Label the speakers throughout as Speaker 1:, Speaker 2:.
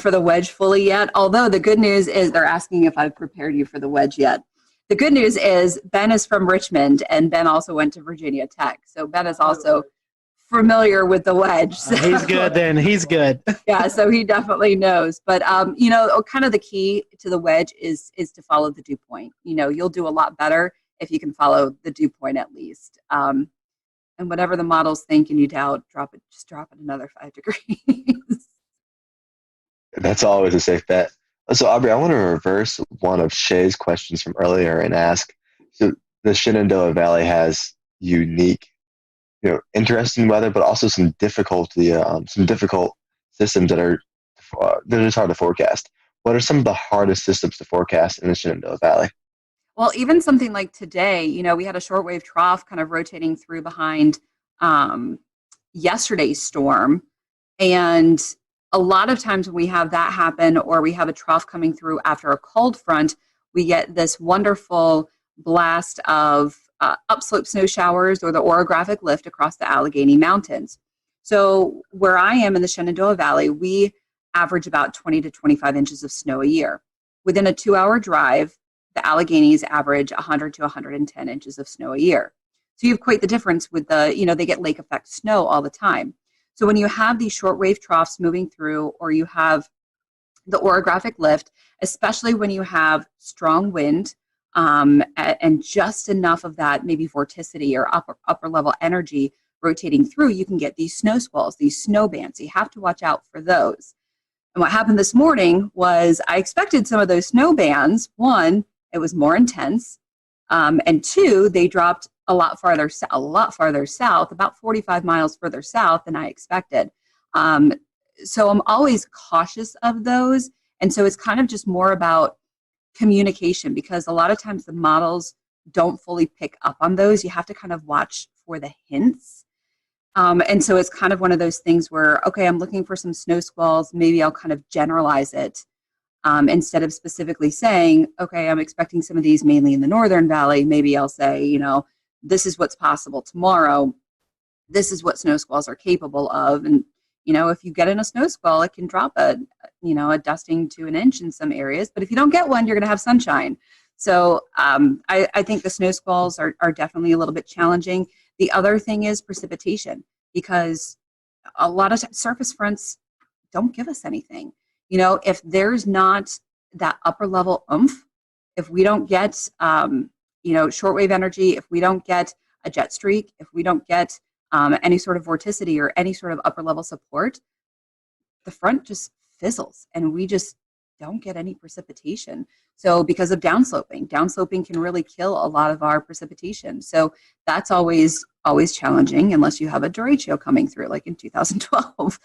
Speaker 1: for the wedge fully yet, although the good news is they're asking if I've prepared you for the wedge yet. The good news is Ben is from Richmond, and Ben also went to Virginia Tech. So Ben is also familiar with the wedge. So.
Speaker 2: He's good then. He's good.
Speaker 1: Yeah, so he definitely knows. But, kind of the key to the wedge is to follow the dew point. You'll do a lot better if you can follow the dew point at least. And whatever the models think and you doubt, just drop it another 5 degrees.
Speaker 3: That's always a safe bet. So, Aubrey, I want to reverse one of Shay's questions from earlier and ask, so the Shenandoah Valley has unique, interesting weather, but also some difficult systems that are just hard to forecast. What are some of the hardest systems to forecast in the Shenandoah Valley?
Speaker 1: Well, even something like today, we had a shortwave trough kind of rotating through behind yesterday's storm. And a lot of times when we have that happen, or we have a trough coming through after a cold front, we get this wonderful blast of upslope snow showers or the orographic lift across the Allegheny Mountains. So where I am in the Shenandoah Valley, we average about 20 to 25 inches of snow a year. Within a 2-hour drive, the Alleghenies average 100 to 110 inches of snow a year. So you have quite the difference with they get lake effect snow all the time. So when you have these shortwave troughs moving through, or you have the orographic lift, especially when you have strong wind and just enough of that maybe vorticity or upper level energy rotating through, you can get these snow squalls, these snow bands. So you have to watch out for those. And what happened this morning was I expected some of those snow bands. One, it was more intense. And two, they dropped a lot farther south, about 45 miles further south than I expected. So I'm always cautious of those. And so it's kind of just more about communication, because a lot of times the models don't fully pick up on those. You have to kind of watch for the hints. And so it's kind of one of those things where, okay, I'm looking for some snow squalls. Maybe I'll kind of generalize it instead of specifically saying, okay, I'm expecting some of these mainly in the Northern Valley. Maybe I'll say, this is what's possible tomorrow. This is what snow squalls are capable of. And, if you get in a snow squall, it can drop a dusting to an inch in some areas. But if you don't get one, you're going to have sunshine. So I think the snow squalls are definitely a little bit challenging. The other thing is precipitation, because a lot of surface fronts don't give us anything. If there's not that upper level oomph, if we don't get, shortwave energy, if we don't get a jet streak, if we don't get any sort of vorticity or any sort of upper level support, the front just fizzles and we just don't get any precipitation. So because of downsloping can really kill a lot of our precipitation. So that's always challenging unless you have a derecho coming through like in 2012.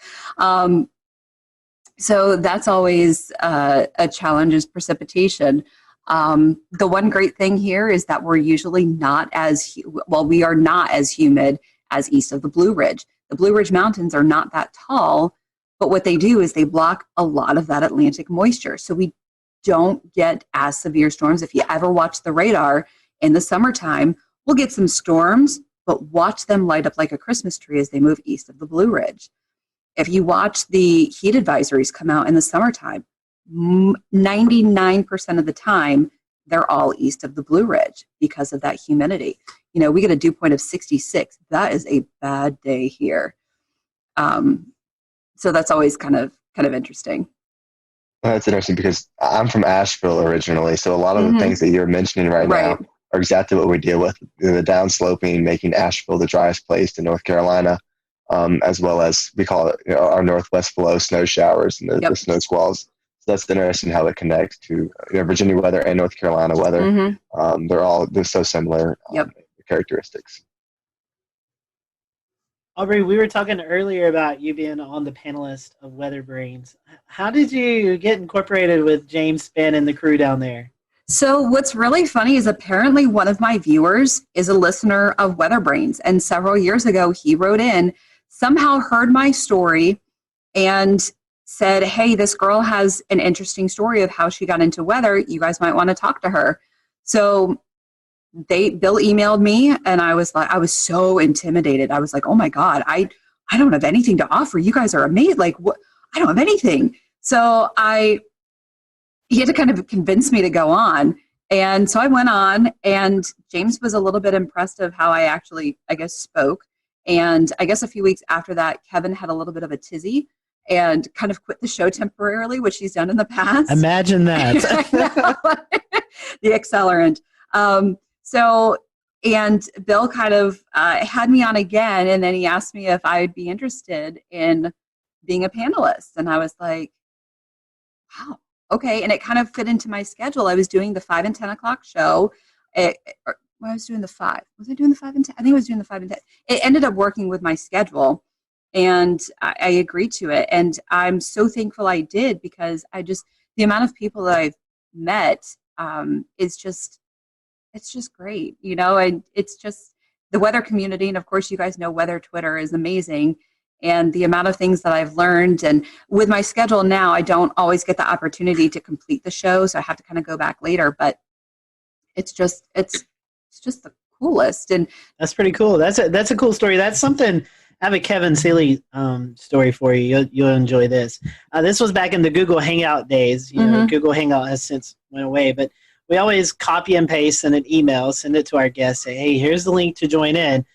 Speaker 1: So that's always a challenge, is precipitation. The one great thing here is that we're usually we are not as humid as east of the Blue Ridge. The Blue Ridge Mountains are not that tall, but what they do is they block a lot of that Atlantic moisture. So we don't get as severe storms. If you ever watch the radar in the summertime, we'll get some storms, but watch them light up like a Christmas tree as they move east of the Blue Ridge. If you watch the heat advisories come out in the summertime, 99% of the time, they're all east of the Blue Ridge because of that humidity. We get a dew point of 66. That is a bad day here. So that's always kind of interesting.
Speaker 3: That's interesting because I'm from Asheville originally, so a lot of the things that you're mentioning right now are exactly what we deal with. The downsloping, making Asheville the driest place in North Carolina, as well as we call it our northwest flow snow showers and the snow squalls. So that's interesting how it connects to Virginia weather and North Carolina weather. They're so similar characteristics.
Speaker 2: Aubrey, we were talking earlier about you being on the panelist of Weather Brains. How did you get incorporated with James Spann and the crew down there?
Speaker 1: So what's really funny is apparently one of my viewers is a listener of Weather Brains, and several years ago he wrote in, somehow heard my story and said, hey, this girl has an interesting story of how she got into weather. You guys might want to talk to her. So Bill emailed me, and I was so intimidated. I was like, oh my God, I don't have anything to offer. You guys are amazing. Like, what? I don't have anything. So he had to kind of convince me to go on. And so I went on, and James was a little bit impressed of how I actually, I guess, spoke. And I guess a few weeks after that, Kevin had a little bit of a tizzy and kind of quit the show temporarily, which he's done in the past.
Speaker 2: Imagine that.
Speaker 1: The accelerant. And Bill kind of had me on again, and then he asked me if I would be interested in being a panelist. And I was like, wow, okay. And it kind of fit into my schedule. I was doing the 5 and 10 o'clock show. I was doing the 5. Was I doing the 5 and 10? I think I was doing the 5 and 10. It ended up working with my schedule, and I agreed to it. And I'm so thankful I did, because the amount of people that I've met is just, it's just great, and it's just the weather community. And of course, you guys know Weather Twitter is amazing. And the amount of things that I've learned, and with my schedule now, I don't always get the opportunity to complete the show. So I have to kind of go back later, but it's just the coolest. And
Speaker 2: that's pretty cool. That's a cool story. That's something. I have a Kevin Seeley story for you. You'll enjoy this. This was back in the Google Hangout days. Google Hangout has since went away, but we always copy and paste in an email, send it to our guests, say, hey, here's the link to join in.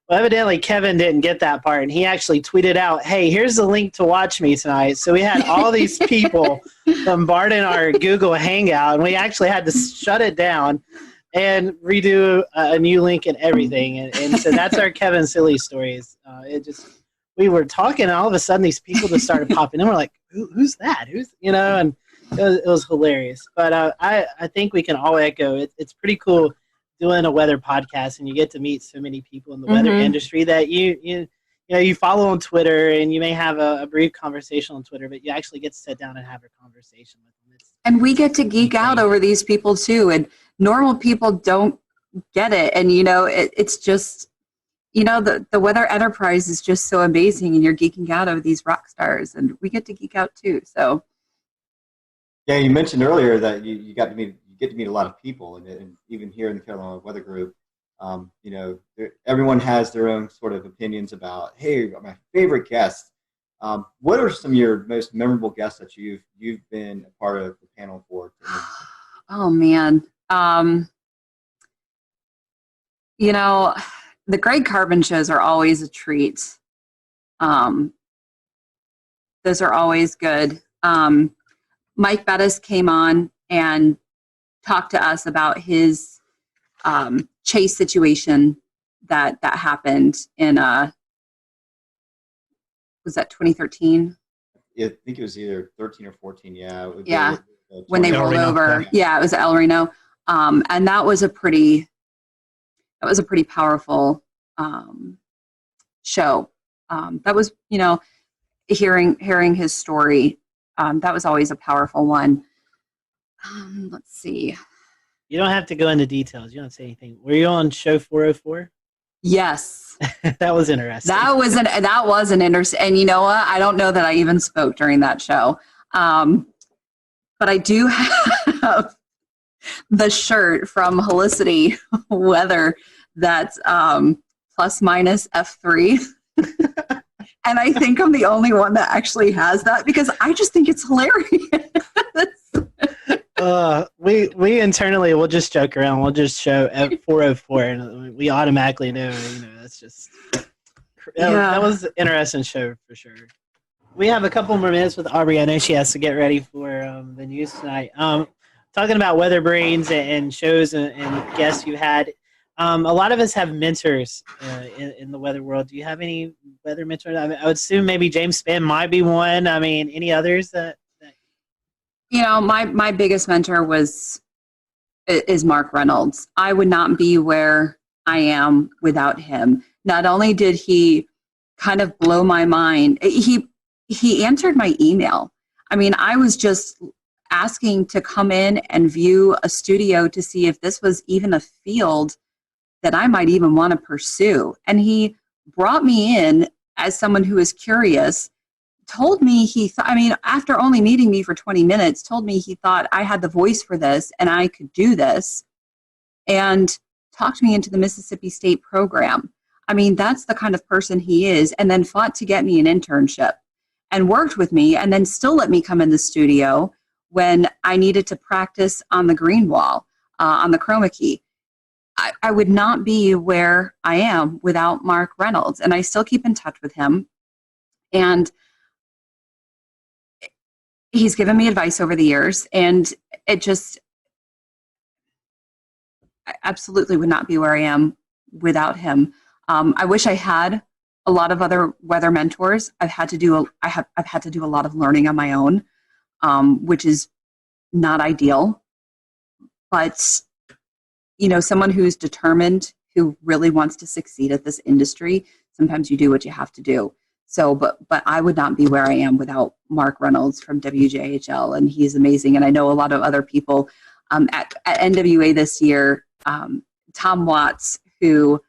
Speaker 2: Well, evidently Kevin didn't get that part, and he actually tweeted out, hey, here's the link to watch me tonight. So we had all these people bombarding our Google Hangout, and we actually had to shut it down and redo a new link and everything. And so that's our Kevin Seeley stories. We were talking, and all of a sudden these people just started popping in. We're like, who's that? And it was hilarious. But I think we can all echo it's pretty cool doing a weather podcast, and you get to meet so many people in the weather industry that you follow on Twitter, and you may have a brief conversation on Twitter, but you actually get to sit down and have a conversation with them.
Speaker 1: And we get to geek out over these people too, and normal people don't get it. And it's just the weather enterprise is just so amazing, and you're geeking out over these rock stars, and we get to geek out too. So
Speaker 4: yeah, you mentioned earlier that you get to meet a lot of people, and even here in the Carolina Weather Group, everyone has their own sort of opinions about, hey, my favorite guests. What are some of your most memorable guests that you've been a part of the panel for?
Speaker 1: Oh man, the Greg Carbon shows are always a treat. Those are always good. Mike Bettis came on and talked to us about his chase situation that happened in was that 2013?
Speaker 4: Yeah, I think it was either 13 or 14. Yeah.
Speaker 1: Yeah. When they rolled over. Yeah, it was El Reno. And that was a pretty powerful show. That was, hearing his story. That was always a powerful one. Let's see.
Speaker 2: You don't have to go into details. You don't say anything. Were you on show 404?
Speaker 1: Yes.
Speaker 2: That was interesting.
Speaker 1: That was an interesting. And you know what? I don't know that I even spoke during that show. But I do have the shirt from Helicity Weather that's plus minus F3. And I think I'm the only one that actually has that, because I just think it's hilarious.
Speaker 2: We internally will just joke around. We'll just show at 404, and we automatically know. That's just that was an interesting show for sure. We have a couple more minutes with Aubrey. I know she has to get ready for the news tonight. Talking about weather brains and shows and guests you had. A lot of us have mentors in the weather world. Do you have any weather mentors? I would assume maybe James Spann might be one. I mean, any others that
Speaker 1: my biggest mentor is Mark Reynolds. I would not be where I am without him. Not only did he kind of blow my mind, he answered my email. I mean, I was just asking to come in and view a studio to see if this was even a field that I might even want to pursue. And he brought me in as someone who is curious, told me after only meeting me for 20 minutes, told me he thought I had the voice for this and I could do this, and talked me into the Mississippi State program. I mean, that's the kind of person he is, and then fought to get me an internship. and worked with me and then still let me come in the studio when I needed to practice on the green wall, on the chroma key. I would not be where I am without Mark Reynolds, and I still keep in touch with him. And he's given me advice over the years, and it just, I absolutely would not be where I am without him. I wish I had a lot of other weather mentors. I've had to do a lot of learning on my own, which is not ideal. But someone who's determined, who really wants to succeed at this industry, sometimes you do what you have to do. So, but I would not be where I am without Mark Reynolds from WJHL, and he's amazing. And I know a lot of other people at NWA this year. Tom Watts, who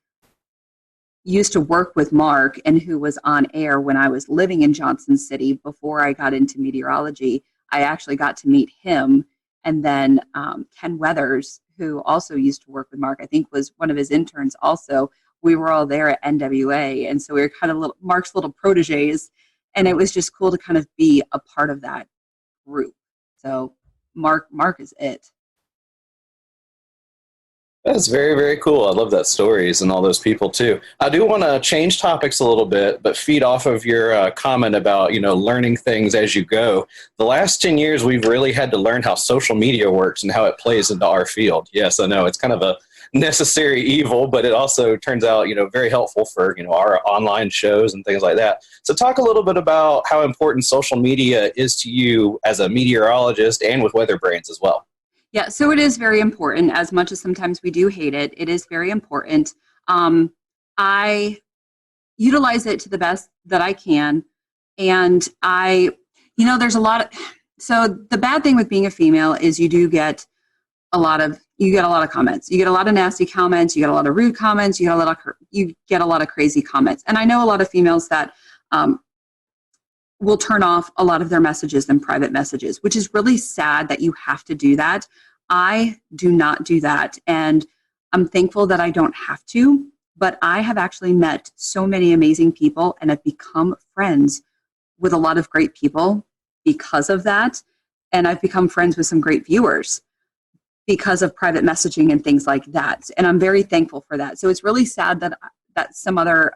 Speaker 1: used to work with Mark and who was on air when I was living in Johnson City before I got into meteorology. I actually got to meet him. And then Ken Weathers, who also used to work with Mark, I think was one of his interns also. We were all there at NWA. And so we were kind of Mark's little proteges. And it was just cool to kind of be a part of that group. So Mark is it.
Speaker 5: That's very, very cool. I love that stories and all those people too. I do want to change topics a little bit, but feed off of your comment about, learning things as you go. The last 10 years, we've really had to learn how social media works and how it plays into our field. Yes, I know it's kind of a necessary evil, but it also turns out, very helpful for, our online shows and things like that. So talk a little bit about how important social media is to you as a meteorologist and with Weather Brains as well.
Speaker 1: Yeah, so it is very important. As much as sometimes we do hate it, it is very important. I utilize it to the best that I can. And there's a lot of, so the bad thing with being a female is you get a lot of comments. You get a lot of nasty comments. You get a lot of rude comments. You get a lot of crazy comments. And I know a lot of females that will turn off a lot of their messages and private messages, which is really sad that you have to do that. I do not do that. And I'm thankful that I don't have to, but I have actually met so many amazing people and have become friends with a lot of great people because of that. And I've become friends with some great viewers because of private messaging and things like that. And I'm very thankful for that. So it's really sad that some other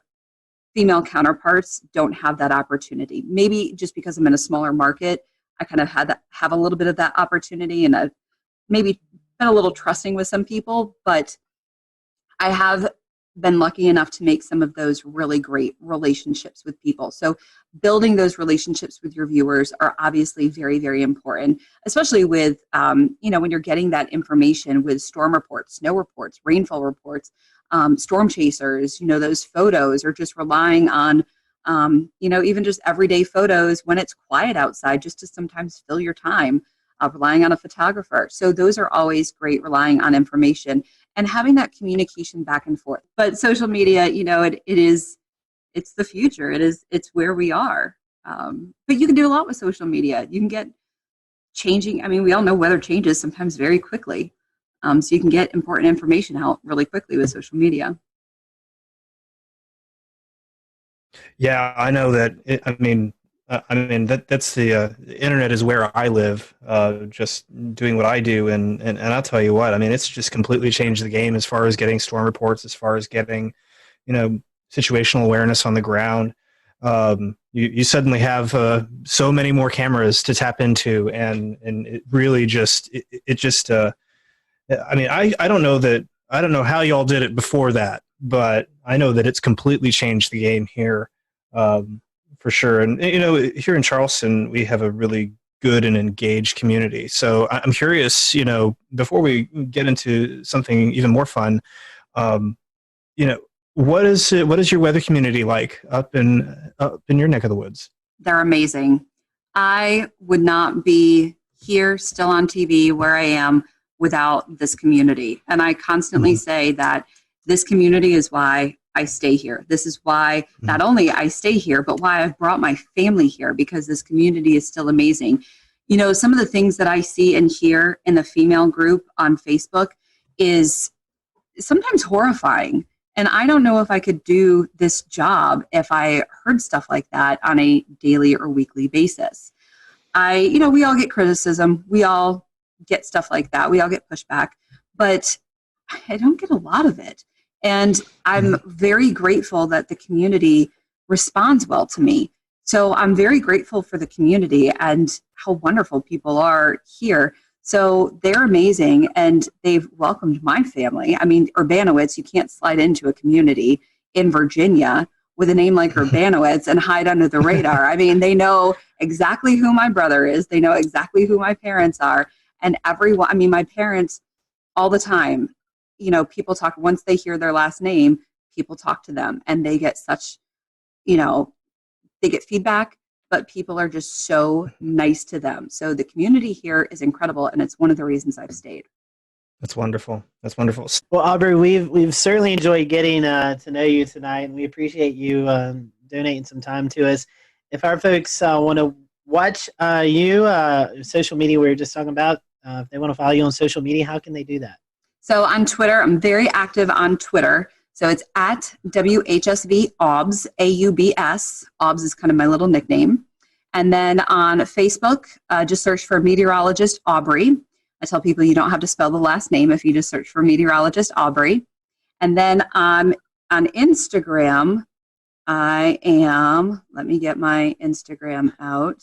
Speaker 1: female counterparts don't have that opportunity. Maybe just because I'm in a smaller market, I kind of have a little bit of that opportunity, and I've maybe been a little trusting with some people, but I have been lucky enough to make some of those really great relationships with people. So building those relationships with your viewers are obviously very, very important, especially with, when you're getting that information with storm reports, snow reports, rainfall reports, storm chasers, those photos, or just relying on, even just everyday photos when it's quiet outside, just to sometimes fill your time, relying on a photographer. So those are always great, relying on information and having that communication back and forth. But social media, it's the future. It's where we are. But you can do a lot with social media. You can get changing. I mean, we all know weather changes sometimes very quickly. So you can get important information out really quickly with social media.
Speaker 6: Yeah, I know that. That's the internet is where I live. Just doing what I do, and I'll tell you what. It's just completely changed the game as far as getting storm reports, as far as getting, situational awareness on the ground. You suddenly have so many more cameras to tap into, and it really just I don't know how y'all did it before that, but I know that it's completely changed the game here, for sure. And here in Charleston, we have a really good and engaged community. So I'm curious, before we get into something even more fun, what is your weather community like up in your neck of the woods?
Speaker 1: They're amazing. I would not be here still on TV where I am without this community. And I constantly say that this community is why I stay here. This is why not only I stay here, but why I've brought my family here, because this community is still amazing. Some of the things that I see and hear in the female group on Facebook is sometimes horrifying. And I don't know if I could do this job if I heard stuff like that on a daily or weekly basis. We all get criticism. We all get stuff like that. We all get pushback, but I don't get a lot of it. And I'm very grateful that the community responds well to me. So I'm very grateful for the community and how wonderful people are here. So they're amazing, and they've welcomed my family. I mean, Urbanowitz, you can't slide into a community in Virginia with a name like Urbanowitz and hide under the radar. I mean, they know exactly who my brother is. They know exactly who my parents are. And everyone, I mean, my parents all the time, people talk, once they hear their last name, people talk to them and they get such, they get feedback, but people are just so nice to them. So the community here is incredible, and it's one of the reasons I've stayed.
Speaker 6: That's wonderful. That's wonderful.
Speaker 2: Well, Aubrey, we've certainly enjoyed getting to know you tonight, and we appreciate you donating some time to us. If our folks want to watch social media we were just talking about, if they want to follow you on social media, how can they do that?
Speaker 1: So on Twitter, I'm very active on Twitter. So it's at WHSV OBS, AUBS. OBS is kind of my little nickname. And then on Facebook, just search for meteorologist Aubrey. I tell people you don't have to spell the last name if you just search for meteorologist Aubrey. And then on Instagram, let me get my Instagram out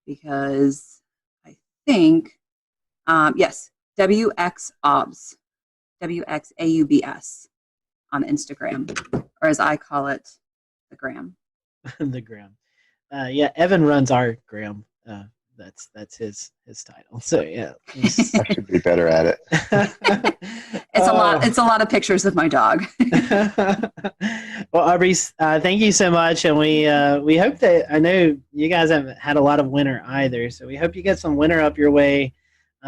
Speaker 1: because I think, yes, WXAUBS, WXAUBS on Instagram, or as I call it, the gram.
Speaker 2: The gram. Yeah, Evan runs our gram. That's his title. So yeah,
Speaker 3: I should be better at it.
Speaker 1: It's a lot of pictures of my dog.
Speaker 2: Well, Aubrey, thank you so much, and we hope that, I know you guys haven't had a lot of winter either, so we hope you get some winter up your way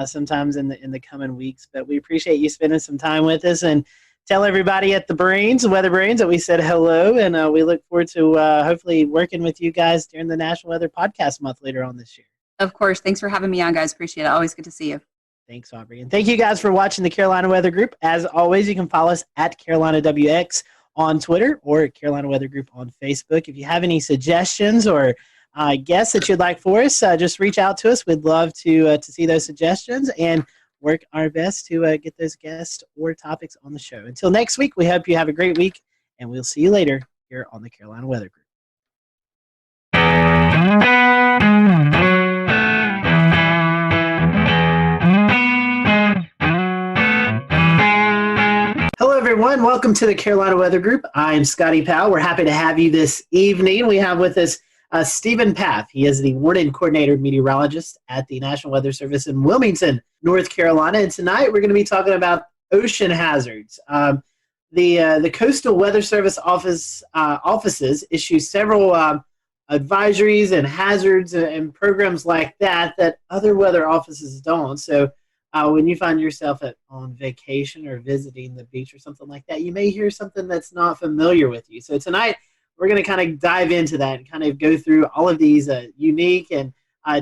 Speaker 2: sometimes in the coming weeks. But we appreciate you spending some time with us, and tell everybody at the Weather Brains, that we said hello, and we look forward to hopefully working with you guys during the National Weather Podcast Month later on this year.
Speaker 1: Of course. Thanks for having me on, guys. Appreciate it. Always good to see you.
Speaker 2: Thanks, Aubrey. And thank you guys for watching the Carolina Weather Group. As always, you can follow us at Carolina WX on Twitter or Carolina Weather Group on Facebook. If you have any suggestions or guests that you'd like for us, just reach out to us. We'd love to see those suggestions and work our best to get those guests or topics on the show. Until next week, we hope you have a great week, and we'll see you later here on the Carolina Weather Group. Hello, everyone. Welcome to the Carolina Weather Group. I'm Scotty Powell. We're happy to have you this evening. We have with us Stephen Paff. He is the Warning Coordinator Meteorologist at the National Weather Service in Wilmington, North Carolina. And tonight we're going to be talking about ocean hazards. The Coastal Weather Service offices issue several advisories and hazards and programs like that other weather offices don't. So when you find yourself on vacation or visiting the beach or something like that, you may hear something that's not familiar with you. So tonight we're going to kind of dive into that and kind of go through all of these unique and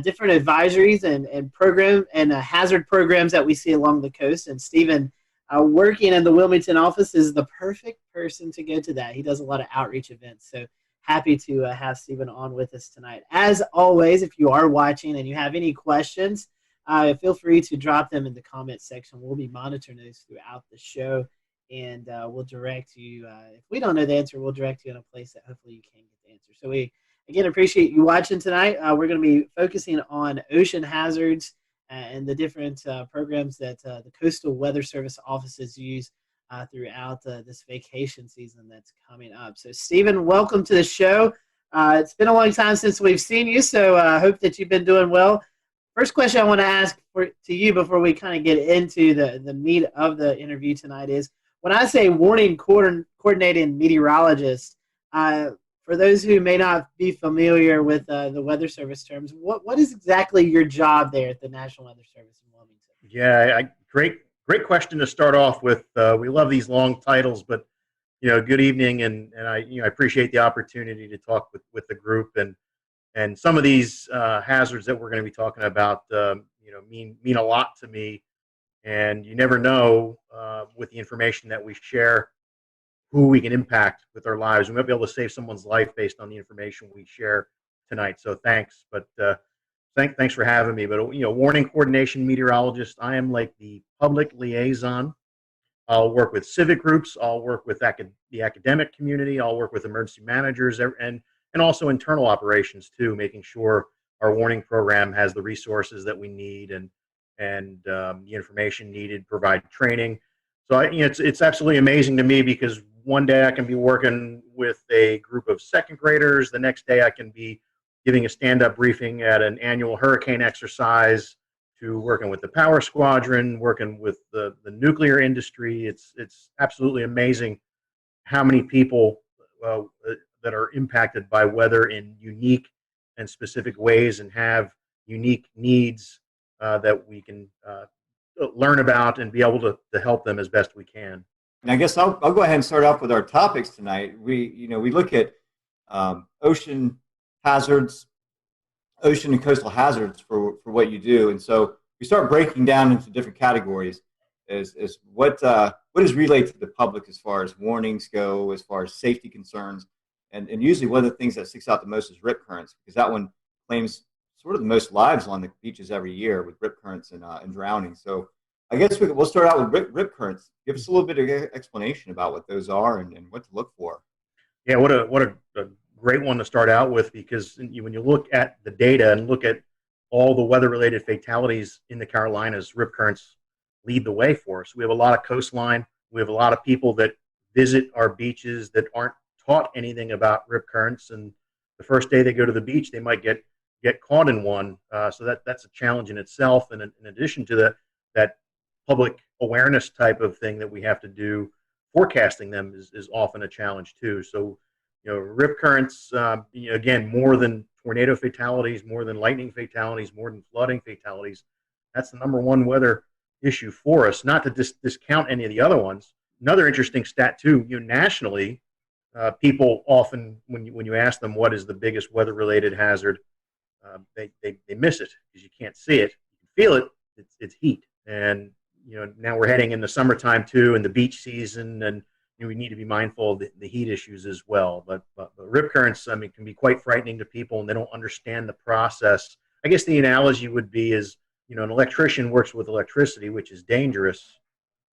Speaker 2: different advisories and program and hazard programs that we see along the coast. And Stephen, working in the Wilmington office, is the perfect person to go to that. He does a lot of outreach events. So happy to have Stephen on with us tonight. As always, if you are watching and you have any questions, feel free to drop them in the comment section. We'll be monitoring those throughout the show, and we'll direct you. If we don't know the answer, we'll direct you in a place that hopefully you can get the answer. So we, again, appreciate you watching tonight. We're going to be focusing on ocean hazards and the different programs that the Coastal Weather Service offices use throughout this vacation season that's coming up. So, Stephen, welcome to the show. It's been a long time since we've seen you, so I hope that you've been doing well. First question I want to ask to you before we kind of get into the meat of the interview tonight is, when I say warning coordinating meteorologist, for those who may not be familiar with the Weather Service terms, what is exactly your job there at the National Weather Service in Wilmington?
Speaker 7: Yeah, great question to start off with. We love these long titles, but good evening, and I appreciate the opportunity to talk with the group, and some of these hazards that we're going to be talking about mean a lot to me, and you never know with the information that we share who we can impact with our lives. We might be able to save someone's life based on the information we share tonight. So thanks, but thanks for having me. But warning coordination meteorologist, I am like the public liaison. I'll work with civic groups. I'll work with the academic community. I'll work with emergency managers and also internal operations too, making sure our warning program has the resources that we need and the information needed, provide training. So it's absolutely amazing to me because one day I can be working with a group of second graders. The next day I can be giving a stand-up briefing at an annual hurricane exercise, to working with the power squadron, working with the nuclear industry. It's absolutely amazing how many people that are impacted by weather in unique and specific ways and have unique needs that we can learn about and be able to help them as best we can.
Speaker 4: And I guess I'll go ahead and start off with our topics tonight. We look at ocean hazards, ocean and coastal hazards for what you do, and so we start breaking down into different categories. Is what is relayed to the public as far as warnings go, as far as safety concerns, and usually one of the things that sticks out the most is rip currents, because that one claims sort of the most lives along the beaches every year with rip currents and drowning. So I guess we'll start out with rip currents. Give us a little bit of explanation about what those are and what to look for.
Speaker 7: Yeah, what a great one to start out with, because when you look at the data and look at all the weather-related fatalities in the Carolinas, rip currents lead the way for us. We have a lot of coastline. We have a lot of people that visit our beaches that aren't taught anything about rip currents, and the first day they go to the beach, they might get caught in one. So that's a challenge in itself. And in addition to that public awareness type of thing that we have to do, forecasting them is often a challenge too. So rip currents, again, more than tornado fatalities, more than lightning fatalities, more than flooding fatalities. That's the number one weather issue for us, not to discount any of the other ones. Another interesting stat too, nationally, people often, when you ask them what is the biggest weather-related hazard, they miss it because you can't see it. You can feel it. It's heat. And now we're heading into summertime too, and the beach season, and we need to be mindful of the heat issues as well. But rip currents, can be quite frightening to people, and they don't understand the process. I guess the analogy would be is, an electrician works with electricity, which is dangerous,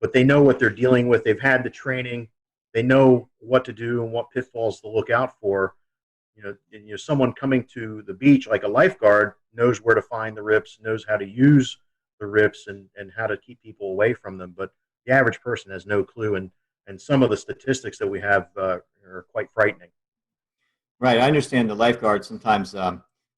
Speaker 7: but they know what they're dealing with. They've had the training. They know what to do and what pitfalls to look out for. Someone coming to the beach, like a lifeguard, knows where to find the rips, knows how to use the rips and how to keep people away from them. But the average person has no clue. And some of the statistics that we have are quite frightening.
Speaker 4: Right. I understand the lifeguards sometimes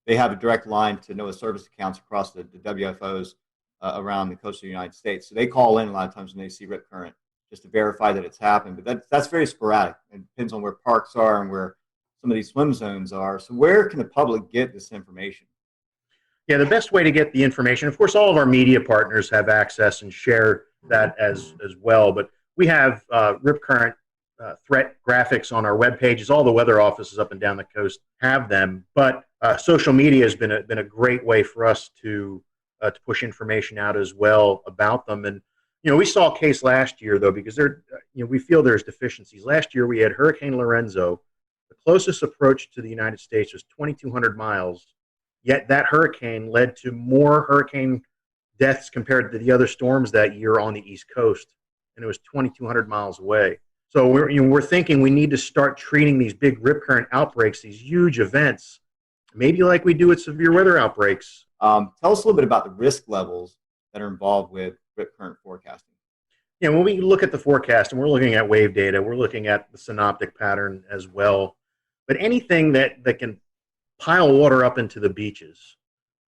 Speaker 4: they have a direct line to NOAA service accounts across the WFOs around the coast of the United States. So they call in a lot of times when they see rip current just to verify that it's happened. But that's very sporadic. It depends on where parks are and where some of these swim zones are. So where can the public get this information?
Speaker 7: Yeah, the best way to get the information, of course, all of our media partners have access and share that as well. But we have rip current threat graphics on our web pages. All the weather offices up and down the coast have them. But social media has been a great way for us to push information out as well about them. And we saw a case last year though, because we feel there's deficiencies. Last year we had Hurricane Lorenzo. The closest approach to the United States was 2,200 miles. Yet that hurricane led to more hurricane deaths compared to the other storms that year on the East Coast, and it was 2,200 miles away. So we're thinking we need to start treating these big rip current outbreaks, these huge events, maybe like we do with severe weather outbreaks.
Speaker 4: Tell us a little bit about the risk levels that are involved with rip current forecasting.
Speaker 7: Yeah, when we look at the forecast, and we're looking at wave data, we're looking at the synoptic pattern as well. But anything that can pile water up into the beaches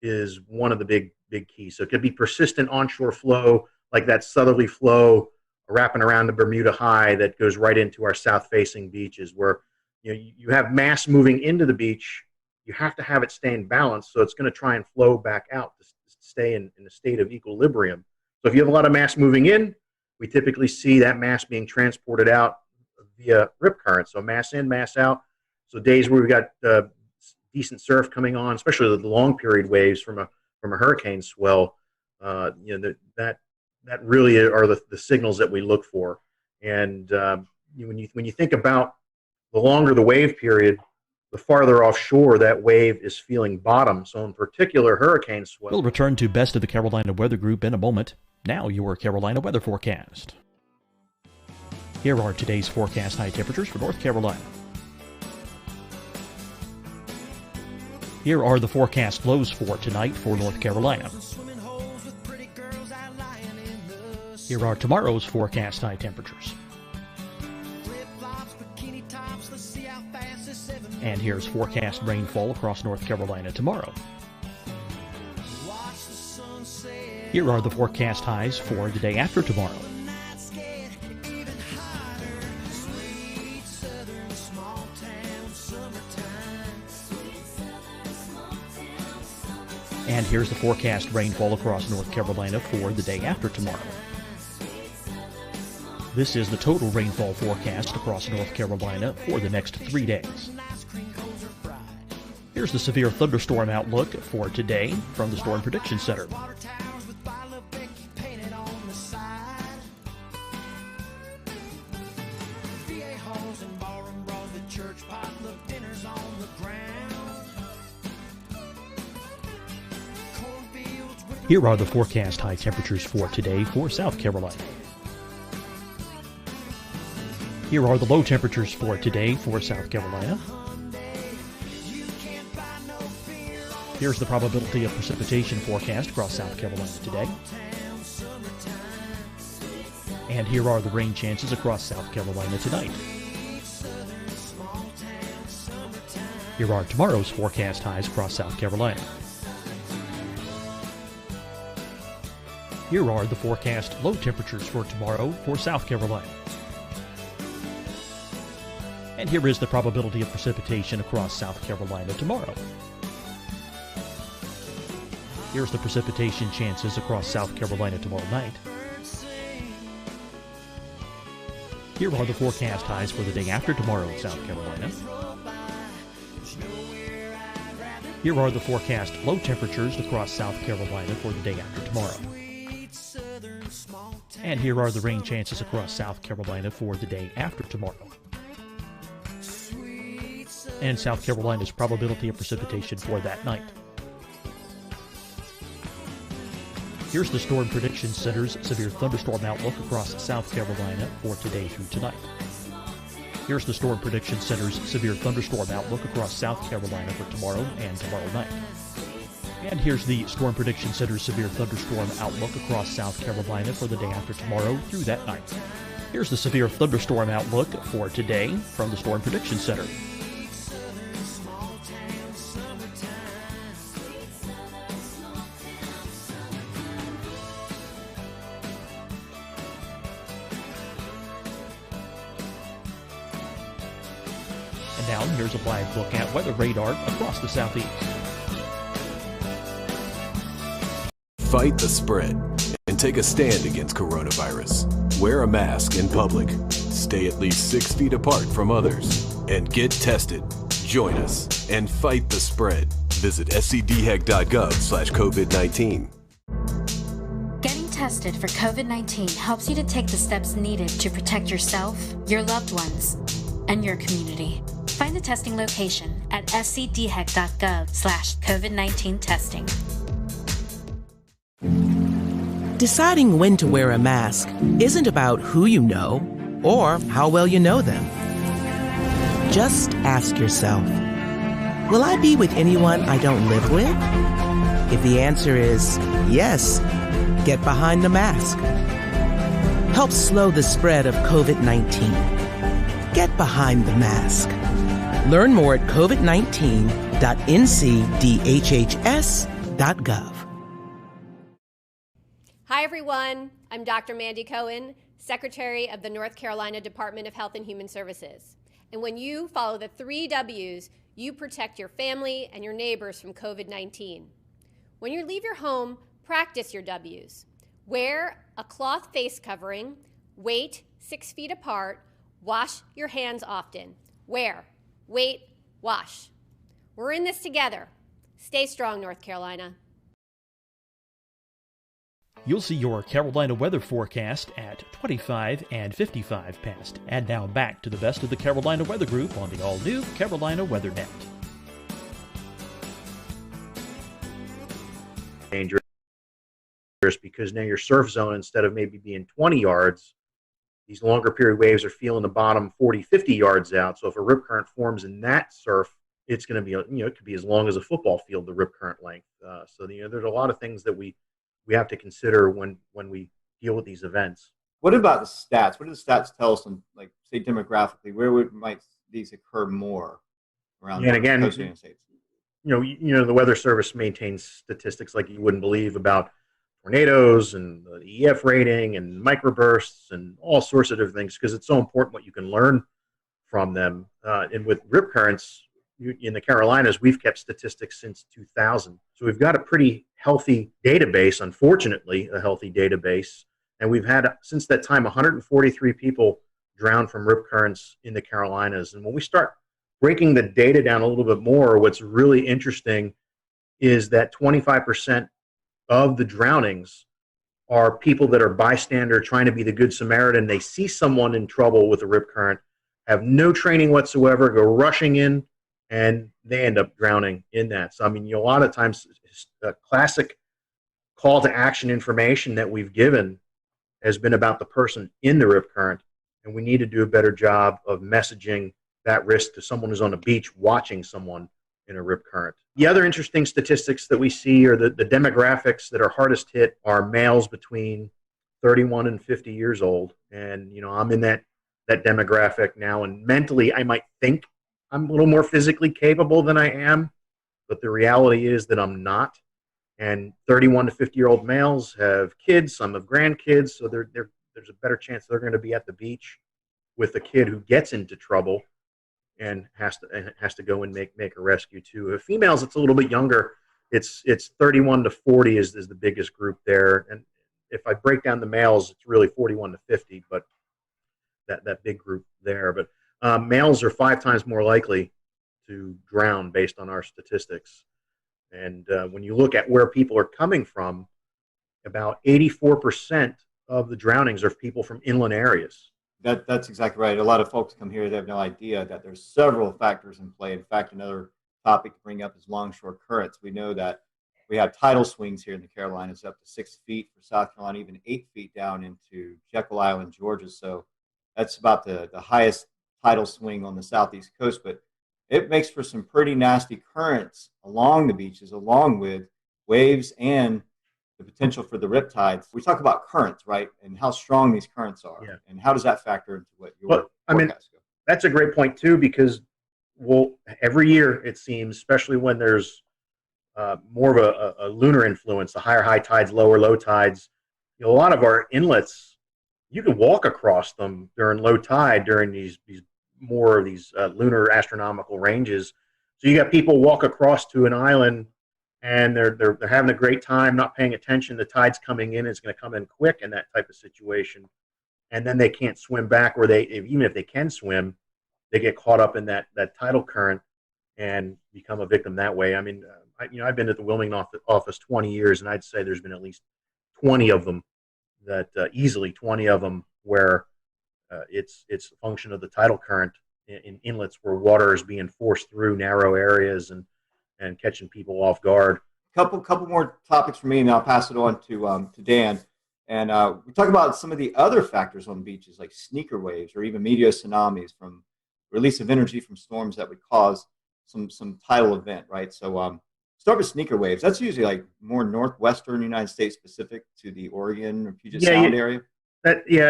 Speaker 7: is one of the big keys. So it could be persistent onshore flow, like that southerly flow wrapping around the Bermuda High that goes right into our south-facing beaches, where you have mass moving into the beach. You have to have it stay in balance, so it's going to try and flow back out to stay in a state of equilibrium. So if you have a lot of mass moving in, we typically see that mass being transported out via rip current. So mass in, mass out. So days where we've got decent surf coming on, especially the long period waves from a hurricane swell, that really are the signals that we look for. And when you think about the longer the wave period, the farther offshore that wave is feeling bottom. So in particular, hurricane swell.
Speaker 8: We'll return to Best of the Carolina Weather Group in a moment. Now your Carolina weather forecast. Here are today's forecast high temperatures for North Carolina. Here are the forecast lows for tonight for North Carolina. Here are tomorrow's forecast high temperatures. And here's forecast rainfall across North Carolina tomorrow. Here are the forecast highs for the day after tomorrow. And here's the forecast rainfall across North Carolina for the day after tomorrow. This is the total rainfall forecast across North Carolina for the next 3 days. Here's the severe thunderstorm outlook for today from the Storm Prediction Center. Here are the forecast high temperatures for today for South Carolina. Here are the low temperatures for today for South Carolina. Here's the probability of precipitation forecast across South Carolina today. And here are the rain chances across South Carolina tonight. Here are tomorrow's forecast highs across South Carolina. Here are the forecast low temperatures for tomorrow for South Carolina. And here is the probability of precipitation across South Carolina tomorrow. Here's the precipitation chances across South Carolina tomorrow night. Here are the forecast highs for the day after tomorrow in South Carolina. Here are the forecast low temperatures across South Carolina for the day after tomorrow. And here are the rain chances across South Carolina for the day after tomorrow. And South Carolina's probability of precipitation for that night. Here's the Storm Prediction Center's severe thunderstorm outlook across South Carolina for today through tonight. Here's the Storm Prediction Center's severe thunderstorm outlook across South Carolina for tomorrow and tomorrow night. And here's the Storm Prediction Center's severe thunderstorm outlook across South Carolina for the day after tomorrow through that night. Here's the severe thunderstorm outlook for today from the Storm Prediction Center. And now here's a live look at weather radar across the southeast.
Speaker 9: Fight the spread and take a stand against coronavirus. Wear a mask in public. Stay at least 6 feet apart from others. And get tested. Join us and fight the spread. Visit scdhec.gov/COVID-19.
Speaker 10: Getting tested for COVID-19 helps you to take the steps needed to protect yourself, your loved ones, and your community. Find the testing location at scdhec.gov/COVID-19 testing.
Speaker 11: Deciding when to wear a mask isn't about who you know or how well you know them. Just ask yourself, will I be with anyone I don't live with? If the answer is yes, get behind the mask. Help slow the spread of COVID-19. Get behind the mask. Learn more at covid19.ncdhhs.gov.
Speaker 12: Hi, everyone. I'm Dr. Mandy Cohen, Secretary of the North Carolina Department of Health and Human Services. And when you follow the 3 W's, you protect your family and your neighbors from COVID-19. When you leave your home, practice your W's. Wear a cloth face covering, wait 6 feet apart, wash your hands often. Wear, wait, wash. We're in this together. Stay strong, North Carolina.
Speaker 8: You'll see your Carolina weather forecast at 25 and 55 past. And now back to the best of the Carolina Weather Group on the all-new Carolina Weather Net.
Speaker 7: Dangerous because now your surf zone, instead of maybe being 20 yards, these longer period waves are feeling the bottom 40, 50 yards out. So if a rip current forms in that surf, it's going to be, it could be as long as a football field, the rip current length. So there's a lot of things that we have to consider when we deal with these events.
Speaker 4: What about the stats? What do the stats tell us on, like, say, demographically? Where might these occur more around
Speaker 7: and again,
Speaker 4: the United States?
Speaker 7: The Weather Service maintains statistics like you wouldn't believe about tornadoes and the EF rating and microbursts and all sorts of different things, because it's so important what you can learn from them. And with rip currents in the Carolinas, we've kept statistics since 2000. So we've got a pretty healthy database, unfortunately, a healthy database. And we've had, since that time, 143 people drown from rip currents in the Carolinas. And when we start breaking the data down a little bit more, what's really interesting is that 25% of the drownings are people that are bystander trying to be the good Samaritan. They see someone in trouble with a rip current, have no training whatsoever, go rushing in, and they end up drowning in that. So, a lot of times, a classic call to action information that we've given has been about the person in the rip current, and we need to do a better job of messaging that risk to someone who's on a beach watching someone in a rip current. The other interesting statistics that we see are the demographics that are hardest hit are males between 31 and 50 years old. And, I'm in that demographic now, and mentally I might think I'm a little more physically capable than I am, but the reality is that I'm not. And 31 to 50-year-old males have kids, some have grandkids, so there's a better chance they're going to be at the beach with a kid who gets into trouble and has to go and make a rescue too. If females, it's a little bit younger. It's 31 to 40 is the biggest group there. And if I break down the males, it's really 41 to 50, but that big group there. But males are 5 times more likely to drown based on our statistics. And when you look at where people are coming from, about 84% of the drownings are people from inland areas.
Speaker 4: That's exactly right. A lot of folks come here, they have no idea that there's several factors in play. In fact, another topic to bring up is longshore currents. We know that we have tidal swings here in the Carolinas up to 6 feet for South Carolina, even 8 feet down into Jekyll Island, Georgia. So that's about the highest tidal swing on the southeast coast. But it makes for some pretty nasty currents along the beaches, along with waves and the potential for the riptides. We talk about currents, right, and how strong these currents are, and how does that factor into what your forecast goes?
Speaker 7: That's a great point too, because every year it seems, especially when there's more of a lunar influence, the higher high tides, lower low tides. A lot of our inlets, you can walk across them during low tide during these more of these lunar astronomical ranges. So you got people walk across to an island, and they're having a great time, not paying attention. The tide's coming in; it's going to come in quick in that type of situation, and then they can't swim back, or even if they can swim, they get caught up in that tidal current and become a victim that way. I've been at the Wilmington office 20 years, and I'd say there's been at least 20 of them that easily 20 of them where it's a function of the tidal current in inlets where water is being forced through narrow areas and catching people off guard.
Speaker 4: Couple more topics for me, and I'll pass it on to Dan. And we talk about some of the other factors on beaches, like sneaker waves or even meteor tsunamis from release of energy from storms that would cause some tidal event, right? So start with sneaker waves. That's usually like more northwestern United States specific to the Oregon or Puget Sound area.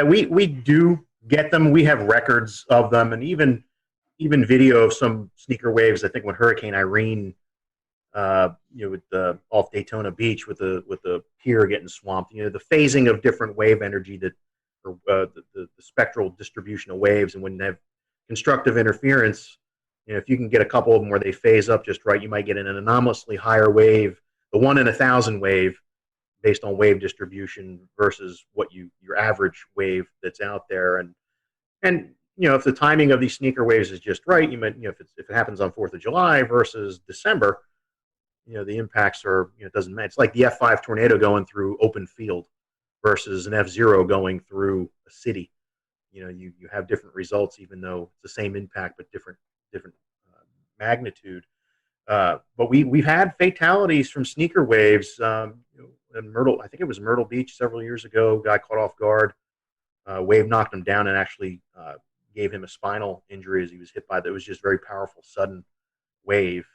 Speaker 7: We do get them. We have records of them, and even video of some sneaker waves. I think when Hurricane Irene, with off Daytona Beach with the pier getting swamped. The phasing of different wave energy the spectral distribution of waves, and when they have constructive interference, if you can get a couple of them where they phase up just right, you might get an anomalously higher wave, the 1 in 1,000 wave, based on wave distribution versus what your average wave that's out there. And if the timing of these sneaker waves is just right, you might, if it happens on 4th of July versus December, the impacts are, it doesn't matter. It's like the F5 tornado going through open field. versus an F-Zero going through a city. You have different results, even though it's the same impact but different magnitude. But we've had fatalities from sneaker waves. In Myrtle, I think it was Myrtle Beach several years ago. Guy caught off guard. Wave knocked him down and actually gave him a spinal injury as he was hit by that. It was just very powerful, sudden wave.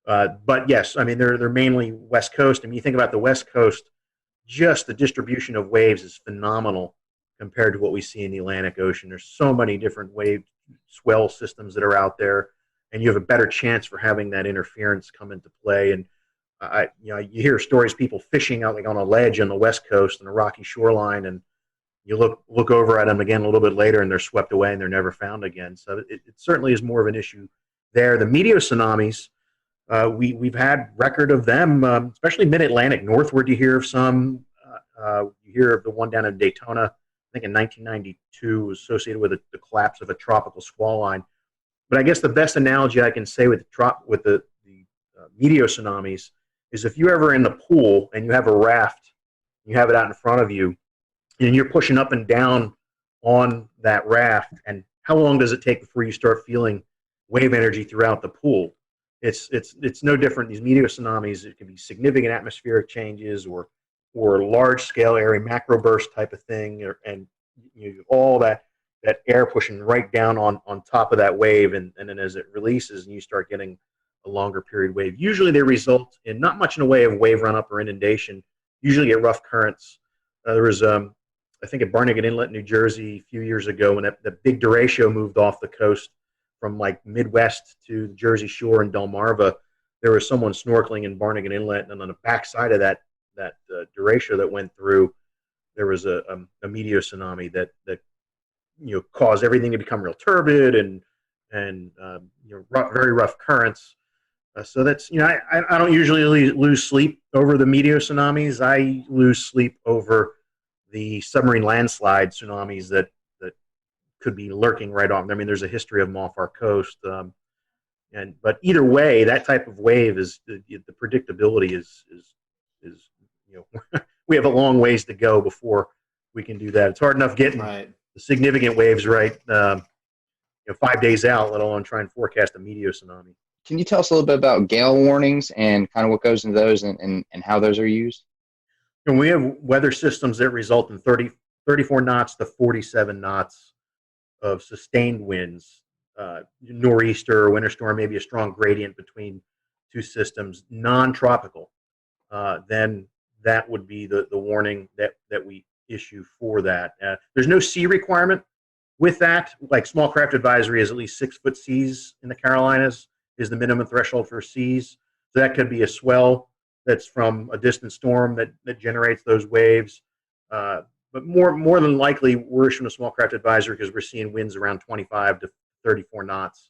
Speaker 7: But yes, I mean they're mainly West Coast. I mean, you think about the West Coast, just the distribution of waves is phenomenal compared to what we see in the Atlantic Ocean. There's so many different wave swell systems that are out there, and you have a better chance for having that interference come into play. And you hear stories people fishing out like on a ledge on the West Coast on a rocky shoreline, and you look over at them again a little bit later, and they're swept away and they're never found again. So it certainly is more of an issue there. The meteor tsunamis, we've had record of them, especially mid-Atlantic. Northward, you hear of some. You hear of the one down in Daytona, I think in 1992, was associated with the collapse of a tropical squall line. But I guess the best analogy I can say with the meteor tsunamis is if you're ever in the pool and you have a raft, you have it out in front of you, and you're pushing up and down on that raft, and how long does it take before you start feeling wave energy throughout the pool? It's no different. These meteor tsunamis, it can be significant atmospheric changes or large scale area macro burst type of thing, and all that air pushing right down on top of that wave, and then as it releases and you start getting a longer period wave. Usually they result in not much in a way of wave run up or inundation. Usually get rough currents. There was I think at Barnegat Inlet, New Jersey, a few years ago, when the big derecho moved off the coast from like Midwest to the Jersey Shore in Delmarva, there was someone snorkeling in Barnegat Inlet, and on the backside of that derecho that went through, there was a meteor tsunami that caused everything to become real turbid and very rough currents. So that's I don't usually lose sleep over the meteor tsunamis. I lose sleep over the submarine landslide tsunamis that could be lurking right on. I mean, there's a history of them off our coast, but either way, that type of wave is the predictability is we have a long ways to go before we can do that. It's hard enough getting the significant waves right 5 days out, let alone try and forecast a meteor tsunami.
Speaker 13: Can you tell us a little bit about gale warnings and kind of what goes into those and how those are used?
Speaker 7: And we have weather systems that result in 34 knots to 47 knots of sustained winds, nor'easter or winter storm, maybe a strong gradient between two systems, non-tropical. Then that would be the warning that we issue for that. There's no sea requirement with that. Like small craft advisory is at least 6 foot seas in the Carolinas is the minimum threshold for seas. So that could be a swell that's from a distant storm that generates those waves. But more than likely, we're issuing a small craft advisory because we're seeing winds around 25 to 34 knots.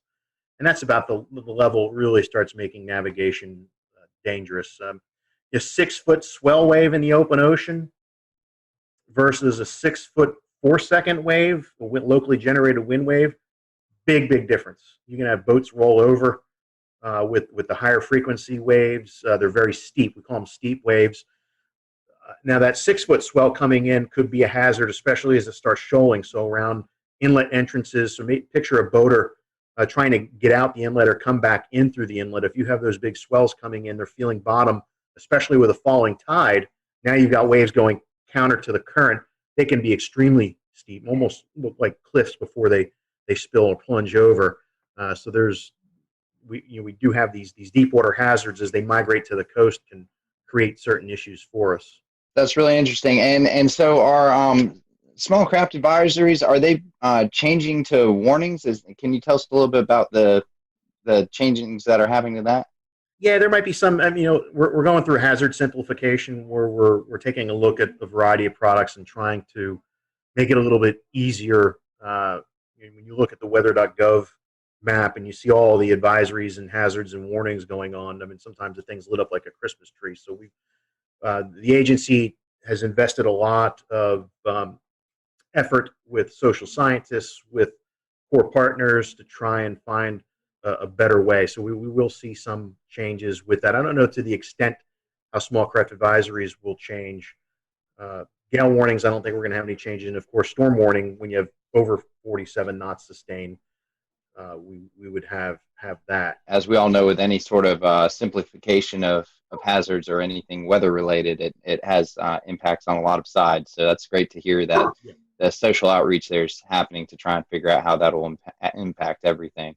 Speaker 7: And that's about the level it really starts making navigation dangerous. A 6 foot swell wave in the open ocean versus a 6 foot 4 second wave, a locally generated wind wave, big difference. You can have boats roll over with the higher frequency waves. They're very steep. We call them steep waves. Now that 6 foot swell coming in could be a hazard, especially as it starts shoaling. So around inlet entrances, so picture a boater trying to get out the inlet or come back in through the inlet. If you have those big swells coming in, they're feeling bottom, especially with a falling tide. Now you've got waves going counter to the current. They can be extremely steep, almost look like cliffs before they spill or plunge over. So we do have these deep water hazards as they migrate to the coast, can create certain issues for us.
Speaker 13: That's really interesting. And so our small craft advisories, are they changing to warnings? Can you tell us a little bit about the changings that are happening to that?
Speaker 7: Yeah, there might be some. We're going through hazard simplification where we're taking a look at a variety of products and trying to make it a little bit easier. When you look at the weather.gov map and you see all the advisories and hazards and warnings going on, I mean, sometimes the thing's lit up like a Christmas tree. So the agency has invested a lot of effort with social scientists, with core partners to try and find a better way. So we will see some changes with that. I don't know to the extent how small craft advisories will change. Gale warnings, I don't think we're going to have any changes. And of course, storm warning, when you have over 47 knots sustained, we would have that.
Speaker 13: As we all know, with any sort of simplification of hazards or anything weather related, it has impacts on a lot of sides. So that's great to hear that the social outreach there is happening to try and figure out how that will impact everything.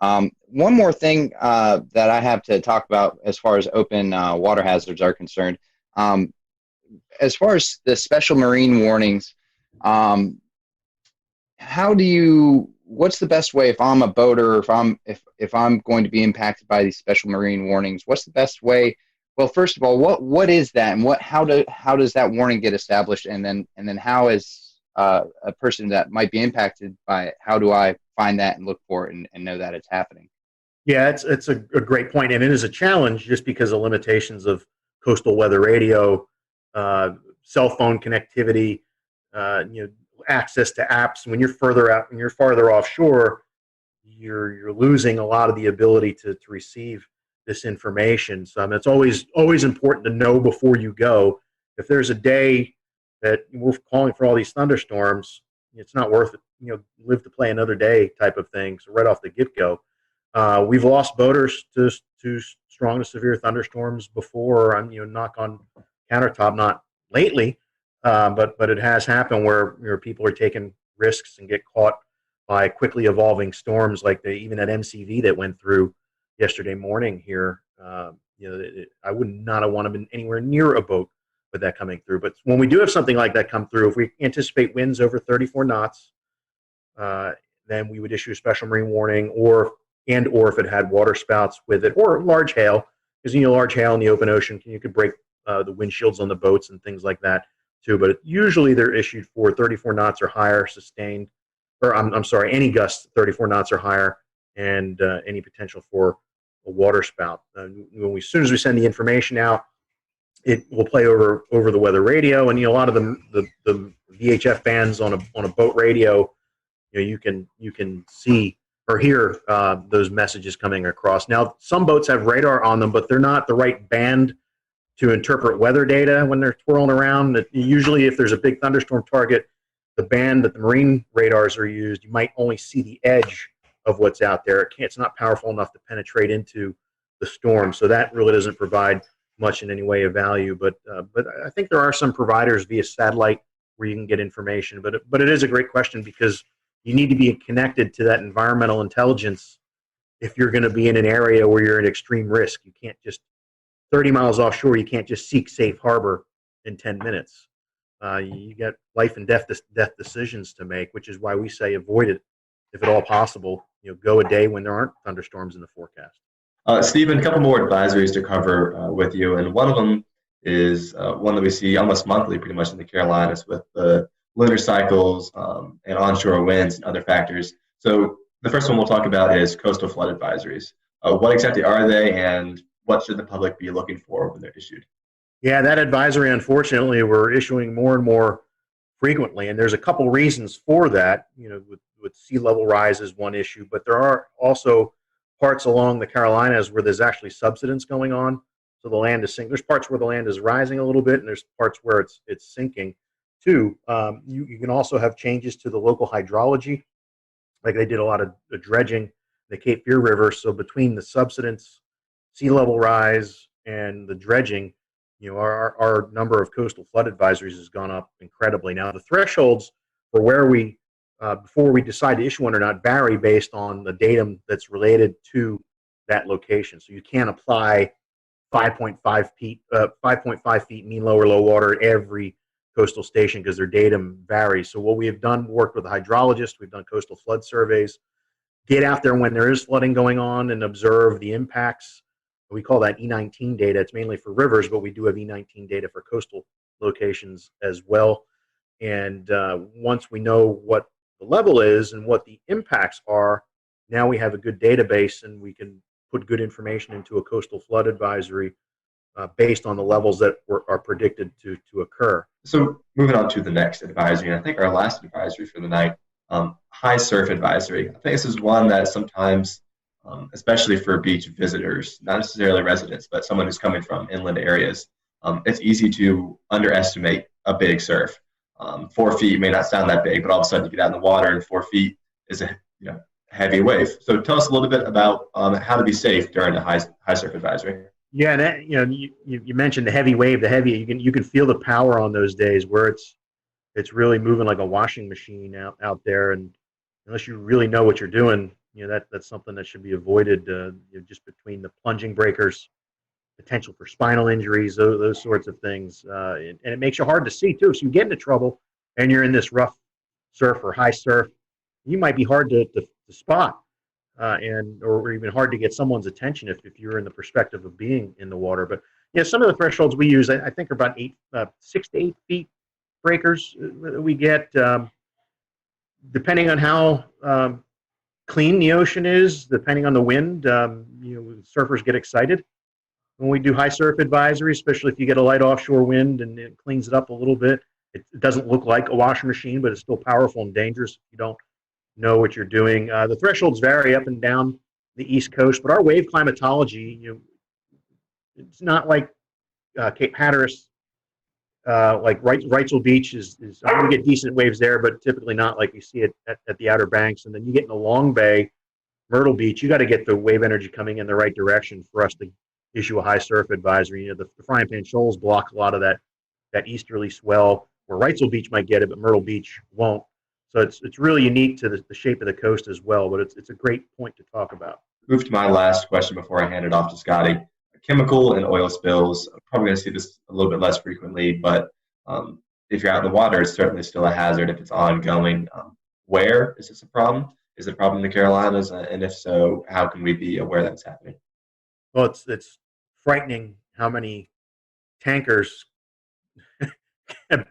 Speaker 13: One more thing that I have to talk about as far as open water hazards are concerned. As far as the special marine warnings, what's the best way if I'm a boater, if I'm going to be impacted by these special marine warnings, what's the best way? Well, first of all, what is that, and how does that warning get established, and then how is a person that might be impacted by it, how do I find that and look for it and know that it's happening?
Speaker 7: Yeah, it's a great point, and it is a challenge just because of limitations of coastal weather radio, cell phone connectivity, access to apps. When you're further out and you're farther offshore, you're losing a lot of the ability to receive this information. So it's always important to know before you go. If there's a day that we're calling for all these thunderstorms, it's not worth it. Live to play another day type of thing. So right off the get-go, we've lost boaters to strong to severe thunderstorms before. Knock on countertop, not lately, but it has happened where people are taking risks and get caught by quickly evolving storms, like even that MCV that went through yesterday morning here. I would not have wanted to been anywhere near a boat with that coming through. But when we do have something like that come through, if we anticipate winds over 34 knots, then we would issue a special marine warning, or if it had water spouts with it, or large hail, because large hail in the open ocean, you could break the windshields on the boats and things like that too. But usually they're issued for 34 knots or higher sustained, or I'm sorry, any gusts 34 knots or higher, and any potential for a water spout. As soon as we send the information out, it will play over the weather radio, and a lot of the VHF bands on a boat radio, you can see or hear those messages coming across. Now, some boats have radar on them, but they're not the right band to interpret weather data when they're twirling around. Usually, if there's a big thunderstorm target, the band that the marine radars are used, you might only see the edge of what's out there. It's not powerful enough to penetrate into the storm, so that really doesn't provide much in any way of value. But I think there are some providers via satellite where you can get information. But it is a great question, because you need to be connected to that environmental intelligence if you're going to be in an area where you're at extreme risk. You can't just 30 miles offshore. You can't just seek safe harbor in 10 minutes. You got life and death decisions to make, which is why we say avoid it if at all possible. Go a day when there aren't thunderstorms in the forecast.
Speaker 14: Stephen, a couple more advisories to cover with you, and one of them is one that we see almost monthly pretty much in the Carolinas with the lunar cycles and onshore winds and other factors. So the first one we'll talk about is coastal flood advisories. What exactly are they, and what should the public be looking for when they're issued?
Speaker 7: Yeah, that advisory, unfortunately, we're issuing more and more frequently, and there's a couple reasons for that. With sea level rise is one issue, but there are also parts along the Carolinas where there's actually subsidence going on, so the land is sinking. There's parts where the land is rising a little bit, and there's parts where it's sinking too. You can also have changes to the local hydrology, like they did a lot of dredging in the Cape Fear River. So between the subsidence, sea level rise, and the dredging, our number of coastal flood advisories has gone up incredibly. Now, the thresholds for where we before we decide to issue one or not vary based on the datum that's related to that location. So you can't apply 5.5 feet mean low or low water at every coastal station, because their datum varies. So what we have done, worked with a hydrologist, we've done coastal flood surveys, get out there when there is flooding going on and observe the impacts. We call that E19 data. It's mainly for rivers, but we do have E19 data for coastal locations as well. And once we know what the level is and what the impacts are, now we have a good database, and we can put good information into a coastal flood advisory based on the levels that are predicted to occur.
Speaker 14: So moving on to the next advisory, and I think our last advisory for the night, high surf advisory. I think this is one that sometimes, especially for beach visitors, not necessarily residents, but someone who's coming from inland areas, it's easy to underestimate a big surf. 4 feet may not sound that big, but all of a sudden you get out in the water and 4 feet is a heavy wave. So tell us a little bit about how to be safe during the high surf advisory.
Speaker 7: Yeah, and that, you mentioned the heavy wave, you can feel the power on those days where it's really moving like a washing machine out there, and unless you really know what you're doing, that's something that should be avoided. Just between the plunging breakers, potential for spinal injuries, those sorts of things, and it makes you hard to see too. So you get into trouble, and you're in this rough surf or high surf, you might be hard to spot, or even hard to get someone's attention if you're in the perspective of being in the water. But some of the thresholds we use, I think, are about 6 to 8 feet breakers we get, depending on how clean the ocean is, depending on the wind. Surfers get excited when we do high surf advisory, especially if you get a light offshore wind and it cleans it up a little bit. It doesn't look like a washing machine, but it's still powerful and dangerous if you don't know what you're doing. The thresholds vary up and down the East Coast, but our wave climatology, it's not like Cape Hatteras, like Wrightsville Beach is we get decent waves there, but typically not like you see it at the Outer Banks. And then you get in the Long Bay, Myrtle Beach, you got to get the wave energy coming in the right direction for us to issue a high surf advisory. The frying pan shoals block a lot of that easterly swell, where Wrightsville Beach might get it, but Myrtle Beach won't. So it's really unique to the shape of the coast as well, but it's a great point to talk about.
Speaker 14: Move to my last question before I hand it off to Scotty. Chemical and oil spills, I'm probably going to see this a little bit less frequently, but if you're out in the water, it's certainly still a hazard if it's ongoing. Where is this a problem? Is it a problem in the Carolinas? And if so, how can we be aware that it's happening?
Speaker 7: Well, it's frightening how many tankers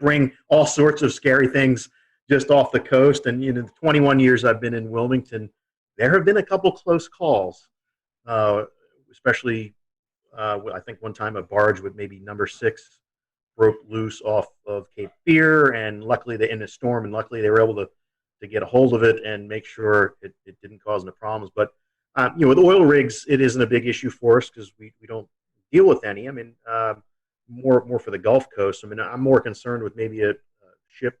Speaker 7: bring all sorts of scary things just off the coast. And the 21 years I've been in Wilmington, there have been a couple close calls, especially I think one time a barge with maybe number 6 broke loose off of Cape Fear, and luckily in a storm, and luckily they were able to get a hold of it and make sure it didn't cause any problems. But with oil rigs, it isn't a big issue for us because we don't deal with any. I mean, more for the Gulf Coast. I mean, I'm more concerned with maybe a ship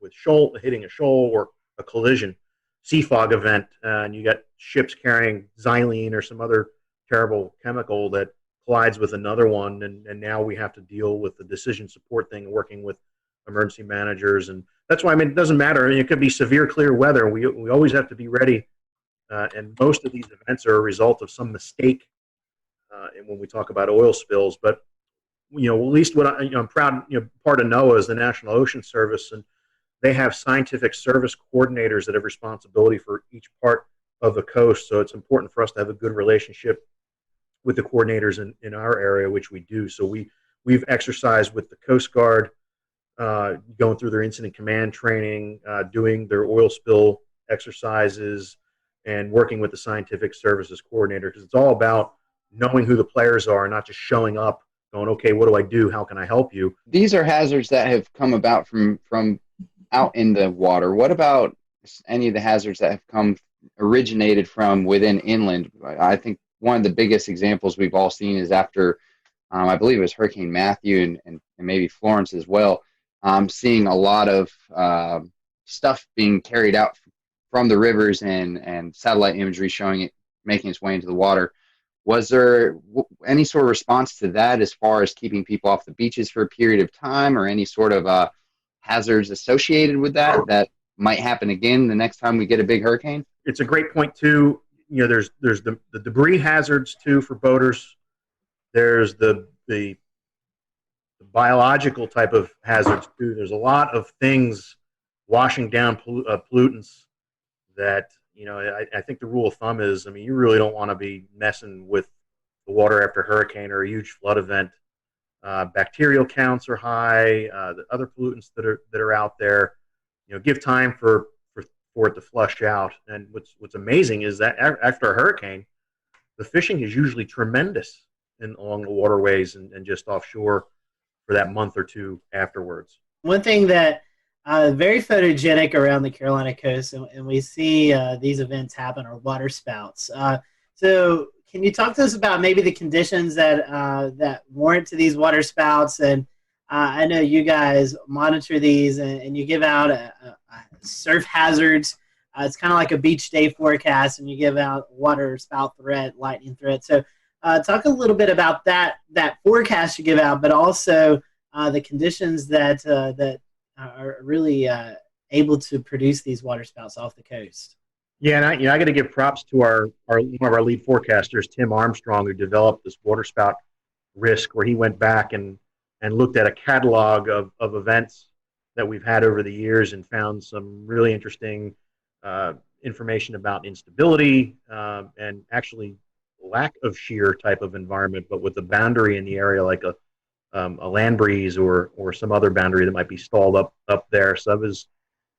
Speaker 7: with hitting a shoal or a collision, sea fog event, and you got ships carrying xylene or some other terrible chemical that collides with another one, and now we have to deal with the decision support thing, working with emergency managers. And that's why, it doesn't matter. It could be severe clear weather. We always have to be ready, and most of these events are a result of some mistake. And when we talk about oil spills, but at least what I'm proud. Part of NOAA is the National Ocean Service, and they have scientific service coordinators that have responsibility for each part of the coast. So it's important for us to have a good relationship with the coordinators in our area, which we do. So we've exercised with the Coast Guard, going through their incident command training, doing their oil spill exercises, and working with the scientific services coordinator, because it's all about knowing who the players are, not just showing up going, okay, what do I do? How can I help you?
Speaker 13: These are hazards that have come about from out in the water. What about any of the hazards that have originated from within inland? I think one of the biggest examples we've all seen is after, I believe it was Hurricane Matthew and maybe Florence as well. Seeing a lot of stuff being carried out from the rivers and satellite imagery showing it making its way into the water. Was there any sort of response to that as far as keeping people off the beaches for a period of time, or any sort of hazards associated with that might happen again the next time we get a big hurricane?
Speaker 7: It's a great point too. There's the debris hazards too for boaters. There's the biological type of hazards too. There's a lot of things washing down pollutants that, I think the rule of thumb is, you really don't want to be messing with the water after a hurricane or a huge flood event. Bacterial counts are high. The other pollutants that are out there, give time for it to flush out. And what's amazing is that after a hurricane, the fishing is usually tremendous along the waterways and just offshore for that month or two afterwards.
Speaker 2: One thing that very photogenic around the Carolina coast, and we see these events happen, are water spouts. So can you talk to us about maybe the conditions that warrant to these water spouts, and I know you guys monitor these and you give out surf hazards. It's kind of like a beach day forecast, and you give out water spout threat, lightning threat. So talk a little bit about that forecast you give out, but also the conditions that are really able to produce these water spouts off the coast.
Speaker 7: Yeah, and I got to give props to one of our lead forecasters, Tim Armstrong, who developed this water spout risk, where he went back and looked at a catalog of events that we've had over the years and found some really interesting information about instability and actually lack of shear type of environment, but with the boundary in the area like a land breeze or some other boundary that might be stalled up there. So that was,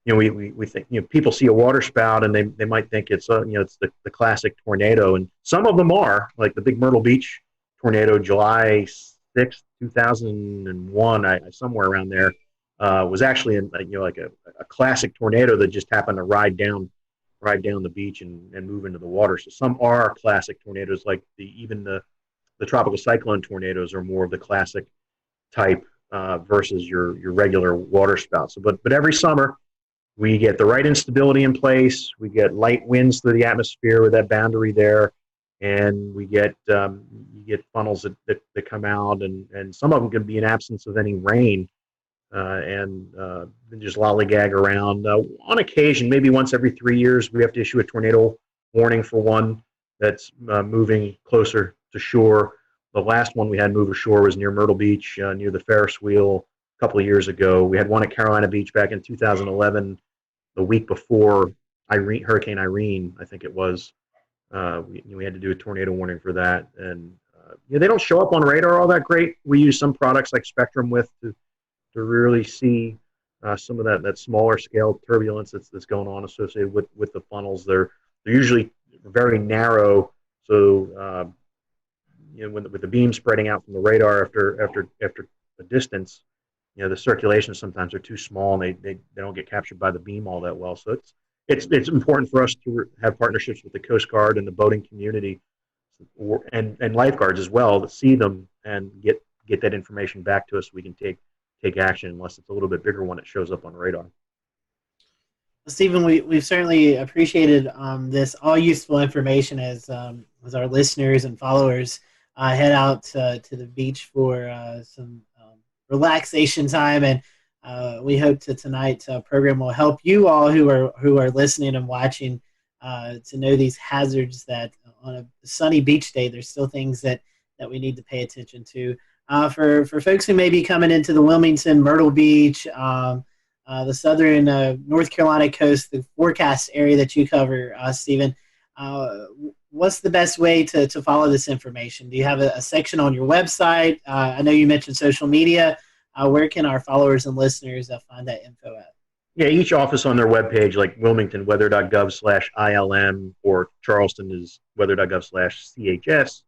Speaker 7: we think, people see a water spout and they might think it's it's the classic tornado, and some of them are, like the big Myrtle Beach tornado, July 6th, 2001, somewhere around there, was actually like a classic tornado that just happened to ride down the beach and move into the water. So some are classic tornadoes, like even the tropical cyclone tornadoes are more of the classic type versus your regular water spouts. So, but every summer we get the right instability in place. We get light winds through the atmosphere with that boundary there, and we get you get funnels that come out, and some of them can be in absence of any rain. And just lollygag around. On occasion, maybe once every 3 years, we have to issue a tornado warning for one that's moving closer to shore. The last one we had move ashore was near Myrtle Beach, near the Ferris wheel, a couple of years ago. We had one at Carolina Beach back in 2011, the week before Hurricane Irene, I think it was. We had to do a tornado warning for that. And they don't show up on radar all that great. We use some products like Spectrum to really see some of that smaller scale turbulence that's going on associated with the funnels. They're usually very narrow, so with the beam spreading out from the radar after a distance, the circulations sometimes are too small and they don't get captured by the beam all that well. So it's important for us to have partnerships with the Coast Guard and the boating community and lifeguards as well to see them and get that information back to us so we can take action, unless it's a little bit bigger one that shows up on radar.
Speaker 2: Stephen, we've certainly appreciated this all useful information as our listeners and followers head out to the beach for some relaxation time, and we hope tonight's program will help you all who are listening and watching to know these hazards, that on a sunny beach day there's still things that we need to pay attention to. For folks who may be coming into the Wilmington, Myrtle Beach, the southern North Carolina coast, the forecast area that you cover, Stephen, what's the best way to follow this information? Do you have a section on your website? I know you mentioned social media. Where can our followers and listeners find that info at?
Speaker 7: Yeah, each office on their webpage, like Wilmington, weather.gov/ILM, or Charleston is weather.gov/CHS.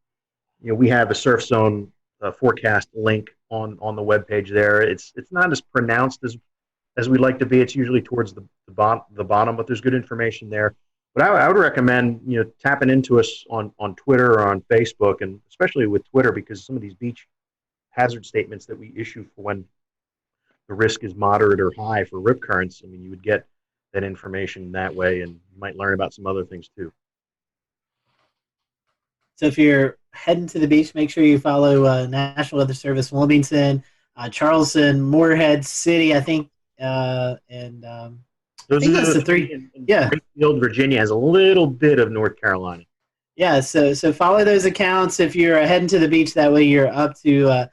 Speaker 7: We have a surf zone forecast link on the webpage there. It's not as pronounced as we'd like to be. It's usually towards the bottom, but there's good information there. But I would recommend tapping into us on Twitter or on Facebook, and especially with Twitter, because some of these beach hazard statements that we issue for when the risk is moderate or high for rip currents, you would get that information that way, and you might learn about some other things too.
Speaker 2: So if you're heading to the beach, make sure you follow National Weather Service Wilmington, Charleston, Morehead City, I think, and I think that's the three. Yeah,
Speaker 7: Springfield, Virginia has a little bit of North Carolina.
Speaker 2: Yeah, so follow those accounts if you're heading to the beach. That way you're up to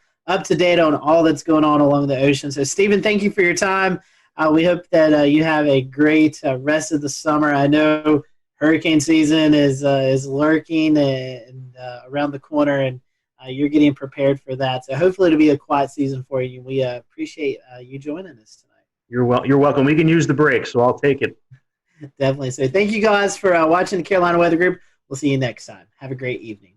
Speaker 2: date on all that's going on along the ocean. So Stephen, thank you for your time. We hope that you have a great rest of the summer. I know hurricane season is lurking and around the corner, and you're getting prepared for that. So hopefully it'll be a quiet season for you. We appreciate you joining us tonight.
Speaker 7: You're welcome. We can use the break, so I'll take it.
Speaker 2: Definitely. So thank you guys for watching the Carolina Weather Group. We'll see you next time. Have a great evening.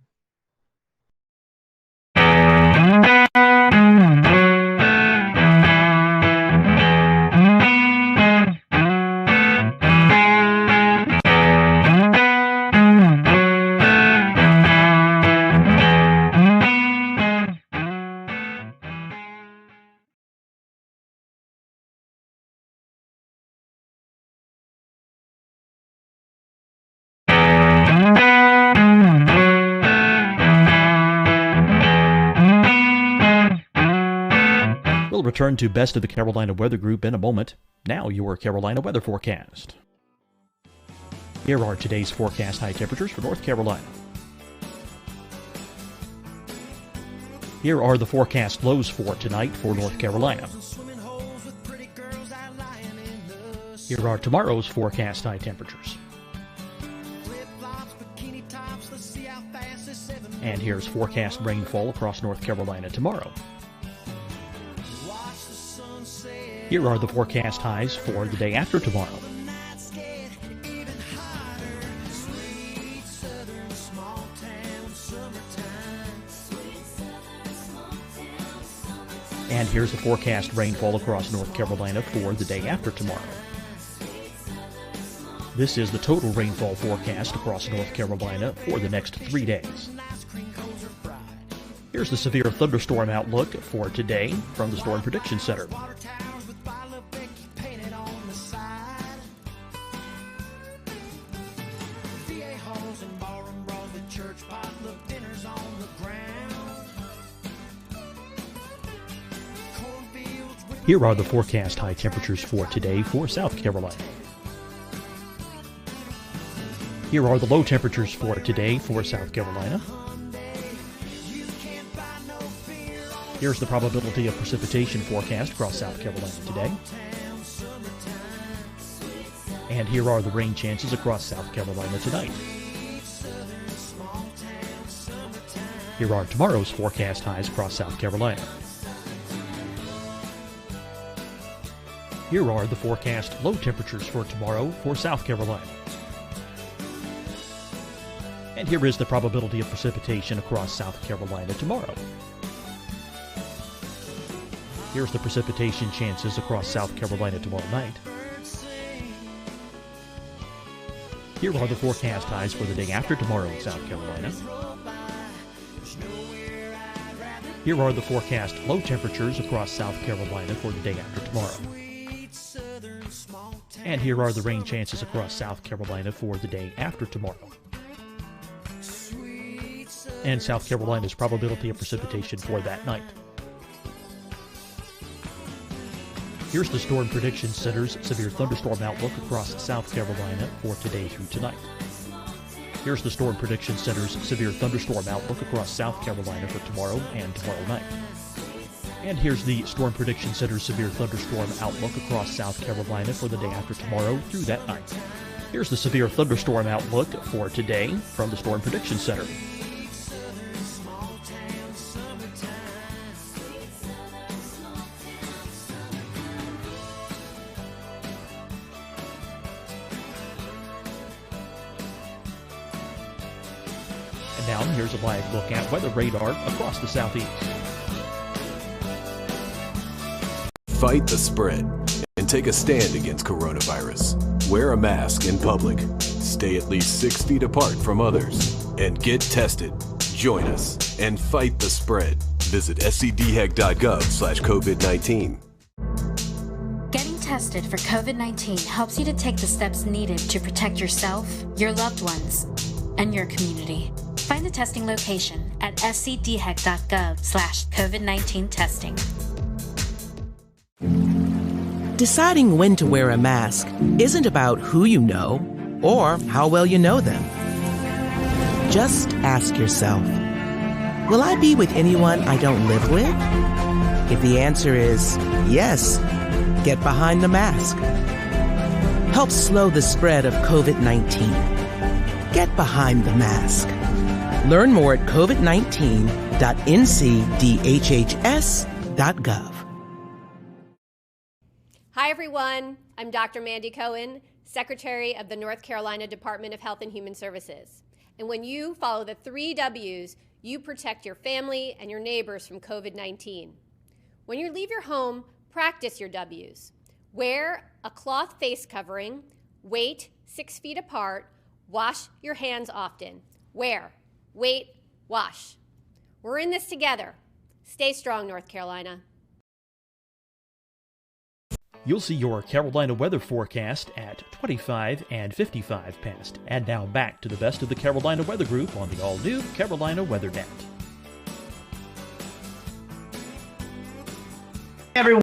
Speaker 8: return to Best of the Carolina Weather Group in a moment. Now your Carolina weather forecast. Here are today's forecast high temperatures for North Carolina. Here are the forecast lows for tonight for North Carolina. Here are tomorrow's forecast high temperatures. And here's forecast rainfall across North Carolina tomorrow. Here are the forecast highs for the day after tomorrow. And here's the forecast rainfall across North Carolina for the day after tomorrow. This is the total rainfall forecast across North Carolina for the next 3 days. Here's the severe thunderstorm outlook for today from the Storm Prediction Center. Here are the forecast high temperatures for today for South Carolina. Here are the low temperatures for today for South Carolina. Here's the probability of precipitation forecast across South Carolina today. And here are the rain chances across South Carolina tonight. Here are tomorrow's forecast highs across South Carolina. Here are the forecast low temperatures for tomorrow for South Carolina. And here is the probability of precipitation across South Carolina tomorrow. Here's the precipitation chances across South Carolina tomorrow night. Here are the forecast highs for the day after tomorrow in South Carolina. Here are the forecast low temperatures across South Carolina for the day after tomorrow. And here are the rain chances across South Carolina for the day after tomorrow. And South Carolina's probability of precipitation for that night. Here's the Storm Prediction Center's severe thunderstorm outlook across South Carolina for today through tonight. Here's the Storm Prediction Center's severe thunderstorm outlook across South Carolina for tomorrow and tomorrow night. And here's the Storm Prediction Center's severe thunderstorm outlook across South Carolina for the day after tomorrow through that night. Here's the severe thunderstorm outlook for today from the Storm Prediction Center. And now here's a live look at weather radar across the southeast.
Speaker 9: Fight the spread and take a stand against coronavirus. Wear a mask in public. Stay at least 6 feet apart from others. And get tested. Join us and fight the spread. Visit scdhec.gov/COVID-19.
Speaker 10: Getting tested for COVID-19 helps you to take the steps needed to protect yourself, your loved ones, and your community. Find the testing location at scdhec.gov/COVID-19 testing.
Speaker 11: Deciding when to wear a mask isn't about who you know or how well you know them. Just ask yourself, will I be with anyone I don't live with? If the answer is yes, get behind the mask. Help slow the spread of COVID-19. Get behind the mask. Learn more at covid19.ncdhhs.gov.
Speaker 12: Hi, everyone. I'm Dr. Mandy Cohen, Secretary of the North Carolina Department of Health and Human Services. And when you follow the 3 W's, you protect your family and your neighbors from COVID-19. When you leave your home, practice your W's. Wear a cloth face covering, wait 6 feet apart, wash your hands often. Wear, wait, wash. We're in this together. Stay strong, North Carolina.
Speaker 8: You'll see your Carolina weather forecast at 25 and 55 past. And now back to the best of the Carolina Weather Group on the all-new Carolina Weather Net.
Speaker 2: Everyone.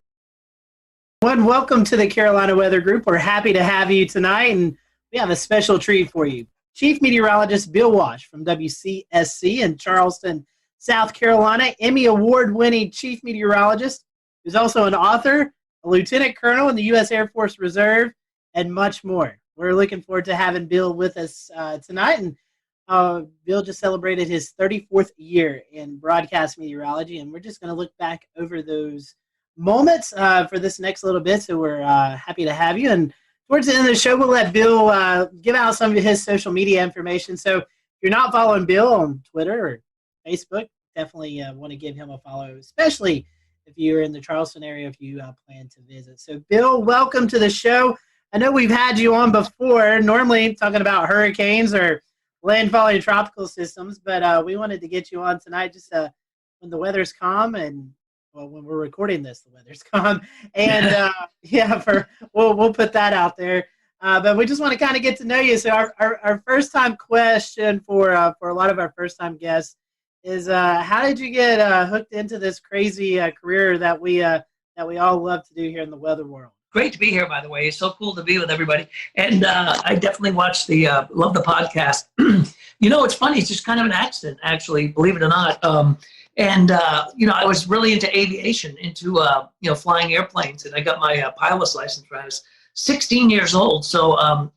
Speaker 2: everyone. Welcome to the Carolina Weather Group. We're happy to have you tonight, and we have a special treat for you. Chief Meteorologist Bill Walsh from WCSC in Charleston, South Carolina, Emmy Award-winning Chief Meteorologist, who's also an author, a Lieutenant Colonel in the U.S. Air Force Reserve, and much more. We're looking forward to having Bill with us tonight, and Bill just celebrated his 34th year in broadcast meteorology, and we're just going to look back over those moments for this next little bit, so we're happy to have you. And towards the end of the show, we'll let Bill give out some of his social media information. So if you're not following Bill on Twitter or Facebook, definitely want to give him a follow, especially if you're in the Charleston area, if you plan to visit. So Bill, welcome to the show. I know we've had you on before, normally talking about hurricanes or landfalling tropical systems, but we wanted to get you on tonight just when the weather's calm, and well, when we're recording this, the weather's calm, and we'll put that out there. But we just want to kind of get to know you. So our first time question for a lot of our first time guests is how did you get hooked into this crazy career that we all love to do here in the weather world?
Speaker 15: Great to be here, by the way. It's so cool to be with everybody. And I definitely watched love the podcast. It's funny. It's just kind of an accident, actually, believe it or not. I was really into aviation, into, flying airplanes. And I got my pilot's license when I was 16 years old. So I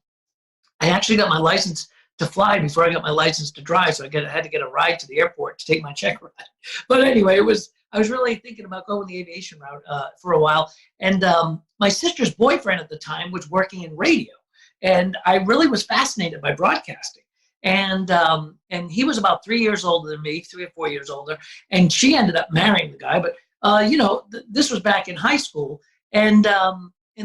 Speaker 15: actually got my license to fly before I got my license to drive. So I had to get a ride to the airport to take my check ride. But anyway, I was really thinking about going the aviation route for a while. And my sister's boyfriend at the time was working in radio. And I really was fascinated by broadcasting. And he was about 3 years older than me, 3 or 4 years older. And she ended up marrying the guy. But, this was back in high school. And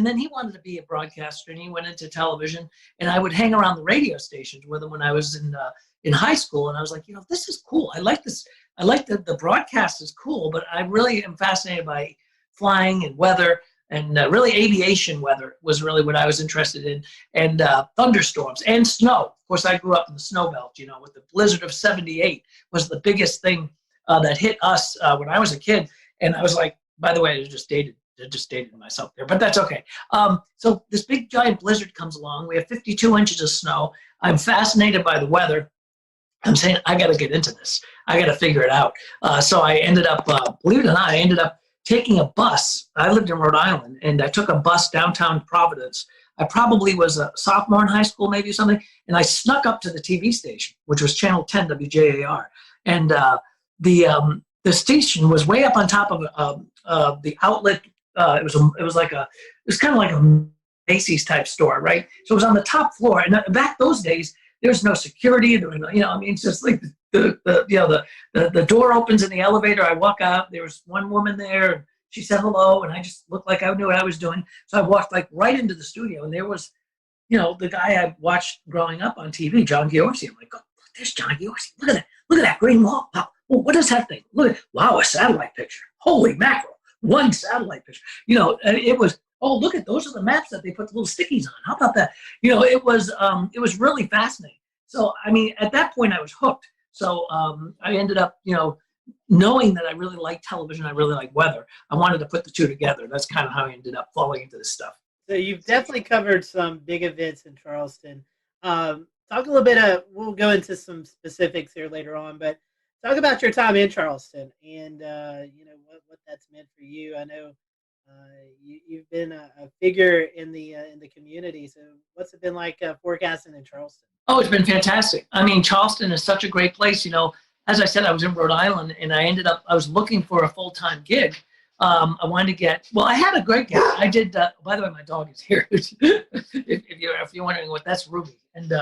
Speaker 15: then he wanted to be a broadcaster, and he went into television. And I would hang around the radio stations with him when I was in high school. And I was like, this is cool. I like this. I like the broadcast is cool, but I really am fascinated by flying and weather, and really aviation weather was really what I was interested in, and thunderstorms and snow. Of course, I grew up in the snow belt, with the blizzard of '78 was the biggest thing that hit us when I was a kid. And I was like, by the way, I just dated myself there, but that's okay. So this big giant blizzard comes along. We have 52 inches of snow. I'm fascinated by the weather. I'm saying, I got to get into this. I got to figure it out. So I ended up, believe it or not, I ended up taking a bus. I lived in Rhode Island, and I took a bus downtown Providence. I probably was a sophomore in high school, maybe something, and I snuck up to the TV station, which was Channel 10 WJAR. And the station was way up on top of the outlet. It was kind of like a Macy's type store, right? So it was on the top floor. And back those days, there's no security. There was no, it's just like the door opens in the elevator. I walk out. There was one woman there. And she said hello, and I just looked like I knew what I was doing. So I walked right into the studio, and there was, the guy I watched growing up on TV, John Giorgi. I'm like, oh, there's John Giorgi. Look at that. Look at that green wall. Wow. Well, what is that thing? Look at, wow, a satellite picture. Holy mackerel. One satellite picture. It was, oh, look at, those are the maps that they put the little stickies on. How about that? It was really fascinating. So, at that point I was hooked. So I ended up, knowing that I really like television, I really like weather. I wanted to put the two together. That's kind of how I ended up falling into this stuff.
Speaker 2: So you've definitely covered some big events in Charleston. Talk a little bit we'll go into some specifics here later on, but talk about your time in Charleston and, what that's meant for you. I know you've been a figure in the community. So what's it been like forecasting in Charleston?
Speaker 15: Oh, it's been fantastic. Charleston is such a great place. As I said, I was in Rhode Island, and I was looking for a full-time gig. I wanted to get, I had a great gig. I did, by the way, my dog is here. if you're wondering what, that's Ruby. And,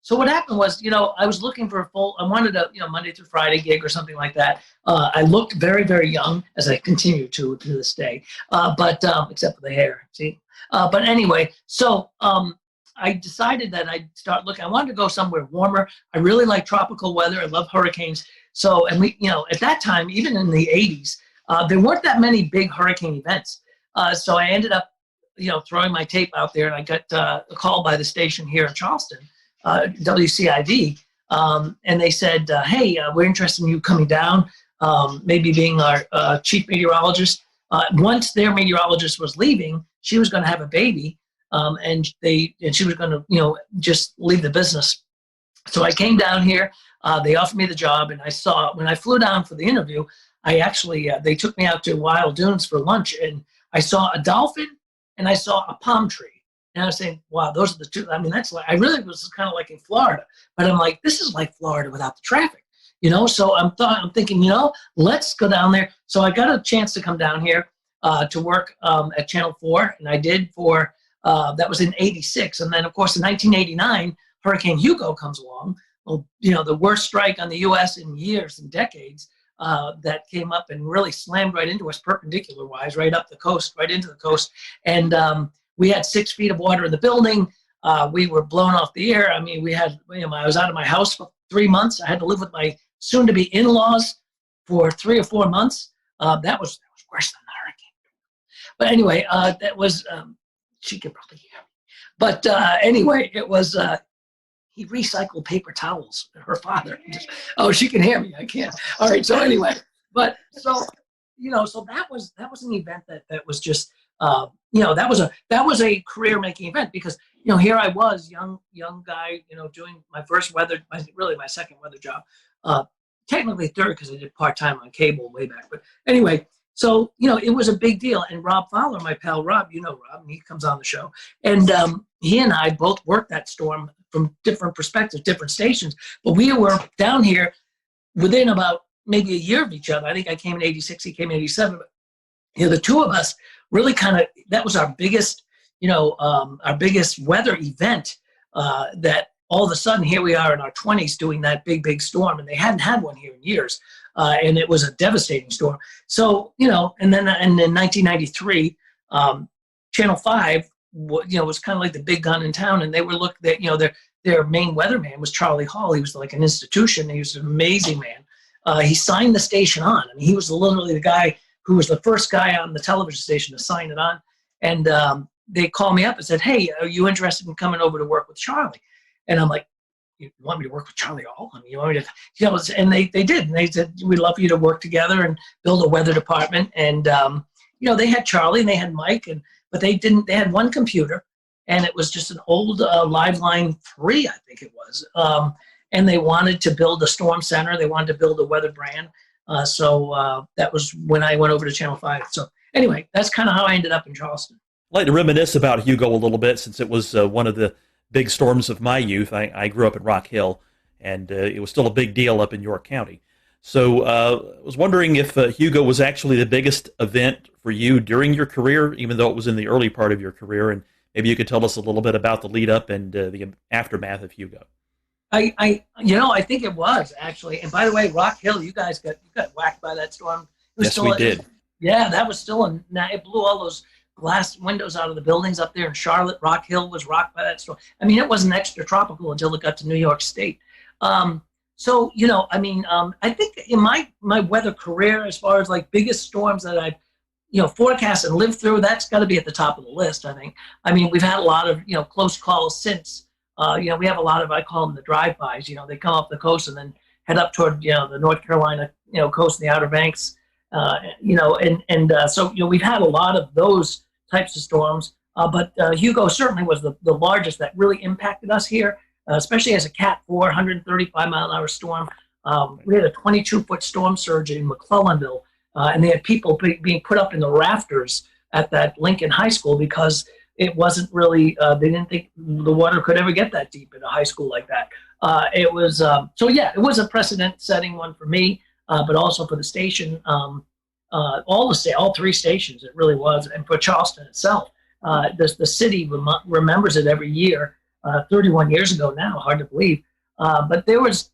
Speaker 15: so what happened was, I was looking for I wanted a, Monday through Friday gig or something like that. I looked very, very young, as I continue to this day, except for the hair, see? But anyway, so I decided that I'd start looking. I wanted to go somewhere warmer. I really like tropical weather. I love hurricanes. So, and we, at that time, even in the 80s, there weren't that many big hurricane events. So I ended up, throwing my tape out there, and I got a call by the station here in Charleston, WCID, and they said, hey, we're interested in you coming down, maybe being our chief meteorologist. Once their meteorologist was leaving, she was going to have a baby, and she was going to, just leave the business. So I came down here. They offered me the job, and when I flew down for the interview, I actually they took me out to Wild Dunes for lunch, and I saw a dolphin and I saw a palm tree. And I was saying, wow, those are the two. I mean, that's like, I really was kind of like in Florida, but I'm like, this is like Florida without the traffic, So I'm thinking, let's go down there. So I got a chance to come down here to work at Channel 4, and I did for, that was in '86. And then, of course, in 1989, Hurricane Hugo comes along. Well, the worst strike on the U.S. in years and decades. That came up and really slammed right into us perpendicular-wise, right up the coast, right into the coast. And we had 6 feet of water in the building. We were blown off the air. I mean, I was out of my house for 3 months. I had to live with my soon-to-be in-laws for 3 or 4 months. That was worse than the hurricane. But anyway, that was, she could probably hear me. But anyway, it was, he recycled paper towels, her father. She can hear me, I can't. All right, so anyway, but so that was an event that was just that was a career making event, because here I was, young guy, doing my first my second weather job, technically third because I did part-time on cable way back, but anyway, so it was a big deal. And Rob Fowler, my pal Rob, Rob, and he comes on the show, and he and I both worked that storm from different perspectives, different stations, but we were down here within about maybe a year of each other. I think I came in '86, he came in '87, but the two of us really that was our biggest, our biggest weather event, that all of a sudden here we are in our 20s doing that big storm, and they hadn't had one here in years, and it was a devastating storm. So, and then in 1993, Channel 5, was kind of like the big gun in town, and they were their main weatherman was Charlie Hall. He was like an institution. He was an amazing man. He signed the station on. I mean, he was literally the guy who was the first guy on the television station to sign it on. And they called me up and said, hey, are you interested in coming over to work with Charlie? And I'm like, you want me to work with Charlie Hall? I mean, you want me to, and they did. And they said, we'd love for you to work together and build a weather department. And, they had Charlie and they had Mike, but they had one computer, and it was just an old Liveline 3, I think it was. And they wanted to build a storm center. They wanted to build a weather brand. So that was when I went over to Channel 5. So anyway, that's kind of how I ended up in Charleston.
Speaker 8: I'd like to reminisce about Hugo a little bit, since it was one of the big storms of my youth. I grew up in Rock Hill, and it was still a big deal up in York County. So I was wondering if Hugo was actually the biggest event for you during your career, even though it was in the early part of your career, and maybe you could tell us a little bit about the lead up and the aftermath of Hugo.
Speaker 15: I think it was actually. And by the way, Rock Hill, you guys got whacked by that storm.
Speaker 8: Yes, we did.
Speaker 15: Yeah, that was still it blew all those glass windows out of the buildings up there in Charlotte. Rock Hill was rocked by that storm. I mean, it wasn't extra tropical until it got to New York State. So, I think in my weather career, as far as like biggest storms that I've, forecast and lived through, that's got to be at the top of the list, I think. I mean, we've had a lot of, close calls since. We have a lot of, I call them the drive-bys. They come up the coast and then head up toward, the North Carolina, coast and the Outer Banks. So we've had a lot of those types of storms. But Hugo certainly was the largest that really impacted us here, especially as a Cat 4, 135 mile an hour storm. We had a 22-foot storm surge in McClellanville, and they had people being put up in the rafters at that Lincoln High School because it wasn't really, they didn't think the water could ever get that deep in a high school like that. It was a precedent-setting one for me, but also for the station, all 3 stations, it really was, and for Charleston itself. The city remembers it every year, 31 years ago now, hard to believe. But there was,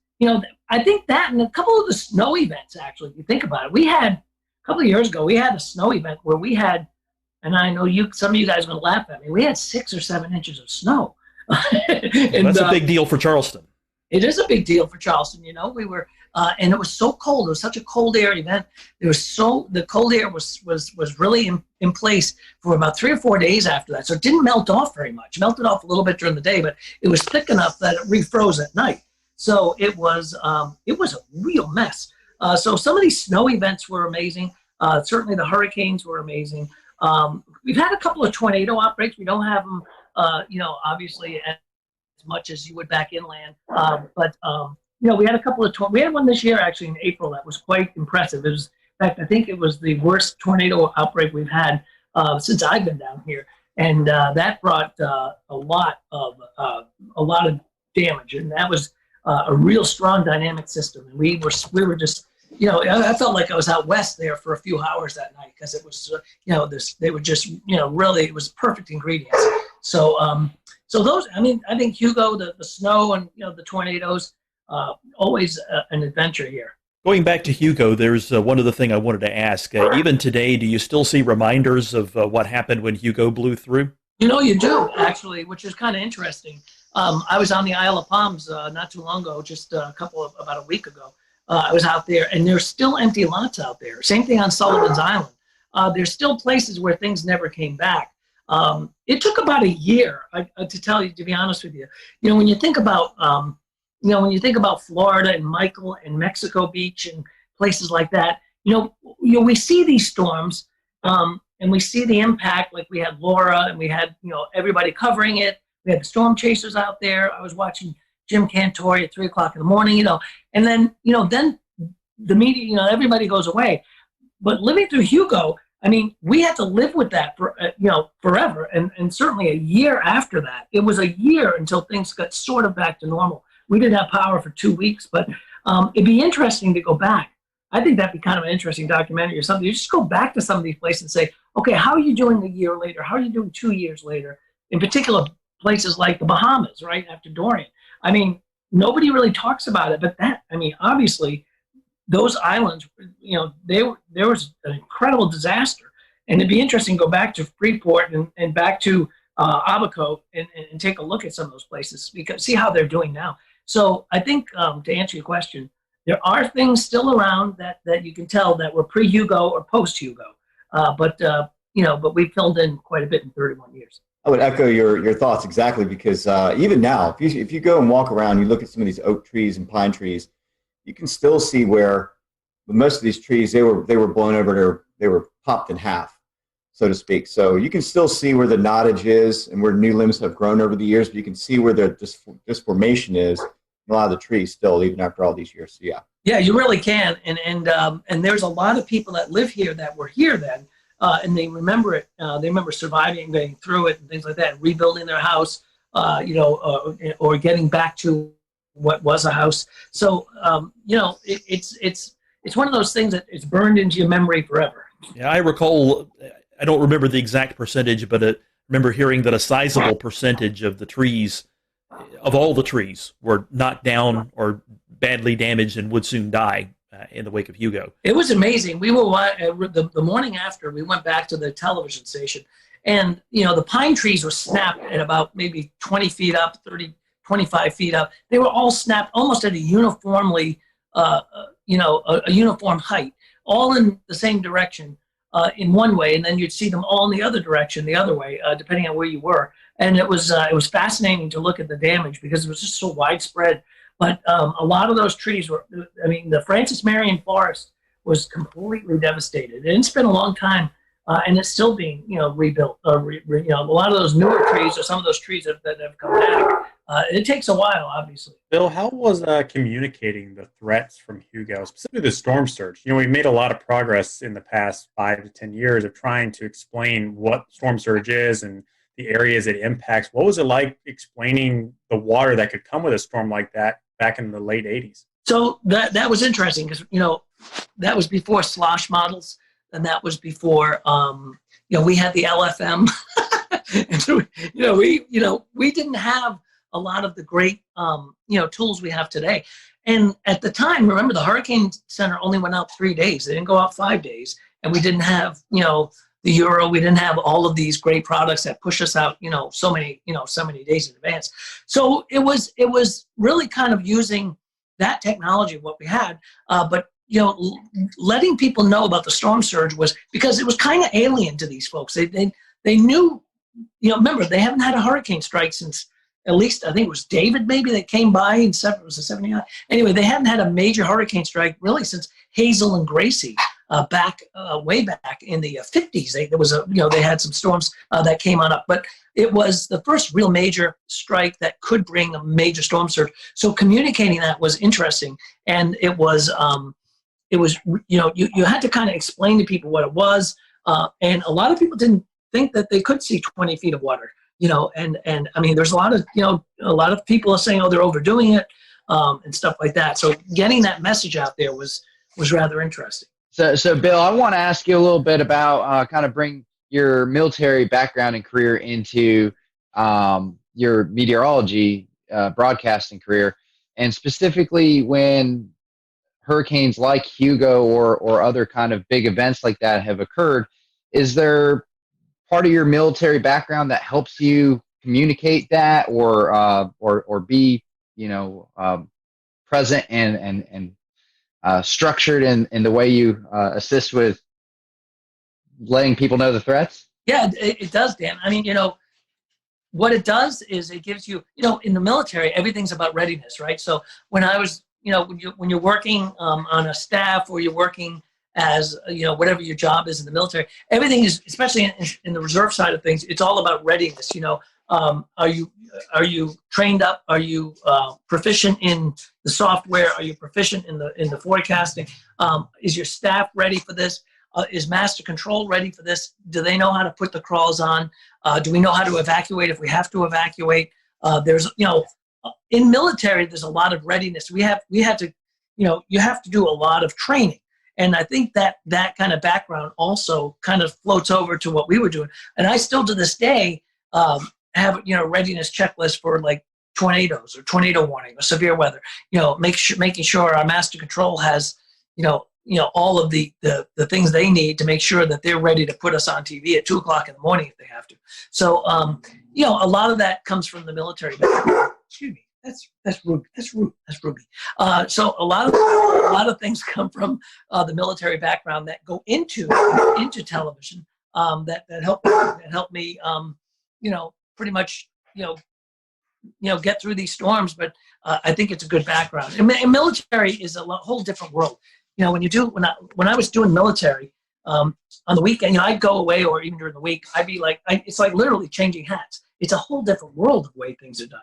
Speaker 15: I think that and a couple of the snow events, actually, if you think about it. A couple of years ago, we had a snow event where we had, and I know some of you guys are going to laugh at me, we had 6 or 7 inches of snow.
Speaker 8: And, that's a big deal for Charleston.
Speaker 15: It is a big deal for Charleston. We were, and it was so cold. It was such a cold air event. The cold air was really in place for about 3 or 4 days after that. So it didn't melt off very much. It melted off a little bit during the day, but it was thick enough that it refroze at night. So it was a real mess. So some of these snow events were amazing. Certainly the hurricanes were amazing. We've had a couple of tornado outbreaks. We don't have them, obviously as much as you would back inland. But we had a couple of we had one this year actually in April that was quite impressive. It was, in fact, I think it was the worst tornado outbreak we've had since I've been down here, and that brought a lot of damage, and that was a real strong dynamic system. And we were just, I felt like I was out west there for a few hours that night because it was, they were just, really, it was perfect ingredients. So, those, I think Hugo, the snow and, the tornadoes, always an adventure here.
Speaker 8: Going back to Hugo, there's one other thing I wanted to ask. Even today, do you still see reminders of what happened when Hugo blew through?
Speaker 15: You do, actually, which is kind of interesting. I was on the Isle of Palms not too long ago, just about a week ago. I was out there, and there's still empty lots out there. Same thing on Sullivan's Island. There's still places where things never came back. It took about a year, to be honest with you. When you think about, Florida and Michael and Mexico Beach and places like that, we see these storms, and we see the impact. Like we had Laura, and we had, everybody covering it. We had the storm chasers out there. I was watching Jim Cantore at 3 o'clock in the morning, and then, then the media, everybody goes away. But living through Hugo, we had to live with that for, forever. And certainly a year after that, it was a year until things got sort of back to normal. We didn't have power for 2 weeks, but it'd be interesting to go back. I think that'd be kind of an interesting documentary or something. You just go back to some of these places and say, okay, how are you doing a year later? How are you doing 2 years later? In particular, places like the Bahamas, right after Dorian. Nobody really talks about it, but obviously, those islands, there was an incredible disaster. And it'd be interesting to go back to Freeport and back to Abaco and take a look at some of those places, because see how they're doing now. So I think to answer your question, there are things still around that you can tell that were pre-Hugo or post-Hugo. But we filled in quite a bit in 31 years.
Speaker 4: I would echo your thoughts exactly, because even now, if you go and walk around, you look at some of these oak trees and pine trees, you can still see where most of these trees, they were blown over, they were popped in half, so to speak. So you can still see where the knottage is and where new limbs have grown over the years, but you can see where the disformation is in a lot of the trees still, even after all these years. So yeah.
Speaker 15: Yeah, you really can. And there's a lot of people that live here that were here then. And they remember it. They remember surviving, getting through it, and things like that, rebuilding their house, or getting back to what was a house. So, it's one of those things that it's burned into your memory forever.
Speaker 8: Yeah, I recall. I don't remember the exact percentage, but I remember hearing that a sizable percentage of the trees, of all the trees, were knocked down or badly damaged and would soon die in the wake of Hugo. It
Speaker 15: was amazing. We were the morning after, we went back to the television station, and the pine trees were snapped at about maybe 20 feet up, 30, 25 feet up. They were all snapped almost at a uniformly, a uniform height, all in the same direction in one way, and then you'd see them all in the other direction, the other way, depending on where you were. And it was fascinating to look at the damage because it was just so widespread. But a lot of those trees were, the Francis Marion Forest was completely devastated. And it's been a long time, and it's still being, rebuilt. A lot of those newer trees, or some of those trees that have come back, it takes a while, obviously.
Speaker 16: Bill, how was communicating the threats from Hugo, specifically the storm surge? We've made a lot of progress in the past 5 to 10 years of trying to explain what storm surge is and the areas it impacts. What was it like explaining the water that could come with a storm like that back in the late 80s?
Speaker 15: So that was interesting because, that was before slosh models, and that was before, we had the LFM. And so, we didn't have a lot of the great, tools we have today. And at the time, remember, the Hurricane Center only went out 3 days. They didn't go out 5 days. And we didn't have, the Euro. We didn't have all of these great products that push us out, so many days in advance. So it was really kind of using that technology of what we had, but letting people know about the storm surge was because it was kind of alien to these folks. They knew, remember, they haven't had a hurricane strike since at least, I think it was David maybe that came by in 79. Anyway, they hadn't had a major hurricane strike really since Hazel and Gracie. way back in the 50s. They had some storms that came on up, but it was the first real major strike that could bring a major storm surge. So communicating that was interesting, and it was you had to kind of explain to people what it was, and a lot of people didn't think that they could see 20 feet of water. And I mean, there's a lot of people are saying, oh, they're overdoing it, and stuff like that. So getting that message out there was rather interesting.
Speaker 13: So Bill, I want to ask you a little bit about kind of bring your military background and career into your meteorology broadcasting career, and specifically when hurricanes like Hugo or other kind of big events like that have occurred. Is there part of your military background that helps you communicate that or be present and structured in the way you assist with letting people know the threats?
Speaker 15: Yeah, it does, Dan. I mean, what it does is it gives you, in the military, everything's about readiness, right? So when I was, when you're working on a staff or you're working as, whatever your job is in the military, everything is, especially in the reserve side of things, it's all about readiness. Are you trained up? Are you proficient in the software? Are you proficient in the forecasting? Is your staff ready for this? Is master control ready for this? Do they know how to put the crawls on? Do we know how to evacuate if we have to evacuate? There's, in military, there's a lot of readiness. We had to, you have to do a lot of training. And I think that kind of background also kind of floats over to what we were doing. And I still to this day have, readiness checklist for like tornadoes or tornado warning or severe weather, making sure our master control has, all of the things they need to make sure that they're ready to put us on TV at 2:00 in the morning if they have to. So, a lot of that comes from the military. Excuse me. That's Ruby. That's Ruby. So a lot of things come from the military background that go into television that help me pretty much get through these storms. But I think it's a good background. And military is a whole different world. When I was doing military on the weekend, I'd go away, or even during the week, I'd be like, it's like literally changing hats. It's a whole different world of the way things are done.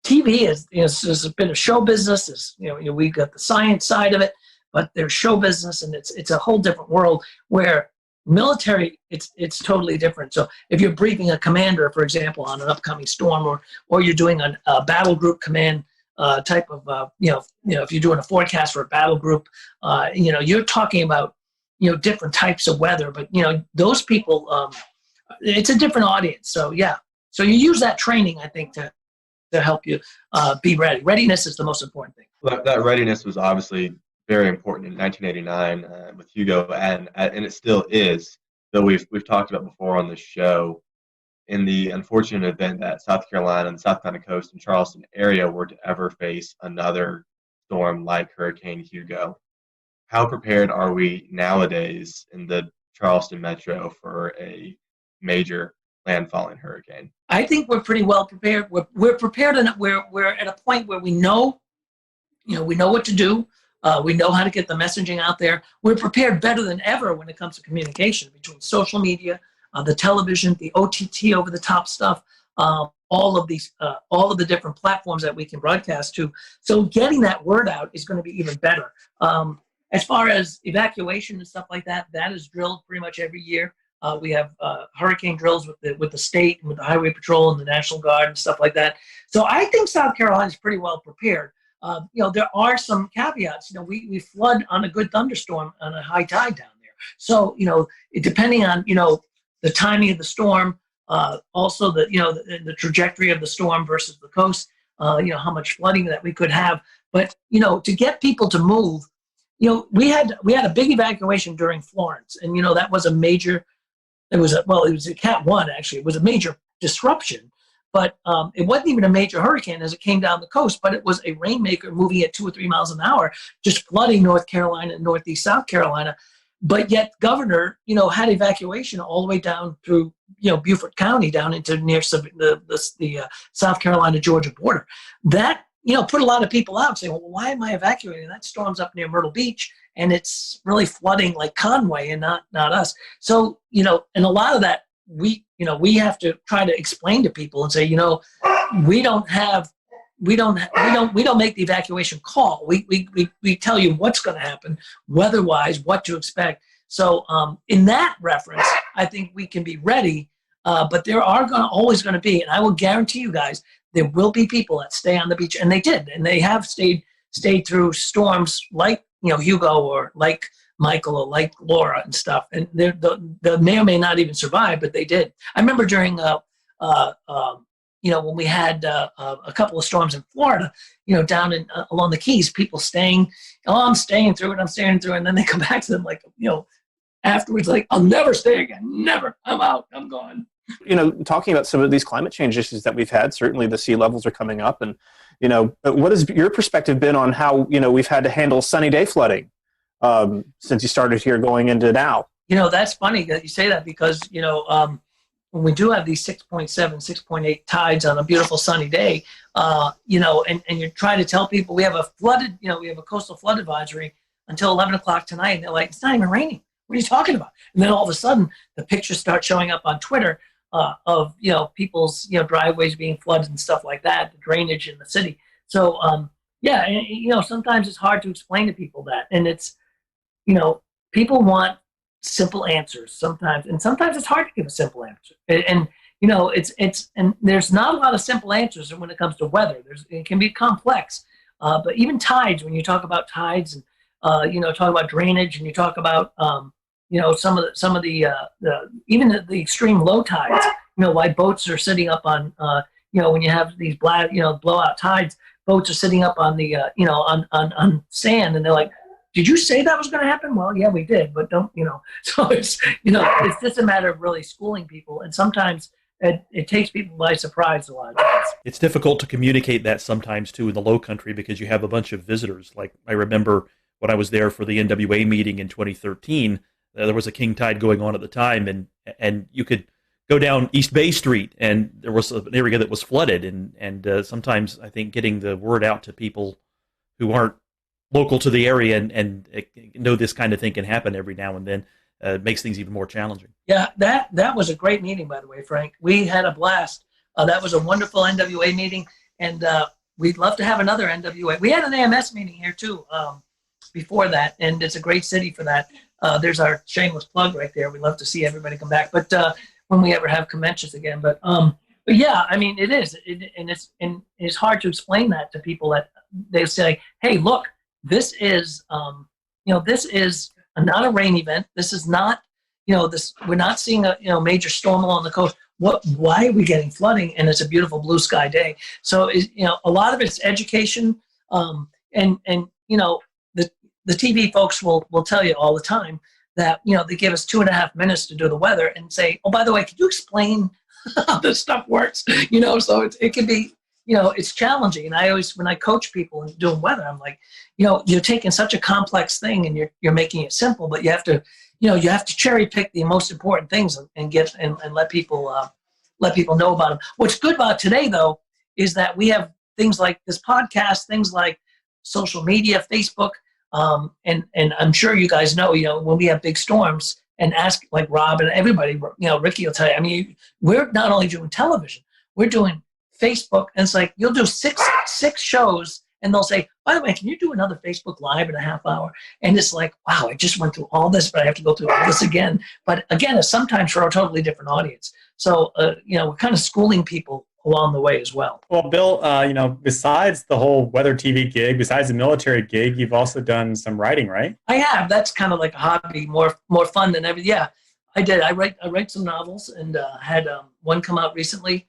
Speaker 15: TV is a bit of show business. We got the science side of it, but there's show business, and it's a whole different world where military, it's totally different. So if you're briefing a commander, for example, on an upcoming storm, or you're doing a battle group command type of, if you're doing a forecast for a battle group, you're talking about, different types of weather, but, those people, it's a different audience. So, yeah. So you use that training, I think, to help you be ready. Readiness is the most important thing.
Speaker 14: Well, that readiness was obviously very important in 1989 with Hugo, and it still is. Though we've talked about before on the show, in the unfortunate event that South Carolina and the South Carolina coast and Charleston area were to ever face another storm like Hurricane Hugo, how prepared are we nowadays in the Charleston metro for a major landfalling hurricane?
Speaker 15: I think we're pretty well prepared. We're prepared, and we're at a point where we know what to do. We know how to get the messaging out there. We're prepared better than ever when it comes to communication between social media, the television, the OTT over-the-top stuff, all of the different platforms that we can broadcast to. So getting that word out is going to be even better. As far as evacuation and stuff like that, that is drilled pretty much every year. We have hurricane drills with the state and with the Highway Patrol and the National Guard and stuff like that. So I think South Carolina is pretty well prepared. There are some caveats. We flood on a good thunderstorm on a high tide down there. So depending on the timing of the storm, also the trajectory of the storm versus the coast, how much flooding that we could have. But to get people to move, we had a big evacuation during Florence, and that was a major. It was a Cat 1 actually. It was a major disruption, but it wasn't even a major hurricane as it came down the coast. But it was a rainmaker moving at 2 or 3 miles an hour, just flooding North Carolina and northeast South Carolina. But yet, governor, had evacuation all the way down through, Beaufort County down into near the South Carolina-Georgia border. That, put a lot of people out saying, well, why am I evacuating? That storm's up near Myrtle Beach, and it's really flooding like Conway and not us. So, you know, and a lot of that we have to try to explain to people and say, you know, we don't make the evacuation call. We tell you what's going to happen, weather-wise, what to expect. So in that reference, I think we can be ready, but there are always going to be, and I will guarantee you guys, there will be people that stay on the beach, and they did, and they have stayed through storms like, you know, Hugo or like Michael or like Laura and stuff, and they may or may not even survive, but they did. I remember during you know, when we had a couple of storms in Florida, you know, down in along the Keys, people staying, I'm staying through it, and then they come back to them like, you know, afterwards, like, I'll never stay again, never, I'm out, I'm gone.
Speaker 6: You know, talking about some of these climate change issues that we've had, certainly the sea levels are coming up, and, you know, what has your perspective been on how, you know, we've had to handle sunny day flooding since you started here going into now?
Speaker 15: You know, that's funny that you say that, because, you know, when we do have these 6.7, 6.8 tides on a beautiful sunny day, you know, and you're trying to tell people we have a coastal flood advisory until 11 o'clock tonight, and they're like, it's not even raining. What are you talking about? And then all of a sudden, the pictures start showing up on Twitter of, you know, people's, you know, driveways being flooded and stuff like that, the drainage in the city. So, yeah, and, you know, sometimes it's hard to explain to people that, and it's, you know, people want simple answers sometimes, and sometimes it's hard to give a simple answer. And you know, and there's not a lot of simple answers when it comes to weather. It can be complex, but even tides. When you talk about tides, and you know, talk about drainage, and you talk about you know, some of the even the extreme low tides. You know, why boats are sitting up on you know, when you have these blowout tides, boats are sitting up on the you know, on sand, and they're like, did you say that was going to happen? Well, yeah, we did, but don't, you know. So it's, you know, it's just a matter of really schooling people, and sometimes it takes people by surprise a lot of times.
Speaker 8: It's difficult to communicate that sometimes too in the low country, because you have a bunch of visitors. Like, I remember when I was there for the NWA meeting in 2013, there was a king tide going on at the time, and you could go down East Bay Street, and there was an area that was flooded, and sometimes I think getting the word out to people who aren't local to the area and know this kind of thing can happen every now and then makes things even more challenging.
Speaker 15: Yeah, that was a great meeting, by the way, Frank. We had a blast. That was a wonderful NWA meeting, and we'd love to have another NWA. We had an AMS meeting here too before that, and it's a great city for that. There's our shameless plug right there. We'd love to see everybody come back, but when we ever have conventions again. But yeah, I mean, it is, and it's hard to explain that to people. That they say, hey, look, this is, you know, this is not a rain event. This is not, you know, this. We're not seeing a, you know, major storm along the coast. Why are we getting flooding? And it's a beautiful blue sky day. So, you know, a lot of it's education, and you know, the TV folks will tell you all the time that, you know, they give us 2.5 minutes to do the weather and say, oh, by the way, could you explain how this stuff works? You know, so it can be, you know, it's challenging. And I always, when I coach people and doing weather, I'm like, you know, you're taking such a complex thing and you're making it simple, but you have to, you know, you have to cherry pick the most important things and get and let people know about them. What's good about today, though, is that we have things like this podcast, things like social media, Facebook, and I'm sure you guys know, you know, when we have big storms, and ask like Rob and everybody, you know, Ricky will tell you. I mean, we're not only doing television, we're doing Facebook, and it's like you'll do six shows, and they'll say, by the way, can you do another Facebook Live in a half hour? And it's like, wow, I just went through all this, but I have to go through all this again. But again, it's sometimes for a totally different audience. So, you know, we're kind of schooling people along the way as well.
Speaker 16: Well, Bill, you know, besides the whole weather TV gig, besides the military gig, you've also done some writing, right?
Speaker 15: I have. That's kind of like a hobby, more fun than everything. Yeah, I did. I write some novels, and had one come out recently.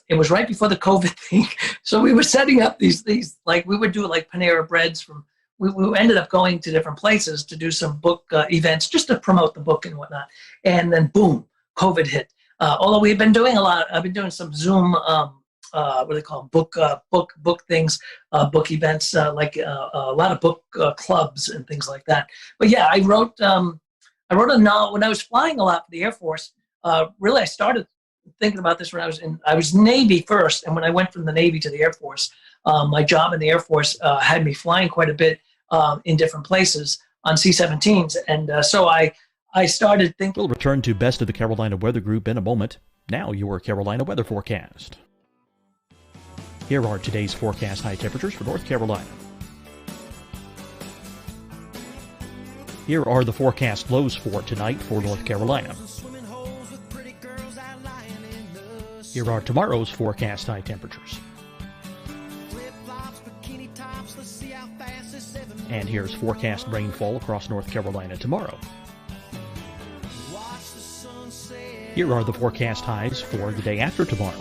Speaker 15: It was right before the COVID thing, so we were setting up these like we would do like Panera Breads from. We ended up going to different places to do some book events just to promote the book and whatnot, and then boom, COVID hit. Although we've been doing a lot, I've been doing some Zoom, what do they call them? book things, book events, like a lot of book clubs and things like that. But yeah, I wrote a novel when I was flying a lot for the Air Force. Really, I started thinking about this when I was Navy first, and when I went from the Navy to the Air Force, my job in the Air Force had me flying quite a bit. in different places on C-17s. And so I started thinking.
Speaker 8: We'll return to Best of the Carolina Weather Group in a moment. Now your Carolina weather forecast. Here are today's forecast high temperatures for North Carolina. Here are the forecast lows for tonight for North Carolina. Here are tomorrow's forecast high temperatures. And here's forecast rainfall across North Carolina tomorrow. Here are the forecast highs for the day after tomorrow.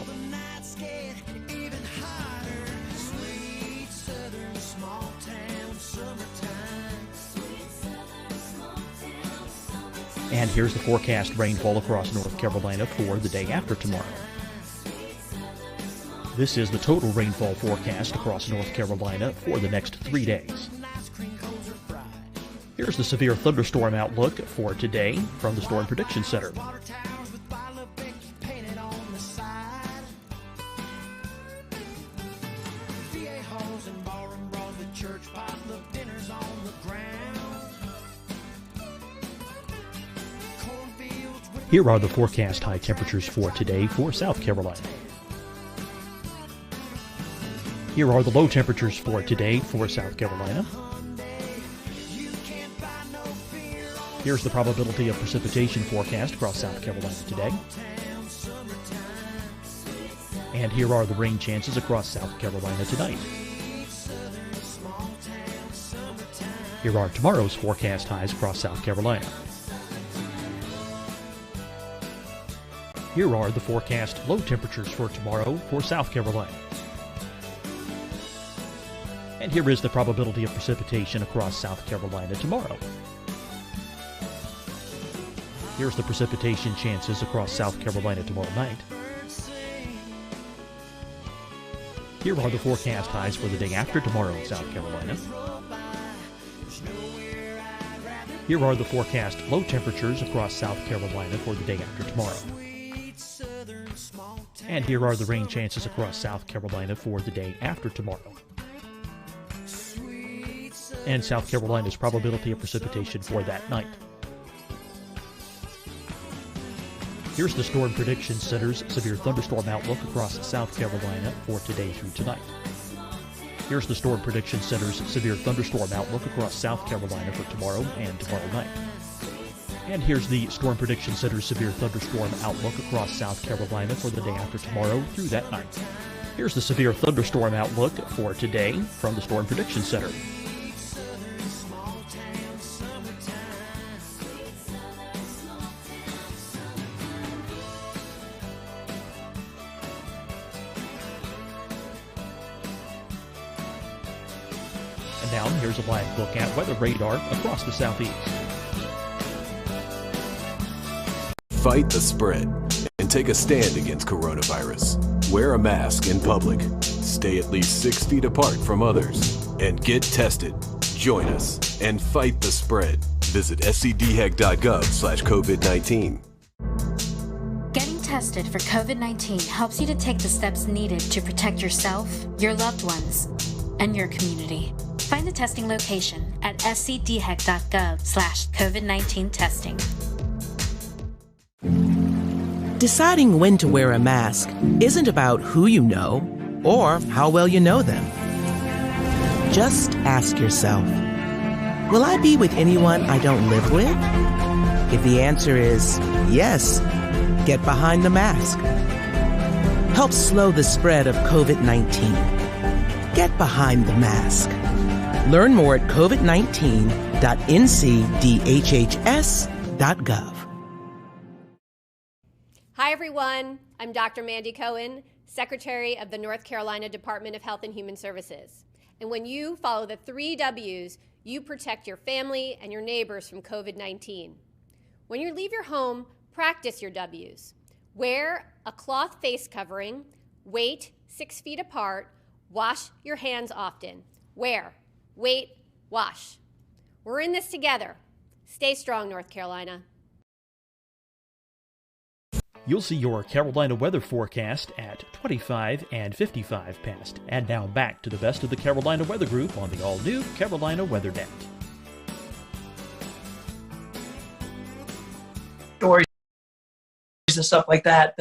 Speaker 8: And here's the forecast rainfall across North Carolina for the day after tomorrow. This is the total rainfall forecast across North Carolina for the next 3 days. Here's the severe thunderstorm outlook for today from the Storm Prediction Center. Here are the forecast high temperatures for today for South Carolina. Here are the low temperatures for today for South Carolina. Here's the probability of precipitation forecast across South Carolina today. And here are the rain chances across South Carolina tonight. Here are tomorrow's forecast highs across South Carolina. Here are the forecast low temperatures for tomorrow for South Carolina. And here is the probability of precipitation across South Carolina tomorrow. Here's the precipitation chances across South Carolina tomorrow night. Here are the forecast highs for the day after tomorrow in South Carolina. Here are the forecast low temperatures across South Carolina for the day after tomorrow. And here are the rain chances across South Carolina for the day after tomorrow. And South Carolina's probability of precipitation for that night. Here's the Storm Prediction Center's severe thunderstorm outlook across South Carolina for today through tonight. Here's the Storm Prediction Center's severe thunderstorm outlook across South Carolina for tomorrow and tomorrow night. And here's the Storm Prediction Center's severe thunderstorm outlook across South Carolina for the day after tomorrow through that night. Here's the severe thunderstorm outlook for today from the Storm Prediction Center. And now here's a live look at weather radar across the southeast.
Speaker 9: Fight the spread and take a stand against coronavirus. Wear a mask in public. Stay at least 6 feet apart from others. And get tested. Join us and fight the spread. Visit scdhec.gov/COVID-19.
Speaker 10: Getting tested for COVID-19 helps you to take the steps needed to protect yourself, your loved ones, and your community. Find the testing location at scdhec.gov/COVID-19 testing.
Speaker 11: Deciding when to wear a mask isn't about who you know or how well you know them. Just ask yourself, will I be with anyone I don't live with? If the answer is yes, get behind the mask. Help slow the spread of COVID-19. Get behind the mask. Learn more at covid19.ncdhhs.gov.
Speaker 12: Hi, everyone. I'm Dr. Mandy Cohen, Secretary of the North Carolina Department of Health and Human Services. And when you follow the 3 W's, you protect your family and your neighbors from COVID-19. When you leave your home, practice your W's. Wear a cloth face covering, wait 6 feet apart, wash your hands often. Wear, wait, wash. We're in this together. Stay strong, North Carolina.
Speaker 8: You'll see your Carolina weather forecast at 25 and 55 past. And now back to the best of the Carolina Weather Group on the all-new Carolina Weather Net.
Speaker 15: Stories and stuff like that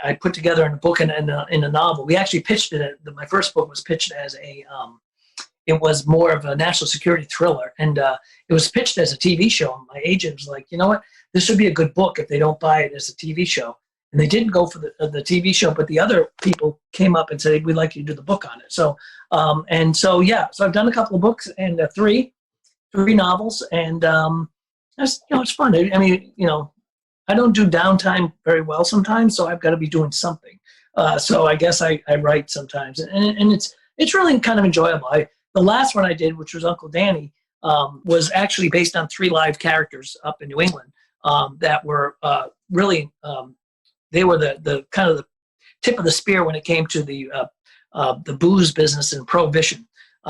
Speaker 15: I put together in a book and in a novel. We actually pitched it. My first book was pitched as it was more of a national security thriller, and it was pitched as a TV show. And my agent was like, you know what, this would be a good book if they don't buy it as a TV show. And they didn't go for the TV show, but the other people came up and said, we'd like you to do the book on it. So, so I've done a couple of books and three novels, and that's, it's fun. I mean, I don't do downtime very well sometimes, so I've got to be doing something. So I guess I write sometimes, and it's really kind of enjoyable. The last one I did, which was Uncle Danny, was actually based on 3 live characters up in New England that were really they were the kind of the tip of the spear when it came to the booze business and prohibition.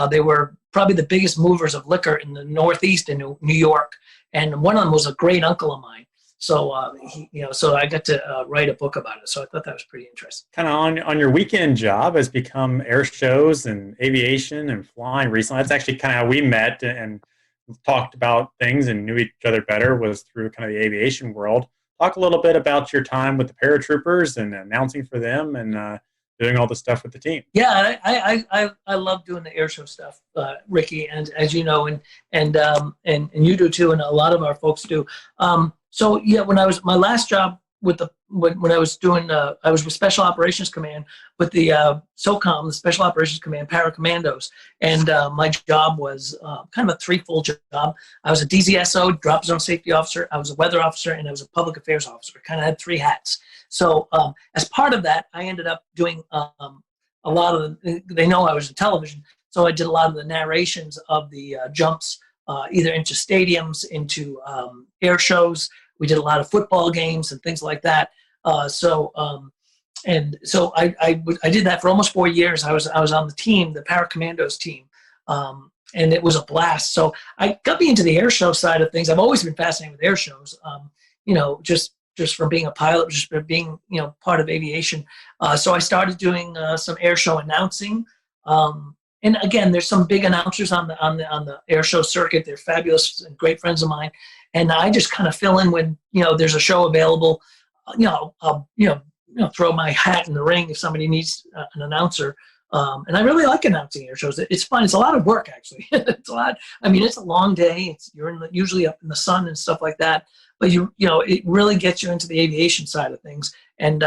Speaker 15: They were probably the biggest movers of liquor in the Northeast in New York, and one of them was a great uncle of mine. So so I got to write a book about it. So I thought that was pretty interesting.
Speaker 16: Kind of on your weekend job has become air shows and aviation and flying recently. That's actually kind of how we met and talked about things and knew each other better, was through kind of the aviation world. Talk a little bit about your time with the paratroopers and announcing for them and doing all the stuff with the team.
Speaker 15: Yeah, I love doing the air show stuff, Ricky, and as you know, and you do too, and a lot of our folks do. So yeah, when I was my last job with when I was doing I was with Special Operations Command with the SOCOM, the Special Operations Command Paracommandos, and my job was kind of a threefold job. I was a DZSO, Drop Zone Safety Officer. I was a weather officer, and I was a public affairs officer. I kind of had 3 hats. So as part of that, I ended up doing a lot of they know I was in television, so I did a lot of the narrations of the jumps, either into stadiums, into air shows. We did a lot of football games and things like that. So I did that for almost 4 years. I was on the team, the Paracommandos team, and it was a blast. So I got me into the air show side of things. I've always been fascinated with air shows. Just from being a pilot, just from being part of aviation. So I started doing some air show announcing. And again, there's some big announcers on the air show circuit. They're fabulous and great friends of mine. And I just kind of fill in when there's a show available. I'll throw my hat in the ring if somebody needs an announcer. And I really like announcing air shows. It's fun. It's a lot of work, actually. It's a lot. I mean, it's a long day. You're usually up in the sun and stuff like that. But it really gets you into the aviation side of things, and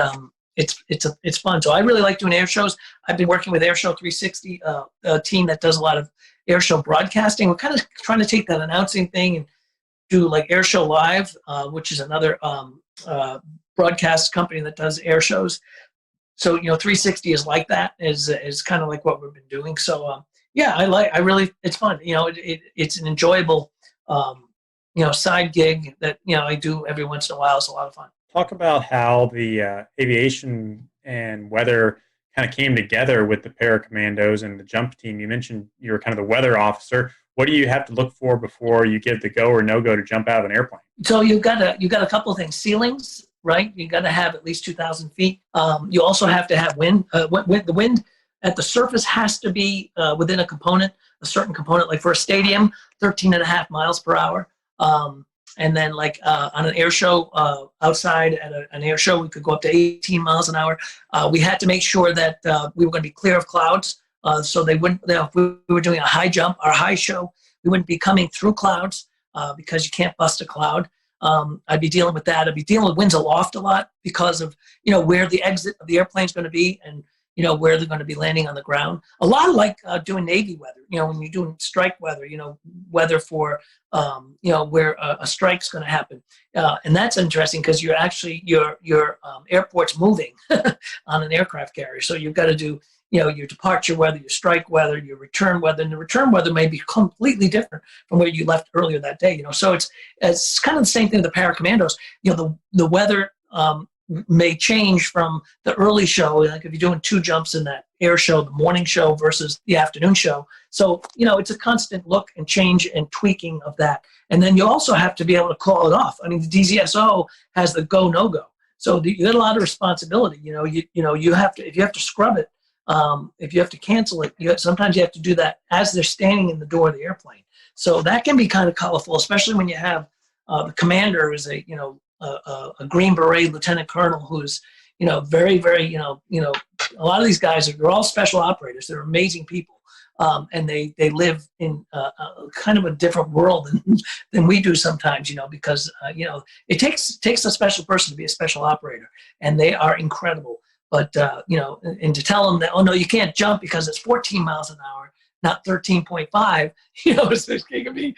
Speaker 15: it's fun. So I really like doing air shows. I've been working with Airshow 360, a team that does a lot of air show broadcasting. We're kind of trying to take that announcing thing and do like Air Show Live, which is another broadcast company that does air shows. So 360 is like that, is kind of like what we've been doing. So it's fun. It's an enjoyable side gig that I do every once in a while. It's a lot of fun.
Speaker 16: Talk about how the aviation and weather kind of came together with the Paracommandos and the jump team. You mentioned you were kind of the weather officer. What do you have to look for before you give the go or no go to jump out of an airplane?
Speaker 15: So you got a couple of things. Ceilings, right? You got to have at least 2,000 feet. You also have to have wind. The wind at the surface has to be within a certain component. Like for a stadium, 13.5 miles per hour. And then like on an air show outside at an air show, we could go up to 18 miles an hour. We had to make sure that we were going to be clear of clouds. So they wouldn't, if we were doing a high jump or a high show, we wouldn't be coming through clouds because you can't bust a cloud. I'd be dealing with that. I'd be dealing with winds aloft a lot because of, where the exit of the airplane is going to be and, where they're going to be landing on the ground. A lot of like doing Navy weather, when you're doing strike weather, weather for, where a strike's going to happen. And that's interesting because you're actually, your airport's moving on an aircraft carrier. So you've got to do, your departure weather, your strike weather, your return weather, and the return weather may be completely different from where you left earlier that day. So it's kind of the same thing with the Paracommandos. The weather may change from the early show, like if you're doing 2 jumps in that air show, the morning show versus the afternoon show. So, it's a constant look and change and tweaking of that. And then you also have to be able to call it off. I mean, the DZSO has the go, no go. So you got a lot of responsibility. You have to, if you have to scrub it, if you have to cancel it, sometimes you have to do that as they're standing in the door of the airplane. So that can be kind of colorful, especially when you have the commander is a Green Beret lieutenant colonel who's very, very a lot of these guys they're all special operators. They're amazing people, and they live in kind of a different world than we do sometimes. Because it takes a special person to be a special operator, and they are incredible. But and to tell them that, oh no, you can't jump because it's 14 miles an hour, not 13.5. It's going to be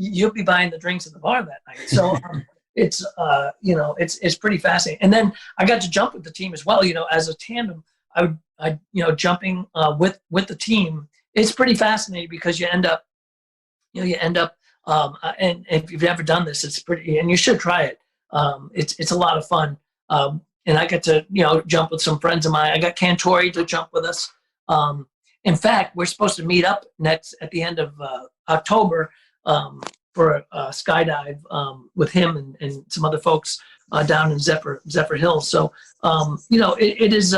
Speaker 15: you'll be buying the drinks at the bar that night. So. It's pretty fascinating. And then I got to jump with the team as well. As a tandem, I jumping with the team. It's pretty fascinating because you end up, and if you've never done this, it's pretty, and you should try it. It's a lot of fun. And I get to jump with some friends of mine. I got Cantore to jump with us. In fact, we're supposed to meet up next at the end of October. For a skydive with him and some other folks down in Zephyr Hills. So it is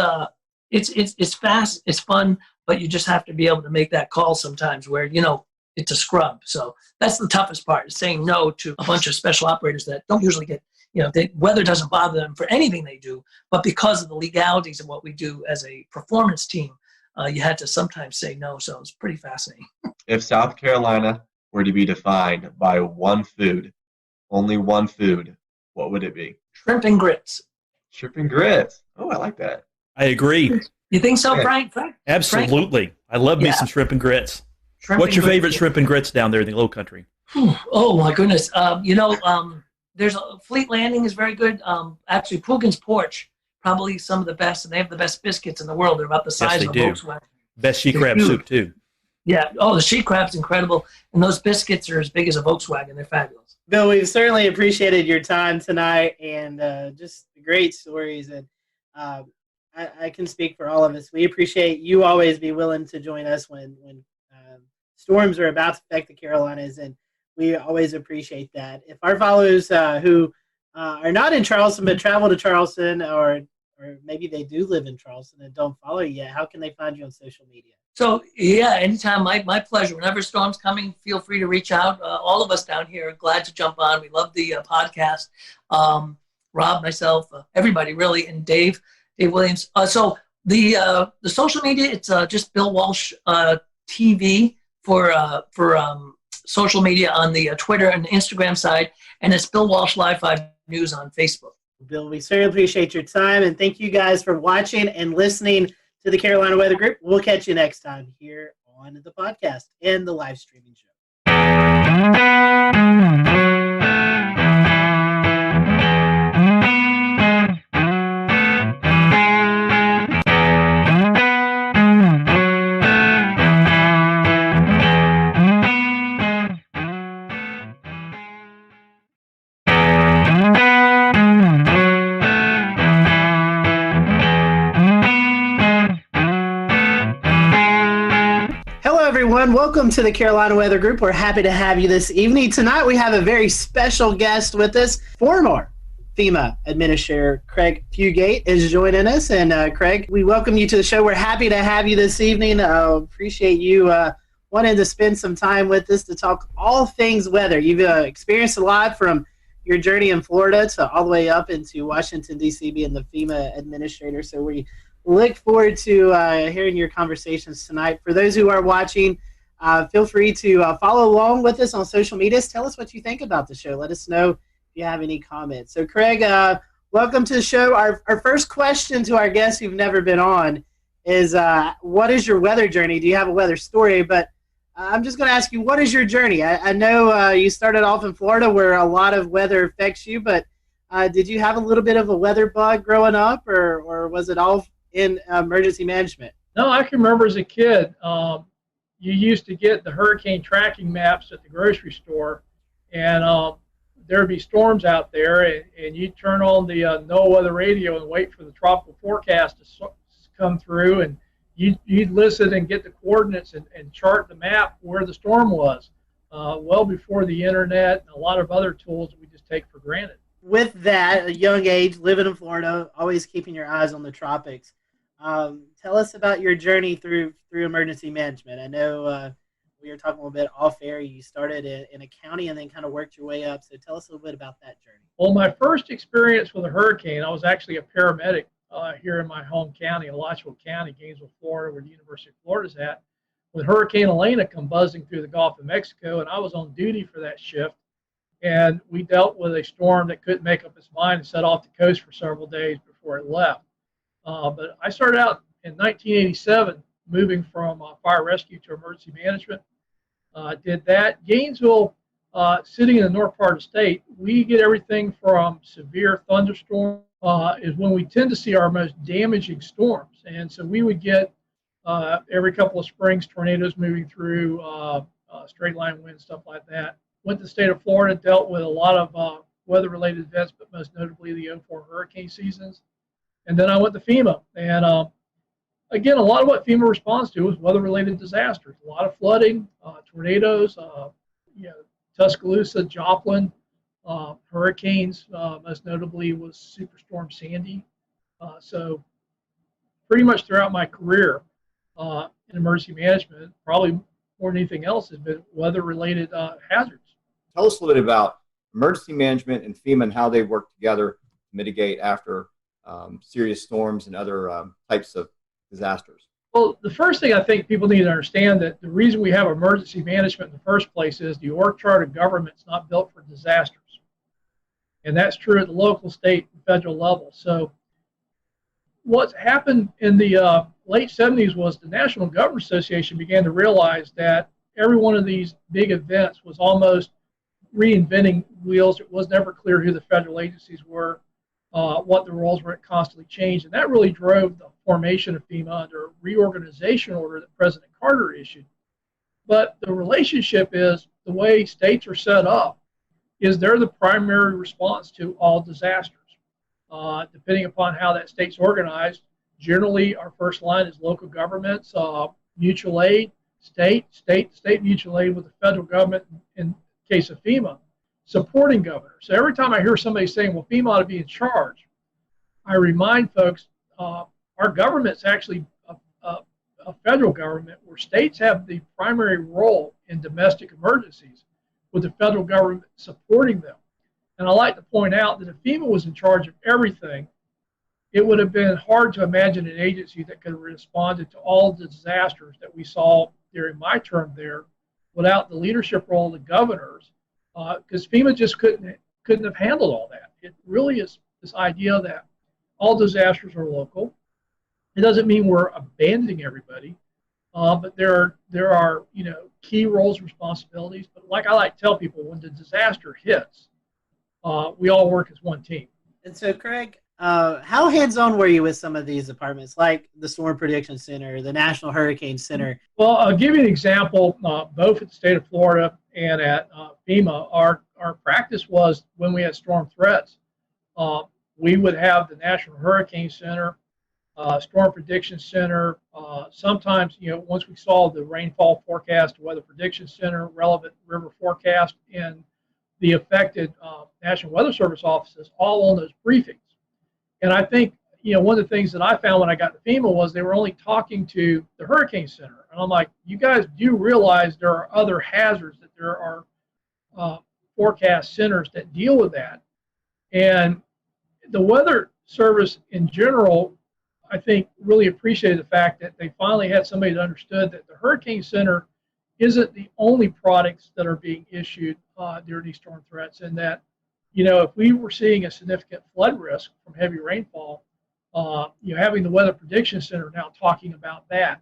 Speaker 15: it's fast, it's fun, but you just have to be able to make that call sometimes where it's a scrub. So that's the toughest part, is saying no to a bunch of special operators that don't usually get weather doesn't bother them for anything they do, but because of the legalities of what we do as a performance team, you had to sometimes say no. So it's pretty fascinating.
Speaker 14: If South Carolina were to be defined by one food, only one food, what would it be?
Speaker 15: Shrimp and grits.
Speaker 14: Shrimp and grits. Oh, I like that.
Speaker 6: I agree.
Speaker 15: You think so, Frank?
Speaker 6: Absolutely. Frank? I love me some shrimp and grits. What's your favorite shrimp and grits down there in the Low Country?
Speaker 15: Oh, my goodness. There's Fleet Landing is very good. Actually, Poogan's Porch, probably some of the best, and they have the best biscuits in the world. They're about the size of a Volkswagen.
Speaker 6: Best she crab soup, too.
Speaker 15: Yeah. Oh, the sheet crab's incredible. And those biscuits are as big as a Volkswagen. They're fabulous.
Speaker 2: Bill, we've certainly appreciated your time tonight and just great stories. And I can speak for all of us. We appreciate you always be willing to join us when storms are about to affect the Carolinas. And we always appreciate that. If our followers who are not in Charleston but travel to Charleston, or maybe they do live in Charleston and don't follow you yet, how can they find you on social media?
Speaker 15: So, yeah, anytime, my pleasure. Whenever a storm's coming, feel free to reach out. All of us down here are glad to jump on. We love the podcast. Rob, myself, everybody, really, and Dave Williams. So the social media, it's just Bill Walsh TV for social media on the Twitter and Instagram side, and it's Bill Walsh Live 5 News on Facebook.
Speaker 2: Bill, we certainly appreciate your time, and thank you guys for watching and listening to the Carolina Weather Group. We'll catch you next time here on the podcast and the live streaming show. Welcome to the Carolina Weather Group. We're happy to have you this evening. Tonight we have a very special guest with us. Former FEMA Administrator Craig Fugate is joining us. And Craig, we welcome you to the show. We're happy to have you this evening. Appreciate you wanting to spend some time with us to talk all things weather. You've experienced a lot from your journey in Florida to all the way up into Washington, D.C., being the FEMA Administrator. So we look forward to hearing your conversations tonight. For those who are watching, feel free to follow along with us on social media. Tell us what you think about the show. Let us know if you have any comments. So, Craig, welcome to the show. Our first question to our guests who've never been on is, what is your weather journey? Do you have a weather story? But I'm just going to ask you, what is your journey? I know you started off in Florida where a lot of weather affects you, but did you have a little bit of a weather bug growing up, or was it all in emergency management?
Speaker 17: No, I can remember as a kid, you used to get the hurricane tracking maps at the grocery store, and there'd be storms out there, and you'd turn on the NOAA weather radio and wait for the tropical forecast to come through, and you'd listen and get the coordinates and chart the map where the storm was, well before the internet and a lot of other tools that we just take for granted.
Speaker 2: With that, a young age, living in Florida, always keeping your eyes on the tropics. Tell us about your journey through emergency management. I know we were talking a little bit off air. You started in a county and then kind of worked your way up. So tell us a little bit about that journey.
Speaker 17: Well, my first experience with a hurricane, I was actually a paramedic here in my home county, Alachua County, Gainesville, Florida, where the University of Florida's at, when Hurricane Elena come buzzing through the Gulf of Mexico, and I was on duty for that shift. And we dealt with a storm that couldn't make up its mind and set off the coast for several days before it left. But I started out in 1987, moving from fire rescue to emergency management. Did that. Gainesville, sitting in the north part of the state, we get everything from severe thunderstorms is when we tend to see our most damaging storms. And so we would get every couple of springs tornadoes moving through, straight line winds, stuff like that. Went to the state of Florida, dealt with a lot of weather-related events, but most notably the 04 hurricane seasons. And then I went to FEMA. And again, a lot of what FEMA responds to is weather-related disasters. A lot of flooding, tornadoes, Tuscaloosa, Joplin, hurricanes, most notably was Superstorm Sandy. So pretty much throughout my career in emergency management, probably more than anything else, has been weather-related hazards.
Speaker 4: Tell us a little bit about emergency management and FEMA and how they work together to mitigate after serious storms and other types of disasters.
Speaker 17: Well, the first thing I think people need to understand that the reason we have emergency management in the first place is the org chart of government is not built for disasters. And that's true at the local, state, and federal level. So what's happened in the late 70s was the National Government Association began to realize that every one of these big events was almost reinventing wheels. It was never clear who the federal agencies were, what the roles were. It constantly changed. And that really drove the formation of FEMA under a reorganization order that President Carter issued. But the relationship is the way states are set up is they're the primary response to all disasters. Depending upon how that state's organized, generally our first line is local governments, mutual aid, state mutual aid with the federal government in case of FEMA, supporting governors. So every time I hear somebody saying, well, FEMA ought to be in charge, I remind folks our government's actually a federal government where states have the primary role in domestic emergencies with the federal government supporting them. And I like to point out that if FEMA was in charge of everything, it would have been hard to imagine an agency that could have responded to all the disasters that we saw during my term there without the leadership role of the governors, because FEMA just couldn't have handled all that. It really is this idea that all disasters are local. It doesn't mean we're abandoning everybody, but there are key roles and responsibilities. But like I like to tell people, when the disaster hits, we all work as one team.
Speaker 2: And so, Craig, how hands-on were you with some of these departments, like the Storm Prediction Center, the National Hurricane Center?
Speaker 17: Well, I'll give you an example. Both at the state of Florida and at FEMA, our practice was when we had storm threats, we would have the National Hurricane Center, Storm Prediction Center. Sometimes, once we saw the rainfall forecast, Weather Prediction Center, relevant river forecast, and the affected National Weather Service offices all on those briefings. And I think, one of the things that I found when I got to FEMA was they were only talking to the Hurricane Center. And I'm like, you guys do realize there are other hazards, that there are forecast centers that deal with that. And the Weather Service in general, I think, really appreciated the fact that they finally had somebody that understood that the Hurricane Center isn't the only products that are being issued during these storm threats, and that, if we were seeing a significant flood risk from heavy rainfall, having the Weather Prediction Center now talking about that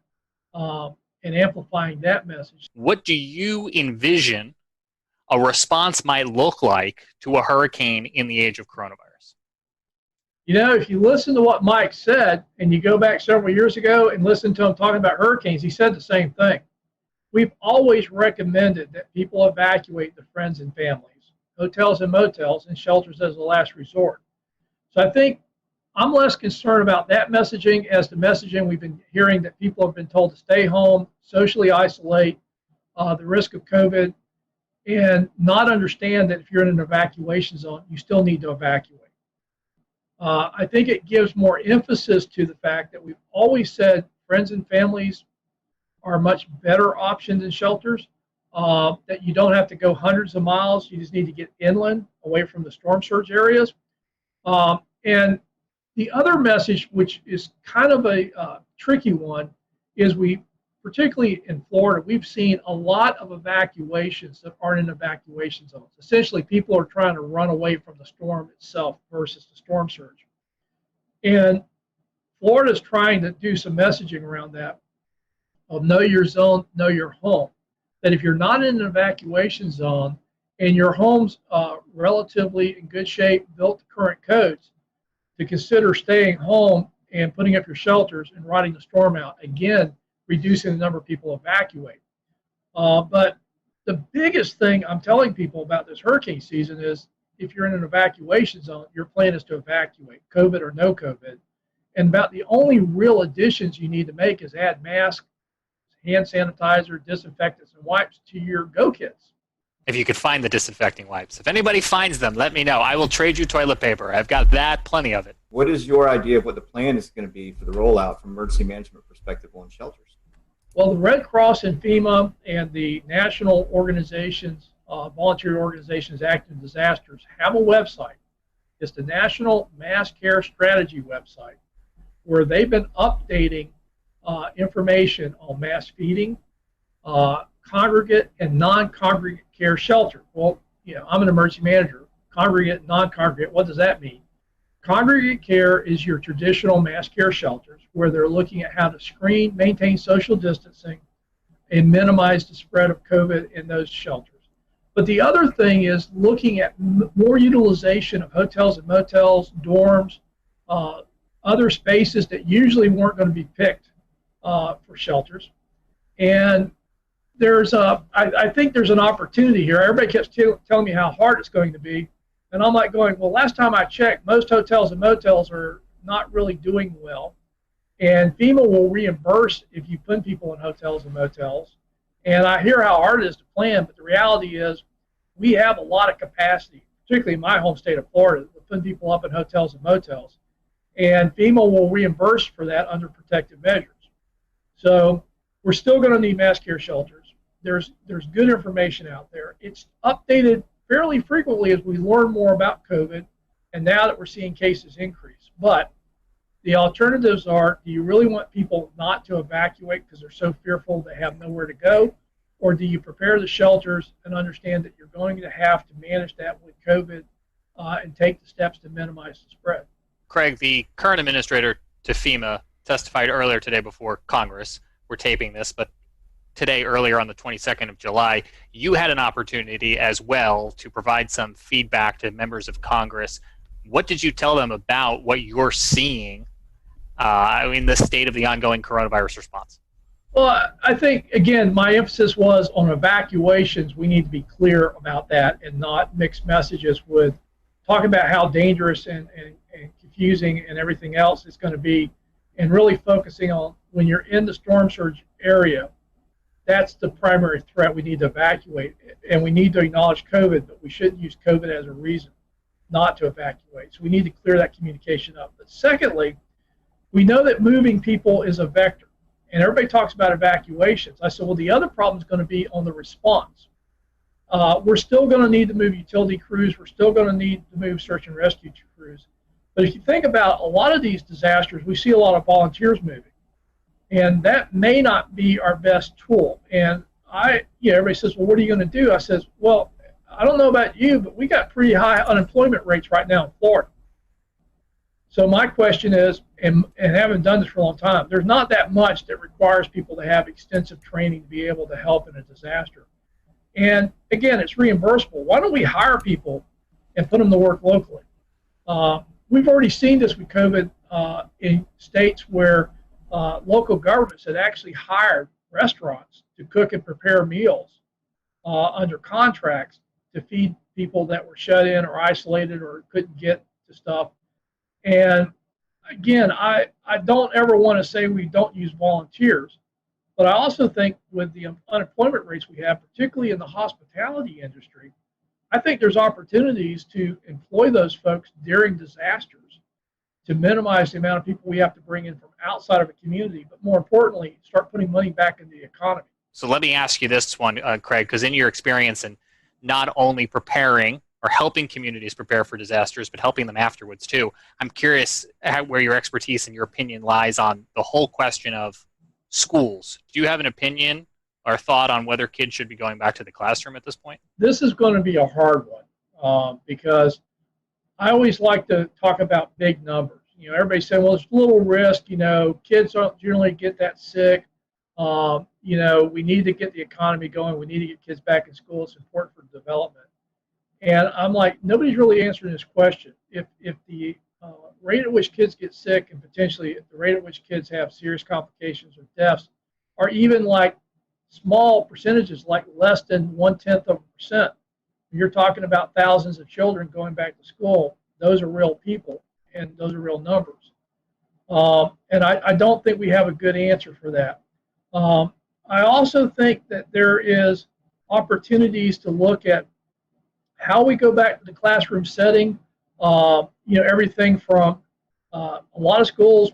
Speaker 17: and amplifying that message.
Speaker 18: What do you envision a response might look like to a hurricane in the age of coronavirus?
Speaker 17: If you listen to what Mike said, and you go back several years ago and listen to him talking about hurricanes, he said the same thing. We've always recommended that people evacuate their friends and families hotels and motels, and shelters as a last resort. So I think I'm less concerned about that messaging as the messaging we've been hearing that people have been told to stay home, socially isolate, the risk of COVID, and not understand that if you're in an evacuation zone, you still need to evacuate. I think it gives more emphasis to the fact that we've always said friends and families are a much better option than shelters, that you don't have to go hundreds of miles. You just need to get inland away from the storm surge areas. And the other message, which is kind of a tricky one, is particularly in Florida, we've seen a lot of evacuations that aren't in evacuation zones. Essentially, people are trying to run away from the storm itself versus the storm surge. And Florida is trying to do some messaging around that of know your zone, know your home. That if you're not in an evacuation zone and your home's relatively in good shape, built to current codes, to consider staying home and putting up your shelters and riding the storm out. Again, reducing the number of people evacuate. But the biggest thing I'm telling people about this hurricane season is if you're in an evacuation zone, your plan is to evacuate, COVID or no COVID. And about the only real additions you need to make is add masks, hand sanitizer, disinfectants, and wipes to your go kits.
Speaker 18: If you could find the disinfecting wipes. If anybody finds them, let me know. I will trade you toilet paper. I've got that, plenty of it.
Speaker 4: What is your idea of what the plan is going to be for the rollout from emergency management perspective on shelters?
Speaker 17: Well, the Red Cross and FEMA and the national organizations, volunteer organizations acting in disasters have a website. It's the National Mass Care Strategy website, where they've been updating information on mass feeding, congregate and non-congregate care shelter. Well, I'm an emergency manager. Congregate, non-congregate, what does that mean? Congregate care is your traditional mass care shelters where they're looking at how to screen, maintain social distancing, and minimize the spread of COVID in those shelters. But the other thing is looking at more utilization of hotels and motels, dorms, other spaces that usually weren't going to be picked for shelters. And I think there's an opportunity here. Everybody keeps telling me how hard it's going to be. And I'm like going, well, last time I checked, most hotels and motels are not really doing well. And FEMA will reimburse if you put people in hotels and motels. And I hear how hard it is to plan, but the reality is we have a lot of capacity, particularly in my home state of Florida, to put people up in hotels and motels. And FEMA will reimburse for that under protective measures. So we're still going to need mass care shelters. There's good information out there. It's updated fairly frequently as we learn more about COVID, and now that we're seeing cases increase. But the alternatives are, do you really want people not to evacuate because they're so fearful they have nowhere to go? Or do you prepare the shelters and understand that you're going to have to manage that with COVID and take the steps to minimize the spread?
Speaker 18: Craig, the current administrator to FEMA, testified earlier today before Congress. We're taping this, but today, earlier on the 22nd of July, you had an opportunity as well to provide some feedback to members of Congress. What did you tell them about what you're seeing in the state of the ongoing coronavirus response?
Speaker 17: Well, I think, again, my emphasis was on evacuations. We need to be clear about that and not mix messages with talking about how dangerous and confusing and everything else it's going to be, and really focusing on when you're in the storm surge area, that's the primary threat. We need to evacuate, and we need to acknowledge COVID, but we shouldn't use COVID as a reason not to evacuate. So we need to clear that communication up. But secondly, we know that moving people is a vector, and everybody talks about evacuations. I said, well, the other problem is going to be on the response. We're still going to need to move utility crews. We're still going to need to move search and rescue crews. But if you think about a lot of these disasters, we see a lot of volunteers moving. And that may not be our best tool. And everybody says, well, what are you going to do? I says, well, I don't know about you, but we got pretty high unemployment rates right now in Florida. So my question is, and having done this for a long time, there's not that much that requires people to have extensive training to be able to help in a disaster. And again, it's reimbursable. Why don't we hire people and put them to work locally? We've already seen this with COVID in states where local governments had actually hired restaurants to cook and prepare meals under contracts to feed people that were shut in or isolated or couldn't get to stuff. And again, I don't ever want to say we don't use volunteers, but I also think with the unemployment rates we have, particularly in the hospitality industry, I think there's opportunities to employ those folks during disasters to minimize the amount of people we have to bring in from outside of a community, but more importantly, start putting money back into the economy.
Speaker 18: So let me ask you this one, Craig, because in your experience in not only preparing or helping communities prepare for disasters, but helping them afterwards too, I'm curious where your expertise and your opinion lies on the whole question of schools. Do you have an opinion or thought on whether kids should be going back to the classroom at this point?
Speaker 17: This is going to be a hard one because I always like to talk about big numbers. You know, everybody saying, well, there's little risk. You know, kids don't generally get that sick. You know, we need to get the economy going. We need to get kids back in school. It's important for development. And I'm like, nobody's really answering this question. If the rate at which kids get sick and potentially the rate at which kids have serious complications or deaths are even like small percentages, like less than 0.1%. You're talking about thousands of children going back to school. Those are real people, and those are real numbers. And I don't think we have a good answer for that. I also think that there is opportunities to look at how we go back to the classroom setting. You know, everything from a lot of schools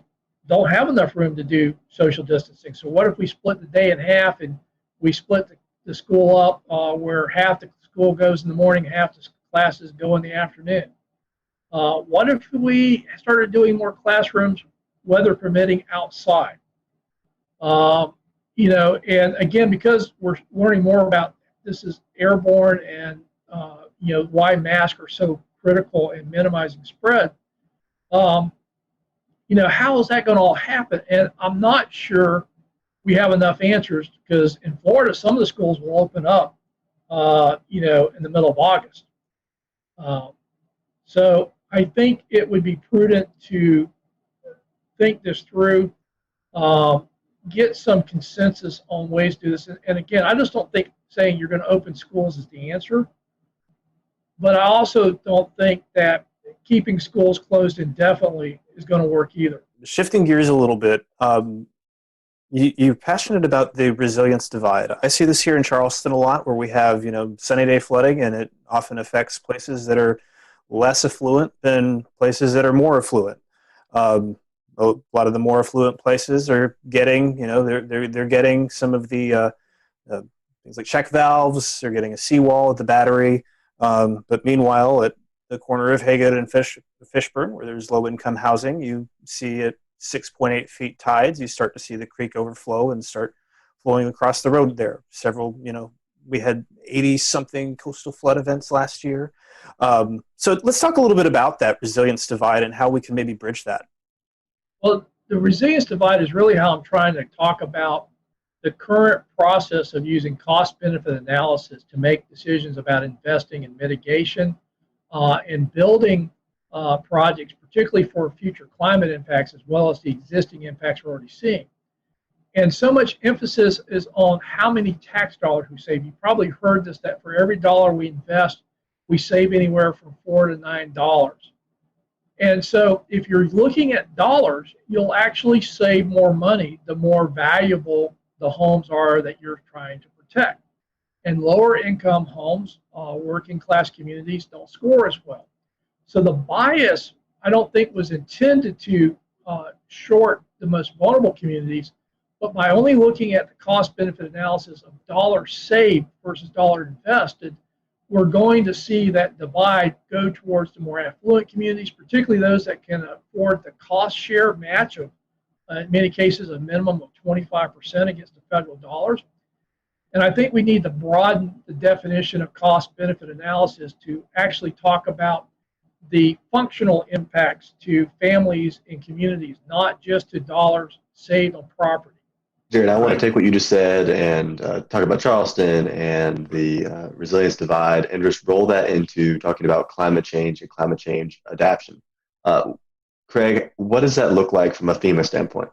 Speaker 17: don't have enough room to do social distancing. So what if we split the day in half and we split the school up where half the school goes in the morning, half the classes go in the afternoon? What if we started doing more classrooms, weather permitting, outside? You know, and again, because we're learning more about this is airborne and, you know, why masks are so critical in minimizing spread, you know, how is that going to all happen? And I'm not sure we have enough answers because in Florida, some of the schools will open up, you know, in the middle of August. So I think it would be prudent to think this through, get some consensus on ways to do this. And again, I just don't think saying you're going to open schools is the answer. But I also don't think that keeping schools closed indefinitely is going to work either.
Speaker 6: Shifting gears a little bit, you're passionate about the resilience divide. I see this here in Charleston a lot, where we have, you know, sunny day flooding, and it often affects places that are less affluent than places that are more affluent. A lot of the more affluent places are getting, you know, they're getting some of the things like check valves. They're getting a seawall at the battery. But meanwhile, at the corner of Haggard and Fishburne, where there's low-income housing, you see at 6.8 feet tides, you start to see the creek overflow and start flowing across the road there. Several, you know, we had 80-something coastal flood events last year. So let's talk a little bit about that resilience divide and how we can maybe bridge that.
Speaker 17: Well, the resilience divide is really how I'm trying to talk about the current process of using cost-benefit analysis to make decisions about investing in mitigation and building projects, particularly for future climate impacts as well as the existing impacts we're already seeing. And so much emphasis is on how many tax dollars we save. You probably heard this, that for every dollar we invest, we save anywhere from $4 to $9. And so if you're looking at dollars, you'll actually save more money the more valuable the homes are that you're trying to protect. And lower income homes, working class communities don't score as well. So the bias, I don't think, was intended to short the most vulnerable communities, but by only looking at the cost benefit analysis of dollars saved versus dollars invested, we're going to see that divide go towards the more affluent communities, particularly those that can afford the cost share match of, in many cases, a minimum of 25% against the federal dollars. And I think we need to broaden the definition of cost-benefit analysis to actually talk about the functional impacts to families and communities, not just to dollars saved on property.
Speaker 3: Jared, I want to take what you just said and talk about Charleston and the resilience divide and just roll that into talking about climate change and climate change adaptation. Craig, what does that look like from a FEMA standpoint?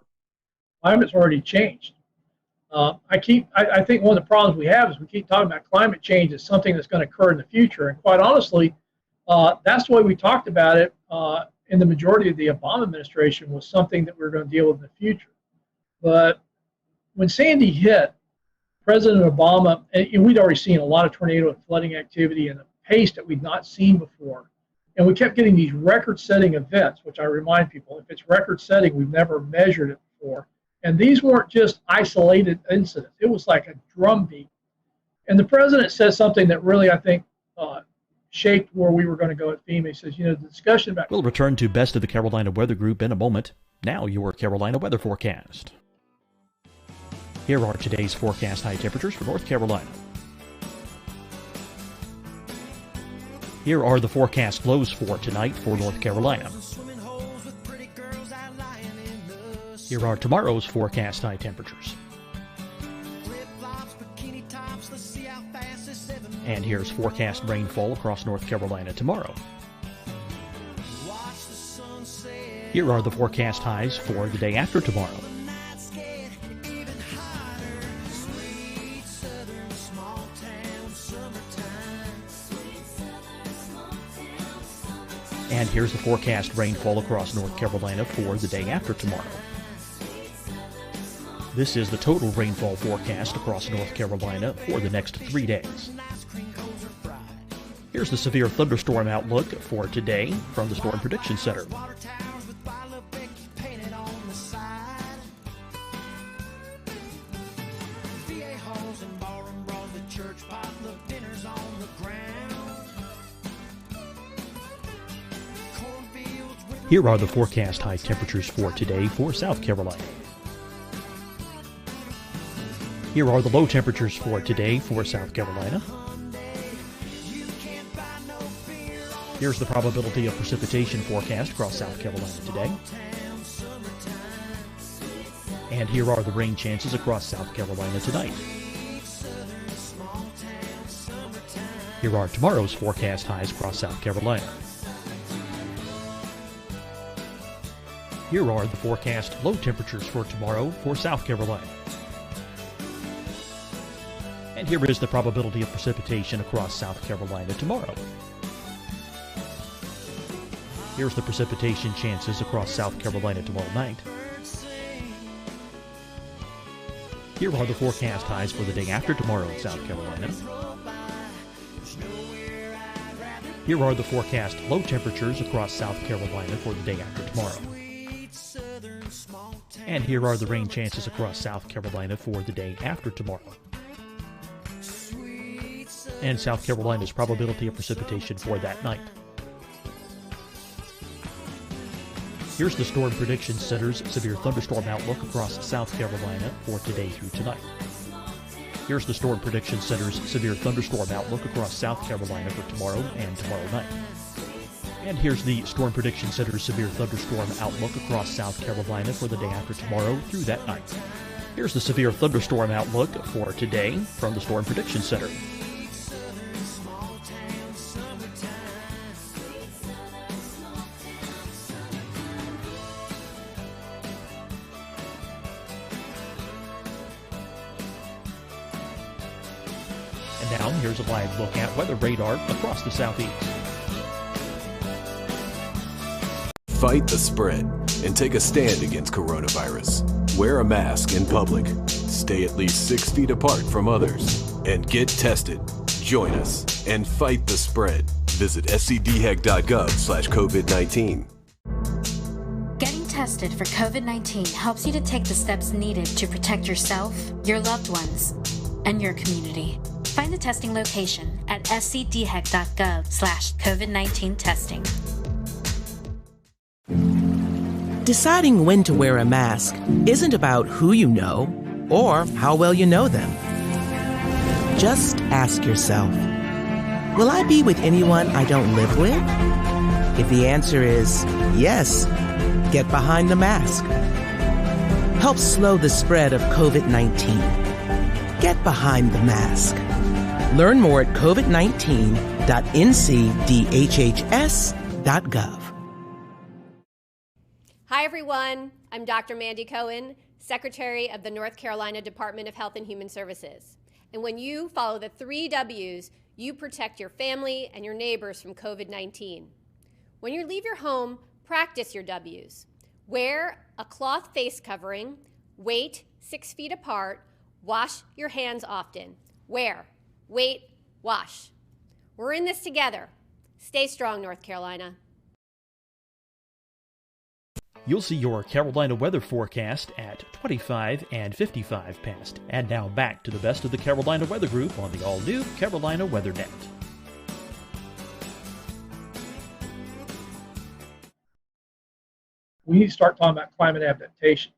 Speaker 17: Climate's already changed. I think one of the problems we have is we keep talking about climate change as something that's going to occur in the future. And quite honestly, that's the way we talked about it in the majority of the Obama administration, was something that we're going to deal with in the future. But when Sandy hit, President Obama, and we'd already seen a lot of tornado and flooding activity and a pace that we'd not seen before. And we kept getting these record-setting events, which I remind people, if it's record-setting, we've never measured it before. And these weren't just isolated incidents. It was like a drumbeat. And the president said something that really, I think, shaped where we were going to go at FEMA. He says, the discussion about...
Speaker 8: We'll return to Best of the Carolina Weather Group in a moment. Now your Carolina weather forecast. Here are today's forecast high temperatures for North Carolina. Here are the forecast lows for tonight for North Carolina. Here are tomorrow's forecast high temperatures. And here's forecast rainfall across North Carolina tomorrow. Here are the forecast highs for the day after tomorrow. And here's the forecast rainfall across North Carolina for the day after tomorrow. This is the total rainfall forecast across North Carolina for the next 3 days. Here's the severe thunderstorm outlook for today from the Storm Prediction Center. Here are the forecast high temperatures for today for South Carolina. Here are the low temperatures for today for South Carolina. Here's the probability of precipitation forecast across South Carolina today. And here are the rain chances across South Carolina tonight. Here are tomorrow's forecast highs across South Carolina. Here are the forecast low temperatures for tomorrow for South Carolina. And here is the probability of precipitation across South Carolina tomorrow. Here's the precipitation chances across South Carolina tomorrow night. Here are the forecast highs for the day after tomorrow in South Carolina. Here are the forecast low temperatures across South Carolina for the day after tomorrow. And here are the rain chances across South Carolina for the day after tomorrow. And South Carolina's probability of precipitation for that night. Here's the Storm Prediction Center's severe thunderstorm outlook across South Carolina for today through tonight. Here's the Storm Prediction Center's severe thunderstorm outlook across South Carolina for tomorrow and tomorrow night. And here's the Storm Prediction Center's severe thunderstorm outlook across South Carolina for the day after tomorrow through that night. Here's the severe thunderstorm outlook for today from the Storm Prediction Center. And now here's a live look at weather radar across the southeast.
Speaker 9: Fight the spread and take a stand against coronavirus. Wear a mask in public. Stay at least 6 feet apart from others. And get tested. Join us and fight the spread. Visit scdhec.gov/COVID-19.
Speaker 10: Getting tested for COVID-19 helps you to take the steps needed to protect yourself, your loved ones, and your community. Find the testing location at scdhec.gov/COVID-19 testing.
Speaker 11: Deciding when to wear a mask isn't about who you know or how well you know them. Just ask yourself, will I be with anyone I don't live with? If the answer is yes, get behind the mask. Help slow the spread of COVID-19. Get behind the mask. Learn more at covid19.ncdhhs.gov.
Speaker 12: Hi, Hi, everyone. I'm Dr. Mandy Cohen, Secretary of the North Carolina Department of Health and Human Services. And when you follow the 3 W's, you protect your family and your neighbors from COVID-19. When you leave your home, practice your W's. Wear a cloth face covering, wait 6 feet apart, wash your hands often. Wear, wait, wash. We're in this together. Stay strong, North Carolina.
Speaker 8: You'll see your Carolina weather forecast at 25 and 55 past. And now back to the best of the Carolina Weather Group on the all-new Carolina Weather Net.
Speaker 17: We need to start talking about climate adaptation.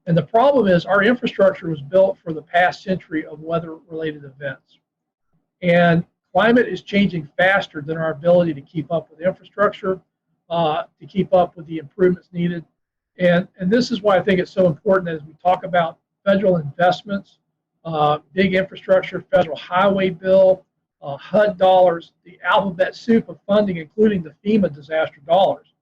Speaker 17: And the problem is our infrastructure was built for the past century of weather-related events. And climate is changing faster than our ability to keep up with infrastructure, to keep up with the improvements needed. And this is why I think it's so important as we talk about federal investments, big infrastructure, federal highway bill, HUD dollars, the alphabet soup of funding, including the FEMA disaster dollars.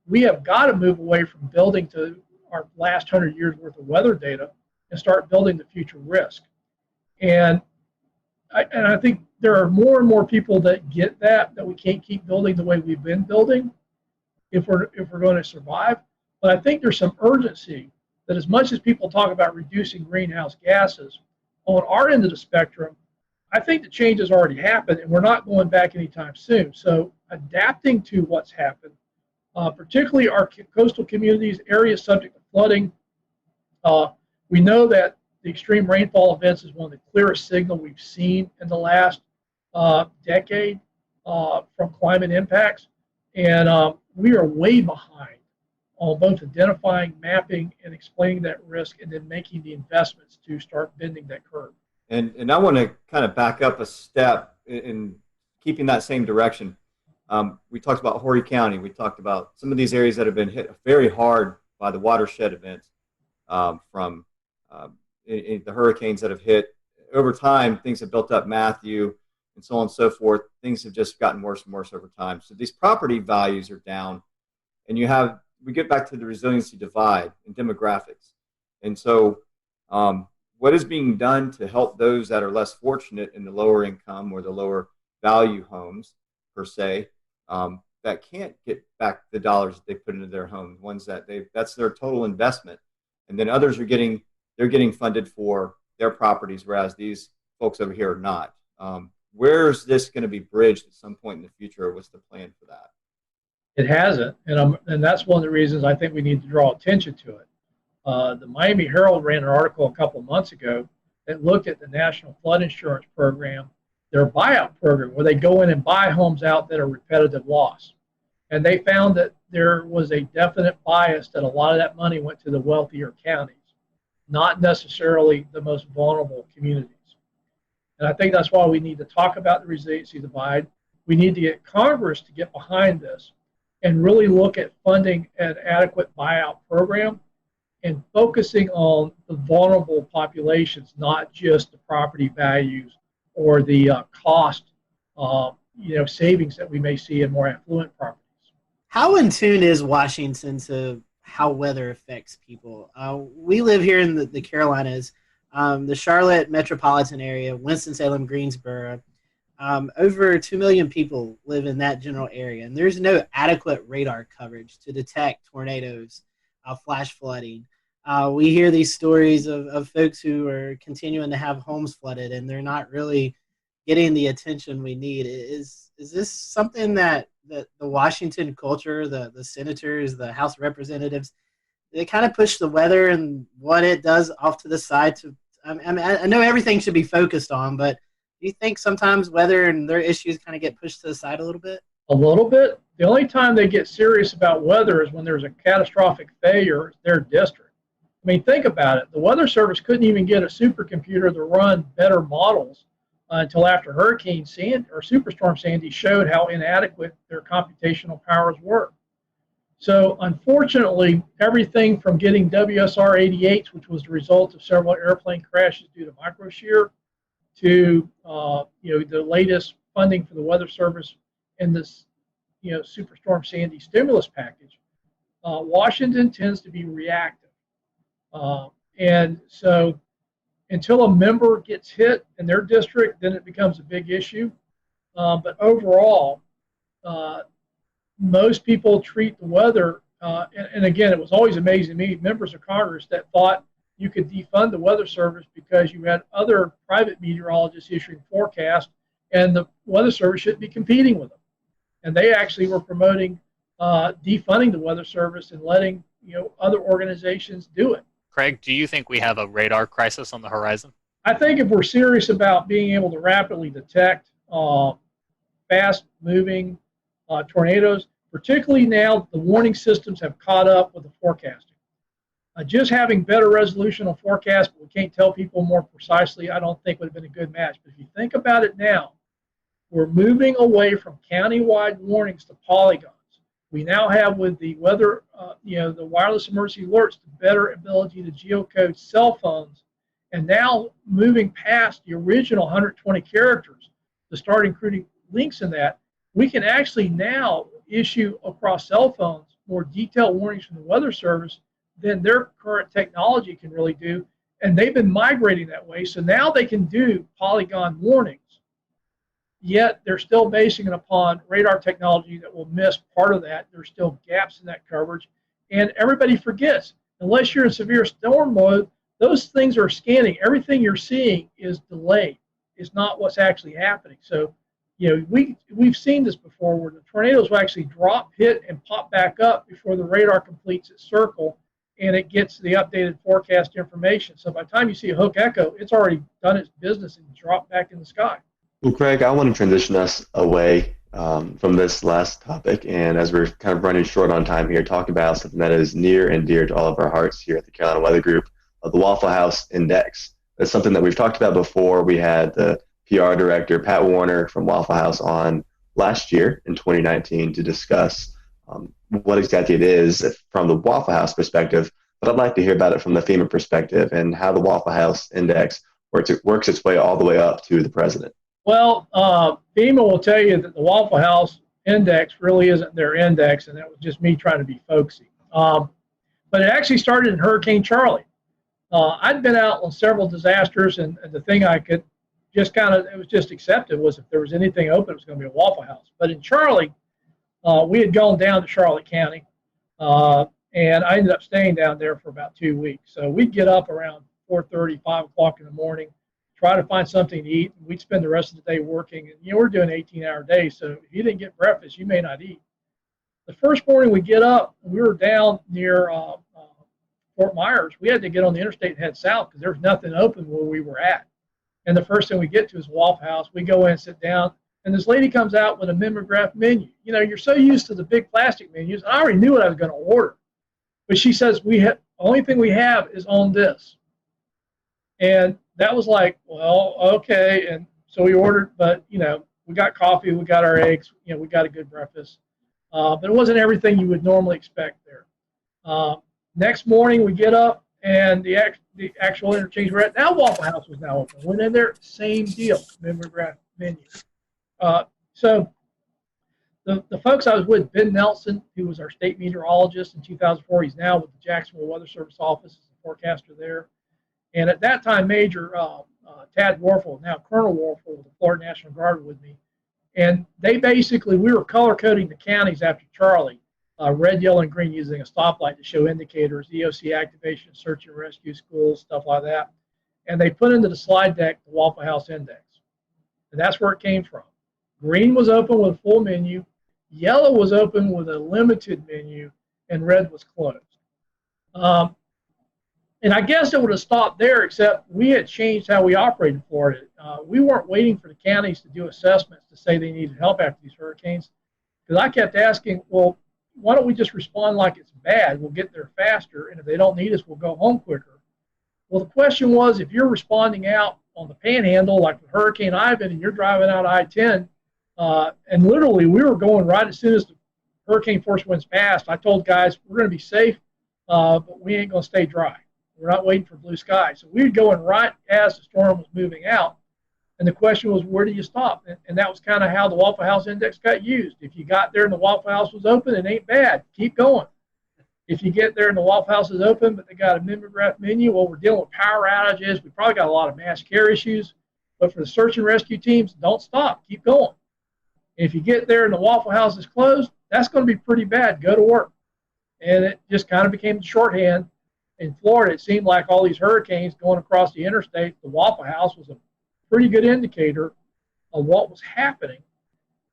Speaker 17: We have got to move away from building to our last 100 years worth of weather data and start building the future risk. And I think there are more and more people that get that we can't keep building the way we've been building if we're going to survive. But I think there's some urgency that as much as people talk about reducing greenhouse gases, on our end of the spectrum, I think the change has already happened and we're not going back anytime soon. So adapting to what's happened, particularly our coastal communities, areas subject to flooding, we know that the extreme rainfall events is one of the clearest signals we've seen in the last decade from climate impacts. And we are way behind on both identifying, mapping, and explaining that risk, and then making the investments to start bending that curve.
Speaker 4: And I want to kind of back up a step in keeping that same direction. We talked about Horry County. We talked about some of these areas that have been hit very hard by the watershed events from the hurricanes that have hit. Over time, things have built up, Matthew, and so on and so forth. Things have just gotten worse and worse over time. So these property values are down, and we get back to the resiliency divide and demographics. And so what is being done to help those that are less fortunate in the lower income or the lower value homes, per se, that can't get back the dollars that they put into their homes, ones that that's their total investment. And then others they're getting funded for their properties, whereas these folks over here are not. Where is this going to be bridged at some point in the future? What's the plan for that?
Speaker 17: It hasn't, and that's one of the reasons I think we need to draw attention to it. The Miami Herald ran an article a couple of months ago that looked at the National Flood Insurance Program, their buyout program, where they go in and buy homes out that are repetitive loss. And they found that there was a definite bias that a lot of that money went to the wealthier counties, not necessarily the most vulnerable communities. And I think that's why we need to talk about the resiliency divide. We need to get Congress to get behind this and really look at funding an adequate buyout program and focusing on the vulnerable populations, not just the property values or the cost savings that we may see in more affluent properties.
Speaker 2: How in tune is Washington to how weather affects people? We live here in the Carolinas, the Charlotte metropolitan area, Winston-Salem, Greensboro. Over 2 million people live in that general area, and there's no adequate radar coverage to detect tornadoes, flash flooding. We hear these stories of folks who are continuing to have homes flooded, and they're not really getting the attention we need. Is this something that the Washington culture, the senators, the House of Representatives, they kind of push the weather and what it does off to the side? I know everything should be focused on, but do you think sometimes weather and their issues kind of get pushed to the side a little bit?
Speaker 17: A little bit. The only time they get serious about weather is when there's a catastrophic failure in their district. I mean, think about it. The Weather Service couldn't even get a supercomputer to run better models until after Hurricane Sandy or Superstorm Sandy showed how inadequate their computational powers were. So unfortunately, everything from getting WSR 88s, which was the result of several airplane crashes due to microshear, to the latest funding for the Weather Service in this Superstorm Sandy stimulus package, Washington tends to be reactive. And so until a member gets hit in their district, then it becomes a big issue. But overall, most people treat the weather, and again, it was always amazing to me, members of Congress that thought you could defund the Weather Service because you had other private meteorologists issuing forecasts, and the Weather Service shouldn't be competing with them. And they actually were promoting defunding the Weather Service and letting other organizations do it.
Speaker 18: Craig, do you think we have a radar crisis on the horizon?
Speaker 17: I think if we're serious about being able to rapidly detect fast-moving tornadoes, particularly now the warning systems have caught up with the forecasting. Just having better resolution on forecast, but we can't tell people more precisely, I don't think would have been a good match. But if you think about it now, we're moving away from county-wide warnings to polygons. We now have, with the weather, the wireless emergency alerts, the better ability to geocode cell phones, and now moving past the original 120 characters to start including links in that, we can actually now issue across cell phones more detailed warnings from the Weather Service than their current technology can really do, and they've been migrating that way. So now they can do polygon warnings, yet they're still basing it upon radar technology that will miss part of that. There's still gaps in that coverage, and everybody forgets, unless you're in severe storm mode, those things are scanning. Everything you're seeing is delayed. It's not what's actually happening. So, we've seen this before where the tornadoes will actually drop, hit, and pop back up before the radar completes its circle and it gets the updated forecast information. So by the time you see a hook echo, it's already done its business and dropped back in the sky.
Speaker 3: Well, Craig, I want to transition us away from this last topic, and as we're kind of running short on time here, talk about something that is near and dear to all of our hearts here at the Carolina Weather Group, the Waffle House Index. It's something that we've talked about before. We had the PR director, Pat Warner from Waffle House, on last year in 2019 to discuss what exactly it is from the Waffle House perspective, but I'd like to hear about it from the FEMA perspective and how the Waffle House Index works its way all the way up to the president.
Speaker 17: Well, FEMA will tell you that the Waffle House Index really isn't their index, and that was just me trying to be folksy. But it actually started in Hurricane Charlie. I'd been out on several disasters, and the thing I could just it was just accepted was if there was anything open, it was going to be a Waffle House. But in Charlie, we had gone down to Charlotte County, and I ended up staying down there for about 2 weeks. So we'd get up around 4:30, 5 o'clock in the morning, try to find something to eat, and we'd spend the rest of the day working. And, we're doing 18-hour days, so if you didn't get breakfast, you may not eat. The first morning we get up, we were down near Fort Myers. We had to get on the interstate and head south because there was nothing open where we were at. And the first thing we get to is Waffle House. We go in and sit down, and this lady comes out with a mimeograph menu. You're so used to the big plastic menus. I already knew what I was going to order. But she says, the only thing we have is on this. And that was like, well, okay. And so we ordered, but, we got coffee, we got our eggs, we got a good breakfast. But it wasn't everything you would normally expect there. Next morning, we get up, and the actual interchange we're at now, Waffle House was now open. Went in there, same deal, mimeograph menu. So the folks I was with, Ben Nelson, who was our state meteorologist in 2004, he's now with the Jacksonville Weather Service office as a forecaster there. And at that time, Major Tad Warfel, now Colonel Warfel, with the Florida National Guard, with me. And they basically, we were color coding the counties after Charlie, red, yellow, and green, using a stoplight to show indicators, EOC activation, search and rescue, schools, stuff like that. And they put into the slide deck the Waffle House Index. And that's where it came from. Green was open with a full menu, yellow was open with a limited menu, and red was closed. And I guess it would have stopped there, except we had changed how we operate in Florida. We weren't waiting for the counties to do assessments to say they needed help after these hurricanes. Because I kept asking, well, why don't we just respond like it's bad? We'll get there faster, and if they don't need us, we'll go home quicker. Well, the question was, if you're responding out on the Panhandle, like with Hurricane Ivan, and you're driving out I-10, and literally we were going right as soon as the hurricane force winds passed, I told guys, we're going to be safe, but we ain't going to stay dry. We're not waiting for blue skies. So we were going right as the storm was moving out. And the question was, where do you stop? And that was kind of how the Waffle House Index got used. If you got there and the Waffle House was open, it ain't bad. Keep going. If you get there and the Waffle House is open, but they got a mimeograph menu, well, we're dealing with power outages. We probably got a lot of mass care issues. But for the search and rescue teams, don't stop. Keep going. If you get there and the Waffle House is closed, that's going to be pretty bad. Go to work. And it just kind of became the shorthand. In Florida, it seemed like all these hurricanes going across the interstate, the Waffle House was a pretty good indicator of what was happening.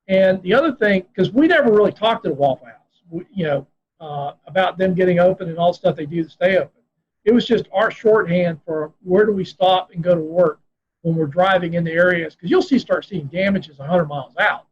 Speaker 17: And the other thing, because we never really talked to the Waffle House, about them getting open and all the stuff they do to stay open. It was just our shorthand for where do we stop and go to work when we're driving in the areas, because you'll start seeing damages 100 miles out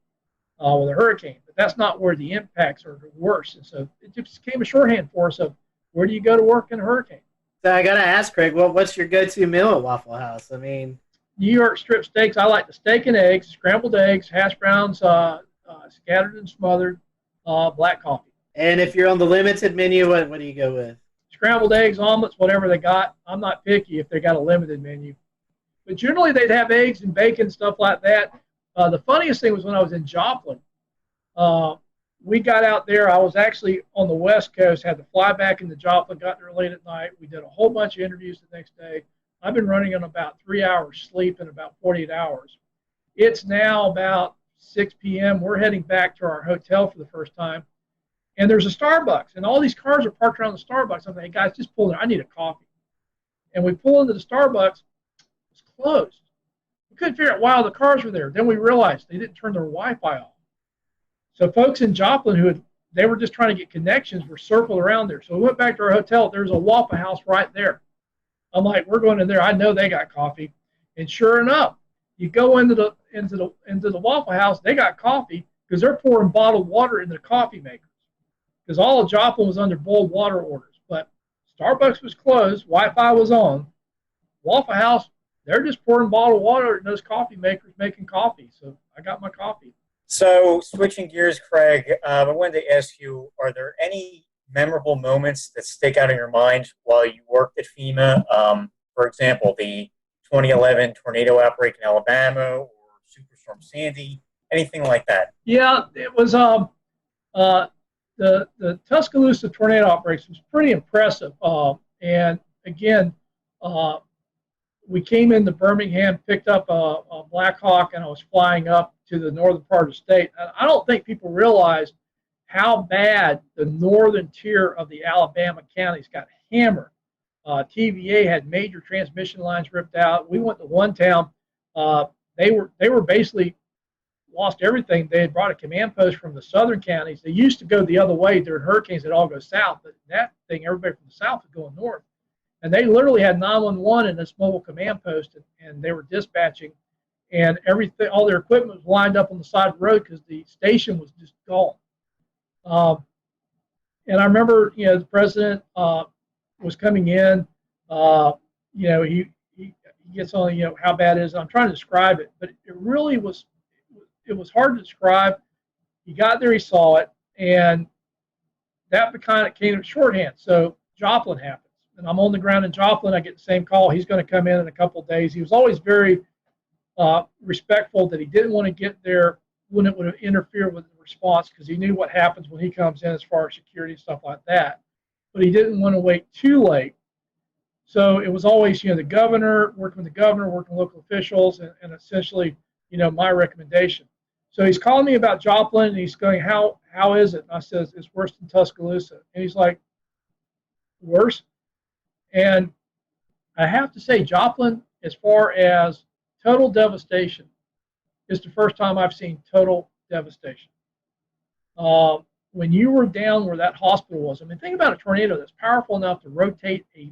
Speaker 17: with a hurricane, but that's not where the impacts are worse. And so it just became a shorthand for us of where do you go to work in a hurricane.
Speaker 2: So I got to ask, Craig, what's your go-to meal at Waffle House? I mean,
Speaker 17: New York strip steaks. I like the steak and eggs, scrambled eggs, hash browns, scattered and smothered, black coffee.
Speaker 2: And if you're on the limited menu, what do you go with?
Speaker 17: Scrambled eggs, omelets, whatever they got. I'm not picky if they got a limited menu. But generally they'd have eggs and bacon, stuff like that. The funniest thing was when I was in Joplin. We got out there. I was actually on the West Coast, had to fly back into Joplin, got there late at night. We did a whole bunch of interviews the next day. I've been running on about 3 hours sleep in about 48 hours. It's now about 6 p.m. We're heading back to our hotel for the first time. And there's a Starbucks, and all these cars are parked around the Starbucks. I'm like, hey, guys, just pull in. I need a coffee. And we pull into the Starbucks. It's closed. We couldn't figure out why all the cars were there. Then we realized they didn't turn their Wi-Fi off. So folks in Joplin they were just trying to get connections were circled around there. So we went back to our hotel. There's a Waffle House right there. I'm like, we're going in there. I know they got coffee. And sure enough, you go into the Waffle House, they got coffee because they're pouring bottled water into the coffee makers. Because all of Joplin was under boiled water orders. But Starbucks was closed, Wi-Fi was on. Waffle House, they're just pouring bottled water in those coffee makers making coffee. So I got my coffee.
Speaker 19: So switching gears, Craig, I wanted to ask you, are there any memorable moments that stick out in your mind while you worked at FEMA? For example, the 2011 tornado outbreak in Alabama or Superstorm Sandy, anything like that?
Speaker 17: Yeah, it was the Tuscaloosa tornado outbreaks was pretty impressive. And again, we came into Birmingham, picked up a Black Hawk, and I was flying up to the northern part of the state. And I don't think people realize how bad the northern tier of the Alabama counties got hammered. TVA had major transmission lines ripped out. We went to one town. They were basically lost everything. They had brought a command post from the southern counties. They used to go the other way during hurricanes. They'd all go south. But that thing, everybody from the south was going north. And they literally had 911 in this mobile command post, and they were dispatching. And everything, all their equipment was lined up on the side of the road because the station was just gone. And I remember, the president was coming in. He gets on, how bad it is. I'm trying to describe it, but it really was. It was hard to describe. He got there, he saw it, and that kind of came to shorthand. So Joplin happens, and I'm on the ground in Joplin. I get the same call. He's going to come in a couple of days. He was always very respectful that he didn't want to get there when it would interfere with the response because he knew what happens when he comes in as far as security and stuff like that. But he didn't want to wait too late. So it was always, the governor, working with the governor, working with local officials, and essentially, my recommendation. So he's calling me about Joplin, and he's going, how is it? And I says, it's worse than Tuscaloosa. And he's like, worse? And I have to say, Joplin, as far as total devastation, is the first time I've seen total devastation. When you were down where that hospital was, think about a tornado that's powerful enough to rotate a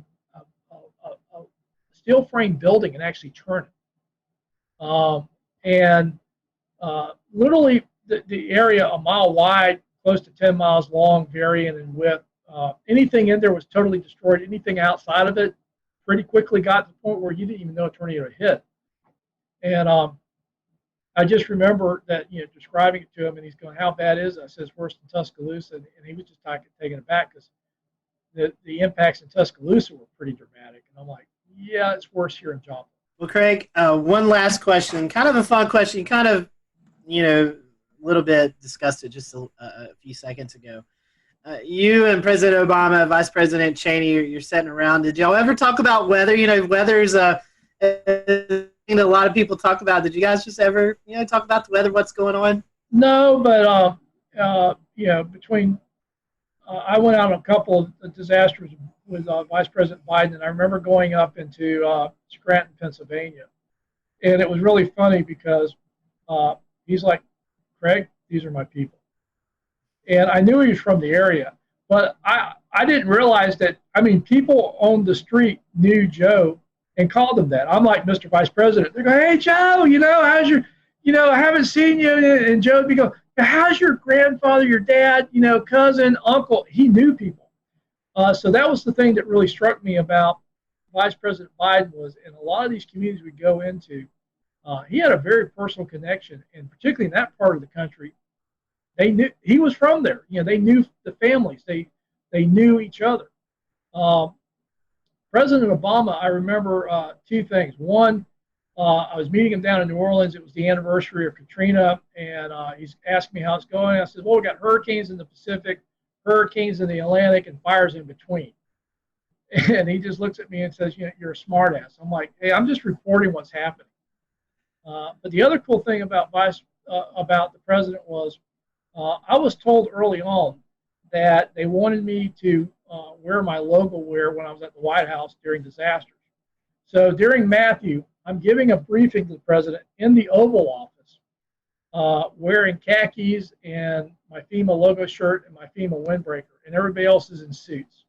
Speaker 17: steel frame building and actually turn it. Literally the area a mile wide, close to 10 miles long, varying in width. Anything in there was totally destroyed. Anything outside of it pretty quickly got to the point where you didn't even know a tornado hit. And I just remember that, describing it to him, and he's going, how bad is it? I says, worse than Tuscaloosa. And he was just taken aback because the impacts in Tuscaloosa were pretty dramatic. And I'm like, yeah, it's worse here in Joplin.
Speaker 2: Well, Craig, one last question, kind of a fun question. You kind of, a little bit discussed it just a few seconds ago. You and President Obama, Vice President Cheney, you're sitting around. Did y'all ever talk about weather? Weather's a thing that a lot of people talk about. Did you guys just ever, talk about the weather, what's going on?
Speaker 17: No, but between I went out on a couple of disasters with Vice President Biden, and I remember going up into Scranton, Pennsylvania, and it was really funny because he's like, Craig, these are my people. And I knew he was from the area, but I didn't realize that, people on the street knew Joe and called him that. I'm like, Mr. Vice President. They go, hey, Joe, how's your, I haven't seen you. And Joe would be going, how's your grandfather, your dad, cousin, uncle? He knew people. So that was the thing that really struck me about Vice President Biden was in a lot of these communities we go into, he had a very personal connection, and particularly in that part of the country, they knew he was from there. They knew the families. They knew each other. President Obama, I remember two things. One, I was meeting him down in New Orleans. It was the anniversary of Katrina, and he's asked me how it's going. I said, well, we got hurricanes in the Pacific, hurricanes in the Atlantic, and fires in between. And he just looks at me and says, you're a smartass. I'm like, hey, I'm just reporting what's happening. But the other cool thing about the president was I was told early on that they wanted me to wear my logo wear when I was at the White House during disasters. So during Matthew, I'm giving a briefing to the president in the Oval Office, wearing khakis and my FEMA logo shirt and my FEMA windbreaker, and everybody else is in suits.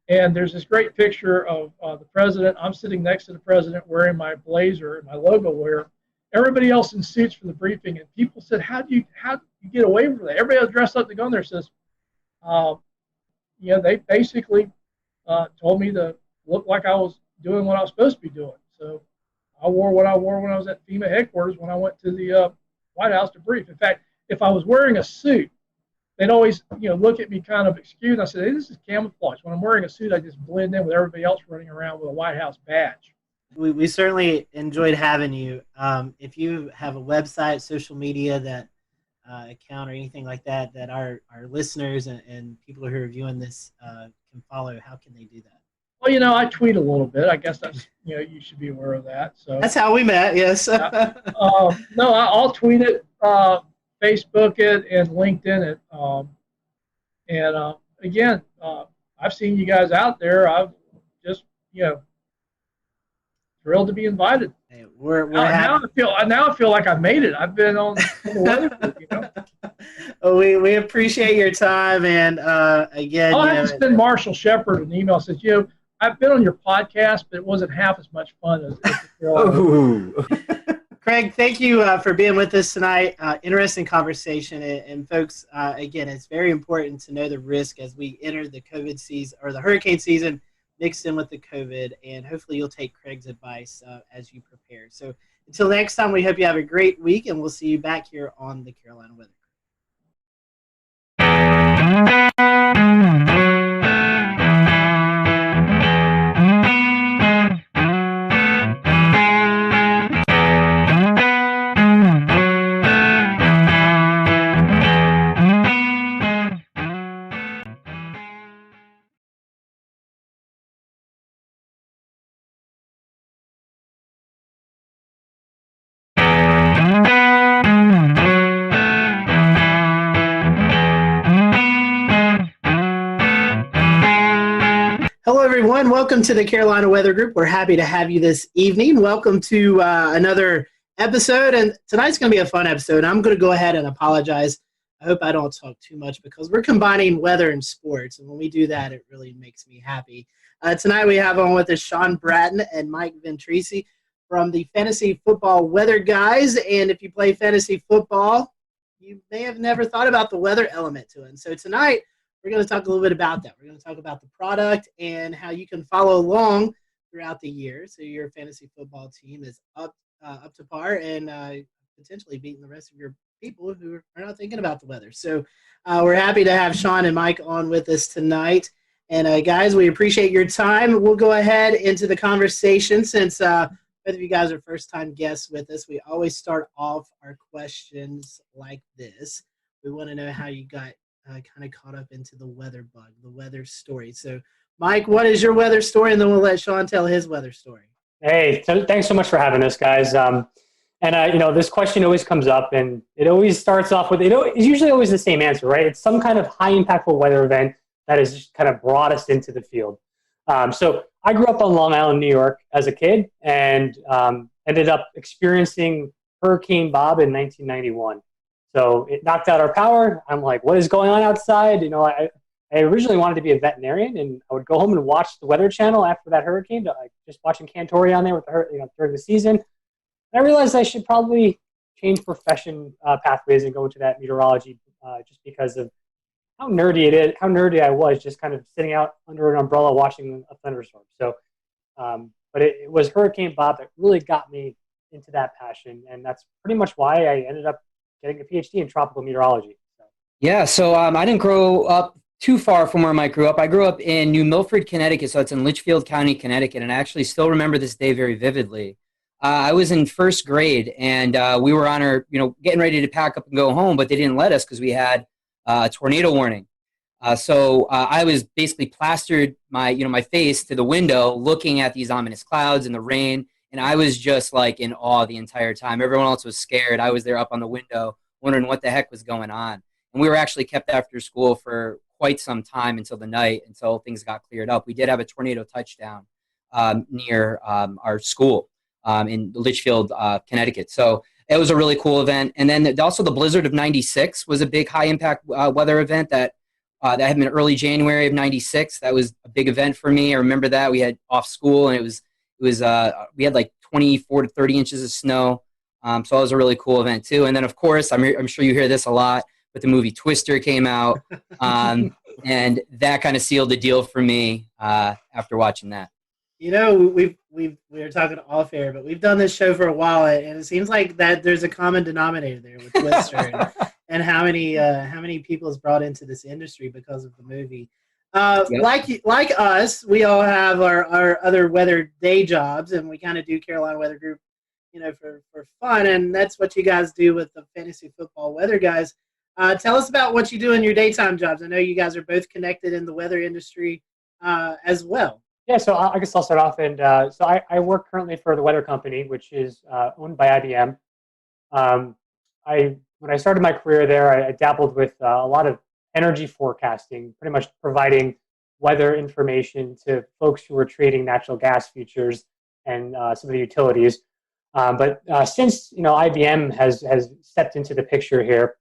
Speaker 17: And there's this great picture of the president. I'm sitting next to the president wearing my blazer and my logo wear. Everybody else in suits for the briefing, and people said, how do you get away from that? Everybody else dressed up to go in there says, they basically told me to look like I was doing what I was supposed to be doing. So I wore what I wore when I was at FEMA headquarters when I went to the White House to brief. In fact, if I was wearing a suit, they'd always look at me kind of excused. I said, hey, this is camouflage. When I'm wearing a suit, I just blend in with everybody else running around with a White House badge.
Speaker 2: We certainly enjoyed having you. If you have a website, social media that account or anything like that our listeners and people who are viewing this can follow, how can they do that?
Speaker 17: Well, I tweet a little bit. I guess that's, you should be aware of that. So
Speaker 2: that's how we met, yes.
Speaker 17: No, I'll tweet it, Facebook it, and LinkedIn it. Again, I've seen you guys out there. I've just, thrilled to be invited.
Speaker 2: Hey,
Speaker 17: now I feel like I made it. I've been on the weather group,
Speaker 2: Well, we appreciate your time, and again,
Speaker 17: I had to send Marshall Shepard an email that says, I've been on your podcast, but it wasn't half as much fun as
Speaker 2: Craig, thank you for being with us tonight. Interesting conversation, and folks, again, it's very important to know the risk as we enter the COVID season or the hurricane season mixed in with the COVID, and hopefully you'll take Craig's advice as you prepare. So until next time, we hope you have a great week, and we'll see you back here on the Carolina Weather. Hello, everyone. Welcome to the Carolina Weather Group. We're happy to have you this evening. Welcome to another episode, and tonight's going to be a fun episode. I'm going to go ahead and apologize. I hope I don't talk too much because we're combining weather and sports, and when we do that, it really makes me happy. Tonight we have on with us Sean Bratton and Mike Ventrisi from the Fantasy Football Weather Guys, and if you play fantasy football, you may have never thought about the weather element to it. And so tonight, we're going to talk a little bit about that. We're going to talk about the product and how you can follow along throughout the year so your fantasy football team is up to par and potentially beating the rest of your people who are not thinking about the weather. So we're happy to have Sean and Mike on with us tonight. And guys, we appreciate your time. We'll go ahead into the conversation since both of you guys are first-time guests with us. We always start off our questions like this. We want to know how you got kind of caught up into the weather bug, the weather story. So, Mike, what is your weather story? And then we'll let Sean tell his weather story.
Speaker 20: Hey, thanks so much for having us, guys. This question always comes up, and it always starts off with, it's usually always the same answer, right? It's some kind of high impactful weather event that has just kind of brought us into the field. So I grew up on Long Island, New York as a kid, and ended up experiencing Hurricane Bob in 1991. So it knocked out our power. I'm like, what is going on outside? I originally wanted to be a veterinarian, and I would go home and watch the Weather Channel after that hurricane, just watching Cantore on there with during the season. And I realized I should probably change profession pathways and go into that meteorology, just because of how nerdy I was, just kind of sitting out under an umbrella watching a thunderstorm. So, but it was Hurricane Bob that really got me into that passion, and that's pretty much why I ended up getting a PhD in tropical meteorology.
Speaker 21: Yeah, so I didn't grow up too far from where Mike grew up. I grew up in New Milford, Connecticut, so it's in Litchfield County, Connecticut, and I actually still remember this day very vividly. I was in first grade, and we were on our, getting ready to pack up and go home, but they didn't let us because we had a tornado warning. So I was basically plastered my face to the window, looking at these ominous clouds and the rain, and I was just like in awe the entire time. Everyone else was scared. I was there up on the window, wondering what the heck was going on. And we were actually kept after school for quite some time until the night, until things got cleared up. We did have a tornado touchdown near our school in Litchfield, Connecticut. So it was a really cool event. And then also the blizzard of '96 was a big high impact weather event that had been early January of '96. That was a big event for me. I remember that we had off school, and we had like 24 to 30 inches of snow. So it was a really cool event too. And then of course, I'm sure you hear this a lot, but the movie Twister came out, and that kind of sealed the deal for me after watching that.
Speaker 2: We were talking off air, but we've done this show for a while, and it seems like that there's a common denominator there with Twister and how many people is brought into this industry because of the movie. Yep. Like us, we all have our other weather day jobs, and we kind of do Carolina Weather Group, for fun, and that's what you guys do with the fantasy football weather guys. Tell us about what you do in your daytime jobs. I know you guys are both connected in the weather industry as well.
Speaker 20: Yeah, so I guess I'll start off. And so I work currently for the Weather Company, which is owned by IBM. When I started my career there, I dabbled with a lot of energy forecasting, pretty much providing weather information to folks who were trading natural gas futures and some of the utilities. But since IBM has stepped into the picture here,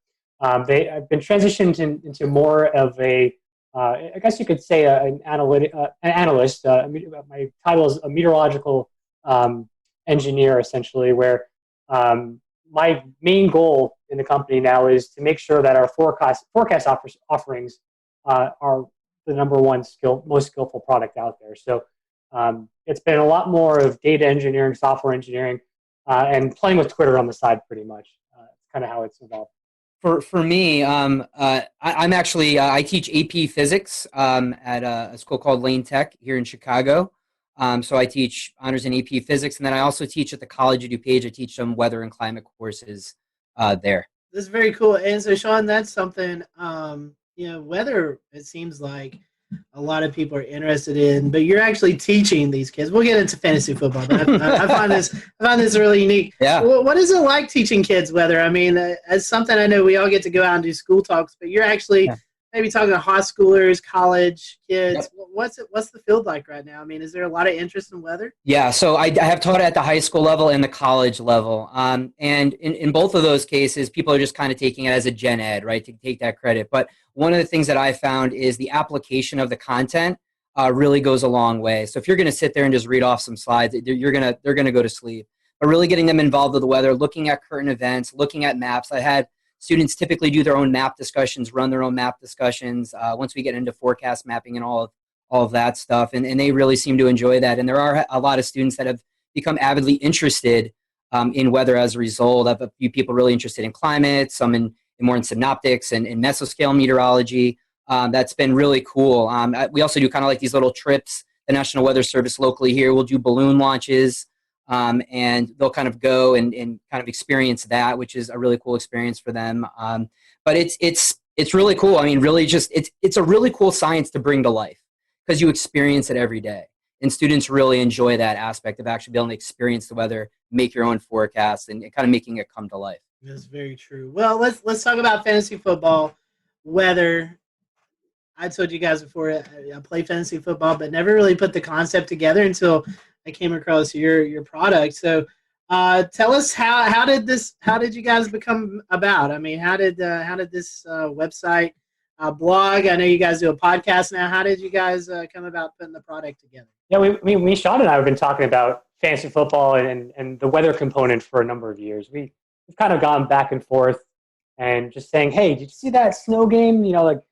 Speaker 20: they have been transitioned into more of a, I guess you could say, an analyst. My title is a meteorological engineer, essentially, where my main goal in the company now is to make sure that our forecast offerings are the number one most skillful product out there. So it's been a lot more of data engineering, software engineering, and playing with Twitter on the side, pretty much. It's kind of how it's evolved.
Speaker 21: For me, I'm actually I teach AP Physics at a school called Lane Tech here in Chicago. So I teach honors in AP Physics, and then I also teach at the College of DuPage. I teach some weather and climate courses there.
Speaker 2: This is very cool. And so, Sean, that's something, weather, it seems like a lot of people are interested in, but you're actually teaching these kids. We'll get into fantasy football, but I find this really unique.
Speaker 21: Yeah.
Speaker 2: What is it like teaching kids weather? I mean, as something I know we all get to go out and do school talks, but you're actually maybe talking to high schoolers, college kids. Yep. What's the field like right now? I mean, is there a lot of interest in weather?
Speaker 21: Yeah, so I have taught at the high school level and the college level. And in both of those cases, people are just kind of taking it as a gen ed, right, to take that credit. But one of the things that I found is the application of the content really goes a long way. So if you're going to sit there and just read off some slides, they're going to go to sleep. But really getting them involved with the weather, looking at current events, looking at maps. I had students typically do their own map discussions, run their own map discussions once we get into forecast mapping and all of that stuff. And they really seem to enjoy that. And there are a lot of students that have become avidly interested in weather as a result. I have a few people really interested in climate, some more in synoptics and mesoscale meteorology. That's been really cool. We also do kind of like these little trips. The National Weather Service locally here will do balloon launches. And they'll kind of go and kind of experience that, which is a really cool experience for them. But it's it's really cool. I mean, really just, it's a really cool science to bring to life because you experience it every day. And students really enjoy that aspect of actually being able to experience the weather, make your own forecast, and kind of making it come to life.
Speaker 2: That's very true. Well, let's talk about fantasy football, weather. I told you guys before I play fantasy football, but never really put the concept together until I came across your product. So tell us how did you guys become about? I mean, how did this website blog? I know you guys do a podcast now. How did you guys come about putting the product together?
Speaker 20: Yeah, me, Sean and I have been talking about fantasy football and the weather component for a number of years. We've kind of gone back and forth and just saying, hey, did you see that snow game? You know, like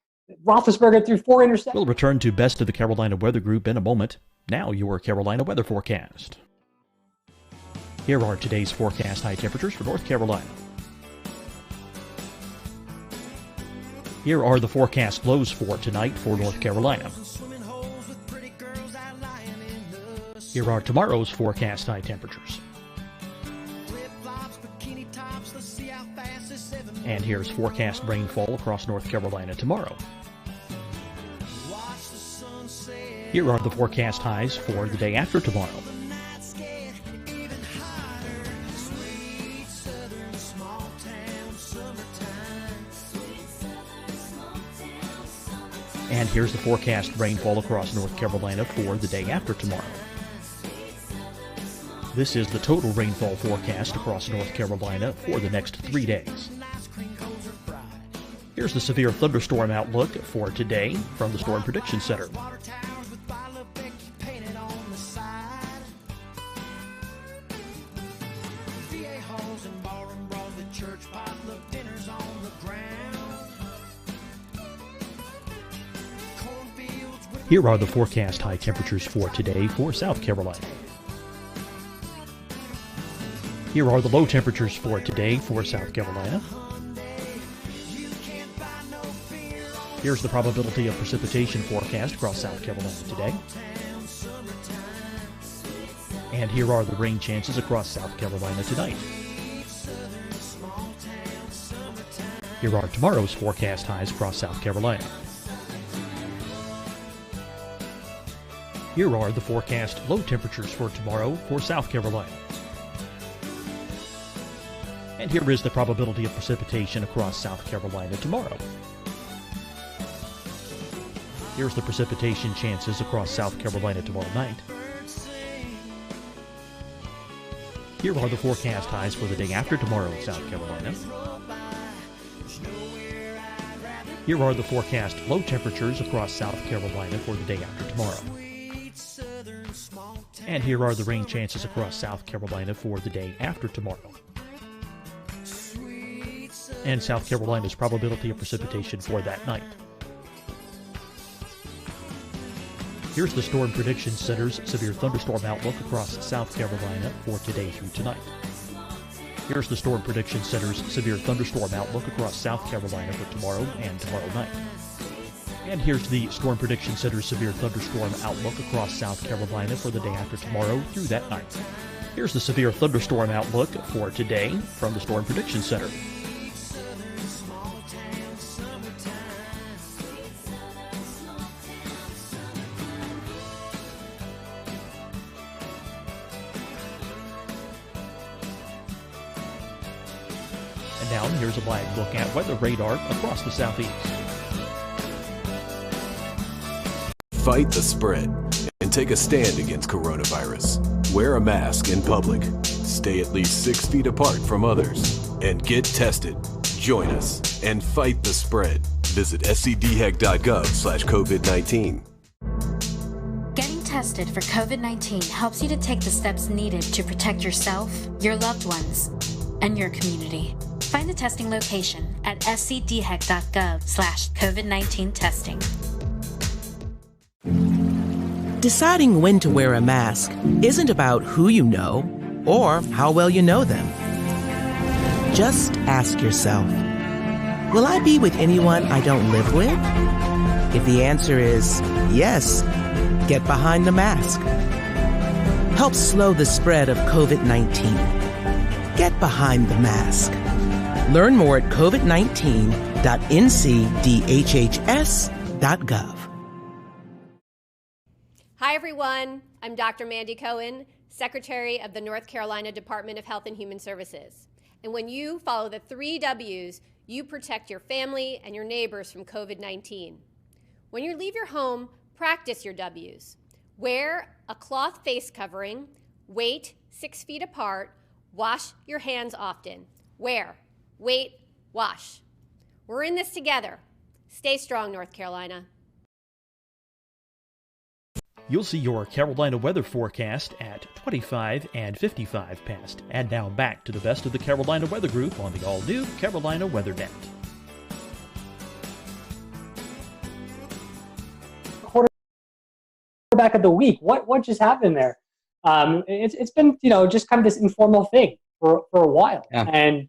Speaker 20: Roethlisberger threw 4 interceptions.
Speaker 8: We'll return to Best of the Carolina Weather Group in a moment. Now your Carolina weather forecast. Here are today's forecast high temperatures for North Carolina. Here are the forecast lows for tonight for North Carolina. Here are tomorrow's forecast high temperatures. And here's forecast rainfall across North Carolina tomorrow. Here are the forecast highs for the day after tomorrow. And here's the forecast rainfall across North Carolina for the day after tomorrow. This is the total rainfall forecast across North Carolina for the next 3 days. Here's the severe thunderstorm outlook for today from the Storm Prediction Center. Here are the forecast high temperatures for today for South Carolina. Here are the low temperatures for today for South Carolina. Here's the probability of precipitation forecast across South Carolina today. And here are the rain chances across South Carolina tonight. Here are tomorrow's forecast highs across South Carolina. Here are the forecast low temperatures for tomorrow for South Carolina. And here is the probability of precipitation across South Carolina tomorrow. Here's the precipitation chances across South Carolina tomorrow night. Here are the forecast highs for the day after tomorrow in South Carolina. Here are the forecast low temperatures across South Carolina for the day after tomorrow. And here are the rain chances across South Carolina for the day after tomorrow. And South Carolina's probability of precipitation for that night. Here's the Storm Prediction Center's severe thunderstorm outlook across South Carolina for today through tonight. Here's the Storm Prediction Center's severe thunderstorm outlook across South Carolina for tomorrow and tomorrow night. And here's the Storm Prediction Center's severe thunderstorm outlook across South Carolina for the day after tomorrow through that night. Here's the severe thunderstorm outlook for today from the Storm Prediction Center. And now here's a live look at weather radar across the southeast.
Speaker 9: Fight the spread and take a stand against coronavirus. Wear a mask in public. Stay at least 6 feet apart from others. And get tested. Join us and fight the spread. Visit scdhec.gov/COVID-19.
Speaker 10: Getting tested for COVID-19 helps you to take the steps needed to protect yourself, your loved ones, and your community. Find the testing location at scdhec.gov/COVID-19 testing.
Speaker 11: Deciding when to wear a mask isn't about who you know or how well you know them. Just ask yourself, will I be with anyone I don't live with? If the answer is yes, get behind the mask. Help slow the spread of COVID-19. Get behind the mask. Learn more at covid19.gov/mask. www.ncdhhs.gov.
Speaker 12: Hi, everyone. I'm Dr. Mandy Cohen, Secretary of the North Carolina Department of Health and Human Services. And when you follow the 3 W's, you protect your family and your neighbors from COVID-19. When you leave your home, practice your W's. Wear a cloth face covering, wait 6 feet apart, wash your hands often. Wear, wait, wash. We're in this together. Stay strong, North Carolina.
Speaker 8: You'll see your Carolina weather forecast at 25 and 55 past. And now back to the best of the Carolina Weather Group on the all-new Carolina Weather Net.
Speaker 20: Quarterback of the week. What just happened there? It's been just kind of this informal thing for a while, and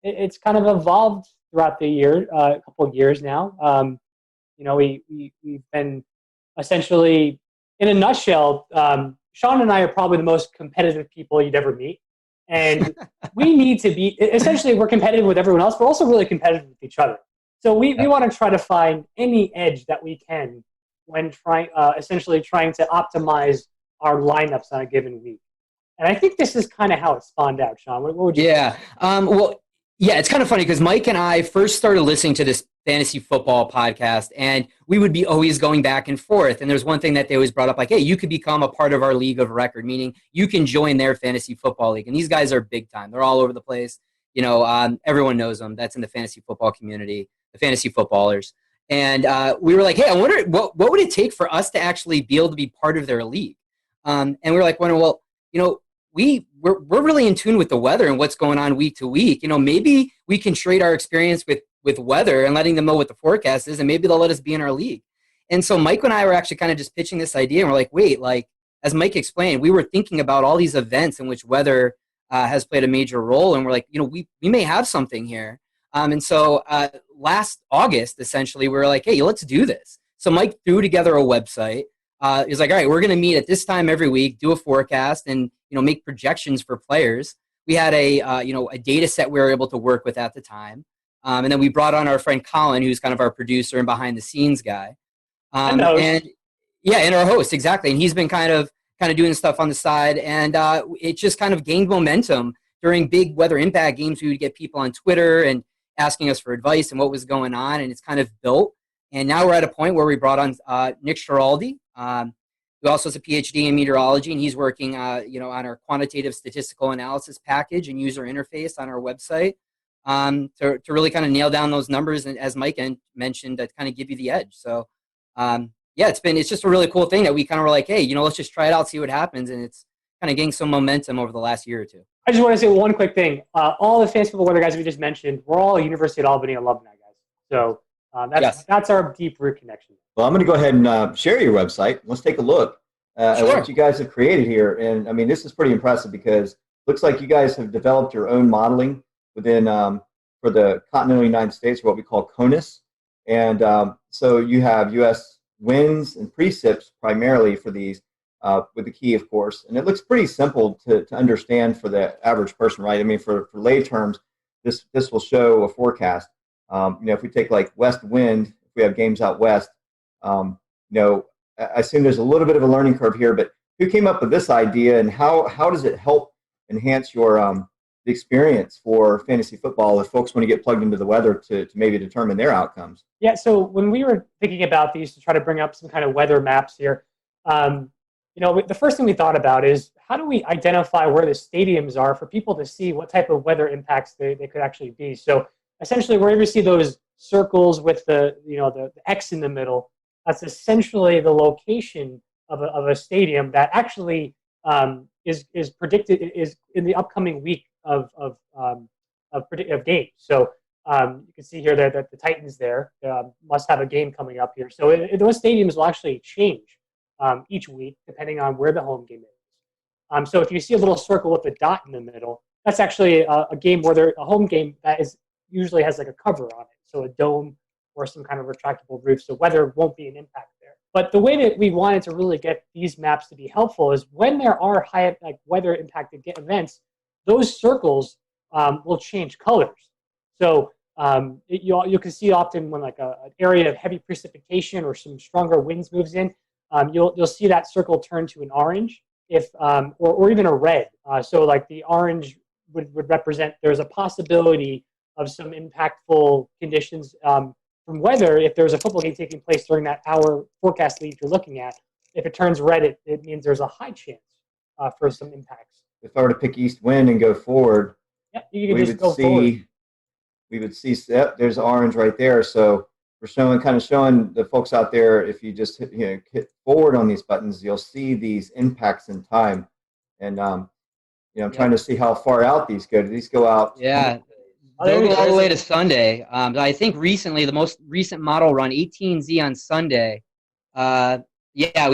Speaker 20: it's kind of evolved throughout the year, a couple of years now. We've been essentially, in a nutshell, Sean and I are probably the most competitive people you'd ever meet. And we need to be, essentially, we're competitive with everyone else, but also really competitive with each other. So we want to try to find any edge that we can when essentially trying to optimize our lineups on a given week. And I think this is kind of how it spawned out, Sean. What would you say?
Speaker 21: Yeah, it's kind of funny because Mike and I first started listening to this fantasy football podcast, and we would be always going back and forth. And there's one thing that they always brought up, like, hey, you could become a part of our league of record, meaning you can join their fantasy football league. And these guys are big time. They're all over the place. Everyone knows them. That's in the fantasy football community, the fantasy footballers. And we were like, hey, I wonder what would it take for us to actually be able to be part of their league? And we were like, well, we're really in tune with the weather and what's going on week to week. Maybe we can trade our experience with weather and letting them know what the forecast is, and maybe they'll let us be in our league. And so Mike and I were actually kind of just pitching this idea, and we're like, wait, as Mike explained, we were thinking about all these events in which weather has played a major role, and we're like, we may have something here. And so last August, essentially, we were like, hey, let's do this. So Mike threw together a website. He's like, all right, we're going to meet at this time every week, do a forecast, and make projections for players. We had a data set we were able to work with at the time, and then we brought on our friend Colin, who's kind of our producer and behind the scenes guy, and our host, exactly. And he's been kind of doing stuff on the side, and it just kind of gained momentum during big weather impact games. We would get people on Twitter and asking us for advice and what was going on, and it's kind of built. And now we're at a point where we brought on Nick Schiraldi, who also has a PhD in meteorology, and he's working, on our quantitative statistical analysis package and user interface on our website to really kind of nail down those numbers, and as Mike mentioned, to kind of give you the edge. So, it's just a really cool thing that we kind of were like, hey, let's just try it out, see what happens, and it's kind of gained some momentum over the last year or two.
Speaker 20: I just want to say one quick thing. All the fantasy football weather guys we just mentioned, we're all University of Albany alumni guys. So that's our deep root connection.
Speaker 4: Well, I'm going to go ahead and share your website. Let's take a look at what you guys have created here. And I mean, this is pretty impressive because it looks like you guys have developed your own modeling within for the continental United States, or what we call CONUS. And so you have U.S. winds and precip primarily for these, with the key, of course. And it looks pretty simple to understand for the average person, right? I mean, for lay terms, this will show a forecast. If we take like west wind, if we have games out west, I assume there's a little bit of a learning curve here, but who came up with this idea, and how does it help enhance your the experience for fantasy football if folks want to get plugged into the weather to maybe determine their outcomes?
Speaker 20: Yeah, so when we were thinking about these to try to bring up some kind of weather maps here, the first thing we thought about is how do we identify where the stadiums are for people to see what type of weather impacts they could actually be. So essentially, wherever you see those circles with the X in the middle, that's essentially the location of a stadium that actually is predicted is in the upcoming week of games. So you can see here that the Titans there must have a game coming up here. So those stadiums will actually change each week depending on where the home game is. So if you see a little circle with a dot in the middle, that's actually a game where a home game that usually has like a cover on it, so a dome or some kind of retractable roof, so weather won't be an impact there. But the way that we wanted to really get these maps to be helpful is when there are high weather impacted events, those circles will change colors. So You can see often when like an area of heavy precipitation or some stronger winds moves in, you'll see that circle turn to an orange if or even a red. So like the orange would represent there's a possibility of some impactful conditions from weather if there's a football game taking place during that hour forecast lead you're looking at. If it turns red, it means there's a high chance for some impacts.
Speaker 4: If I were to pick east wind and go forward,
Speaker 20: you can just go forward.
Speaker 4: We would see, yep, there's orange right there. So we're showing the folks out there, if you just hit forward on these buttons, you'll see these impacts in time. And I'm trying to see how far out these go. Do these go out?
Speaker 21: Yeah. They'll go all the way to Sunday. I think recently, the most recent model run, 18Z on Sunday. We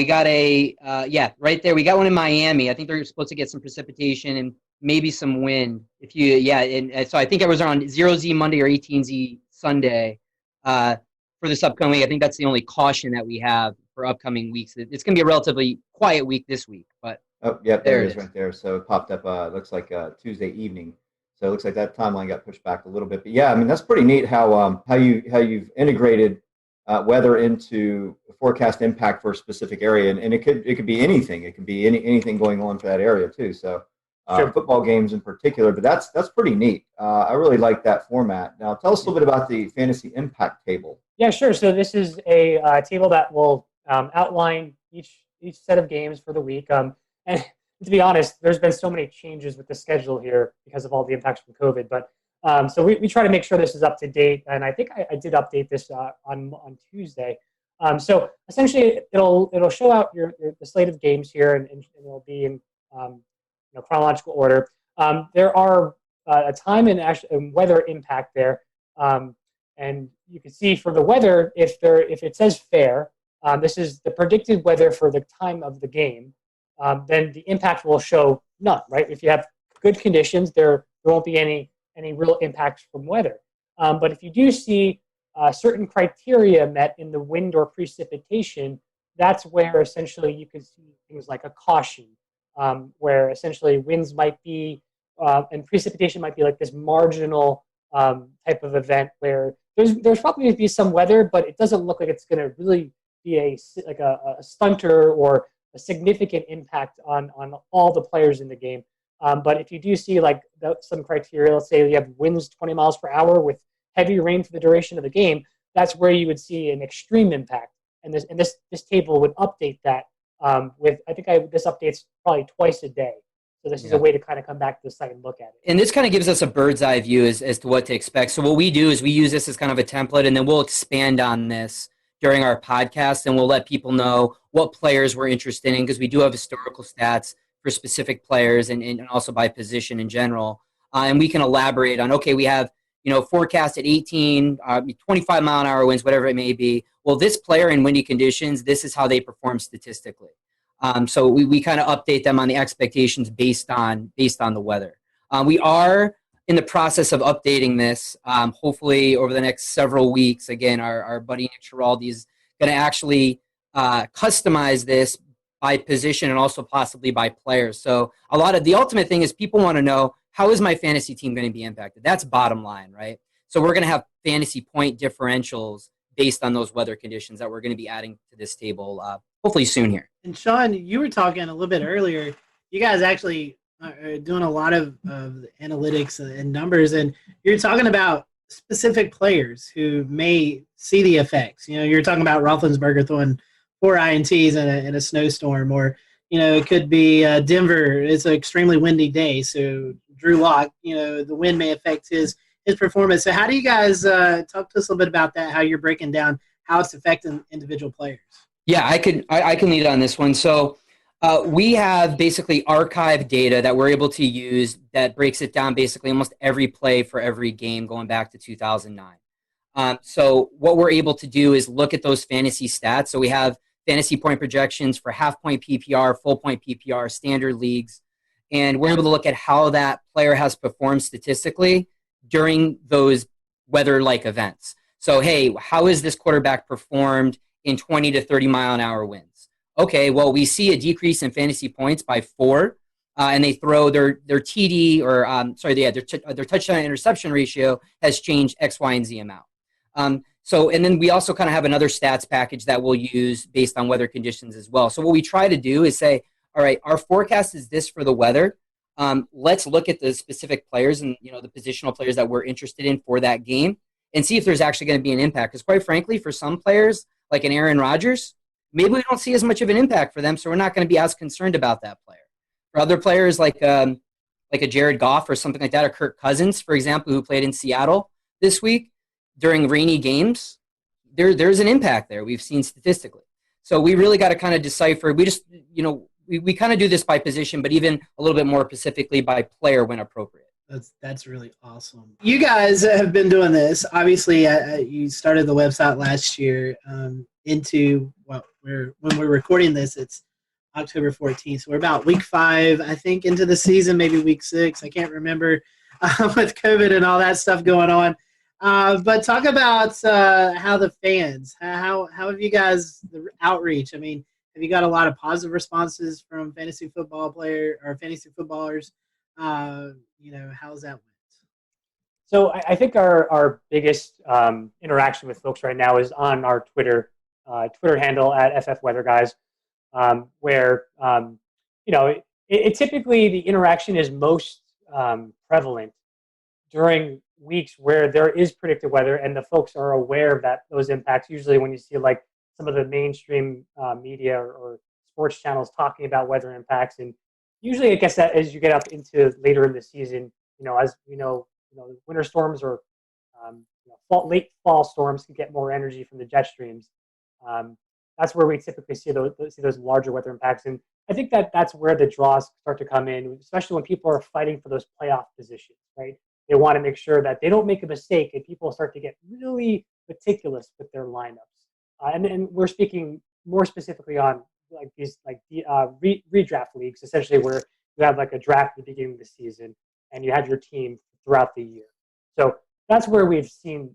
Speaker 21: got right there. We got one in Miami. I think they're supposed to get some precipitation and maybe some wind. So I think it was around 0Z Monday or 18Z Sunday for this upcoming week. I think that's the only caution that we have for upcoming weeks. It's going to be a relatively quiet week this week, but
Speaker 4: there it is right there. So it popped up. Looks like Tuesday evening. So it looks like that timeline got pushed back a little bit. But yeah, I mean that's pretty neat how you've integrated weather into forecast impact for a specific area, and it could be anything. It could be anything going on for that area too. So football games in particular, but that's pretty neat. I really like that format. Now tell us a little bit about the fantasy impact table.
Speaker 20: Yeah, sure. So this is a table that will outline each set of games for the week. And to be honest, there's been so many changes with the schedule here because of all the impacts from COVID. But so we try to make sure this is up to date, and I think I did update this on Tuesday. So essentially, it'll show out the slate of games here, and it'll be in chronological order. There are a time and weather impact there, and you can see for the weather if it says fair, this is the predicted weather for the time of the game. Then the impact will show none. Right? If you have good conditions, there won't be any real impacts from weather. But if you do see certain criteria met in the wind or precipitation, that's where essentially you can see things like a caution, where essentially winds might be and precipitation might be like this marginal type of event where there's probably going to be some weather, but it doesn't look like it's going to really be a stunter or a significant impact on all the players in the game. But if you do see some criteria, let's say you have winds 20 miles per hour with heavy rain for the duration of the game, that's where you would see an extreme impact. And this table would update that this updates probably twice a day. So this is a way to kind of come back to the site and look at it.
Speaker 21: And this kind of gives us a bird's eye view as to what to expect. So what we do is we use this as kind of a template, and then we'll expand on this during our podcast, and we'll let people know what players we're interested in, because we do have historical stats for specific players and also by position in general. And we can elaborate on, okay, we have, forecasted 18, 25 mile an hour winds, whatever it may be. Well, this player in windy conditions, this is how they perform statistically. So we kind of update them on the expectations based on the weather. We are in the process of updating this, hopefully over the next several weeks. Again, our buddy Nick Giraldi is going to actually customize this by position and also possibly by players. So the ultimate thing is people want to know, how is my fantasy team going to be impacted? That's bottom line, right? So we're going to have fantasy point differentials based on those weather conditions that we're going to be adding to this table hopefully soon here.
Speaker 2: And Sean, you were talking a little bit earlier. You guys actually are doing a lot of the analytics and numbers, and you're talking about specific players who may see the effects. You're talking about Roethlisberger throwing 4 INTs in a snowstorm, or it could be Denver. It's an extremely windy day, so Drew Lock, the wind may affect his performance. So how do you guys talk to us a little bit about that? How you're breaking down how it's affecting individual players?
Speaker 21: Yeah, I can lead on this one. So we have basically archived data that we're able to use that breaks it down basically almost every play for every game going back to 2009. So what we're able to do is look at those fantasy stats. So we have fantasy point projections for half-point PPR, full-point PPR, standard leagues, and we're able to look at how that player has performed statistically during those weather-like events. So, hey, how has this quarterback performed in 20 to 30 mile an hour winds? Okay, well, we see a decrease in fantasy points by 4 and they throw their TD or their touchdown interception ratio has changed X, Y, and Z amount. And then we also kind of have another stats package that we'll use based on weather conditions as well. So what we try to do is say, all right, our forecast is this for the weather. Let's look at the specific players and the positional players that we're interested in for that game and see if there's actually going to be an impact. Because quite frankly, for some players like an Aaron Rodgers, maybe we don't see as much of an impact for them, so we're not going to be as concerned about that player. For other players like a Jared Goff or something like that, or Kirk Cousins, for example, who played in Seattle this week during rainy games, there's an impact there we've seen statistically. So we really got to kind of decipher. We just, we kind of do this by position, but even a little bit more specifically by player when appropriate.
Speaker 2: That's really awesome. You guys have been doing this. Obviously, you started the website last year. When we're recording this, it's October 14th. So we're about week 5, I think, into the season, maybe week 6. I can't remember with COVID and all that stuff going on. But talk about how the fans, how have you guys, the outreach? I mean, have you got a lot of positive responses from fantasy footballers? How's that went?
Speaker 20: So I think our biggest interaction with folks right now is on our Twitter handle at FF Weather Guys, where it typically the interaction is most prevalent during weeks where there is predicted weather and the folks are aware of those impacts. Usually when you see like some of the mainstream media or sports channels talking about weather impacts, and usually I guess that as you get up into later in the season, as we know, winter storms or late fall storms can get more energy from the jet streams. That's where we typically see those larger weather impacts, and I think that's where the draws start to come in, especially when people are fighting for those playoff positions, right? They want to make sure that they don't make a mistake, and people start to get really meticulous with their lineups. And we're speaking more specifically on like these redraft leagues, essentially where you have like a draft at the beginning of the season, and you have your team throughout the year. So that's where we've seen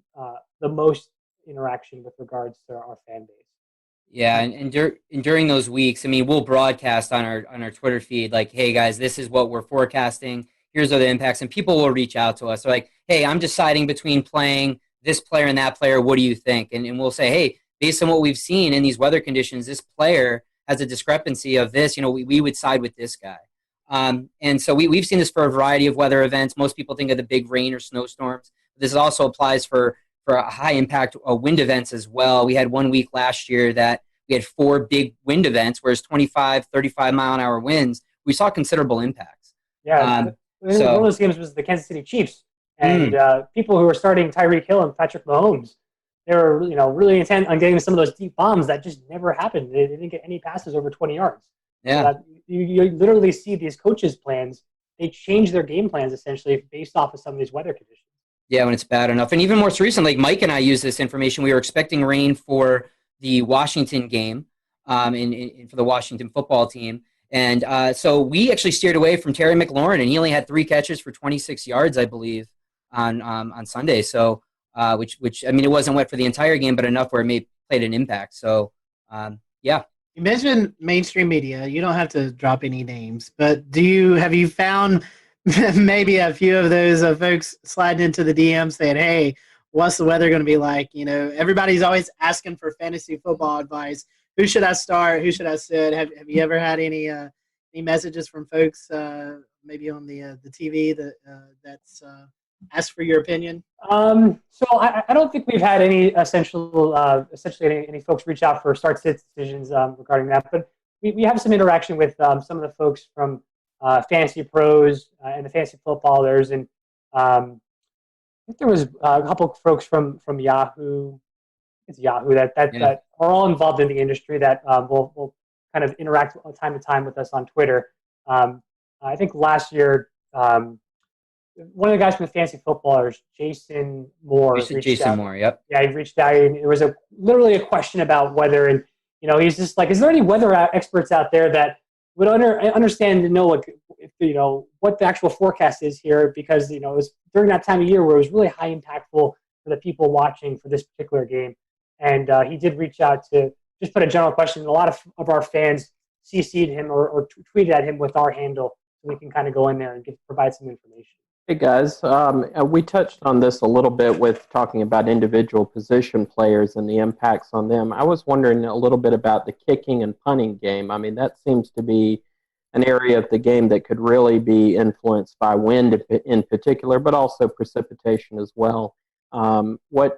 Speaker 20: the most interaction with regards to our fan base.
Speaker 21: Yeah, and during those weeks, I mean, we'll broadcast on our Twitter feed like, hey guys, this is what we're forecasting. Here's other impacts, and people will reach out to us. They're like, hey, I'm deciding between playing this player and that player. What do you think? And we'll say, hey, based on what we've seen in these weather conditions, this player has a discrepancy of this. We would side with this guy. And so we've seen this for a variety of weather events. Most people think of the big rain or snowstorms. This also applies for high impact wind events as well. We had 1 week last year that we had 4 big wind events, whereas 25, 35 mile an hour winds, we saw considerable impacts.
Speaker 20: Yeah. One of those games was the Kansas City Chiefs, and people who were starting Tyreek Hill and Patrick Mahomes, they were really intent on getting some of those deep bombs that just never happened. They didn't get any passes over 20 yards.
Speaker 21: Yeah,
Speaker 20: you literally see these coaches' plans. They change their game plans essentially based off of some of these weather conditions.
Speaker 21: Yeah, when it's bad enough. And even more recently, like Mike and I used this information. We were expecting rain for the Washington game, for the Washington football team. And so we actually steered away from Terry McLaurin, and he only had 3 catches for 26 yards, I believe, on Sunday. So, which I mean, it wasn't wet for the entire game, but enough where it played an impact. So, yeah.
Speaker 2: You mentioned mainstream media. You don't have to drop any names, but have you found maybe a few of those folks sliding into the DM saying, "Hey, what's the weather going to be like?" Everybody's always asking for fantasy football advice. Who should I start? Who should I sit? Have you ever had any messages from folks maybe on the TV that's asked for your opinion?
Speaker 20: So I don't think we've had any essentially any folks reach out for start-sit decisions regarding that, but we have some interaction with some of the folks from Fantasy Pros and the Fantasy Footballers, and I think there was a couple of folks from Yahoo. It's Yahoo that are all involved in the industry that will kind of interact time to time with us on Twitter. I think last year, one of the guys from the Fantasy Footballers, Jason Moore.
Speaker 21: Jason Moore, yep.
Speaker 20: Yeah, he reached out, and it was literally a question about weather, and he's just like, is there any weather experts out there that would understand and know what the actual forecast is here? Because it was during that time of year where it was really high impactful for the people watching for this particular game. And he did reach out to just put a general question. A lot of our fans CC'd him or tweeted at him with our handle. so we can kind of go in there and provide some information.
Speaker 5: Hey guys, we touched on this a little bit with talking about individual position players and the impacts on them. I was wondering a little bit about the kicking and punting game. I mean, that seems to be an area of the game that could really be influenced by wind in particular, but also precipitation as well. What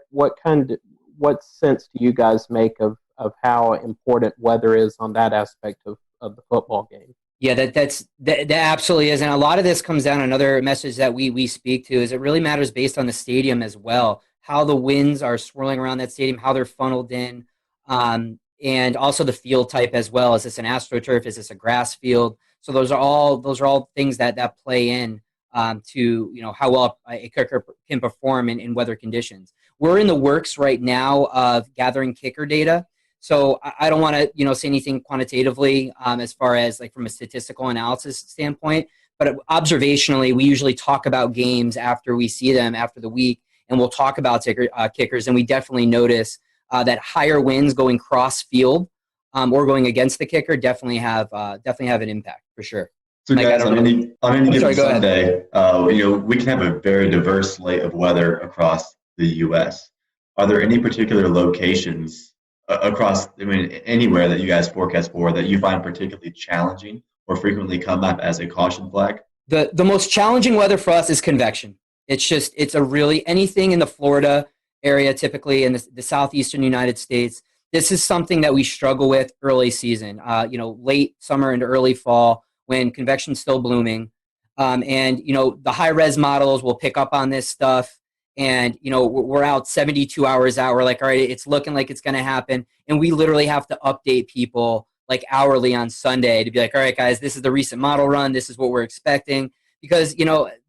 Speaker 5: sense do you guys make of how important weather is on that aspect of the football game?
Speaker 21: Yeah, that absolutely is. And a lot of this comes down, another message that we speak to is it really matters based on the stadium as well, how the winds are swirling around that stadium, how they're funneled in, and also the field type as well. Is this an AstroTurf? Is this a grass field? So those are all things that play in to how well a kicker can perform in weather conditions. We're in the works right now of gathering kicker data. So I don't want to, say anything quantitatively as far as like from a statistical analysis standpoint, but observationally, we usually talk about games after we see them after the week, and we'll talk about kickers, and we definitely notice that higher winds going cross field or going against the kicker definitely have an impact for sure.
Speaker 14: So guys, on any given Sunday, we can have a very diverse slate of weather across the U.S. Are there any particular locations across, anywhere that you guys forecast for that you find particularly challenging or frequently come up as a caution flag?
Speaker 21: The most challenging weather for us is convection. It's a really anything in the Florida area, typically in the southeastern United States. This is something that we struggle with early season, late summer into early fall when convection's still blooming. And the high res models will pick up on this stuff. And, we're out 72 hours out. We're like, all right, it's looking like it's going to happen. And we literally have to update people like hourly on Sunday to be like, all right, guys, this is the recent model run. This is what we're expecting. Because,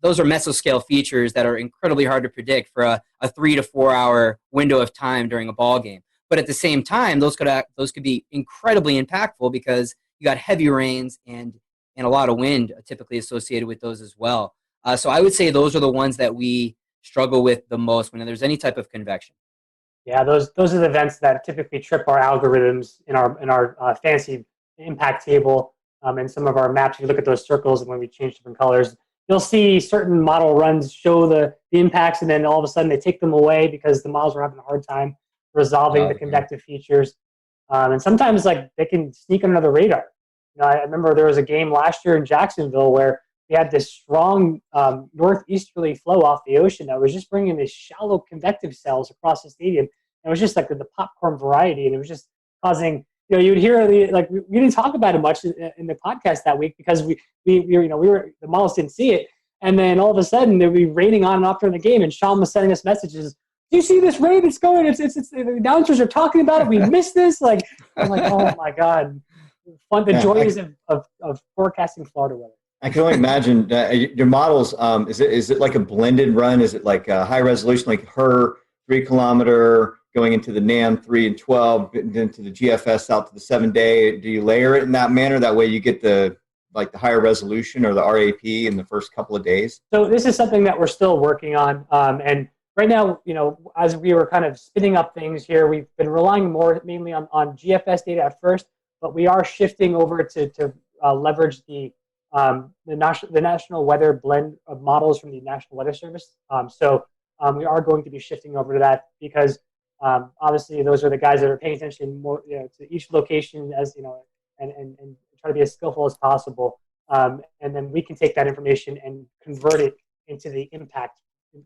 Speaker 21: those are mesoscale features that are incredibly hard to predict for a 3 to 4 hour window of time during a ball game. But at the same time, those could be incredibly impactful because you got heavy rains and a lot of wind typically associated with those as well. So I would say those are the ones that we struggle with the most when there's any type of convection.
Speaker 20: Yeah, those are the events that typically trip our algorithms in our fancy impact table and some of our maps. If you look at those circles and when we change different colors, you'll see certain model runs show the impacts, and then all of a sudden they take them away because the models are having a hard time resolving the convective features. And sometimes they can sneak under the radar. I remember there was a game last year in Jacksonville where we had this strong northeasterly flow off the ocean that was just bringing these shallow convective cells across the stadium. It was just like the popcorn variety, and it was just causing. You would hear we didn't talk about it much in the podcast that week because we were the models didn't see it, and then all of a sudden they'd be raining on and off during the game, and Sean was sending us messages. Do you see this rain? It's going. It's the announcers are talking about it. We missed this. I'm like, oh my god. The joys of forecasting Florida weather.
Speaker 4: I can only imagine your models. Is it like a blended run? Is it like a high resolution, like her 3 kilometer going into the NAM 3 and 12, then to the GFS out to the 7-day? Do you layer it in that manner? That way you get the higher resolution or the RAP in the first couple of days.
Speaker 20: So this is something that we're still working on, and right now, as we were kind of spinning up things here, we've been relying mainly on GFS data at first. But we are shifting over to leverage the national weather blend of models from the National Weather Service. So we are going to be shifting over to that because obviously those are the guys that are paying attention more to each location and try to be as skillful as possible. And then we can take that information and convert it into the impact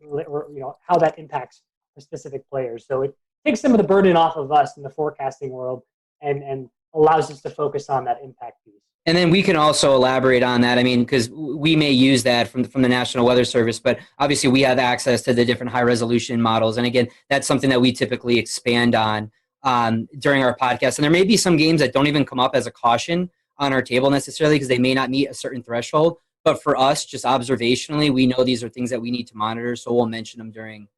Speaker 20: or how that impacts specific players. So it takes some of the burden off of us in the forecasting world and allows us to focus on that impact piece.
Speaker 21: And then we can also elaborate on that. Because we may use that from the National Weather Service, but obviously we have access to the different high resolution models. And again, that's something that we typically expand on during our podcast. And there may be some games that don't even come up as a caution on our table necessarily because they may not meet a certain threshold. But for us, just observationally, we know these are things that we need to monitor. So we'll mention them during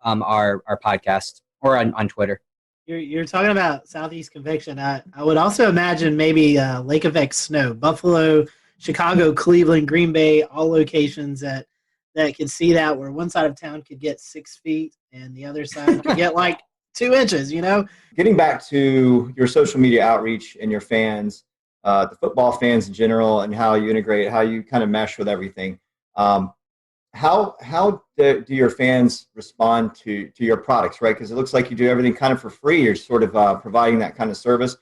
Speaker 21: our podcast or on Twitter.
Speaker 2: You're talking about Southeast convection. I would also imagine maybe lake effect snow. Buffalo, Chicago, Cleveland, Green Bay, all locations that could see that, where one side of town could get 6 feet and the other side could get like 2 inches,
Speaker 4: Getting back to your social media outreach and your fans, the football fans in general, and how you integrate, how you kind of mesh with everything. How do your fans respond to your products, right? Because it looks like you do everything kind of for free. You're sort of providing that kind of service.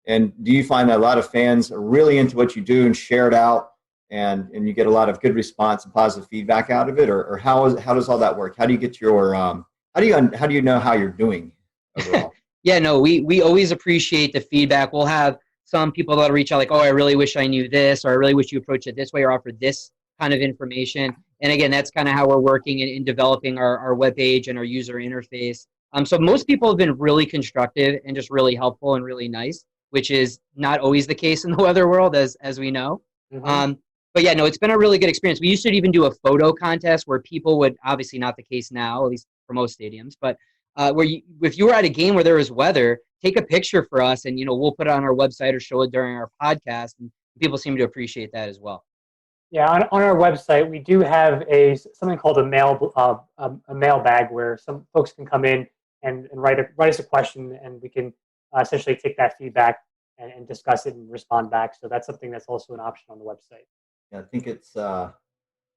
Speaker 4: And do you find that a lot of fans are really into what you do and share it out, and you get a lot of good response and positive feedback out of it, or how does all that work? How do you get your how do you know how you're doing overall?
Speaker 21: Yeah, no, we always appreciate the feedback. We'll have some people that'll reach out like, oh, I really wish I knew this, or I really wish you approached it this way or offered this kind of information. And again, that's kind of how we're working in developing our webpage and our user interface. So most people have been really constructive and just really helpful and really nice, which is not always the case in the weather world, as we know.
Speaker 20: Mm-hmm.
Speaker 21: But yeah, no, it's been a really good experience. We used to even do a photo contest where people would, obviously not the case now, at least for most stadiums, but if you were at a game where there was weather, take a picture for us and, we'll put it on our website or show it during our podcast. And people seem to appreciate that as well.
Speaker 20: Yeah, on our website, we do have something called a mailbag where some folks can come in and write us a question, and we can essentially take that feedback and discuss it and respond back. So that's something that's also an option on the website.
Speaker 4: Yeah, I think it's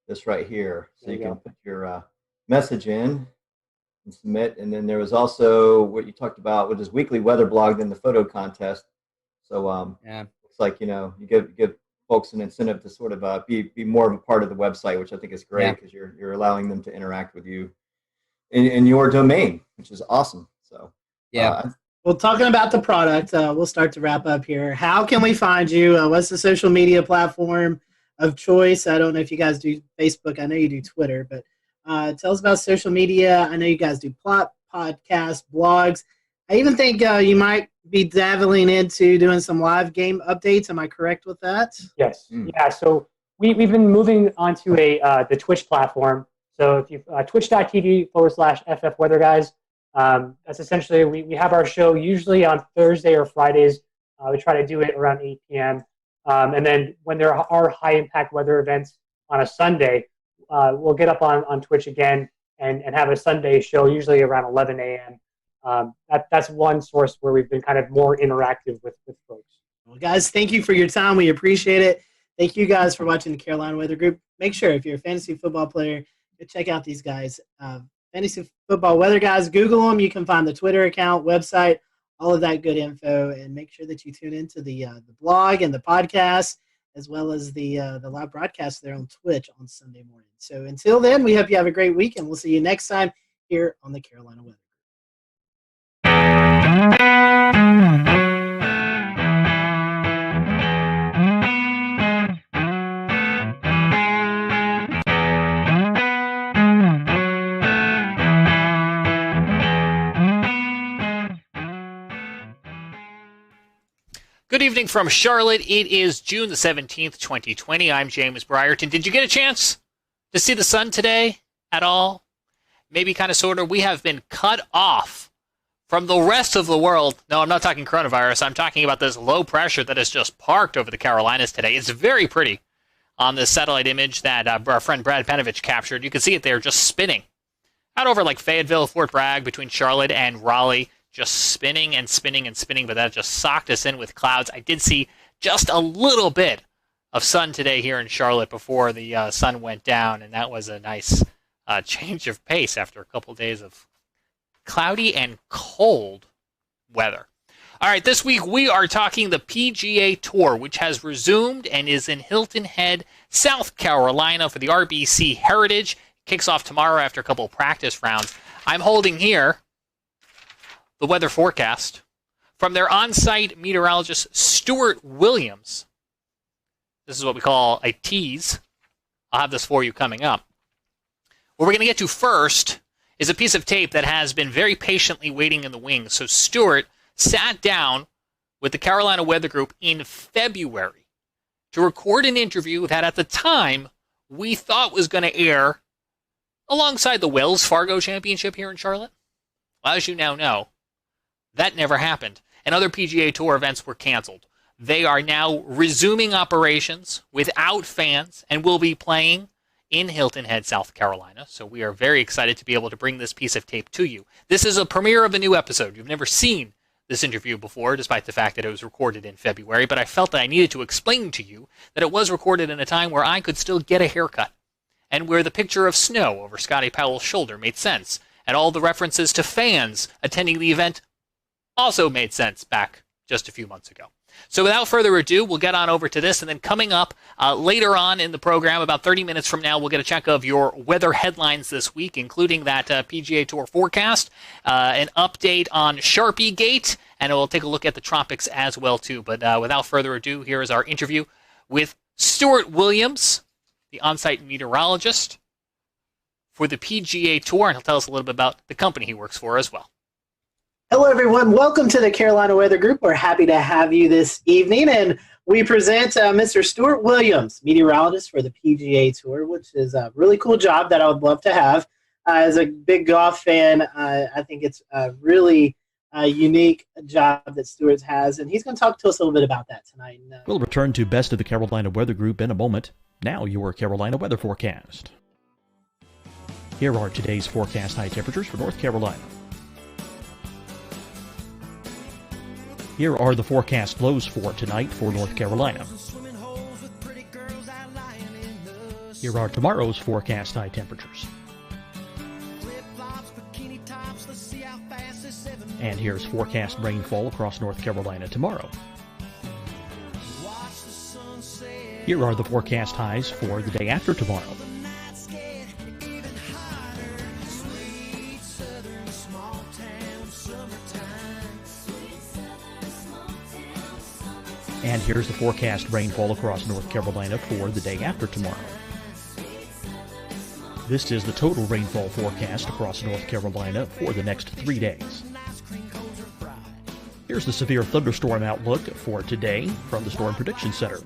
Speaker 4: this right here. So you can put your message in and submit. And then there was also what you talked about, which is weekly weather blog, then the photo contest. So looks like you give folks an incentive to sort of be more of a part of the website, which I think is great because you're allowing them to interact with you in your domain, which is awesome. So
Speaker 2: well, talking about the product, we'll start to wrap up here. How can we find you? What's the social media platform of choice? I don't know if you guys do Facebook. I know you do Twitter, but tell us about social media. I know you guys do podcasts, blogs. I even think you might be dabbling into doing some live game updates. Am I correct with that?
Speaker 20: Yes. Yeah. So we've been moving onto the Twitch platform. So if you twitch.tv/FF Weather Guys, that's essentially we have our show usually on Thursday or Fridays. We try to do it around 8 p.m. And then when there are high impact weather events on a Sunday, we'll get up on Twitch again and have a Sunday show usually around 11 a.m. That's one source where we've been kind of more interactive with folks.
Speaker 2: Well, guys, thank you for your time. We appreciate it. Thank you guys for watching the Carolina Weather Group. Make sure if you're a fantasy football player, go check out these guys. Fantasy Football Weather Guys. Google them. You can find the Twitter account, website, all of that good info. And make sure that you tune into the blog and the podcast, as well as the live broadcast there on Twitch on Sunday morning. So until then, we hope you have a great week, and we'll see you next time here on the Carolina Weather.
Speaker 18: Good evening from Charlotte. It is June the 17th, 2020. I'm James Brierton. Did you get a chance to see the sun today at all? Maybe kind of sort of. We have been cut off from the rest of the world. No, I'm not talking coronavirus. I'm talking about this low pressure that has just parked over the Carolinas today. It's very pretty on this satellite image that our friend Brad Panovich captured. You can see it there just spinning out over like Fayetteville, Fort Bragg, between Charlotte and Raleigh. Just spinning and spinning and spinning, but that just socked us in with clouds. I did see just a little bit of sun today here in Charlotte before the sun went down, and that was a nice change of pace after a couple days of cloudy and cold weather. All right, this week we are talking the PGA Tour, which has resumed and is in Hilton Head, South Carolina for the RBC Heritage. Kicks off tomorrow after a couple of practice rounds. I'm holding here the weather forecast from their on-site meteorologist, Stuart Williams. This is what we call a tease. I'll have this for you coming up. What we're going to get to first is a piece of tape that has been very patiently waiting in the wings. So Stuart sat down with the Carolina Weather Group in February to record an interview that at the time we thought was going to air alongside the Wells Fargo Championship here in Charlotte. Well, as you now know, that never happened, and other PGA Tour events were canceled. They are now resuming operations without fans and will be playing in Hilton Head, South Carolina. So we are very excited to be able to bring this piece of tape to you. This is a premiere of a new episode. You've never seen this interview before, despite the fact that it was recorded in February, but I felt that I needed to explain to you that it was recorded in a time where I could still get a haircut, and where the picture of snow over Scotty Powell's shoulder made sense, and all the references to fans attending the event also made sense back just a few months ago. So without further ado, we'll get on over to this, and then coming up later on in the program, about 30 minutes from now, we'll get a check of your weather headlines this week, including that PGA Tour forecast, an update on Sharpie Gate, and we'll take a look at the tropics as well, too. But without further ado, here is our interview with Stuart Williams, the on-site meteorologist for the PGA Tour, and he'll tell us a little bit about the company he works for as well.
Speaker 2: Hello, everyone. Welcome to the Carolina Weather Group. We're happy to have you this evening, and we present Mr. Stuart Williams, meteorologist for the PGA Tour, which is a really cool job that I would love to have. As a big golf fan, I think it's a really unique job that Stuart has, and he's going to talk to us a little bit about that tonight.
Speaker 8: We'll return to Best of the Carolina Weather Group in a moment. Now your Carolina weather forecast. Here are today's forecast high temperatures for North Carolina. Here are the forecast lows for tonight for North Carolina. Here are tomorrow's forecast high temperatures. And here's forecast rainfall across North Carolina tomorrow. Here are the forecast highs for the day after tomorrow. And here's the forecast rainfall across North Carolina for the day after tomorrow. This is the total rainfall forecast across North Carolina for the next 3 days. Here's the severe thunderstorm outlook for today from the Storm Prediction Center.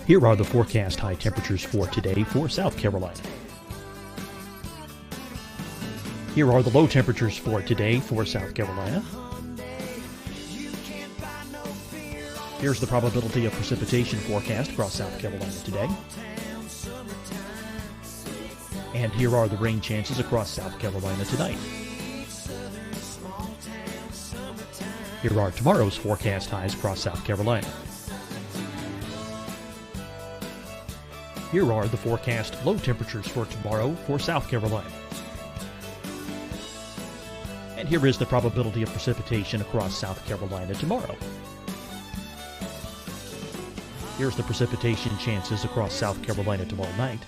Speaker 8: Here are the forecast high temperatures for today for South Carolina. Here are the low temperatures for today for South Carolina. Here's the probability of precipitation forecast across South Carolina today. And here are the rain chances across South Carolina tonight. Here are tomorrow's forecast highs across South Carolina. Here are the forecast low temperatures for tomorrow for South Carolina. And here is the probability of precipitation across South Carolina tomorrow. Here's the precipitation chances across South Carolina tomorrow night.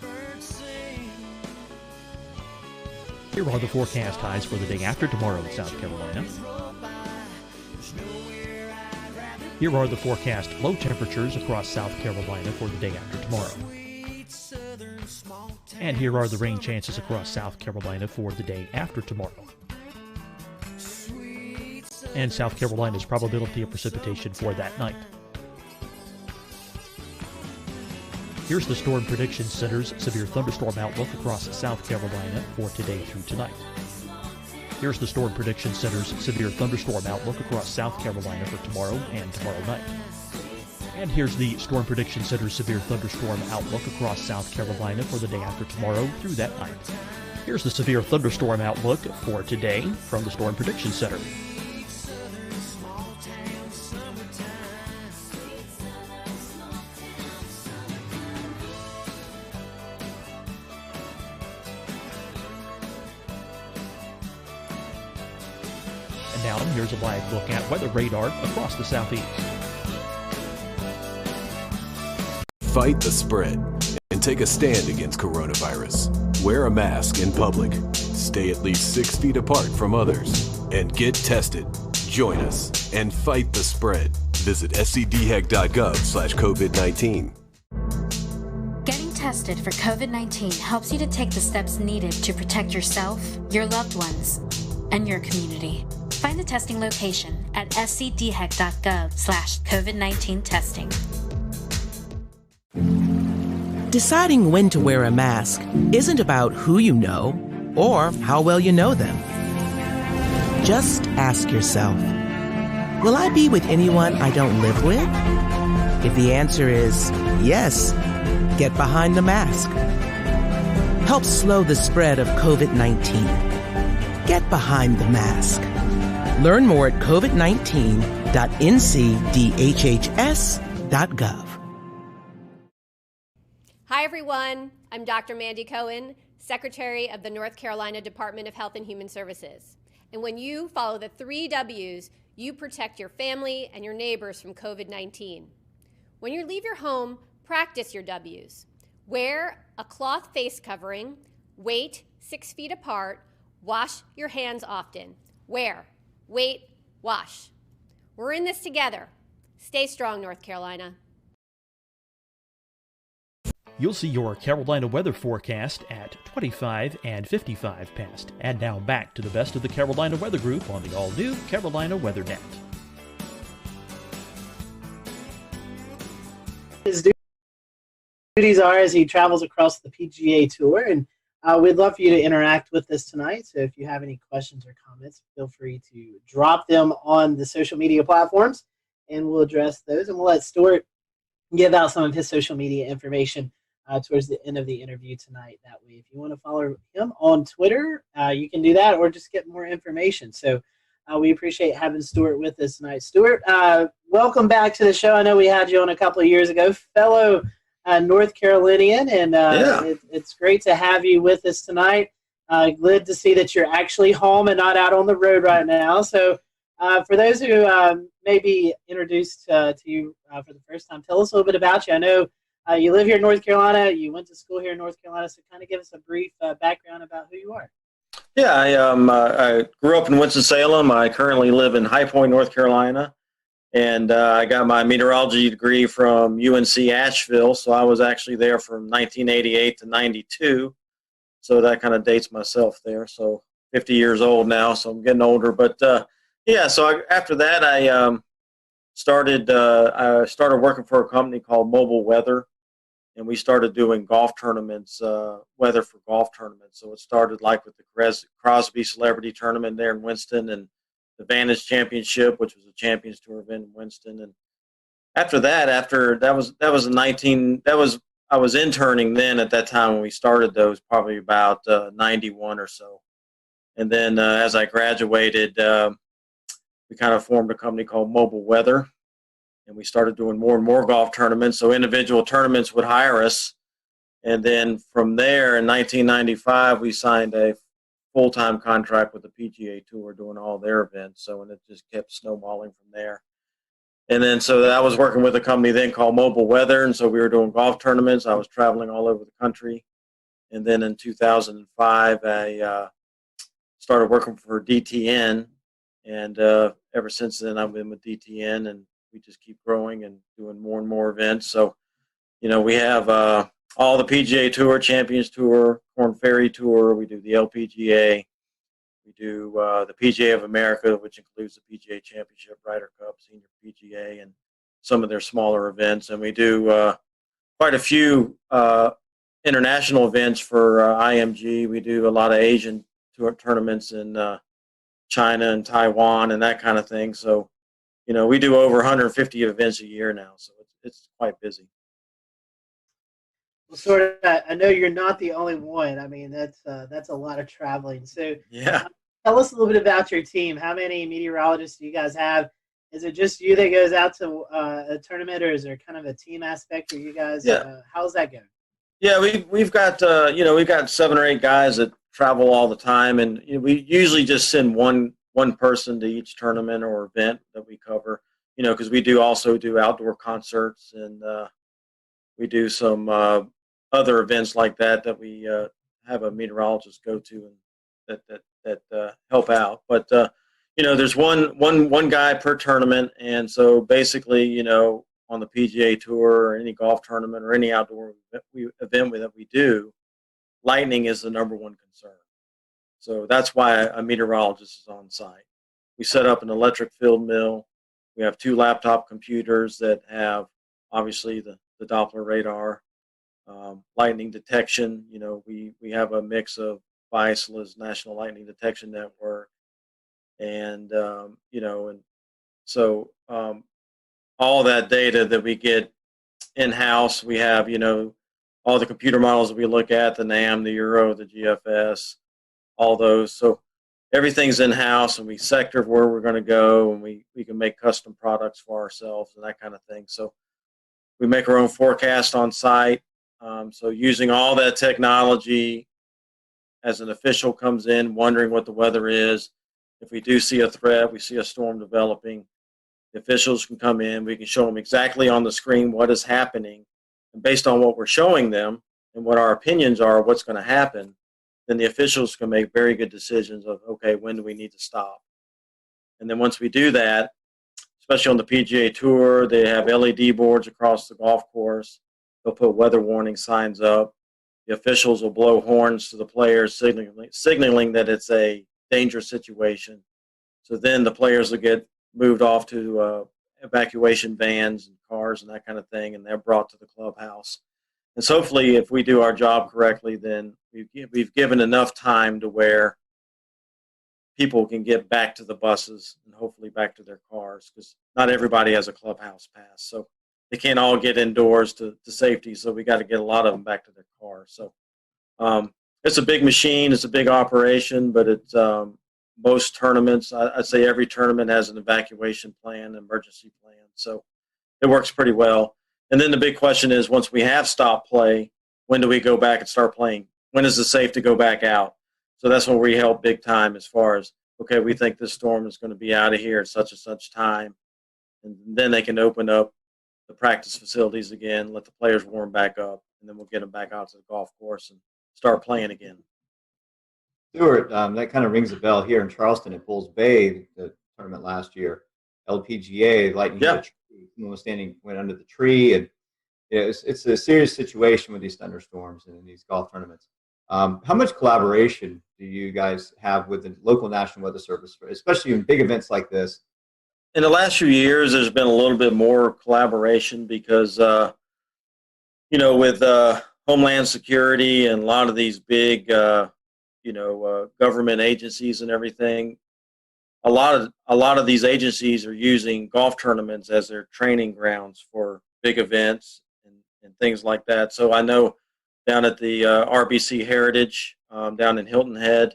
Speaker 8: Here are the forecast highs for the day after tomorrow in South Carolina. Here are the forecast low temperatures across South Carolina for the day after tomorrow. And here are the rain chances across South Carolina for the day after tomorrow. And South Carolina's probability of precipitation for that night. Here's the Storm Prediction Center's severe thunderstorm outlook across South Carolina for today through tonight. Here's the Storm Prediction Center's severe thunderstorm outlook across South Carolina for tomorrow and tomorrow night. And here's the Storm Prediction Center's severe thunderstorm outlook across South Carolina for the day after tomorrow through that night. Here's the severe thunderstorm outlook for today from the Storm Prediction Center. And now here's a live look at weather radar across the southeast.
Speaker 9: Fight the spread and take a stand against coronavirus. Wear a mask in public. Stay at least 6 feet apart from others. And get tested. Join us and fight the spread. Visit scdhec.gov/COVID-19.
Speaker 10: Getting tested for COVID-19 helps you to take the steps needed to protect yourself, your loved ones, and your community. Find the testing location at scdhec.gov/COVID-19 testing.
Speaker 11: Deciding when to wear a mask isn't about who you know or how well you know them. Just ask yourself, Will I be with anyone I don't live with? If the answer is yes, get behind the mask. Help slow the spread of COVID-19. Get behind the mask. Learn more at covid19.ncdhhs.gov.
Speaker 12: Hi, everyone. I'm Dr. Mandy Cohen, Secretary of the North Carolina Department of Health and Human Services. And when you follow the 3 W's, you protect your family and your neighbors from COVID-19. When you leave your home, practice your W's. Wear a cloth face covering, wait 6 feet apart, wash your hands often. Wear, wait, wash. We're in this together. Stay strong, North Carolina.
Speaker 8: You'll see your Carolina weather forecast at 25 and 55 past. And now back to the best of the Carolina Weather Group on the all-new Carolina Weather Net.
Speaker 2: His duties are as he travels across the PGA Tour, and we'd love for you to interact with us tonight. So if you have any questions or comments, feel free to drop them on the social media platforms, and we'll address those. And we'll let Stuart give out some of his social media information towards the end of the interview tonight. That way, if you want to follow him on Twitter, you can do that, or just get more information. So we appreciate having Stuart with us tonight. Stuart, welcome back to the show. I know we had you on a couple of years ago, fellow North Carolinian, and it's great to have you with us tonight. Glad to see that you're actually home and not out on the road right now. So for those who may be introduced to you for the first time, tell us a little bit about you. I know you live here in North Carolina. You went to school here in North Carolina, so kind of give us a brief background about who you are.
Speaker 1: Yeah, I grew up in Winston-Salem. I currently live in High Point, North Carolina, and I got my meteorology degree from UNC Asheville, so I was actually there from 1988 to 92, so that kind of dates myself there. So 50 years old now, so I'm getting older. But after that, I started working for a company called Mobile Weather, and we started doing golf tournaments, weather for golf tournaments. So it started like with the Crosby Celebrity Tournament there in Winston, and the Vantage Championship, which was a Champions Tour event in Winston. And after that, I was interning then at that time when we started those, probably about 91 or so. And then as I graduated, we kind of formed a company called Mobile Weather, and we started doing more and more golf tournaments. So individual tournaments would hire us. And then from there in 1995, we signed a full-time contract with the PGA Tour doing all their events. So, and it just kept snowballing from there. And then so I was working with a company then called Mobile Weather. And so we were doing golf tournaments. I was traveling all over the country. And then in 2005, I started working for DTN. And ever since then, I've been with DTN, and we just keep growing and doing more and more events. So, we have all the PGA Tour, Champions Tour, Korn Ferry Tour. We do the LPGA. We do the PGA of America, which includes the PGA Championship, Ryder Cup, Senior PGA, and some of their smaller events. And we do quite a few international events for IMG. We do a lot of Asian tournaments in China and Taiwan and that kind of thing. So, we do over 150 events a year now, so it's quite busy.
Speaker 2: Well, I know you're not the only one. I mean, that's a lot of traveling. So
Speaker 1: yeah,
Speaker 2: tell us a little bit about your team. How many meteorologists do you guys have? Is it just you that goes out to a tournament, or is there kind of a team aspect for you guys?
Speaker 1: Yeah.
Speaker 2: How's that going?
Speaker 1: Yeah, we've got we've got 7 or 8 guys that travel all the time, and we usually just send one person to each tournament or event that we cover. Because we also do outdoor concerts, and we do some other events like that we have a meteorologist go to and that help out. But there's one guy per tournament, and so basically, on the PGA Tour or any golf tournament or any outdoor event that we do, lightning is the number one concern. So that's why a meteorologist is on site. We set up an electric field mill. We have 2 laptop computers that have obviously the Doppler radar, lightning detection. We have a mix of VISLA's National Lightning Detection Network, and and So all that data that we get in-house, we have, all the computer models that we look at, the NAM, the Euro, the GFS, all those. So everything's in-house, and we sector where we're going to go, and we can make custom products for ourselves and that kind of thing. So we make our own forecast on site. So using all that technology, as an official comes in wondering what the weather is, if we do see a threat, we see a storm developing, the officials can come in, we can show them exactly on the screen what is happening, and based on what we're showing them and what our opinions are of what's going to happen, then the officials can make very good decisions of, okay, when do we need to stop? And then once we do that, especially on the PGA Tour, they have LED boards across the golf course. They'll put weather warning signs up. The officials will blow horns to the players, signaling that it's a dangerous situation. So then the players will get moved off to evacuation vans and cars and that kind of thing, and they're brought to the clubhouse. And so hopefully, if we do our job correctly, then we've given enough time to where people can get back to the buses and hopefully back to their cars, because not everybody has a clubhouse pass. So they can't all get indoors to safety, so we got to get a lot of them back to their cars. So it's a big machine, it's a big operation, but it's most tournaments, I'd say every tournament has an evacuation plan, emergency plan. So it works pretty well. And then the big question is, once we have stopped play, when do we go back and start playing? When is it safe to go back out? So that's when we help big time as far as, okay, we think this storm is going to be out of here at such and such time. And then they can open up the practice facilities again, let the players warm back up, and then we'll get them back out to the golf course and start playing again.
Speaker 4: Stuart, that kind of rings a bell here in Charleston at Bulls Bay, the tournament last year. LPGA, lightning hit a tree. Someone was went under the tree, and it's a serious situation with these thunderstorms and these golf tournaments. How much collaboration do you guys have with the local National Weather Service, especially in big events like this?
Speaker 1: In the last few years, there's been a little bit more collaboration because, with Homeland Security and a lot of these big, government agencies and everything, a lot of these agencies are using golf tournaments as their training grounds for big events and things like that. So I know down at the RBC Heritage down in Hilton Head,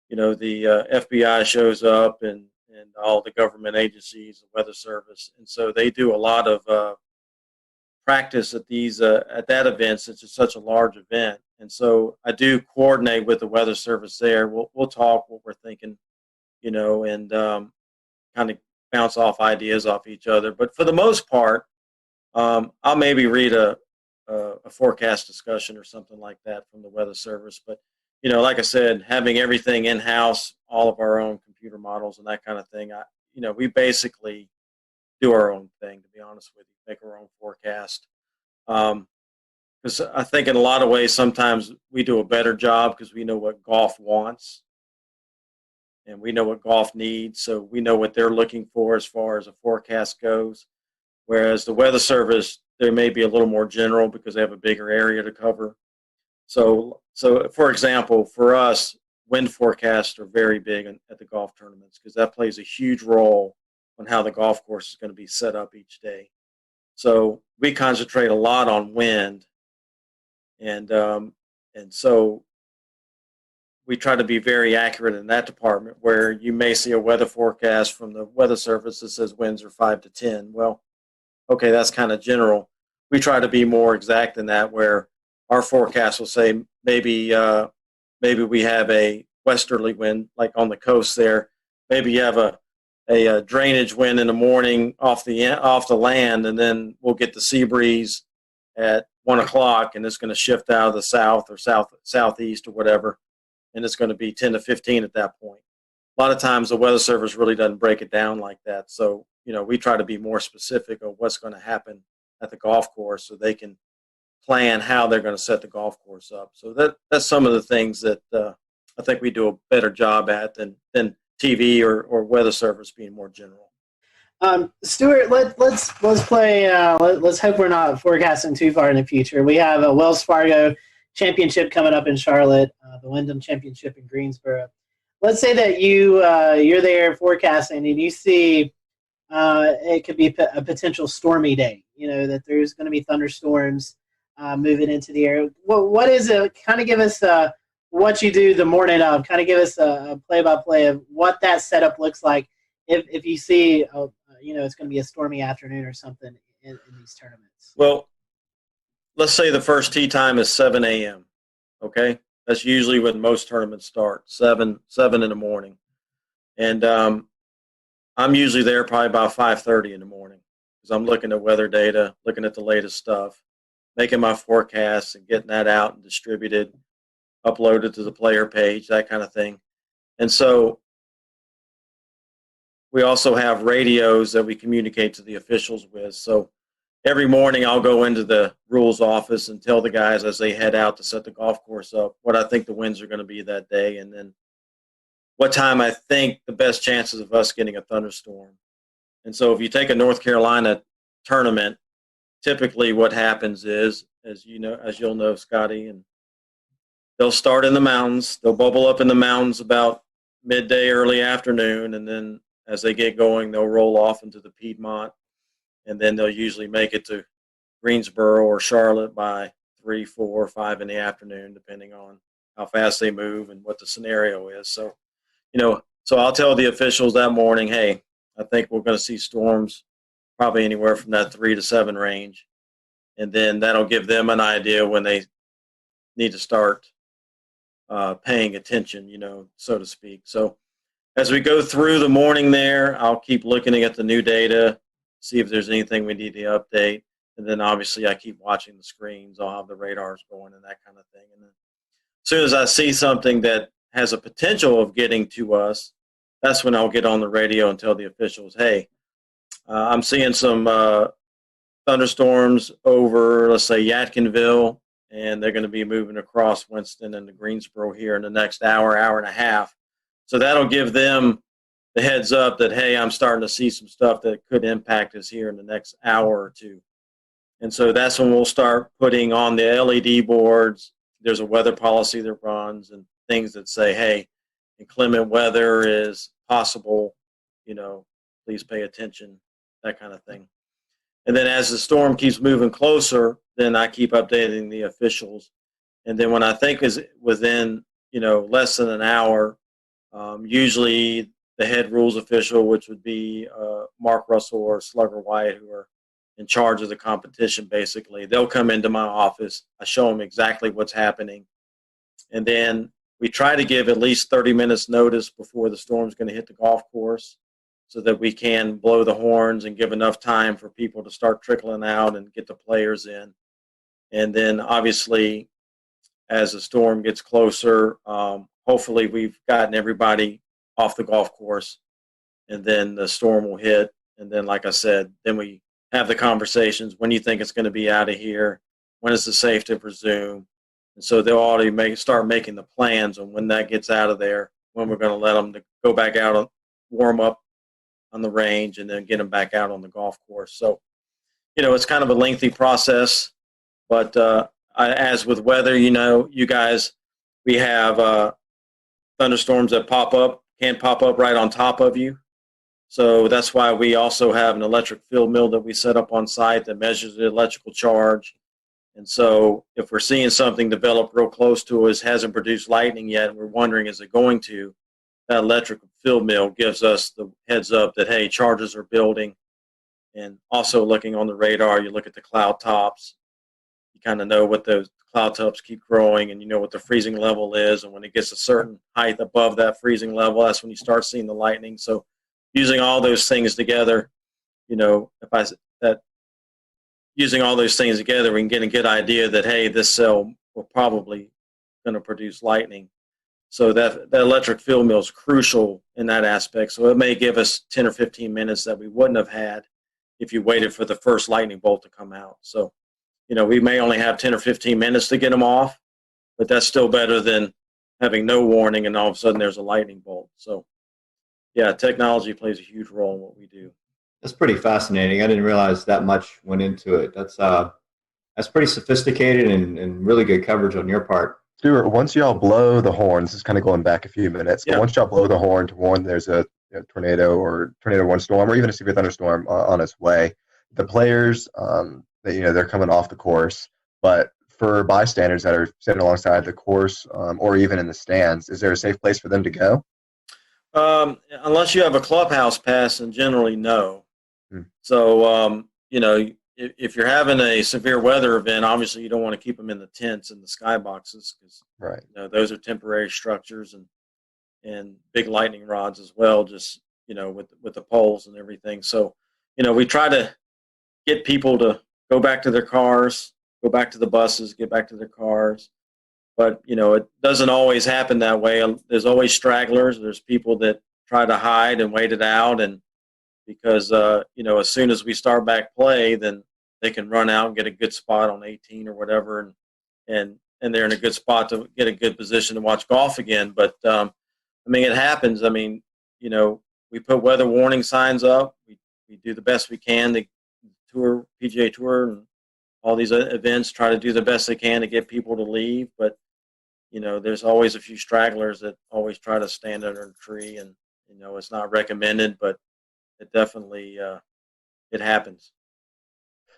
Speaker 1: the FBI shows up and all the government agencies, the Weather Service, and so they do a lot of practice at these at that event, since it's such a large event. And so I do coordinate with the Weather Service there. We'll talk what we're thinking, and kind of bounce off ideas off each other. But for the most part, I'll maybe read a forecast discussion or something like that from the Weather Service. But like I said, having everything in house, all of our own computer models and that kind of thing, we basically do our own thing, to be honest with you, make our own forecast. Because I think in a lot of ways, sometimes we do a better job because we know what golf wants and we know what golf needs. So we know what they're looking for as far as a forecast goes. Whereas the Weather Service, they may be a little more general because they have a bigger area to cover. So for example, for us, wind forecasts are very big at the golf tournaments because that plays a huge role on how the golf course is going to be set up each day. So we concentrate a lot on wind, and so we try to be very accurate in that department, where you may see a weather forecast from the Weather Service that says winds are 5 to 10. Well, okay, that's kind of general. We try to be more exact than that, where our forecast will say maybe we have a westerly wind, like on the coast there. Maybe you have a drainage wind in the morning off the land, and then we'll get the sea breeze at 1 o'clock, and it's going to shift out of the south or southeast or whatever, and it's going to be 10 to 15 at that point. A lot of times the Weather Service really doesn't break it down like that. So, we try to be more specific of what's going to happen at the golf course so they can plan how they're going to set the golf course up. So that's some of the things that I think we do a better job at than TV or Weather Service being more general.
Speaker 2: Stuart, let's play. Let's hope we're not forecasting too far in the future. We have a Wells Fargo Championship coming up in Charlotte, the Wyndham Championship in Greensboro. Let's say that you're there forecasting and you see it could be a potential stormy day. That there's going to be thunderstorms moving into the area. What is it? Kind of give us what you do the morning of. Kind of give us a play-by-play of what that setup looks like if you see, it's going to be a stormy afternoon or something in these tournaments.
Speaker 1: Well, let's say the first tee time is 7 a.m. Okay, that's usually when most tournaments start, 7 in the morning, and I'm usually there probably about 5:30 in the morning because I'm looking at weather data, looking at the latest stuff, making my forecasts and getting that out and distributed, uploaded to the player page, that kind of thing. And so we also have radios that we communicate to the officials with. So every morning I'll go into the rules office and tell the guys as they head out to set the golf course up what I think the winds are going to be that day, and then what time I think the best chances of us getting a thunderstorm. And so if you take a North Carolina tournament, typically what happens is, as you'll know, Scotty, and they'll start in the mountains. They'll bubble up in the mountains about midday, early afternoon, and then as they get going, they'll roll off into the Piedmont, and then they'll usually make it to Greensboro or Charlotte by 3, 4, 5 in the afternoon, depending on how fast they move and what the scenario is. So, so I'll tell the officials that morning, hey, I think we're going to see storms probably anywhere from that 3 to 7 range. And then that'll give them an idea when they need to start paying attention, so to speak. So as we go through the morning there, I'll keep looking at the new data, see if there's anything we need to update. And then obviously I keep watching the screens. I'll have the radars going and that kind of thing. And then as soon as I see something that has a potential of getting to us, that's when I'll get on the radio and tell the officials, hey, I'm seeing some thunderstorms over, let's say, Yadkinville, and they're going to be moving across Winston and the Greensboro here in the next hour, hour and a half. So that'll give them the heads up that, hey, I'm starting to see some stuff that could impact us here in the next hour or two. And so that's when we'll start putting on the LED boards. There's a weather policy that runs and things that say, hey, inclement weather is possible, please pay attention, that kind of thing. And then as the storm keeps moving closer, then I keep updating the officials. And then when I think is within, less than an hour, usually the head rules official, which would be Mark Russell or Slugger Wyatt, who are in charge of the competition, basically, they'll come into my office. I show them exactly what's happening. And then we try to give at least 30 minutes notice before the storm's going to hit the golf course so that we can blow the horns and give enough time for people to start trickling out and get the players in. And then obviously, as the storm gets closer, hopefully we've gotten everybody off the golf course, and then the storm will hit. And then, like I said, then we have the conversations. When do you think it's going to be out of here? When is it safe to resume? And so they'll already start making the plans on when that gets out of there, when we're going to let them to go back out and warm up on the range and then get them back out on the golf course. So, it's kind of a lengthy process, but as with weather, you guys, we have thunderstorms that can pop up right on top of you. So that's why we also have an electric field mill that we set up on site that measures the electrical charge. And so if we're seeing something develop real close to us, hasn't produced lightning yet, and we're wondering, is it going to, that electric field mill gives us the heads up that, hey, charges are building. And also looking on the radar, you look at the cloud tops. You kind of know what those cloud tops keep growing, and you know what the freezing level is. And when it gets a certain height above that freezing level, that's when you start seeing the lightning. So using all those things together, using all those things together, we can get a good idea that, hey, this cell will probably going to produce lightning. So that electric field mill is crucial in that aspect. So it may give us 10 or 15 minutes that we wouldn't have had if you waited for the first lightning bolt to come out. So, we may only have 10 or 15 minutes to get them off, but that's still better than having no warning and all of a sudden there's a lightning bolt. So, yeah, technology plays a huge role in what we do.
Speaker 4: That's pretty fascinating. I didn't realize that much went into it. That's pretty sophisticated and really good coverage on your part.
Speaker 3: Stuart, once y'all blow the horns, it's kind of going back a few minutes, but once y'all blow the horn to warn there's a tornado or tornado warning storm or even a severe thunderstorm on its way. The players, they're coming off the course, but for bystanders that are sitting alongside the course or even in the stands, is there a safe place for them to go?
Speaker 1: Unless you have a clubhouse pass, and generally no. So, if you're having a severe weather event, obviously you don't want to keep them in the tents and the skyboxes because those are temporary structures and big lightning rods as well, just, with the poles and everything. So, we try to get people to go back to their cars, go back to the buses, get back to their cars. But, it doesn't always happen that way. There's always stragglers. There's people that try to hide and wait it out. And because, as soon as we start back play, then they can run out and get a good spot on 18 or whatever. And they're in a good spot to get a good position to watch golf again. But, it happens. We put weather warning signs up. We do the best we can. The PGA Tour and all these events try to do the best they can to get people to leave. But, there's always a few stragglers that always try to stand under a tree. And, it's not recommended, but it definitely it happens.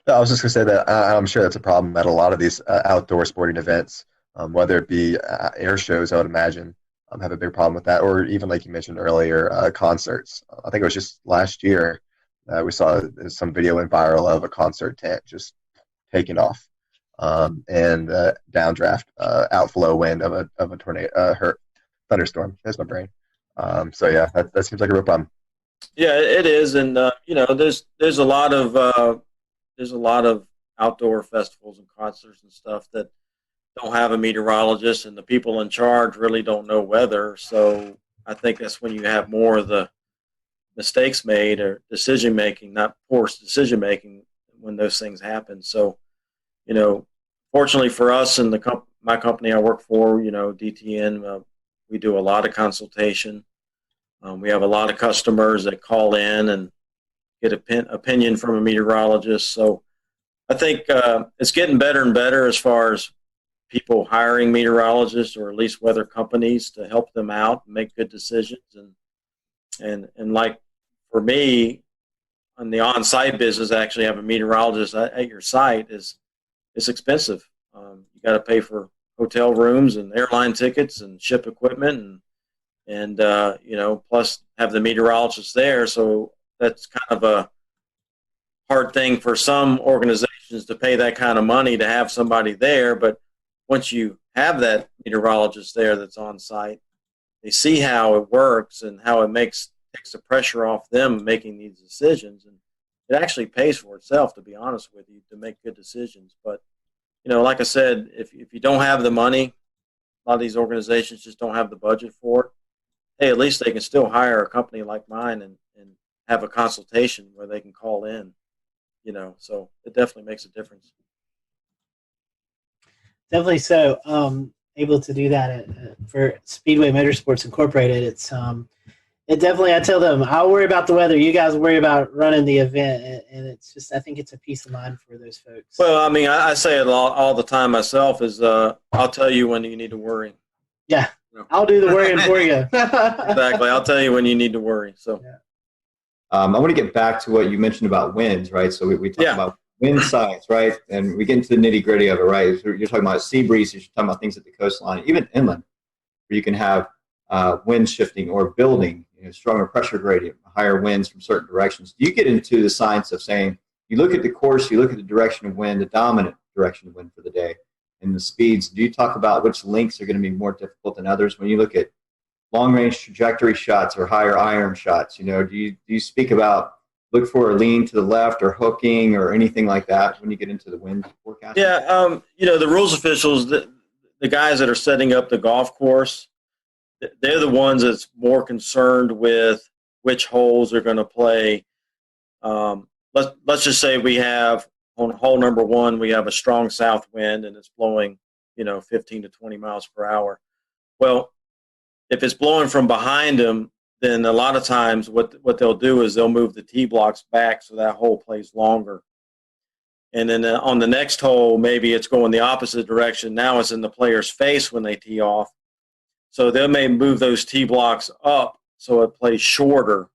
Speaker 3: No, I was just going to say that I'm sure that's a problem at a lot of these outdoor sporting events, whether it be air shows, I would imagine, have a big problem with that, or even like you mentioned earlier, concerts. I think it was just last year we saw some video went viral of a concert tent just taking off, and downdraft, outflow wind of a tornado, thunderstorm. There's my brain. So yeah, that seems like a real problem.
Speaker 1: Yeah, it is, and there's a lot of outdoor festivals and concerts and stuff that don't have a meteorologist, and the people in charge really don't know weather. So I think that's when you have more of the mistakes made or decision making, not poor decision making, when those things happen. So, fortunately for us and my company I work for, DTN, we do a lot of consultation. We have a lot of customers that call in and get opinion from a meteorologist. So I think it's getting better and better as far as people hiring meteorologists or at least weather companies to help them out and make good decisions. And like for me, on the on-site business, actually have a meteorologist at your site it's expensive. You got to pay for hotel rooms and airline tickets and ship equipment and plus have the meteorologist there. So that's kind of a hard thing for some organizations to pay that kind of money to have somebody there. But once you have that meteorologist there that's on site, they see how it works and how it takes the pressure off them making these decisions. And it actually pays for itself, to be honest with you, to make good decisions. But, like I said, if you don't have the money, a lot of these organizations just don't have the budget for it. Hey, at least they can still hire a company like mine and have a consultation where they can call in, so it definitely makes a difference.
Speaker 2: Definitely so. Able to do that for Speedway Motorsports Incorporated. It definitely, I tell them, I'll worry about the weather. You guys worry about running the event. And it's just, I think it's a peace of mind for those folks.
Speaker 1: Well, I say it all the time myself is I'll tell you when you need to worry.
Speaker 2: Yeah. I'll do the worrying for you.
Speaker 1: Exactly. I'll tell you when you need to worry. So,
Speaker 4: I want to get back to what you mentioned about winds, right? So we talked about wind size, right? And we get into the nitty gritty of it, right? So you're talking about sea breezes, you're talking about things at the coastline, even inland, where you can have wind shifting or building, stronger pressure gradient, higher winds from certain directions. Do you get into the science of saying, you look at the course, you look at the direction of wind, the dominant direction of wind for the day, and the speeds? Do you talk about which links are going to be more difficult than others? When you look at long-range trajectory shots or higher iron shots, do you speak about look for a lean to the left or hooking or anything like that when you get into the wind forecast?
Speaker 1: Yeah, the rules officials, the guys that are setting up the golf course, they're the ones that's more concerned with which holes are going to play. Let's just say we have on hole number 1, we have a strong south wind and it's blowing, 15 to 20 miles per hour. Well, if it's blowing from behind them, then a lot of times what they'll do is they'll move the tee blocks back so that hole plays longer. And then on the next hole, maybe it's going the opposite direction. Now it's in the player's face when they tee off. So they may move those tee blocks up so it plays shorter.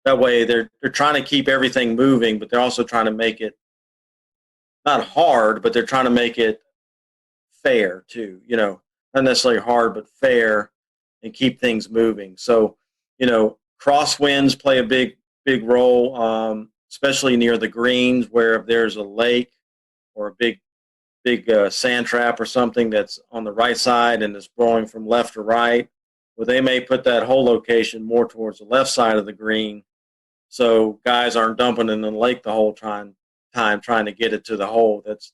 Speaker 1: That way they're trying to keep everything moving, but they're also trying to make it not hard, but they're trying to make it fair too, not necessarily hard, but fair, and keep things moving. So, crosswinds play a big role, especially near the greens, where if there's a lake or a big sand trap or something that's on the right side and it's blowing from left to right, well, they may put that hole location more towards the left side of the green, so guys aren't dumping in the lake the whole time trying to get it to the hole. That's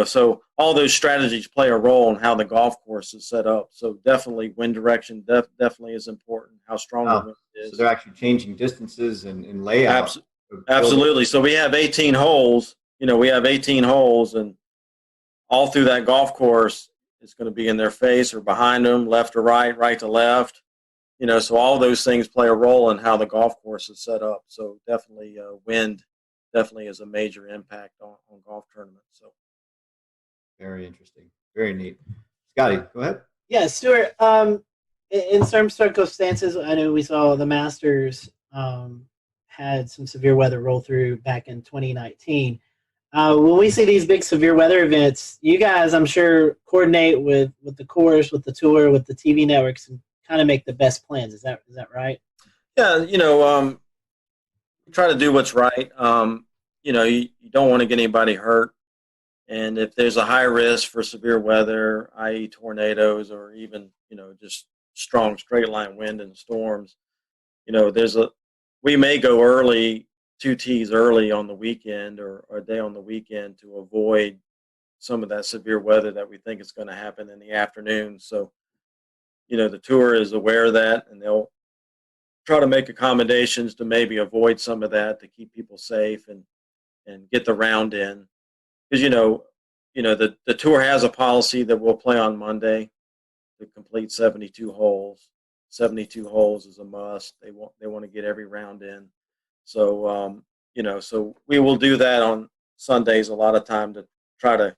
Speaker 1: so all those strategies play a role in how the golf course is set up. So definitely wind direction definitely is important. How strong the wind is.
Speaker 4: So they're actually changing distances and layout.
Speaker 1: Absolutely. So we have 18 holes. We have 18 holes, and all through that golf course, it's going to be in their face or behind them, left to right, right to left. So all those things play a role in how the golf course is set up. So definitely wind definitely is a major impact on golf tournaments. So.
Speaker 4: Very interesting. Very neat. Scotty, go ahead.
Speaker 2: Yeah, Stuart, in some circumstances, I know we saw the Masters had some severe weather roll through back in 2019. When we see these big severe weather events, you guys, I'm sure, coordinate with the course, with the tour, with the TV networks, and kind of make the best plans. Is that right?
Speaker 1: Yeah, try to do what's right. You don't want to get anybody hurt. And if there's a high risk for severe weather, i.e. tornadoes or even, just strong straight line wind and storms, we may go early, 2 tees early on the weekend or a day on the weekend to avoid some of that severe weather that we think is going to happen in the afternoon. So, the tour is aware of that, and they'll try to make accommodations to maybe avoid some of that to keep people safe and get the round in. Because the tour has a policy that we'll play on Monday to complete 72 holes. 72 holes is a must. They want to get every round in. So so we will do that on Sundays a lot of time to try to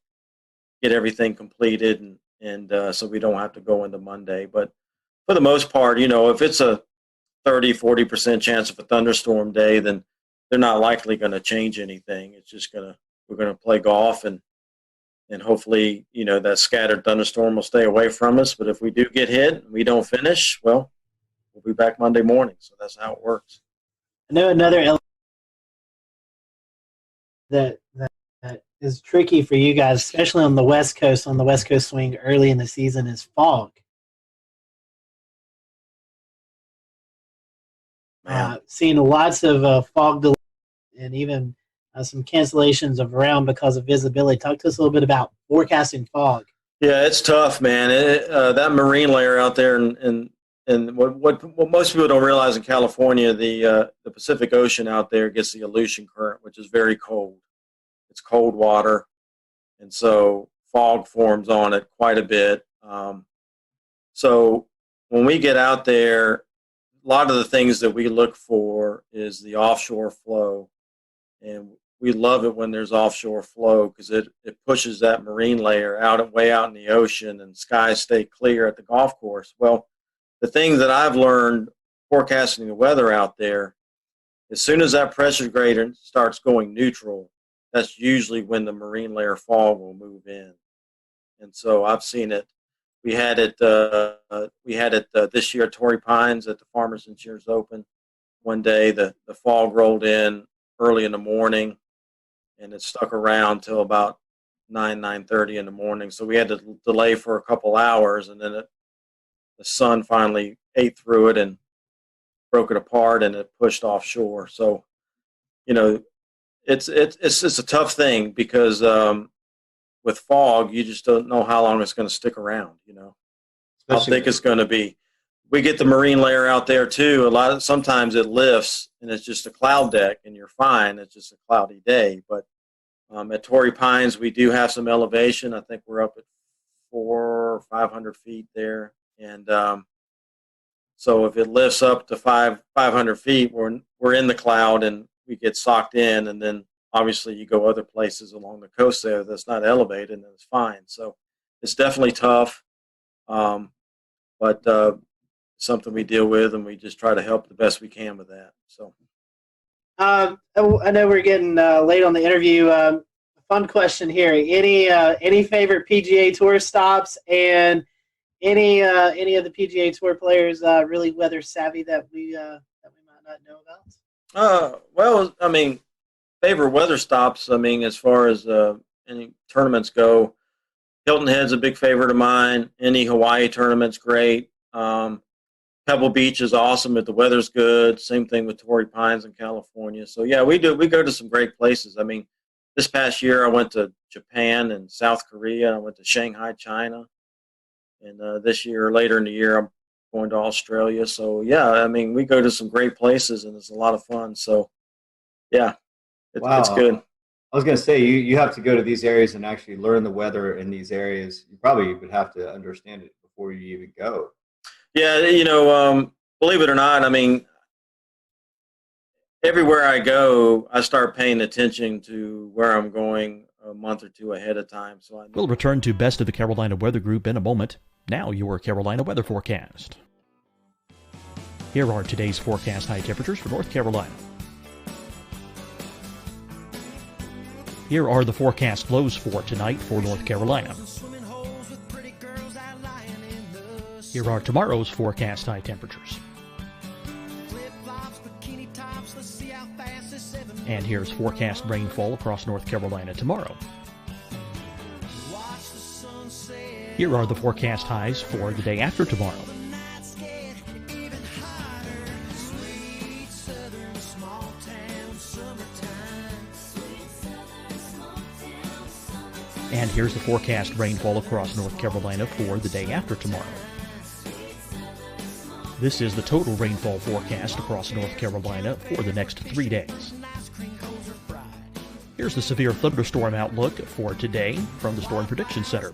Speaker 1: get everything completed and so we don't have to go into Monday. But for the most part, if it's a 30-40% chance of a thunderstorm day, then they're not likely going to change anything. It's just we're going to play golf and hopefully, that scattered thunderstorm will stay away from us. But if we do get hit and we don't finish, well, we'll be back Monday morning. So that's how it works.
Speaker 2: I know another element that is tricky for you guys, especially on the West Coast swing early in the season, is fog. Seeing lots of fog delays and even some cancellations of round because of visibility. Talk to us a little bit about forecasting fog.
Speaker 1: Yeah, it's tough, man. That marine layer out there, and what most people don't realize in California, the Pacific Ocean out there gets the Aleutian Current, which is very cold. It's cold water, and so fog forms on it quite a bit. So when we get out there, a lot of the things that we look for is the offshore flow, and we love it when there's offshore flow because it pushes that marine layer way out in the ocean, and skies stay clear at the golf course. Well, the thing that I've learned forecasting the weather out there, as soon as that pressure gradient starts going neutral, that's usually when the marine layer fog will move in. And so I've seen it. We had it this year at Torrey Pines at the Farmers Insurance Open. One day the fog rolled in early in the morning, and it stuck around till about 9:30 in the morning. So we had to delay for a couple hours, and then the sun finally ate through it and broke it apart, and it pushed offshore. So, it's a tough thing because with fog, you just don't know how long it's going to stick around. How thick it's going to be. We get the marine layer out there too. Sometimes it lifts and it's just a cloud deck, and you're fine. It's just a cloudy day. But at Torrey Pines, we do have some elevation. I think we're up at 400 or 500 feet there, and so if it lifts up to 500 feet, we're in the cloud and we get socked in, and then obviously you go other places along the coast there that's not elevated, and it's fine. So it's definitely tough, but something we deal with, and we just try to help the best we can with that. So,
Speaker 2: I know we're getting late on the interview. Fun question here: any favorite PGA Tour stops, and any of the PGA Tour players really weather savvy that we might not know about?
Speaker 1: Well, I mean, favorite weather stops. I mean, as far as any tournaments go, Hilton Head's a big favorite of mine. Any Hawaii tournament's great. Pebble Beach is awesome if the weather's good. Same thing with Torrey Pines in California. So yeah, we go to some great places. I mean, this past year I went to Japan and South Korea. I went to Shanghai, China, and this year, later in the year, I'm going to Australia. So yeah, I mean, we go to some great places, and it's a lot of fun. So yeah, it's good.
Speaker 4: I was going to say, you have to go to these areas and actually learn the weather in these areas. You probably would have to understand it before you even go.
Speaker 1: Yeah, believe it or not, I mean, everywhere I go, I start paying attention to where I'm going a month or two ahead of time. So
Speaker 8: We'll return to Best of the Carolina Weather Group in a moment. Now your Carolina weather forecast. Here are today's forecast high temperatures for North Carolina. Here are the forecast lows for tonight for North Carolina. Here are tomorrow's forecast high temperatures. And here's forecast rainfall across North Carolina tomorrow. Here are the forecast highs for the day after tomorrow. And here's the forecast rainfall across North Carolina for the day after tomorrow. This is the total rainfall forecast across North Carolina for the next 3 days. Here's the severe thunderstorm outlook for today from the Storm Prediction Center.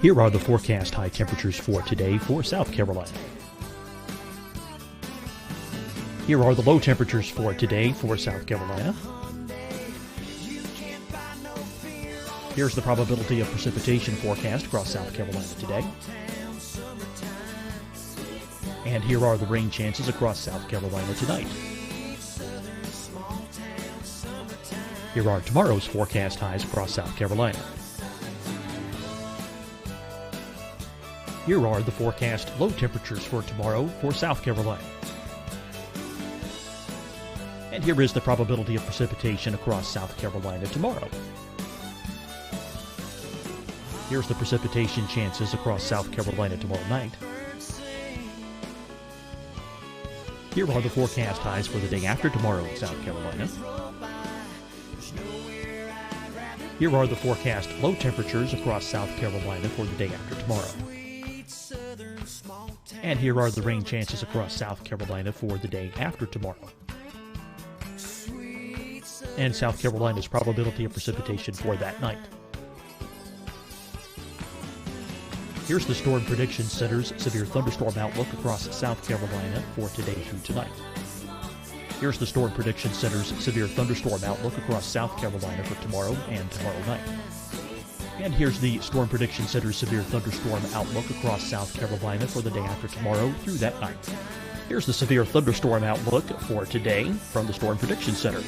Speaker 8: Here are the forecast high temperatures for today for South Carolina. Here are the low temperatures for today for South Carolina. Here's the probability of precipitation forecast across South Carolina today. And here are the rain chances across South Carolina tonight. Here are tomorrow's forecast highs across South Carolina. Here are the forecast low temperatures for tomorrow for South Carolina. And here is the probability of precipitation across South Carolina tomorrow. Here's the precipitation chances across South Carolina tomorrow night. Here are the forecast highs for the day after tomorrow in South Carolina. Here are the forecast low temperatures across South Carolina for the day after tomorrow. And here are the rain chances across South Carolina for the day after tomorrow. And South Carolina's probability of precipitation for that night. Here's the Storm Prediction Center's severe thunderstorm outlook across South Carolina for today through tonight. Here's the Storm Prediction Center's severe thunderstorm outlook across South Carolina for tomorrow and tomorrow night. And here's the Storm Prediction Center's severe thunderstorm outlook across South Carolina for the day after tomorrow through that night. Here's the severe thunderstorm outlook for today from the Storm Prediction Center.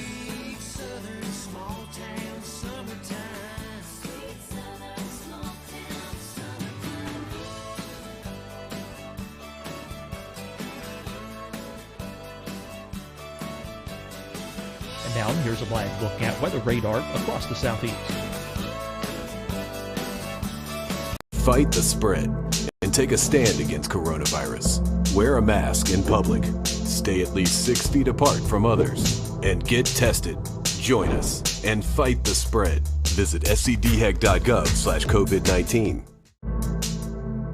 Speaker 8: And now here's a live look at weather radar across the southeast.
Speaker 9: Fight the spread and take a stand against coronavirus. Wear a mask in public. Stay at least 6 feet apart from others. And get tested. Join us and fight the spread. Visit scdhec.gov/COVID-19.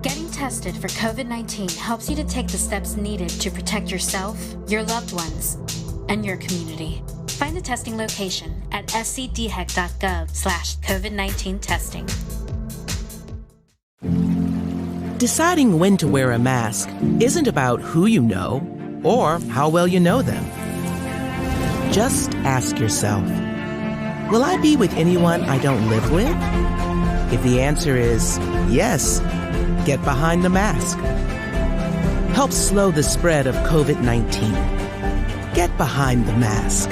Speaker 10: Getting tested for COVID-19 helps you to take the steps needed to protect yourself, your loved ones, and your community. Find the testing location at scdhec.gov/COVID-19 testing.
Speaker 11: Deciding when to wear a mask isn't about who you know or how well you know them. Just ask yourself, will I be with anyone I don't live with? If the answer is yes, get behind the mask. Help slow the spread of COVID-19. Get behind the mask.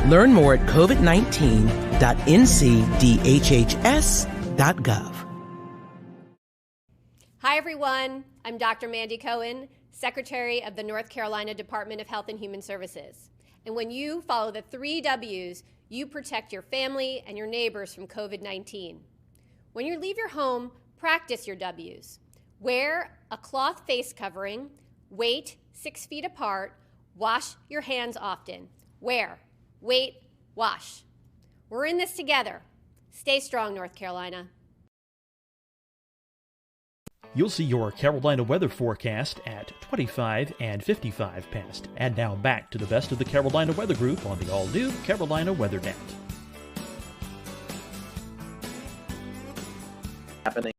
Speaker 11: Learn more at covid19.ncdhhs.gov.
Speaker 12: Hi, everyone. I'm Dr. Mandy Cohen, Secretary of the North Carolina Department of Health and Human Services. And when you follow the 3 W's, you protect your family and your neighbors from COVID-19. When you leave your home, practice your W's. Wear a cloth face covering, wait 6 feet apart, wash your hands often. Wear, wait, wash. We're in this together. Stay strong, North Carolina.
Speaker 8: You'll see your Carolina weather forecast at 25 and 55 past. And now back to the best of the Carolina Weather Group on the all-new Carolina Weather Net.
Speaker 1: Happening.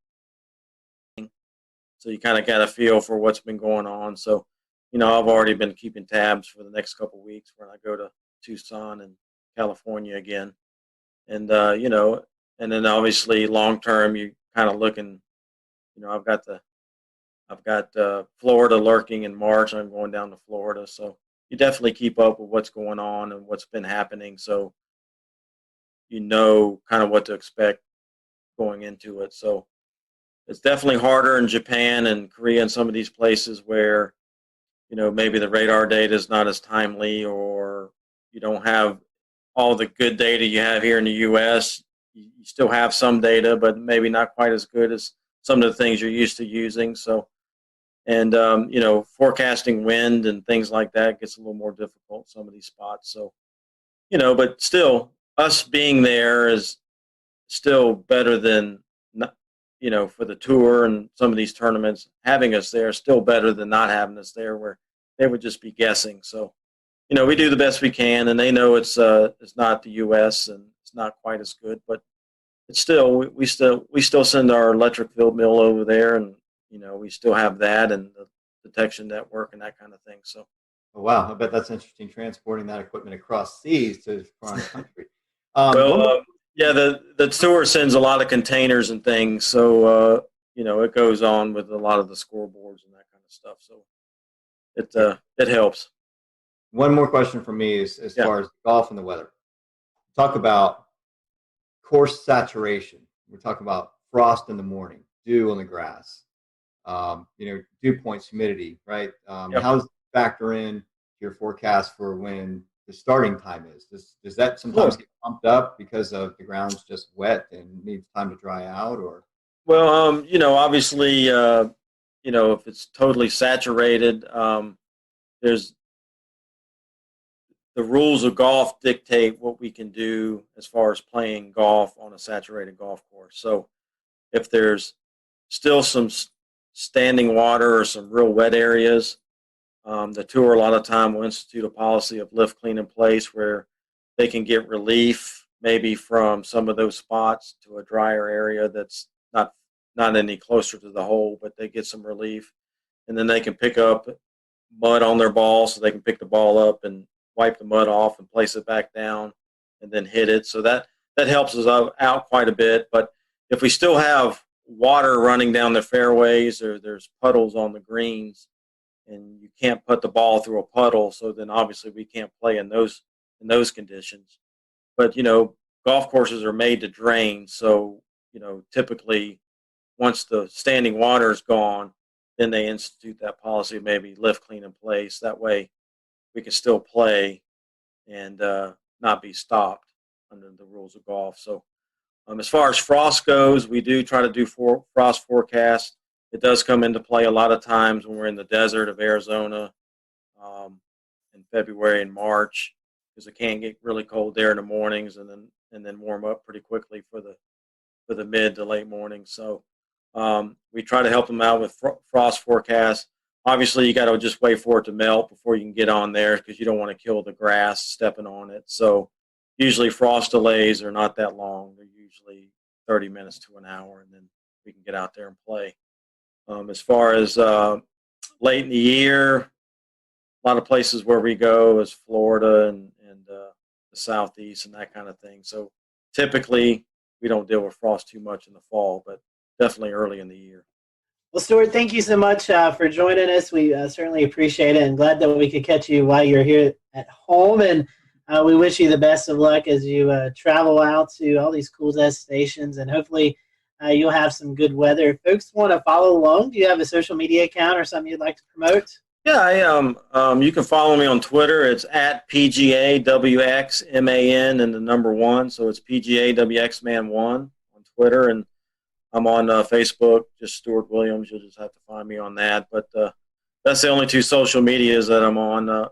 Speaker 1: So you kind of got a feel for what's been going on. So, I've already been keeping tabs for the next couple of weeks when I go to Tucson and California again. And, and then obviously long term, you kind of looking. I've got Florida lurking in March. I'm going down to Florida, so you definitely keep up with what's going on and what's been happening, so kind of what to expect going into it. So it's definitely harder in Japan and Korea and some of these places where maybe the radar data is not as timely, or you don't have all the good data you have here in the U.S. You still have some data, but maybe not quite as good as some of the things you're used to using. So, and, forecasting wind and things like that gets a little more difficult, some of these spots. So, but still, us being there is still better than, for the tour and some of these tournaments, having us there is still better than not having us there, where they would just be guessing. So, we do the best we can, and they know it's not the U.S. and it's not quite as good, but it's still, we still send our electric field mill over there, and we still have that and the detection network and that kind of thing. So,
Speaker 4: oh, wow, I bet that's interesting, transporting that equipment across seas to foreign country.
Speaker 1: Yeah, the tour sends a lot of containers and things, so it goes on with a lot of the scoreboards and that kind of stuff. So it helps.
Speaker 4: One more question from me is as far as golf and the weather. Talk about course saturation. We're talking about frost in the morning, dew on the grass, dew points, humidity, right? How does it factor in your forecast for when the starting time is? Does that sometimes get pumped up because of the ground's just wet and needs time to dry out, or?
Speaker 1: Well, obviously, if it's totally saturated, there's the rules of golf dictate what we can do as far as playing golf on a saturated golf course. So if there's still some standing water or some real wet areas, the tour a lot of time will institute a policy of lift, clean, in place, where they can get relief maybe from some of those spots to a drier area that's not any closer to the hole, but they get some relief. And then they can pick up mud on their ball, so they can pick the ball up and wipe the mud off and place it back down and then hit it. So that helps us out quite a bit. But if we still have water running down the fairways, or there's puddles on the greens, and you can't put the ball through a puddle, so then obviously we can't play in those conditions. But golf courses are made to drain, so typically once the standing water is gone, then they institute that policy of maybe lift, clean, in place. That way we can still play and not be stopped under the rules of golf. So as far as frost goes, we do try to do frost forecasts. It does come into play a lot of times when we're in the desert of Arizona in February and March, because it can get really cold there in the mornings and then warm up pretty quickly for the mid to late mornings. So we try to help them out with frost forecasts. Obviously, you got to just wait for it to melt before you can get on there, because you don't want to kill the grass stepping on it. So usually frost delays are not that long. They're usually 30 minutes to an hour, and then we can get out there and play. As far as late in the year, a lot of places where we go is Florida and the Southeast and that kind of thing. So typically we don't deal with frost too much in the fall, but definitely early in the year.
Speaker 2: Well, Stuart, thank you so much for joining us. We certainly appreciate it, and glad that we could catch you while you're here at home. And we wish you the best of luck as you travel out to all these cool destinations, and hopefully you'll have some good weather. If folks want to follow along, do you have a social media account or something you'd like to promote?
Speaker 1: Yeah, I you can follow me on Twitter. It's at PGAWXMAN and the number 1. So it's PGAWXMan1 on Twitter, and I'm on Facebook, just Stuart Williams. You'll just have to find me on that. But that's the only 2 social medias that I'm on.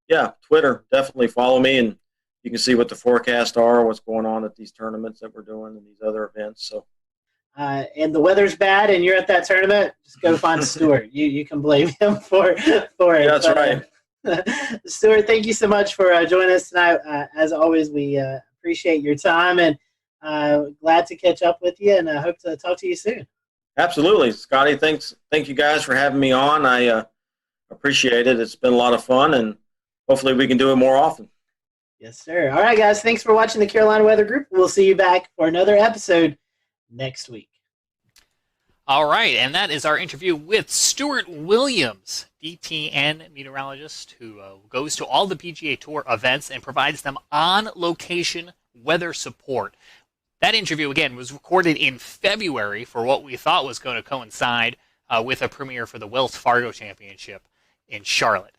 Speaker 1: Yeah, Twitter, definitely follow me, and you can see what the forecasts are, what's going on at these tournaments that we're doing and these other events. So.
Speaker 2: And the weather's bad, and you're at that tournament, just go find Stuart. You can blame him for it.
Speaker 1: Yeah, that's right.
Speaker 2: Stuart, thank you so much for joining us tonight. As always, we appreciate your time, and glad to catch up with you, and I hope to talk to you soon.
Speaker 1: Absolutely. Scotty, thank you guys for having me on. I appreciate it. It's been a lot of fun, and hopefully we can do it more often.
Speaker 2: Yes, sir. All right, guys, thanks for watching the Carolina Weather Group. We'll see you back for another episode next week.
Speaker 18: All right, and that is our interview with Stuart Williams, DTN meteorologist who goes to all the PGA Tour events and provides them on-location weather support. That interview, again, was recorded in February for what we thought was going to coincide with a premiere for the Wells Fargo Championship in Charlotte.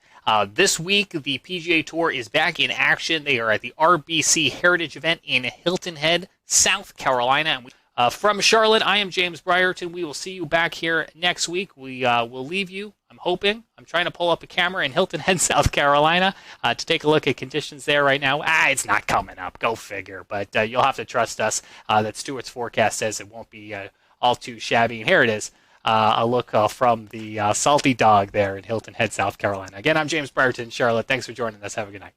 Speaker 18: This week, the PGA Tour is back in action. They are at the RBC Heritage event in Hilton Head, South Carolina. From Charlotte, I am James Brierton. We will see you back here next week. We will leave you, I'm trying to pull up a camera in Hilton Head, South Carolina to take a look at conditions there right now. It's not coming up, go figure. But you'll have to trust us that Stuart's forecast says it won't be all too shabby. And here it is, a look from the Salty Dog there in Hilton Head, South Carolina. Again, I'm James Brierton, Charlotte. Thanks for joining us. Have a good night.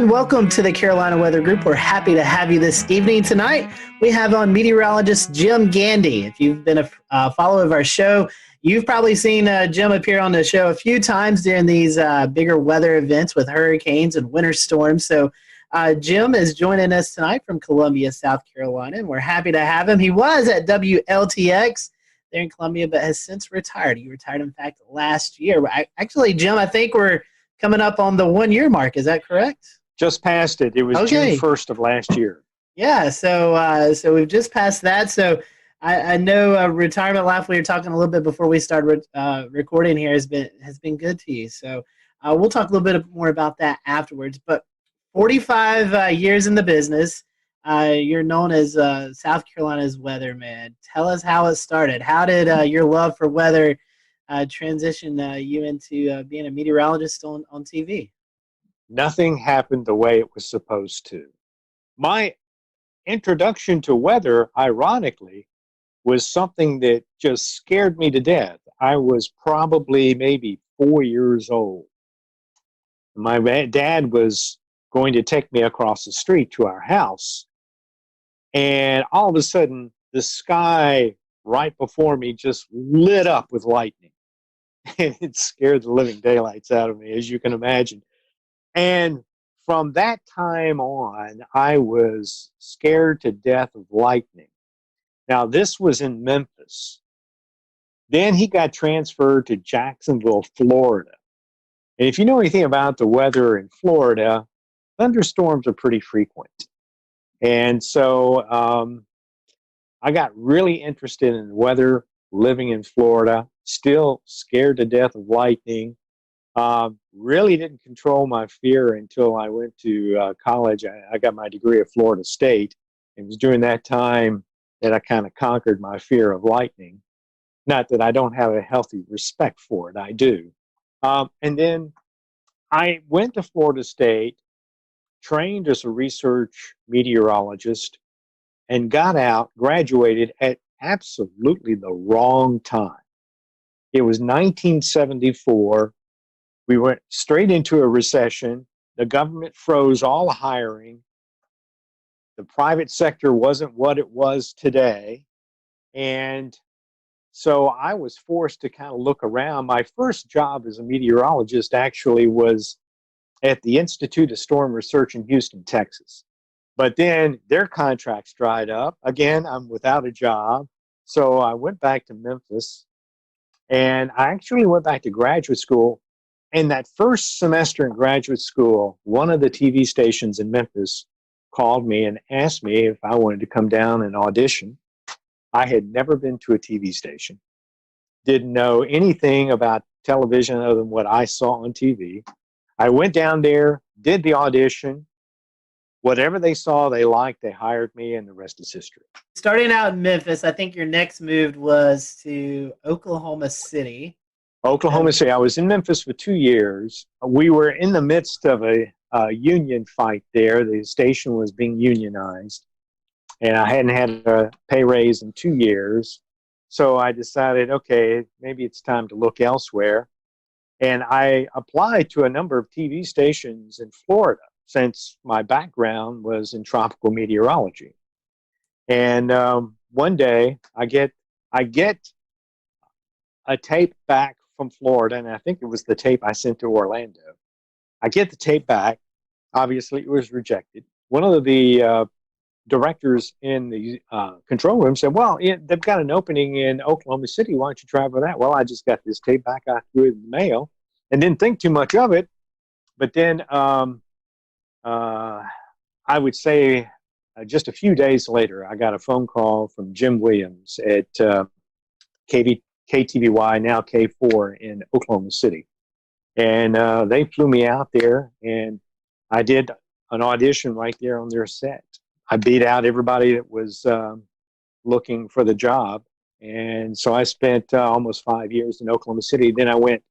Speaker 2: Welcome to the Carolina Weather Group. We're happy to have you this evening. Tonight, we have on meteorologist Jim Gandy. If you've been a follower of our show, you've probably seen Jim appear on the show a few times during these bigger weather events with hurricanes and winter storms. So Jim is joining us tonight from Columbia, South Carolina, and we're happy to have him. He was at WLTX there in Columbia, but has since retired. He retired, in fact, last year. Actually, Jim, I think we're coming up on the 1-year mark. Is that correct?
Speaker 7: Just passed it. It was
Speaker 2: okay.
Speaker 7: June 1st of last year.
Speaker 2: Yeah, so we've just passed that. So I know retirement life, we were talking a little bit before we started recording here, has been good to you. So we'll talk a little bit more about that afterwards. But 45 years in the business, you're known as South Carolina's weatherman. Tell us how it started. How did your love for weather transition you into being a meteorologist on TV?
Speaker 7: Nothing happened the way it was supposed to. My introduction to weather, ironically, was something that just scared me to death. I was probably maybe 4 years old. My dad was going to take me across the street to our house, and all of a sudden, the sky right before me just lit up with lightning. It scared the living daylights out of me, as you can imagine. And from that time on, I was scared to death of lightning. Now, this was in Memphis. Then he got transferred to Jacksonville, Florida. And if you know anything about the weather in Florida, thunderstorms are pretty frequent. And so I got really interested in weather living in Florida, still scared to death of lightning. Really didn't control my fear until I went to college. I got my degree at Florida State. It was during that time that I kind of conquered my fear of lightning. Not that I don't have a healthy respect for it, I do. And then I went to Florida State, trained as a research meteorologist, and got out, graduated at absolutely the wrong time. It was 1974. We went straight into a recession. The government froze all hiring. The private sector wasn't what it was today. And so I was forced to kind of look around. My first job as a meteorologist actually was at the Institute of Storm Research in Houston, Texas. But then their contracts dried up. Again, I'm without a job. So I went back to Memphis, and I actually went back to graduate school. And that first semester in graduate school, one of the TV stations in Memphis called me and asked me if I wanted to come down and audition. I had never been to a TV station, didn't know anything about television other than what I saw on TV. I went down there, did the audition. Whatever they saw, they liked, they hired me, and the rest is history.
Speaker 2: Starting out in Memphis, I think your next move was to Oklahoma City.
Speaker 7: Oklahoma City. I was in Memphis for 2 years. We were in the midst of a union fight there. The station was being unionized, and I hadn't had a pay raise in 2 years. So I decided, okay, maybe it's time to look elsewhere. And I applied to a number of TV stations in Florida, since my background was in tropical meteorology. And one day I get a tape back from Florida, and I think it was the tape I sent to Orlando. I get the tape back. Obviously, it was rejected. One of the directors in the control room said, well, they've got an opening in Oklahoma City. Why don't you try for that? Well, I just got this tape back. I threw it in the mail and didn't think too much of it. But then I would say just a few days later, I got a phone call from Jim Williams at KTVY, now K4 in Oklahoma City. And they flew me out there, and I did an audition right there on their set. I beat out everybody that was looking for the job. And so I spent almost 5 years in Oklahoma City. Then I went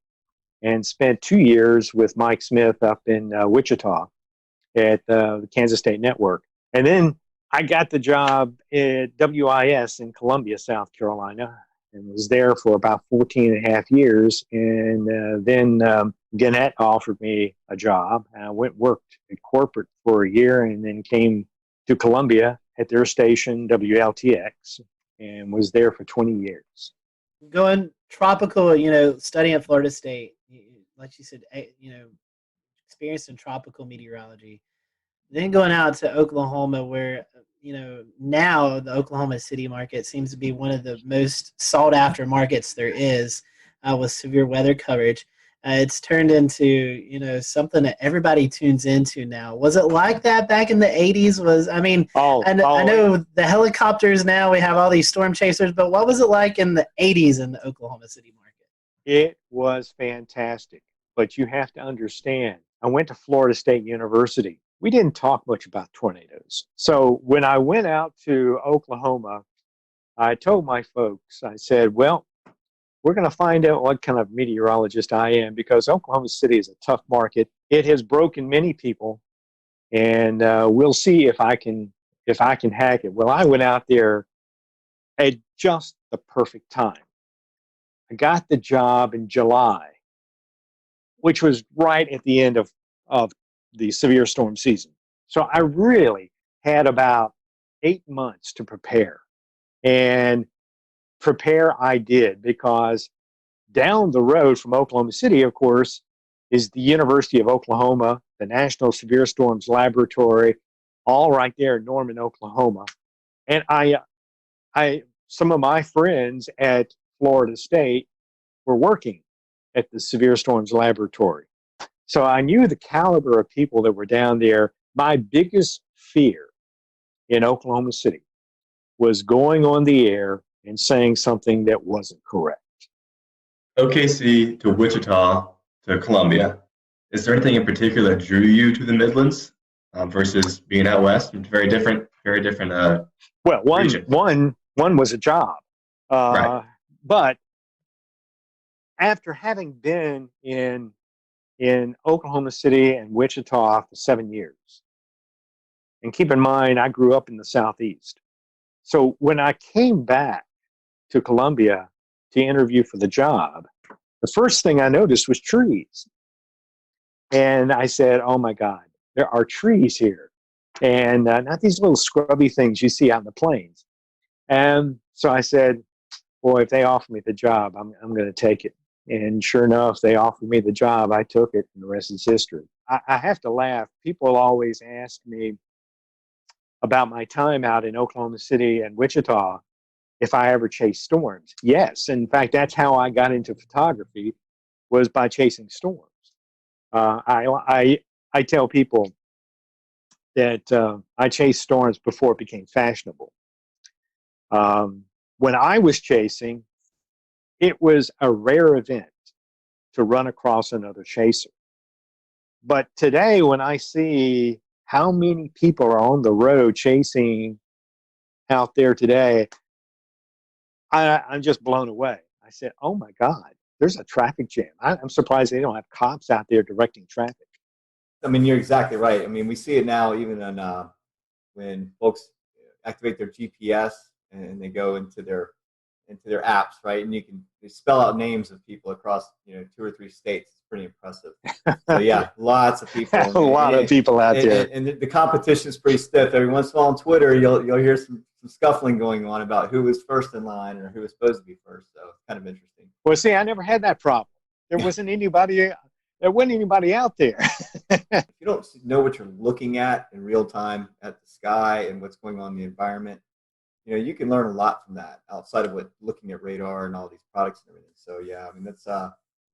Speaker 7: and spent 2 years with Mike Smith up in Wichita at the Kansas State Network. And then I got the job at WIS in Columbia, South Carolina, and was there for about 14 and a half years. And then Gannett offered me a job. And I worked at corporate for a year, and then came to Columbia at their station, WLTX, and was there for 20 years.
Speaker 2: Going tropical, studying at Florida State, like you said, experienced in tropical meteorology. Then going out to Oklahoma, where now the Oklahoma City market seems to be one of the most sought after markets there is, with severe weather coverage. It's turned into something that everybody tunes into now. Was it like that back in the 80s? I know the helicopters now, we have all these storm chasers, but what was it like in the 80s in the Oklahoma City market?
Speaker 7: It was fantastic, but you have to understand, I went to Florida State University. We didn't talk much about tornadoes. So when I went out to Oklahoma, I told my folks, I said, well, we're going to find out what kind of meteorologist I am, because Oklahoma City is a tough market. It has broken many people, and we'll see if I can hack it. Well, I went out there at just the perfect time. I got the job in July, which was right at the end of the severe storm season. So I really had about 8 months to prepare. And prepare I did, because down the road from Oklahoma City, of course, is the University of Oklahoma, the National Severe Storms Laboratory, all right there in Norman, Oklahoma. And some of my friends at Florida State were working at the Severe Storms Laboratory. So I knew the caliber of people that were down there. My biggest fear in Oklahoma City was going on the air and saying something that wasn't correct.
Speaker 14: OKC to Wichita to Columbia. Is there anything in particular that drew you to the Midlands versus being out west? It's very different. Well,
Speaker 7: one, One was a job.
Speaker 14: Right.
Speaker 7: But after having been in Oklahoma City and Wichita for 7 years, and keep in mind, I grew up in the Southeast. So when I came back to Columbia to interview for the job, the first thing I noticed was trees. And I said, oh my God, there are trees here. And not these little scrubby things you see out in the plains. And so I said, boy, if they offer me the job, I'm going to take it. And sure enough, they offered me the job. I took it, and the rest is history. I have to laugh. People always ask me about my time out in Oklahoma City and Wichita, if I ever chased storms. Yes. In fact, that's how I got into photography, was by chasing storms. I tell people that I chased storms before it became fashionable. When I was chasing, it was a rare event to run across another chaser. But today, when I see how many people are on the road chasing out there today, I'm just blown away. I said, oh my God, there's a traffic jam. I'm surprised they don't have cops out there directing traffic.
Speaker 4: I mean, you're exactly right. I mean, we see it now even on when folks activate their GPS and they go into their apps, right? And they spell out names of people across 2 or 3 states. It's pretty impressive. So yeah, lots of people.
Speaker 7: A lot of people out there.
Speaker 4: And the competition is pretty stiff. Every once in a while on Twitter, you'll hear some scuffling going on about who was first in line or who was supposed to be first. So it's kind of interesting.
Speaker 7: Well, see, I never had that problem. There wasn't anybody out there.
Speaker 4: If you don't know what you're looking at in real time at the sky and what's going on in the environment, you can learn a lot from that outside of looking at radar and all these products and everything. So yeah, I mean, that's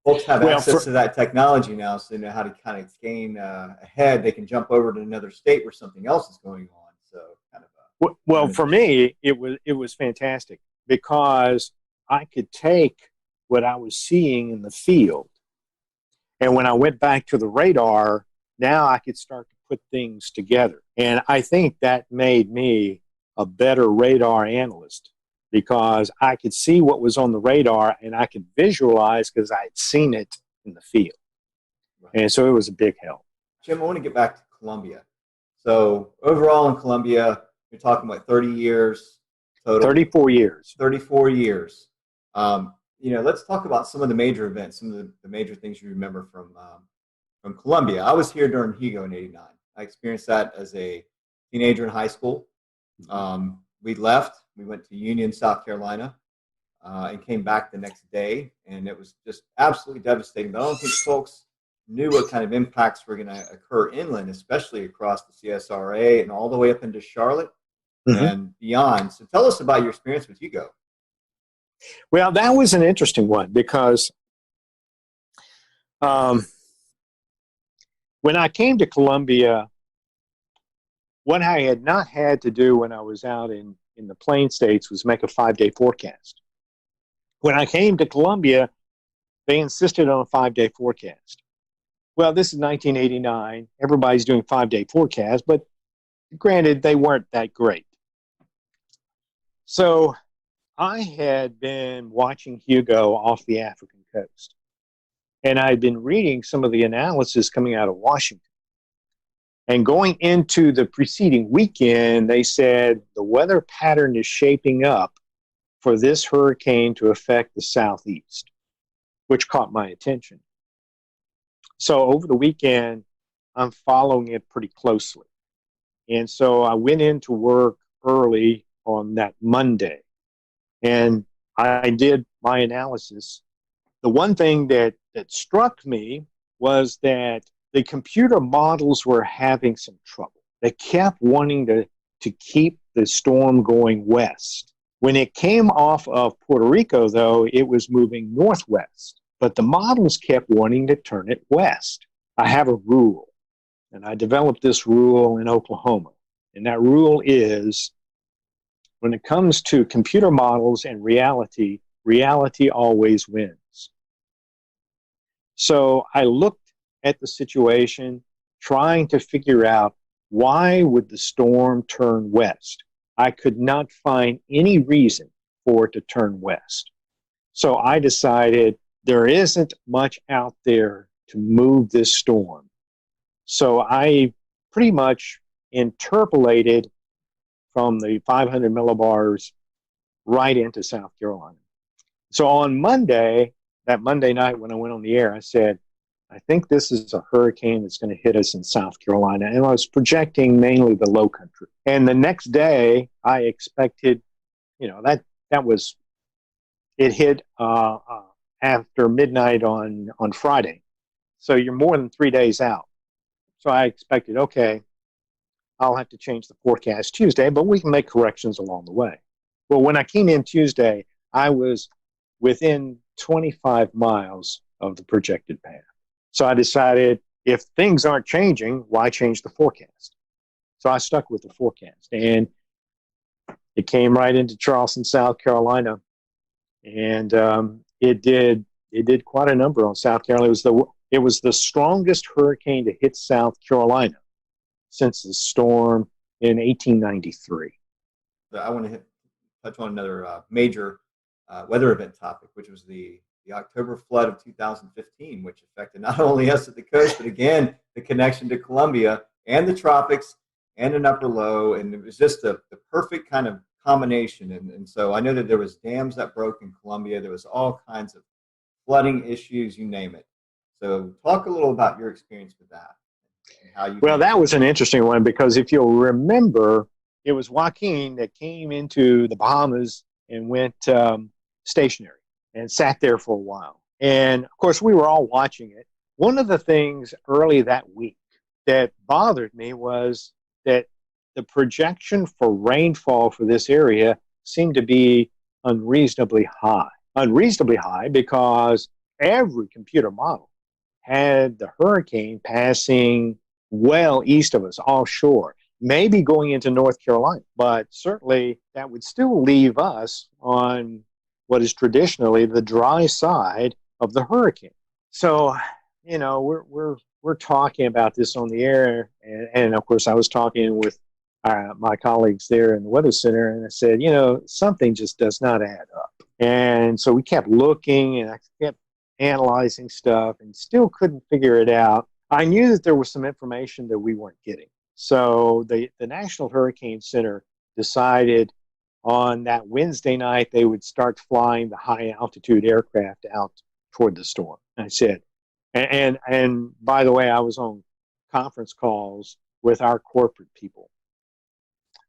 Speaker 4: folks have access to that technology now, so they know how to kind of gain ahead. They can jump over to another state where something else is going on. So kind of.
Speaker 7: Well, for me, it was fantastic because I could take what I was seeing in the field, and when I went back to the radar, now I could start to put things together. And I think that made me a better radar analyst because I could see what was on the radar and I could visualize because I had seen it in the field. Right. And so it was a big help.
Speaker 4: Jim, I want to get back to Columbia. So overall in Columbia, you're talking about 30 years total.
Speaker 7: 34 years.
Speaker 4: 34 years. Let's talk about some of the major events, some of the major things you remember from Columbia. I was here during Hugo in '89. I experienced that as a teenager in high school. We left. We went to Union, South Carolina, and came back the next day. And it was just absolutely devastating. But I don't think folks knew what kind of impacts were going to occur inland, especially across the CSRA and all the way up into Charlotte and beyond. So tell us about your experience with Hugo.
Speaker 7: Well, that was an interesting one because when I came to Columbia, what I had not had to do when I was out in the Plain States was make a 5-day forecast. When I came to Columbia, they insisted on a 5-day forecast. Well, this is 1989. Everybody's doing 5-day forecasts, but granted, they weren't that great. So I had been watching Hugo off the African coast, and I had been reading some of the analysis coming out of Washington. And going into the preceding weekend, they said the weather pattern is shaping up for this hurricane to affect the southeast, which caught my attention. So over the weekend, I'm following it pretty closely. And so I went into work early on that Monday, and I did my analysis. The one thing that struck me was that the computer models were having some trouble. They kept wanting to keep the storm going west. When it came off of Puerto Rico, though, it was moving northwest. But the models kept wanting to turn it west. I have a rule, and I developed this rule in Oklahoma. And that rule is, when it comes to computer models and reality, reality always wins. So I looked at the situation, trying to figure out why would the storm turn west. I could not find any reason for it to turn west. So I decided there isn't much out there to move this storm. So I pretty much interpolated from the 500 millibars right into South Carolina. So on Monday, that Monday night when I went on the air, I said, I think this is a hurricane that's going to hit us in South Carolina. And I was projecting mainly the low country. And the next day, I expected, it hit after midnight on Friday. So you're more than 3 days out. So I expected, okay, I'll have to change the forecast Tuesday, but we can make corrections along the way. Well, when I came in Tuesday, I was within 25 miles of the projected path. So I decided if things aren't changing, why change the forecast? So I stuck with the forecast, and it came right into Charleston, South Carolina, and it did quite a number on South Carolina. It was the strongest hurricane to hit South Carolina since the storm in 1893.
Speaker 4: I want to touch on another major weather event topic, which was the October flood of 2015, which affected not only us at the coast, but again, the connection to Columbia and the tropics and an upper low. And it was just the perfect kind of combination. And so I know that there was dams that broke in Columbia. There was all kinds of flooding issues, you name it. So talk a little about your experience with that.
Speaker 7: Well, that was an interesting one because if you'll remember, it was Joaquin that came into the Bahamas and went stationary and sat there for a while. And of course, we were all watching it. One of the things early that week that bothered me was that the projection for rainfall for this area seemed to be unreasonably high. Unreasonably high because every computer model had the hurricane passing well east of us, offshore, maybe going into North Carolina. But certainly that would still leave us on what is traditionally the dry side of the hurricane. So, we're talking about this on the air. And of course, I was talking with my colleagues there in the Weather Center, and I said, something just does not add up. And so we kept looking, and I kept analyzing stuff and still couldn't figure it out. I knew that there was some information that we weren't getting. So the National Hurricane Center decided on that Wednesday night they would start flying the high altitude aircraft out toward the storm. And I said, and by the way, I was on conference calls with our corporate people.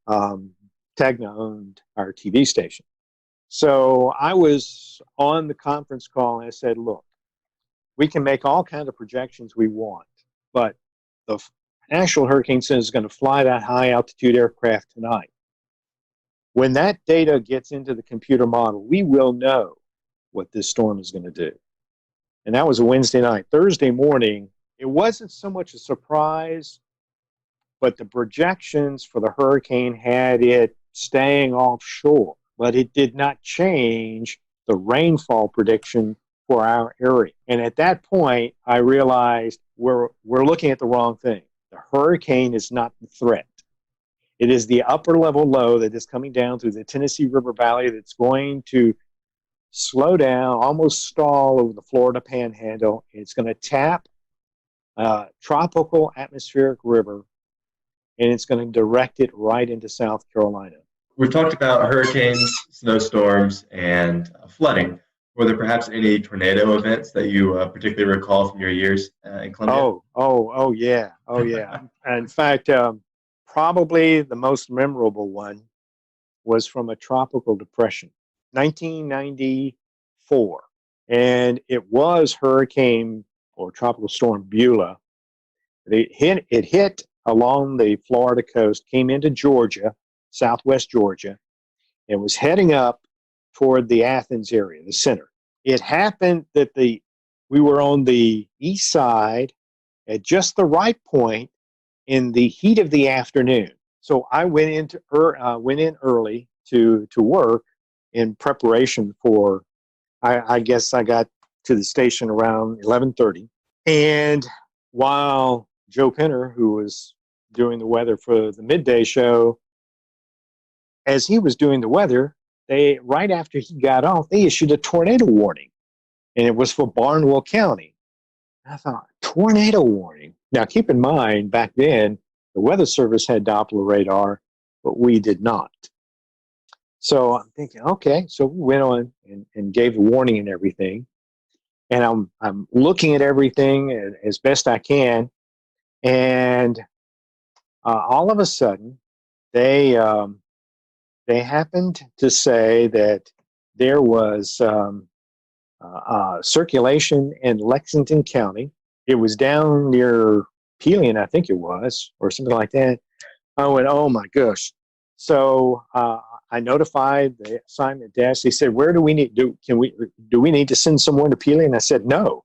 Speaker 7: Tegna owned our TV station. So I was on the conference call and I said, look, we can make all kinds of projections we want, but the National Hurricane Center is going to fly that high altitude aircraft tonight. When that data gets into the computer model, we will know what this storm is going to do. And that was a Wednesday night. Thursday morning, it wasn't so much a surprise, but the projections for the hurricane had it staying offshore. But it did not change the rainfall prediction for our area. And at that point, I realized we're looking at the wrong thing. The hurricane is not the threat. It is the upper level low that is coming down through the Tennessee River Valley that's going to slow down, almost stall over the Florida Panhandle. It's going to tap a tropical atmospheric river, and it's going to direct it right into South Carolina.
Speaker 14: We've talked about hurricanes, snowstorms, and flooding. Were there perhaps any tornado events that you particularly recall from your years in Columbia?
Speaker 7: Oh, yeah. In fact, probably the most memorable one was from a tropical depression, 1994. And it was Hurricane or Tropical Storm Beulah. It hit along the Florida coast, came into Georgia, southwest Georgia, and was heading up toward the Athens area, the center. It happened that we were on the east side at just the right point in the heat of the afternoon. So I went in early to work in preparation for, I guess I got to the station around 11:30. And while Joe Penner, who was doing the weather for the midday show, as he was doing the weather, right after he got off, they issued a tornado warning, and it was for Barnwell County. I thought, tornado warning. Now, keep in mind, back then, the Weather Service had Doppler radar, but we did not. So I'm thinking, okay, so we went on and gave the warning and everything. And I'm looking at everything as best I can. And all of a sudden, they happened to say that there was circulation in Lexington County. It was down near Pelion, I think it was, or something like that. I went, oh my gosh. So I notified the assignment desk. They said, where do we need do we need to send someone to Pelion? I said, no,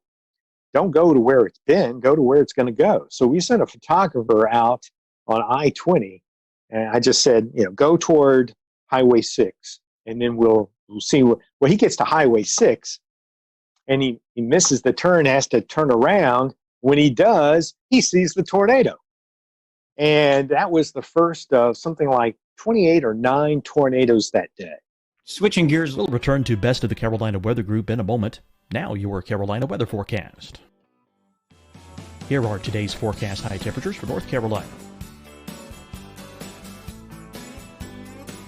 Speaker 7: don't go to where it's been, go to where it's going to go. So we sent a photographer out on I-20, and I just said, go toward Highway 6, and then we'll see. Well, he gets to Highway 6, and he misses the turn, has to turn around. When he does, he sees the tornado. And that was the first of something like 28 or 9 tornadoes that day.
Speaker 8: Switching gears, we'll return to Best of the Carolina Weather Group in a moment. Now your Carolina weather forecast. Here are today's forecast high temperatures for North Carolina.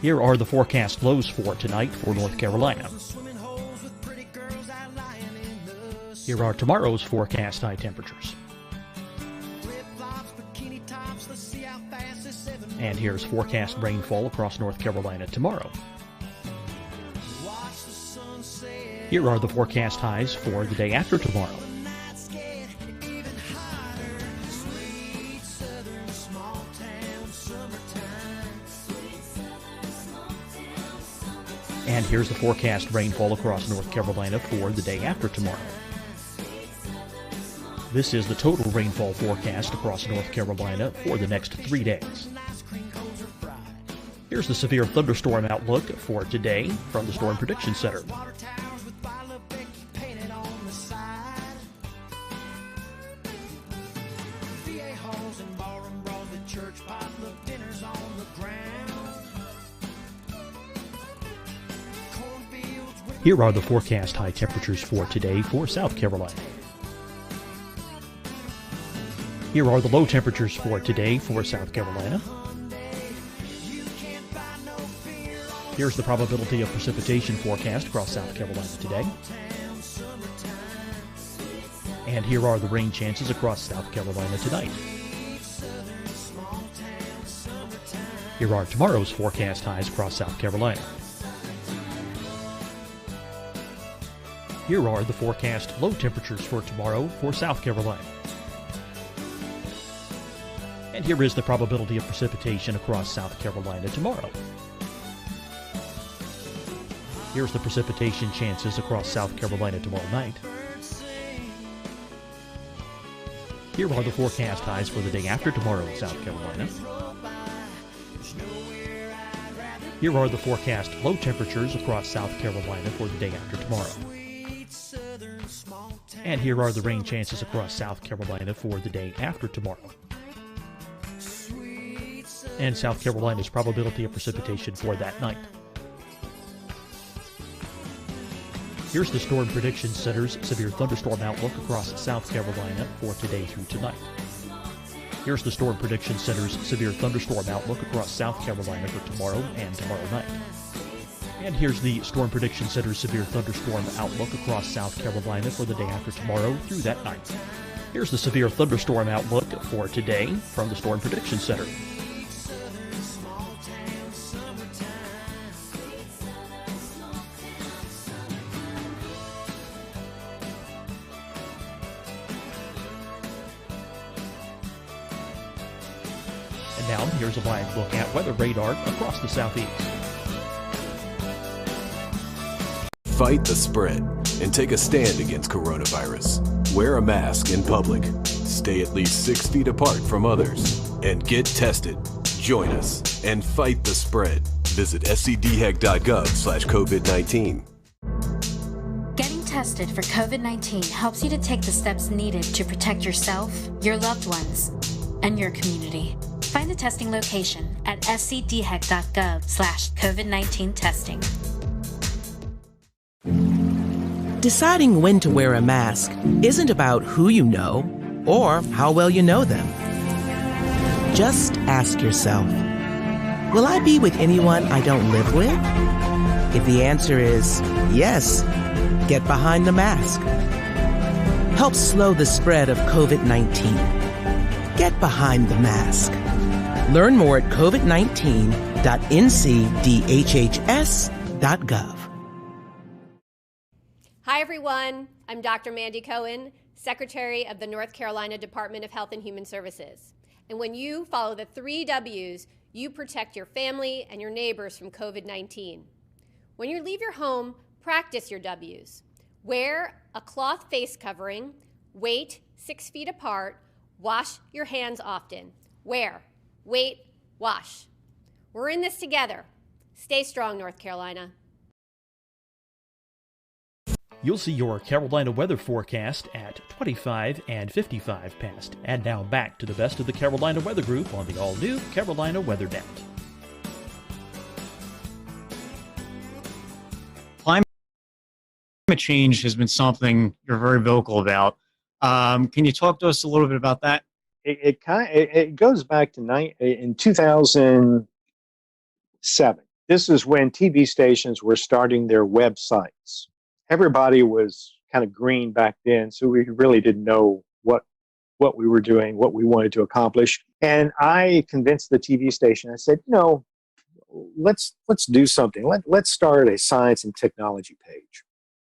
Speaker 8: Here are the forecast lows for tonight for North Carolina. Here are tomorrow's forecast high temperatures. And here's forecast rainfall across North Carolina tomorrow. Here are the forecast highs for the day after tomorrow. And here's the forecast rainfall across North Carolina for the day after tomorrow. This is the total rainfall forecast across North Carolina for the next 3 days. Here's the severe thunderstorm outlook for today from the Storm Prediction Center. Here are the forecast high temperatures for today for South Carolina. Here are the low temperatures for today for South Carolina. Here's the probability of precipitation forecast across South Carolina today. And here are the rain chances across South Carolina tonight. Here are tomorrow's forecast highs across South Carolina. Here are the forecast low temperatures for tomorrow for South Carolina. And here is the probability of precipitation across South Carolina tomorrow. Here's the precipitation chances across South Carolina tomorrow night. Here are the forecast highs for the day after tomorrow in South Carolina. Here are the forecast low temperatures across South Carolina for the day after tomorrow. And here are the rain chances across South Carolina for the day after tomorrow. And South Carolina's probability of precipitation for that night. Here's the Storm Prediction Center's severe thunderstorm outlook across South Carolina for today through tonight. Here's the Storm Prediction Center's severe thunderstorm outlook across South Carolina for tomorrow and tomorrow night. And here's the Storm Prediction Center's severe thunderstorm outlook across South Carolina for the day after tomorrow through that night. Here's the severe thunderstorm outlook for today from the Storm Prediction Center. And now here's a live look at weather radar across the southeast.
Speaker 9: Fight the spread and take a stand against coronavirus. Wear a mask in public. Stay at least 6 feet apart from others. And get tested. Join us and fight the spread. Visit scdhec.gov/COVID-19.
Speaker 10: Getting tested for COVID-19 helps you to take the steps needed to protect yourself, your loved ones, and your community. Find the testing location at scdhec.gov/COVID-19 testing.
Speaker 11: Deciding when to wear a mask isn't about who you know or how well you know them. Just ask yourself, will I be with anyone I don't live with? If the answer is yes, get behind the mask. Help slow the spread of COVID-19. Get behind the mask. Learn more at covid19.ncdhhs.gov.
Speaker 12: Hi, everyone. I'm Dr. Mandy Cohen, Secretary of the North Carolina Department of Health and Human Services. And when you follow the 3 W's, you protect your family and your neighbors from COVID-19. When you leave your home, practice your W's. Wear a cloth face covering, wait 6 feet apart, wash your hands often. Wear, wait, wash. We're in this together. Stay strong, North Carolina.
Speaker 8: You'll see your Carolina weather forecast at 25 and 55 past. And now back to the best of the Carolina Weather Group on the all-new Carolina Weather Net.
Speaker 13: Climate change has been something you're very vocal about. Can you talk to us a little bit about that?
Speaker 7: It goes back to in 2007. This is when TV stations were starting their websites. Everybody was kind of green back then, so we really didn't know what we were doing, what we wanted to accomplish. And I convinced the TV station. I said, let's do something. Let's start a science and technology page.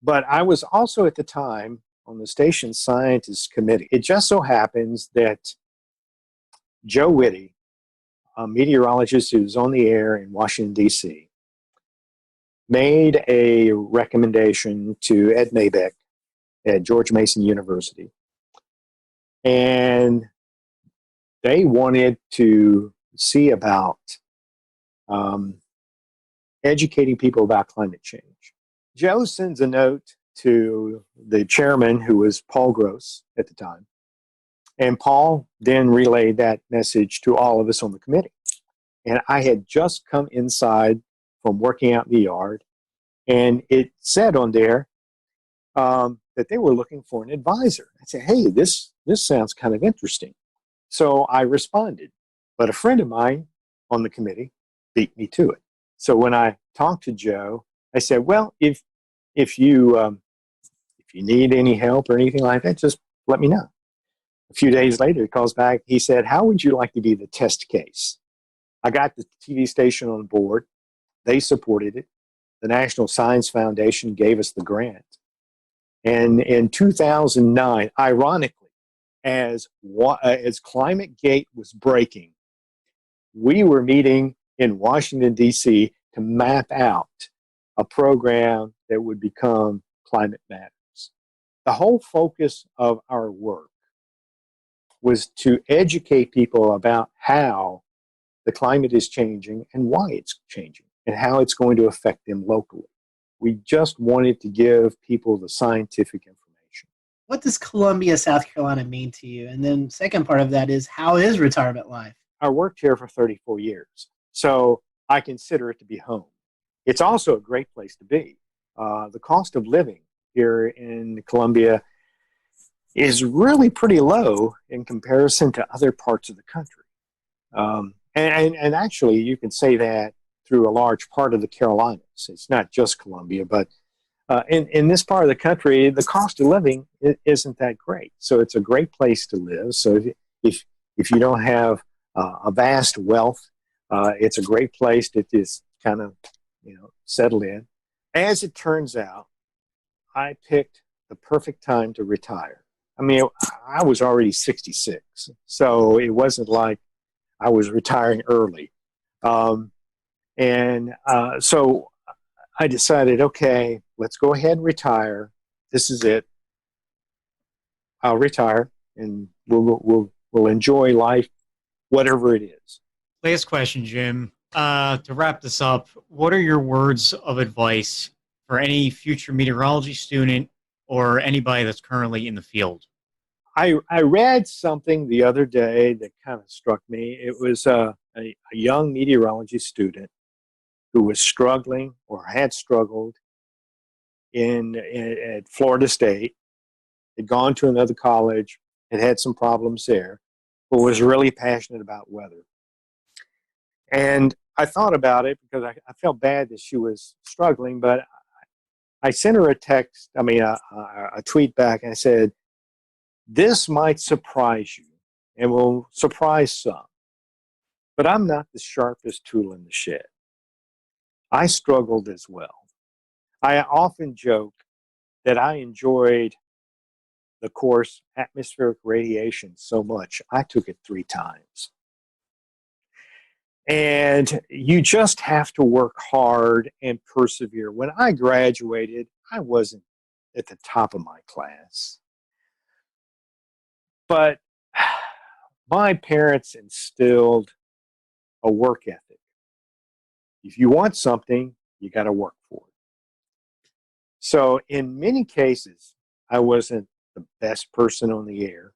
Speaker 7: But I was also at the time on the station's scientists committee. It just so happens that Joe Whitty, a meteorologist who was on the air in Washington, D.C., made a recommendation to Ed Maybeck at George Mason University. And they wanted to see about educating people about climate change. Joe sends a note to the chairman, who was Paul Gross at the time. And Paul then relayed that message to all of us on the committee. And I had just come inside from working out in the yard, and it said on there that they were looking for an advisor. I said, hey, this sounds kind of interesting. So I responded, but a friend of mine on the committee beat me to it. So when I talked to Joe, I said, well, if you need any help or anything like that, just let me know. A few days later, he calls back. He said, how would you like to be the test case? I got the TV station on board. They supported it. The National Science Foundation gave us the grant. And in 2009, ironically, as ClimateGate was breaking, we were meeting in Washington, D.C. to map out a program that would become Climate Matters. The whole focus of our work was to educate people about how the climate is changing and why it's changing and how it's going to affect them locally. We just wanted to give people the scientific information.
Speaker 2: What does Columbia, South Carolina mean to you? And then second part of that is, how is retirement life?
Speaker 7: I worked here for 34 years, so I consider it to be home. It's also a great place to be. The cost of living here in Columbia is really pretty low in comparison to other parts of the country. And actually, you can say that through a large part of the Carolinas. It's not just Columbia, but in this part of the country, the cost of living isn't that great. So it's a great place to live. So if you don't have a vast wealth, it's a great place to just kind of settle in. As it turns out, I picked the perfect time to retire. I mean, I was already 66, so it wasn't like I was retiring early. So I decided, okay, let's go ahead and retire. This is it. I'll retire, and we'll enjoy life, whatever it is.
Speaker 13: Last question, Jim. To wrap this up, what are your words of advice for any future meteorology student or anybody that's currently in the field?
Speaker 7: I read something the other day that kind of struck me. It was a young meteorology student who was struggling or had struggled at Florida State, had gone to another college, had some problems there, but was really passionate about weather. And I thought about it because I felt bad that she was struggling, but I sent her a tweet back, and I said, this might surprise you and will surprise some, but I'm not the sharpest tool in the shed. I struggled as well. I often joke that I enjoyed the course atmospheric radiation so much, I took it 3 times. And you just have to work hard and persevere. When I graduated, I wasn't at the top of my class. But my parents instilled a work ethic. If you want something, you got to work for it. So in many cases, I wasn't the best person on the air.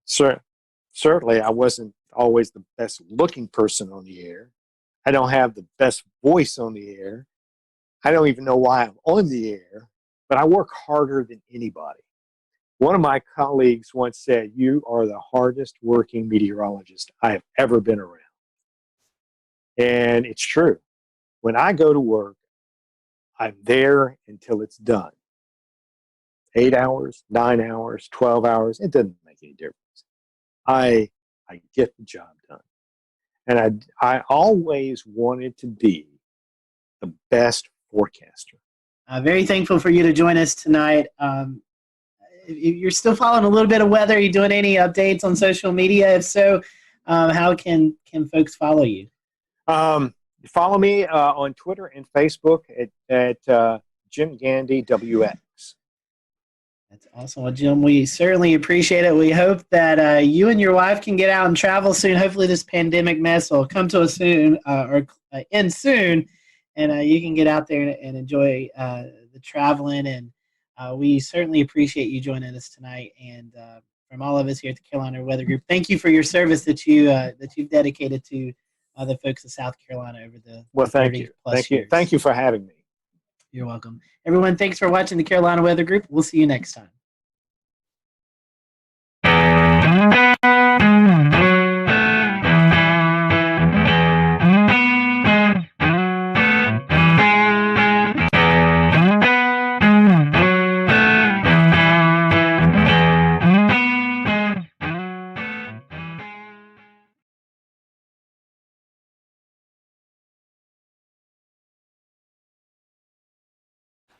Speaker 7: Certainly, I wasn't always the best looking person on the air. I don't have the best voice on the air. I don't even know why I'm on the air, but I work harder than anybody. One of my colleagues once said, you are the hardest working meteorologist I have ever been around. And it's true. When I go to work, I'm there until it's done. 8 hours, 9 hours, 12 hours, it doesn't make any difference. I get the job done. And I always wanted to be the best forecaster.
Speaker 2: Very thankful for you to join us tonight. You're still following a little bit of weather. Are you doing any updates on social media? If so, how can folks follow you?
Speaker 7: Follow me on Twitter and Facebook at Jim Gandy WX.
Speaker 2: That's awesome. Well, Jim, we certainly appreciate it. We hope that you and your wife can get out and travel soon. Hopefully this pandemic mess will come to us soon or end soon, and you can get out there and enjoy the traveling. And we certainly appreciate you joining us tonight. And from all of us here at the Carolina Weather Group, thank you for your service that you've dedicated to the folks of South Carolina over the
Speaker 7: thank you.
Speaker 2: Years.
Speaker 7: Thank you for having me.
Speaker 2: You're welcome. Everyone, thanks for watching the Carolina Weather Group. We'll see you next time.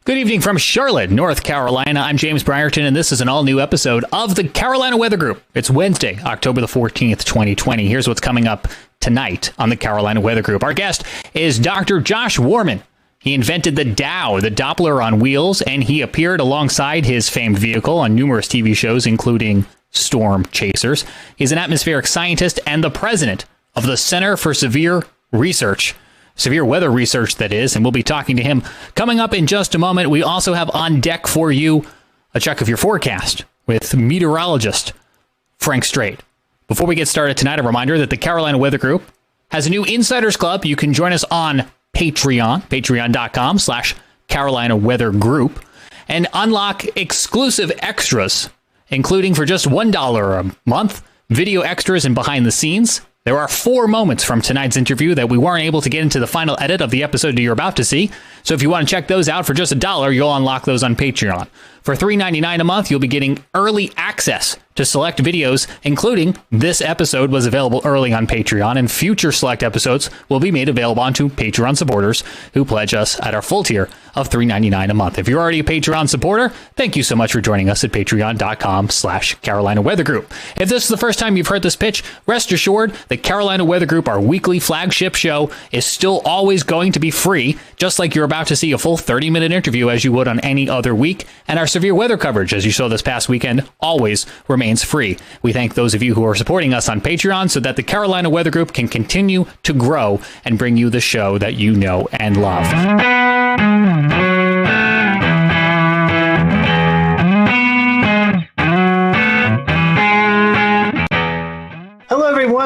Speaker 18: Good evening from Charlotte, North Carolina. I'm James Brierton, and this is an all-new episode of the Carolina Weather Group. It's Wednesday, October the 14th, 2020. Here's what's coming up tonight on the Carolina Weather Group. Our guest is Dr. Josh Warman. He invented the Dow, the Doppler on wheels, and he appeared alongside his famed vehicle on numerous TV shows, including Storm Chasers. He's an atmospheric scientist and the president of the Center for Severe Weather Research, that is, and we'll be talking to him coming up in just a moment. We also have on deck for you a check of your forecast with meteorologist Frank Strait. Before we get started tonight, a reminder that the Carolina Weather Group has a new Insiders Club. You can join us on Patreon, patreon.com/Carolina Weather Group, and unlock exclusive extras, including for just $1 a month, video extras and behind the scenes. There are 4 moments from tonight's interview that we weren't able to get into the final edit of the episode that you're about to see. So if you want to check those out for just $1, you'll unlock those on Patreon. For $3.99 a month, you'll be getting early access to select videos, including this episode was available early on Patreon, and future select episodes will be made available onto Patreon supporters who pledge us at our full tier of $3.99 a month. If you're already a Patreon supporter, thank you so much for joining us at patreon.com/Carolina Weather Group. If this is the first time you've heard this pitch, rest assured the Carolina Weather Group, our weekly flagship show, is still always going to be free, just like you're about to see a full 30-minute interview as you would on any other week, and our severe weather coverage, as you saw this past weekend, always remains free. We thank those of you who are supporting us on Patreon so that the Carolina Weather Group can continue to grow and bring you the show that you know and love.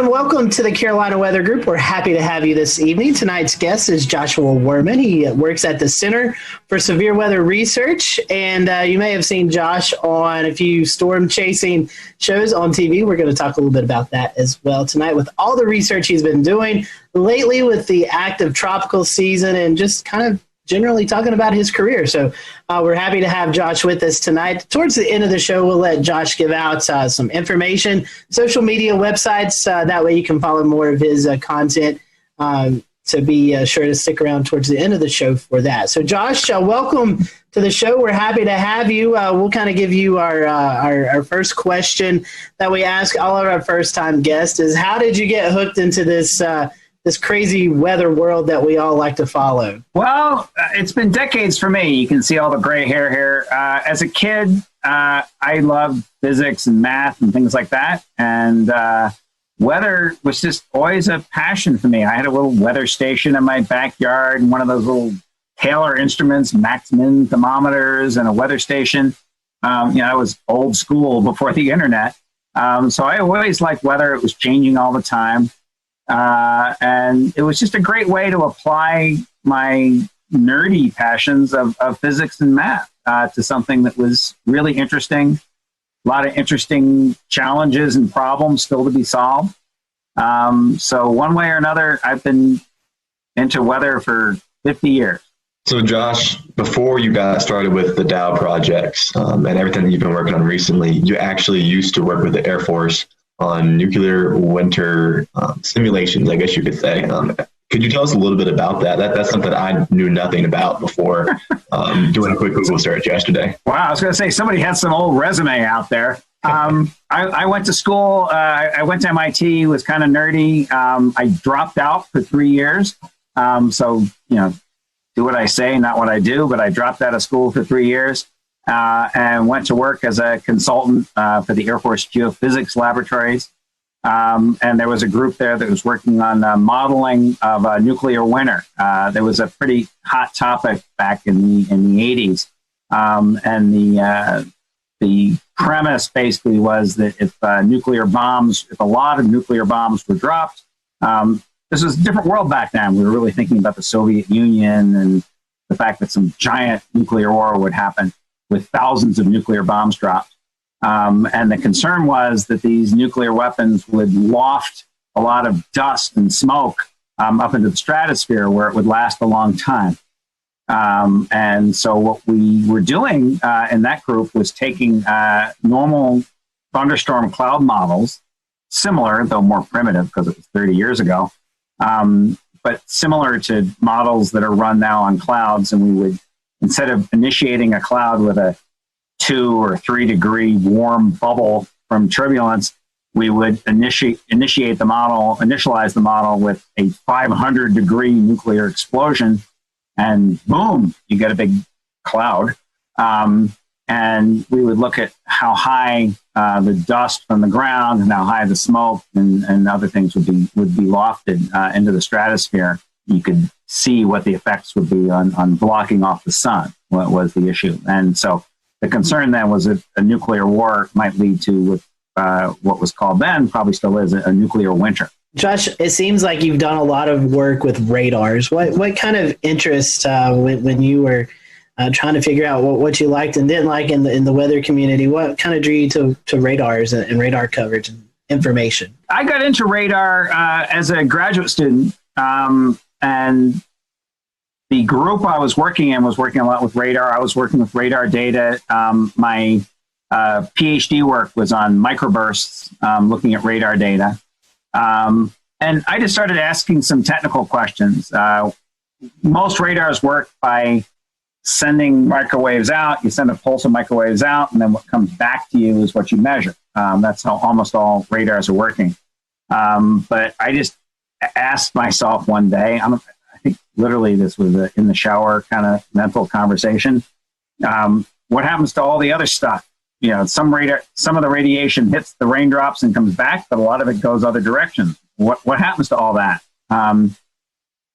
Speaker 2: everyone. Welcome to the Carolina Weather Group. We're happy to have you this evening. Tonight's guest is Joshua Werman. He works at the Center for Severe Weather Research, and you may have seen Josh on a few storm chasing shows on TV. We're going to talk a little bit about that as well tonight with all the research he's been doing lately with the active tropical season and just kind of generally talking about his career. So we're happy to have Josh with us tonight. Towards the end of the show, we'll let Josh give out some information, social media websites. That way you can follow more of his content. To be sure to stick around towards the end of the show for that. So Josh, welcome to the show. We're happy to have you. We'll kind of give you our first question that we ask all of our first-time guests is, how did you get hooked into this this crazy weather world that we all like to follow?
Speaker 16: Well, it's been decades for me. You can see all the gray hair here. As a kid, I loved physics and math and things like that. And weather was just always a passion for me. I had a little weather station in my backyard and one of those little Taylor instruments, max-min thermometers, and a weather station. I was old school before the internet. So I always liked weather. It was changing all the time. And it was just a great way to apply my nerdy passions of physics and math to something that was really interesting. A lot of interesting challenges and problems still to be solved. So one way or another, I've been into weather for 50 years.
Speaker 14: So Josh, before you got started with the Dow projects and everything that you've been working on recently, you actually used to work with the Air Force on nuclear winter simulations, I guess you could say. Could you tell us a little bit about that? That's something I knew nothing about before doing a quick Google search yesterday.
Speaker 16: Wow, I was going to say, somebody had some old resume out there. I went to school. I went to MIT, was kind of nerdy. I dropped out for 3 years. So, do what I say, not what I do, but I dropped out of school for 3 years. And went to work as a consultant for the Air Force Geophysics Laboratories. And there was a group there that was working on modeling of a nuclear winter. There was a pretty hot topic back in the 80s. And the premise basically was that if a lot of nuclear bombs were dropped, this was a different world back then. We were really thinking about the Soviet Union and the fact that some giant nuclear war would happen with thousands of nuclear bombs dropped. And the concern was that these nuclear weapons would waft a lot of dust and smoke up into the stratosphere where it would last a long time. And so what we were doing in that group was taking normal thunderstorm cloud models, similar, though more primitive because it was 30 years ago, but similar to models that are run now on clouds, and we would, instead of initiating a cloud with a 2 or 3 degree warm bubble from turbulence, we would initialize the model with a 500 degree nuclear explosion, and boom, you get a big cloud. And we would look at how high the dust from the ground and how high the smoke and other things would be lofted into the stratosphere. You could see what the effects would be on blocking off the sun, what was the issue. And so the concern then was that a nuclear war might lead to what was called then, probably still is, a nuclear winter.
Speaker 2: Josh, it seems like you've done a lot of work with radars. What kind of interest when you were trying to figure out what you liked and didn't like in the weather community, what kind of drew you to radars and radar coverage and information?
Speaker 16: I got into radar as a graduate student, and the group I was working in was working a lot with radar. I was working with radar data. My PhD work was on microbursts, looking at radar data. And I just started asking some technical questions. Most radars work by sending microwaves out. You send a pulse of microwaves out, and then what comes back to you is what you measure. That's how almost all radars are working. But I just asked myself one day, I think literally this was in the shower kind of mental conversation. What happens to all the other stuff? Some of the radiation hits the raindrops and comes back, but a lot of it goes other directions. What happens to all that?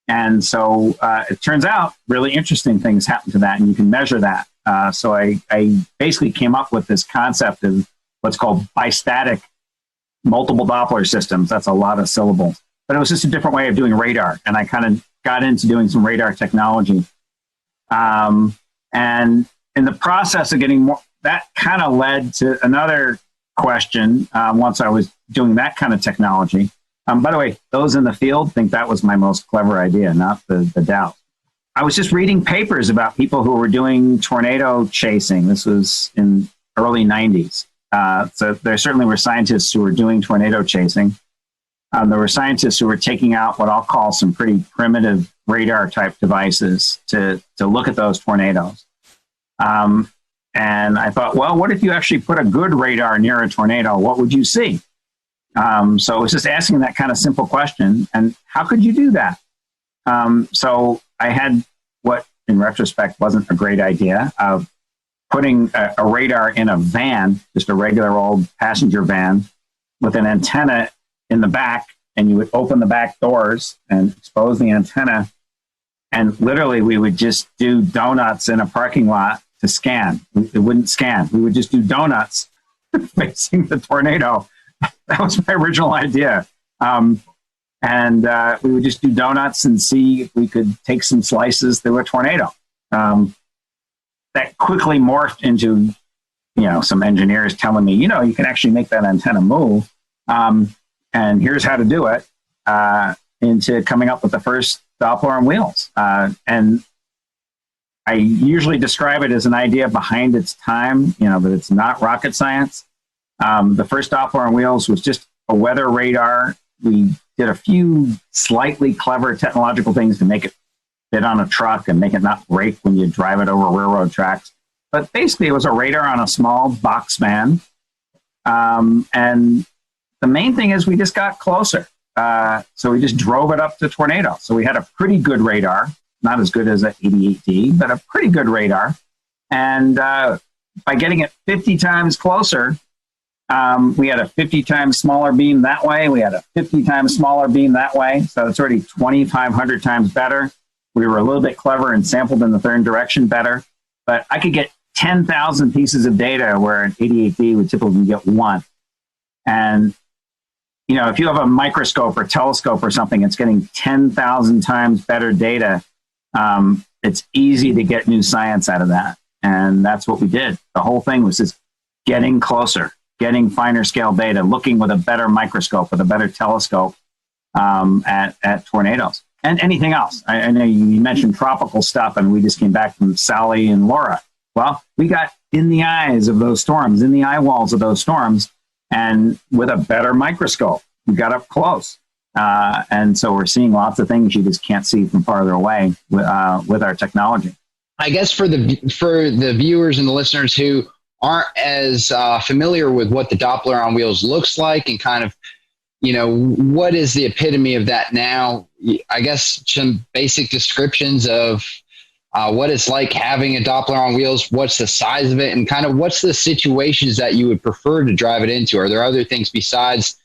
Speaker 16: And so it turns out really interesting things happen to that, and you can measure that. So I basically came up with this concept of what's called bistatic multiple Doppler systems. That's a lot of syllables. But it was just a different way of doing radar. And I kind of got into doing some radar technology. And in the process of getting more, that kind of led to another question once I was doing that kind of technology. By the way, those in the field think that was my most clever idea, not the doubt. I was just reading papers about people who were doing tornado chasing. This was in early 90s. So there certainly were scientists who were doing tornado chasing. There were scientists who were taking out what I'll call some pretty primitive radar type devices to look at those tornadoes. And I thought, well, what if you actually put a good radar near a tornado? What would you see? So it was just asking that kind of simple question. And how could you do that? So I had what, in retrospect, wasn't a great idea of putting a radar in a van, just a regular old passenger van with an antenna in the back, and you would open the back doors and expose the antenna. And literally, we would just do donuts in a parking lot to scan. It wouldn't scan. We would just do donuts facing the tornado. That was my original idea. And we would just do donuts and see if we could take some slices through a tornado. That quickly morphed into, some engineers telling me, you can actually make that antenna move. And here's how to do it, into coming up with the first Doppler on wheels. And I usually describe it as an idea behind its time, that it's not rocket science. The first Doppler on wheels was just a weather radar. We did a few slightly clever technological things to make it fit on a truck and make it not break when you drive it over railroad tracks. But basically, it was a radar on a small box van. And the main thing is we just got closer. So we just drove it up to tornado. So we had a pretty good radar, not as good as an 88D, but a pretty good radar. And by getting it 50 times closer, we had a 50 times smaller beam that way. We had a 50 times smaller beam that way. So it's already 2,500 times better. We were a little bit clever and sampled in the third direction better. But I could get 10,000 pieces of data where an 88D would typically get one. And if you have a microscope or telescope or something, it's getting 10,000 times better data. It's easy to get new science out of that. And that's what we did. The whole thing was just getting closer, getting finer scale data, looking with a better microscope, with a better telescope at tornadoes and anything else. I know you mentioned tropical stuff, and we just came back from Sally and Laura. Well, we got in the eyes of those storms, in the eye walls of those storms, and with a better microscope, we got up close. And so we're seeing lots of things you just can't see from farther away with our technology.
Speaker 15: I guess for the viewers and the listeners who aren't as familiar with what the Doppler on wheels looks like and kind of, what is the epitome of that now? I guess some basic descriptions of what it's like having a Doppler on wheels, what's the size of it, and kind of what's the situations that you would prefer to drive it into? Are there other things besides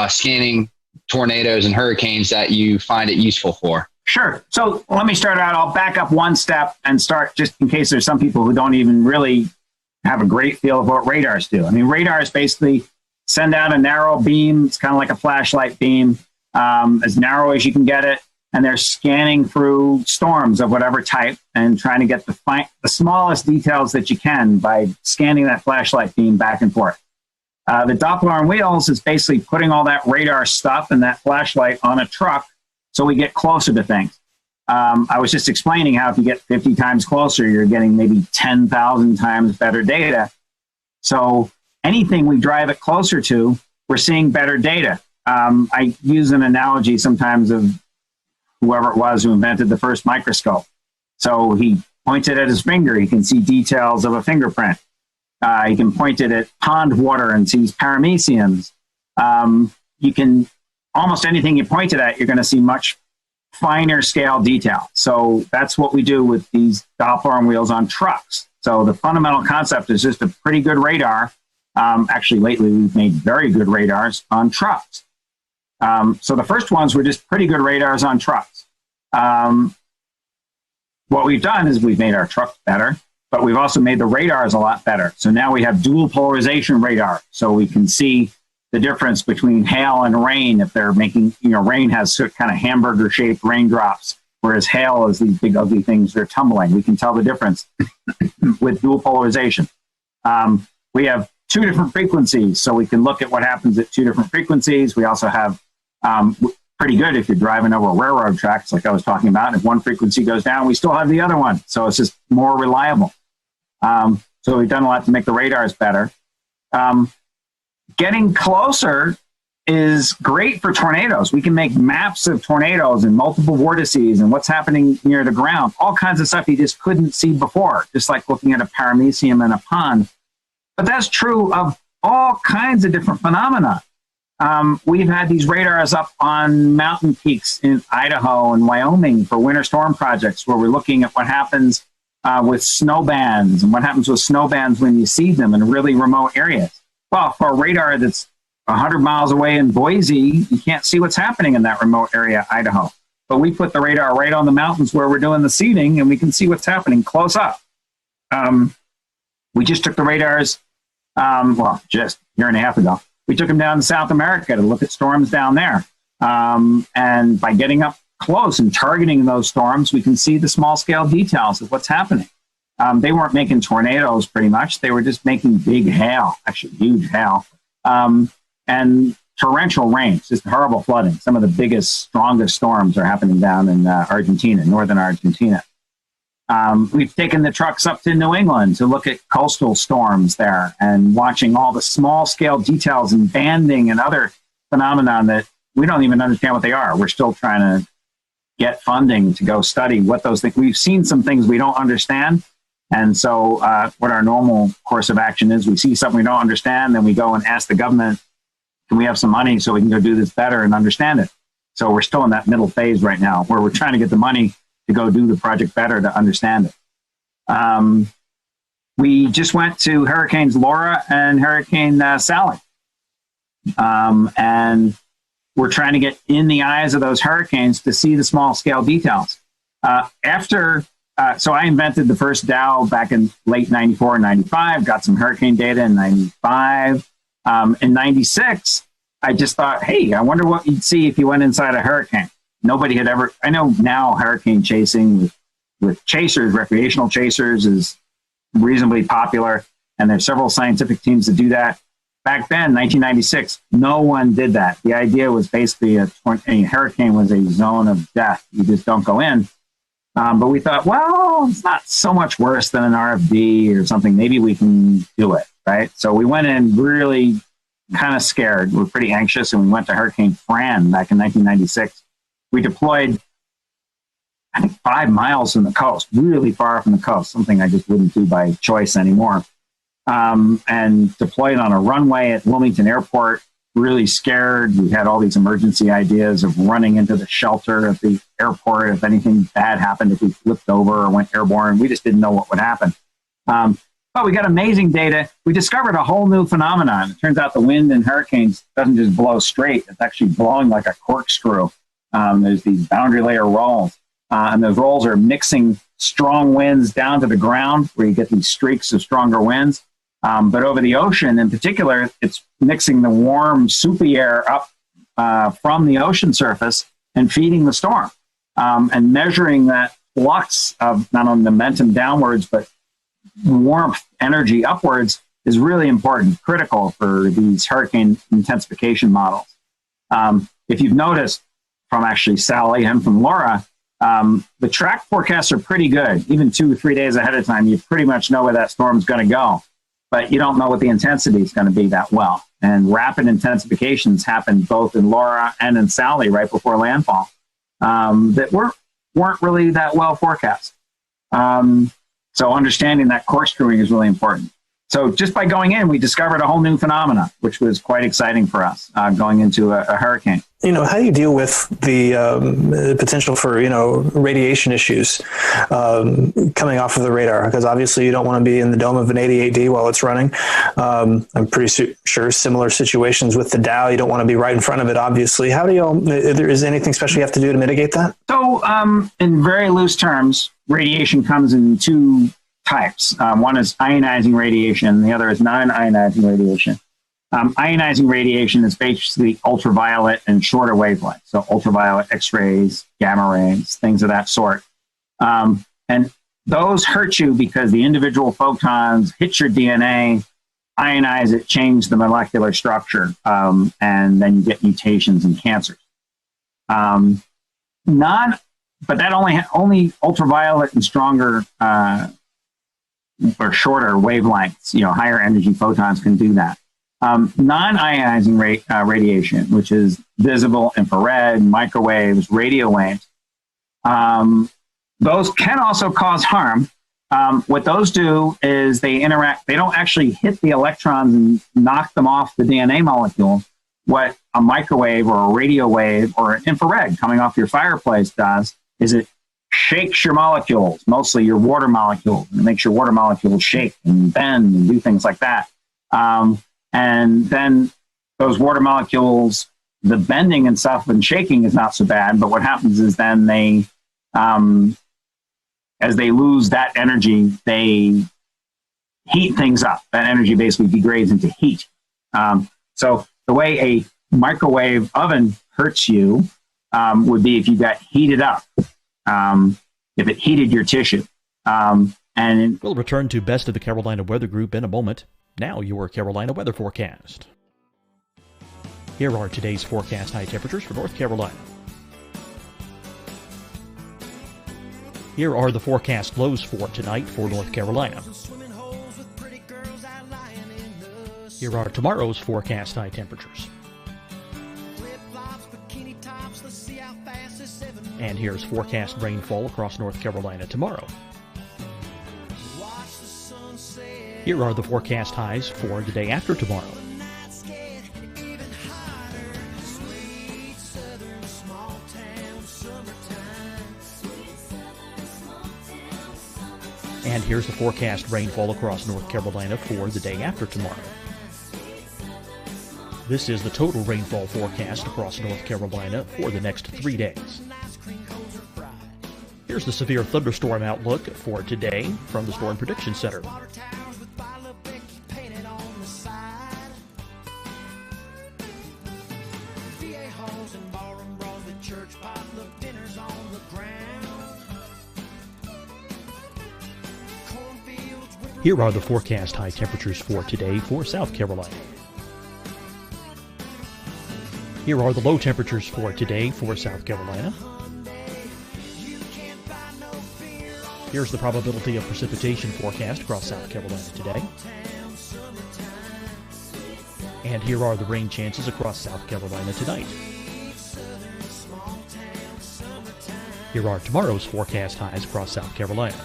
Speaker 15: scanning tornadoes and hurricanes that you find it useful for?
Speaker 16: Sure. So let me start out. I'll back up one step and start, just in case there's some people who don't even really have a great feel of what radars do. I mean, radars basically send out a narrow beam. It's kind of like a flashlight beam, as narrow as you can get it. And they're scanning through storms of whatever type and trying to get the smallest details that you can by scanning that flashlight beam back and forth. The Doppler on wheels is basically putting all that radar stuff and that flashlight on a truck so we get closer to things. I was just explaining how if you get 50 times closer, you're getting maybe 10,000 times better data. So anything we drive it closer to, we're seeing better data. I use an analogy sometimes of whoever it was who invented the first microscope. So he pointed at his finger, he can see details of a fingerprint. You can point it at pond water and sees parameciums. You can, almost anything you point it at, you're going to see much finer scale detail. So that's what we do with these Doppler on wheels on trucks. So the fundamental concept is just a pretty good radar. Actually, lately we've made very good radars on trucks. So the first ones were just pretty good radars on trucks. What we've done is we've made our trucks better, but we've also made the radars a lot better. So now we have dual polarization radar. So we can see the difference between hail and rain. If they're making, rain has kind of hamburger shaped raindrops, whereas hail is these big ugly things that are tumbling. We can tell the difference with dual polarization. We have 2 different frequencies, so we can look at what happens at 2 different frequencies. We also have pretty good if you're driving over railroad tracks, like I was talking about. If one frequency goes down, we still have the other one, so it's just more reliable. So we've done a lot to make the radars better. Getting closer is great for tornadoes. We can make maps of tornadoes and multiple vortices and what's happening near the ground, all kinds of stuff you just couldn't see before, just like looking at a paramecium in a pond. But that's true of all kinds of different phenomena. We've had these radars up on mountain peaks in Idaho and Wyoming for winter storm projects, where we're looking at what happens with snow bands and what happens with snow bands when you see them in really remote areas. Well, for a radar that's 100 miles away in Boise, you can't see what's happening in that remote area, Idaho. But we put the radar right on the mountains where we're doing the seeding, and we can see what's happening close up. We just took the radars, just a year and a half ago. We took them down to South America to look at storms down there. And by getting up close and targeting those storms, we can see the small-scale details of what's happening. They weren't making tornadoes pretty much. They were just making big hail, actually huge hail, and torrential rains, just horrible flooding. Some of the biggest, strongest storms are happening down in Argentina, northern Argentina. We've taken the trucks up to New England to look at coastal storms there and watching all the small-scale details and banding and other phenomena that we don't even understand what they are. We're still trying to get funding to go study what those things. We've seen some things we don't understand. And so what our normal course of action is, we see something we don't understand, then we go and ask the government, can we have some money so we can go do this better and understand it? So we're still in that middle phase right now where we're trying to get the money to go do the project better to understand it. We just went to Hurricanes Laura and Hurricane Sally. And we're trying to get in the eyes of those hurricanes to see the small scale details. So I invented the first Dow back in late 94 and 95, got some hurricane data in 95. In 96, I just thought, hey, I wonder what you'd see if you went inside a hurricane. Nobody had ever, I know now hurricane chasing with chasers, recreational chasers is reasonably popular, and there's several scientific teams that do that. Back then, 1996, no one did that. The idea was basically a hurricane was a zone of death. You just don't go in. But we thought, well, it's not so much worse than an RFD or something. Maybe we can do it, right? So we went in really kind of scared. We were pretty anxious, and we went to Hurricane Fran back in 1996. We deployed, I think, 5 miles from the coast, really far from the coast, something I just wouldn't do by choice anymore, and deployed on a runway at Wilmington Airport, really scared. We had all these emergency ideas of running into the shelter at the airport if anything bad happened, if we flipped over or went airborne. We just didn't know what would happen. But we got amazing data. We discovered a whole new phenomenon. It turns out the wind in hurricanes doesn't just blow straight. It's actually blowing like a corkscrew. There's these boundary layer rolls. And those rolls are mixing strong winds down to the ground where you get these streaks of stronger winds. But over the ocean in particular, it's mixing the warm, soupy air up from the ocean surface and feeding the storm. And measuring that flux of not only momentum downwards, but warmth energy upwards is really important, critical for these hurricane intensification models. If you've noticed from actually Sally and from Laura, the track forecasts are pretty good. Even 2 or 3 days ahead of time, you pretty much know where that storm's going to go. But you don't know what the intensity is going to be that well. And rapid intensifications happen both in Laura and in Sally right before landfall that weren't really that well forecast. So understanding that corkscrewing is really important. So just by going in, we discovered a whole new phenomena, which was quite exciting for us going into a hurricane.
Speaker 6: How do you deal with the potential for, radiation issues coming off of the radar? Because obviously you don't want to be in the dome of an 88D while it's running. I'm pretty sure similar situations with the Dow, you don't want to be right in front of it, obviously. How do is there anything special you have to do to mitigate that?
Speaker 16: So in very loose terms, radiation comes in 2 types. One is ionizing radiation, the other is non-ionizing radiation. Ionizing radiation is basically ultraviolet and shorter wavelengths. So ultraviolet X-rays, gamma rays, things of that sort. And those hurt you because the individual photons hit your DNA, ionize it, change the molecular structure, and then you get mutations and cancers. But that only ultraviolet and stronger or shorter wavelengths, higher energy photons can do that. Non-ionizing radiation, which is visible, infrared, microwaves, radio waves, those can also cause harm. What those do is they interact, they don't actually hit the electrons and knock them off the DNA molecule. What a microwave or a radio wave or an infrared coming off your fireplace does is it shakes your molecules, mostly your water molecules. It makes your water molecules shake and bend and do things like that. And then those water molecules, the bending and stuff and shaking is not so bad, but what happens is then they, as they lose that energy, they heat things up. That energy basically degrades into heat. So the way a microwave oven hurts you would be if you got heated up, if it heated your tissue. And
Speaker 8: we'll return to Best of the Carolina Weather Group in a moment. Now your Carolina weather forecast. Here are today's forecast high temperatures for North Carolina. Here are the forecast lows for tonight for North Carolina. Here are tomorrow's forecast high temperatures. And here's forecast rainfall across North Carolina tomorrow. Here are the forecast highs for the day after tomorrow. And here's the forecast rainfall across North Carolina for the day after tomorrow. This is the total rainfall forecast across North Carolina for the next 3 days. Here's the severe thunderstorm outlook for today from the Storm Prediction Center. Here are the forecast high temperatures for today for South Carolina. Here are the low temperatures for today for South Carolina. Here's the probability of precipitation forecast across South Carolina today. And here are the rain chances across South Carolina tonight. Here are tomorrow's forecast highs across South Carolina.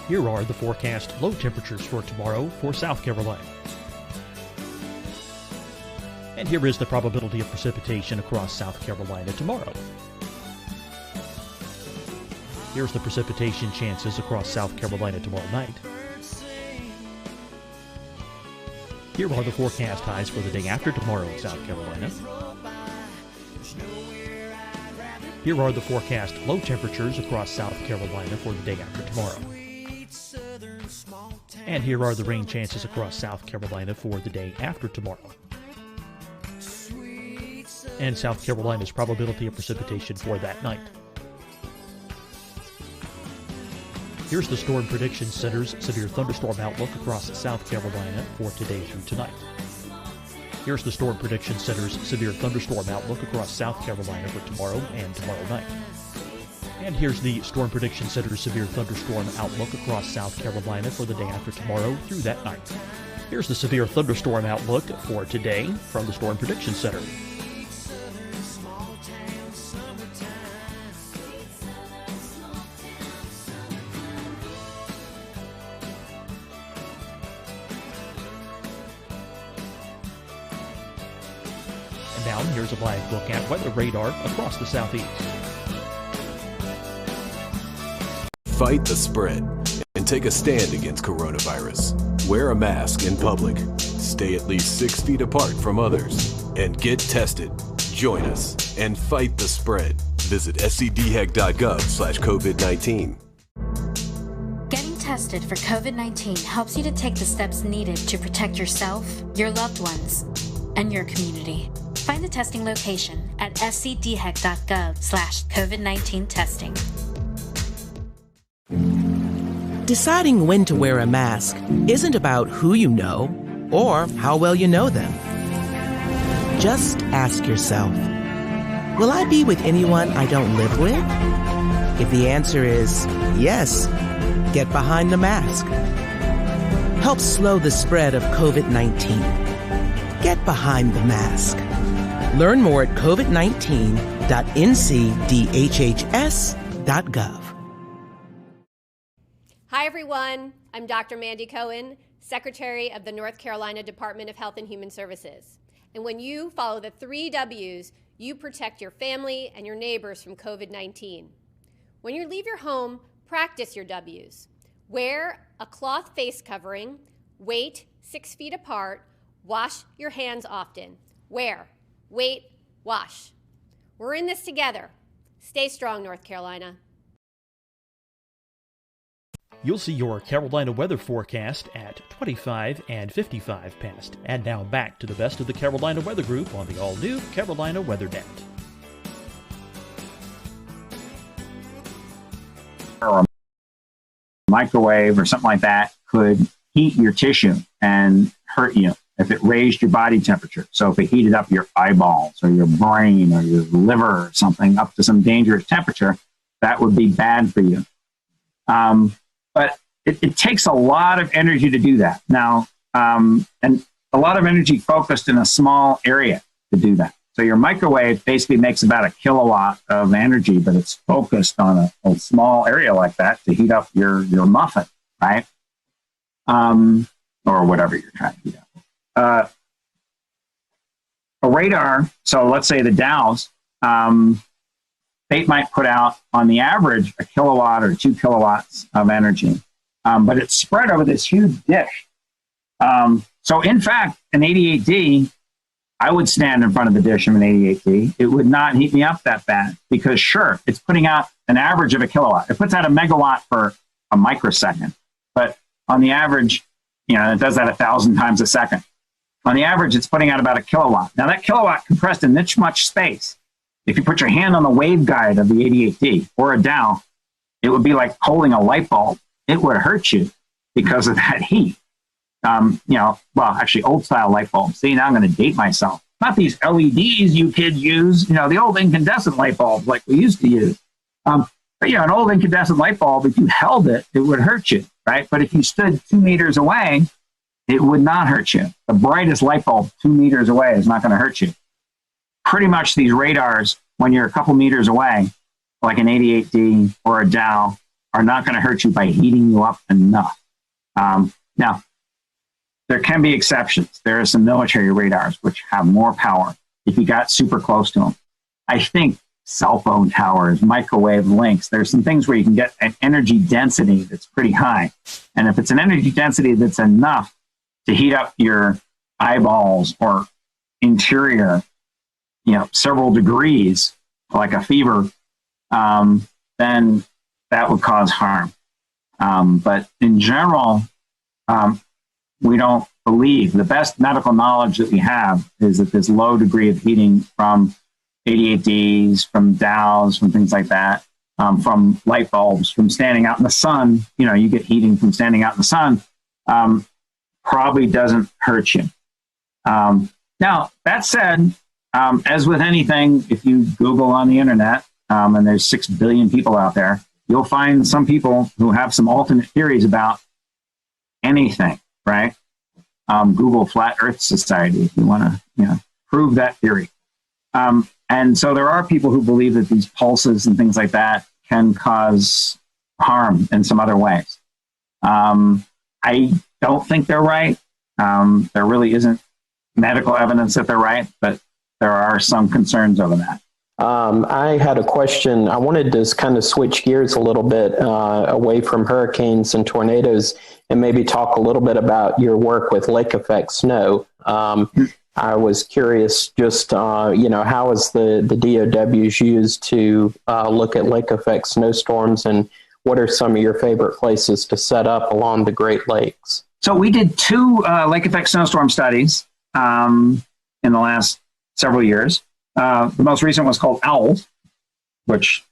Speaker 8: Here are the forecast low temperatures for tomorrow for South Carolina. And here is the probability of precipitation across South Carolina tomorrow. Here's the precipitation chances across South Carolina tomorrow night. Here are the forecast highs for the day after tomorrow in South Carolina. Here are the forecast low temperatures across South Carolina for the day after tomorrow. And here are the rain chances across South Carolina for the day after tomorrow. And South Carolina's probability of precipitation for that night. Here's the Storm Prediction Center's severe thunderstorm outlook across South Carolina for today through tonight. Here's the Storm Prediction Center's severe thunderstorm outlook across South Carolina for tomorrow and tomorrow night. And here's the Storm Prediction Center's severe thunderstorm outlook across South Carolina for the day after tomorrow through that night. Here's the severe thunderstorm outlook for today from the Storm Prediction Center. And now here's a live look at weather radar across the southeast.
Speaker 9: Fight the spread and take a stand against coronavirus. Wear a mask in public. Stay at least 6 feet apart from others. And get tested. Join us and fight the spread. Visit scdhec.gov/COVID-19.
Speaker 10: Getting tested tested for COVID-19 helps you to take the steps needed to protect yourself, your loved ones, and your community. Find the testing location at scdhec.gov/COVID-19 testing.
Speaker 11: Deciding when to wear a mask isn't about who you know or how well you know them. Just ask yourself, will I be with anyone I don't live with? If the answer is yes, get behind the mask. Help slow the spread of COVID-19. Get behind the mask. Learn more at covid19.ncdhhs.gov.
Speaker 12: Hi, everyone. I'm Dr. Mandy Cohen, Secretary of the North Carolina Department of Health and Human Services. And when you follow the 3 W's, you protect your family and your neighbors from COVID-19. When you leave your home, practice your W's. Wear a cloth face covering, wait 6 feet apart, wash your hands often. Wear, wait, wash. We're in this together. Stay strong, North Carolina.
Speaker 8: You'll see your Carolina weather forecast at 25 and 55 past. And now back to the best of the Carolina Weather Group on the all-new Carolina Weather Net.
Speaker 16: Or a microwave or something like that could heat your tissue and hurt you if it raised your body temperature. So if it heated up your eyeballs or your brain or your liver or something up to some dangerous temperature, that would be bad for you. But it takes a lot of energy to do that now, and a lot of energy focused in a small area to do that. So your microwave basically makes about 1 kilowatt of energy, but it's focused on a small area like that to heat up your muffin, right? Or whatever you're trying to heat up. A radar, so let's say the Dows, they might put out on the average 1 kilowatt or 2 kilowatts of energy, but it's spread over this huge dish. So in fact, an 88D, I would stand in front of the dish of an 88D. It would not heat me up that bad because sure, it's putting out an average of 1 kilowatt. It puts out 1 megawatt for a microsecond, but on the average, it does that 1,000 times a second. On the average, it's putting out about 1 kilowatt. Now that kilowatt compressed in this much space, if you put your hand on the waveguide of the 88D or a Dow, it would be like holding a light bulb. It would hurt you because of that heat. Actually old style light bulbs. See, now I'm going to date myself. Not these LEDs you kids use, the old incandescent light bulbs like we used to use. But an old incandescent light bulb, if you held it, it would hurt you, right? But if you stood 2 meters away, it would not hurt you. The brightest light bulb 2 meters away is not going to hurt you. Pretty much these radars, when you're a couple meters away, like an 88D or a Dow, are not going to hurt you by heating you up enough. Now, there can be exceptions. There are some military radars which have more power if you got super close to them. I think cell phone towers, microwave links, there's some things where you can get an energy density that's pretty high. And if it's an energy density that's enough to heat up your eyeballs or interior, several degrees, like a fever, then that would cause harm. But in general, we don't believe. The best medical knowledge that we have is that this low degree of heating from 88Ds, from Dows, from things like that, from light bulbs, from standing out in the sun, you get heating from standing out in the sun, probably doesn't hurt you. Now, that said, as with anything, if you Google on the internet, and there's 6 billion people out there, you'll find some people who have some alternate theories about anything, right? Google Flat Earth Society if you want to, prove that theory. And so there are people who believe that these pulses and things like that can cause harm in some other ways. I don't think they're right. There really isn't medical evidence that they're right, but there are some concerns over that.
Speaker 5: I had a question. I wanted to kind of switch gears a little bit away from hurricanes and tornadoes and maybe talk a little bit about your work with lake effect snow. I was curious just, how is the DOWs used to look at lake effect snowstorms, and what are some of your favorite places to set up along the Great Lakes?
Speaker 16: So we did 2 lake effect snowstorm studies in the last several years. The most recent was called OWL, which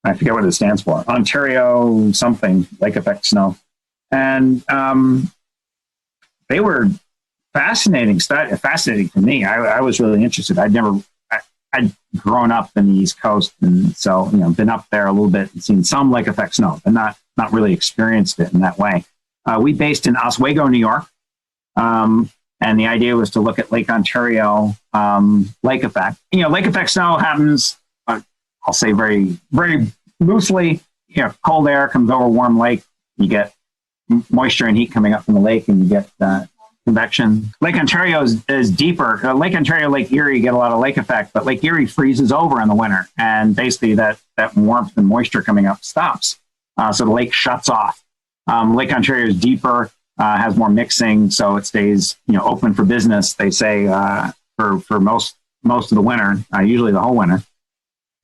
Speaker 16: I forget what it stands for. Ontario something, lake effect snow. And they were fascinating for me. I was really interested. I'd grown up in the East Coast, and so been up there a little bit and seen some lake effect snow, but not really experienced it in that way. We based in Oswego, New York, and the idea was to look at Lake Ontario lake effect. Lake effect snow happens. I'll say very very loosely. Cold air comes over a warm lake. You get moisture and heat coming up from the lake, and you get convection. Lake Ontario is deeper. Lake Ontario, Lake Erie get a lot of lake effect, but Lake Erie freezes over in the winter, and basically that warmth and moisture coming up stops. So the lake shuts off. Lake Ontario is deeper, has more mixing, so it stays open for business. They say for most of the winter, usually the whole winter.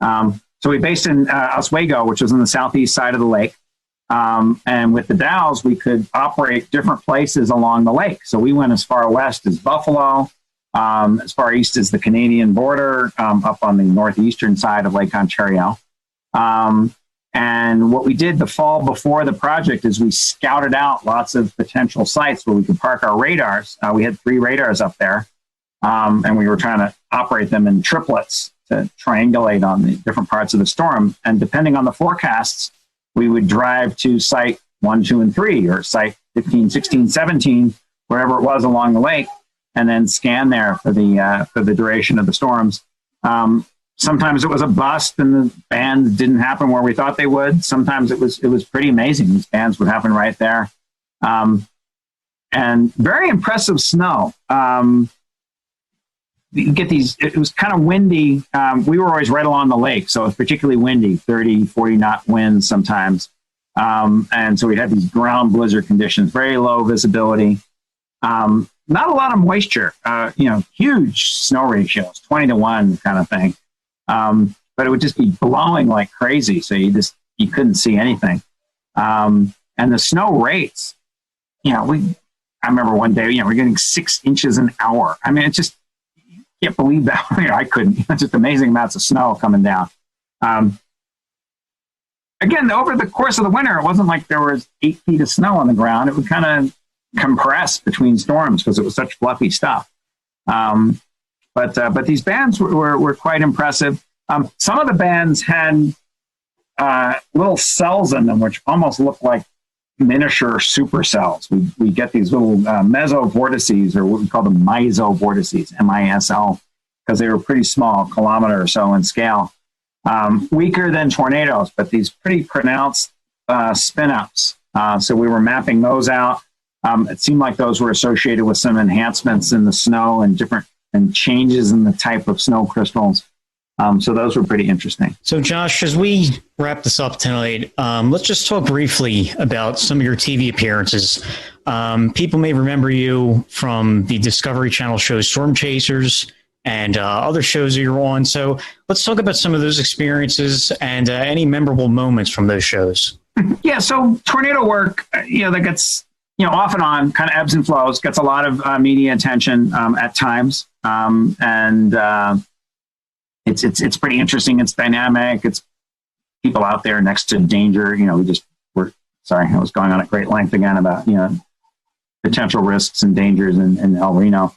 Speaker 16: So we based in Oswego, which was on the southeast side of the lake. And with the dowels, we could operate different places along the lake. So we went as far west as Buffalo, as far east as the Canadian border, up on the northeastern side of Lake Ontario. And what we did the fall before the project is we scouted out lots of potential sites where we could park our radars. We had 3 radars up there, and we were trying to operate them in triplets to triangulate on the different parts of the storm. And depending on the forecasts, we would drive to site 1, 2, and 3, or site 15, 16, 17, wherever it was along the lake, and then scan there for the duration of the storms. Sometimes it was a bust, and the bands didn't happen where we thought they would. Sometimes it was pretty amazing. These bands would happen right there, and very impressive snow. You get these. It was kind of windy. We were always right along the lake, so it was particularly windy, 30, 40 knot winds sometimes. And so we had these ground blizzard conditions, very low visibility, not a lot of moisture, huge snow ratios, 20-1 kind of thing. But it would just be blowing like crazy. So you couldn't see anything. And the snow rates, I remember one day, we're getting 6 inches an hour. I mean, it's just, can't believe that. I couldn't. Just amazing amounts of snow coming down. Again, over the course of the winter, it wasn't like there was 8 feet of snow on the ground. It would kind of compress between storms because it was such fluffy stuff. But these bands were quite impressive. Some of the bands had little cells in them, which almost looked like miniature supercells. We get these little mesovortices, or what we call the misovortices, MISO, because they were pretty small, kilometer or so in scale. Weaker than tornadoes, but these pretty pronounced spin-ups. So we were mapping those out. It seemed like those were associated with some enhancements in the snow and changes in the type of snow crystals. So those were pretty interesting.
Speaker 13: So Josh, as we wrap this up tonight, let's just talk briefly about some of your TV appearances. People may remember you from the Discovery Channel show Storm Chasers and other shows that you're on. So let's talk about some of those experiences and any memorable moments from those shows.
Speaker 16: Yeah, so tornado work, that gets, off and on, kind of ebbs and flows, gets a lot of media attention at times. It's pretty interesting. It's dynamic. It's people out there next to danger. I was going on at great length again about, potential risks and dangers in El Reno.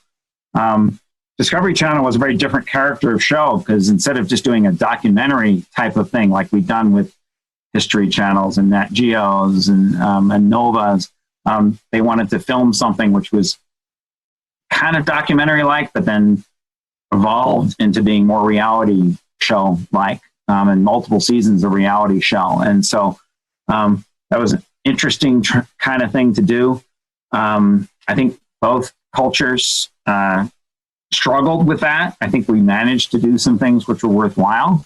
Speaker 16: Discovery Channel was a very different character of show because instead of just doing a documentary type of thing like we've done with History Channels and Nat Geos and Novas, they wanted to film something which was kind of documentary-like, but then evolved into being more reality show-like, and multiple seasons of reality show. And so that was an interesting kind of thing to do. I think both cultures struggled with that. I think we managed to do some things which were worthwhile.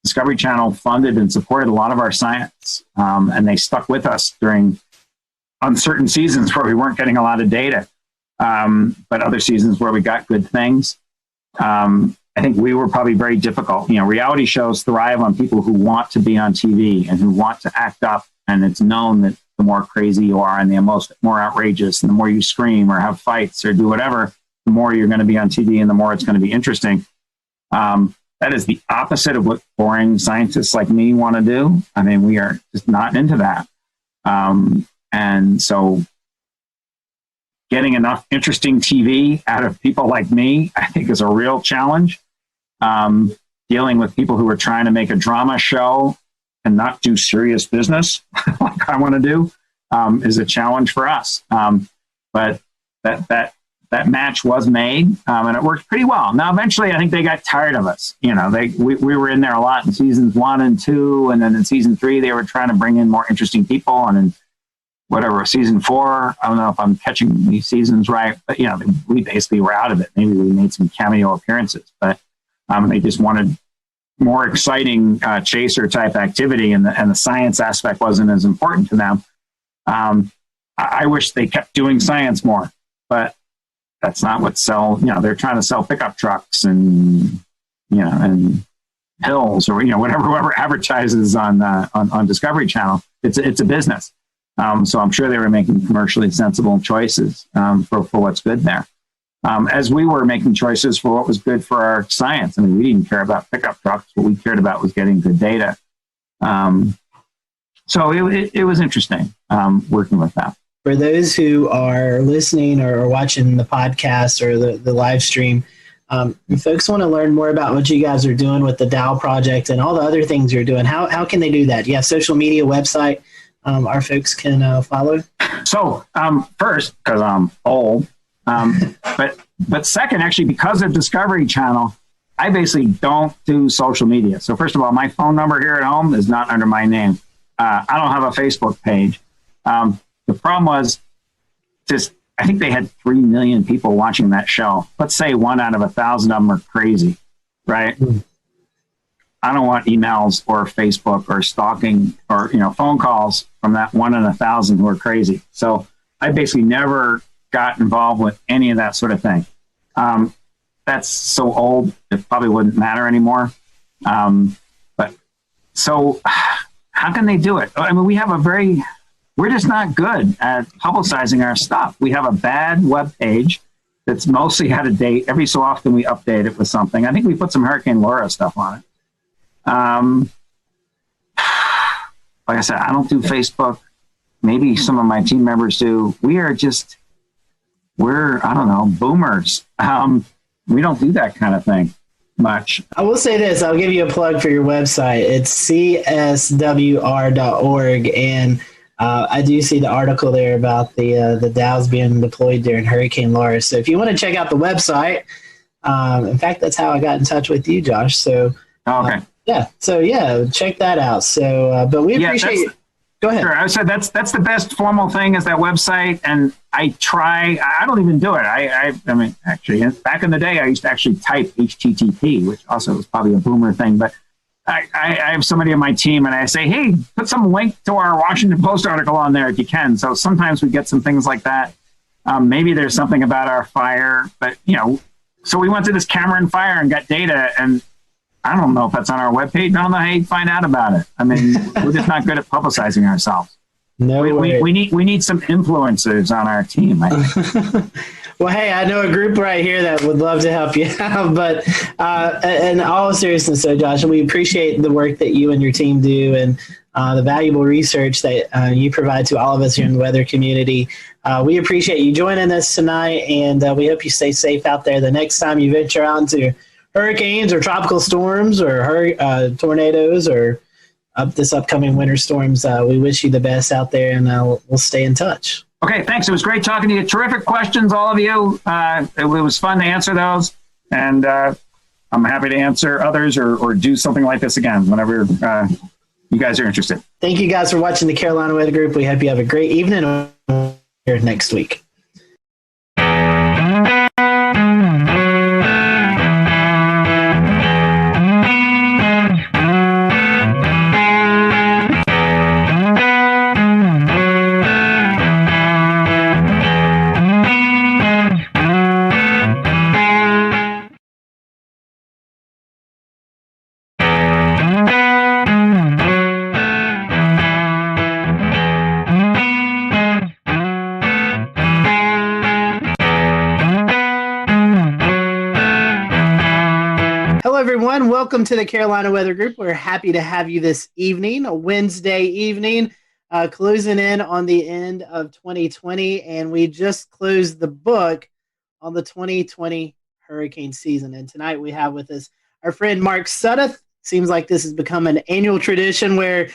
Speaker 16: Discovery Channel funded and supported a lot of our science, and they stuck with us during uncertain seasons where we weren't getting a lot of data, but other seasons where we got good things. And I think we were probably very difficult. Reality shows thrive on people who want to be on TV and who want to act up. And it's known that the more crazy you are and the more outrageous and the more you scream or have fights or do whatever, the more you're going to be on TV and the more it's going to be interesting. That is the opposite of what boring scientists like me want to do. I mean, we are just not into that. And so getting enough interesting TV out of people like me, I think, is a real challenge. Dealing with people who are trying to make a drama show and not do serious business like I want to do is a challenge for us. But that match was made, and it worked pretty well. Now, eventually, I think they got tired of us. We were in there a lot in seasons 1 and 2, and then in season 3, they were trying to bring in more interesting people. And in season 4, I don't know if I'm catching these seasons right, but we basically were out of it. Maybe we made some cameo appearances, but they just wanted more exciting chaser type activity, and the science aspect wasn't as important to them. I wish they kept doing science more, but that's not what they're trying to sell pickup trucks and pills or whoever advertises on Discovery Channel. It's a business. So I'm sure they were making commercially sensible choices for what's good there. As we were making choices for what was good for our science. I mean, we didn't care about pickup trucks. What we cared about was getting good data. So it was interesting working with that.
Speaker 2: For those who are listening or watching the podcast or the live stream, if folks want to learn more about what you guys are doing with the Dow project and all the other things you're doing, how can they do that? Do you have social media, website our folks can follow?
Speaker 16: So first, because I'm old, but second, actually, because of Discovery Channel, I basically don't do social media. So first of all, my phone number here at home is not under my name. I don't have a Facebook page. The problem was I think they had 3 million people watching that show. Let's say 1 out of 1,000 of them are crazy, right? I don't want emails or Facebook or stalking or, phone calls from that 1 in 1,000 who are crazy. So I basically never got involved with any of that sort of thing. That's so old, it probably wouldn't matter anymore. But so how can they do it? I mean, we're just not good at publicizing our stuff. We have a bad web page that's mostly out of date. Every so often we update it with something. I think we put some Hurricane Laura stuff on it. Like I said, I don't do Facebook. Maybe some of my team members do. We're I don't know, boomers. We don't do that kind of thing much.
Speaker 2: I will say this. I'll give you a plug for your website. It's cswr.org. And I do see the article there about the Dows being deployed during Hurricane Laura. So if you want to check out the website, in fact, that's how I got in touch with you, Josh. So
Speaker 16: okay.
Speaker 2: Check that out. So, but we appreciate you. Go ahead.
Speaker 16: Sure. I said that's the best formal thing is that website, and I don't even do it. I mean, actually, back in the day, I used to actually type HTTP, which also was probably a boomer thing. But I have somebody on my team, and I say, hey, put some link to our Washington Post article on there if you can. So sometimes we get some things like that. Maybe there's something about our fire, but so we went to this Cameron fire and got data, and I don't know if that's on our webpage. I don't know how you find out about it. I mean, we're just not good at publicizing ourselves.
Speaker 2: No,
Speaker 16: we need some influencers on our team. I think.
Speaker 2: Well, hey, I know a group right here that would love to help you out. But in all seriousness, so Josh, we appreciate the work that you and your team do and the valuable research that you provide to all of us here in the weather community. We appreciate you joining us tonight, and we hope you stay safe out there the next time you venture out into hurricanes or tropical storms or tornadoes or this upcoming winter storms. We wish you the best out there, and we'll stay in touch.
Speaker 16: Okay, thanks. It was great talking to you. Terrific questions, all of you. It was fun to answer those, and I'm happy to answer others or do something like this again whenever you guys are interested.
Speaker 2: Thank you guys for watching the Carolina Weather Group. We hope you have a great evening here next week. everyone. Welcome to the Carolina Weather Group. We're happy to have you this evening, a Wednesday evening, closing in on the end of 2020, and we just closed the book on the 2020 hurricane season. And tonight we have with us our friend Mark Sudduth. Seems like this has become an annual tradition where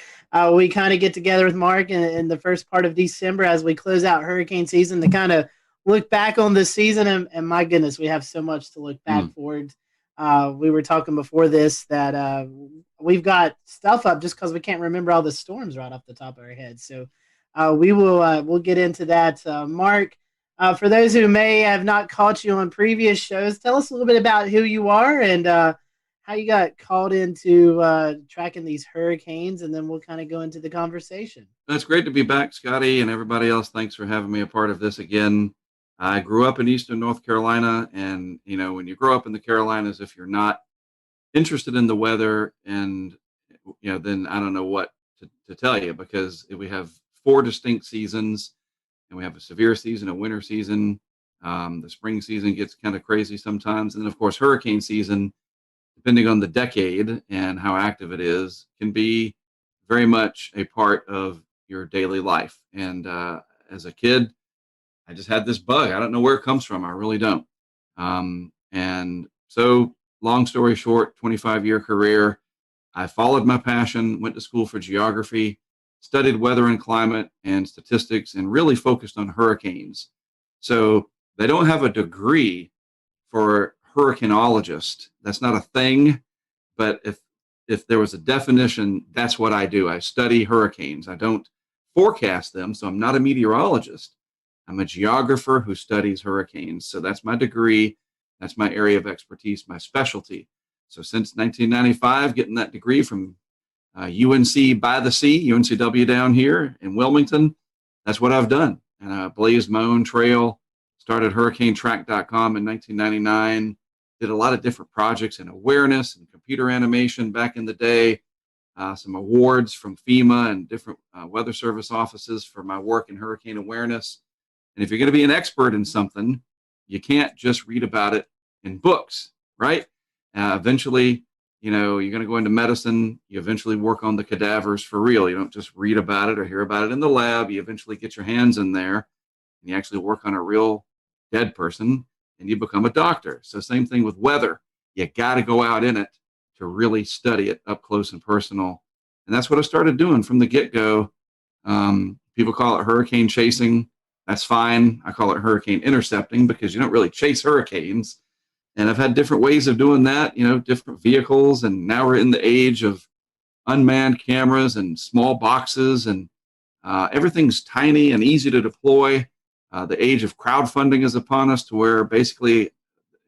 Speaker 2: we kind of get together with Mark in the first part of December as we close out hurricane season to kind of look back on the season. And my goodness, we have so much to look back forward. We were talking before this that we've got stuff up just because we can't remember all the storms right off the top of our heads. So we'll get into that. Mark, for those who may have not caught you on previous shows, tell us a little bit about who you are and how you got called into tracking these hurricanes, and then we'll kind of go into the conversation.
Speaker 19: That's great to be back, Scotty, and everybody else. Thanks for having me a part of this again. I grew up in Eastern North Carolina, and, you know, when you grow up in the Carolinas, if you're not interested in the weather, and, you know, then I don't know what to tell you, because we have 4 distinct seasons, and we have a severe season, a winter season. The spring season gets kind of crazy sometimes. And then, of course, hurricane season, depending on the decade and how active it is, can be very much a part of your daily life. And as a kid, I just had this bug. I don't know where it comes from. I really don't. And so, long story short, 25-year career, I followed my passion, went to school for geography, studied weather and climate and statistics, and really focused on hurricanes. So they don't have a degree for hurricanologist. That's not a thing. But if there was a definition, that's what I do. I study hurricanes. I don't forecast them, so I'm not a meteorologist. I'm a geographer who studies hurricanes. So that's my degree. That's my area of expertise, my specialty. So since 1995, getting that degree from UNC by the sea, UNCW down here in Wilmington, that's what I've done. And I blazed my own trail, started hurricanetrack.com in 1999, did a lot of different projects in awareness and computer animation back in the day, some awards from FEMA and different weather service offices for my work in hurricane awareness. And if you're going to be an expert in something, you can't just read about it in books, right? Eventually, you know, you're going to go into medicine. You eventually work on the cadavers for real. You don't just read about it or hear about it in the lab. You eventually get your hands in there and you actually work on a real dead person and you become a doctor. So same thing with weather. You got to go out in it to really study it up close and personal. And that's what I started doing from the get-go. People call it hurricane chasing. That's fine. I call it hurricane intercepting because you don't really chase hurricanes. And I've had different ways of doing that, you know, different vehicles. And now we're in the age of unmanned cameras and small boxes, and everything's tiny and easy to deploy. The age of crowdfunding is upon us, to where basically,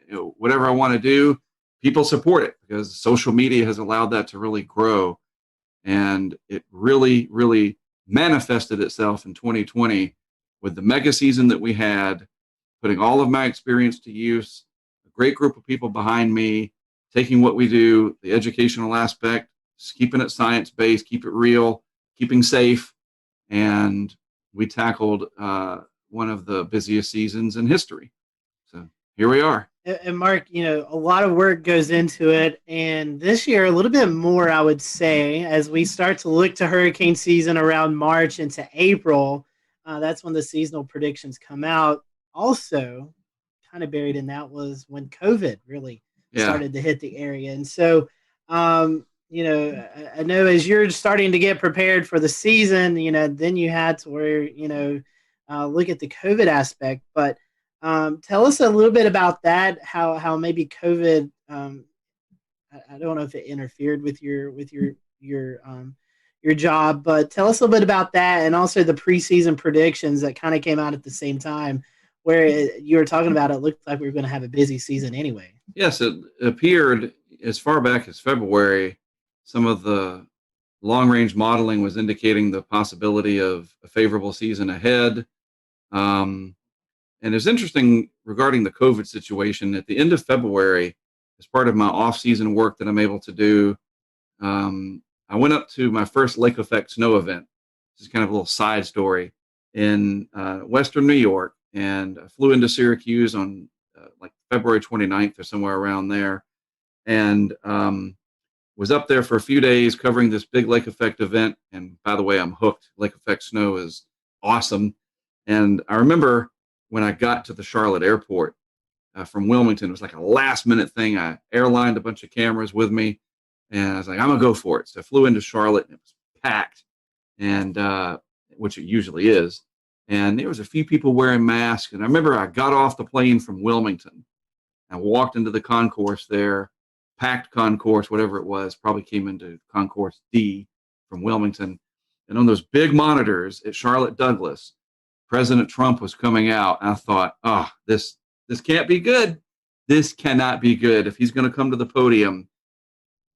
Speaker 19: you know, whatever I want to do, people support it because social media has allowed that to really grow. And it really, really manifested itself in 2020 with the mega season that we had, putting all of my experience to use, a great group of people behind me, taking what we do, the educational aspect, keeping it science-based, keep it real, keeping safe. And we tackled one of the busiest seasons in history. So here we are.
Speaker 2: And Mark, you know, a lot of work goes into it. And this year, a little bit more, I would say, as we start to look to hurricane season around March into April. That's when the seasonal predictions come out. Also, kind of buried in that was when COVID really started to hit the area. And so, you know, I know as you're starting to get prepared for the season, you know, then you had to where, you know, look at the COVID aspect. But tell us a little bit about that, how maybe COVID, I don't know if it interfered with your job, but tell us a little bit about that, and also the preseason predictions that kind of came out at the same time, where you were talking about it looked like we were going to have a busy season anyway.
Speaker 19: Yes, it appeared as far back as February. Some of the long-range modeling was indicating the possibility of a favorable season ahead. And it's interesting regarding the COVID situation. At the end of February, as part of my off-season work that I'm able to do, I went up to my first lake effect snow event. This is kind of a little side story in Western New York. And I flew into Syracuse on like February 29th or somewhere around there. and was up there for a few days covering this big lake effect event. And by the way, I'm hooked. Lake effect snow is awesome. And I remember when I got to the Charlotte airport from Wilmington, it was like a last minute thing. I airlined a bunch of cameras with me, and I was like, I'm gonna go for it. So I flew into Charlotte, and it was packed, and which it usually is. And there was a few people wearing masks. And I remember I got off the plane from Wilmington and walked into the concourse there, packed concourse, whatever it was, probably came into concourse D from Wilmington. And on those big monitors at Charlotte Douglas, President Trump was coming out. And I thought, oh, this can't be good. This cannot be good. If he's going to come to the podium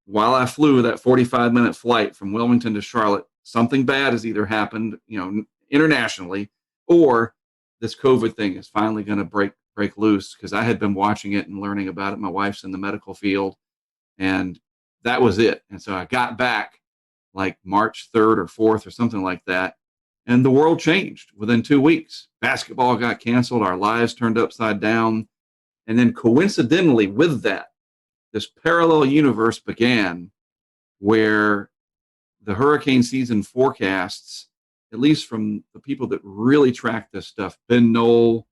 Speaker 19: while I flew that 45-minute flight from Wilmington to Charlotte, something bad has either happened, internationally, or this COVID thing is finally going to break loose, because I had been watching it and learning about it. My wife's in the medical field, and that was it. And so I got back like March 3rd or 4th or something like that, and the world changed within 2 weeks. Basketball got canceled. Our lives turned upside down. And then coincidentally with that, this parallel universe began where the hurricane season forecasts, at least from the people that really track this stuff, Ben Knoll,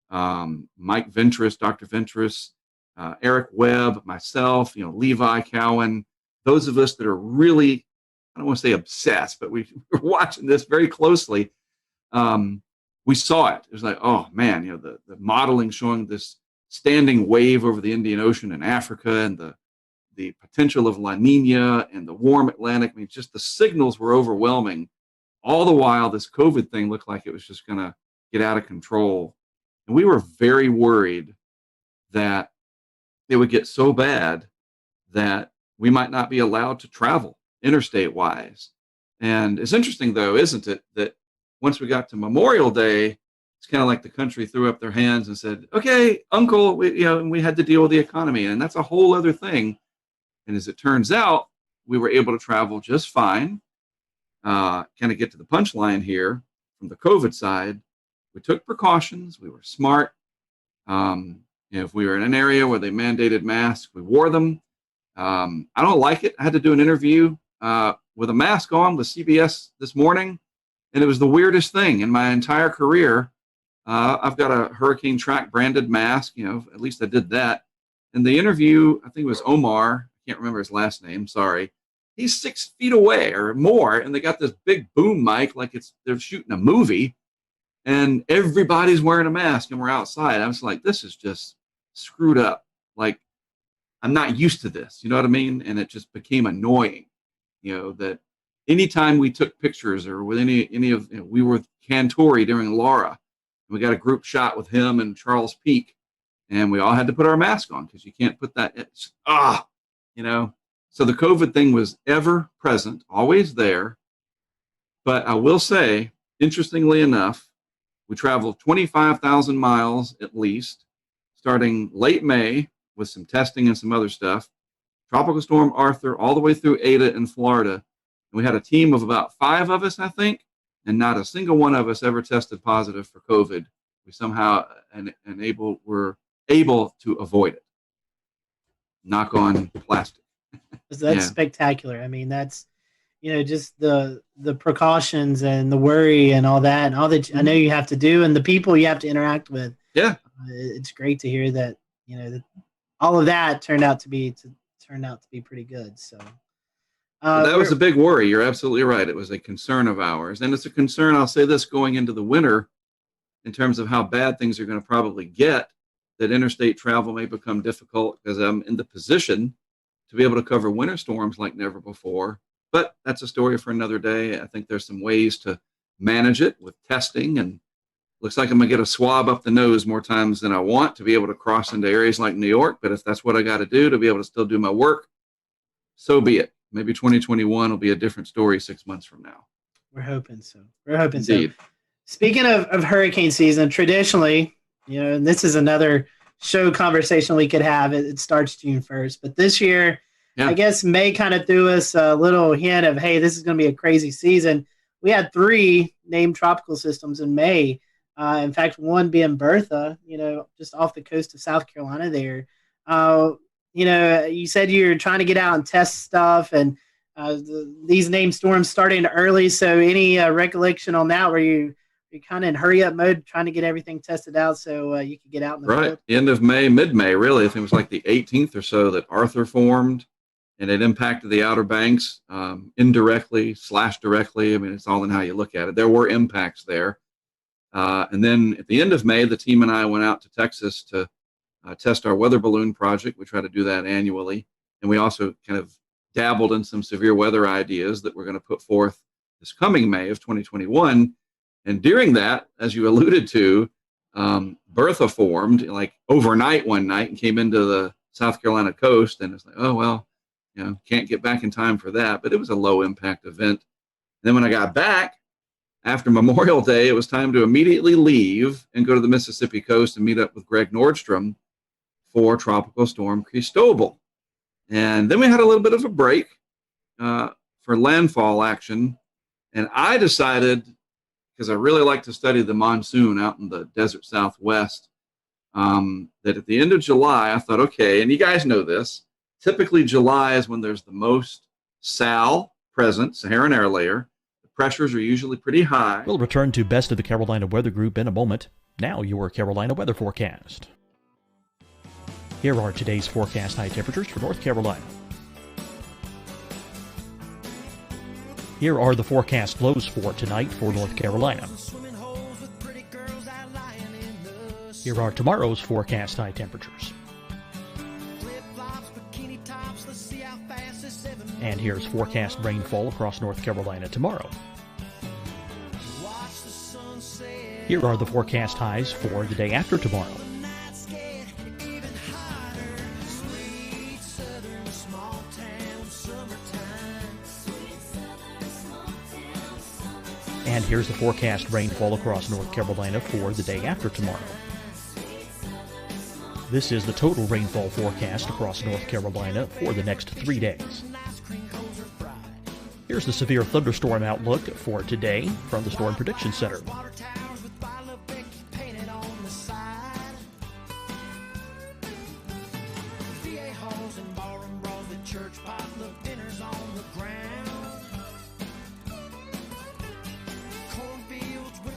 Speaker 19: Mike Ventris, Dr. Ventris, Eric Webb, myself, Levi Cowan, those of us that are really, I don't want to say obsessed, but we're watching this very closely. We saw it. It was like, oh man, the modeling showing this standing wave over the Indian Ocean in Africa, and the potential of La Nina and the warm Atlantic. I mean, just the signals were overwhelming. All the while, this COVID thing looked like it was just going to get out of control. And we were very worried that it would get so bad that we might not be allowed to travel interstate wise. And it's interesting, though, isn't it, that once we got to Memorial Day, it's kind of like the country threw up their hands and said, okay, Uncle, we had to deal with the economy. And that's a whole other thing. And as it turns out, we were able to travel just fine. Kind of get to the punchline here from the COVID side. We took precautions. We were smart. If we were in an area where they mandated masks, we wore them. I don't like it. I had to do an interview with a mask on with CBS this morning, and it was the weirdest thing in my entire career. I've got a Hurricane Track branded mask. At least I did that. In the interview, I think it was Omar. I can't remember his last name. Sorry. He's 6 feet away or more, and they got this big boom mic like they're shooting a movie, and everybody's wearing a mask, and we're outside. I was like, this is just screwed up. Like, I'm not used to this. You know what I mean? And it just became annoying. That anytime we took pictures or with any of, we were with Cantore during Laura. We got a group shot with him and Charles Peak, and we all had to put our mask on because you can't put that. So the COVID thing was ever present, always there. But I will say, interestingly enough, we traveled 25,000 miles at least, starting late May with some testing and some other stuff. Tropical Storm Arthur all the way through Ada in Florida. And we had a team of about 5 of us, I think, and not a single one of us ever tested positive for COVID. We somehow were able to avoid it. Knock on plastic.
Speaker 2: That's spectacular. I mean, that's, just the precautions and the worry and all that, and all that I know you have to do, and the people you have to interact with.
Speaker 19: Yeah.
Speaker 2: It's great to hear that, that all of that turned out to be pretty good. So
Speaker 19: that was a big worry. You're absolutely right. It was a concern of ours. And it's a concern, I'll say this, going into the winter, in terms of how bad things are going to probably get, that interstate travel may become difficult, because I'm in the position to be able to cover winter storms like never before. But that's a story for another day. I think there's some ways to manage it with testing, and looks like I'm going to get a swab up the nose more times than I want to be able to cross into areas like New York. But if that's what I got to do to be able to still do my work, so be it. Maybe 2021 will be a different story 6 months from now.
Speaker 2: We're hoping so.
Speaker 19: Indeed.
Speaker 2: Speaking of hurricane season, traditionally, and this is another show conversation we could have. It starts June 1st, but this year, I guess May kind of threw us a little hint of, hey, this is going to be a crazy season. We had 3 named tropical systems in May. In fact, one being Bertha, just off the coast of South Carolina there. you said you're trying to get out and test stuff, and these named storms starting early. So any recollection on that, where you're kind of in hurry up mode, trying to get everything tested out so you could get out in the field?
Speaker 19: End of May, mid-May, really. I think it was like the 18th or so that Arthur formed, and it impacted the Outer Banks indirectly / directly. I mean, it's all in how you look at it. There were impacts there. And then at the end of May, the team and I went out to Texas to test our weather balloon project. We try to do that annually. And we also kind of dabbled in some severe weather ideas that we're going to put forth this coming May of 2021. And during that, as you alluded to, Bertha formed like overnight one night and came into the South Carolina coast. And it's like, oh, well, can't get back in time for that. But it was a low impact event. And then when I got back after Memorial Day, it was time to immediately leave and go to the Mississippi coast and meet up with Greg Nordstrom for Tropical Storm Cristobal. And then we had a little bit of a break for landfall action. And I decided, because I really like to study the monsoon out in the desert Southwest, that at the end of July, I thought, okay, and you guys know this, typically July is when there's the most SAL present, Saharan air layer. The pressures are usually pretty high.
Speaker 8: We'll return to Best of the Carolina Weather Group in a moment. Now your Carolina weather forecast. Here are today's forecast high temperatures for North Carolina. Here are the forecast lows for tonight for North Carolina. Here are tomorrow's forecast high temperatures. And here's forecast rainfall across North Carolina tomorrow. Here are the forecast highs for the day after tomorrow. And here's the forecast rainfall across North Carolina for the day after tomorrow. This is the total rainfall forecast across North Carolina for the next 3 days. Here's the severe thunderstorm outlook for today from the Storm Prediction Center.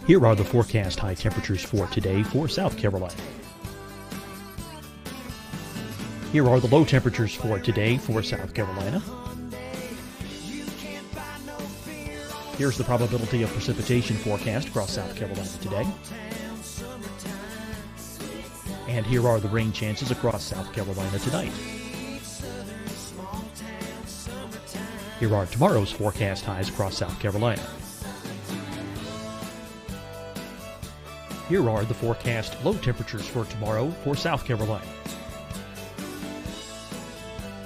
Speaker 8: Here are the forecast high temperatures for today for South Carolina. Here are the low temperatures for today for South Carolina. Here's the probability of precipitation forecast across South Carolina today. And here are the rain chances across South Carolina tonight. Here are tomorrow's forecast highs across South Carolina. Here are the forecast low temperatures for tomorrow for South Carolina.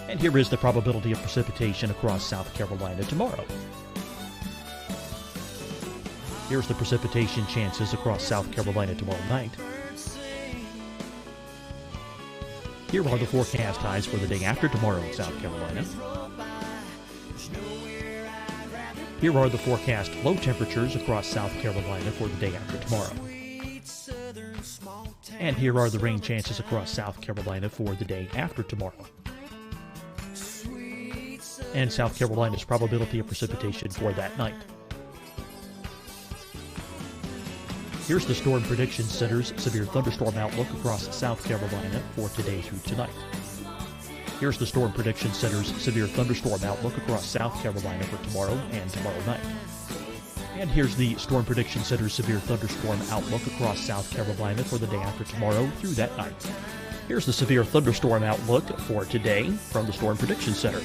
Speaker 8: And here is the probability of precipitation across South Carolina tomorrow. Here's the precipitation chances across South Carolina tomorrow night. Here are the forecast highs for the day after tomorrow in South Carolina. Here are the forecast low temperatures across South Carolina for the day after tomorrow. And here are the rain chances across South Carolina for the day after tomorrow. And South Carolina's probability of precipitation for that night. Here's the Storm Prediction Center's severe thunderstorm outlook across South Carolina for today through tonight. Here's the Storm Prediction Center's severe thunderstorm outlook across South Carolina for tomorrow and tomorrow night. And here's the Storm Prediction Center's severe thunderstorm outlook across South Carolina for the day after tomorrow through that night. Here's the severe thunderstorm outlook for today from the Storm Prediction Center.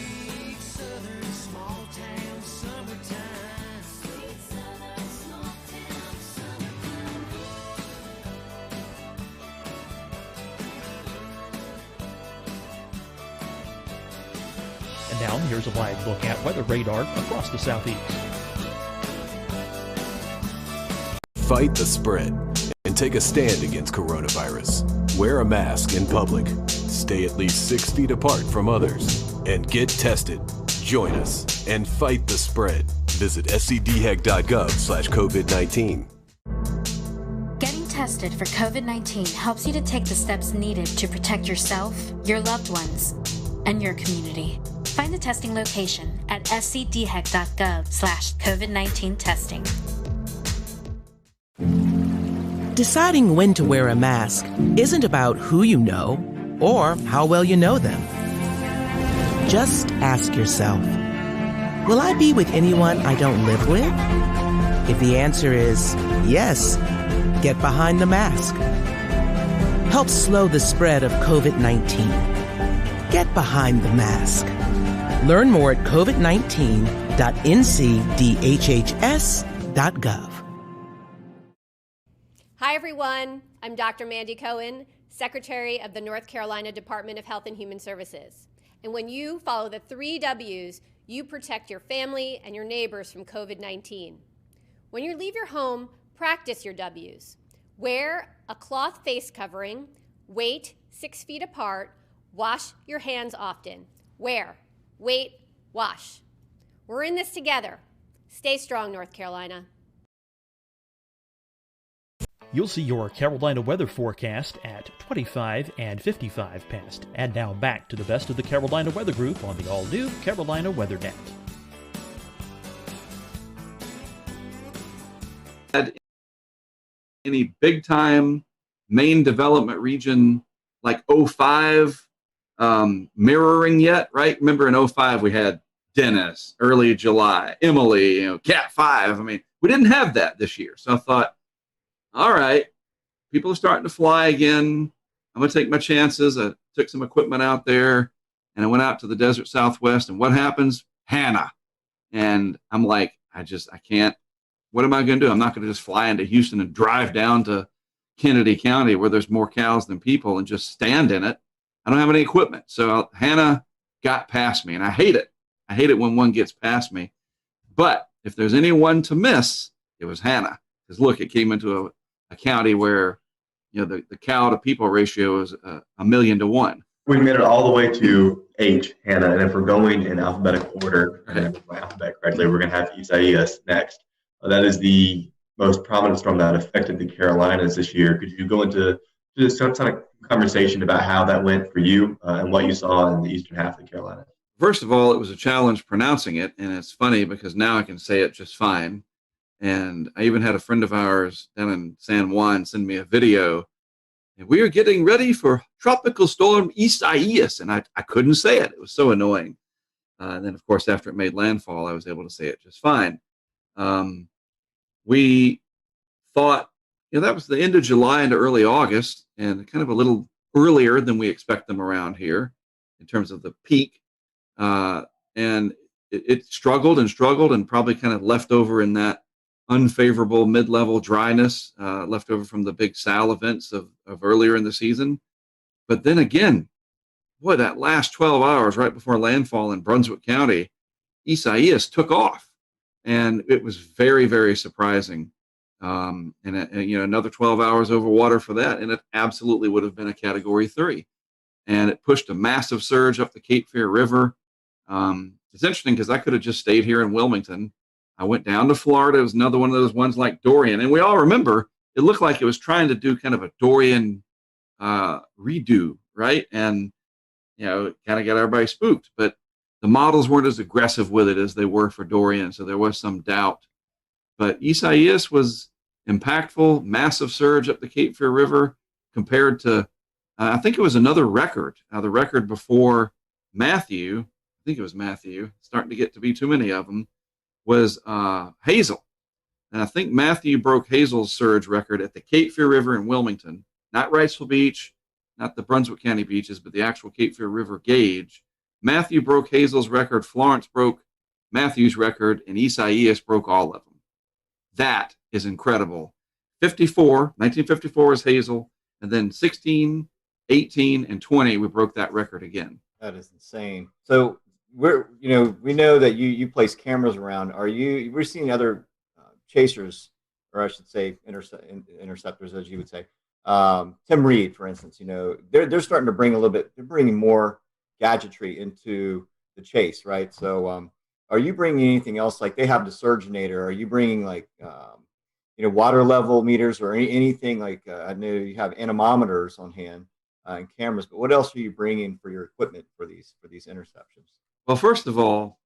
Speaker 8: And now here's a live look at weather radar across the southeast.
Speaker 9: Fight the spread and take a stand against coronavirus. Wear a mask in public. Stay at least 6 feet apart from others. And get tested. Join us and fight the spread. Visit scdhec.gov/COVID-19.
Speaker 10: Getting tested for COVID-19 helps you to take the steps needed to protect yourself, your loved ones, and your community. Find the testing location at scdhec.gov/COVID-19 testing.
Speaker 11: Deciding when to wear a mask isn't about who you know or how well you know them. Just ask yourself, will I be with anyone I don't live with? If the answer is yes, get behind the mask. Help slow the spread of COVID-19. Get behind the mask. Learn more at covid19.ncdhhs.gov.
Speaker 12: Hi, everyone. I'm Dr. Mandy Cohen, Secretary of the North Carolina Department of Health and Human Services. And when you follow the 3 W's, you protect your family and your neighbors from COVID-19. When you leave your home, practice your W's. Wear a cloth face covering, wait 6 feet apart, wash your hands often. Wear, wait, wash. We're in this together. Stay strong, North Carolina.
Speaker 8: You'll see your Carolina weather forecast at 25 and 55 past. And now back to the best of the Carolina Weather Group on the all-new Carolina Weather Net.
Speaker 19: Any big-time main development region like 05 mirroring yet, right? Remember in 05 we had Dennis, early July, Emily, Cat 5. I mean, we didn't have that this year. So I thought, all right, people are starting to fly again. I'm going to take my chances. I took some equipment out there, and I went out to the desert Southwest, and what happens? Hannah. And I'm like, I can't. What am I going to do? I'm not going to just fly into Houston and drive down to Kennedy County where there's more cows than people and just stand in it. I don't have any equipment. So Hannah got past me, and I hate it. I hate it when one gets past me. But if there's anyone to miss, it was Hannah. Because look, it came into a county where the cow to people ratio is 1,000,000 to 1.
Speaker 14: We made it all the way to H, Hannah, and if we're going in alphabetical order, and my alphabet correctly, we're going to have Isaias next. That is the most prominent storm that affected the Carolinas this year. Could you go into just some kind of conversation about how that went for you and what you saw in the eastern half of the Carolinas?
Speaker 19: First of all, it was a challenge pronouncing it, and it's funny because now I can say it just fine. And I even had a friend of ours down in San Juan send me a video. And we are getting ready for Tropical Storm Isaias. And I couldn't say it. It was so annoying. And then, of course, after it made landfall, I was able to say it just fine. We thought, that was the end of July into early August, and kind of a little earlier than we expect them around here in terms of the peak. And it struggled and probably kind of left over in that unfavorable mid-level dryness left over from the big Sal events of earlier in the season. But then again, boy, that last 12 hours right before landfall in Brunswick County, Isaias took off. And it was very, very surprising. And another 12 hours over water for that, and it absolutely would have been a Category 3. And it pushed a massive surge up the Cape Fear River. It's interesting because I could have just stayed here in Wilmington. I went down to Florida. It was another one of those ones like Dorian. And we all remember it looked like it was trying to do kind of a Dorian redo, right? And, kind of got everybody spooked. But the models weren't as aggressive with it as they were for Dorian. So there was some doubt. But Isaias was impactful, massive surge up the Cape Fear River compared to, I think it was another record. Now, the record before Matthew, I think it was Matthew, starting to get to be too many of them, was Hazel. And I think Matthew broke Hazel's surge record at the Cape Fear River in Wilmington, not Wrightsville Beach, not the Brunswick County beaches, but the actual Cape Fear River gauge. Matthew broke Hazel's record, Florence broke Matthew's record, and Isaias broke all of them. That is incredible. 1954 is Hazel, and then 16, 18, and 20, we broke that record again.
Speaker 4: That is insane. So we know that you place cameras around. We're seeing other chasers, or I should say interceptors, as you would say. Tim Reed, for instance, they're starting to bring they're bringing more gadgetry into the chase, right? So are you bringing anything else? Like they have the Surgeonator. Are you bringing like, water level meters or anything like, I know you have anemometers on hand. and cameras, but what else are you bringing for your equipment for these interceptions?
Speaker 19: Well, first of all,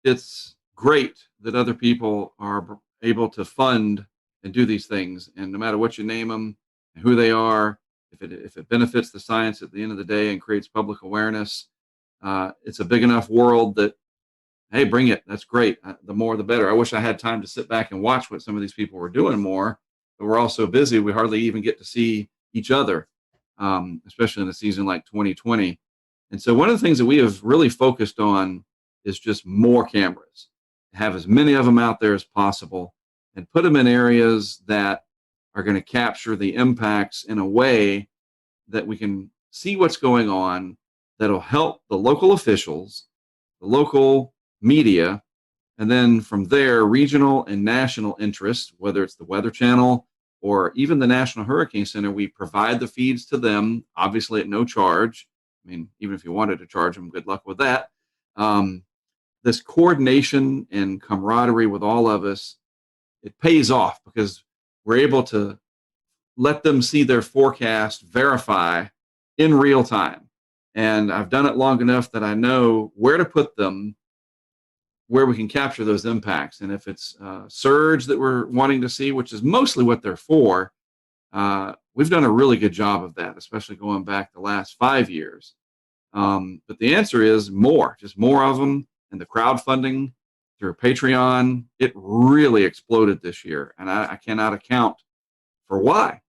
Speaker 19: it's great that other people are able to fund and do these things, and no matter what you name them and who they are, if it benefits the science at the end of the day and creates public awareness, it's a big enough world that, hey, bring it. That's great. The more, the better. I wish I had time to sit back and watch what some of these people were doing more, but we're all so busy we hardly even get to see each other, especially in a season like 2020. And so one of the things that we have really focused on is just more cameras, have as many of them out there as possible, and put them in areas that are going to capture the impacts in a way that we can see what's going on, that'll help the local officials, the local media, and then from there, regional and national interests, whether it's the Weather Channel or even the National Hurricane Center. We provide the feeds to them, obviously at no charge. I mean, even if you wanted to charge them, good luck with that. This coordination and camaraderie with all of us, it pays off because we're able to let them see their forecast verify in real time. And I've done it long enough that I know where to put them, where we can capture those impacts. And if it's surge that we're wanting to see, which is mostly what they're for, we've done a really good job of that, especially going back the last 5 years. But the answer is more, just more of them. And the crowdfunding through Patreon, it really exploded this year. And I cannot account for why.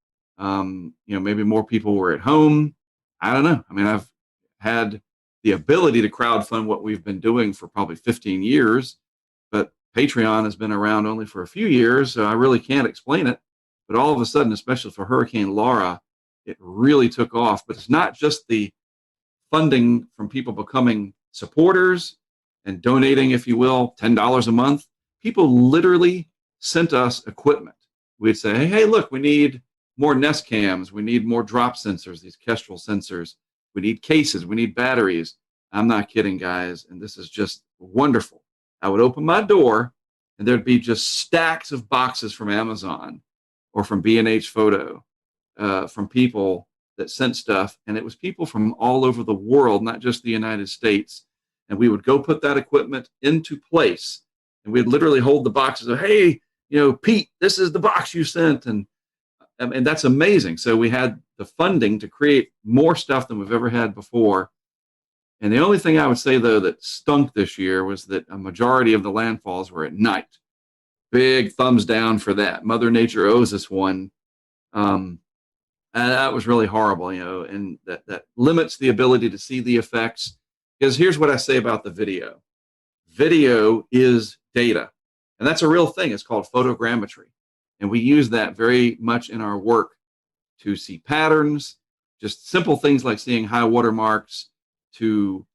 Speaker 19: Maybe more people were at home. I don't know. I mean, I've had the ability to crowdfund what we've been doing for probably 15 years, but Patreon has been around only for a few years, so I really can't explain it. But all of a sudden, especially for Hurricane Laura, it really took off. But it's not just the funding from people becoming supporters and donating, if you will, $10 a month. People literally sent us equipment. We'd say, hey, look, we need more Nest cams. We need more drop sensors, these Kestrel sensors. We need cases. We need batteries. I'm not kidding, guys. And this is just wonderful. I would open my door and there'd be just stacks of boxes from Amazon or from B&H Photo, from people that sent stuff. And it was people from all over the world, not just the United States. And we would go put that equipment into place. And we'd literally hold the boxes of, hey, Pete, this is the box you sent. And that's amazing. So we had the funding to create more stuff than we've ever had before. And the only thing I would say, though, that stunk this year was that a majority of the landfalls were at night. Big thumbs down for that. Mother Nature owes us one. And that was really horrible, and that limits the ability to see the effects. Because here's what I say about the video. Video is data. And that's a real thing. It's called photogrammetry. And we use that very much in our work to see patterns, just simple things like seeing high water marks, to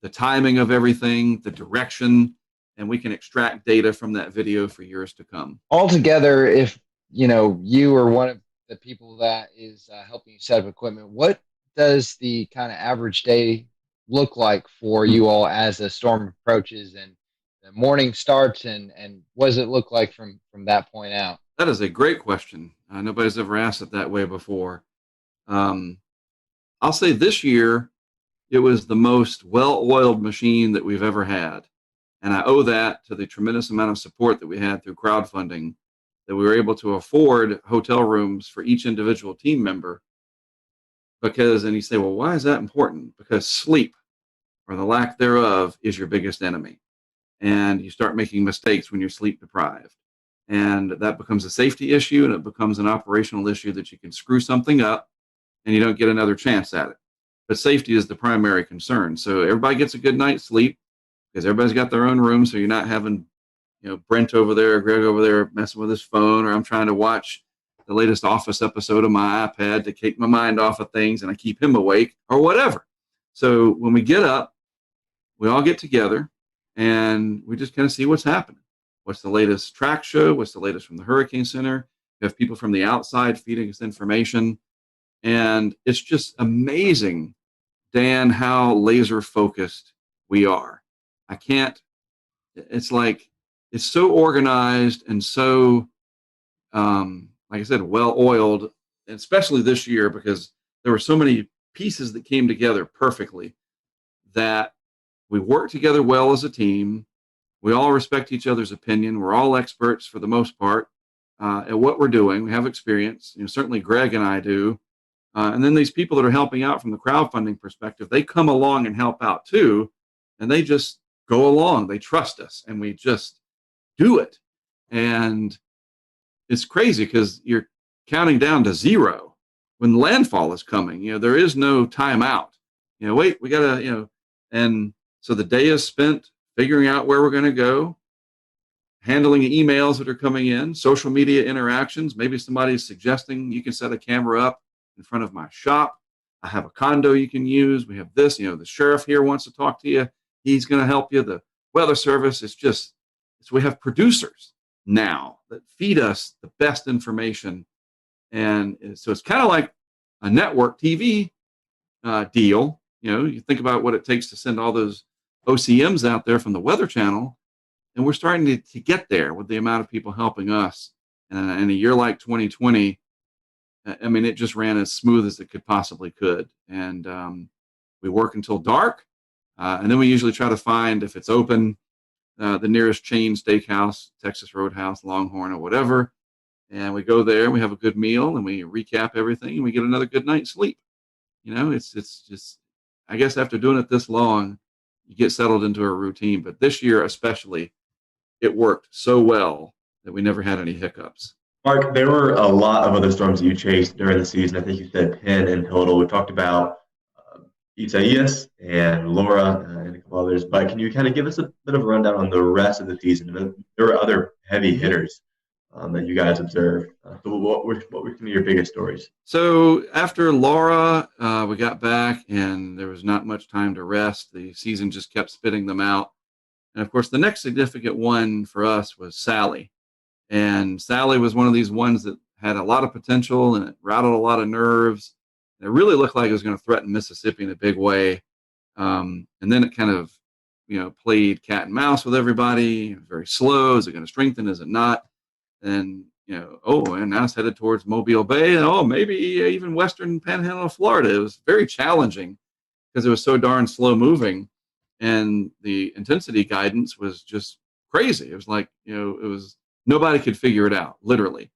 Speaker 19: the timing of everything, the direction, and we can extract data from that video for years to come.
Speaker 15: Altogether, if you are one of the people that is helping you set up equipment, what does the kind of average day look like for you all as the storm approaches and the morning starts, and what does it look like from that point out?
Speaker 19: That is a great question. Nobody's ever asked it that way before. I'll say this year, it was the most well-oiled machine that we've ever had. And I owe that to the tremendous amount of support that we had through crowdfunding, that we were able to afford hotel rooms for each individual team member. Because, and you say, well, why is that important? Because sleep, or the lack thereof, is your biggest enemy. And you start making mistakes when you're sleep deprived. And that becomes a safety issue, and it becomes an operational issue that you can screw something up and you don't get another chance at it. But safety is the primary concern. So everybody gets a good night's sleep because everybody's got their own room. So you're not having, Brent over there, Greg over there messing with his phone, or I'm trying to watch the latest Office episode on my iPad to take my mind off of things and I keep him awake or whatever. So when we get up, we all get together and we just kind of see what's happening. What's the latest track show? What's the latest from the Hurricane Center? We have people from the outside feeding us information. And it's just amazing, Dan, how laser focused we are. It's like, it's so organized and so, like I said, well-oiled, especially this year because there were so many pieces that came together perfectly, that we work together well as a team. We all respect each other's opinion. We're all experts for the most part at what we're doing. We have experience. Certainly Greg and I do. And then these people that are helping out from the crowdfunding perspective, they come along and help out too. And they just go along. They trust us, and we just do it. And it's crazy because you're counting down to zero when landfall is coming. There is no timeout. Wait, we gotta, and so the day is spent figuring out where we're going to go, handling emails that are coming in, social media interactions. Maybe somebody's suggesting you can set a camera up in front of my shop. I have a condo you can use. We have this, the sheriff here wants to talk to you. He's going to help you. The weather service. We have producers now that feed us the best information. And so it's kind of like a network TV deal. You think about what it takes to send all those OCMs out there from the Weather Channel, and we're starting to get there with the amount of people helping us. And in a year like 2020, I mean, it just ran as smooth as it possibly could. And we work until dark, and then we usually try to find, if it's open, the nearest chain steakhouse, Texas Roadhouse, Longhorn, or whatever. And we go there, and we have a good meal, and we recap everything, and we get another good night's sleep. It's just, I guess after doing it this long, you get settled into a routine. But this year especially, it worked so well that we never had any hiccups.
Speaker 14: Mark, there were a lot of other storms that you chased during the season. I think you said 10 in total. We talked about Isaias and Laura and a couple others, but can you kind of give us a bit of a rundown on the rest of the season? There were other heavy hitters that you guys observed. So what were some of your biggest stories?
Speaker 19: So after Laura, we got back, and there was not much time to rest. The season just kept spitting them out. And of course, the next significant one for us was Sally. And Sally was one of these ones that had a lot of potential, and it rattled a lot of nerves. And it really looked like it was going to threaten Mississippi in a big way. And then it kind of, played cat and mouse with everybody. Very slow. Is it going to strengthen? Is it not? And, and now it's headed towards Mobile Bay, and maybe even western panhandle of Florida. It was very challenging because it was so darn slow moving, and the intensity guidance was just crazy. It was like, nobody could figure it out, literally.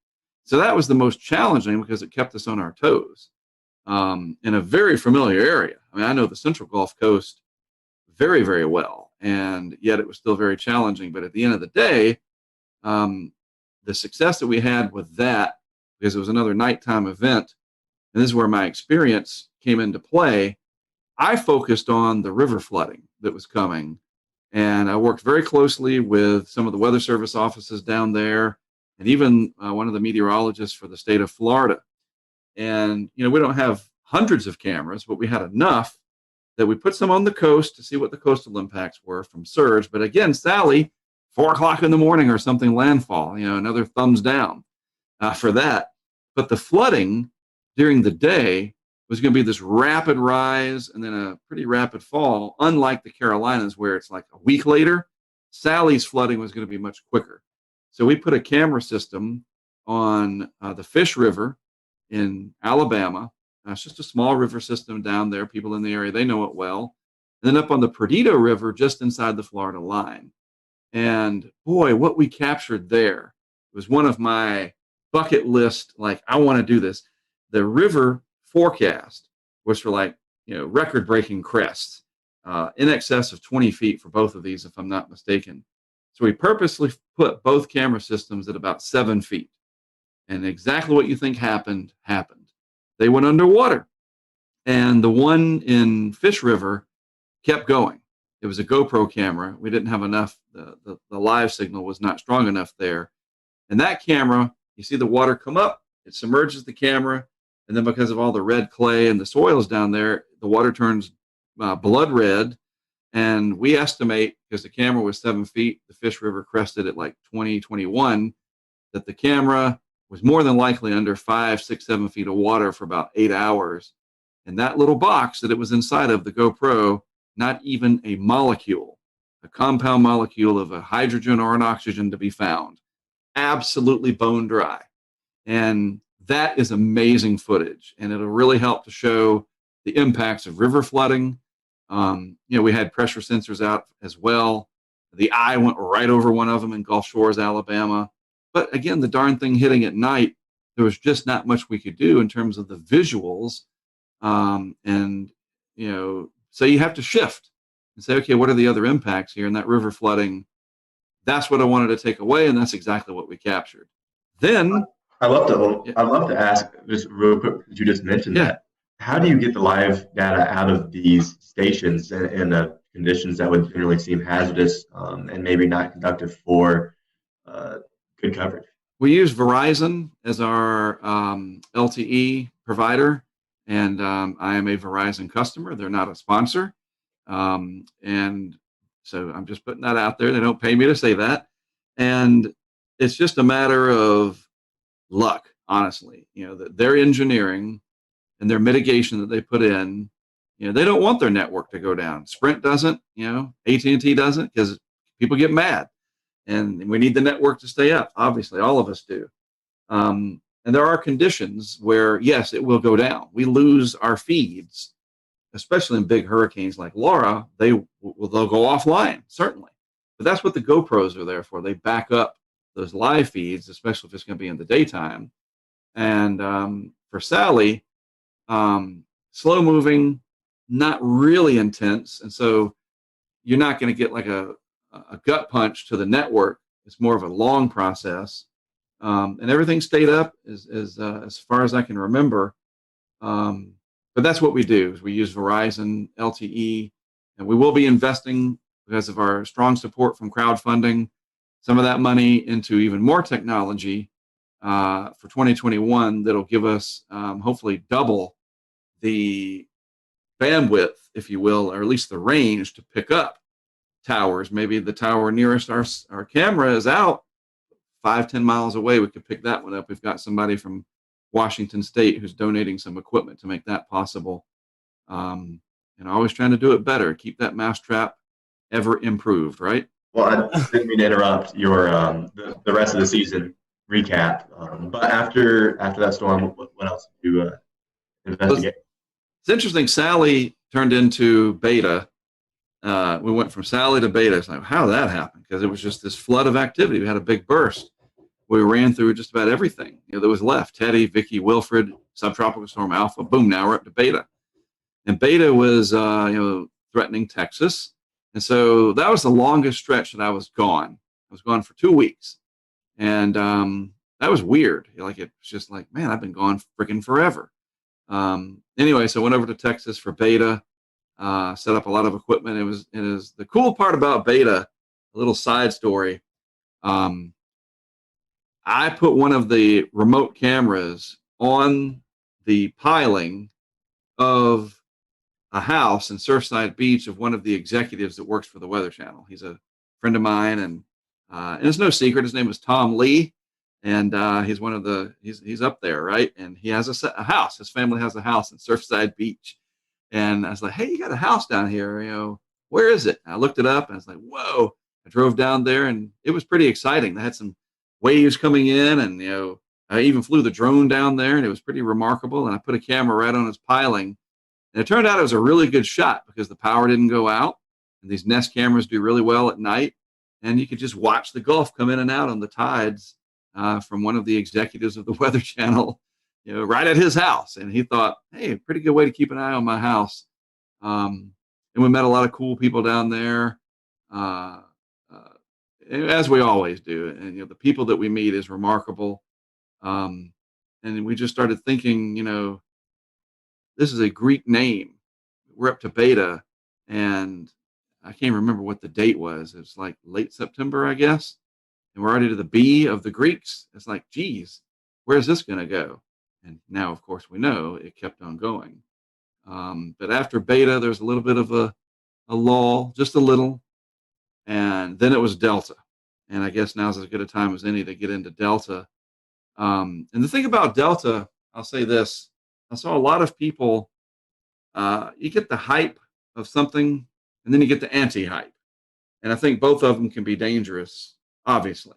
Speaker 19: So that was the most challenging because it kept us on our toes in a very familiar area. I mean, I know the Central Gulf Coast very, very well, and yet it was still very challenging. But at the end of the day, the success that we had with that, because it was another nighttime event, and this is where my experience came into play, I focused on the river flooding that was coming. And I worked very closely with some of the Weather Service offices down there, and even one of the meteorologists for the state of Florida. And, we don't have hundreds of cameras, but we had enough that we put some on the coast to see what the coastal impacts were from surge. But again, Sally, 4 o'clock in the morning or something, landfall, another thumbs down for that. But the flooding during the day was going to be this rapid rise and then a pretty rapid fall, unlike the Carolinas where it's like a week later. Sally's flooding was going to be much quicker. So we put a camera system on the Fish River in Alabama. It's just a small river system down there. People in the area, they know it well. And then up on the Perdido River, just inside the Florida line. And boy, what we captured there was one of my bucket list, like, I want to do this. The river forecast was for record-breaking crests, in excess of 20 feet for both of these, if I'm not mistaken. So we purposely put both camera systems at about 7 feet. And exactly what you think happened. They went underwater. And the one in Fish River kept going. It was a GoPro camera. We didn't have enough. The live signal was not strong enough there. And that camera, you see the water come up, it submerges the camera, and then because of all the red clay and the soils down there, the water turns blood red. And we estimate, because the camera was 7 feet, the Fish River crested at like 20, 21, that the camera was more than likely under 5, 6, 7 feet of water for about 8 hours. And that little box that it was inside of, the GoPro, not even a molecule, a compound molecule of a hydrogen or an oxygen to be found. Absolutely bone dry. And that is amazing footage. And it'll really help to show the impacts of river flooding. We had pressure sensors out as well. The eye went right over one of them in Gulf Shores, Alabama. But again, the darn thing hitting at night, there was just not much we could do in terms of the visuals. So you have to shift and say, okay, what are the other impacts here? And that river flooding, that's what I wanted to take away, and that's exactly what we captured. Then
Speaker 14: I'd love to ask just real quick, because you just mentioned that. How do you get the live data out of these stations in conditions that would generally seem hazardous and maybe not conductive for good coverage?
Speaker 19: We use Verizon as our LTE provider, and I am a Verizon customer. They're not a sponsor. And so I'm just putting that out there. They don't pay me to say that. And it's just a matter of luck, honestly. Their engineering and their mitigation that they put in, they don't want their network to go down. Sprint doesn't, AT&T doesn't, because people get mad. And we need the network to stay up. Obviously, all of us do. And there are conditions where, yes, it will go down. We lose our feeds, especially in big hurricanes like Laura. They'll go offline, certainly. But that's what the GoPros are there for. They back up those live feeds, especially if it's going to be in the daytime. And for Sally, slow moving, not really intense. And so you're not going to get like a gut punch to the network. It's more of a long process. And everything stayed up as far as I can remember. But that's what we do, is we use Verizon LTE, and we will be investing, because of our strong support from crowdfunding, some of that money into even more technology for 2021 that'll give us hopefully double the bandwidth, if you will, or at least the range to pick up towers. Maybe the tower nearest our camera is out 5-10 miles away. We could pick that one up. We've got somebody from Washington State who's donating some equipment to make that possible. And always trying to do it better, keep that mousetrap ever improved, right?
Speaker 14: Well, I didn't mean to interrupt your the rest of the season recap. But after that storm, what else did you investigate?
Speaker 19: It's interesting. Sally turned into Beta. We went from Sally to Beta. It's like, how did that happen? Because it was just this flood of activity. We had a big burst. We ran through just about everything that was left. Teddy, Vicky, Wilfred, subtropical storm Alpha. Boom! Now we're up to Beta, and Beta was threatening Texas, and so that was the longest stretch that I was gone. I was gone for 2 weeks, and that was weird. It was just like, man, I've been gone freaking forever. Anyway, so I went over to Texas for Beta. Set up a lot of equipment. It is the cool part about Beta. A little side story. I put one of the remote cameras on the piling of a house in Surfside Beach of one of the executives that works for the Weather Channel. He's a friend of mine, and it's no secret. His name is Tom Lee, and he's one of he's up there, right? And he has a house. His family has a house in Surfside Beach. And I was like, hey, you got a house down here, where is it? And I looked it up, and I was like, whoa. I drove down there, and it was pretty exciting. They had some waves coming in, and, I even flew the drone down there, and it was pretty remarkable. And I put a camera right on his piling. And it turned out it was a really good shot because the power didn't go out. And these Nest cameras do really well at night. And you could just watch the Gulf come in and out on the tides from one of the executives of the Weather Channel, right at his house. And he thought, hey, pretty good way to keep an eye on my house. And we met a lot of cool people down there, as we always do. And, the people that we meet is remarkable. And we just started thinking, this is a Greek name. We're up to Beta, and I can't remember what the date was. It was like late September, I guess. And we're already to the B of the Greeks. It's like, geez, where's this going to go? And now, of course, we know it kept on going. But after Beta, there's a little bit of a lull, just a little. And then it was Delta. And I guess now's as good a time as any to get into Delta. And the thing about Delta, I'll say this. I saw a lot of people, you get the hype of something, and then you get the anti-hype. And I think both of them can be dangerous, obviously.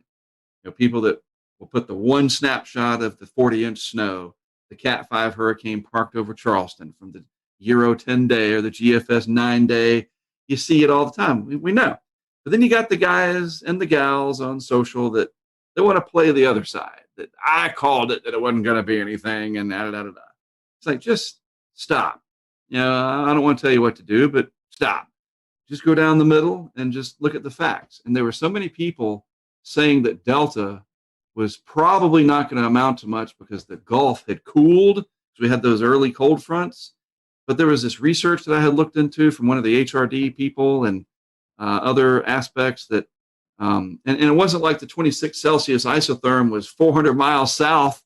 Speaker 19: People that will put the one snapshot of the 40-inch snow, the Cat 5 hurricane parked over Charleston from the Euro 10 day or the GFS 9 day. You see it all the time. We know. But then you got the guys and the gals on social that they want to play the other side, that I called it, that it wasn't going to be anything, and da-da-da-da-da. It's like, just stop. I don't want to tell you what to do, but stop. Just go down the middle and just look at the facts. And there were so many people saying that Delta was probably not going to amount to much because the Gulf had cooled. So we had those early cold fronts. But there was this research that I had looked into from one of the HRD people and other aspects that, and it wasn't like the 26 Celsius isotherm was 400 miles south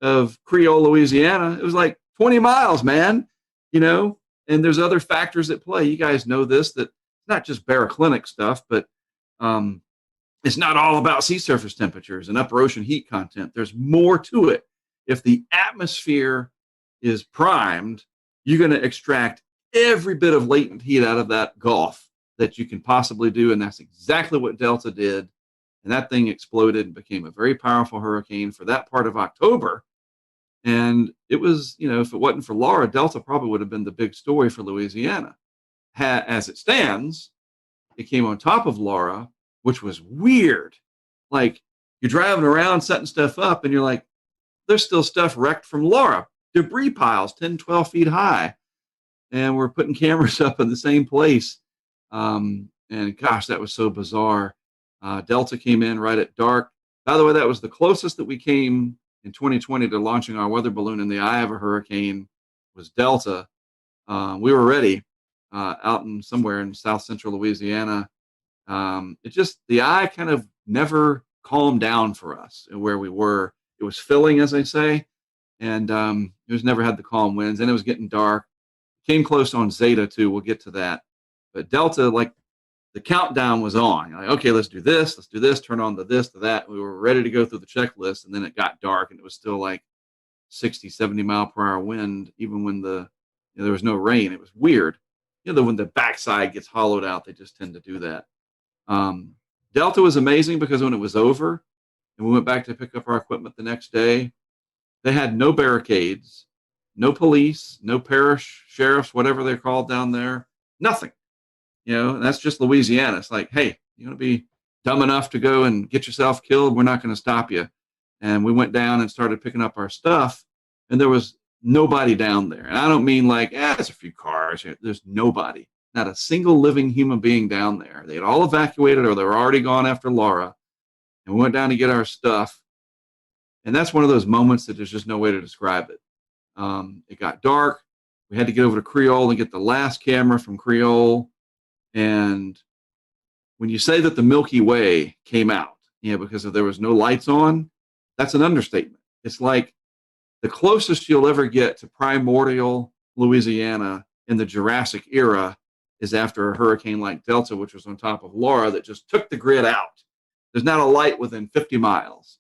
Speaker 19: of Creole, Louisiana. It was like 20 miles, man, and there's other factors at play. You guys know this, that it's not just baroclinic stuff, but it's not all about sea surface temperatures and upper ocean heat content. There's more to it. If the atmosphere is primed, you're going to extract every bit of latent heat out of that Gulf that you can possibly do. And that's exactly what Delta did. And that thing exploded and became a very powerful hurricane for that part of October. And it was, if it wasn't for Laura, Delta probably would have been the big story for Louisiana. As it stands, it came on top of Laura, which was weird. Like, you're driving around setting stuff up and you're like, there's still stuff wrecked from Laura. Debris piles 10, 12 feet high. And we're putting cameras up in the same place. And gosh, that was so bizarre. Delta came in right at dark. By the way, that was the closest that we came in 2020 to launching our weather balloon in the eye of a hurricane, was Delta. We were ready out in somewhere in south central Louisiana. The eye kind of never calmed down for us where we were. It was filling, as I say, and it was never had the calm winds, and it was getting dark. Came close on Zeta too. We'll get to that. But Delta, like, the countdown was on. You're like, okay, let's do this, turn on the this, to that. We were ready to go through the checklist, and then it got dark, and it was still like 60, 70 mile per hour wind, even when there was no rain. It was weird. When the backside gets hollowed out, they just tend to do that. Delta was amazing because when it was over and we went back to pick up our equipment the next day, they had no barricades, no police, no parish sheriffs, whatever they're called down there, nothing. And that's just Louisiana. It's like, hey, you want to be dumb enough to go and get yourself killed? We're not going to stop you. And we went down and started picking up our stuff, and there was nobody down there. And I don't mean like, it's a few cars. There's nobody, not a single living human being down there. They had all evacuated or they were already gone after Laura. And we went down to get our stuff. And that's one of those moments that there's just no way to describe it. It got dark. We had to get over to Creole and get the last camera from Creole. And when you say that the Milky Way came out, because there was no lights on, that's an understatement. It's like the closest you'll ever get to primordial Louisiana in the Jurassic era is after a hurricane like Delta, which was on top of Laura, that just took the grid out. There's not a light within 50 miles.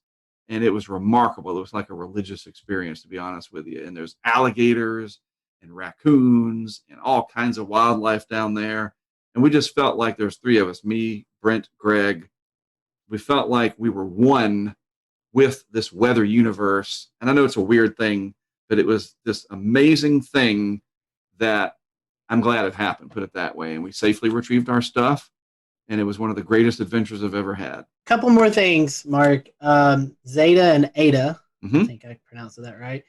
Speaker 19: And it was remarkable. It was like a religious experience, to be honest with you. And there's alligators and raccoons and all kinds of wildlife down there. And we just felt like there's three of us, me, Brent, Greg. We felt like we were one with this weather universe. And I know it's a weird thing, but it was this amazing thing that I'm glad it happened, put it that way. And we safely retrieved our stuff. And it was one of the greatest adventures I've ever had.
Speaker 2: Couple more things, Mark. Zeta and Eta. I think I pronounced that right.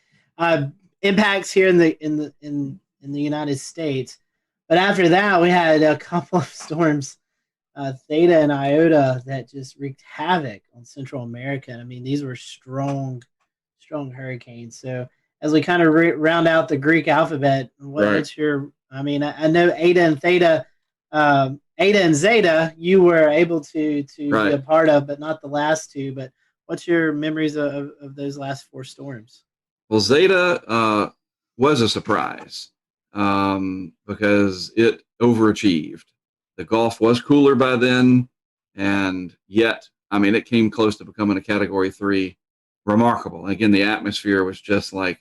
Speaker 2: Impacts here in the United States. But after that, we had a couple of storms, Theta and Iota, that just wreaked havoc on Central America. I mean, these were strong hurricanes. So as we kind of round out the Greek alphabet, what's your? I mean, I know Eta and Theta, Eta and Zeta, you were able to be a part of, but not the last two. But what's your memories of those last four storms?
Speaker 19: Well, Zeta was a surprise. Because it overachieved. The Gulf was cooler by then, and yet, I mean, it came close to becoming a Category 3. Remarkable. Again, the atmosphere was just like,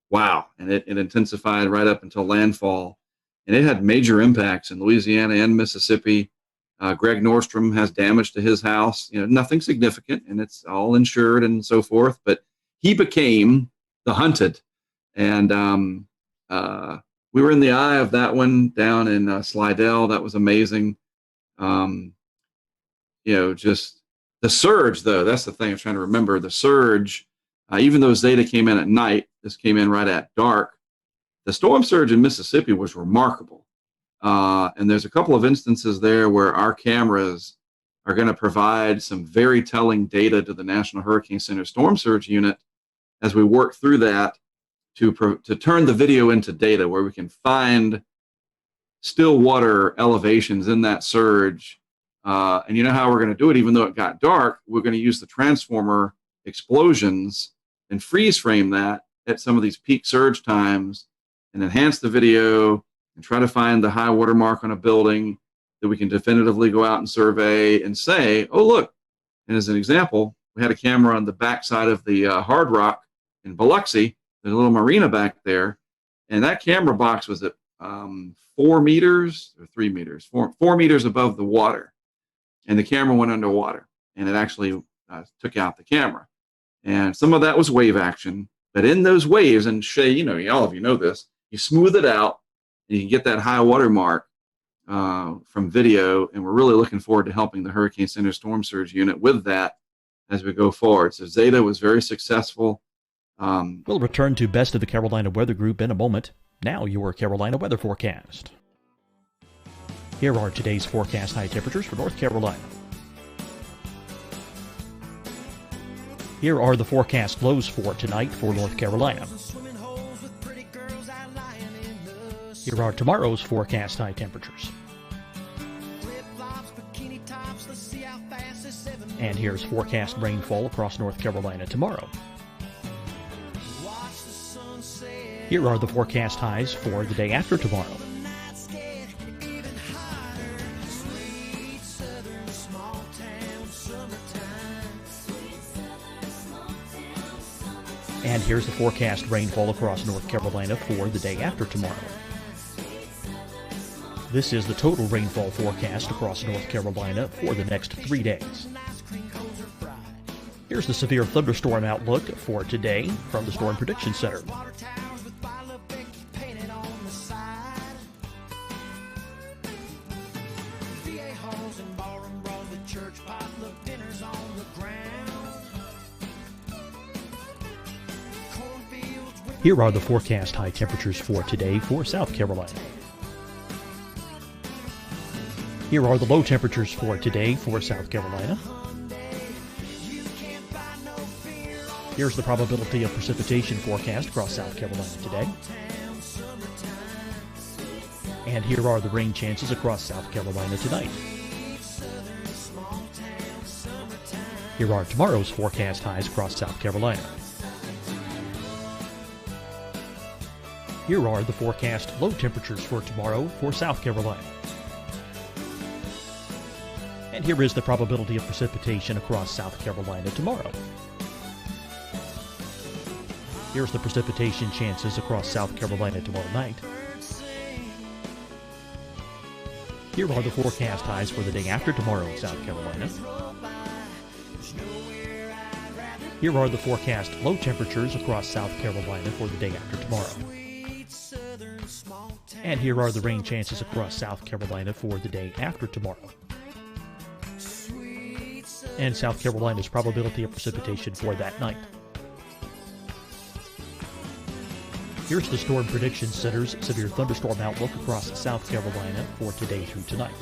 Speaker 19: wow, and it intensified right up until landfall, and it had major impacts in Louisiana and Mississippi. Greg Nordstrom has damage to his house, nothing significant, and it's all insured and so forth, but he became the hunted, and we were in the eye of that one down in Slidell. That was amazing. Just the surge, though, that's the thing I'm trying to remember. The surge, even though Zeta came in at night, this came in right at dark. The storm surge in Mississippi was remarkable. And there's a couple of instances there where our cameras are going to provide some very telling data to the National Hurricane Center Storm Surge Unit as we work through that to turn the video into data where we can find still water elevations in that surge. And you know how we're going to do it, even though it got dark, we're going to use the transformer explosions and freeze frame that at some of these peak surge times and enhance the video and try to find the high water mark on a building that we can definitively go out and survey and say, oh, look. And as an example, we had a camera on the backside of the Hard Rock in Biloxi. There's a little marina back there. And that camera box was at 4 meters or 3 meters, 4 meters above the water. And the camera went underwater. And it actually took out the camera. And some of that was wave action. But in those waves, and Shay, all of you know this, you smooth it out and you can get that high water mark from video. And we're really looking forward to helping the Hurricane Center Storm Surge Unit with that as we go forward. So Zeta was very successful.
Speaker 8: We'll return to Best of the Carolina Weather Group in a moment. Now your Carolina weather forecast. Here are today's forecast high temperatures for North Carolina. Here are the forecast lows for tonight for North Carolina. Here are tomorrow's forecast high temperatures. And here's forecast rainfall across North Carolina tomorrow. Here are the forecast highs for the day after tomorrow. And here's the forecast rainfall across North Carolina for the day after tomorrow. This is the total rainfall forecast across North Carolina for the next 3 days. Here's the severe thunderstorm outlook for today from the Storm Prediction Center. Here are the forecast high temperatures for today for South Carolina. Here are the low temperatures for today for South Carolina. Here's the probability of precipitation forecast across South Carolina today. And here are the rain chances across South Carolina tonight. Here are tomorrow's forecast highs across South Carolina. Here are the forecast low temperatures for tomorrow for South Carolina. And here is the probability of precipitation across South Carolina tomorrow. Here's the precipitation chances across South Carolina tomorrow night. Here are the forecast highs for the day after tomorrow in South Carolina. Here are the forecast low temperatures across South Carolina for the day after tomorrow. And here are the rain chances across South Carolina for the day after tomorrow. And South Carolina's probability of precipitation for that night. Here's the Storm Prediction Center's severe thunderstorm outlook across South Carolina for today through tonight.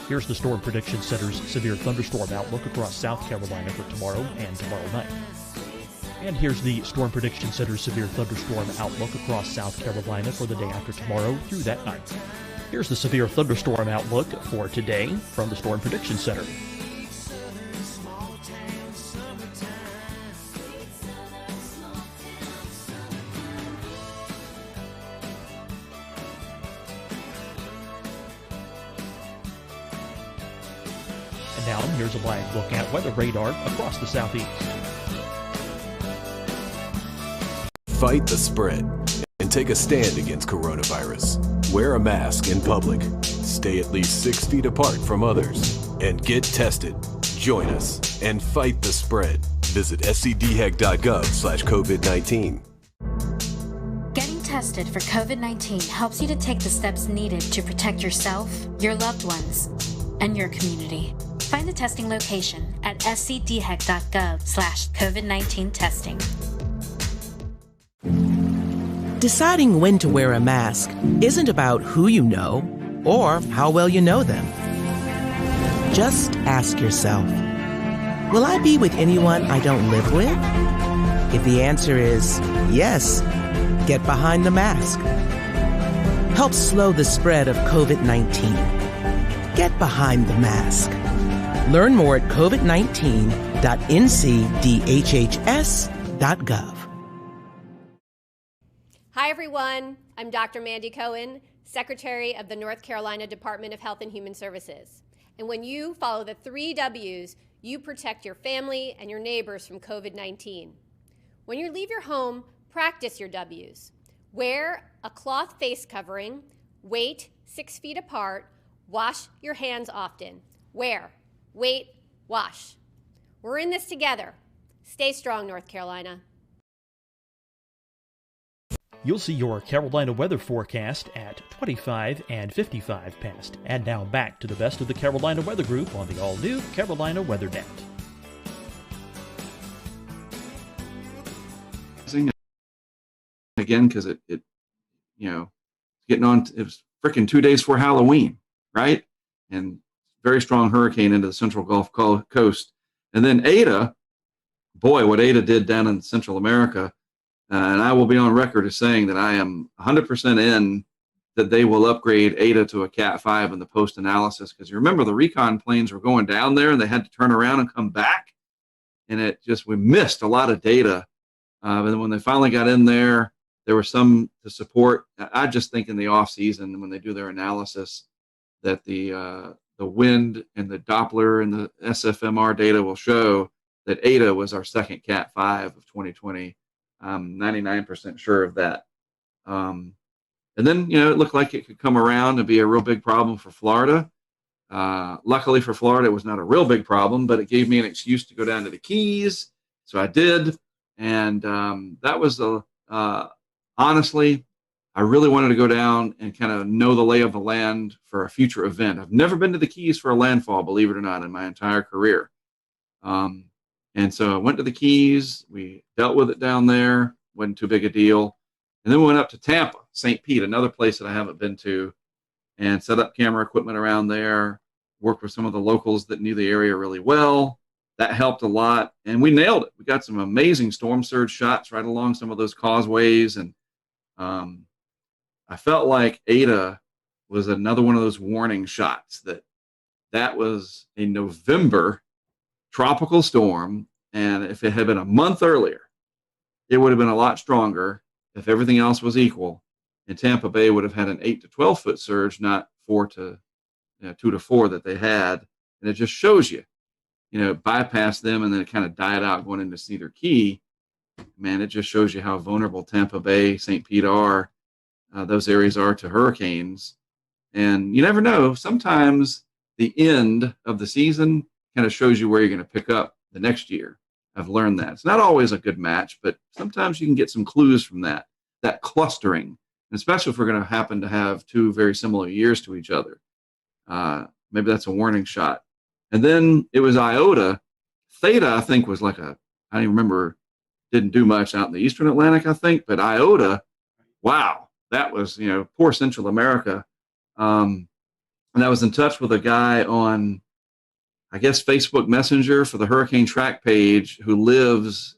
Speaker 8: Here's the Storm Prediction Center's severe thunderstorm outlook across South Carolina for tomorrow and tomorrow night. And here's the Storm Prediction Center's severe thunderstorm outlook across South Carolina for the day after tomorrow through that night. Here's the severe thunderstorm outlook for today from the Storm Prediction Center. And now here's a live look at weather radar across the southeast.
Speaker 9: Fight the spread and take a stand against coronavirus. Wear a mask in public. Stay at least 6 feet apart from others. And get tested. Join us and fight the spread. Visit scdhec.gov/COVID-19.
Speaker 10: Getting tested tested for COVID-19 helps you to take the steps needed to protect yourself, your loved ones, and your community. Find the testing location at scdhec.gov/COVID-19 testing.
Speaker 11: Deciding when to wear a mask isn't about who you know or how well you know them. Just ask yourself, will I be with anyone I don't live with? If the answer is yes, get behind the mask. Help slow the spread of COVID-19. Get behind the mask. Learn more at covid19.ncdhhs.gov.
Speaker 12: Hi, everyone. I'm Dr. Mandy Cohen, Secretary of the North Carolina Department of Health and Human Services. And when you follow the 3 W's, you protect your family and your neighbors from COVID-19. When you leave your home, practice your W's. Wear a cloth face covering, wait 6 feet apart, wash your hands often. Wear, wait, wash. We're in this together. Stay strong, North Carolina.
Speaker 8: You'll see your Carolina weather forecast at 25 and 55 past. And now back to the best of the Carolina Weather Group on the all-new Carolina Weather Net.
Speaker 19: Again, because it getting on. It was freaking 2 days before Halloween, right? And very strong hurricane into the Central Gulf Coast, and then Ada. Boy, what Ada did down in Central America. And I will be on record as saying that I am 100% in that they will upgrade Ada to a Cat 5 in the post-analysis. Because you remember the recon planes were going down there and they had to turn around and come back. And we missed a lot of data. But then when they finally got in there, there was some to support. I just think in the off season, when they do their analysis, that the wind and the Doppler and the SFMR data will show that Ada was our second Cat 5 of 2020. I'm 99% sure of that. And then, it looked like it could come around and be a real big problem for Florida. Luckily for Florida, it was not a real big problem, but it gave me an excuse to go down to the Keys. So I did. And that was, honestly, I really wanted to go down and kind of know the lay of the land for a future event. I've never been to the Keys for a landfall, believe it or not, in my entire career. And so I went to the Keys. We dealt with it down there. Wasn't too big a deal. And then we went up to Tampa, St. Pete, another place that I haven't been to, and set up camera equipment around there, worked with some of the locals that knew the area really well. That helped a lot. And we nailed it. We got some amazing storm surge shots right along some of those causeways. And I felt like Ada was another one of those warning shots that was a November tropical storm, and if it had been a month earlier, it would have been a lot stronger if everything else was equal, and Tampa Bay would have had an 8 to 12 foot surge, not 2 to 4 that they had. And it just shows you, bypass them and then it kind of died out going into Cedar Key. Man, it just shows you how vulnerable Tampa Bay, St. Pete are, those areas are to hurricanes. And you never know, sometimes the end of the season kind of shows you where you're going to pick up the next year. I've learned that. It's not always a good match, but sometimes you can get some clues from that clustering, and especially if we're going to happen to have 2 very similar years to each other. Maybe that's a warning shot. And then it was Iota. Theta, I think, was like I don't even remember, didn't do much out in the Eastern Atlantic, I think, but Iota, wow, that was, poor Central America. And I was in touch with a guy on, I guess, Facebook Messenger for the Hurricane Track page, who lives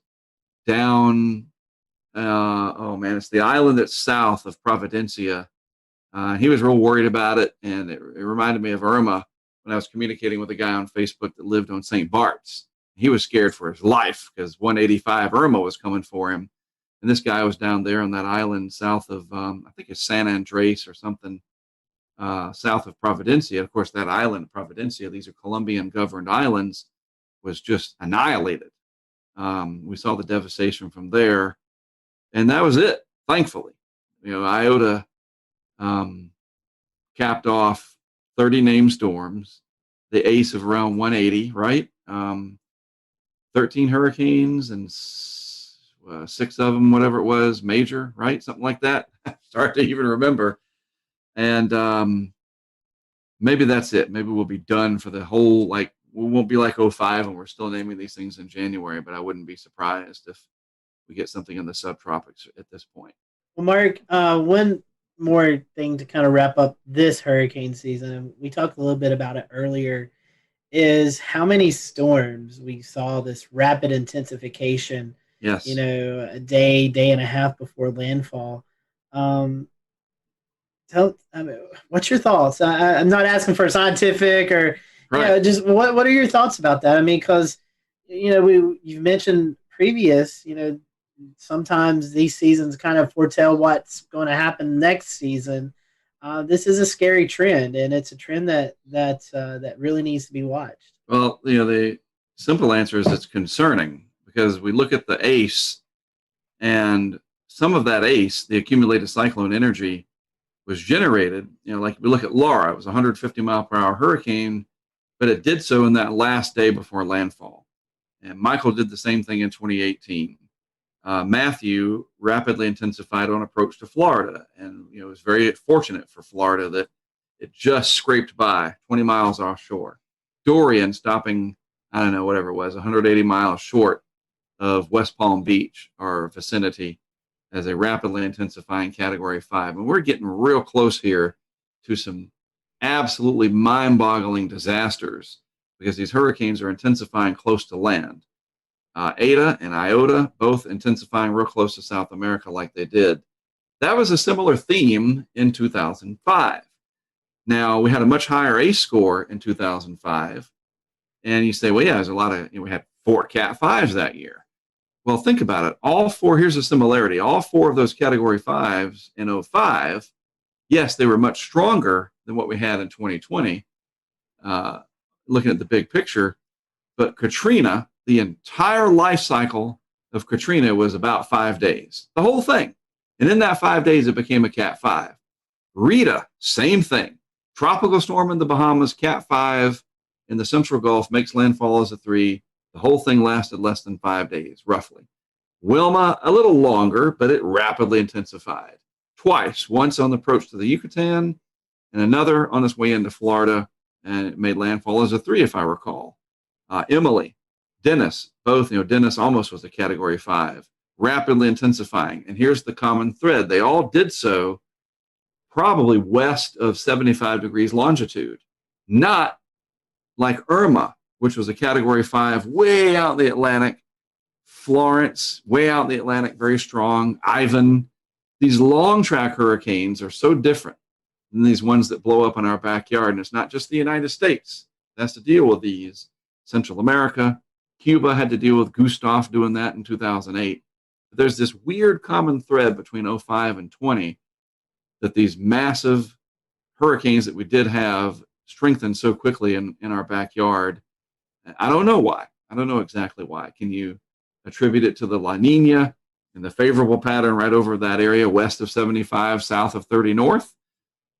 Speaker 19: down, it's the island that's south of Providencia. He was real worried about it, and it reminded me of Irma when I was communicating with a guy on Facebook that lived on St. Bart's. He was scared for his life because 185 Irma was coming for him. And this guy was down there on that island south of, I think it's San Andres or something, south of Providencia. Of course, that island, Providencia, these are Colombian governed islands, was just annihilated. We saw the devastation from there, and that was it, thankfully. Iota capped off 30 named storms, the ace of around 180, right? 13 hurricanes and 6 of them, whatever it was, major, right? Something like that. It's hard to even remember. And maybe that's it. Maybe we'll be done for the whole, like, we won't be like '05 and we're still naming these things in January, but I wouldn't be surprised if we get something in the subtropics at this point.
Speaker 2: Well, Mark, one more thing to kind of wrap up this hurricane season, and we talked a little bit about it earlier, is how many storms we saw this rapid intensification.
Speaker 19: Yes.
Speaker 2: You know, a day and a half before landfall. What's your thoughts? I'm not asking for scientific or just what are your thoughts about that? I mean, because you've mentioned previous, sometimes these seasons kind of foretell what's going to happen next season. This is a scary trend, and it's a trend that really needs to be watched.
Speaker 19: Well, the simple answer is it's concerning because we look at the ACE, and some of that ACE, the accumulated cyclone energy, was generated. Like we look at Laura, it was a 150 mile per hour hurricane, but it did so in that last day before landfall. And Michael did the same thing in 2018. Matthew rapidly intensified on approach to Florida, and it was very fortunate for Florida that it just scraped by 20 miles offshore. Dorian stopping, I don't know, whatever it was, 180 miles short of West Palm Beach, our vicinity, as a rapidly intensifying Category 5. And we're getting real close here to some absolutely mind-boggling disasters because these hurricanes are intensifying close to land. Eta and Iota both intensifying real close to South America like they did. That was a similar theme in 2005. Now, we had a much higher ACE score in 2005. And you say, well, yeah, there's a lot of, we had 4 Cat 5s that year. Well, think about it. All 4, here's a similarity. All 4 of those Category 5s in '05, yes, they were much stronger than what we had in 2020, looking at the big picture. But Katrina, the entire life cycle of Katrina was about 5 days, the whole thing. And in that 5 days, it became a Cat 5. Rita, same thing. Tropical storm in the Bahamas, Cat 5 in the Central Gulf, makes landfall as a 3. The whole thing lasted less than 5 days, roughly. Wilma, a little longer, but it rapidly intensified. Twice, once on the approach to the Yucatan and another on its way into Florida, and it made landfall as a 3, if I recall. Emily, Dennis, both, Dennis almost was a Category 5, rapidly intensifying. And here's the common thread. They all did so probably west of 75 degrees longitude, not like Irma, which was a Category 5 way out in the Atlantic. Florence, way out in the Atlantic, very strong. Ivan. These long track hurricanes are so different than these ones that blow up in our backyard. And it's not just the United States that has to deal with these. Central America, Cuba had to deal with Gustav doing that in 2008. But there's this weird common thread between '05 and 20 that these massive hurricanes that we did have strengthened so quickly in our backyard. I don't know why. I don't know exactly why. Can you attribute it to the La Nina and the favorable pattern right over that area west of 75, south of 30 north?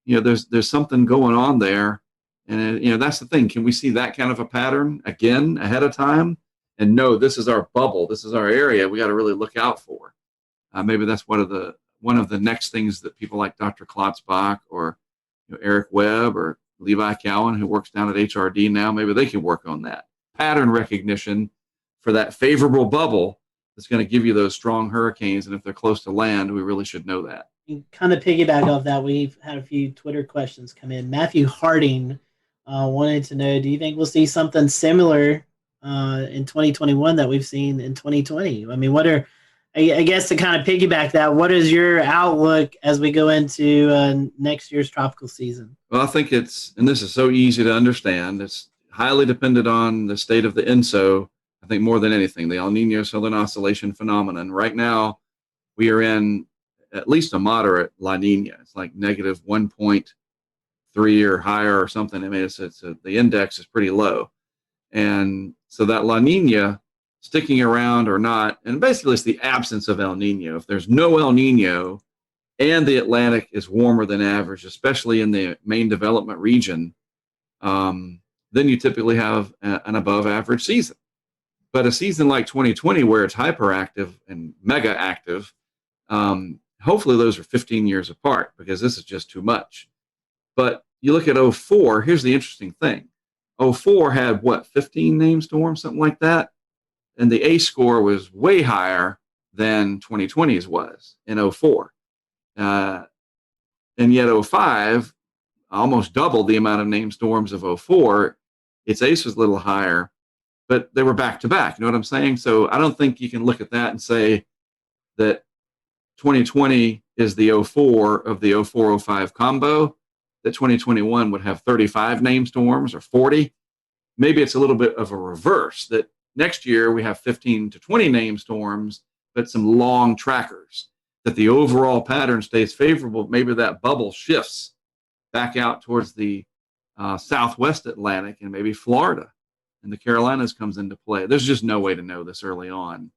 Speaker 19: There's something going on there. And, that's the thing. Can we see that kind of a pattern again ahead of time? And no, this is our bubble. This is our area we got to really look out for. Maybe that's one of the next things that people like Dr. Klotzbach or Eric Webb or Levi Cowan, who works down at HRD now, maybe they can work on that. Pattern recognition for that favorable bubble that's going to give you those strong hurricanes. And if they're close to land, we really should know that.
Speaker 2: Kind of piggyback off that, we've had a few Twitter questions come in. Matthew Harding wanted to know, do you think we'll see something similar in 2021 that we've seen in 2020? I mean, I guess to kind of piggyback that, what is your outlook as we go into next year's tropical season?
Speaker 19: Well, I think and this is so easy to understand, it's highly dependent on the state of the ENSO, I think more than anything, the El Nino Southern Oscillation phenomenon. Right now, we are in at least a moderate La Nina. It's like negative 1.3 or higher or something. I mean, the index is pretty low. And so that La Nina sticking around or not, and basically it's the absence of El Nino. If there's no El Nino and the Atlantic is warmer than average, especially in the main development region, then you typically have an above average season. But a season like 2020, where it's hyperactive and mega active, hopefully those are 15 years apart, because this is just too much. But you look at 04, here's the interesting thing. 04 had, what, 15 named storms, something like that? And the ACE score was way higher than 2020's was in 04. And yet 05 almost doubled the amount of named storms of 04. Its ACE was a little higher, but they were back to back. You know what I'm saying? So I don't think you can look at that and say that 2020 is the 04 of the 04-05 combo, that 2021 would have 35 named storms or 40. Maybe it's a little bit of a reverse, that next year we have 15 to 20 named storms, but some long trackers, that the overall pattern stays favorable. Maybe that bubble shifts back out towards the southwest Atlantic and maybe Florida, and the Carolinas comes into play. There's just no way to know this early on.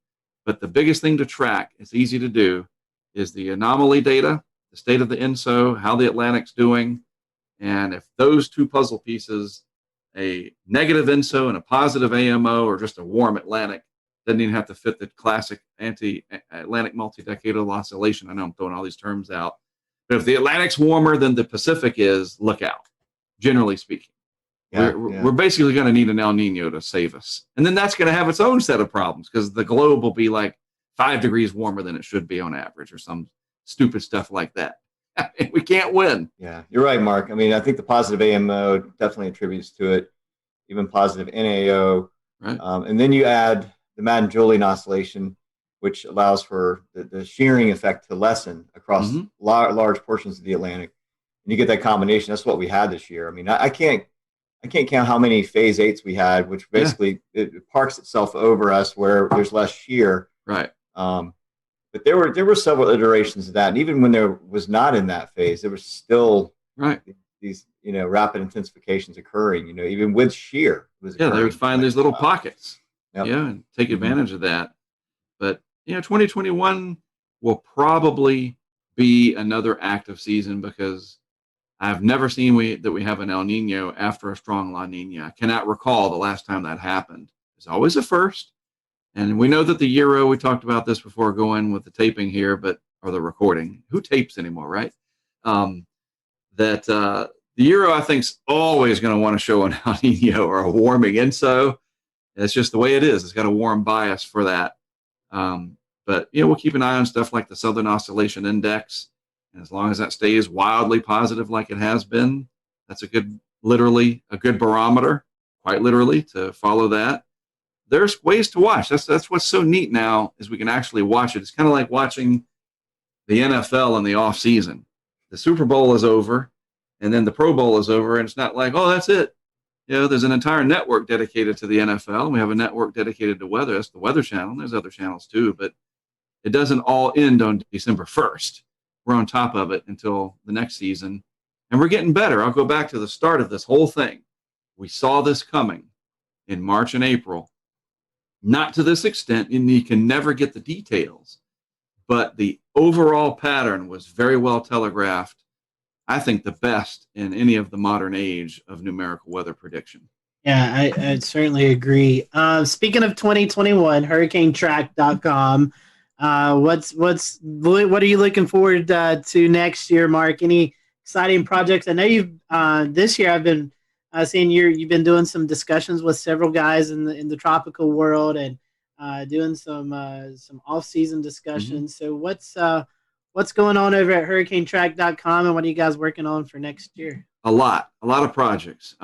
Speaker 19: But the biggest thing to track, it's easy to do, is the anomaly data, the state of the INSO, how the Atlantic's doing. And if those two puzzle pieces, a negative INSO and a positive AMO, or just a warm Atlantic, doesn't even have to fit the classic anti-Atlantic multi-decadal oscillation. I know I'm throwing all these terms out. But if the Atlantic's warmer than the Pacific is, look out, generally speaking. We're basically going to need an El Nino to save us. And then that's going to have its own set of problems, because the globe will be like 5 degrees warmer than it should be on average, or some stupid stuff like that. We can't win.
Speaker 4: Yeah, you're right, Mark. I mean, I think the positive AMO definitely attributes to it, even positive NAO.
Speaker 19: Right.
Speaker 4: And then you add the Madden-Julian oscillation, which allows for the shearing effect to lessen across large portions of the Atlantic. And you get that combination. That's what we had this year. I mean, I can't count how many phase 8s we had, which basically it parks itself over us where there's less shear.
Speaker 19: Right.
Speaker 4: But there were several iterations of that, and even when there was not in that phase, there was still these rapid intensifications occurring. Even with shear,
Speaker 19: they would find these little pockets, and take advantage of that. But 2021 will probably be another active season, because I've never seen that we have an El Nino after a strong La Nina. I cannot recall the last time that happened. There's always a first. And we know that the Euro, we talked about this before going with the taping here, or the recording. Who tapes anymore, right? The Euro, I think, is always going to want to show an El Nino or a warming INSO. It's just the way it is. It's got a warm bias for that. But we'll keep an eye on stuff like the Southern Oscillation Index. And as long as that stays wildly positive like it has been, that's literally a good barometer, quite literally, to follow that. There's ways to watch. That's what's so neat now, is we can actually watch it. It's kind of like watching the NFL in the off season. The Super Bowl is over, and then the Pro Bowl is over, and it's not like, oh, that's it. There's an entire network dedicated to the NFL. We have a network dedicated to weather. That's the Weather Channel. There's other channels too, but it doesn't all end on December 1st. We're on top of it until the next season, and we're getting better. I'll go back to the start of this whole thing. We saw this coming in March and April. Not to this extent, and you can never get the details, but the overall pattern was very well telegraphed. I think the best in any of the modern age of numerical weather prediction.
Speaker 2: Yeah, I certainly agree. Speaking of 2021, hurricanetrack.com. What are you looking forward to next year, Mark? Any exciting projects? I know you've this year I've been seeing you've been doing some discussions with several guys in the tropical world, and doing some off-season discussions. So what's going on over at hurricanetrack.com, and what are you guys working on for next year?
Speaker 19: A lot of projects.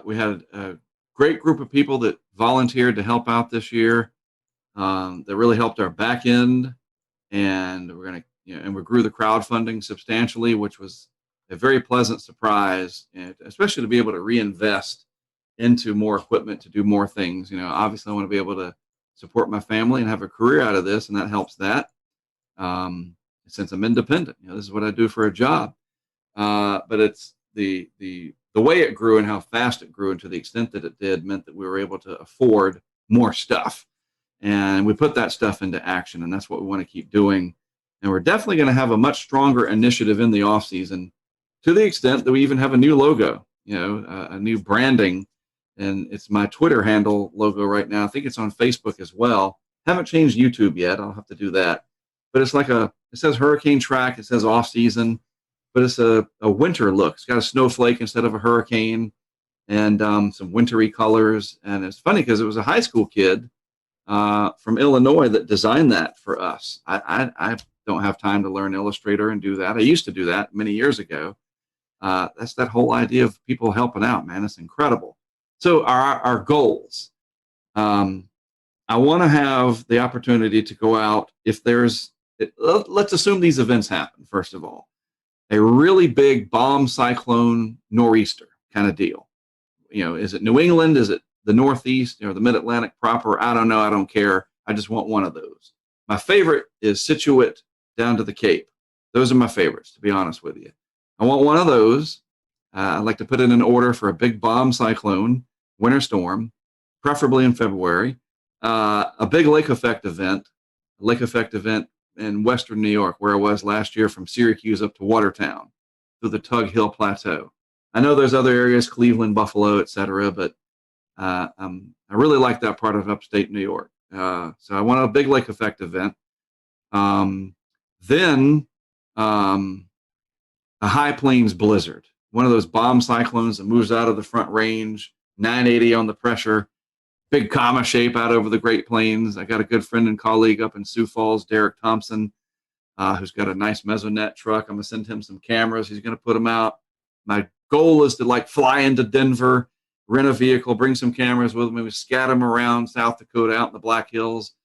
Speaker 19: We had a great group of people that volunteered to help out this year. That really helped our back end, and we grew the crowdfunding substantially, which was a very pleasant surprise, and especially to be able to reinvest into more equipment to do more things. Obviously I want to be able to support my family and have a career out of this, and that helps that. Since I'm independent, this is what I do for a job. But it's the way it grew and how fast it grew, and to the extent that it did, meant that we were able to afford more stuff. And we put that stuff into action, and that's what we want to keep doing. And we're definitely going to have a much stronger initiative in the off season, to the extent that we even have a new logo, a new branding and it's my Twitter handle logo right now. I think it's on Facebook as well. Haven't changed YouTube yet. I'll have to do that. But it's like it says hurricane track. It says off season, but it's a winter look. It's got a snowflake instead of a hurricane, and some wintry colors. And it's funny because it was a high school kid from Illinois that designed that for us. I don't have time to learn Illustrator and do that. I used to do that many years ago. That's that whole idea of people helping out, man. It's incredible. So our goals. I want to have the opportunity to go out if let's assume these events happen, first of all. A really big bomb cyclone nor'easter kind of deal. Is it New England? Is it the Northeast or the Mid-Atlantic proper? I don't know. I don't care. I just want one of those. My favorite is Situate down to the Cape. Those are my favorites, to be honest with you. I want one of those. I'd like to put in an order for a big bomb cyclone, winter storm, preferably in February. A big lake effect event in western New York, where I was last year from Syracuse up to Watertown through the Tug Hill Plateau. I know there's other areas, Cleveland, Buffalo, etc., but I really like that part of upstate New York. So I want a big lake effect event. Then a high plains blizzard, one of those bomb cyclones that moves out of the Front Range, 980 on the pressure, big comma shape out over the Great Plains. I got a good friend and colleague up in Sioux Falls, Derek Thompson, who's got a nice Mesonet truck. I'm going to send him some cameras. He's going to put them out. My goal is to fly into Denver, rent a vehicle, bring some cameras with me. We scatter them around South Dakota, out in the Black Hills.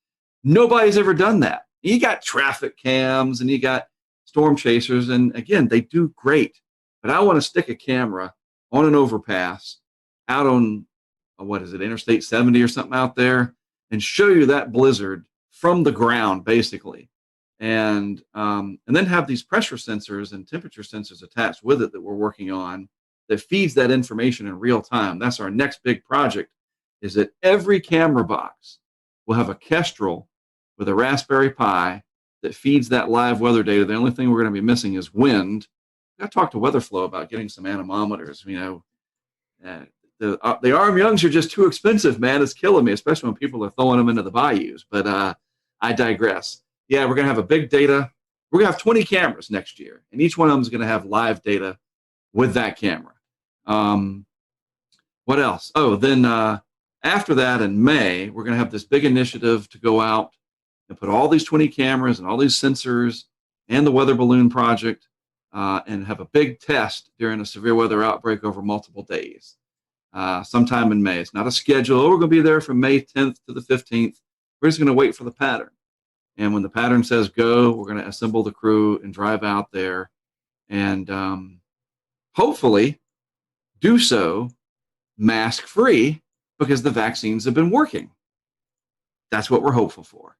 Speaker 19: Nobody's ever done that. You got traffic cams and you got storm chasers, and again, they do great. But I want to stick a camera on an overpass out on, Interstate 70 or something out there, and show you that blizzard from the ground, basically. And then have these pressure sensors and temperature sensors attached with it that we're working on that feeds that information in real time. That's our next big project, is that every camera box will have a Kestrel with a Raspberry Pi that feeds that live weather data. The only thing we're going to be missing is wind. I talked to WeatherFlow about getting some anemometers. The arm youngs are just too expensive, man. It's killing me, especially when people are throwing them into the bayous. But I digress. Yeah, we're going to have a big data. We're going to have 20 cameras next year, and each one of them is going to have live data with that camera. What else? Oh, then after that in May, we're going to have this big initiative to go out and put all these 20 cameras and all these sensors and the weather balloon project and have a big test during a severe weather outbreak over multiple days. Sometime in May. It's not a schedule. We're going to be there from May 10th to the 15th. We're just going to wait for the pattern. And when the pattern says go, we're going to assemble the crew and drive out there and hopefully do so mask-free, because the vaccines have been working. That's what we're hopeful for.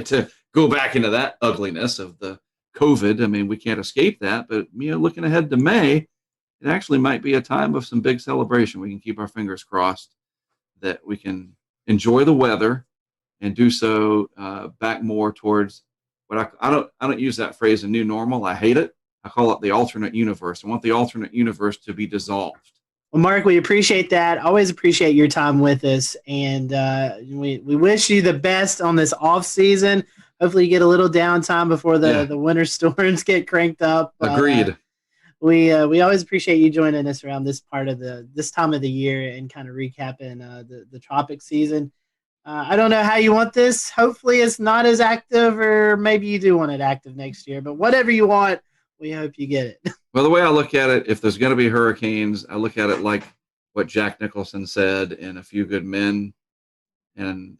Speaker 19: To go back into that ugliness of the COVID, I mean, we can't escape that, but looking ahead to May, it actually might be a time of some big celebration. We can keep our fingers crossed that we can enjoy the weather and do so back more towards what I don't use that phrase, a new normal. I hate it. I call it the alternate universe. I want the alternate universe to be dissolved.
Speaker 2: Well, Mark, we appreciate that. Always appreciate your time with us, and we wish you the best on this off season. Hopefully, you get a little downtime before the winter storms get cranked up.
Speaker 19: Agreed.
Speaker 2: We always appreciate you joining us around this part of this time of the year and kind of recapping the tropic season. I don't know how you want this. Hopefully, it's not as active, or maybe you do want it active next year. But whatever you want, we hope you get it.
Speaker 19: Well, the way I look at it, if there's going to be hurricanes, I look at it like what Jack Nicholson said in A Few Good Men, and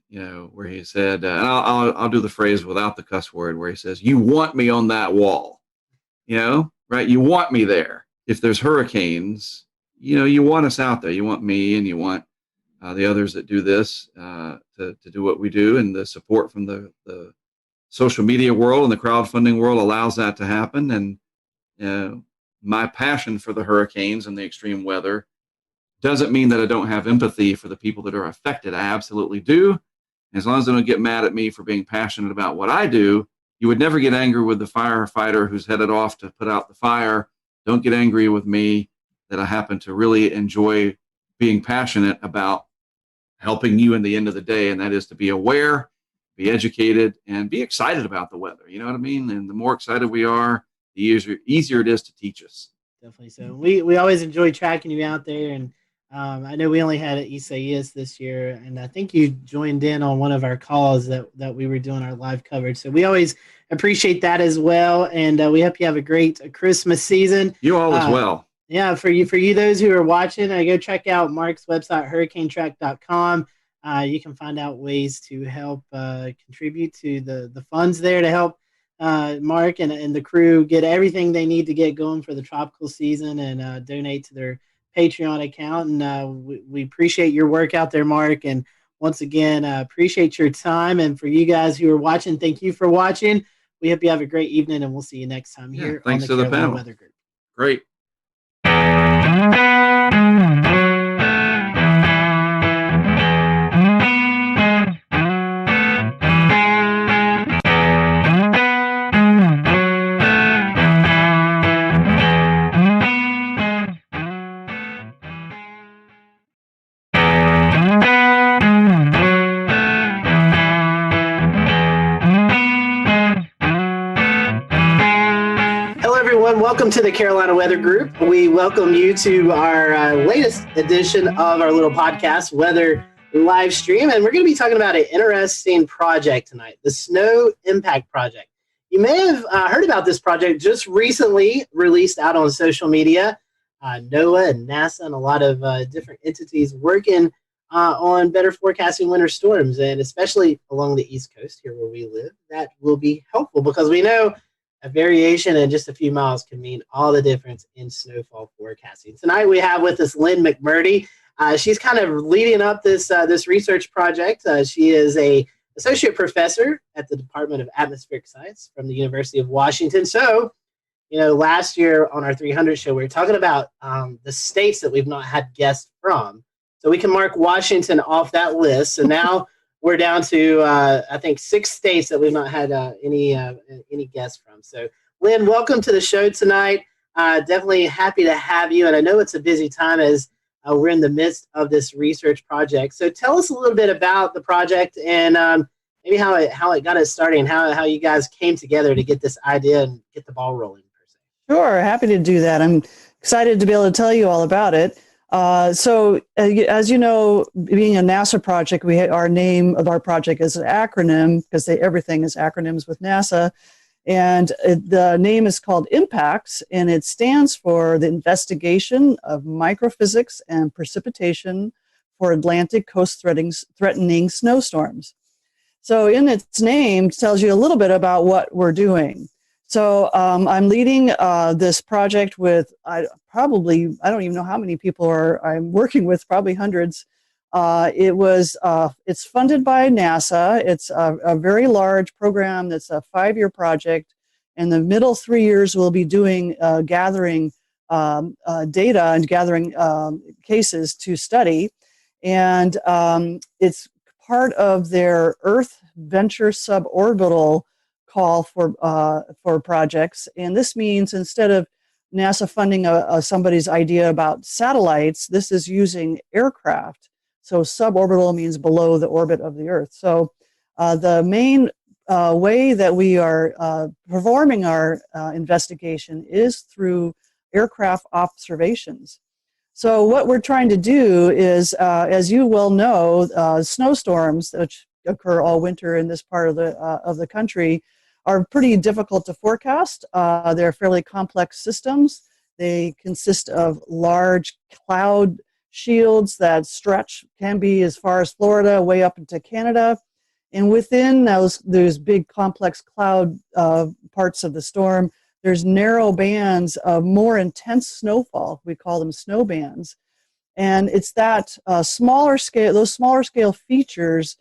Speaker 19: where he said, and I'll do the phrase without the cuss word, where he says, "You want me on that wall," right? You want me there. If there's hurricanes, you want us out there. You want me, and you want the others that do this to do what we do, and the support from the social media world and the crowdfunding world allows that to happen. And my passion for the hurricanes and the extreme weather doesn't mean that I don't have empathy for the people that are affected. I absolutely do. As long as they don't get mad at me for being passionate about what I do, you would never get angry with the firefighter who's headed off to put out the fire. Don't get angry with me that I happen to really enjoy being passionate about helping you in the end of the day, and that is to be aware, be educated, and be excited about the weather. You know what I mean? And the more excited we are, the easier it is to teach us.
Speaker 2: Definitely so. We always enjoy tracking you out there, and I know we only had Isaias this year, and I think you joined in on one of our calls that we were doing our live coverage. So we always appreciate that as well, and we hope you have a great Christmas season.
Speaker 19: You all as well.
Speaker 2: Yeah, for you those who are watching, go check out Mark's website, hurricanetrack.com. You can find out ways to help contribute to the funds there to help Mark and the crew get everything they need to get going for the tropical season, and donate to their Patreon account. And we appreciate your work out there, Mark. And once again, appreciate your time. And for you guys who are watching, thank you for watching. We hope you have a great evening, and we'll see you next time here on the Carolina Weather Group.
Speaker 19: Great.
Speaker 2: Welcome to the Carolina Weather Group. We welcome you to our latest edition of our little podcast, Weather Live Stream. And we're going to be talking about an interesting project tonight, the Snow Impact Project. You may have heard about this project just recently released out on social media. NOAA and NASA and a lot of different entities working on better forecasting winter storms, and especially along the East Coast here where we live. That will be helpful because we know a variation in just a few miles can mean all the difference in snowfall forecasting. Tonight we have with us Lynn McMurdy. She's kind of leading up this research project. She is a associate professor at the Department of Atmospheric Science from the University of Washington. So, last year on our 300 show, we were talking about the states that we've not had guests from. So we can mark Washington off that list. So now we're down to, I think, 6 states that we've not had any guests from. So, Lynn, welcome to the show tonight. Definitely happy to have you. And I know it's a busy time as we're in the midst of this research project. So tell us a little bit about the project and maybe how it got us started and how you guys came together to get this idea and get the ball rolling.
Speaker 17: Sure, happy to do that. I'm excited to be able to tell you all about it. So as you know, being a NASA project, our name of our project is an acronym because everything is acronyms with NASA. And the name is called IMPACTS, and it stands for the Investigation of Microphysics and Precipitation for Atlantic Coast Threatening Snowstorms. So in its name, it tells you a little bit about what we're doing. So I'm leading this project with I don't even know how many people I'm working with, probably hundreds. It's funded by NASA. It's a very large program that's a 5-year project. In the middle 3 years, we'll be doing gathering data and gathering cases to study. And it's part of their Earth Venture Suborbital call for projects. And this means instead of NASA funding somebody's idea about satellites, this is using aircraft. So suborbital means below the orbit of the Earth. So the main way that we are performing our investigation is through aircraft observations. So what we're trying to do is, as you well know, snowstorms, which occur all winter in this part of the country, are pretty difficult to forecast. They're fairly complex systems. They consist of large cloud shields that can be as far as Florida, way up into Canada. And within those big complex cloud parts of the storm, there's narrow bands of more intense snowfall. We call them snow bands. And it's that those smaller scale features,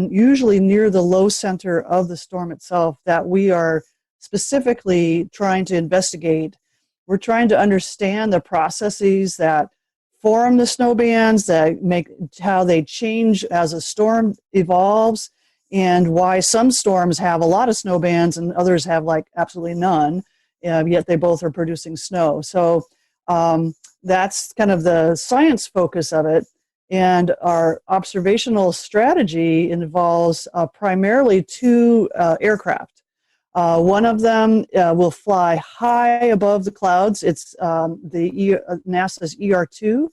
Speaker 17: usually near the low center of the storm itself, that we are specifically trying to investigate. We're trying to understand the processes that form the snow bands, that make how they change as a storm evolves, and why some storms have a lot of snow bands and others have like absolutely none, yet they both are producing snow. So that's kind of the science focus of it. And our observational strategy involves primarily two aircraft. One of them will fly high above the clouds. It's NASA's ER2.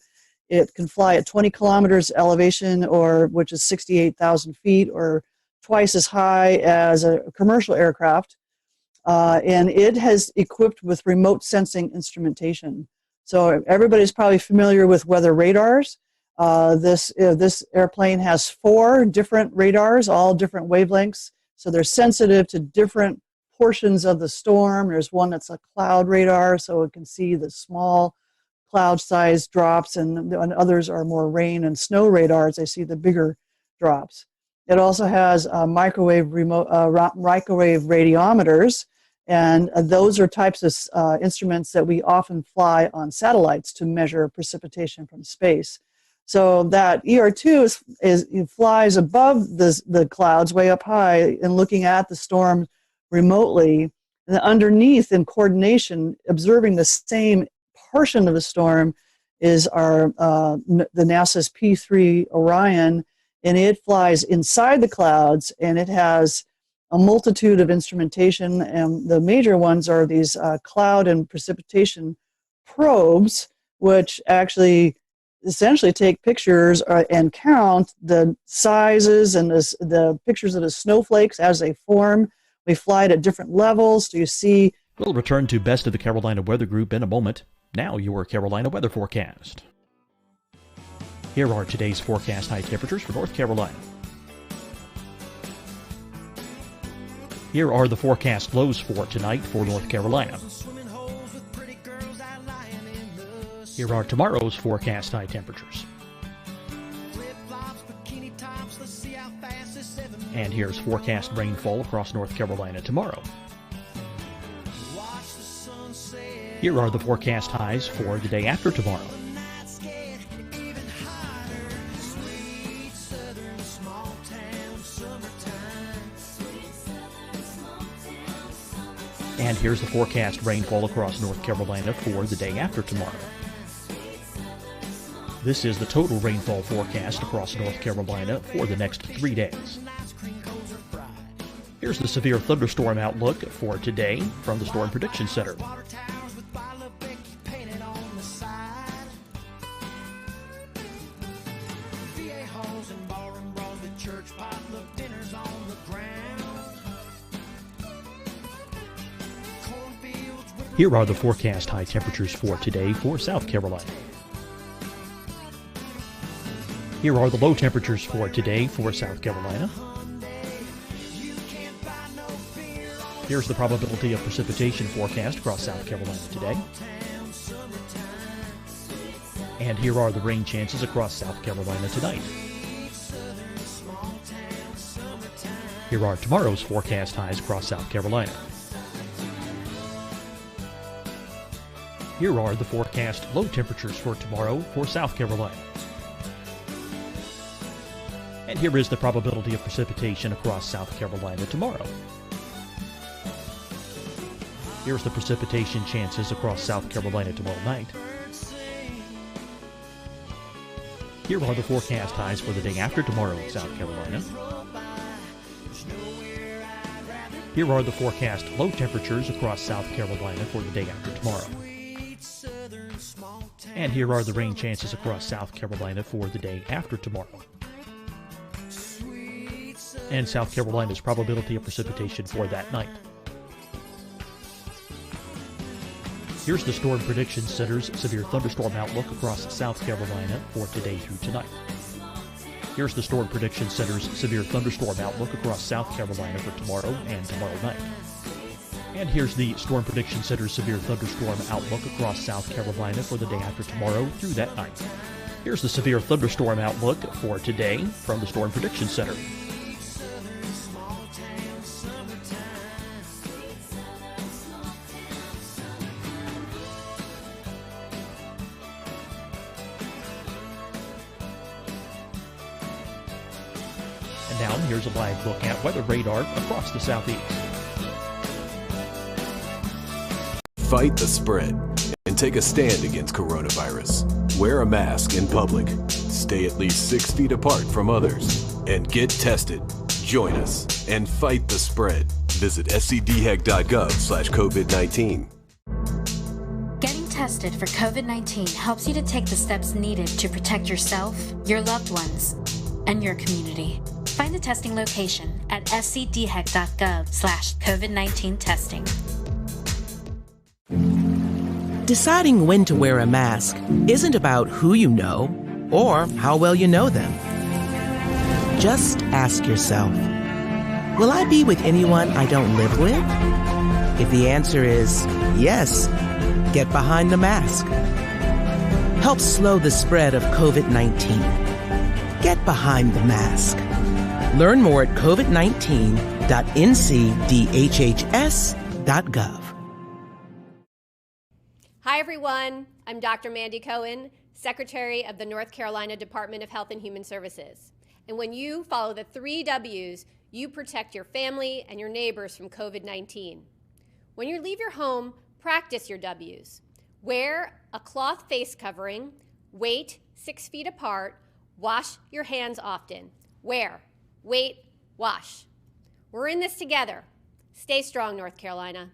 Speaker 17: It can fly at 20 kilometers elevation, which is 68,000 feet, or twice as high as a commercial aircraft. And it has equipped with remote sensing instrumentation. So everybody's probably familiar with weather radars. This airplane has 4 different radars, all different wavelengths. So they're sensitive to different portions of the storm. There's one that's a cloud radar, so it can see the small cloud-sized drops, and others are more rain and snow radars. They see the bigger drops. It also has microwave radiometers, and those are types of instruments that we often fly on satellites to measure precipitation from space. So that ER2 flies above the clouds way up high and looking at the storm remotely. And underneath, in coordination, observing the same portion of the storm is the NASA's P3 Orion, and it flies inside the clouds, and it has a multitude of instrumentation, and the major ones are these cloud and precipitation probes, which actually essentially take pictures and count the sizes and the pictures of the snowflakes as they form. We fly it at different levels. Do you see?
Speaker 8: We'll return to Best of the Carolina Weather Group in a moment. Now your Carolina weather forecast. Here are today's forecast high temperatures for North Carolina. Here are the forecast lows for tonight for North Carolina. Here are tomorrow's forecast high temperatures. And here's forecast rainfall across North Carolina tomorrow. Here are the forecast highs for the day after tomorrow. And here's the forecast rainfall across North Carolina for the day after tomorrow. This is the total rainfall forecast across North Carolina for the next 3 days. Here's the severe thunderstorm outlook for today from the Storm Prediction Center. Here are the forecast high temperatures for today for South Carolina. Here are the low temperatures for today for South Carolina. Here's the probability of precipitation forecast across South Carolina today. And here are the rain chances across South Carolina tonight. Here are tomorrow's forecast highs across South Carolina. Here are the forecast low temperatures for tomorrow for South Carolina. And here is the probability of precipitation across South Carolina tomorrow. Here's the precipitation chances across South Carolina tomorrow night. Here are the forecast highs for the day after tomorrow in South Carolina. Here are the forecast low temperatures across South Carolina for the day after tomorrow. And here are the rain chances across South Carolina for the day after tomorrow. And South Carolina's probability of precipitation for that night. Here's the Storm Prediction Center's severe thunderstorm outlook across South Carolina for today through tonight. Here's the Storm Prediction Center's severe thunderstorm outlook across South Carolina for tomorrow and tomorrow night. And here's the Storm Prediction Center's severe thunderstorm outlook across South Carolina for the day after tomorrow through that night. Here's the severe thunderstorm outlook for today from the Storm Prediction Center. And now here's a live look at weather radar across the southeast.
Speaker 9: Fight the spread and and take a stand against coronavirus. Wear a mask in public. Stay at least 6 feet apart from others. And get tested. Join us and fight the spread. Visit scdhec.gov/COVID-19.
Speaker 10: Getting tested for COVID-19 helps you to take the steps needed to protect yourself, your loved ones, and your community. Find the testing location at scdhec.gov/COVID-19 testing.
Speaker 11: Deciding when to wear a mask isn't about who you know or how well you know them. Just ask yourself, will I be with anyone I don't live with? If the answer is yes, get behind the mask. Help slow the spread of COVID-19. Get behind the mask. Learn more at covid19.ncdhhs.gov.
Speaker 12: Hi, everyone. I'm Dr. Mandy Cohen, Secretary of the North Carolina Department of Health and Human Services. And when you follow the 3 W's, you protect your family and your neighbors from COVID-19. When you leave your home, practice your W's. Wear a cloth face covering, wait 6 feet apart, wash your hands often. Wear, wait, wash. We're in this together. Stay strong, North Carolina.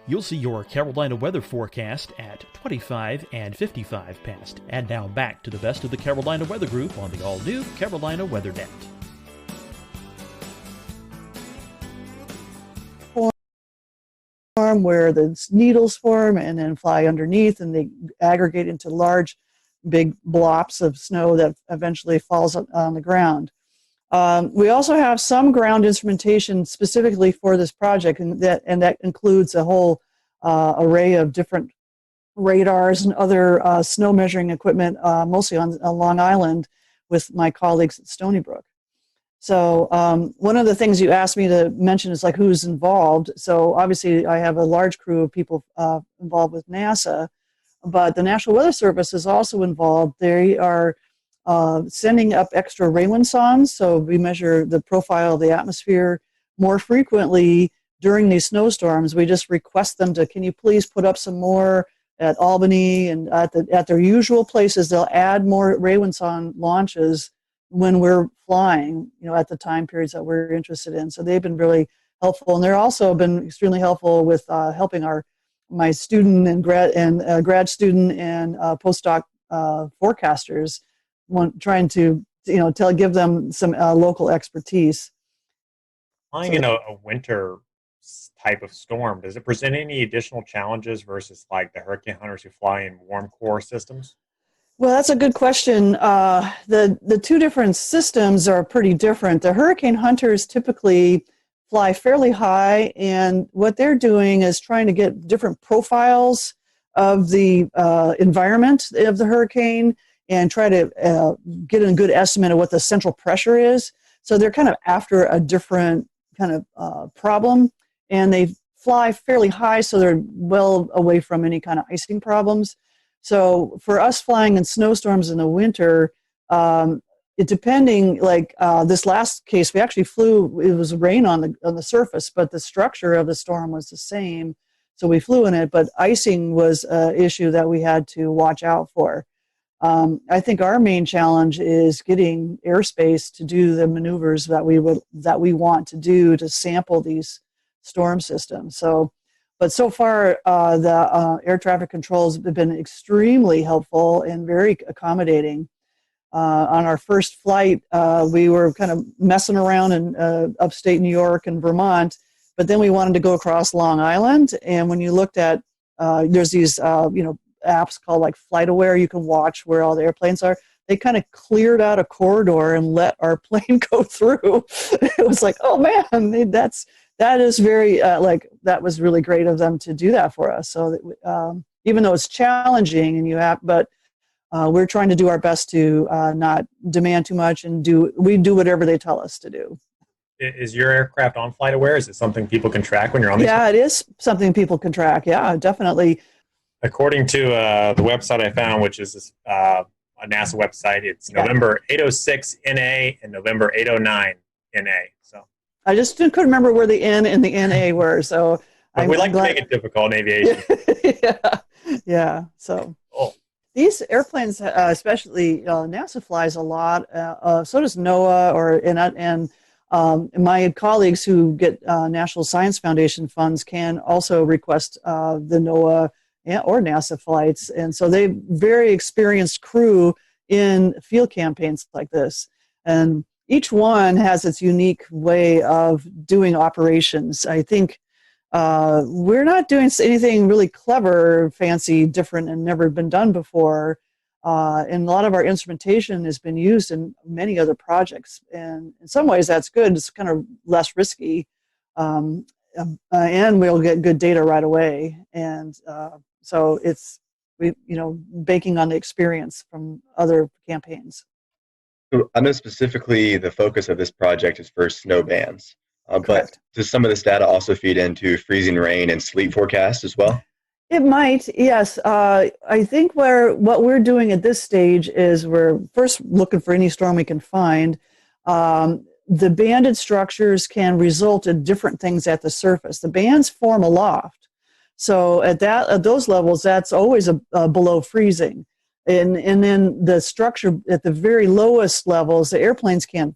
Speaker 8: You'll see your Carolina weather forecast at 25 and 55 past. And now back to the best of the Carolina Weather Group on the all-new Carolina Weather Net.
Speaker 17: Where the needles form and then fly underneath, and they aggregate into large, big blobs of snow that eventually falls on the ground. We also have some ground instrumentation specifically for this project, and that includes a whole array of different radars and other snow measuring equipment, mostly on Long Island with my colleagues at Stony Brook. So one of the things you asked me to mention is like who's involved. So obviously I have a large crew of people involved with NASA, but the National Weather Service is also involved. They are sending up extra rainwind sondes, so we measure the profile of the atmosphere more frequently during these snowstorms. We just request them to, can you please put up some more at Albany and at their usual places. They'll add more rainwind sonde launches when we're flying, at the time periods that we're interested in. So they've been really helpful, and they're also been extremely helpful with helping my student and grad student and postdoc forecasters, trying to give them some local expertise.
Speaker 2: Flying in a winter type of storm, does it present any additional challenges versus like the hurricane hunters who fly in warm core systems?
Speaker 17: Well, that's a good question. The two different systems are pretty different. The hurricane hunters typically fly fairly high, and what they're doing is trying to get different profiles of the environment of the hurricane and try to get a good estimate of what the central pressure is. So they're kind of after a different kind of problem, and they fly fairly high, so they're well away from any kind of icing problems. So for us flying in snowstorms in the winter, this last case, we actually flew, it was rain on the surface, but the structure of the storm was the same. So we flew in it, but icing was an issue that we had to watch out for. I think our main challenge is getting airspace to do the maneuvers that we want to do to sample these storm systems. But so far, the air traffic controls have been extremely helpful and very accommodating. On our first flight, we were kind of messing around in upstate New York and Vermont, but then we wanted to go across Long Island. And when you looked at, there's these, apps called like FlightAware, you can watch where all the airplanes are. They kind of cleared out a corridor and let our plane go through. It was like, oh man, that is very, that was really great of them to do that for us. So even though it's challenging but we're trying to do our best to not demand too much and we do whatever they tell us to do.
Speaker 2: Is your aircraft on FlightAware? Is it something people can track when you're on these?
Speaker 17: Yeah, it is something people can track. Yeah, definitely.
Speaker 2: According to the website I found, which is a NASA website, it's November 806 NA and November 809 NA. So
Speaker 17: I just couldn't remember where the N and the NA were. So
Speaker 2: We like to make it difficult in aviation.
Speaker 17: Yeah. So these airplanes, especially NASA flies a lot. So does NOAA, and my colleagues who get National Science Foundation funds can also request the NOAA or NASA flights, and so they're very experienced crew in field campaigns like this, and each one has its unique way of doing operations. I think we're not doing anything really clever, fancy, different, and never been done before. And a lot of our instrumentation has been used in many other projects. And in some ways, that's good. It's kind of less risky. And we'll get good data right away. And so it's, banking on the experience from other campaigns.
Speaker 3: So I know specifically the focus of this project is for snow bands. But does some of this data also feed into freezing rain and sleet forecasts as well?
Speaker 17: It might, yes. I think what we're doing at this stage is we're first looking for any storm we can find. The banded structures can result in different things at the surface. The bands form aloft. So at those levels, that's always below freezing. And then the structure at the very lowest levels, the airplanes can't,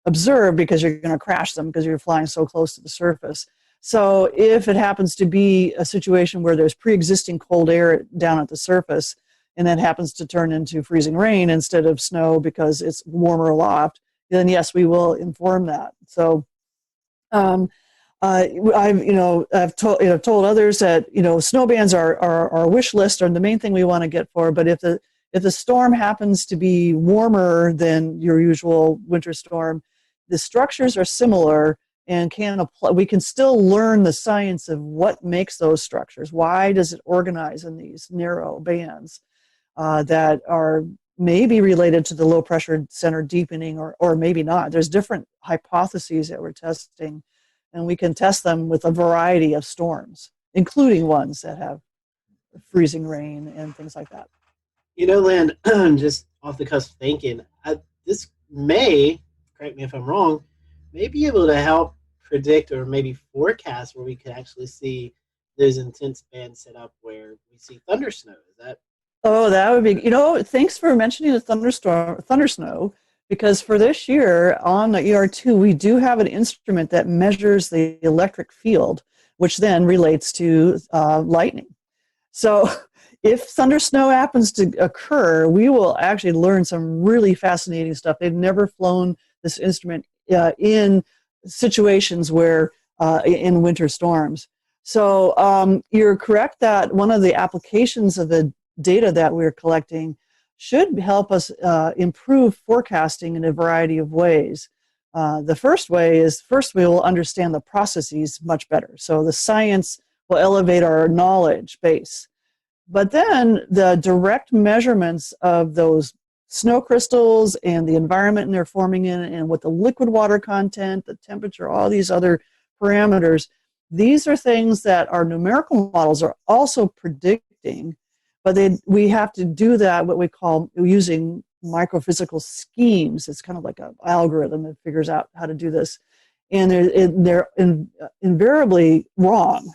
Speaker 17: observe because you're going to crash them because you're flying so close to the surface. So if it happens to be a situation where there's pre-existing cold air down at the surface and that happens to turn into freezing rain instead of snow because it's warmer aloft, then yes, we will inform that. So I've told others that snow bands are our wish list, are the main thing we want to get for. But if the storm happens to be warmer than your usual winter storm, the structures are similar and we can still learn the science of what makes those structures. Why does it organize in these narrow bands that are maybe related to the low pressure center deepening or maybe not? There's different hypotheses that we're testing, and we can test them with a variety of storms, including ones that have freezing rain and things like that.
Speaker 2: Lynn, just off the cusp thinking, this may, correct me if I'm wrong, may be able to help predict or maybe forecast where we could actually see those intense bands set up where we see thunder snow. Is that?
Speaker 17: Oh, that would be, thanks for mentioning the thunder snow, because for this year on the ER2, we do have an instrument that measures the electric field, which then relates to lightning. So if thunder snow happens to occur, we will actually learn some really fascinating stuff. They've never flown this instrument in situations where in winter storms. So you're correct that one of the applications of the data that we're collecting should help us improve forecasting in a variety of ways. The first way is we will understand the processes much better. So the science will elevate our knowledge base. But then the direct measurements of those snow crystals and the environment they're forming in and what the liquid water content, the temperature, all these other parameters, these are things that our numerical models are also predicting, but we have to do that what we call using microphysical schemes. It's kind of like an algorithm that figures out how to do this. And they're invariably wrong,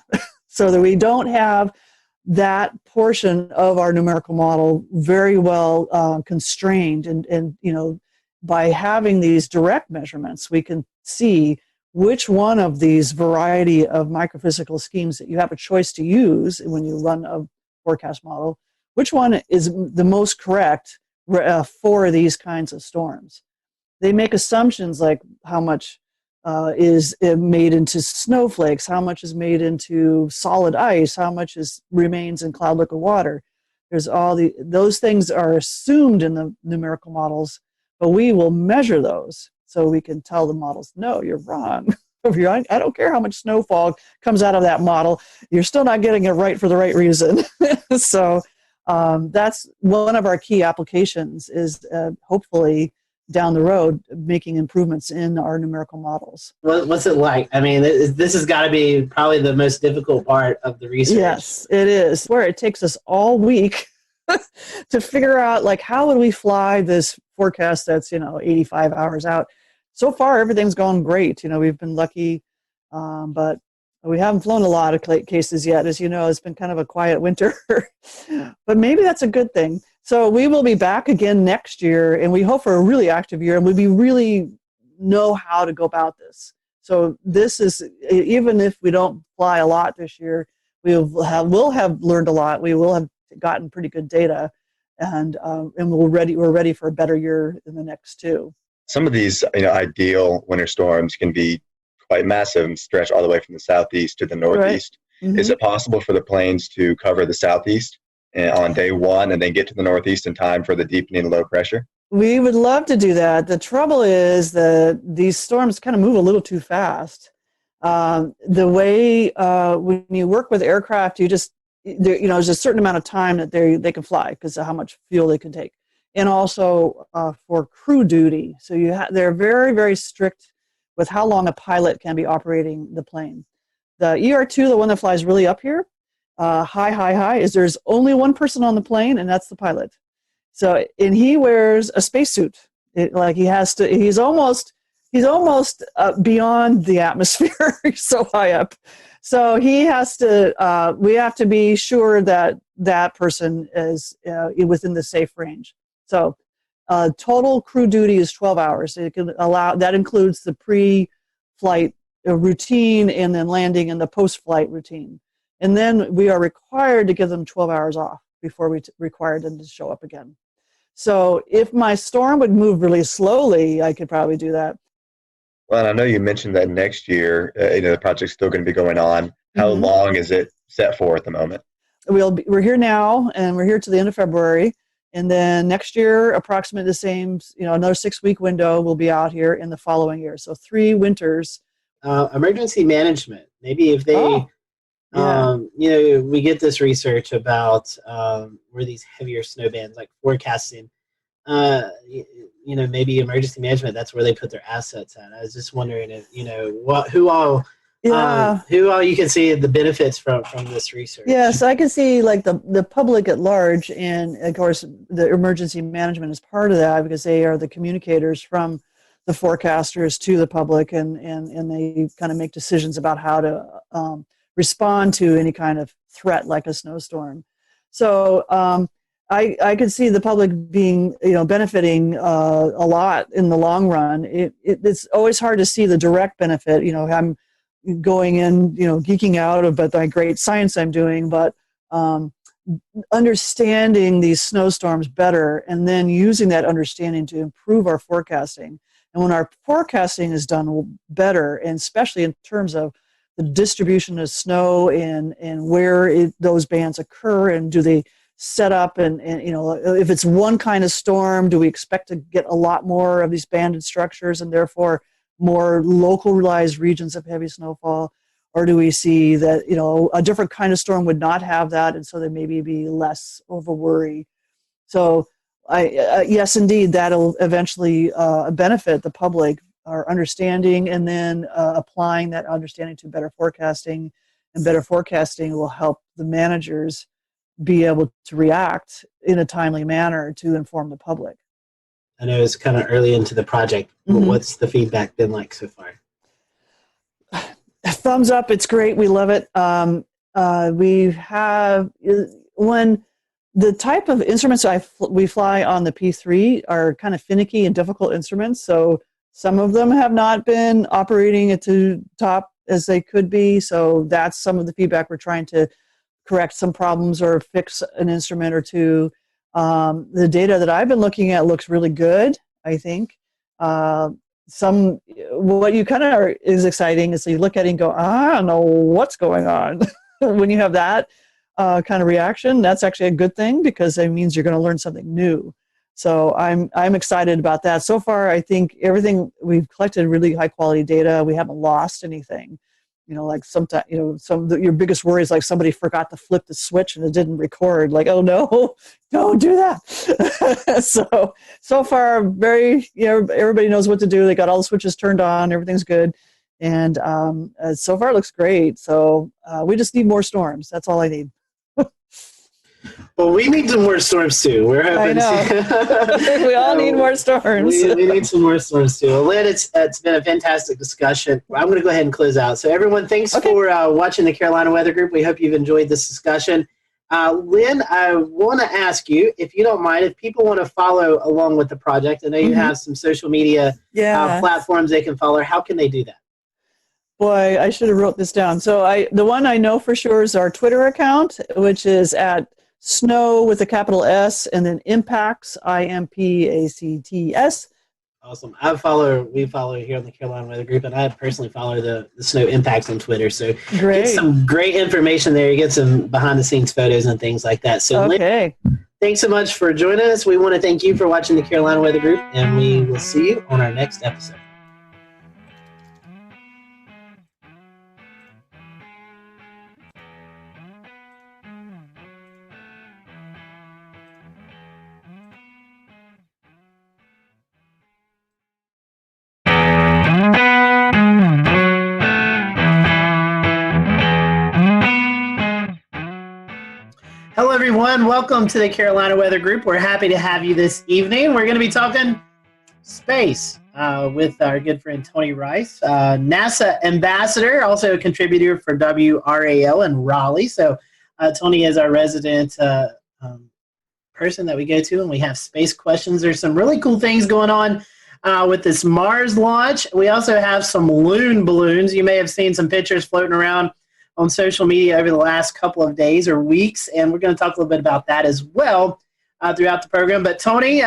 Speaker 17: so that we don't have that portion of our numerical model very well constrained. And by having these direct measurements, we can see which one of these variety of microphysical schemes that you have a choice to use when you run a forecast model, which one is the most correct for these kinds of storms. They make assumptions like how much is made into snowflakes, how much is made into solid ice, how much remains in cloud liquid water. There's those things are assumed in the numerical models, but we will measure those so we can tell the models, no, you're wrong. I don't care how much snowfall comes out of that model, you're still not getting it right for the right reason. So that's one of our key applications is hopefully down the road making improvements in our numerical models.
Speaker 2: What's it like? I mean, this has got to be probably the most difficult part of the research.
Speaker 17: Yes, it is. Where it takes us all week to figure out, like, how would we fly this forecast that's 85 hours out. So far, everything's gone great. We've been lucky, but We haven't flown a lot of cases yet. As you know, it's been kind of a quiet winter, but maybe that's a good thing. So we will be back again next year, and we hope for a really active year, and we really know how to go about this. So this is, even if we don't fly a lot this year, we'll have learned a lot. We will have gotten pretty good data, and we're ready for a better year in the next two.
Speaker 3: Some of these ideal winter storms can be quite massive and stretch all the way from the southeast to the northeast. Right. Mm-hmm. Is it possible for the planes to cover the southeast on day one and then get to the northeast in time for the deepening low pressure?
Speaker 17: We would love to do that. The trouble is that these storms kind of move a little too fast. The way when you work with aircraft, there's a certain amount of time that they can fly because of how much fuel they can take, and also for crew duty. So they're very, very strict with how long a pilot can be operating the plane. The ER2, the one that flies really up here, high, is there's only one person on the plane, and that's the pilot. So, and he wears a spacesuit. He's almost beyond the atmosphere. He's so high up. So he has to, we have to be sure that that person is within the safe range. So total crew duty is 12 hours. That includes the pre-flight routine and then landing and the post-flight routine. And then we are required to give them 12 hours off before we require them to show up again. So if my storm would move really slowly, I could probably do that.
Speaker 3: Well, and I know you mentioned that next year, the project's still going to be going on. How
Speaker 17: Mm-hmm.
Speaker 3: long is it set for at the moment?
Speaker 17: We're here now, and we're here to the end of February. And then next year, approximately the same, another 6-week window, we'll be out here in the following year. So 3 winters.
Speaker 2: Emergency management. Maybe if they, we get this research about where these heavier snow bands, like forecasting, maybe emergency management, that's where they put their assets at. I was just wondering if, who all you can see the benefits from this research.
Speaker 17: Yes, I can see like the public at large, and of course the emergency management is part of that because they are the communicators from the forecasters to the public, and they kind of make decisions about how to respond to any kind of threat like a snowstorm. So I could see the public being, benefiting a lot in the long run. It's always hard to see the direct benefit. I'm going in, geeking out about the great science I'm doing, but understanding these snowstorms better and then using that understanding to improve our forecasting. And when our forecasting is done better, and especially in terms of the distribution of snow and where those bands occur, and do they set up, and if it's one kind of storm, do we expect to get a lot more of these banded structures and therefore more localized regions of heavy snowfall, or do we see that a different kind of storm would not have that, and so there maybe be less of a worry? So yes, indeed, that'll eventually benefit the public, our understanding, and then applying that understanding to better forecasting, and better forecasting will help the managers be able to react in a timely manner to inform the public.
Speaker 2: I know it's kind of early into the project.
Speaker 17: Mm-hmm.
Speaker 2: What's the feedback been like so far?
Speaker 17: Thumbs up. It's great. We love it. When the type of instruments we fly on the P3 are kind of finicky and difficult instruments, so some of them have not been operating at the top as they could be. So that's some of the feedback. We're trying to correct some problems or fix an instrument or two. The data that I've been looking at looks really good, I think. What you kind of is exciting is you look at it and go, I don't know what's going on. When you have that kind of reaction, that's actually a good thing because it means you're going to learn something new. So I'm excited about that. So far, I think everything we've collected really high quality data. We haven't lost anything. Like sometimes, your biggest worry is like somebody forgot to flip the switch and it didn't record. Like, oh no, don't do that. So far, everybody knows what to do. They got all the switches turned on. Everything's good. And so far it looks great. So we just need more storms. That's all I need.
Speaker 2: Well, we need some more storms too. We're hoping
Speaker 17: I know. We all need more storms.
Speaker 2: We need some more storms too. Well, Lynn, it's been a fantastic discussion. I'm going to go ahead and close out. So everyone, thanks for watching the Carolina Weather Group. We hope you've enjoyed this discussion. Lynn, I want to ask you, if you don't mind, if people want to follow along with the project, I know you have some social media platforms they can follow. How can they do that?
Speaker 17: Boy, I should have wrote this down. So the one I know for sure is our Twitter account, which is at snow with a capital S and then impacts, IMPACTS.
Speaker 2: Awesome. We follow here on the Carolina Weather Group, and I personally follow the Snow Impacts on Twitter. So get some great information there. You get some behind-the-scenes photos and things like that. So Lynn, thanks so much for joining us. We want to thank you for watching the Carolina Weather Group, and we will see you on our next episode. Hello, everyone. Welcome to the Carolina Weather Group. We're happy to have you this evening. We're going to be talking space with our good friend Tony Rice, NASA ambassador, also a contributor for WRAL in Raleigh. So Tony is our resident person that we go to, and we have space questions. There's some really cool things going on with this Mars launch. We also have some loon balloons. You may have seen some pictures floating around on social media over the last couple of days or weeks, and we're going to talk a little bit about that as well throughout the program. But Tony,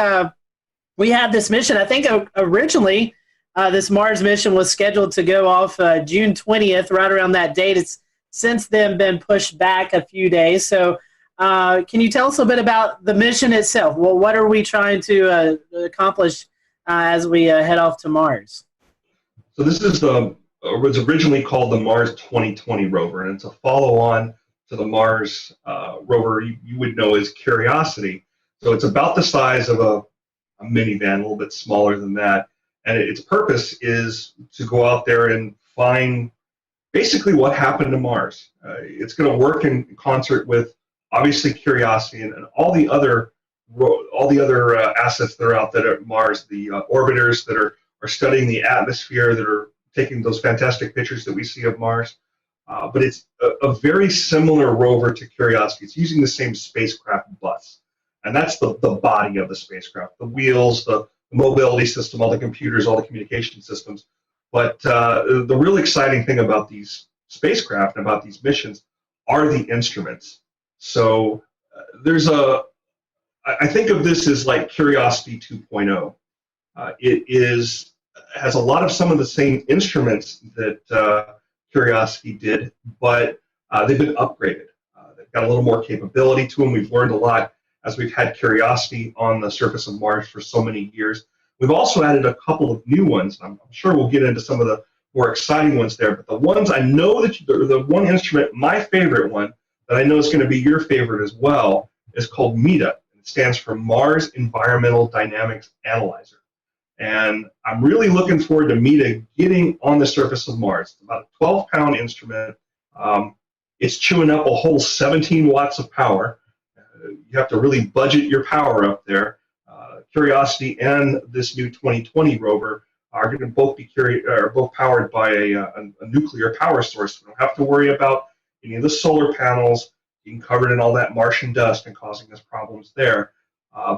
Speaker 2: we had this mission. I think originally this Mars mission was scheduled to go off June 20th, right around that date. It's since then been pushed back a few days. So can you tell us a bit about the mission itself? Well, what are we trying to accomplish as we head off to Mars?
Speaker 21: So this is was originally called the Mars 2020 rover, and it's a follow-on to the Mars rover you would know as Curiosity. So it's about the size of a minivan, a little bit smaller than that, and its purpose is to go out there and find basically what happened to Mars. It's going to work in concert with obviously Curiosity and all the other assets that are out there at Mars, the orbiters that are studying the atmosphere, that are taking those fantastic pictures that we see of Mars. But it's a very similar rover to Curiosity. It's using the same spacecraft bus. And that's the body of the spacecraft, the wheels, the mobility system, all the computers, all the communication systems. But the real exciting thing about these spacecraft and about these missions are the instruments. So I think of this as like Curiosity 2.0. It has a lot of some of the same instruments that Curiosity did, but they've been upgraded. They've got a little more capability to them. We've learned a lot as we've had Curiosity on the surface of Mars for so many years. We've also added a couple of new ones. I'm sure we'll get into some of the more exciting ones there, but the ones I know that the one instrument, my favorite one, that I know is going to be your favorite as well, is called MEDA. It stands for Mars Environmental Dynamics Analyzer. And I'm really looking forward to MEDA getting on the surface of Mars. It's about a 12-pound instrument. It's chewing up a whole 17 watts of power. You have to really budget your power up there. Curiosity and this new 2020 rover are going to both be both powered by a nuclear power source. We don't have to worry about any of the solar panels being covered in all that Martian dust and causing us problems there.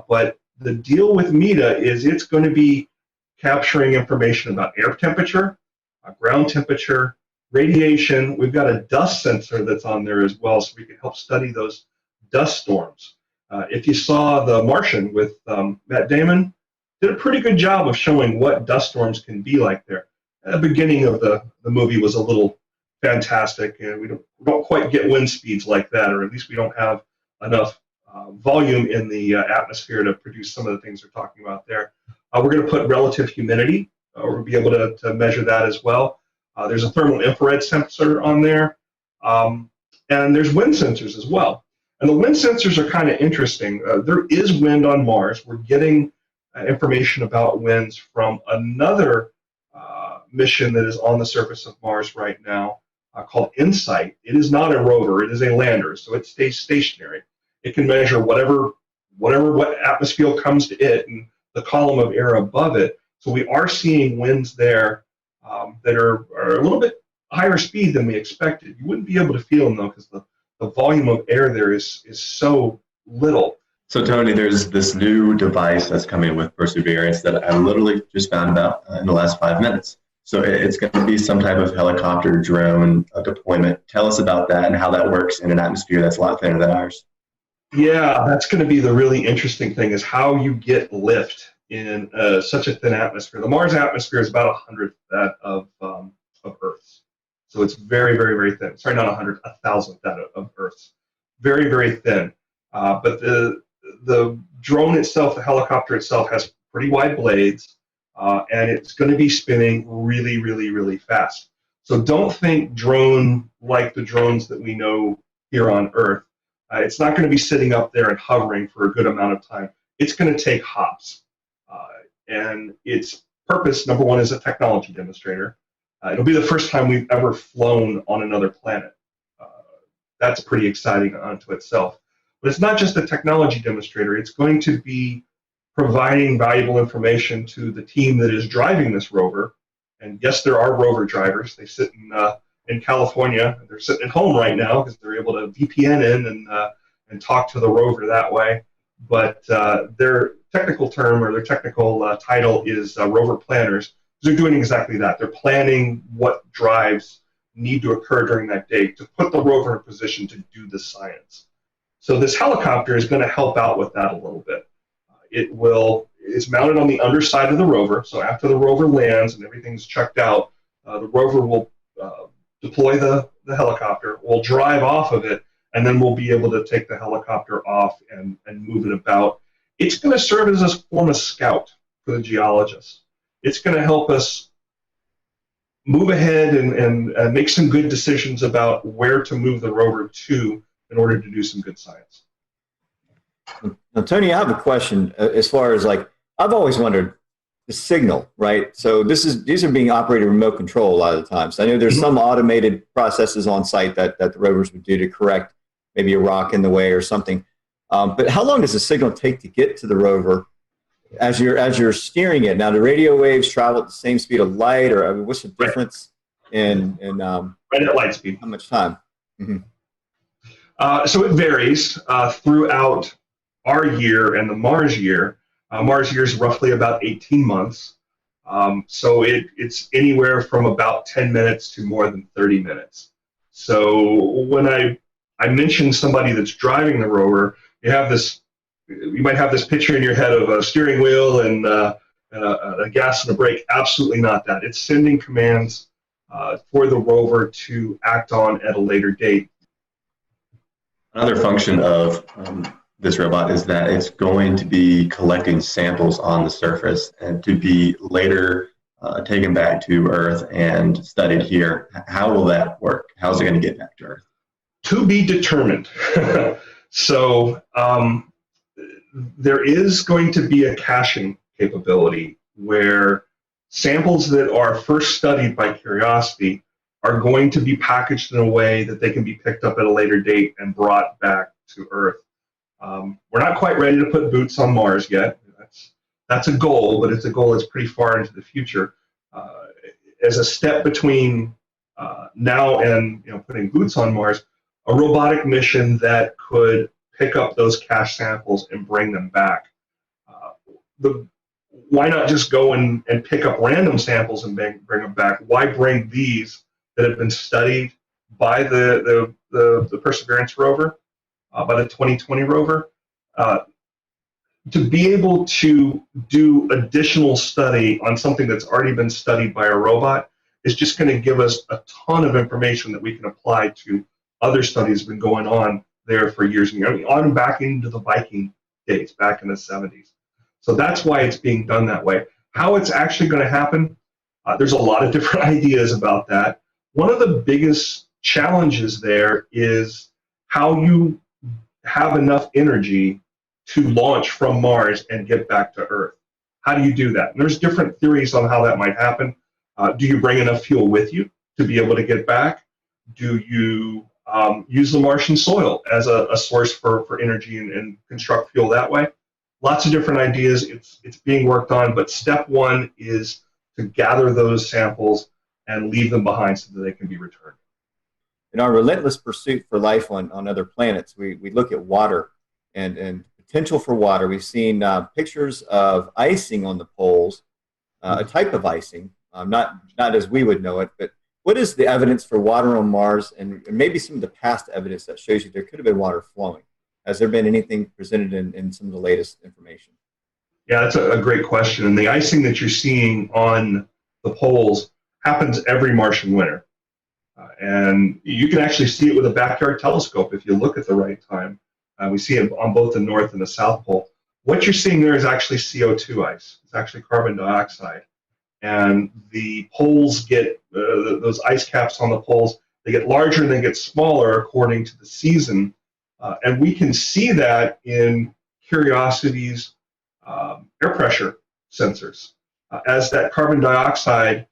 Speaker 21: But the deal with MEDA is it's going to be capturing information about air temperature, ground temperature, radiation. We've got a dust sensor that's on there as well, so we can help study those dust storms. If you saw The Martian with Matt Damon, did a pretty good job of showing what dust storms can be like there. At the beginning of the movie was a little fantastic, and we don't quite get wind speeds like that, or at least we don't have enough volume in the atmosphere to produce some of the things we're talking about there. We're going to put relative humidity. We'll be able to measure that as well. There's a thermal infrared sensor on there, and there's wind sensors as well. And the wind sensors are kind of interesting. There is wind on Mars. We're getting information about winds from another mission that is on the surface of Mars right now called InSight. It is not a rover. It is a lander, so it stays stationary. It can measure whatever atmosphere comes to it and the column of air above it. So we are seeing winds there that are a little bit higher speed than we expected. You wouldn't be able to feel them though, because the volume of air there is so little.
Speaker 14: So Tony, there's this new device that's coming with Perseverance that I literally just found about in the last 5 minutes. So it's going to be some type of helicopter drone deployment. Tell us about that and how that works in an atmosphere that's a lot thinner than ours.
Speaker 21: Yeah, that's going to be the really interesting thing, is how you get lift in such a thin atmosphere. The Mars atmosphere is about 100th that of Earth's. So it's very, very, very thin. Sorry, not 100th, 1,000th that of Earth's. Very, very thin. But the drone itself, the helicopter itself, has pretty wide blades, and it's going to be spinning really, really, really fast. So don't think drone like the drones that we know here on Earth. It's not going to be sitting up there and hovering for a good amount of time. It's going to take hops. And its purpose, number one, is a technology demonstrator. It'll be the first time we've ever flown on another planet. That's pretty exciting unto itself. But it's not just a technology demonstrator. It's going to be providing valuable information to the team that is driving this rover. And yes, there are rover drivers. They sit in California. They're sitting at home right now because they're able to VPN in and talk to the rover that way. But their technical term or their technical title is rover planners. They're doing exactly that. They're planning what drives need to occur during that day to put the rover in a position to do the science. So this helicopter is going to help out with that a little bit. It's mounted on the underside of the rover. So after the rover lands and everything's checked out, the rover will deploy the helicopter. We'll drive off of it, and then we'll be able to take the helicopter off and move it about. It's going to serve as a form of scout for the geologists. It's going to help us move ahead and make some good decisions about where to move the rover to in order to do some good science.
Speaker 4: Now, Tony, I have a question as far as, like, I've always wondered the signal, right? So these are being operated remote control a lot of the times. I know there's some automated processes on site that the rovers would do to correct maybe a rock in the way or something. But how long does the signal take to get to the rover as you're steering it? Now, the radio waves travel at the same speed of light, or I mean, what's the difference in
Speaker 21: right at light speed?
Speaker 4: How much time?
Speaker 21: So it varies throughout our year and the Mars year. Mars year is roughly about 18 months. So it's anywhere from about 10 minutes to more than 30 minutes. So when I mentioned somebody that's driving the rover, you might have this picture in your head of a steering wheel and a gas and a brake. Absolutely not that. It's sending commands for the rover to act on at a later date.
Speaker 14: Another function of this robot is that it's going to be collecting samples on the surface and to be later taken back to Earth and studied here. How will that work? How's it going to get back to Earth?
Speaker 21: To be determined. So there is going to be a caching capability where samples that are first studied by Curiosity are going to be packaged in a way that they can be picked up at a later date and brought back to Earth. We're not quite ready to put boots on Mars yet. That's a goal, but it's a goal that's pretty far into the future. As a step between now and putting boots on Mars, a robotic mission that could pick up those cache samples and bring them back. Why not just go and pick up random samples and bring them back? Why bring these that have been studied by the Perseverance rover, by the 2020 rover, to be able to do additional study on something that's already been studied by a robot is just going to give us a ton of information that we can apply to other studies that have been going on there for years and years. I mean, on back into the Viking days, back in the 70s. So that's why it's being done that way. How it's actually going to happen, there's a lot of different ideas about that. One of the biggest challenges there is how you have enough energy to launch from Mars and get back to Earth. How do you do that? And there's different theories on how that might happen. Do you bring enough fuel with you to be able to get back? Do you use the Martian soil as a source for energy and construct fuel that way. Lots of different ideas. It's being worked on, but step one is to gather those samples and leave them behind so that they can be returned.
Speaker 4: In our relentless pursuit for life on other planets, we look at water and potential for water. We've seen pictures of icing on the poles, a type of icing, not as we would know it, but what is the evidence for water on Mars, and maybe some of the past evidence that shows you there could have been water flowing? Has there been anything presented in some of the latest information?
Speaker 21: Yeah, that's a great question. And the icing that you're seeing on the poles happens every Martian winter. And you can actually see it with a backyard telescope if you look at the right time. We see it on both the North and the South Pole. What you're seeing there is actually CO2 ice. It's actually carbon dioxide. And the poles get, those ice caps on the poles, they get larger and they get smaller according to the season. And we can see that in Curiosity's air pressure sensors. As that carbon dioxide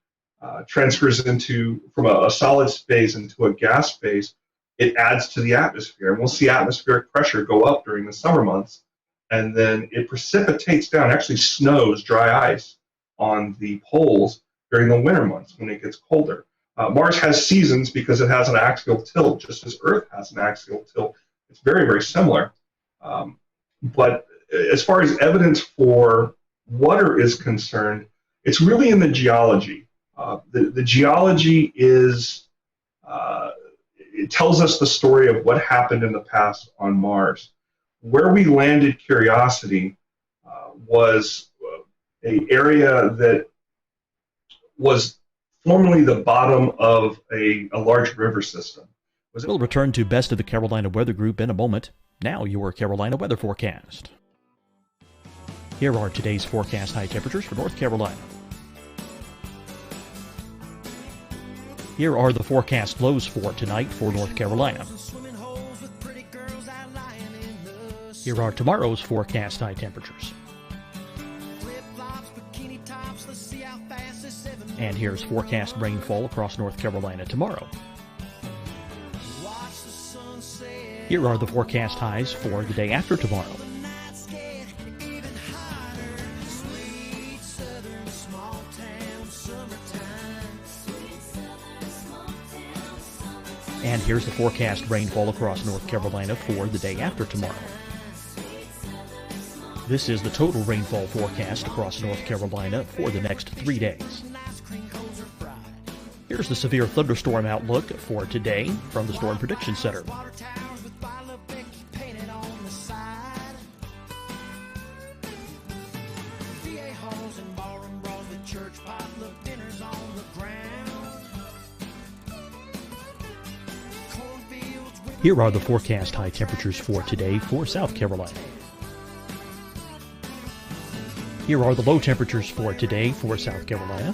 Speaker 21: transfers from a solid phase into a gas phase, it adds to the atmosphere. And we'll see atmospheric pressure go up during the summer months. And then it precipitates down, actually snows, dry ice on the poles during the winter months when it gets colder. Mars has seasons because it has an axial tilt, just as Earth has an axial tilt. It's very, very similar. But as far as evidence for water is concerned, it's really in the geology. The geology is, it tells us the story of what happened in the past on Mars. Where we landed Curiosity was an area that was formerly the bottom of a large river system.
Speaker 8: We'll return to Best of the Carolina Weather Group in a moment. Now your Carolina weather forecast. Here are today's forecast high temperatures for North Carolina. Here are the forecast lows for tonight for North Carolina. Here are tomorrow's forecast high temperatures. And here's forecast rainfall across North Carolina tomorrow. Here are the forecast highs for the day after tomorrow. And here's the forecast rainfall across North Carolina for the day after tomorrow. This is the total rainfall forecast across North Carolina for the next 3 days. Here's the severe thunderstorm outlook for today from the Storm Prediction Center. Here are the forecast high temperatures for today for South Carolina. Here are the low temperatures for today for South Carolina.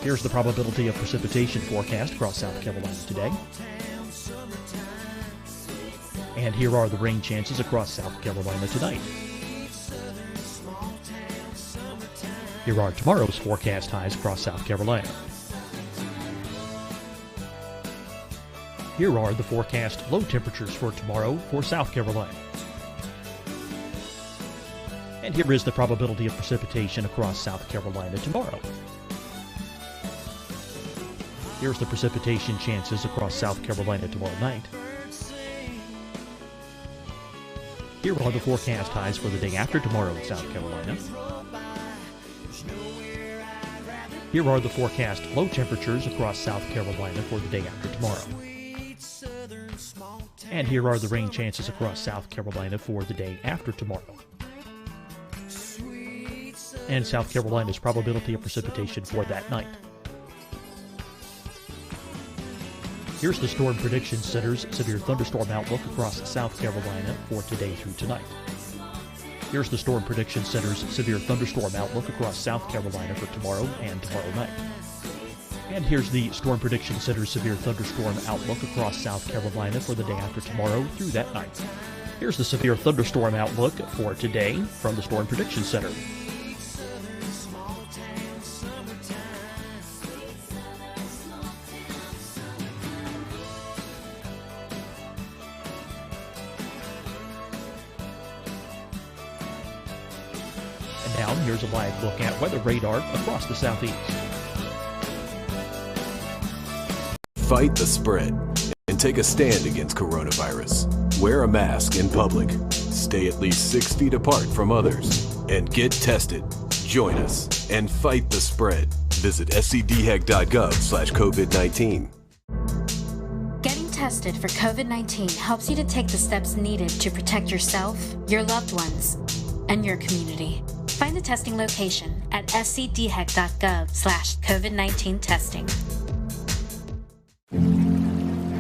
Speaker 8: Here's the probability of precipitation forecast across South Carolina today. And here are the rain chances across South Carolina tonight. Here are tomorrow's forecast highs across South Carolina. Here are the forecast low temperatures for tomorrow for South Carolina. And here is the probability of precipitation across South Carolina tomorrow. Here's the precipitation chances across South Carolina tomorrow night. Here are the forecast highs for the day after tomorrow in South Carolina. Here are the forecast low temperatures across South Carolina for the day after tomorrow. And here are the rain chances across South Carolina for the day after tomorrow. And South Carolina's probability of precipitation for that night. Here's the Storm Prediction Center's severe thunderstorm outlook across South Carolina for today through tonight. Here's the Storm Prediction Center's severe thunderstorm outlook across South Carolina for tomorrow and tomorrow night. And here's the Storm Prediction Center's severe thunderstorm outlook across South Carolina for the day after tomorrow through that night. Here's the severe thunderstorm outlook for today from the Storm Prediction Center. Now, here's a live look at weather radar across the southeast.
Speaker 9: Fight the spread and take a stand against coronavirus. Wear a mask in public. Stay at least 6 feet apart from others. And get tested. Join us and fight the spread. Visit scdhec.gov/COVID-19.
Speaker 10: Getting tested for COVID-19 helps you to take the steps needed to protect yourself, your loved ones, and your community. Find the testing location at scdhec.gov/COVID-19 testing.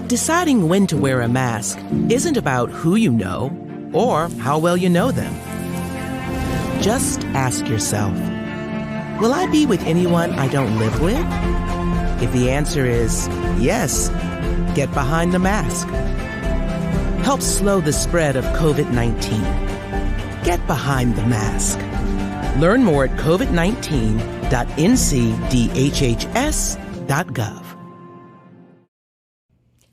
Speaker 11: Deciding when to wear a mask isn't about who you know or how well you know them. Just ask yourself, will I be with anyone I don't live with? If the answer is yes, get behind the mask. Help slow the spread of COVID-19. Get behind the mask. Learn more at covid19.ncdhhs.gov.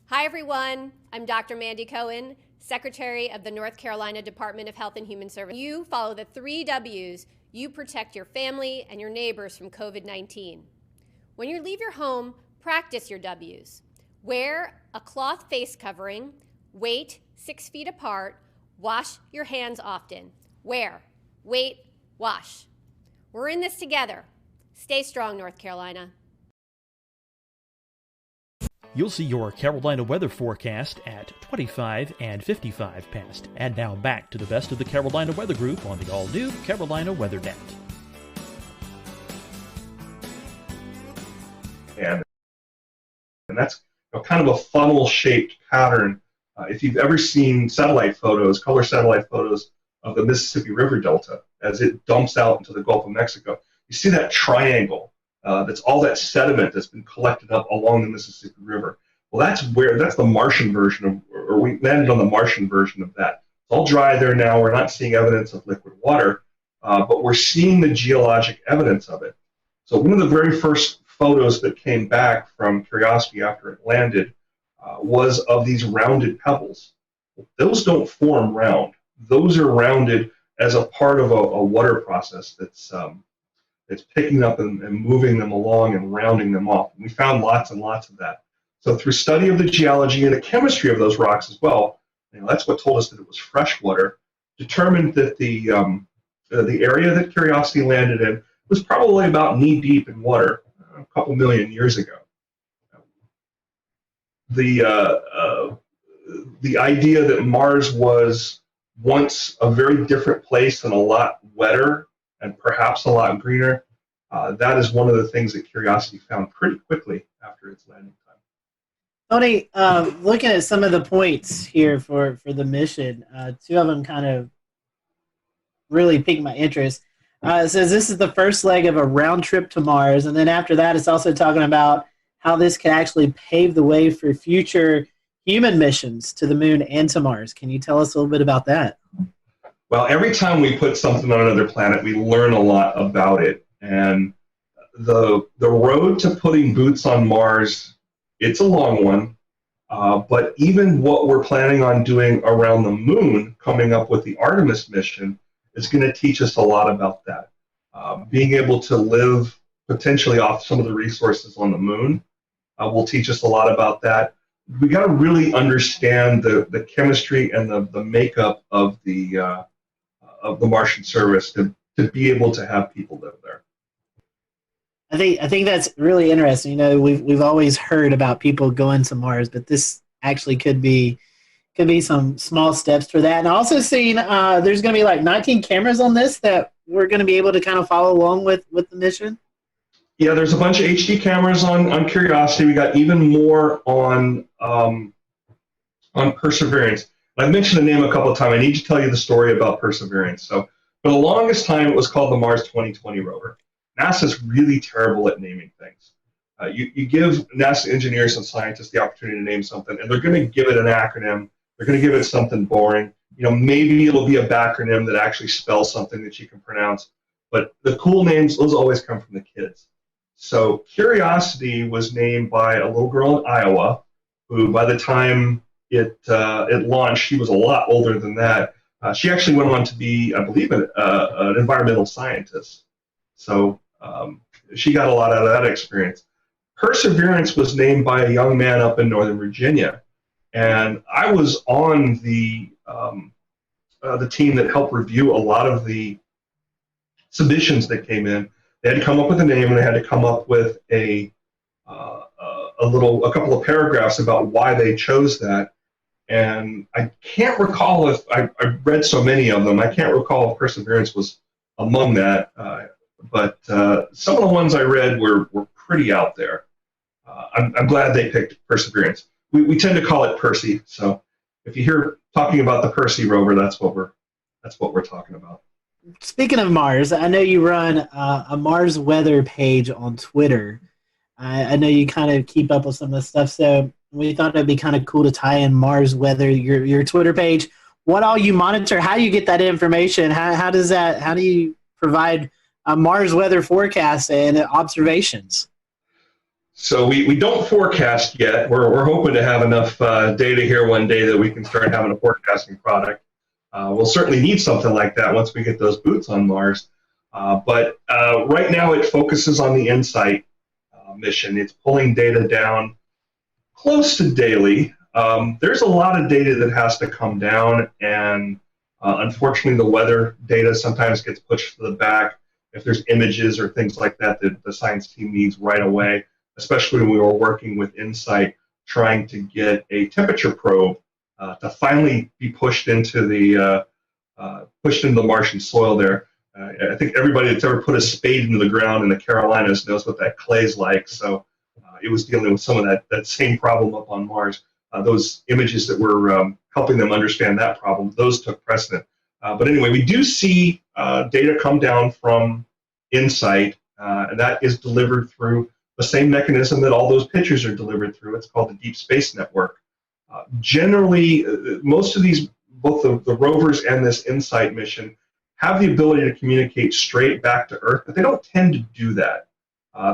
Speaker 12: Hi, everyone. I'm Dr. Mandy Cohen, Secretary of the North Carolina Department of Health and Human Services. You follow the 3 W's. You protect your family and your neighbors from COVID-19. When you leave your home, practice your W's. Wear a cloth face covering, wait 6 feet apart, wash your hands often. Wear, wait, wash. We're in this together. Stay strong, North Carolina.
Speaker 8: You'll see your Carolina weather forecast at 25 and 55 past. And now back to the best of the Carolina Weather Group on the all-new Carolina Weather Net.
Speaker 21: And that's kind of a funnel-shaped pattern. If you've ever seen satellite photos, color satellite photos of the Mississippi River Delta as it dumps out into the Gulf of Mexico, you see that triangle. That's all that sediment that's been collected up along the Mississippi River. Well, that's the Martian version of, or we landed on the Martian version of that. It's all dry there now. We're not seeing evidence of liquid water, but we're seeing the geologic evidence of it. So one of the very first photos that came back from Curiosity after it landed was of these rounded pebbles. Those don't form round. Those are rounded as a part of a water process that's picking up and moving them along and rounding them off. And we found lots and lots of that. So through study of the geology and the chemistry of those rocks as well, that's what told us that it was fresh water, determined that the area that Curiosity landed in was probably about knee-deep in water a couple million years ago. The idea that Mars was once a very different place and a lot wetter and perhaps a lot greener, that is one of the things that Curiosity found pretty quickly after its landing time.
Speaker 2: Tony, looking at some of the points here for the mission, 2 of them kind of really piqued my interest. It says this is the first leg of a round trip to Mars, and then after that it's also talking about how this can actually pave the way for future human missions to the moon and to Mars. Can you tell us a little bit about that?
Speaker 21: Well, every time we put something on another planet, we learn a lot about it. And the road to putting boots on Mars, it's a long one. But even what we're planning on doing around the moon, coming up with the Artemis mission, is going to teach us a lot about that. Being able to live potentially off some of the resources on the moon will teach us a lot about that. We got to really understand the chemistry and the makeup of the Martian surface to be able to have people live there.
Speaker 2: I think that's really interesting. You know, we've always heard about people going to Mars, but this actually could be some small steps for that. And also seeing there's going to be like 19 cameras on this that we're going to be able to kind of follow along with the mission.
Speaker 21: Yeah, there's a bunch of HD cameras on Curiosity. We got even more on Perseverance. I've mentioned the name a couple of times. I need to tell you the story about Perseverance. So for the longest time, it was called the Mars 2020 rover. NASA's really terrible at naming things. You give NASA engineers and scientists the opportunity to name something, and they're going to give it an acronym. They're going to give it something boring. You know, maybe it'll be a backronym that actually spells something that you can pronounce. But the cool names, those always come from the kids. So Curiosity was named by a little girl in Iowa, who by the time it launched, she was a lot older than that. She actually went on to be, I believe, an environmental scientist. So she got a lot out of that experience. Perseverance was named by a young man up in Northern Virginia, and I was on the team that helped review a lot of the submissions that came in. They had to come up with a name, and they had to come up with a couple of paragraphs about why they chose that. And I can't recall if I read so many of them. I can't recall if Perseverance was among that, but some of the ones I read were pretty out there. I'm glad they picked Perseverance. We tend to call it Percy. So if you hear talking about the Percy rover, that's what we're talking about.
Speaker 2: Speaking of Mars, I know you run a Mars weather page on Twitter. I know you kind of keep up with some of the stuff, so we thought it'd be kind of cool to tie in Mars weather, your Twitter page. What all you monitor? How you get that information? How do you provide Mars weather forecasts and observations?
Speaker 21: So we don't forecast yet. We're hoping to have enough data here one day that we can start having a forecasting product. We'll certainly need something like that once we get those boots on Mars. But right now it focuses on the InSight mission. It's pulling data down close to daily. There's a lot of data that has to come down, and unfortunately the weather data sometimes gets pushed to the back if there's images or things like that that the science team needs right away, especially when we were working with InSight trying to get a temperature probe to finally be pushed into the Martian soil there. I think everybody that's ever put a spade into the ground in the Carolinas knows what that clay is like. So it was dealing with some of that same problem up on Mars. Those images that were helping them understand that problem, those took precedent. But anyway, we do see data come down from InSight, and that is delivered through the same mechanism that all those pictures are delivered through. It's called the Deep Space Network. Generally, most of these, both the rovers and this InSight mission, have the ability to communicate straight back to Earth, but they don't tend to do that.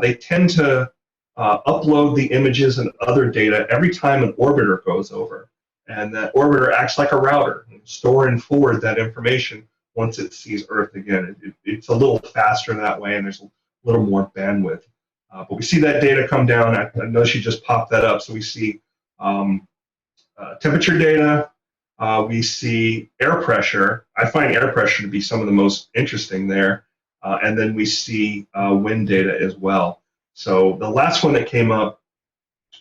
Speaker 21: They tend to upload the images and other data every time an orbiter goes over. And that orbiter acts like a router, store and forward that information once it sees Earth again. It's a little faster that way, and there's a little more bandwidth. But we see that data come down. I know she just popped that up. So we see temperature data. We see air pressure. I find air pressure to be some of the most interesting there. And then we see wind data as well. So the last one that came up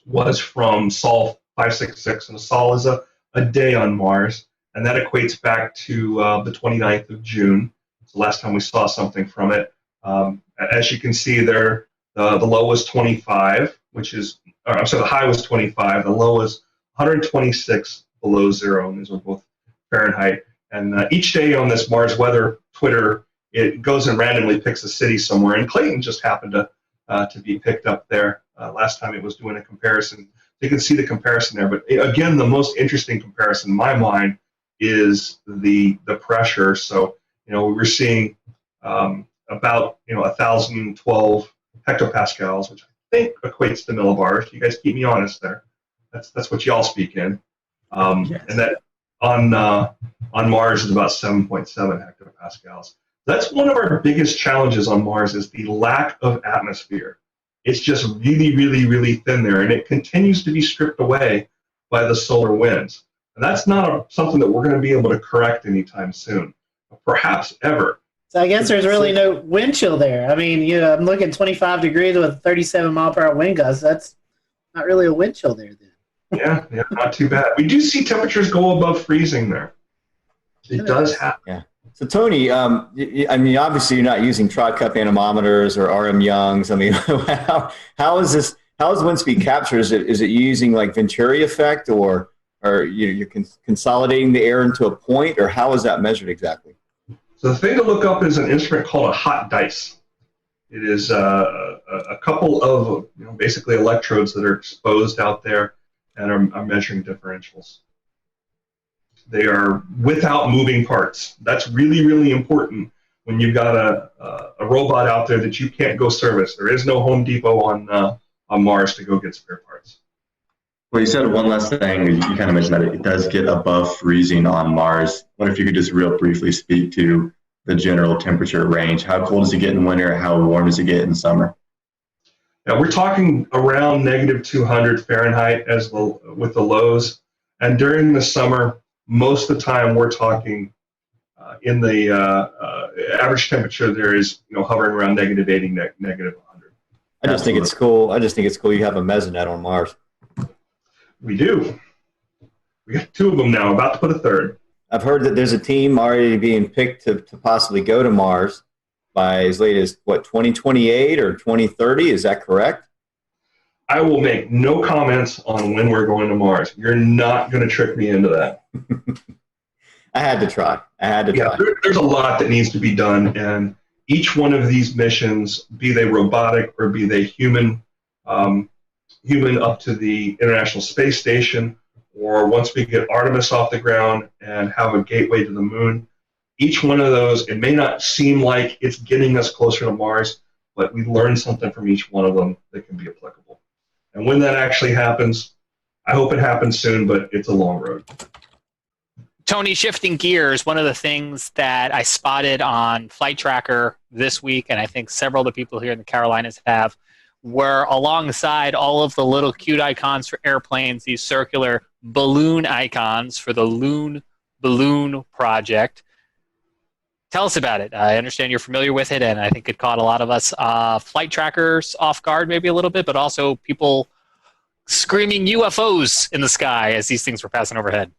Speaker 21: was from Sol 566, and Sol is a day on Mars, and that equates back to the 29th of June. It's the last time we saw something from it. As you can see there, the low was 25, the high was 25, the low was 126 below zero, and these are both Fahrenheit. And each day on this Mars weather Twitter, it goes and randomly picks a city somewhere, and Clayton just happened to be picked up there last time it was doing a comparison. You can see the comparison there, but again, the most interesting comparison in my mind is the pressure. So we were seeing about 1,012 hectopascals, which I think equates to millibars. You guys keep me honest there. That's what y'all speak in. Yes. And that on Mars is about 7.7 hectopascals. That's one of our biggest challenges on Mars, is the lack of atmosphere. It's just really, really, really thin there, and it continues to be stripped away by the solar winds. And that's not something that we're going to be able to correct anytime soon, perhaps ever.
Speaker 2: So I guess there's really no wind chill there. I mean, I'm looking 25 degrees with 37 mile per hour wind gusts. That's not really a wind chill there then.
Speaker 21: Yeah, not too bad. We do see temperatures go above freezing there. It does happen.
Speaker 4: Yeah. So Tony, I mean, obviously you're not using Trod Cup anemometers or RM Youngs. I mean, how is this? How is wind speed capture? Is it using like Venturi effect, or you're consolidating the air into a point, or how is that measured exactly?
Speaker 21: So the thing to look up is an instrument called a hot dice. It is a couple of basically electrodes that are exposed out there and are measuring differentials. They are without moving parts. That's really, really important when you've got a robot out there that you can't go service. There is no Home Depot on Mars to go get spare parts.
Speaker 14: Well, you said one last thing. You kind of mentioned that it does get above freezing on Mars. I wonder if you could just real briefly speak to the general temperature range. How cold does it get in winter? How warm does it get in summer?
Speaker 21: Yeah, we're talking around -200 Fahrenheit with the lows. And during the summer, most of the time we're talking in the average temperature there is hovering around -80, -100.
Speaker 4: I just think it's cool. You have a mesonet on Mars.
Speaker 21: We do. We got 2 of them now, about to put a 3rd.
Speaker 4: I've heard that there's a team already being picked to possibly go to Mars by as late as, 2028 or 2030? Is that correct?
Speaker 21: I will make no comments on when we're going to Mars. You're not going to trick me into that.
Speaker 4: I had to try.
Speaker 21: There's a lot that needs to be done, and each one of these missions, be they robotic or be they human up to the International Space Station, or once we get Artemis off the ground and have a gateway to the moon, each one of those, it may not seem like it's getting us closer to Mars, but we learn something from each one of them that can be applicable. And when that actually happens, I hope it happens soon, but it's a long road.
Speaker 18: Tony, shifting gears, one of the things that I spotted on Flight Tracker this week, and I think several of the people here in the Carolinas have, were alongside all of the little cute icons for airplanes, these circular balloon icons for the Loon Balloon Project. Tell us about it. I understand you're familiar with it, and I think it caught a lot of us flight trackers off guard maybe a little bit, but also people screaming UFOs in the sky as these things were passing overhead.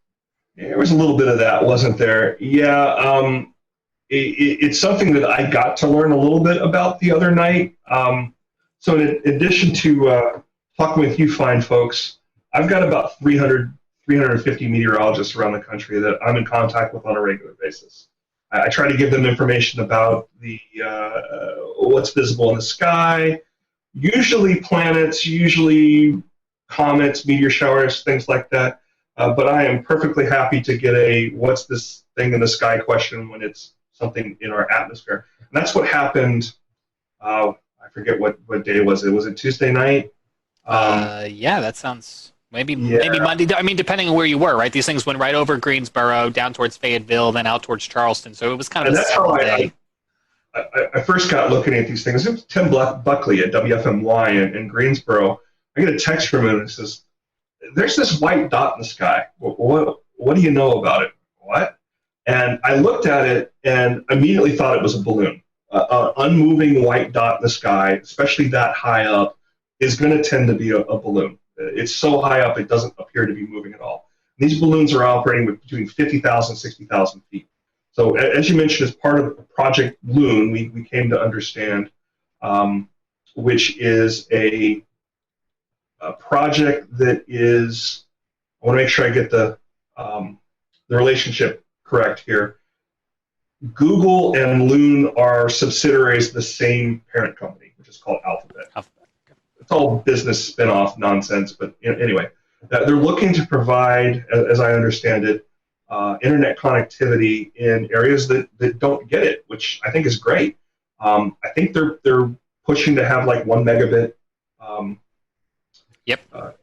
Speaker 21: There was a little bit of that, wasn't there? Yeah, it's something that I got to learn a little bit about the other night. So in addition to talking with you fine folks, I've got about 350 meteorologists around the country that I'm in contact with on a regular basis. I try to give them information about the what's visible in the sky, usually planets, usually comets, meteor showers, things like that. But I am perfectly happy to get a "what's this thing in the sky" question when it's something in our atmosphere. And that's what happened. I forget what day was it. Was it Tuesday night?
Speaker 18: Yeah, that sounds maybe Monday. I mean, depending on where you were, right? These things went right over Greensboro, down towards Fayetteville, then out towards Charleston. So it was kind of a simple day.
Speaker 21: I first got looking at these things. It was Tim Buckley at WFMY in Greensboro. I get a text from him and it says, "There's this white dot in the sky. What do you know about it?" What? And I looked at it and immediately thought it was a balloon. An unmoving white dot in the sky, especially that high up, is going to tend to be a balloon. It's so high up it doesn't appear to be moving at all. These balloons are operating with between 50,000 and 60,000 feet. So as you mentioned, as part of Project Loon, we came to understand, which is a project that is, I want to make sure I get the relationship correct here. Google and Loon are subsidiaries of the same parent company, which is called Alphabet. It's all business spin-off nonsense, but anyway, they're looking to provide, as I understand it, internet connectivity in areas that don't get it, which I think is great. I think they're pushing to have like 1 megabit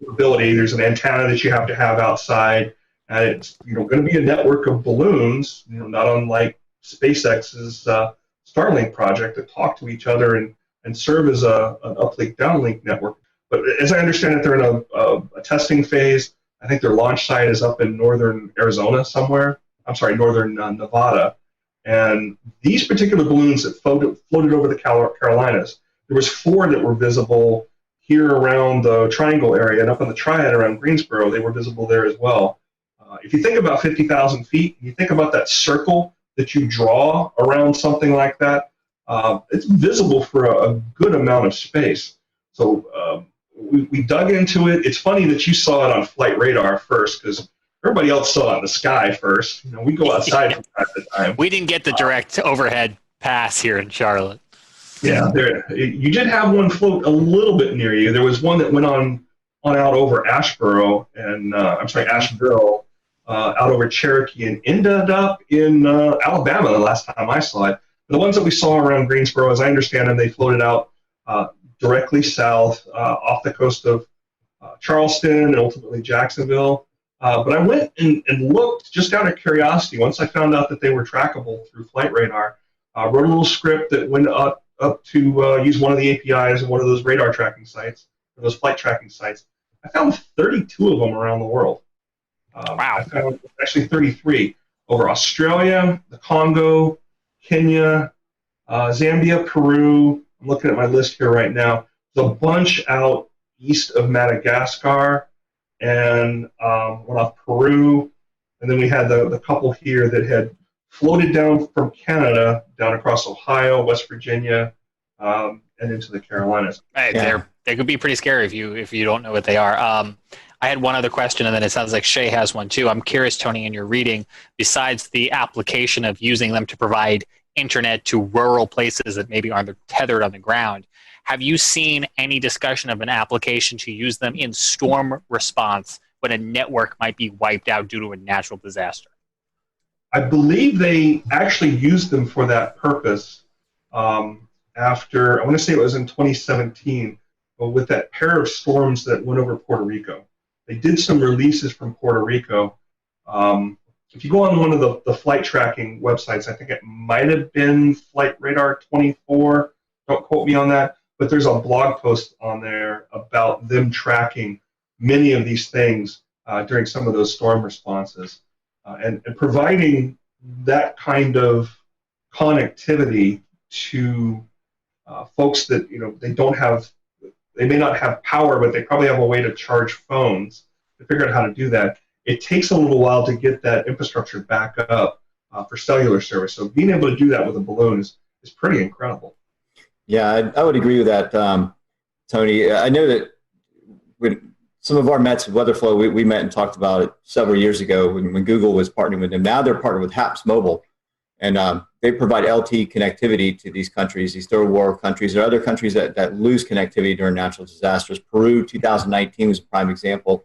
Speaker 21: ability. There's an antenna that you have to have outside, and it's going to be a network of balloons, not unlike SpaceX's Starlink project, that talk to each other and serve as an uplink downlink network. But as I understand it, they're in a testing phase. I think their launch site is up in northern Arizona somewhere. I'm sorry, northern Nevada. And these particular balloons that floated over the Carolinas, there was 4 that were visible here around the Triangle area, and up in the Triad around Greensboro, they were visible there as well. If you think about 50,000 feet, you think about that circle that you draw around something like that, it's visible for a good amount of space. So we dug into it. It's funny that you saw it on flight radar first, because everybody else saw it in the sky first. We go outside from time to time.
Speaker 18: We didn't get the direct overhead pass here in Charlotte.
Speaker 21: Yeah, you did have one float a little bit near you. There was one that went on out over Asheville, out over Cherokee, and ended up in Alabama the last time I saw it. The ones that we saw around Greensboro, as I understand them, they floated out directly south off the coast of Charleston, and ultimately Jacksonville. But I went and looked just out of curiosity. Once I found out that they were trackable through flight radar, wrote a little script that went up to use one of the APIs of one of those radar tracking sites, or those flight tracking sites. I found 32 of them around the world.
Speaker 18: Wow.
Speaker 21: I found actually 33 over Australia, the Congo, Kenya, Zambia, Peru. I'm looking at my list here right now. There's a bunch out east of Madagascar and one off Peru. And then we had the couple here that had floated down from Canada, down across Ohio, West Virginia, and into the Carolinas.
Speaker 18: Hey, they could be pretty scary if you don't know what they are. I had one other question, and then it sounds like Shay has one too. I'm curious, Tony, in your reading, besides the application of using them to provide internet to rural places that maybe aren't tethered on the ground, have you seen any discussion of an application to use them in storm response when a network might be wiped out due to a natural disaster?
Speaker 21: I believe they actually used them for that purpose after, I want to say it was in 2017, but with that pair of storms that went over Puerto Rico. They did some releases from Puerto Rico. If you go on one of the flight tracking websites, I think it might have been Flight Radar 24, don't quote me on that, but there's a blog post on there about them tracking many of these things during some of those storm responses. And providing that kind of connectivity to folks that, they may not have power, but they probably have a way to charge phones, to figure out how to do that. It takes a little while to get that infrastructure back up for cellular service. So being able to do that with a balloon is pretty incredible.
Speaker 4: Yeah, I would agree with that, Tony. I know that with some of our Mets with WeatherFlow, we met and talked about it several years ago when Google was partnering with them. Now they're partnered with HAPS Mobile, and they provide LTE connectivity to these countries, these third world countries. There are other countries that lose connectivity during natural disasters. Peru, 2019, was a prime example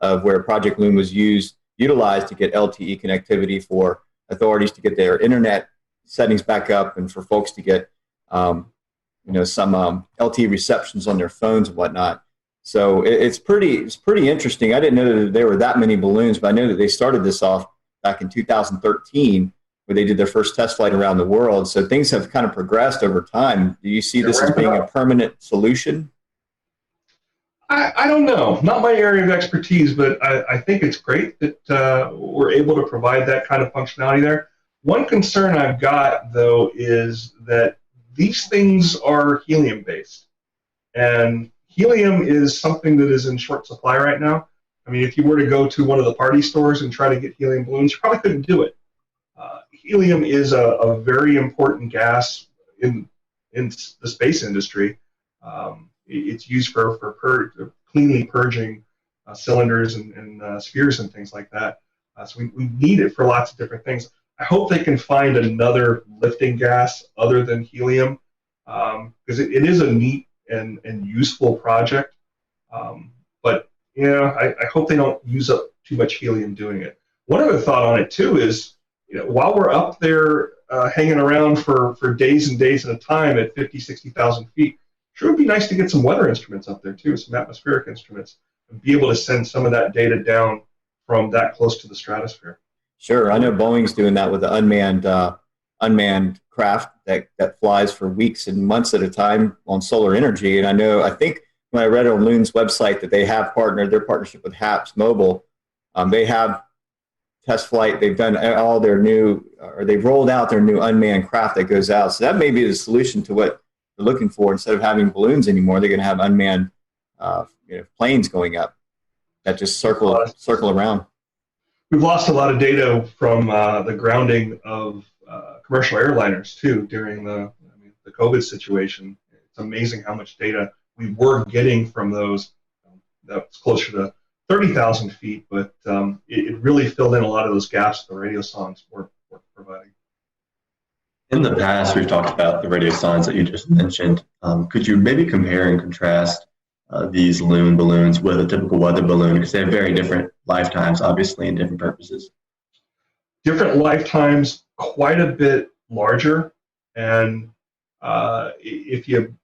Speaker 4: of where Project Loon was utilized to get LTE connectivity for authorities to get their internet settings back up and for folks to get some LTE receptions on their phones and whatnot. So it's pretty interesting. I didn't know that there were that many balloons, but I know that they started this off back in 2013, where they did their first test flight around the world. So things have kind of progressed over time. Do you see this as being a permanent solution?
Speaker 21: I don't know. Not my area of expertise, but I think it's great that we're able to provide that kind of functionality there. One concern I've got, though, is that these things are helium-based. And helium is something that is in short supply right now. I mean, if you were to go to one of the party stores and try to get helium balloons, you probably couldn't do it. Helium is a very important gas in the space industry. It's used for cleanly purging cylinders and spheres and things like that. So we need it for lots of different things. I hope they can find another lifting gas other than helium, because it is a neat and useful project. But I hope they don't use up too much helium doing it. One other thought on it too is, while we're up there hanging around for days and days at a time at 50, 60,000 feet, sure would be nice to get some weather instruments up there too, some atmospheric instruments, and be able to send some of that data down from that close to the stratosphere.
Speaker 4: Sure, I know Boeing's doing that with the unmanned craft that flies for weeks and months at a time on solar energy. And I think when I read on Loon's website that they have their partnership with HAPS Mobile, they have test flight. They've done all their they've rolled out their new unmanned craft that goes out. So that may be the solution to what they're looking for. Instead of having balloons anymore, they're going to have unmanned planes going up that just circle around.
Speaker 21: We've lost a lot of data from the grounding of commercial airliners too during the COVID situation. It's amazing how much data we were getting from those. That's closer to 30,000 feet, but it really filled in a lot of those gaps the radio songs were providing.
Speaker 14: In the past, we've talked about the radio songs that you just mentioned. Could you maybe compare and contrast these Loon balloons with a typical weather balloon, because they have very different lifetimes, obviously, and different purposes?
Speaker 21: Different lifetimes, quite a bit larger, and if you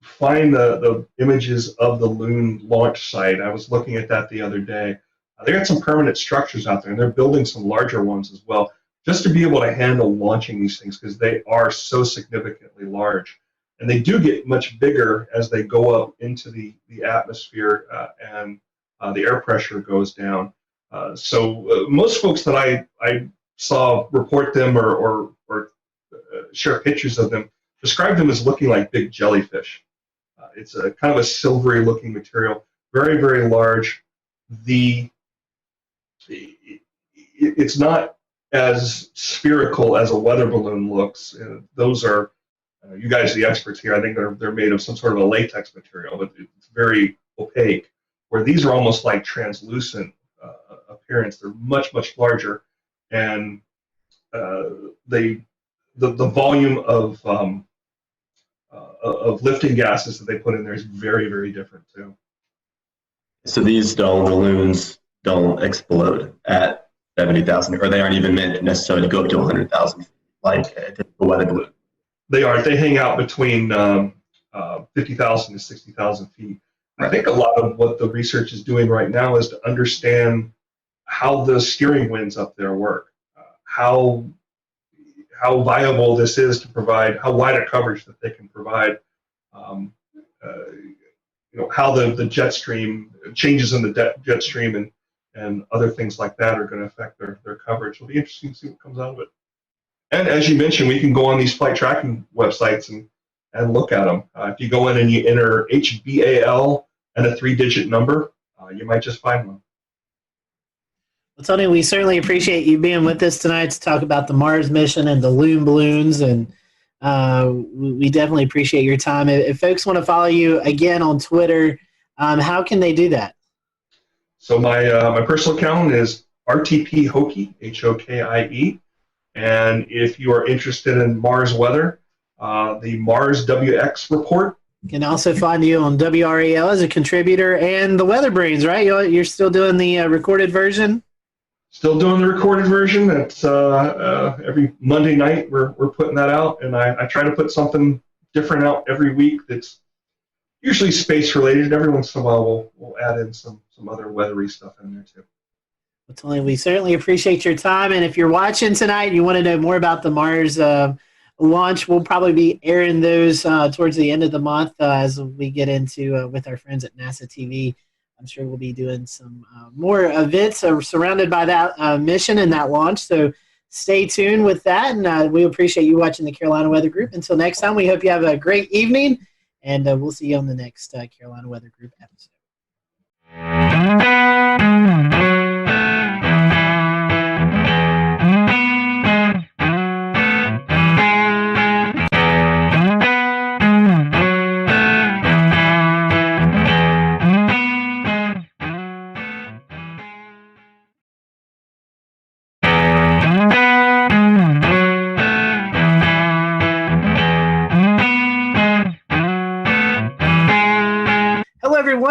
Speaker 21: find the images of the Loon launch site. I was looking at that the other day. They got some permanent structures out there, and they're building some larger ones as well, just to be able to handle launching these things, because they are so significantly large. And they do get much bigger as they go up into the atmosphere and the air pressure goes down. So most folks that I saw report them or share pictures of them describe them as looking like big jellyfish. It's a kind of a silvery looking material, very, very large. It's not as spherical as a weather balloon looks. Those are, you guys are the experts here. I think they're made of some sort of a latex material, but it's very opaque. Where these are almost like translucent appearance. They're much, much larger, and the volume of lifting gases that they put in there is very, very different too.
Speaker 14: So these balloons don't explode at 70,000, or they aren't even meant necessarily to go up to 100,000 like a typical weather balloon.
Speaker 21: They aren't. They hang out between 50,000 to 60,000 feet. I think a lot of what the research is doing right now is to understand how the steering winds up there work, how viable this is to provide, how wide a coverage that they can provide, how the jet stream, changes in the jet stream and other things like that are going to affect their coverage. It'll be interesting to see what comes out of it. And as you mentioned, we can go on these flight tracking websites and look at them. If you go in and you enter HBAL and a 3-digit number, you might just find one.
Speaker 2: Well, Tony, we certainly appreciate you being with us tonight to talk about the Mars mission and the Loon balloons, and we definitely appreciate your time. If folks want to follow you again on Twitter, how can they do that?
Speaker 21: So my personal account is RTP Hokie, Hokie, and if you are interested in Mars weather, the Mars WX report.
Speaker 2: You can also find you on WRAL as a contributor and the Weather Brains, right? You're still doing the recorded version?
Speaker 21: Still doing the recorded version. It's every Monday night we're putting that out, and I try to put something different out every week that's usually space related. Every once in a while we'll add in some other weathery stuff in there too.
Speaker 2: Well, Tony, we certainly appreciate your time, and if you're watching tonight and you want to know more about the Mars launch, we'll probably be airing those towards the end of the month as we get into with our friends at NASA TV. I'm sure we'll be doing some more events surrounded by that mission and that launch. So stay tuned with that, and we appreciate you watching the Carolina Weather Group. Until next time, we hope you have a great evening, and we'll see you on the next Carolina Weather Group episode.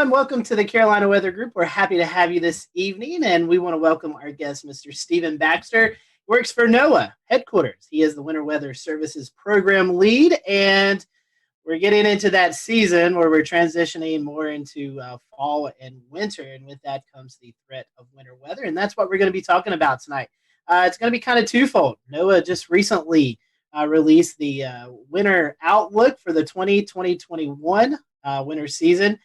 Speaker 2: Welcome to the Carolina Weather Group. We're happy to have you this evening, and we want to welcome our guest, Mr. Stephen Baxter. He works for NOAA headquarters. He is the Winter Weather Services Program Lead, and we're getting into that season where we're transitioning more into fall and winter, and with that comes the threat of winter weather, and that's what we're going to be talking about tonight. It's going to be kind of twofold. NOAA just recently released the winter outlook for the 2020-2021 winter season.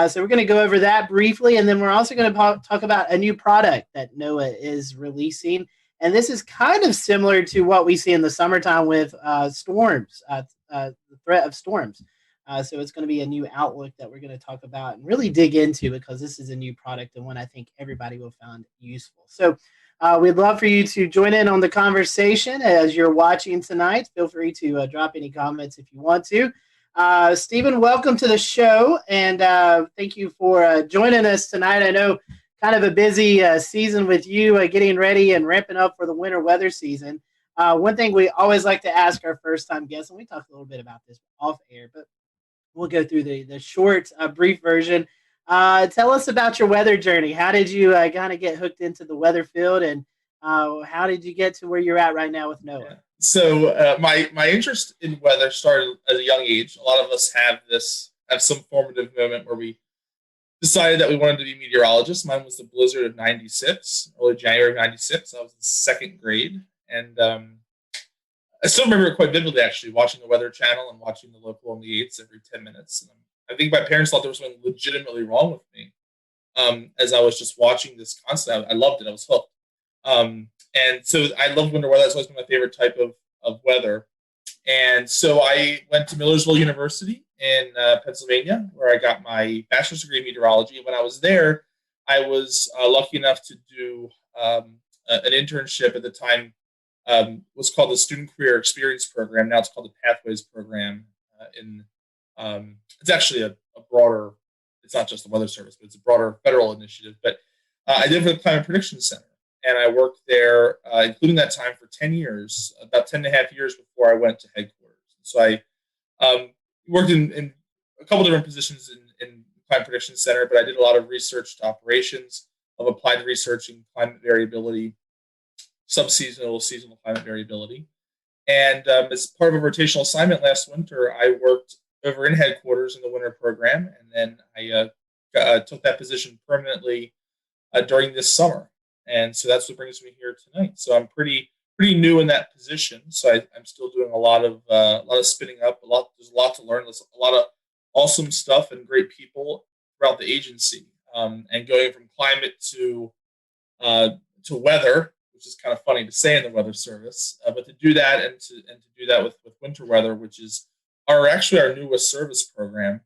Speaker 2: So we're going to go over that briefly, and then we're also going to talk about a new product that NOAA is releasing. And this is kind of similar to what we see in the summertime with storms, the threat of storms. So it's going to be a new outlook that we're going to talk about and really dig into, because this is a new product and one I think everybody will find useful. So we'd love for you to join in on the conversation as you're watching tonight. Feel free to drop any comments if you want to. Stephen, welcome to the show, and thank you for joining us tonight. I know kind of a busy season with you getting ready and ramping up for the winter weather season. One thing we always like to ask our first-time guests, and we talked a little bit about this off air, but we'll go through the short, brief version. Tell us about your weather journey. How did you kind of get hooked into the weather field, and how did you get to where you're at right now with NOAA?
Speaker 20: So my interest in weather started at a young age. A lot of us have this have some formative moment where we decided that we wanted to be meteorologists. Mine was the blizzard of '96, early January of '96. I was in second grade, and I still remember it quite vividly, actually, watching the Weather Channel and watching the local on the 8s every 10 minutes. And I think my parents thought there was something legitimately wrong with me as I was just watching this constantly. I loved it. I was hooked. And so I loved winter weather. That's always been my favorite type of weather. And so I went to Millersville University in Pennsylvania, where I got my bachelor's degree in meteorology. And when I was there, I was lucky enough to do an internship at the time. Was called the Student Career Experience Program. Now it's called the Pathways Program. It's actually a broader, it's not just the Weather Service, but it's a broader federal initiative. But I did it for the Climate Prediction Center. And I worked there, including that time, for 10 years, about 10 and a half years before I went to headquarters. So I worked in a couple different positions in the Climate Prediction Center, but I did a lot of research to operations of applied research in climate variability, subseasonal, seasonal climate variability. And as part of a rotational assignment last winter, I worked over in headquarters in the winter program, and then I took that position permanently during this summer. And so that's what brings me here tonight. So I'm pretty new in that position. So I'm still doing a lot of spinning up. There's a lot to learn. There's a lot of awesome stuff and great people throughout the agency. And going from climate to weather, which is kind of funny to say in the Weather Service, but to do that and to do that with winter weather, which is our newest service program,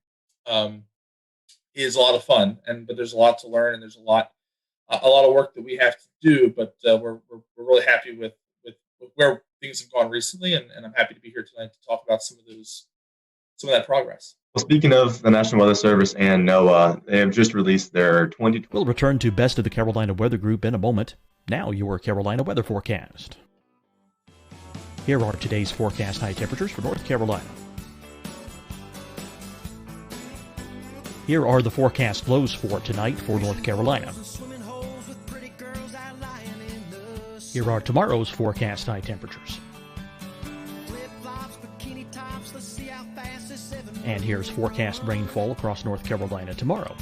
Speaker 20: is a lot of fun. But there's a lot to learn, and there's a lot of work that we have to do. But we're really happy with where things have gone recently, and I'm happy to be here tonight to talk about some of that progress.
Speaker 14: Well, speaking of the National Weather Service and NOAA, they have just released their 2020.
Speaker 8: We'll return to Best of the Carolina Weather Group in a moment. Now your Carolina weather forecast. Here are today's forecast high temperatures for North Carolina. Here are the forecast lows for tonight for North Carolina. Here are tomorrow's forecast high temperatures. And here's forecast rainfall across North Carolina tomorrow.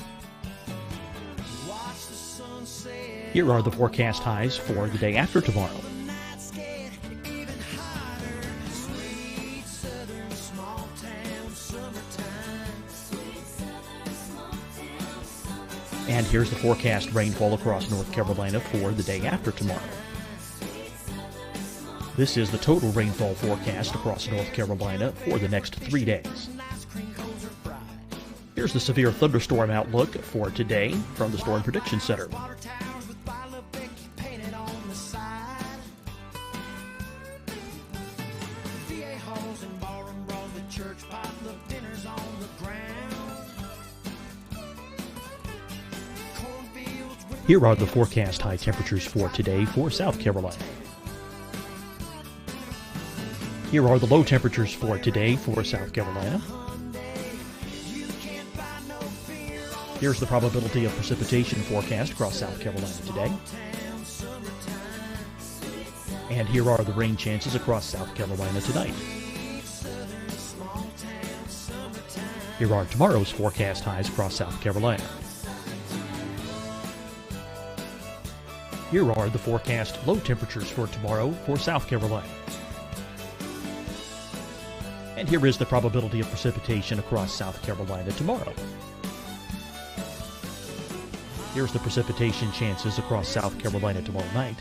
Speaker 8: Here are the forecast highs for the day after tomorrow. And here's the forecast rainfall across North Carolina for the day after tomorrow. This is the total rainfall forecast across North Carolina for the next 3 days. Here's the severe thunderstorm outlook for today from the Storm Prediction Center. Here are the forecast high temperatures for today for South Carolina. Here are the low temperatures for today for South Carolina. Here's the probability of precipitation forecast across South Carolina today. And here are the rain chances across South Carolina tonight. Here are tomorrow's forecast highs across South Carolina. Here are the forecast low temperatures for tomorrow for South Carolina. And here is the probability of precipitation across South Carolina tomorrow. Here's the precipitation chances across South Carolina tomorrow night.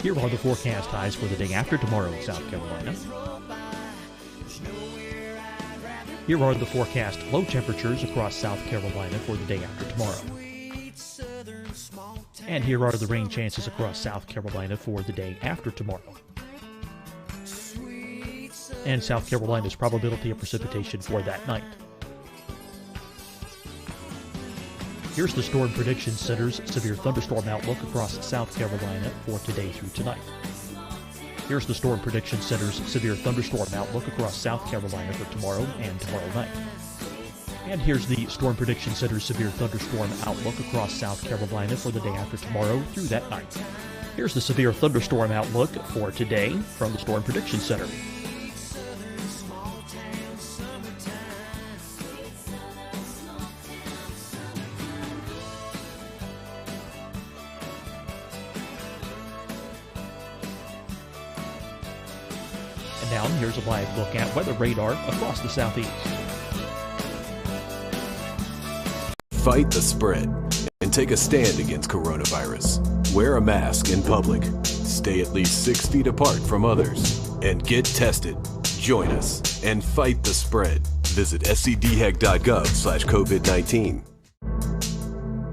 Speaker 8: Here are the forecast highs for the day after tomorrow in South Carolina. Here are the forecast low temperatures across South Carolina for the day after tomorrow. And here are the rain chances across South Carolina for the day after tomorrow. And South Carolina's probability of precipitation for that night. Here's the Storm Prediction Center's severe thunderstorm outlook across South Carolina for today through tonight. Here's the Storm Prediction Center's severe thunderstorm outlook across South Carolina for tomorrow and tomorrow night. And here's the Storm Prediction Center's severe thunderstorm outlook across South Carolina for the day after tomorrow through that night. Here's the severe thunderstorm outlook for today from the Storm Prediction Center. Now here's a live look at weather radar across the southeast.
Speaker 9: Fight the spread and take a stand against coronavirus. Wear a mask in public. Stay at least 6 feet apart from others. And get tested. Join us and fight the spread. Visit scdhec.gov/COVID-19.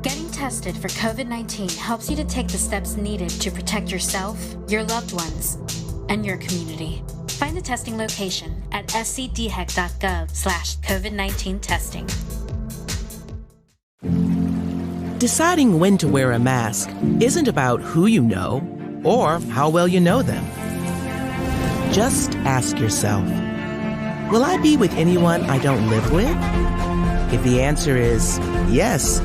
Speaker 10: Getting tested for COVID-19 helps you to take the steps needed to protect yourself, your loved ones, and your community. Find the testing location at scdhec.gov/COVID-19 testing.
Speaker 11: Deciding when to wear a mask isn't about who you know or how well you know them. Just ask yourself, will I be with anyone I don't live with? If the answer is yes,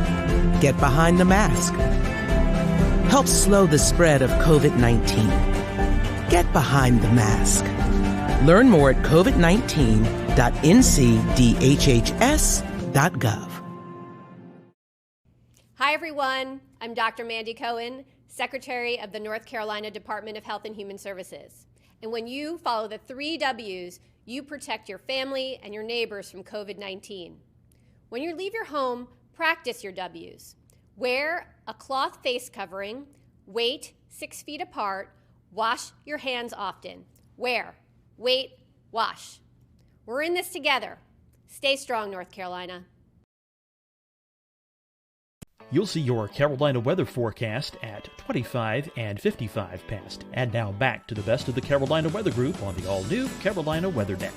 Speaker 11: get behind the mask. Help slow the spread of COVID-19. Get behind the mask. Learn more at covid19.ncdhhs.gov.
Speaker 12: Hi, everyone. I'm Dr. Mandy Cohen, Secretary of the North Carolina Department of Health and Human Services. And when you follow the 3 W's, you protect your family and your neighbors from COVID-19. When you leave your home, practice your W's. Wear a cloth face covering, wait 6 feet apart, wash your hands often. Wear, wait, wash. We're in this together. Stay strong, North Carolina.
Speaker 8: You'll see your Carolina weather forecast at 25 and 55 past. And now back to the best of the Carolina Weather Group on the all-new Carolina Weather Net.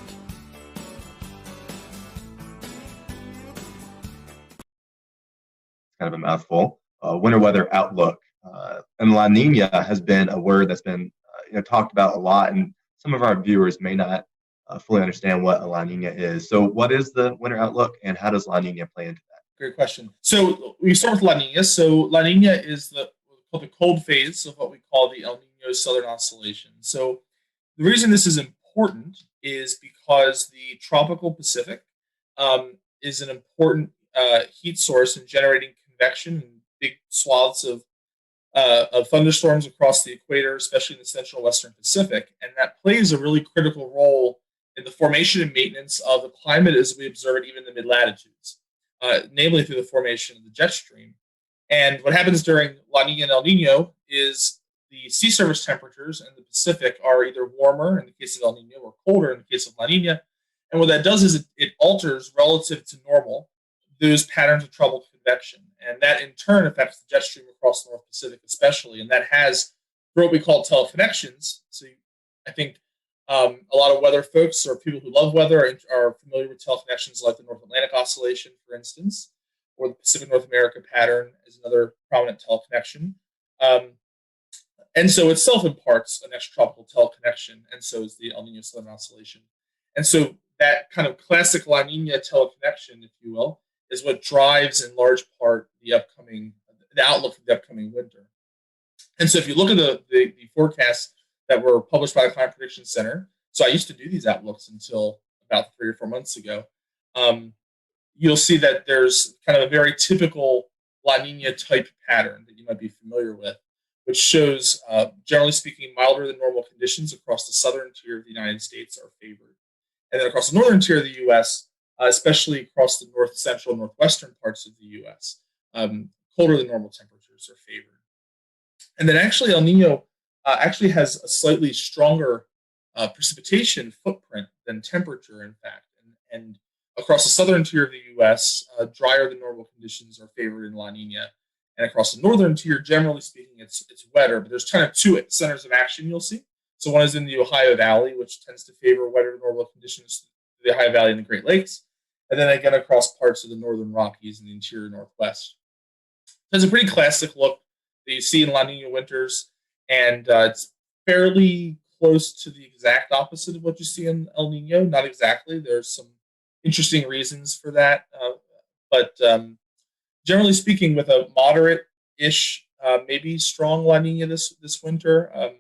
Speaker 14: Kind of a mouthful. Winter weather outlook. And La Nina has been a word that's been talked about a lot, and some of our viewers may not fully understand what a La Nina is. So what is the winter outlook, and how does La Nina play into that?
Speaker 20: Great question. So we start with La Nina. So La Nina is the cold phase of what we call the El Nino Southern Oscillation. So the reason this is important is because the tropical Pacific is an important heat source in generating convection in big swaths of thunderstorms across the equator, especially in the central western Pacific. And that plays a really critical role in the formation and maintenance of the climate as we observe it even in the mid-latitudes. Namely through the formation of the jet stream. And what happens during La Nina and El Nino is the sea surface temperatures in the Pacific are either warmer in the case of El Nino or colder in the case of La Nina. And what that does is it alters relative to normal those patterns of troubled convection. And that in turn affects the jet stream across the North Pacific especially. And that has what we call teleconnections. So I think a lot of weather folks or people who love weather are familiar with teleconnections like the North Atlantic Oscillation, for instance, or the Pacific North America pattern is another prominent teleconnection. And so itself imparts an extratropical teleconnection, and so is the El Nino Southern Oscillation. And so that kind of classic La Nina teleconnection, if you will, is what drives in large part the outlook for the upcoming winter. And so if you look at the forecasts that were published by the Climate Prediction Center. So I used to do these outlooks until about 3 or 4 months ago. You'll see that there's kind of a very typical La Nina type pattern that you might be familiar with, which shows, generally speaking, milder than normal conditions across the southern tier of the United States are favored. And then across the northern tier of the U.S., especially across the north central, northwestern parts of the U.S., colder than normal temperatures are favored. And then actually El Nino actually has a slightly stronger precipitation footprint than temperature, in fact. And across the southern tier of the U.S., drier than normal conditions are favored in La Nina. And across the northern tier, generally speaking, it's wetter. But there's kind of two centers of action you'll see. So one is in the Ohio Valley, which tends to favor wetter than normal conditions, the Ohio Valley and the Great Lakes. And then again across parts of the northern Rockies and the interior Northwest. There's a pretty classic look that you see in La Nina winters. And it's fairly close to the exact opposite of what you see in El Nino. Not exactly. There's some interesting reasons for that. But generally speaking, with a moderate-ish, maybe strong La Nina this winter,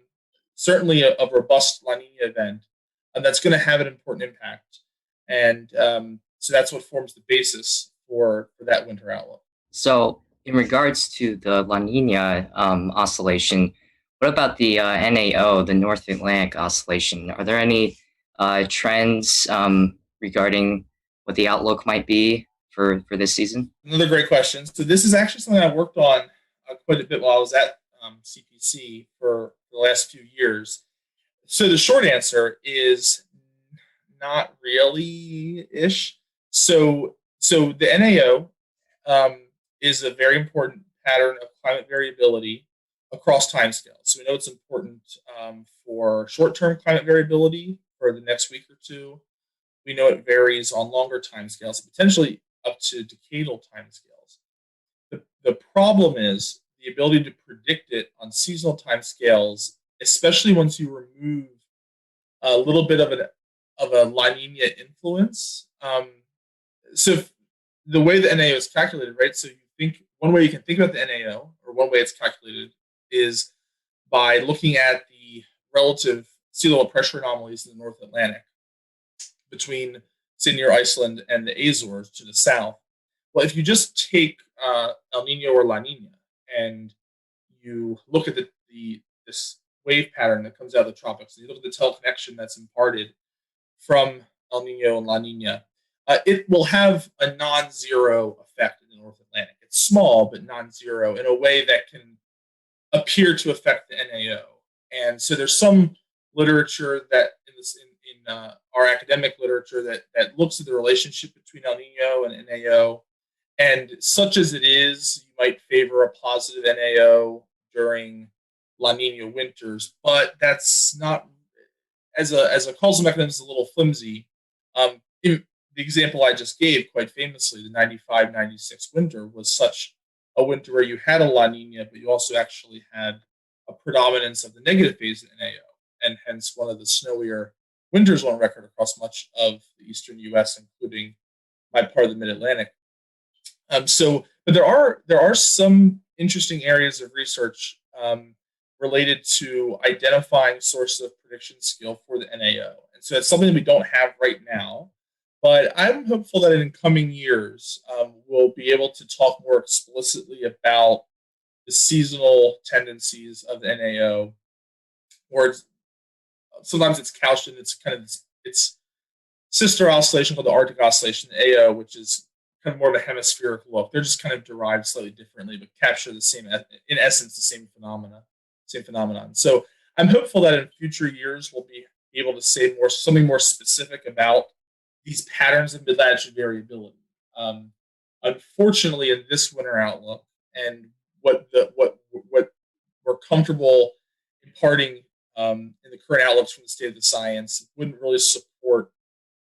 Speaker 20: certainly a robust La Nina event, that's going to have an important impact. And so that's what forms the basis for that winter outlook.
Speaker 1: So in regards to the La Nina oscillation, what about the NAO, the North Atlantic Oscillation? Are there any trends regarding what the outlook might be for this season?
Speaker 20: Another great question. So this is actually something I worked on quite a bit while I was at CPC for the last few years. So the short answer is not really-ish. So the NAO is a very important pattern of climate variability across timescales. So we know it's important for short-term climate variability for the next week or two. We know it varies on longer timescales, potentially up to decadal timescales. The problem is the ability to predict it on seasonal timescales, especially once you remove a little bit of a La Nina influence. So the way the NAO is calculated, right? So you think one way you can think about the NAO, or one way it's calculated, is by looking at the relative sea level pressure anomalies in the North Atlantic between, say, near Iceland and the Azores to the south. Well, if you just take El Nino or La Nina and you look at this wave pattern that comes out of the tropics, and you look at the teleconnection that's imparted from El Nino and La Nina, it will have a non-zero effect in the North Atlantic. It's small, but non-zero in a way that can appear to affect the NAO. And so there's some literature that in our academic literature that looks at the relationship between El Nino and NAO. And such as it is, you might favor a positive NAO during La Nina winters, but that's not, as a causal mechanism, is a little flimsy. The example I just gave, quite famously, the 95-96 winter was such a winter where you had a La Nina, but you also actually had a predominance of the negative phase of NAO, and hence one of the snowier winters on record across much of the eastern U.S., including my part of the Mid-Atlantic. But there are some interesting areas of research related to identifying sources of prediction skill for the NAO, and so it's something that we don't have right now. But I'm hopeful that in coming years, we'll be able to talk more explicitly about the seasonal tendencies of the NAO, or sometimes it's couched in its kind of its sister oscillation called the Arctic oscillation, the AO, which is kind of more of a hemispheric look. They're just kind of derived slightly differently, but capture the same, in essence, the same phenomenon. So I'm hopeful that in future years we'll be able to say something more specific about these patterns of mid-latitude variability. Unfortunately, in this winter outlook, and what we're comfortable imparting in the current outlooks from the state of the science, wouldn't really support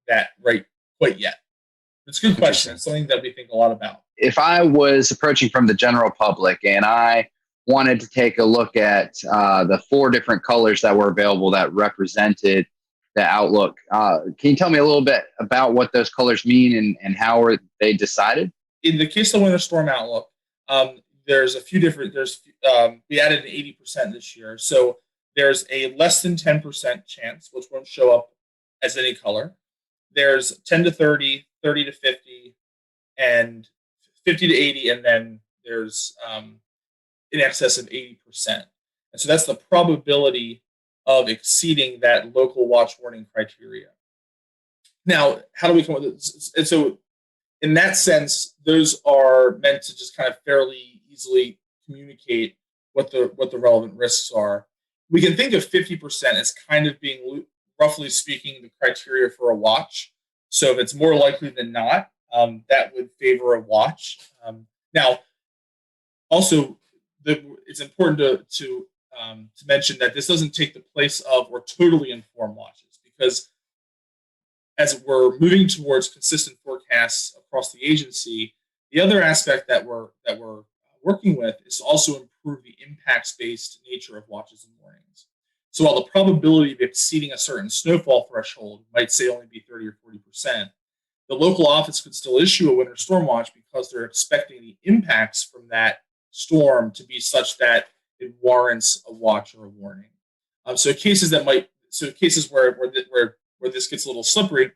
Speaker 20: that quite yet. It's a good question. It's something that we think a lot about.
Speaker 15: If I was approaching from the general public and I wanted to take a look at the 4 different colors that were available that represented the outlook, can you tell me a little bit about what those colors mean and how are they decided?
Speaker 20: In the case of the winter storm outlook, there's a few different. We added an 80% this year, so there's a less than 10% chance, which won't show up as any color. There's 10 to 30, 30 to 50, and 50 to 80, and then there's in excess of 80%. And so that's the probability of exceeding that local watch warning criteria. Now, how do we come up with this? And so in that sense, those are meant to just kind of fairly easily communicate what the relevant risks are. We can think of 50% as kind of being, roughly speaking, the criteria for a watch. So if it's more likely than not, that would favor a watch. Now, also, it's important to mention that this doesn't take the place of or totally informed watches, because as we're moving towards consistent forecasts across the agency, the other aspect that we're working with is to also improve the impacts-based nature of watches and warnings. So while the probability of exceeding a certain snowfall threshold might say only be 30 or 40%, the local office could still issue a winter storm watch because they're expecting the impacts from that storm to be such that it warrants a watch or a warning. So cases where this gets a little slippery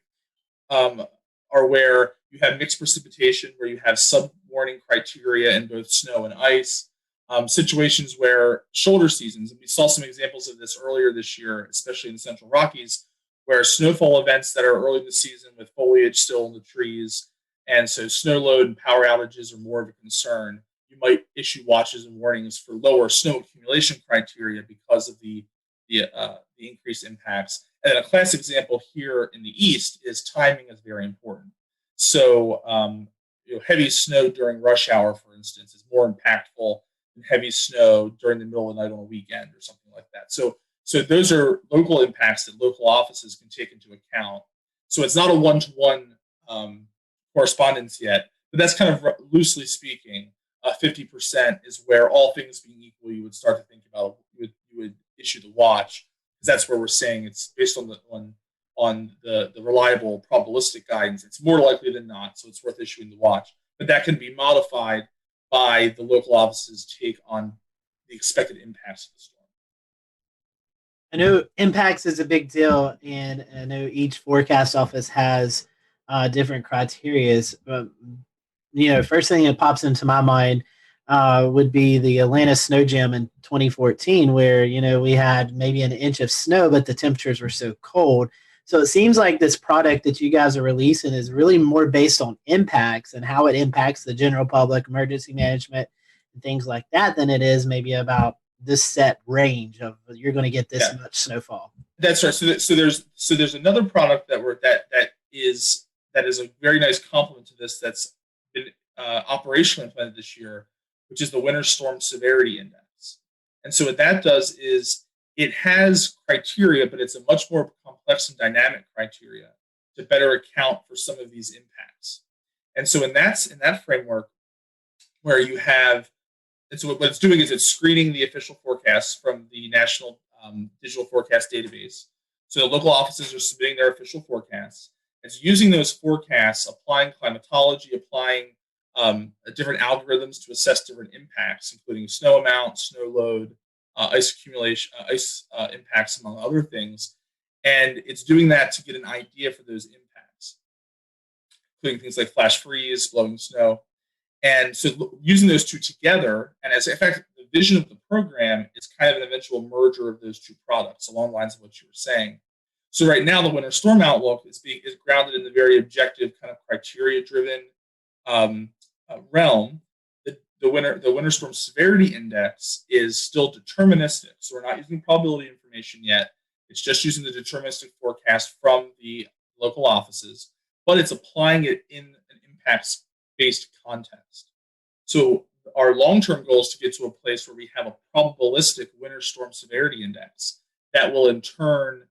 Speaker 20: are where you have mixed precipitation, where you have sub-warning criteria in both snow and ice, situations where shoulder seasons, and we saw some examples of this earlier this year, especially in the Central Rockies, where snowfall events that are early in the season with foliage still in the trees, and so snow load and power outages are more of a concern, you might issue watches and warnings for lower snow accumulation criteria because of the increased impacts. And then a classic example here in the East is timing is very important. So heavy snow during rush hour, for instance, is more impactful than heavy snow during the middle of the night on a weekend or something like that. So those are local impacts that local offices can take into account. So it's not a one-to-one correspondence yet, but that's kind of loosely speaking. 50% is where, all things being equal, you would start to think about, you would issue the watch, because that's where we're saying it's based on the reliable probabilistic guidance. It's more likely than not, so it's worth issuing the watch. But that can be modified by the local office's take on the expected impacts of the storm.
Speaker 2: I know impacts is a big deal, and I know each forecast office has different criteria. First thing that pops into my mind would be the Atlanta Snow Jam in 2014, where we had maybe an inch of snow, but the temperatures were so cold. So it seems like this product that you guys are releasing is really more based on impacts and how it impacts the general public, emergency management, and things like that, than it is maybe about this set range of you're going to get this much snowfall.
Speaker 20: That's right. So there's another product that is a very nice complement to this that's been operationally implemented this year, which is the Winter Storm Severity Index. And so what that does is it has criteria, but it's a much more complex and dynamic criteria to better account for some of these impacts. And so in that framework, where you have, and so what it's doing is it's screening the official forecasts from the National Digital Forecast Database. So the local offices are submitting their official forecasts. It's using those forecasts, applying climatology, applying different algorithms to assess different impacts, including snow amount, snow load, ice accumulation, ice impacts, among other things. And it's doing that to get an idea for those impacts, including things like flash freeze, blowing snow. And so using those two together, and as in fact, the vision of the program is kind of an eventual merger of those two products along the lines of what you were saying. So right now, the Winter Storm Outlook is grounded in the very objective kind of criteria-driven realm. The Winter Storm Severity Index is still deterministic, so we're not using probability information yet. It's just using the deterministic forecast from the local offices, but it's applying it in an impacts-based context. So our long-term goal is to get to a place where we have a probabilistic Winter Storm Severity Index that will in turn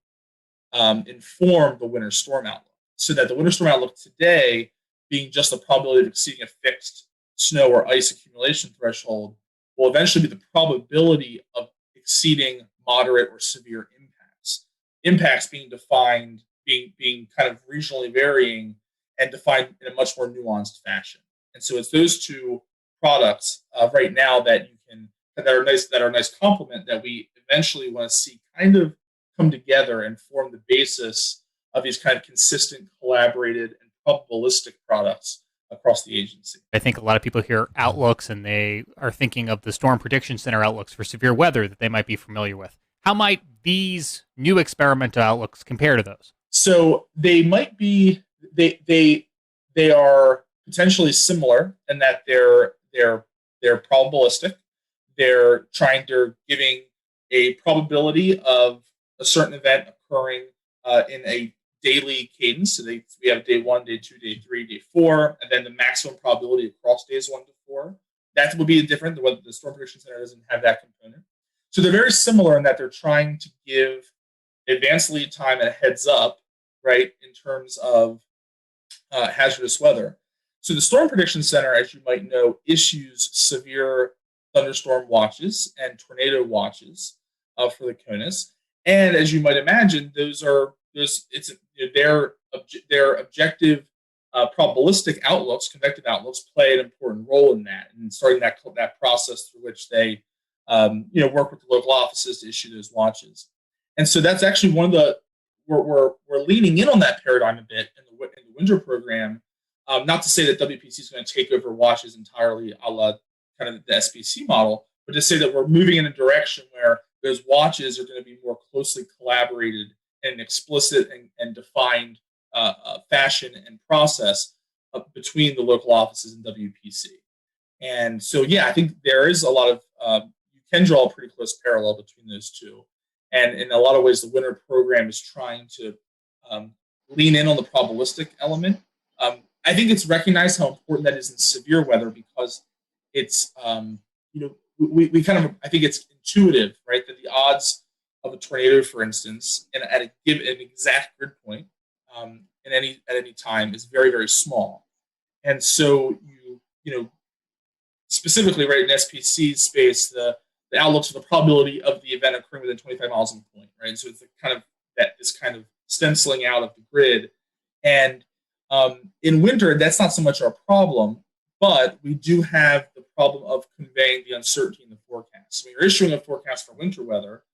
Speaker 20: inform the Winter Storm Outlook, so that the Winter Storm Outlook today, being just the probability of exceeding a fixed snow or ice accumulation threshold, will eventually be the probability of exceeding moderate or severe impacts. Impacts being defined, being kind of regionally varying and defined in a much more nuanced fashion. And so it's those two products right now that are a nice complement that we eventually want to see kind of come together and form the basis of these kind of consistent, collaborated, and probabilistic products across the agency.
Speaker 18: I think a lot of people hear outlooks and they are thinking of the Storm Prediction Center outlooks for severe weather that they might be familiar with. How might these new experimental outlooks compare to those?
Speaker 20: So they might be, they are potentially similar in that they're probabilistic. They're giving a probability of a certain event occurring in a daily cadence. So we have day 1, day 2, day 3, day 4, and then the maximum probability across days 1 to 4. That would be different. The Storm Prediction Center doesn't have that component. So they're very similar in that they're trying to give advanced lead time and a heads up, right, in terms of hazardous weather. So the Storm Prediction Center, as you might know, issues severe thunderstorm watches and tornado watches for the CONUS. And as you might imagine, their objective probabilistic outlooks, convective outlooks, play an important role in that, and starting that process through which they work with the local offices to issue those watches. And so that's actually one of the we're leaning in on that paradigm a bit in the winter program. Not to say that WPC is going to take over watches entirely, a la kind of the SPC model, but to say that we're moving in a direction where those watches are going to be more closely collaborated in an explicit and defined fashion and process between the local offices and WPC. And so, yeah, I think there is a lot of, you can draw a pretty close parallel between those two. And in a lot of ways, the winter program is trying to lean in on the probabilistic element. I think it's recognized how important that is in severe weather because it's, we kind of, I think it's intuitive, right, that the odds of a tornado, for instance, and at an exact grid point at any time is very, very small. And so specifically, right, in SPC space, the outlooks for the probability of the event occurring within 25 miles of the point, right? And so it's this kind of stenciling out of the grid. And in winter, that's not so much our problem, but we do have the problem of conveying the uncertainty in the forecast. So when you're issuing a forecast for winter weather,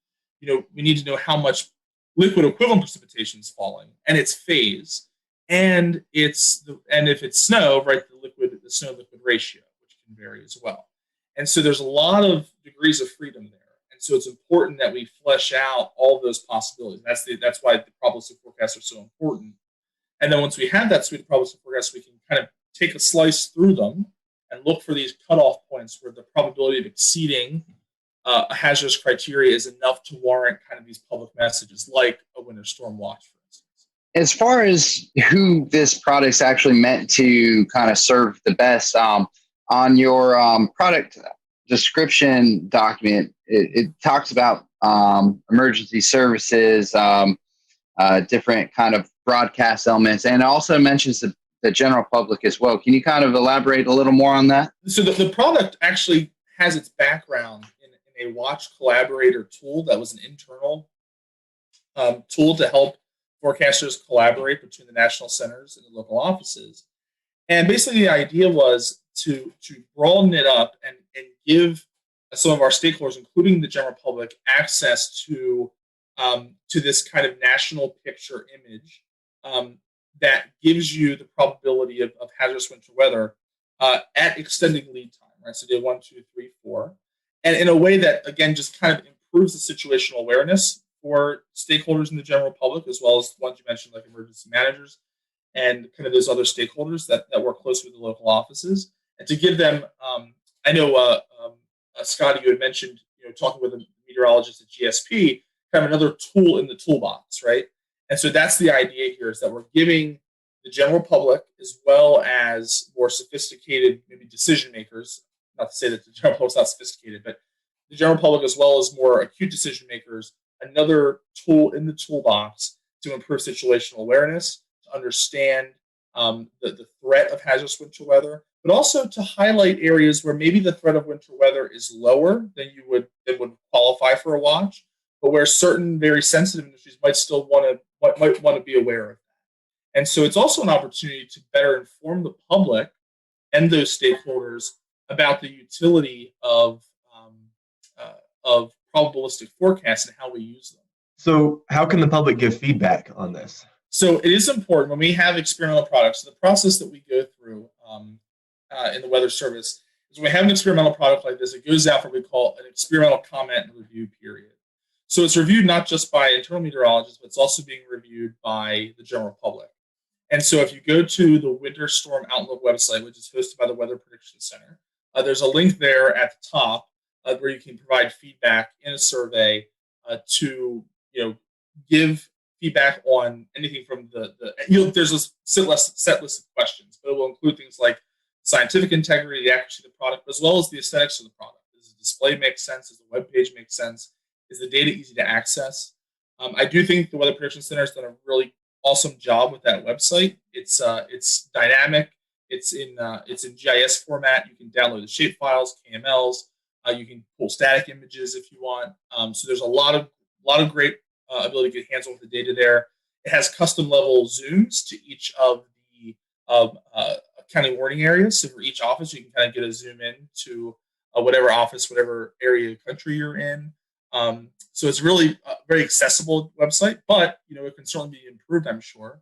Speaker 20: we need to know how much liquid equivalent precipitation is falling and its phase, and if it's snow, right, the snow liquid ratio, which can vary as well. And so there's a lot of degrees of freedom there. And so it's important that we flesh out all of those possibilities. That's why the probabilistic forecasts are so important. And then once we have that suite of probabilistic forecasts, we can kind of take a slice through them and look for these cutoff points where the probability of exceeding a hazardous criteria is enough to warrant kind of these public messages, like a winter storm watch, for instance.
Speaker 15: As far as who this product's actually meant to kind of serve the best, on your product description document, it talks about emergency services, different kind of broadcast elements, and it also mentions the general public as well. Can you kind of elaborate a little more on that?
Speaker 20: So the product actually has its background in a watch collaborator tool that was an internal tool to help forecasters collaborate between the national centers and the local offices. And basically the idea was to broaden it up and give some of our stakeholders, including the general public, access to this kind of national picture image that gives you the probability of hazardous winter weather at extending lead time, right? So day 1, 2, 3, 4. And in a way that, again, just kind of improves the situational awareness for stakeholders in the general public, as well as the ones you mentioned, like emergency managers and kind of those other stakeholders that work closely with the local offices. And to give them, I know, Scotty, you had mentioned, talking with a meteorologist at GSP, kind of another tool in the toolbox, right? And so that's the idea here, is that we're giving the general public, as well as more sophisticated, maybe decision makers, not to say that the general public is not sophisticated, but the general public, as well as more acute decision makers, another tool in the toolbox to improve situational awareness, to understand the threat of hazardous winter weather, but also to highlight areas where maybe the threat of winter weather is lower than would qualify for a watch, but where certain very sensitive industries might still want to be aware of that. And so it's also an opportunity to better inform the public and those stakeholders about the utility of probabilistic forecasts and how we use them.
Speaker 14: So how can the public give feedback on this?
Speaker 20: So it is important when we have experimental products. So the process that we go through in the Weather Service is when we have an experimental product like this, it goes out for what we call an experimental comment and review period. So it's reviewed not just by internal meteorologists, but it's also being reviewed by the general public. And so if you go to the Winter Storm Outlook website, which is hosted by the Weather Prediction Center, there's a link there at the top where you can provide feedback in a survey to give feedback on anything from there's a set list of questions, but it will include things like scientific integrity, the accuracy of the product, as well as the aesthetics of the product. Does the display make sense? Does the web page make sense? Is the data easy to access? I do think the Weather Prediction Center has done a really awesome job with that website. It's dynamic. It's in GIS format. You can download the shape files, KMLs. You can pull static images if you want. So there's a lot of great ability to get hands-on with the data there. It has custom level zooms to each of the county warning areas. So for each office, you can kind of get a zoom in to whatever office, whatever area of the country you're in. So it's really a very accessible website, but it can certainly be improved, I'm sure,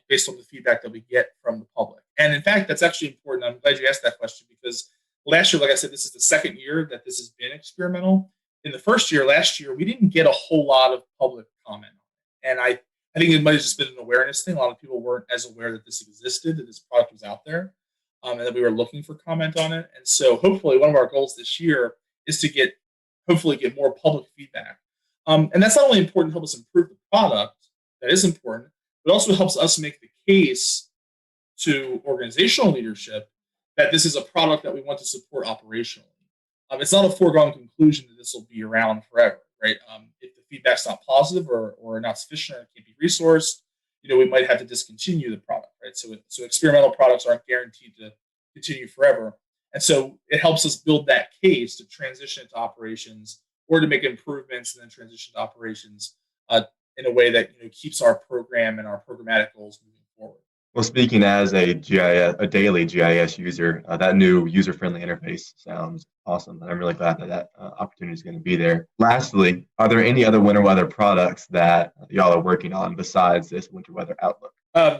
Speaker 20: based on the feedback that we get from the public. And in fact, that's actually important. I'm glad you asked that question, because last year, like I said, this is the second year that this has been experimental. In the first year, last year, we didn't get a whole lot of public comment. And I think it might have just been an awareness thing. A lot of people weren't as aware that this existed, that this product was out there, and that we were looking for comment on it. And so hopefully one of our goals this year is to hopefully get more public feedback. And that's not only important to help us improve the product, that is important, but also helps us make the case to organizational leadership that this is a product that we want to support operationally. It's not a foregone conclusion that this will be around forever, right? If the feedback's not positive or not sufficient or it can't be resourced, we might have to discontinue the product, right? So experimental products aren't guaranteed to continue forever. And so it helps us build that case to transition into operations or to make improvements and then transition to operations in a way that keeps our program and our programmatic goals moving forward.
Speaker 14: Well, speaking as a daily GIS user, that new user-friendly interface sounds awesome, and I'm really glad that opportunity is going to be there. Lastly, are there any other winter weather products that y'all are working on besides this winter weather outlook?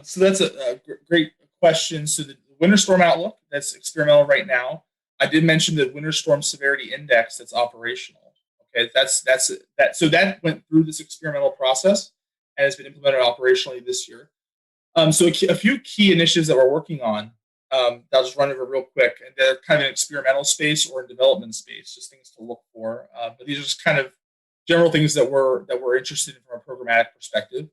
Speaker 20: So that's a great question. So the winter storm outlook, that's experimental right now. I did mention the winter storm severity index that's operational. Okay, so that went through this experimental process and has been implemented operationally this year. So a few key initiatives that we're working on, I'll just run over real quick, and they're kind of an experimental space or in development space, just things to look for. But these are just kind of general things that we're interested in from a programmatic perspective.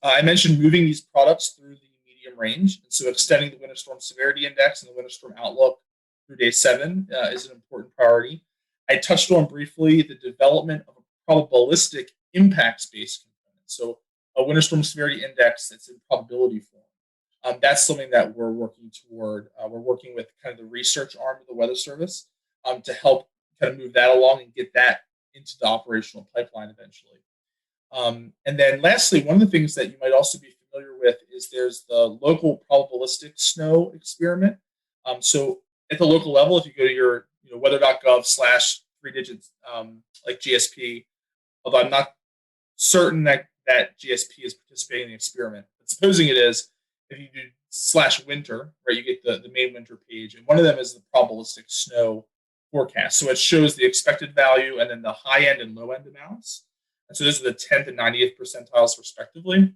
Speaker 20: I mentioned moving these products through the medium range, and so extending the winter storm severity index and the winter storm outlook through day 7 is an important priority. I touched on briefly the development of a probabilistic impact-based component. So a winter storm severity index that's in probability form. That's something that we're working toward. We're working with kind of the research arm of the Weather Service to help kind of move that along and get that into the operational pipeline eventually. And then lastly, one of the things that you might also be familiar with is there's the local probabilistic snow experiment. So at the local level, if you go to your weather.gov/3 digits like GSP, although I'm not certain that GSP is participating in the experiment, but supposing it is, if you do /winter, right, you get the main winter page, and one of them is the probabilistic snow forecast. So it shows the expected value and then the high end and low end amounts. And so those are the 10th and 90th percentiles respectively.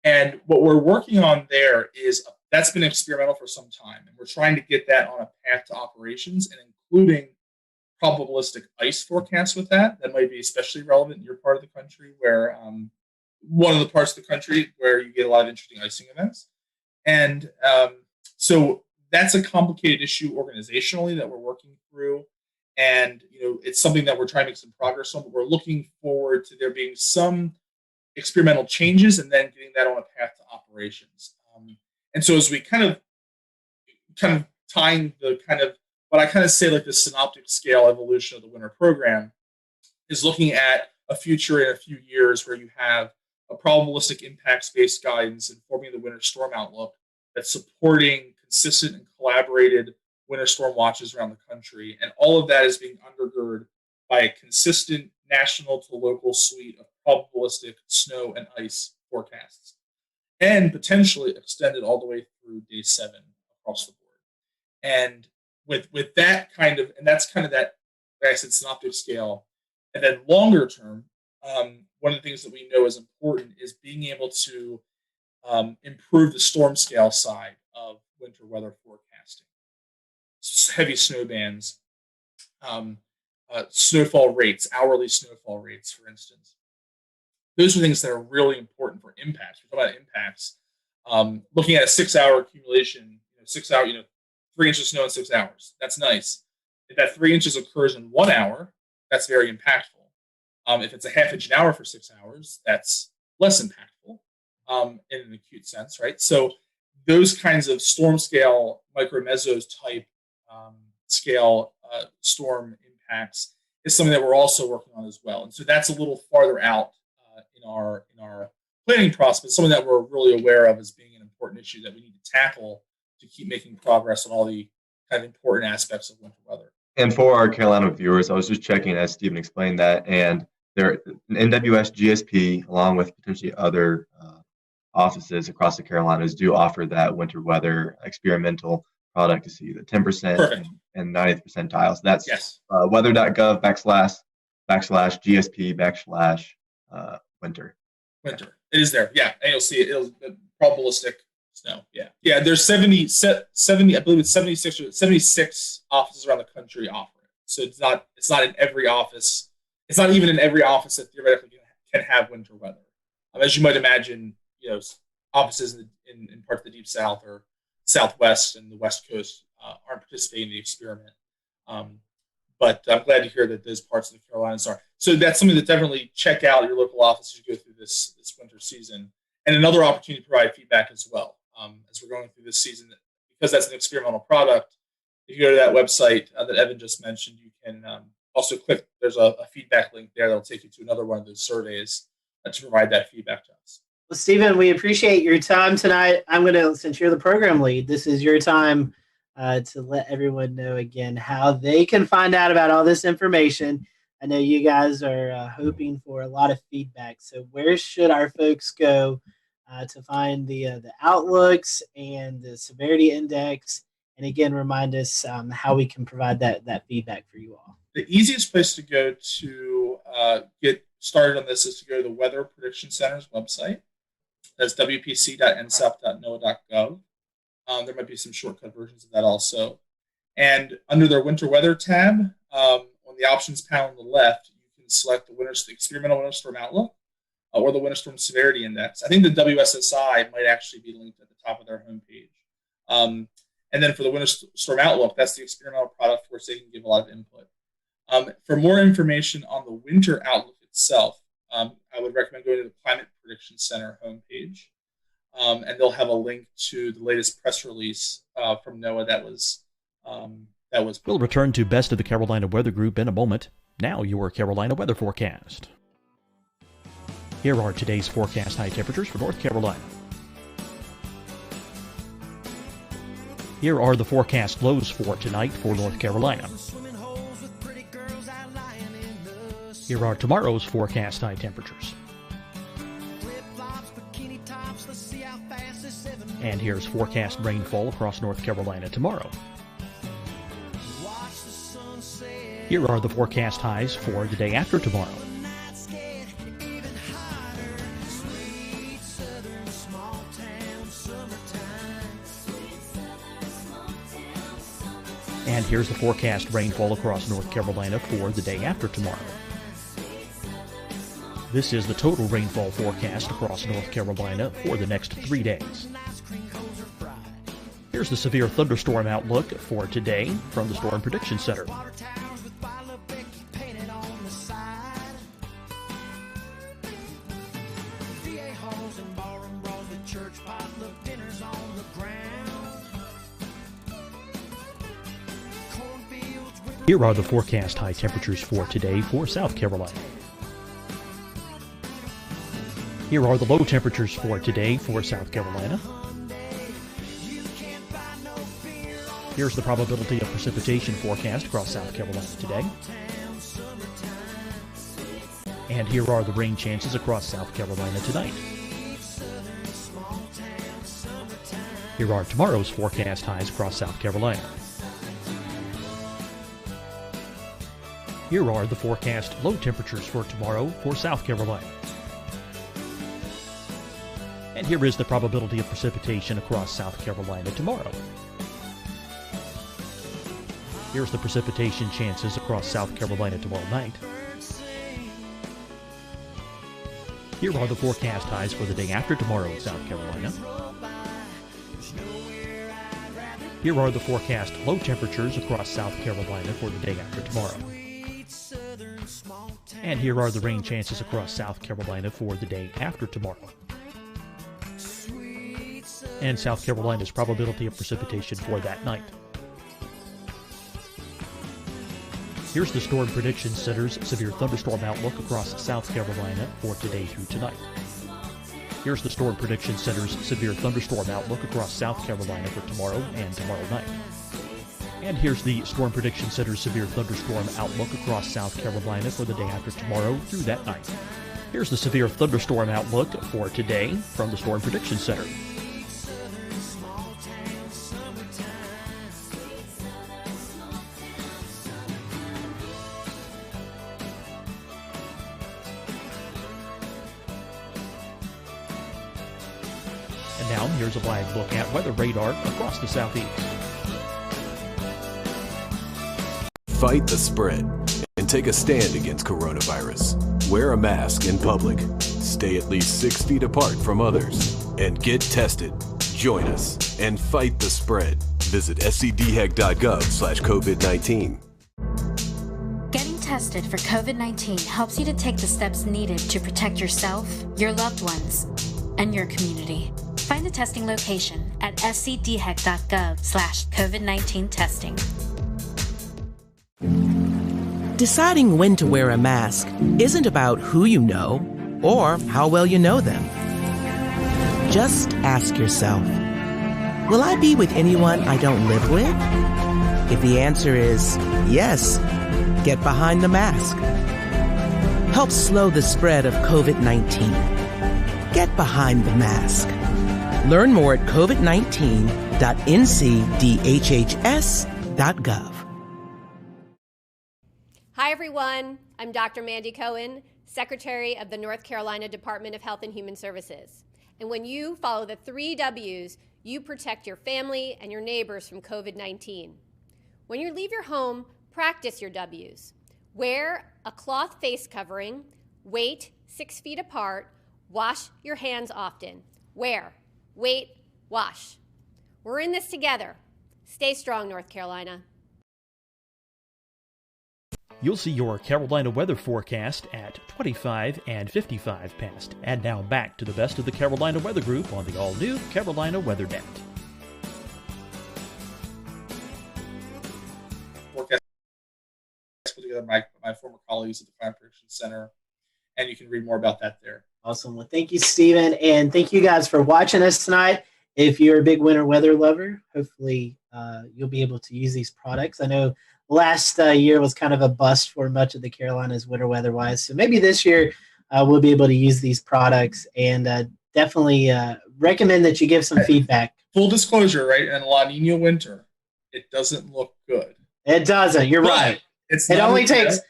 Speaker 20: And what we're working on there is that's been experimental for some time, and we're trying to get that on a path to operations and including probabilistic ice forecasts with that. That might be especially relevant in your part of the country where one of the parts of the country where you get a lot of interesting icing events. And so that's a complicated issue organizationally that we're working through. And, it's something that we're trying to make some progress on, but we're looking forward to there being some experimental changes and then getting that on a path to operations. And so as we kind of tying the kind of, what I kind of say like the synoptic scale evolution of the winter program is looking at a future in a few years where you have a probabilistic impacts-based guidance informing the winter storm outlook that's supporting consistent and collaborated winter storm watches around the country. And all of that is being undergirded by a consistent national to local suite of probabilistic snow and ice forecasts, and potentially extended all the way through day 7 across the board. And with that kind of, and that's kind of that, like I said, synoptic scale. And then longer term, one of the things that we know is important is being able to improve the storm scale side of winter weather forecasting. Heavy snow bands, snowfall rates, hourly snowfall rates, for instance. Those are things that are really important for impacts. We talk about impacts. Looking at a 6-hour accumulation, 3 inches of snow in 6 hours. That's nice. If that 3 inches occurs in 1 hour, that's very impactful. If it's a half inch an hour for 6 hours, that's less impactful in an acute sense, right? So those kinds of storm scale, micro mesos type scale storm impacts is something that we're also working on as well. And so that's a little farther out in our planning process, something that we're really aware of as being an important issue that we need to tackle to keep making progress on all the kind of important aspects of winter weather.
Speaker 14: And for our Carolina viewers, I was just checking as Stephen explained that, and there NWS GSP, along with potentially other offices across the Carolinas, do offer that winter weather experimental product to see the 10% and 90th percentiles. That's yes. Weather.gov /GSP /winter.
Speaker 20: Winter. It is there. Yeah, and you'll see it. It'll probabilistic snow. Yeah. There's 70. I believe it's 76 offices around the country offer it. So it's not in every office. It's not even in every office that theoretically can have winter weather. As you might imagine, offices in parts of the Deep South or Southwest and the West Coast aren't participating in the experiment. But I'm glad to hear that those parts of the Carolinas are. So that's something to definitely check out your local office as you go through this winter season. And another opportunity to provide feedback as well. As we're going through this season, because that's an experimental product, if you go to that website that Evan just mentioned, you can also click, there's a feedback link there that'll take you to another one of those surveys to provide that feedback to us.
Speaker 2: Well, Stephen, we appreciate your time tonight. Since you're the program lead, this is your time to let everyone know again how they can find out about all this information. I know you guys are hoping for a lot of feedback. So where should our folks go to find the outlooks and the severity index? And again, remind us how we can provide that feedback for you all.
Speaker 20: The easiest place to go to get started on this is to go to the Weather Prediction Center's website. That's wpc.nsouth.noaa.gov. There might be some shortcut versions of that also. And under their winter weather tab, on the options panel on the left, you can select the experimental winter storm outlook or the winter storm severity index. I think the WSSI might actually be linked at the top of their homepage. And then for the winter storm outlook, that's the experimental product for which they can give a lot of input. For more information on the winter outlook itself, I would recommend going to the Climate Prediction Center homepage, and they'll have a link to the latest press release from NOAA that was.
Speaker 8: We'll return to Best of the Carolina Weather Group in a moment. Now your Carolina weather forecast. Here are today's forecast high temperatures for North Carolina. Here are the forecast lows for tonight for North Carolina. Here are tomorrow's forecast high temperatures. And here's forecast rainfall across North Carolina tomorrow. Here are the forecast highs for the day after tomorrow. And here's the forecast rainfall across North Carolina for the day after tomorrow. This is the total rainfall forecast across North Carolina for the next 3 days. Here's the severe thunderstorm outlook for today from the Storm Prediction Center. Here are the forecast high temperatures for today for South Carolina. Here are the low temperatures for today for South Carolina. Here's the probability of precipitation forecast across South Carolina today. And here are the rain chances across South Carolina tonight. Here are tomorrow's forecast highs across South Carolina. Here are the forecast low temperatures for tomorrow for South Carolina. And here is the probability of precipitation across South Carolina tomorrow. Here's the precipitation chances across South Carolina tomorrow night. Here are the forecast highs for the day after tomorrow in South Carolina. Here are the forecast low temperatures across South Carolina for the day after tomorrow. And here are the rain chances across South Carolina for the day after tomorrow. And South Carolina's probability of precipitation for that night. Here's the Storm Prediction Center's severe thunderstorm outlook across South Carolina for today through tonight. Here's the Storm Prediction Center's severe thunderstorm outlook across South Carolina for tomorrow and tomorrow night. And here's the Storm Prediction Center's severe thunderstorm outlook across South Carolina for the day after tomorrow through that night. Here's the severe thunderstorm outlook for today from the Storm Prediction Center. Now, here's a live look at weather radar across the southeast.
Speaker 9: Fight the spread and take a stand against coronavirus. Wear a mask in public. Stay at least 6 feet apart from others. And get tested. Join us and fight the spread. Visit scdhec.gov/COVID-19.
Speaker 10: Getting tested for COVID-19 helps you to take the steps needed to protect yourself, your loved ones, and your community. Find the testing location at scdhec.gov/COVID-19 testing.
Speaker 11: Deciding when to wear a mask isn't about who you know or how well you know them. Just ask yourself, will I be with anyone I don't live with? If the answer is yes, get behind the mask. Help slow the spread of COVID-19. Get behind the mask. Learn more at covid19.ncdhhs.gov.
Speaker 12: Hi, everyone. I'm Dr. Mandy Cohen, Secretary of the North Carolina Department of Health and Human Services. And when you follow the 3 W's, you protect your family and your neighbors from COVID-19. When you leave your home, practice your W's. Wear a cloth face covering, wait 6 feet apart, wash your hands often. Wear, wait, wash. We're in this together. Stay strong, North Carolina.
Speaker 8: You'll see your Carolina weather forecast at 25 and 55 past. And now back to the best of the Carolina Weather Group on the all-new Carolina Weather Net.
Speaker 20: Forecast put together my former colleagues at the Climate Prediction Center, and you can read more about that there.
Speaker 2: Awesome. Well, thank you, Stephen, and thank you guys for watching us tonight. If you're a big winter weather lover, hopefully you'll be able to use these products. I know last year was kind of a bust for much of the Carolinas winter weather-wise, so maybe this year we'll be able to use these products, and definitely recommend that you give some feedback.
Speaker 20: Full disclosure, right? In La Nina winter, it doesn't look good.
Speaker 2: It doesn't. You're right. It only takes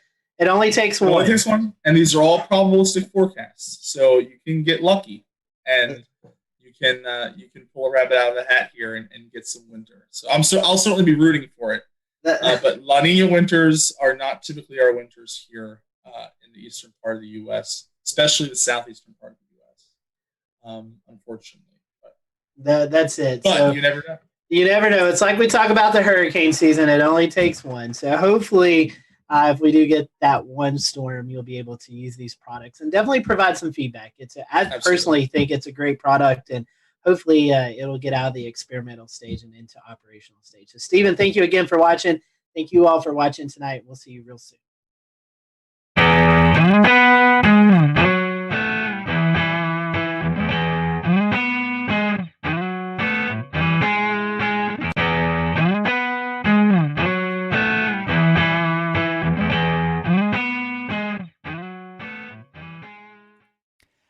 Speaker 2: one.
Speaker 20: And these are all probabilistic forecasts, so you can get lucky, and you can pull a rabbit out of the hat here and get some winter. So I'll certainly be rooting for it. But La Nina winters are not typically our winters here in the eastern part of the U.S., especially the southeastern part of the U.S. Unfortunately,
Speaker 2: that's it.
Speaker 20: But
Speaker 2: so,
Speaker 20: you never know.
Speaker 2: You never know. It's like we talk about the hurricane season. It only takes one. So hopefully, if we do get that one storm, you'll be able to use these products and definitely provide some feedback. I personally think it's a great product, and hopefully it'll get out of the experimental stage and into operational stage. So, Stephen, thank you again for watching. Thank you all for watching tonight. We'll see you real soon.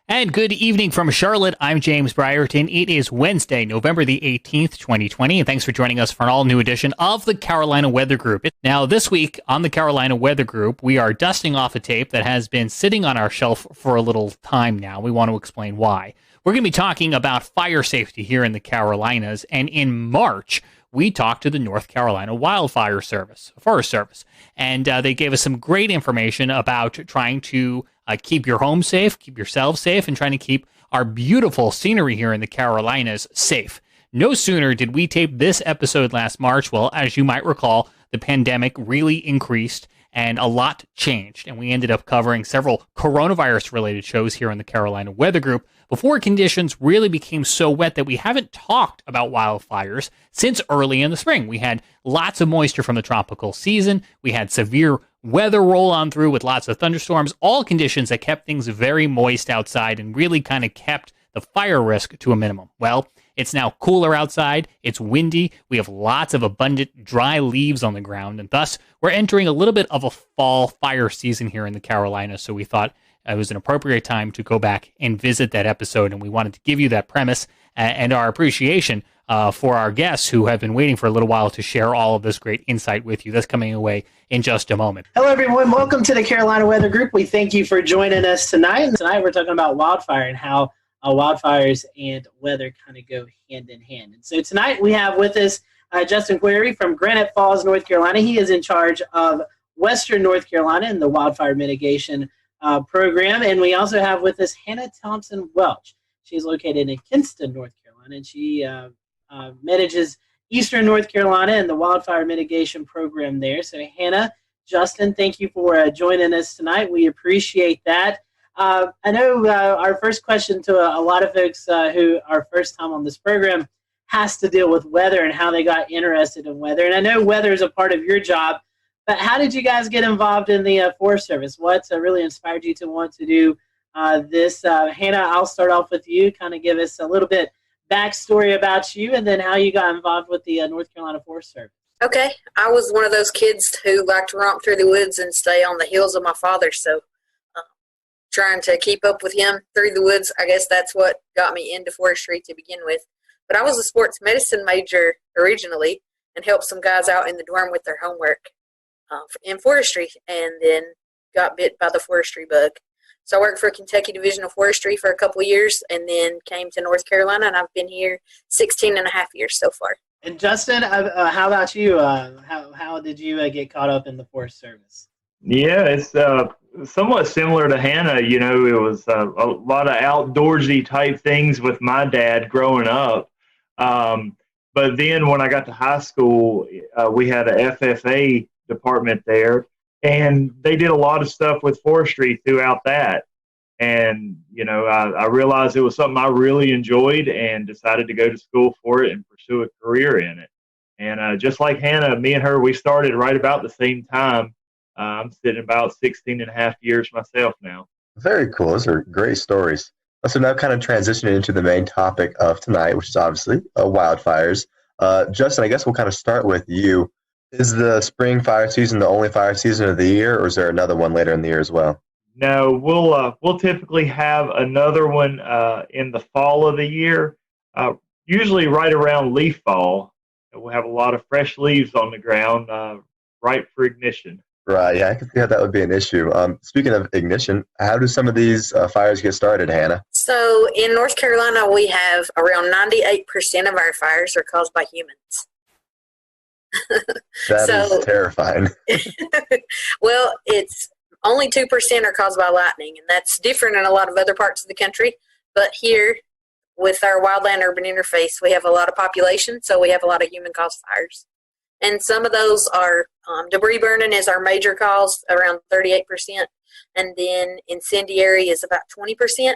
Speaker 18: And good evening from Charlotte. I'm James Brierton. It is Wednesday, November the 18th, 2020, and thanks for joining us for an all-new edition of the Carolina Weather Group. Now, this week on the Carolina Weather Group, we are dusting off a tape that has been sitting on our shelf for a little time now. We want to explain why. We're going to be talking about fire safety here in the Carolinas, and in March, we talked to the North Carolina Wildfire Service, Forest Service, and they gave us some great information about trying to keep your home safe, keep yourselves safe, and trying to keep our beautiful scenery here in the Carolinas safe. No sooner did we tape this episode last March, well, as you might recall, the pandemic really increased and a lot changed, and we ended up covering several coronavirus-related shows here in the Carolina Weather Group before conditions really became so wet that we haven't talked about wildfires since early in the spring. We had lots of moisture from the tropical season. We had severe weather roll on through with lots of thunderstorms, all conditions that kept things very moist outside and really kind of kept the fire risk to a minimum. Well, it's now cooler outside, it's windy, we have lots of abundant dry leaves on the ground, and thus we're entering a little bit of a fall fire season here in the Carolinas, so we thought it was an appropriate time to go back and visit that episode, and we wanted to give you that premise and our appreciation for our guests who have been waiting for a little while to share all of this great insight with you. That's coming away in just a moment.
Speaker 2: Hello, everyone. Welcome to the Carolina Weather Group. We thank you for joining us tonight. And tonight we're talking about wildfire and how wildfires and weather kind of go hand in hand. And so tonight we have with us Justin Query from Granite Falls, North Carolina. He is in charge of Western North Carolina and the wildfire mitigation program. And we also have with us Hannah Thompson Welch. She's located in Kinston, North Carolina, and she manages Eastern North Carolina and the wildfire mitigation program there. So Hannah, Justin, thank you for joining us tonight. We appreciate that. I know our first question to a lot of folks who are first time on this program has to deal with weather and how they got interested in weather. And I know weather is a part of your job, but how did you guys get involved in the Forest Service? What really inspired you to want to do this? Hannah, I'll start off with you. Kind of give us a little bit backstory about you and then how you got involved with the North Carolina Forest Service.
Speaker 7: Okay. I was one of those kids who liked to romp through the woods and stay on the heels of my father, so trying to keep up with him through the woods, I guess that's what got me into forestry to begin with. But I was a sports medicine major originally and helped some guys out in the dorm with their homework in forestry, and then got bit by the forestry bug. So I worked for Kentucky Division of Forestry for a couple of years and then came to North Carolina, and I've been here 16 and a half years so far.
Speaker 2: And Justin, how about you? How did you get caught up in the Forest Service?
Speaker 22: Yeah, it's somewhat similar to Hannah. You know, it was a lot of outdoorsy type things with my dad growing up. But then when I got to high school, we had a FFA department there, and they did a lot of stuff with forestry throughout that. And, you know, I realized it was something I really enjoyed and decided to go to school for it and pursue a career in it. And just like Hannah, me and her, we started right about the same time. I'm sitting about 16 and a half years myself now.
Speaker 3: Very cool. Those are great stories. So now kind of transitioning into the main topic of tonight, which is obviously wildfires. Justin, I guess we'll kind of start with you. Is the spring fire season the only fire season of the year, or is there another one later in the year as well?
Speaker 22: No, we'll typically have another one in the fall of the year, usually right around leaf fall. We'll have a lot of fresh leaves on the ground, ripe for ignition.
Speaker 3: Right, yeah, I can see how that would be an issue. Speaking of ignition, how do some of these fires get started, Hannah?
Speaker 7: So in North Carolina, we have around 98% of our fires are caused by humans.
Speaker 3: That is terrifying.
Speaker 7: Well, it's only 2% are caused by lightning, and that's different in a lot of other parts of the country. But here, with our wildland-urban interface, we have a lot of population, so we have a lot of human-caused fires. And some of those are debris burning is our major cause, around 38%, and then incendiary is about 20%,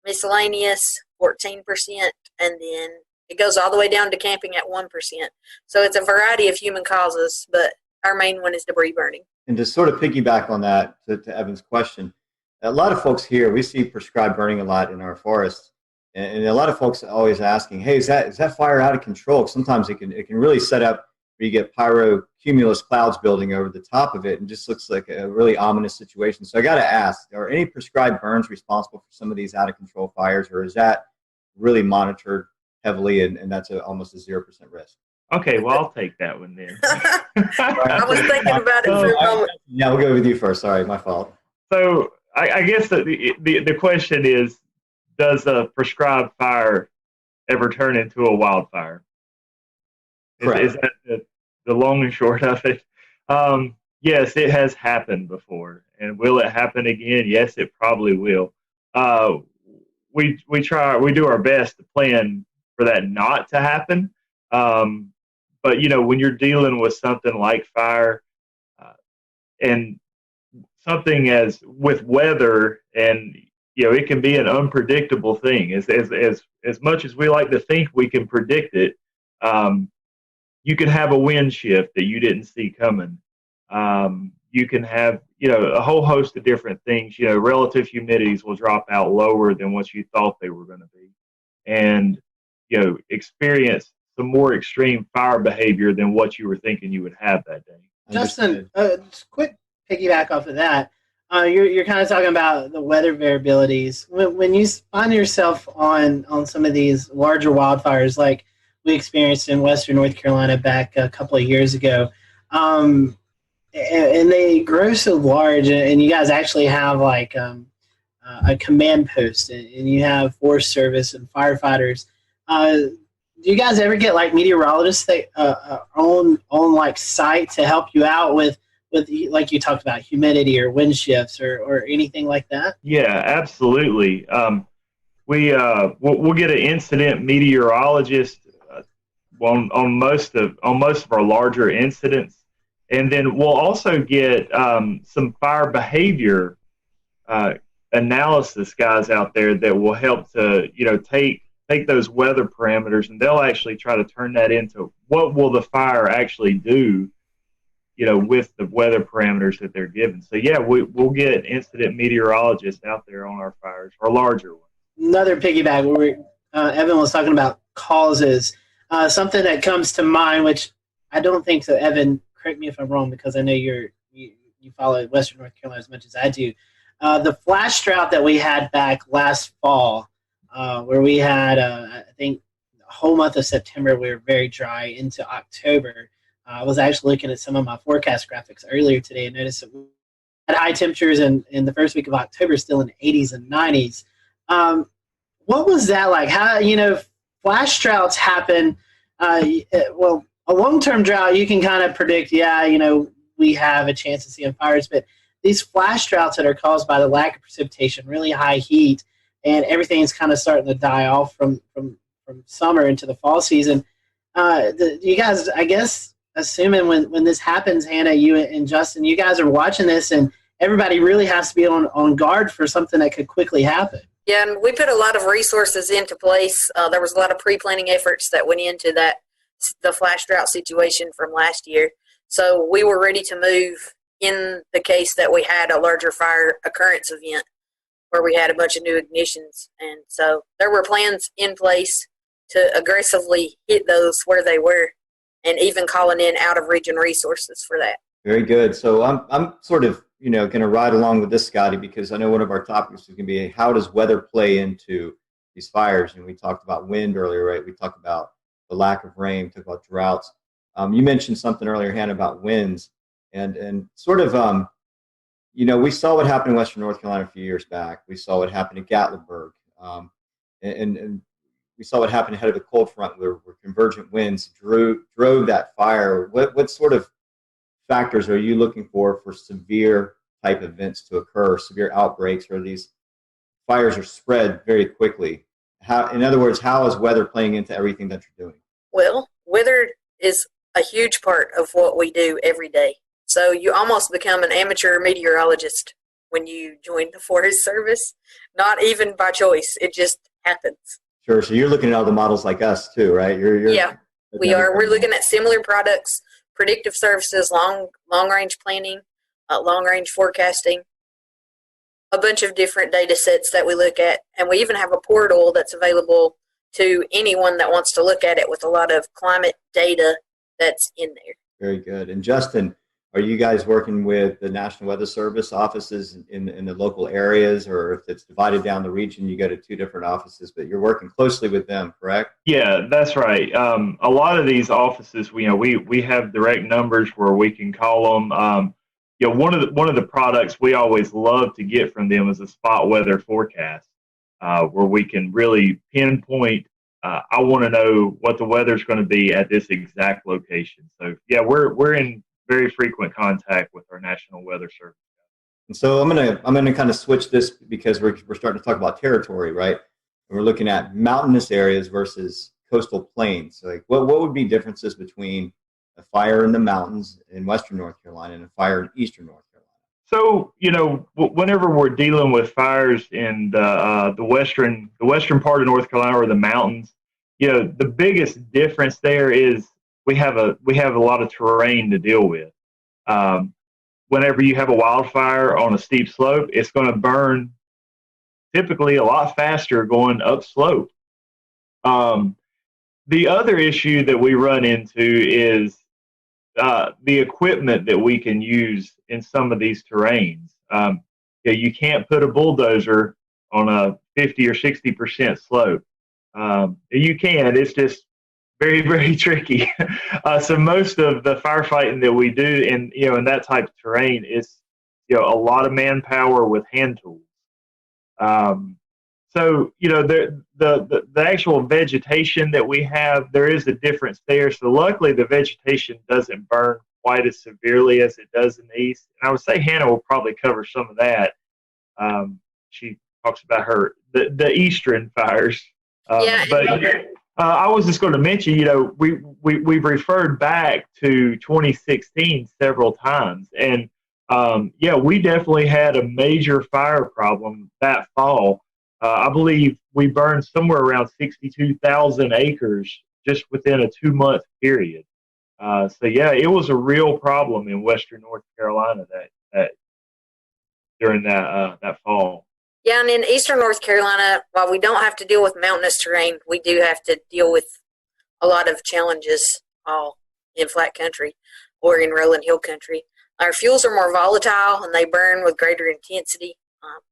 Speaker 7: miscellaneous 14%, and then it goes all the way down to camping at 1%. So it's a variety of human causes, but our main one is debris burning.
Speaker 4: And to sort of piggyback on that, to Evan's question, a lot of folks here, we see prescribed burning a lot in our forests. And a lot of folks are always asking, hey, is that fire out of control? Sometimes it can really set up where you get pyrocumulus clouds building over the top of it and just looks like a really ominous situation. So I got to ask, are any prescribed burns responsible for some of these out of control fires, or is that really monitored heavily and that's almost a 0% risk?
Speaker 22: Okay, well, I'll take that one then.
Speaker 7: I was thinking about it for a moment.
Speaker 4: Yeah, we'll go with you first. Sorry, my fault.
Speaker 22: So I guess the question is, does a prescribed fire ever turn into a wildfire? Is that the long and short of it? Yes, it has happened before. And will it happen again? Yes, it probably will. We do our best to plan for that not to happen. But, you know, when you're dealing with something like fire and something as with weather, and, you know, it can be an unpredictable thing. As much as we like to think we can predict it, you can have a wind shift that you didn't see coming. You can have, you know, a whole host of different things. You know, relative humidities will drop out lower than what you thought they were going to be. And, you know, experience some more extreme fire behavior than what you were thinking you would have that day.
Speaker 2: Justin, just quick piggyback off of that. You're kind of talking about the weather variabilities. When you find yourself on some of these larger wildfires like we experienced in Western North Carolina back a couple of years ago, and they grow so large, and you guys actually have like a command post, and you have Forest Service and firefighters. Do you guys ever get like meteorologists that on like site to help you out with like you talked about humidity or wind shifts or anything like that?
Speaker 22: Yeah, absolutely. We'll get an incident meteorologist on most of our larger incidents, and then we'll also get some fire behavior analysis guys out there that will help to take those weather parameters, and they'll actually try to turn that into what will the fire actually do, with the weather parameters that they're given. So yeah, we'll get incident meteorologists out there on our fires, our larger ones. Another
Speaker 2: piggyback where Evan was talking about causes. Something that comes to mind, which I don't think so. Evan, correct me if I'm wrong, because I know you follow Western North Carolina as much as I do. The flash drought that we had back last fall, where we had, I think, the whole month of September, we were very dry into October. I was actually looking at some of my forecast graphics earlier today and noticed that we had high temperatures in the first week of October, still in the 80s and 90s. What was that like? How, flash droughts happen. Well, a long-term drought, you can kind of predict, we have a chance of seeing fires, but these flash droughts that are caused by the lack of precipitation, really high heat, and everything's kind of starting to die off from summer into the fall season. You guys, I guess, assuming when this happens, Hannah, you and Justin, you guys are watching this, and everybody really has to be on guard for something that could quickly happen.
Speaker 7: Yeah, and we put a lot of resources into place. There was a lot of pre-planning efforts that went into the flash drought situation from last year. So we were ready to move in the case that we had a larger fire occurrence event where we had a bunch of new ignitions. And so there were plans in place to aggressively hit those where they were, and even calling in out-of-region resources for that.
Speaker 4: Very good. So I'm sort of, going to ride along with this, Scotty, because I know one of our topics is going to be how does weather play into these fires? And we talked about wind earlier, right? We talked about the lack of rain, talked about droughts. You mentioned something earlier, Hannah, about winds. And sort of, we saw what happened in Western North Carolina a few years back. We saw what happened in Gatlinburg. And we saw what happened ahead of the cold front where convergent winds drove that fire. What sort of factors are you looking for severe type events to occur, severe outbreaks, or these fires are spread very quickly? In other words, how is weather playing into everything that you're doing?
Speaker 7: Well, weather is a huge part of what we do every day. So you almost become an amateur meteorologist when you join the Forest Service, not even by choice. It just happens.
Speaker 4: Sure. So you're looking at all the models like us too, right?
Speaker 7: Yeah, we are. We're looking at similar products, predictive services, long-range planning, long-range forecasting, a bunch of different data sets that we look at. And we even have a portal that's available to anyone that wants to look at it with a lot of climate data that's in there.
Speaker 4: Very good. And Justin, are you guys working with the National Weather Service offices in the local areas, or if it's divided down the region, you go to two different offices, but you're working closely with them, correct?
Speaker 22: Yeah, that's right. A lot of these offices, we have direct numbers where we can call them. One of the products we always love to get from them is a spot weather forecast, where we can really pinpoint. I want to know what the weather's going to be at this exact location. So yeah, we're in very frequent contact with our National Weather Service.
Speaker 4: And so I'm gonna kind of switch this because we're starting to talk about territory, right? And we're looking at mountainous areas versus coastal plains. So like, what would be differences between a fire in the mountains in Western North Carolina and a fire in Eastern North Carolina?
Speaker 22: So whenever we're dealing with fires in the western part of North Carolina or the mountains, the biggest difference there is we have a lot of terrain to deal with. Whenever you have a wildfire on a steep slope, it's going to burn typically a lot faster going upslope. The other issue that we run into is the equipment that we can use in some of these terrains. You can't put a bulldozer on a 50 or 60% slope. You can, it's just very, very tricky. So most of the firefighting that we do in that type of terrain is, a lot of manpower with hand tools. So, the actual vegetation that we have, there is a difference there. So luckily the vegetation doesn't burn quite as severely as it does in the east. And I would say Hannah will probably cover some of that. She talks about the eastern fires. I was just going to mention, we've referred back to 2016 several times. And we definitely had a major fire problem that fall. I believe we burned somewhere around 62,000 acres just within a 2-month period. It was a real problem in western North Carolina that during that fall.
Speaker 7: Yeah, and in eastern North Carolina, while we don't have to deal with mountainous terrain, we do have to deal with a lot of challenges all in flat country or in rolling hill country. Our fuels are more volatile and they burn with greater intensity,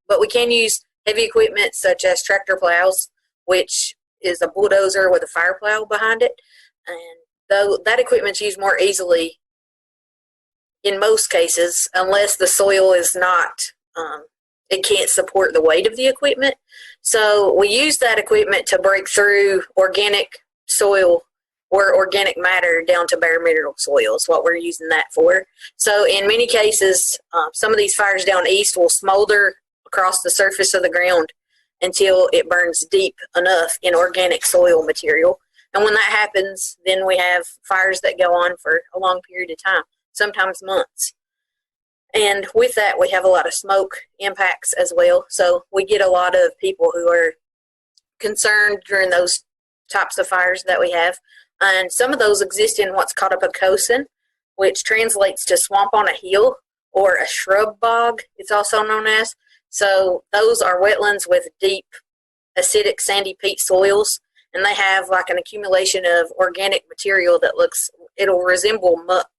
Speaker 7: but we can use heavy equipment such as tractor plows, which is a bulldozer with a fire plow behind it. And though that equipment's used more easily in most cases, unless the soil is not, it can't support the weight of the equipment. So we use that equipment to break through organic soil or organic matter down to bare mineral soil is what we're using that for. So in many cases, some of these fires down east will smolder across the surface of the ground until it burns deep enough in organic soil material. And when that happens, then we have fires that go on for a long period of time, sometimes months. And with that, we have a lot of smoke impacts as well. So we get a lot of people who are concerned during those types of fires that we have. And some of those exist in what's called a pocosin, which translates to swamp on a hill or a shrub bog, it's also known as. So those are wetlands with deep, acidic, sandy peat soils, and they have like an accumulation of organic material that it'll resemble muck,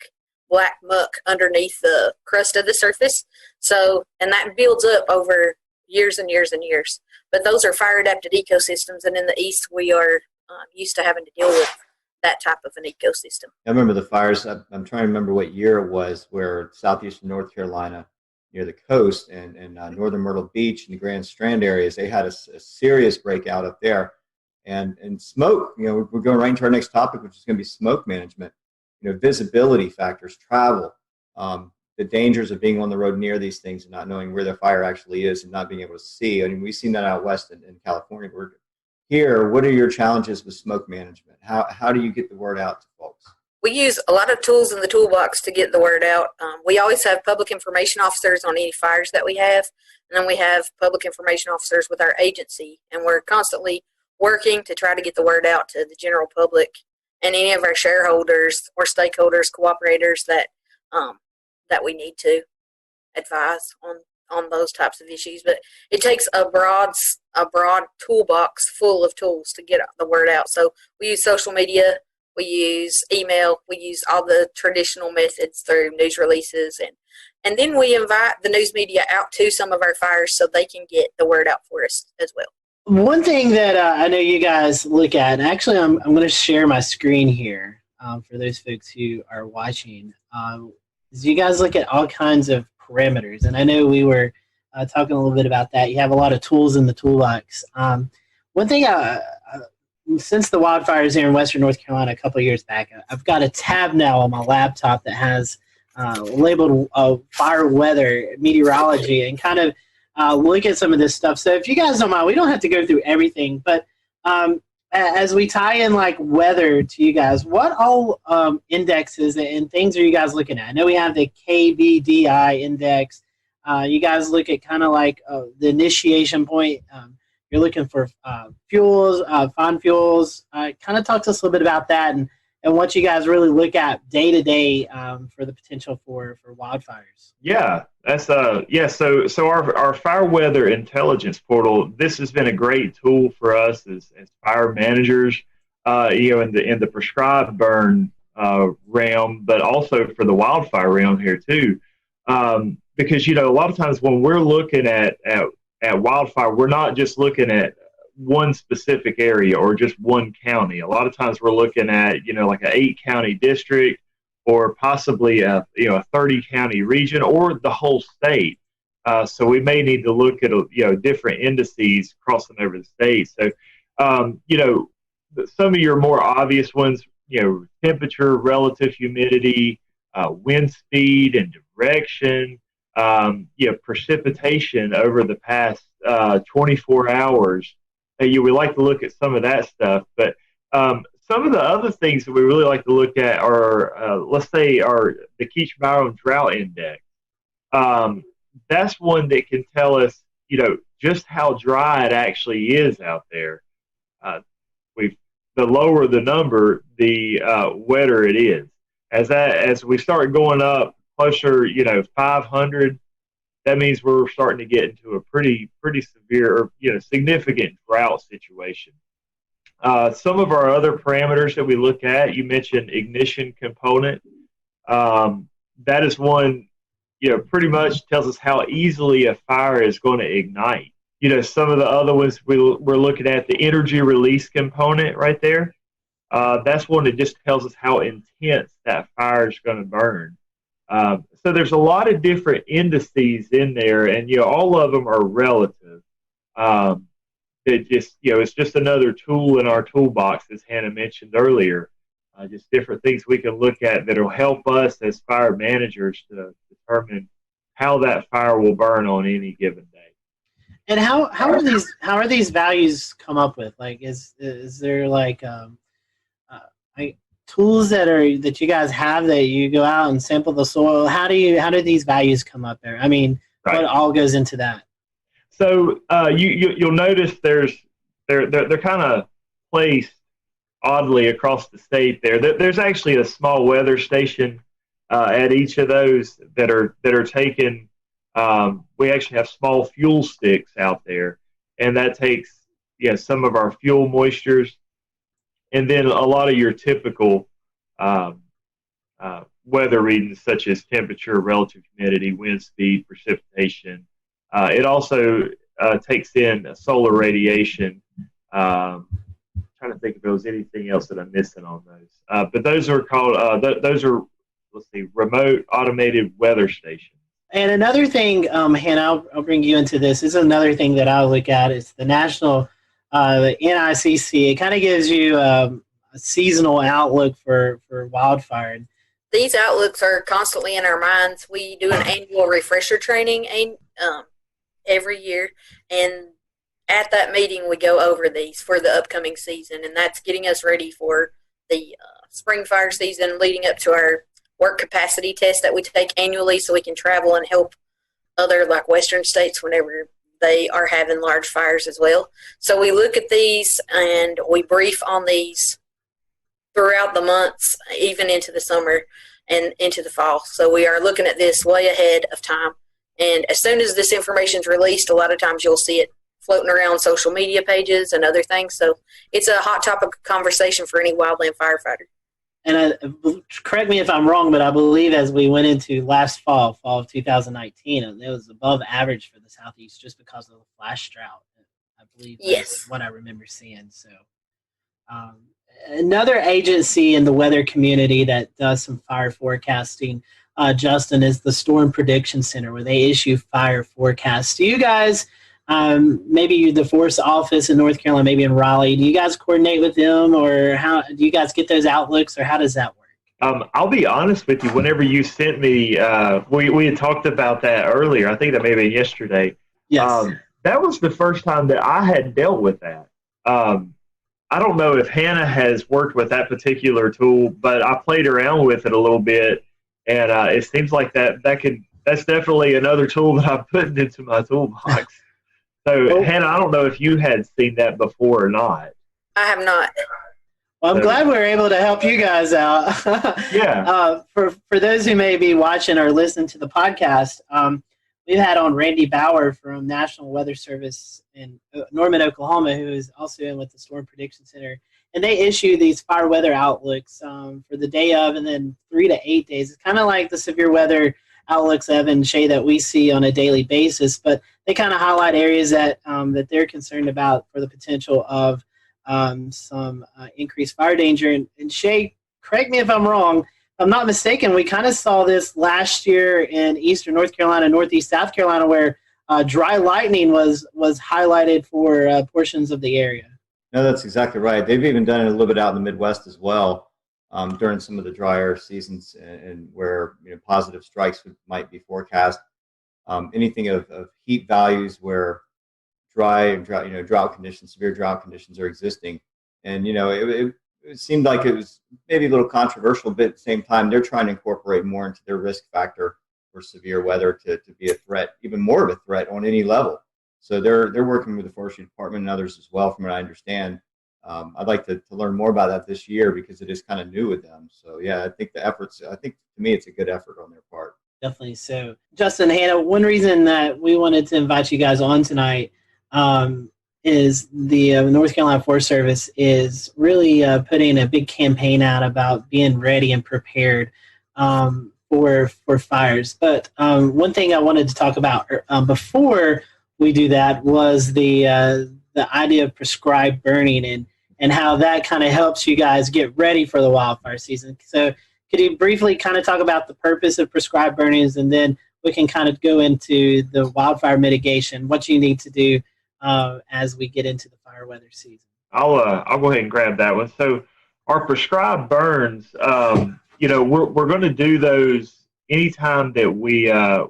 Speaker 7: black muck underneath the crust of the surface. So, and that builds up over years and years and years. But those are fire-adapted ecosystems, and in the east we are used to having to deal with that type of an ecosystem.
Speaker 4: I remember the fires, I'm trying to remember what year it was, where southeastern North Carolina, near the coast and northern Myrtle Beach and the Grand Strand areas, they had a serious breakout up there. And smoke, we're going right into our next topic, which is going to be smoke management. Visibility factors, travel, the dangers of being on the road near these things and not knowing where the fire actually is and not being able to see. I mean, we've seen that out west in California. We're here. What are your challenges with smoke management? How do you get the word out to folks?
Speaker 7: We use a lot of tools in the toolbox to get the word out. We always have public information officers on any fires that we have, and then we have public information officers with our agency, and we're constantly working to try to get the word out to the general public and any of our shareholders or stakeholders, cooperators that we need to advise on those types of issues. But it takes a broad toolbox full of tools to get the word out. So we use social media, we use email, we use all the traditional methods through news releases, and then we invite the news media out to some of our fires so they can get the word out for us as well.
Speaker 2: One thing that I know you guys look at, and actually I'm going to share my screen here for those folks who are watching, is you guys look at all kinds of parameters. And I know we were talking a little bit about that. You have a lot of tools in the toolbox. One thing, since the wildfires here in western North Carolina a couple of years back, I've got a tab now on my laptop that has labeled fire weather, meteorology, and kind of look at some of this stuff. So if you guys don't mind, we don't have to go through everything, but as we tie in like weather to you guys, what all indexes and things are you guys looking at? I know we have the KVDI index. You guys look at kind of like the initiation point. You're looking for fuels, fine fuels. Kind of talk to us a little bit about that and what you guys really look at day to day for the potential for wildfires.
Speaker 22: Yeah, that's So our fire weather intelligence portal. This has been a great tool for us as fire managers. In the prescribed burn realm, but also for the wildfire realm here too. Because a lot of times when we're looking at wildfire, we're not just looking at one specific area or just one county. A lot of times we're looking at, like an 8-county district or possibly a 30-county region or the whole state. So we may need to look at different indices crossing over the state. So some of your more obvious ones, temperature, relative humidity, wind speed and direction, precipitation over the past 24 hours. We like to look at some of that stuff, but some of the other things that we really like to look at are, let's say, the Keach-Byron Drought Index. That's one that can tell us, just how dry it actually is out there. The lower the number, the wetter it is. As we start going up closer, 500, that means we're starting to get into a pretty severe or significant drought situation. Some of our other parameters that we look at, you mentioned ignition component. That is one, pretty much tells us how easily a fire is going to ignite. Some of the other ones we're looking at, the energy release component right there. That's one that just tells us how intense that fire is going to burn. So there's a lot of different indices in there, and all of them are relative. It just it's just another tool in our toolbox, as Hannah mentioned earlier. Just different things we can look at that will help us as fire managers to determine how that fire will burn on any given day.
Speaker 2: And how are these values come up with? Like, is there like tools that you guys have that you go out and sample the soil? How do these values come up there? I mean, right. What all goes into that?
Speaker 22: So you'll notice they're kind of placed oddly across the state. There's actually a small weather station at each of those that are taken. We actually have small fuel sticks out there, and that takes some of our fuel moistures, and then a lot of your typical weather readings such as temperature, relative humidity, wind speed, precipitation. It also takes in solar radiation. Trying to think if there was anything else that I'm missing on those. But those are called remote automated weather stations.
Speaker 2: And another thing, Hannah, I'll bring you into this. This is another thing that I'll look at is the national, the NICC. It kind of gives you a seasonal outlook for wildfire.
Speaker 7: These outlooks are constantly in our minds. We do an annual refresher training every year, and at that meeting we go over these for the upcoming season, and that's getting us ready for the spring fire season leading up to our work capacity test that we take annually so we can travel and help other like western states whenever they are having large fires as well. So we look at these and we brief on these throughout the months, even into the summer and into the fall. So we are looking at this way ahead of time. And as soon as this information is released, a lot of times you'll see it floating around social media pages and other things. So it's a hot topic of conversation for any wildland firefighter.
Speaker 2: And correct me if I'm wrong, but I believe as we went into last fall of 2019, it was above average for the Southeast just because of the flash drought. I believe that's what I remember seeing. So another agency in the weather community that does some fire forecasting, Justin, is the Storm Prediction Center, where they issue fire forecasts. Do you guys, maybe the Forest office in North Carolina, maybe in Raleigh, do you guys coordinate with them, or how do you guys get those outlooks, or how does that work?
Speaker 22: I'll be honest with you. Whenever you sent me, we had talked about that earlier. I think that may have been yesterday.
Speaker 2: Yes.
Speaker 22: That was the first time that I had dealt with that. I don't know if Hannah has worked with that particular tool, but I played around with it a little bit, and it seems like that's definitely another tool that I'm putting into my toolbox. So, Hannah, I don't know if you had seen that before or not.
Speaker 7: I have not.
Speaker 2: Well, I'm glad we were able to help you guys out.
Speaker 22: Yeah.
Speaker 2: For those who may be watching or listening to the podcast, we've had on Randy Bauer from National Weather Service in Norman, Oklahoma, who is also in with the Storm Prediction Center. And they issue these fire weather outlooks for the day of and then 3 to 8 days. It's kind of like the severe weather outlooks, Evan and Shay, that we see on a daily basis, but they kind of highlight areas that they're concerned about for the potential of some increased fire danger. And Shay, correct me if I'm wrong, I'm not mistaken, we kind of saw this last year in eastern North Carolina, northeast South Carolina, where dry lightning was highlighted for portions of the area.
Speaker 4: No, that's exactly right. They've even done it a little bit out in the Midwest as well during some of the drier seasons, and where positive strikes might be forecast. Anything of heat values where drought conditions, severe drought conditions are existing, and it seemed like it was maybe a little controversial, but at the same time, they're trying to incorporate more into their risk factor for severe weather to be a threat, even more of a threat on any level. So they're working with the Forestry Department and others as well, from what I understand. I'd like to learn more about that this year because it is kind of new with them. So yeah, I think to me, it's a good effort on their part.
Speaker 2: Definitely so. Justin, Hannah, one reason that we wanted to invite you guys on tonight is the North Carolina Forest Service is really putting a big campaign out about being ready and prepared for fires. But one thing I wanted to talk about before we do that was the idea of prescribed burning and how that kind of helps you guys get ready for the wildfire season. So could you briefly kind of talk about the purpose of prescribed burnings, and then we can kind of go into the wildfire mitigation, what you need to do as we get into the fire weather season?
Speaker 22: I'll go ahead and grab that one. So our prescribed burns, we're going to do those anytime that we have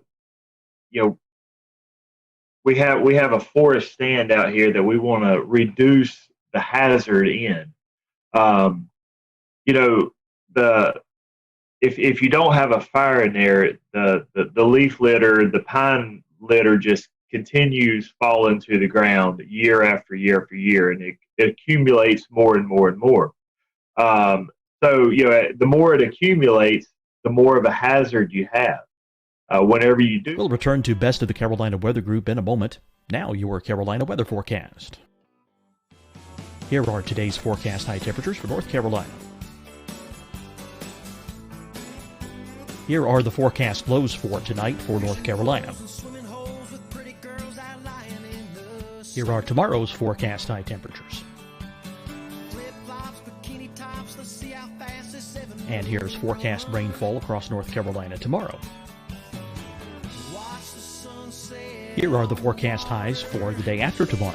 Speaker 22: a forest stand out here that we want to reduce the hazard in. If you don't have a fire in there, the leaf litter, the pine litter just continues falling to the ground year after year after year, and it accumulates more and more and more. So the more it accumulates, the more of a hazard you have. Whenever you do.
Speaker 8: We'll return to Best of the Carolina Weather Group in a moment. Now your Carolina weather forecast. Here are today's forecast high temperatures for North Carolina. Here are the forecast lows for tonight for North Carolina. Here are tomorrow's forecast high temperatures. And here's forecast rainfall across North Carolina tomorrow. Here are the forecast highs for the day after tomorrow.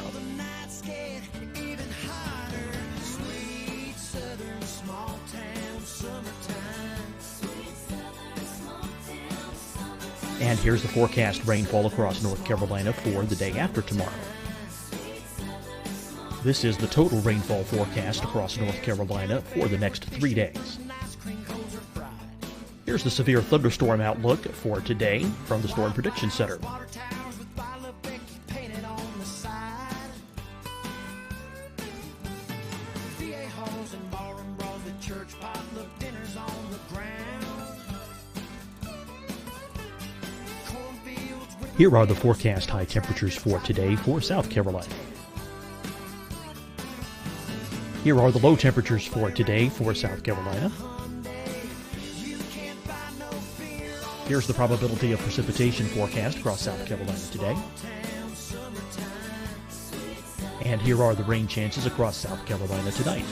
Speaker 8: And here's the forecast rainfall across North Carolina for the day after tomorrow. This is the total rainfall forecast across North Carolina for the next 3 days. Here's the severe thunderstorm outlook for today from the Storm Prediction Center. Here are the forecast high temperatures for today for South Carolina. Here are the low temperatures for today for South Carolina. Here's the probability of precipitation forecast across South Carolina today. And here are the rain chances across South Carolina tonight.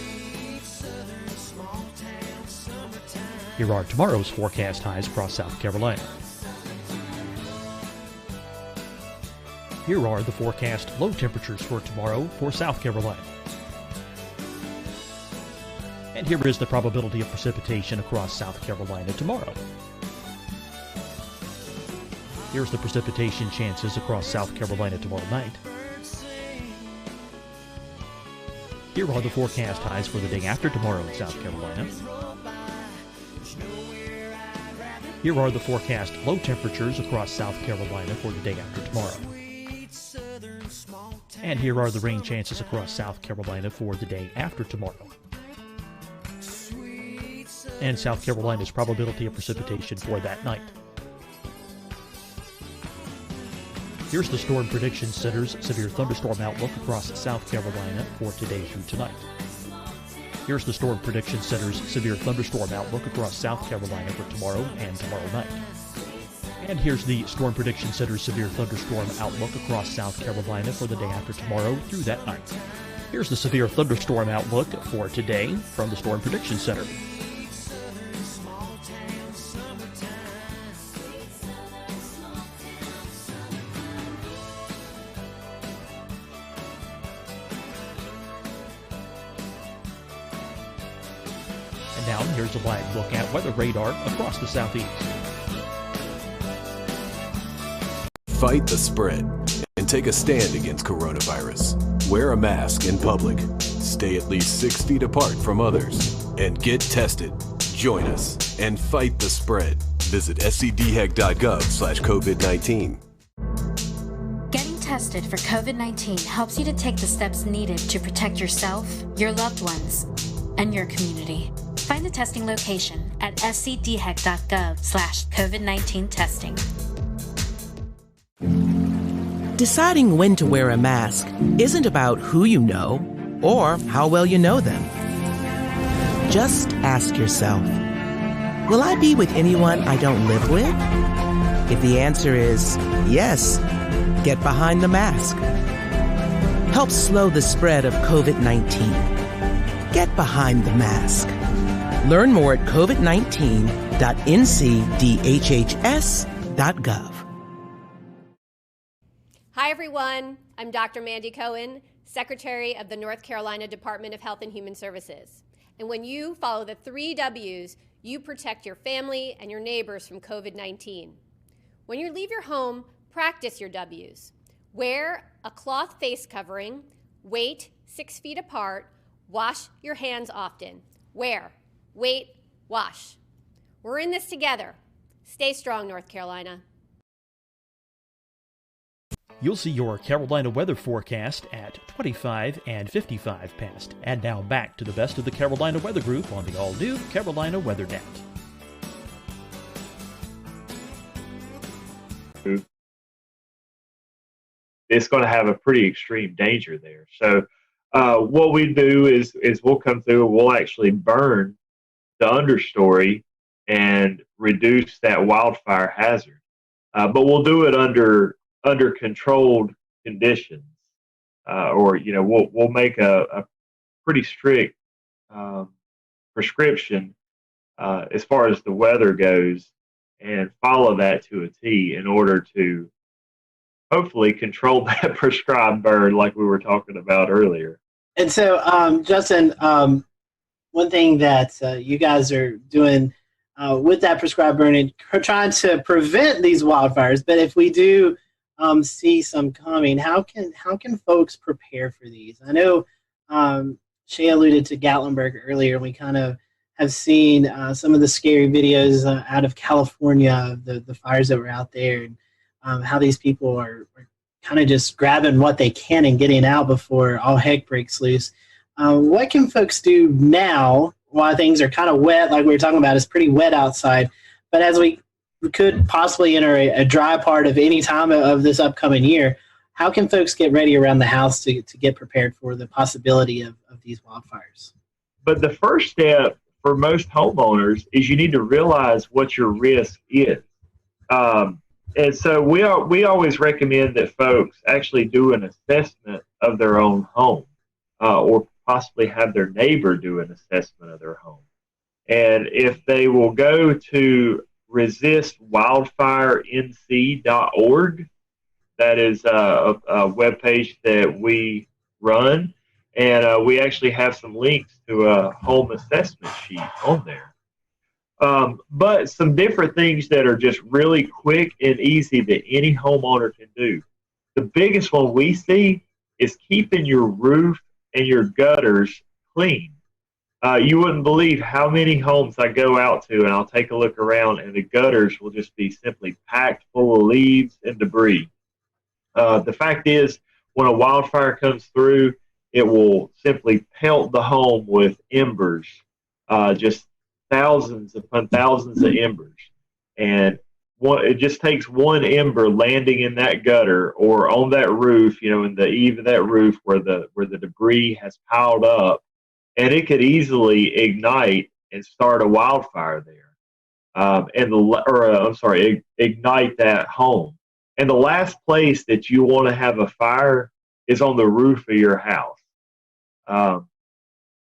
Speaker 8: Here are tomorrow's forecast highs across South Carolina. Here are the forecast low temperatures for tomorrow for South Carolina. And here is the probability of precipitation across South Carolina tomorrow. Here's the precipitation chances across South Carolina tomorrow night. Here are the forecast highs for the day after tomorrow in South Carolina. Here are the forecast low temperatures across South Carolina for the day after tomorrow. And here are the rain chances across South Carolina for the day after tomorrow. And South Carolina's probability of precipitation for that night. Here's the Storm Prediction Center's severe thunderstorm outlook across South Carolina for today through tonight. Here's the Storm Prediction Center's severe thunderstorm outlook across South Carolina for tomorrow and tomorrow night. And here's the Storm Prediction Center's severe thunderstorm outlook across South Carolina for the day after tomorrow through that night. Here's the severe thunderstorm outlook for today from the Storm Prediction Center. Now, here's a live look at weather radar across the southeast.
Speaker 9: Fight the spread and take a stand against coronavirus. Wear a mask in public. Stay at least 6 feet apart from others. And get tested. Join us and fight the spread. Visit scdhec.gov/COVID-19.
Speaker 10: Getting tested for COVID-19 helps you to take the steps needed to protect yourself, your loved ones, and your community. Find the testing location at scdhec.gov/COVID-19 testing.
Speaker 11: Deciding when to wear a mask isn't about who you know or how well you know them. Just ask yourself, will I be with anyone I don't live with? If the answer is yes, get behind the mask. Help slow the spread of COVID-19. Get behind the mask. Learn more at covid19.ncdhhs.gov.
Speaker 12: Hi, everyone. I'm Dr. Mandy Cohen, Secretary of the North Carolina Department of Health and Human Services. And when you follow the 3 W's, you protect your family and your neighbors from COVID-19. When you leave your home, practice your W's. Wear a cloth face covering, wait 6 feet apart, wash your hands often. Wear, wait, wash. We're in this together. Stay strong, North Carolina.
Speaker 8: You'll see your Carolina weather forecast at 25 and 55 past. And now back to the best of the Carolina Weather Group on the all-new Carolina Weather Net.
Speaker 22: It's going to have a pretty extreme danger there. So what we do is we'll come through and we'll actually burn the understory and reduce that wildfire hazard. But we'll do it under controlled conditions, or we'll make a pretty strict prescription as far as the weather goes, and follow that to a T in order to hopefully control that prescribed burn like we were talking about earlier.
Speaker 2: And so, Justin, one thing that you guys are doing with that prescribed burning, trying to prevent these wildfires, but if we do see some coming, how can folks prepare for these? I know Shay alluded to Gatlinburg earlier, and we kind of have seen some of the scary videos out of California, the fires that were out there, and how these people are kind of just grabbing what they can and getting out before all heck breaks loose. What can folks do now while things are kind of wet, like we were talking about? It's pretty wet outside, but as we could possibly enter a dry part of any time of this upcoming year, how can folks get ready around the house to get prepared for the possibility of these wildfires?
Speaker 22: But the first step for most homeowners is you need to realize what your risk is. And so we always recommend that folks actually do an assessment of their own home, or possibly have their neighbor do an assessment of their home. And if they will go to resistwildfirenc.org, that is a webpage that we run, and we actually have some links to a home assessment sheet on there. But some different things that are just really quick and easy that any homeowner can do. The biggest one we see is keeping your roof and your gutters clean. You wouldn't believe how many homes I go out to, and I'll take a look around, and the gutters will just be simply packed full of leaves and debris. The fact is, when a wildfire comes through, it will simply pelt the home with embers, just thousands upon thousands of embers. And it just takes one ember landing in that gutter or on that roof, in the eave of that roof where the debris has piled up, and it could easily ignite and start a wildfire there, ignite that home. And the last place that you want to have a fire is on the roof of your house.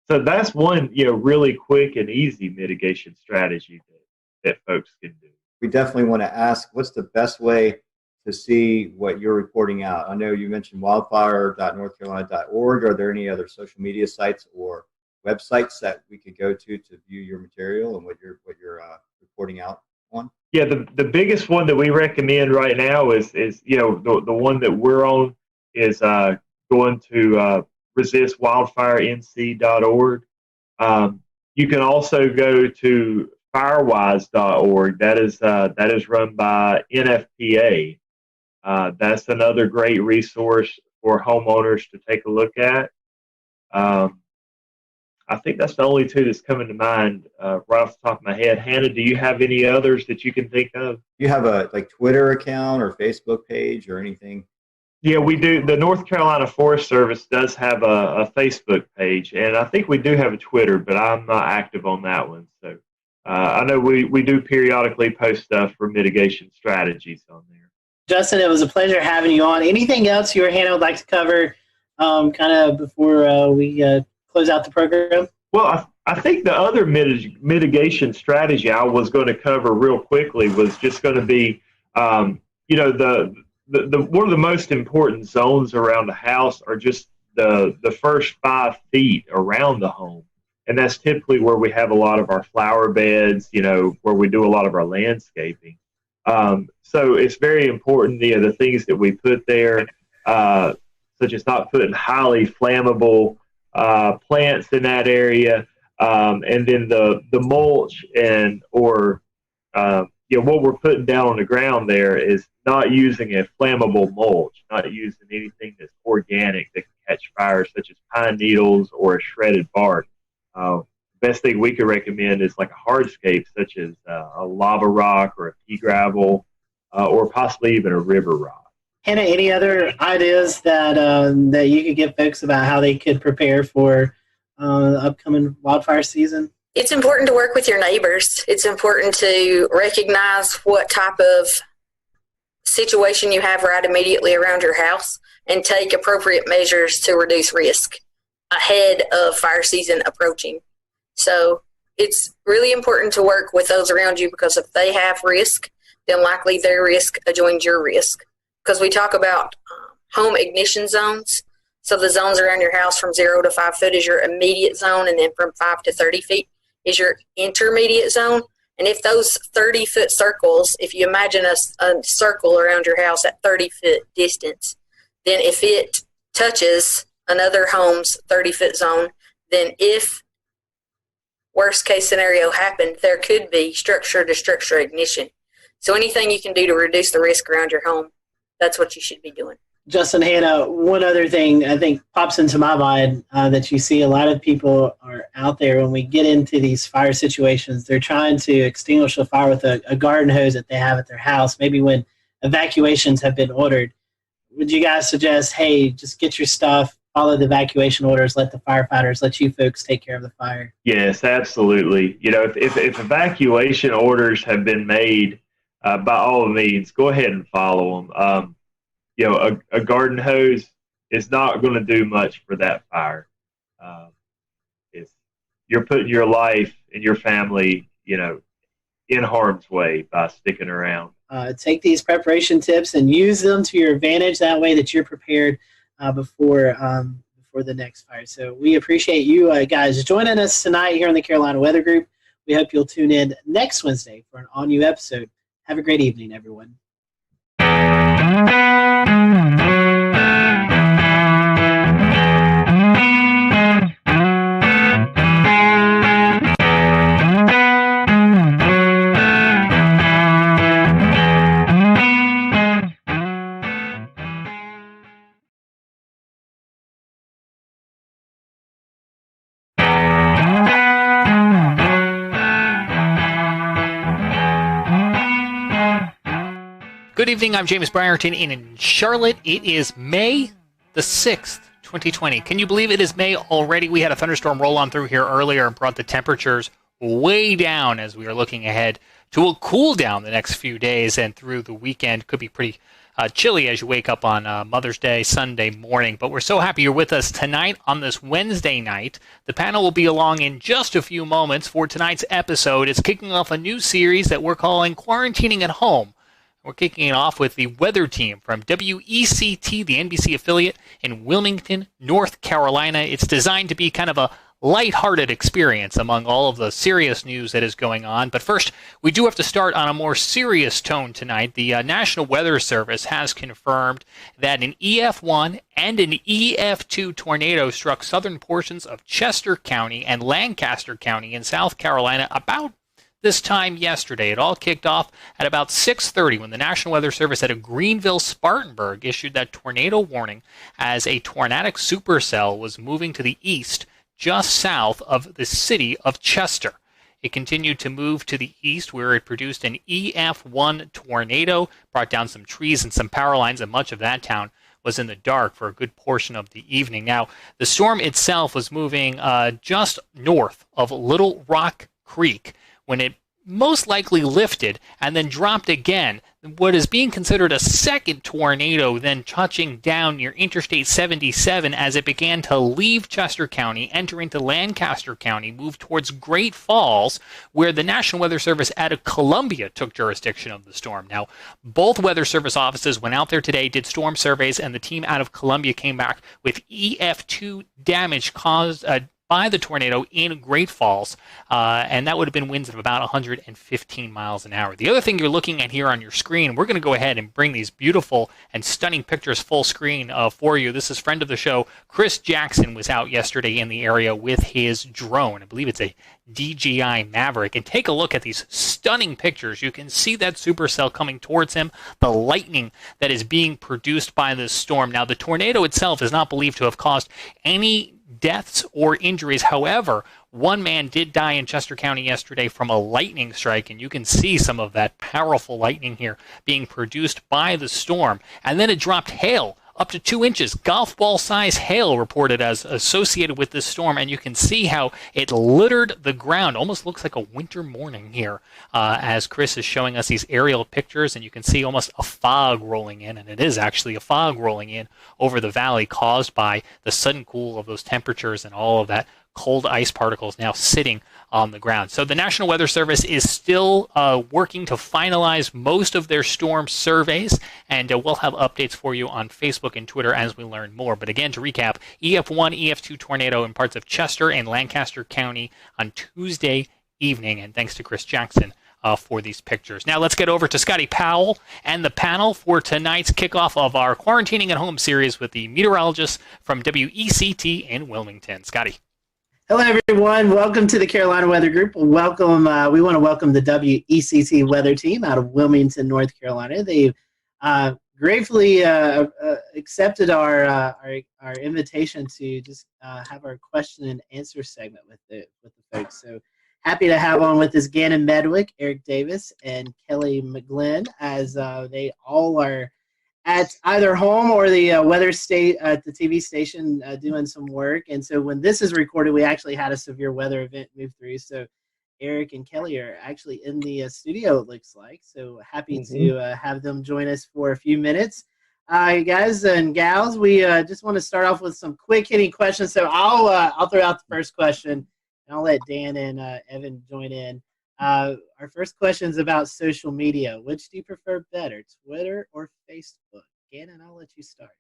Speaker 22: So that's one, really quick and easy mitigation strategy that folks can do.
Speaker 4: We definitely want to ask, what's the best way to see what you're reporting out? I know you mentioned wildfire.northcarolina.org. Are there any other social media sites or websites that we could go to view your material and what you're reporting out on?
Speaker 22: Yeah, the biggest one that we recommend right now is the one that we're on is going to resistwildfirenc.org. You can also go to firewise.org. That is run by NFPA. That's another great resource for homeowners to take a look at. I think that's the only two that's coming to mind right off the top of my head. Hannah, do you have any others that you can think of?
Speaker 4: Do you have a Twitter account or Facebook page or anything?
Speaker 22: Yeah, we do. The North Carolina Forest Service does have a Facebook page, and I think we do have a Twitter, but I'm not active on that one. So I know we do periodically post stuff for mitigation strategies on there.
Speaker 2: Justin, it was a pleasure having you on. Anything else you or Hannah would like to cover kind of before we close out the program?
Speaker 22: Well, I think the other mitigation strategy I was going to cover real quickly was just going to be, the one of the most important zones around the house are just the first 5 feet around the home. And that's typically where we have a lot of our flower beds, where we do a lot of our landscaping. So it's very important, the things that we put there, such as not putting highly flammable plants in that area, and then the mulch what we're putting down on the ground there is not using a flammable mulch, not using anything that's organic that can catch fire, such as pine needles or a shredded bark. Best thing we could recommend is like a hardscape, such as a lava rock or a pea gravel, or possibly even a river rock.
Speaker 2: Hannah, any other ideas that that you could give folks about how they could prepare for the upcoming wildfire season?
Speaker 7: It's important to work with your neighbors. It's important to recognize what type of situation you have right immediately around your house and take appropriate measures to reduce risk ahead of fire season approaching. So it's really important to work with those around you, because if they have risk, then likely their risk adjoins your risk. Because we talk about home ignition zones. So the zones around your house from 0 to 5 foot is your immediate zone, and then from 5 to 30 feet is your intermediate zone. And if those 30-foot circles, if you imagine a circle around your house at 30-foot distance, then if it touches another home's 30-foot zone, then if worst case scenario happened, there could be structure-to-structure ignition. So anything you can do to reduce the risk around your home, that's what you should be doing.
Speaker 2: Justin, Hannah, one other thing I think pops into my mind that you see a lot of people are out there when we get into these fire situations, they're trying to extinguish a fire with a garden hose that they have at their house, maybe when evacuations have been ordered. Would you guys suggest, hey, just get your stuff, follow the evacuation orders, let the firefighters, let you folks take care of the fire?
Speaker 22: Yes, absolutely. If evacuation orders have been made, by all means, go ahead and follow them. A garden hose is not going to do much for that fire. You're putting your life and your family, in harm's way by sticking around.
Speaker 2: Take these preparation tips and use them to your advantage. That way that you're prepared before the next fire. So we appreciate you guys joining us tonight here on the Carolina Weather Group. We hope you'll tune in next Wednesday for an all-new episode. Have a great evening, everyone.
Speaker 18: Good evening, I'm James Brierton, and in Charlotte, it is May the 6th, 2020. Can you believe it is May already? We had a thunderstorm roll on through here earlier and brought the temperatures way down as we are looking ahead to a cool down the next few days, and through the weekend could be pretty chilly as you wake up on Mother's Day, Sunday morning. But we're so happy you're with us tonight on this Wednesday night. The panel will be along in just a few moments for tonight's episode. It's kicking off a new series that we're calling Quarantining at Home. We're kicking it off with the weather team from WECT, the NBC affiliate in Wilmington, North Carolina. It's designed to be kind of a lighthearted experience among all of the serious news that is going on. But first, we do have to start on a more serious tone tonight. The National Weather Service has confirmed that an EF1 and an EF2 tornado struck southern portions of Chester County and Lancaster County in South Carolina about this time yesterday. It all kicked off at about 6:30 when the National Weather Service at Greenville-Spartanburg issued that tornado warning as a tornadic supercell was moving to the east just south of the city of Chester. It continued to move to the east where it produced an EF1 tornado, brought down some trees and some power lines, and much of that town was in the dark for a good portion of the evening. Now, the storm itself was moving just north of Little Rock Creek when it most likely lifted and then dropped again. What is being considered a second tornado then touching down near Interstate 77 as it began to leave Chester County, enter into Lancaster County, move towards Great Falls, where the National Weather Service out of Columbia took jurisdiction of the storm. Now, both Weather Service offices went out there today, did storm surveys, and the team out of Columbia came back with EF2 damage caused by the tornado in Great Falls, and that would have been winds of about 115 miles an hour. The other thing you're looking at here on your screen, we're going to go ahead and bring these beautiful and stunning pictures full screen for you. This is friend of the show, Chris Jackson, was out yesterday in the area with his drone. I believe it's a DJI Maverick. And take a look at these stunning pictures. You can see that supercell coming towards him, the lightning that is being produced by this storm. Now, the tornado itself is not believed to have caused any deaths or injuries. However, one man did die in Chester County yesterday from a lightning strike, and you can see some of that powerful lightning here being produced by the storm. And then it dropped hail up to 2 inches, golf ball size hail reported as associated with this storm, and you can see how it littered the ground. Almost looks like a winter morning here as Chris is showing us these aerial pictures, and you can see almost a fog rolling in, and it is actually a fog rolling in over the valley caused by the sudden cool of those temperatures and all of that cold ice particles now sitting on the ground. So the National Weather Service is still working to finalize most of their storm surveys, and we'll have updates for you on Facebook and Twitter as we learn more. But again, to recap, EF1, EF2 tornado in parts of Chester and Lancaster County on Tuesday evening, and thanks to Chris Jackson for these pictures. Now let's get over to Scotty Powell and the panel for tonight's kickoff of our Quarantining at Home series with the meteorologist from WECT in Wilmington. Scotty.
Speaker 2: Hello, everyone. Welcome to the Carolina Weather Group. Welcome. We want to welcome the WECT weather team out of Wilmington, North Carolina. They've gratefully accepted our invitation to just have our question and answer segment with the folks. So happy to have on with us Gannon Medwick, Eric Davis, and Kelly McGlynn, as they all are at either home or the weather state at the TV station doing some work. And so when this is recorded, we actually had a severe weather event move through. So Eric and Kelly are actually in the studio, it looks like. So happy to have them join us for a few minutes. Guys and gals, we just want to start off with some quick hitting questions. So I'll throw out the first question, and I'll let Dan and Evan join in. Our first question is about social media. Which do you prefer better, Twitter or Facebook? Gannon, I'll let you start.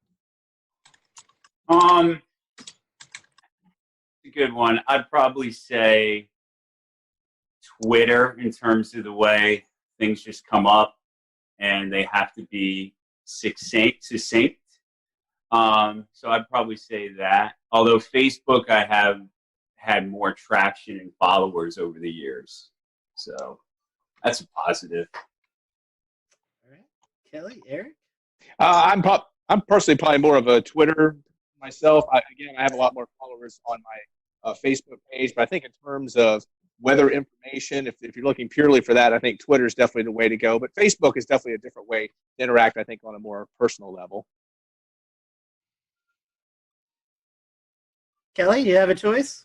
Speaker 5: A good one. I'd probably say Twitter in terms of the way things just come up and they have to be succinct. So I'd probably say that. Although Facebook, I have had more traction and followers over the years. So that's a positive.
Speaker 2: All right. Kelly, Eric?
Speaker 6: I'm personally probably more of a Twitter myself. I have a lot more followers on my Facebook page, but I think in terms of weather information, if you're looking purely for that, I think Twitter is definitely the way to go. But Facebook is definitely a different way to interact, I think, on a more personal level.
Speaker 2: Kelly, do you have a choice?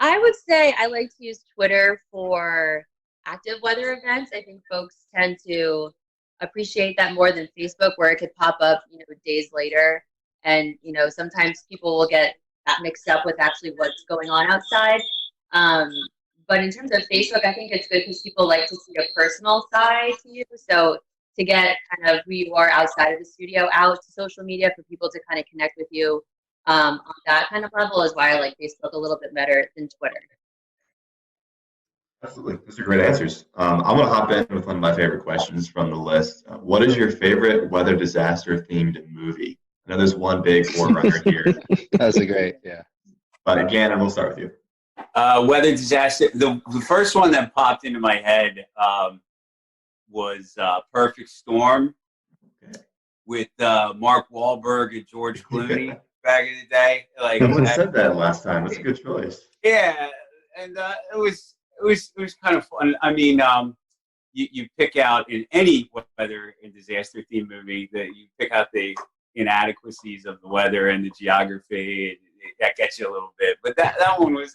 Speaker 23: I would say I like to use Twitter for active weather events. I think folks tend to appreciate that more than Facebook, where it could pop up, days later. And, sometimes people will get that mixed up with actually what's going on outside. But in terms of Facebook, I think it's good because people like to see a personal side to you. So to get kind of who you are outside of the studio out to social media for people to kind of connect with you On that kind of level is why I like Facebook a little bit better than Twitter.
Speaker 14: Absolutely. Those are great answers. I'm going to hop in with one of my favorite questions from the list. What is your favorite weather disaster themed movie? I know there's one big forerunner here.
Speaker 15: That's a great, yeah.
Speaker 14: But Gannon, we'll start with you.
Speaker 5: Weather disaster. The first one that popped into my head was Perfect Storm with Mark Wahlberg and George Clooney back in the day. Like
Speaker 14: Someone said that last time. That's a good choice.
Speaker 5: Yeah, and it was kind of fun. I mean, you pick out in any weather and disaster themed movie that you pick out the inadequacies of the weather and the geography, and that gets you a little bit. But that one was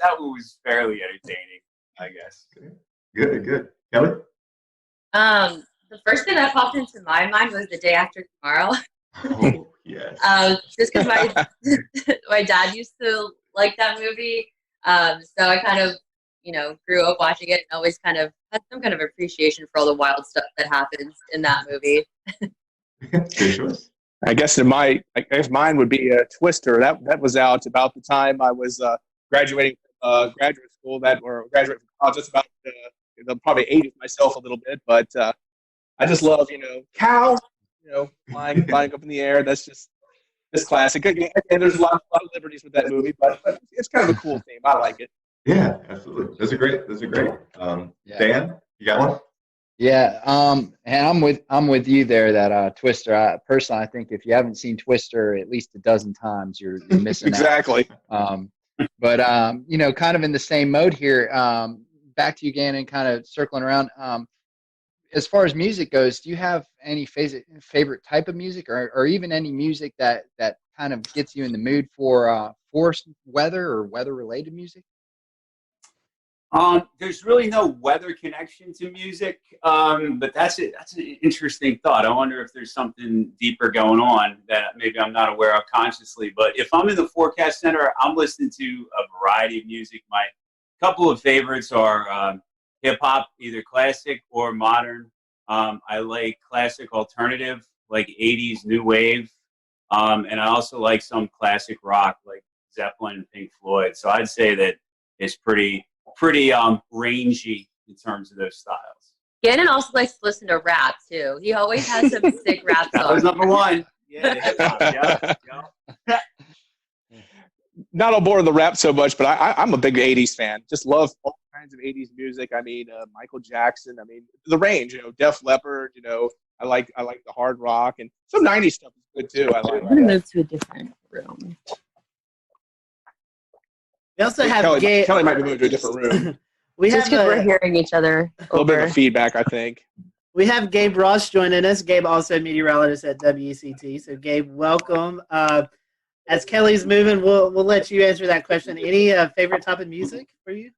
Speaker 5: fairly entertaining, I guess.
Speaker 14: Good. Kelly?
Speaker 23: The first thing that popped into my mind was The Day After Tomorrow.
Speaker 14: Oh, yes.
Speaker 23: Just because my dad used to like that movie, so I kind of grew up watching it and always kind of had some kind of appreciation for all the wild stuff that happens in that movie.
Speaker 14: Good choice.
Speaker 6: I guess mine would be Twister. That was out about the time I was graduating graduate school or graduate from college. Just about probably aged myself a little bit, but I just love cows flying up in the air. That's just classic. And there's a lot of liberties with that movie, but it's kind of a cool theme. I like it.
Speaker 14: Yeah, absolutely. Those are great.
Speaker 15: Yeah.
Speaker 14: Dan, you got one?
Speaker 15: Yeah, and I'm with you there. That Twister. Personally, I think if you haven't seen Twister at least a dozen times, you're missing
Speaker 6: exactly.
Speaker 15: out. But kind of in the same mode here. Back to you, Gannon, kind of circling around. As far as music goes, do you have any favorite type of music, or even any music that kind of gets you in the mood for weather or weather-related music?
Speaker 5: There's really no weather connection to music, but that's an interesting thought. I wonder if there's something deeper going on that maybe I'm not aware of consciously. But if I'm in the forecast center, I'm listening to a variety of music. My couple of favorites are hip hop, either classic or modern. I like classic alternative, like 80s new wave, and I also like some classic rock, like Zeppelin and Pink Floyd. So I'd say that it's pretty rangy in terms of those styles.
Speaker 23: Gannon also likes to listen to rap too. He always has some sick rap songs.
Speaker 5: That was number one. Yeah.
Speaker 6: Not on board with the rap so much, but I'm a big 80s fan. Just love all kinds of 80s music. I mean, Michael Jackson. I mean, the range. Def Leppard. I like the hard rock, and some 90s stuff is good too. I'm
Speaker 23: going to move to a different room.
Speaker 2: We also have
Speaker 6: Kelly might be moving to a different room.
Speaker 23: Just because we're hearing each other.
Speaker 6: A little bit of feedback, I think.
Speaker 2: We have Gabe Ross joining us. Gabe also a meteorologist at WCT. So Gabe, welcome. As Kelly's moving, we'll let you answer that question. Any favorite type of music for you?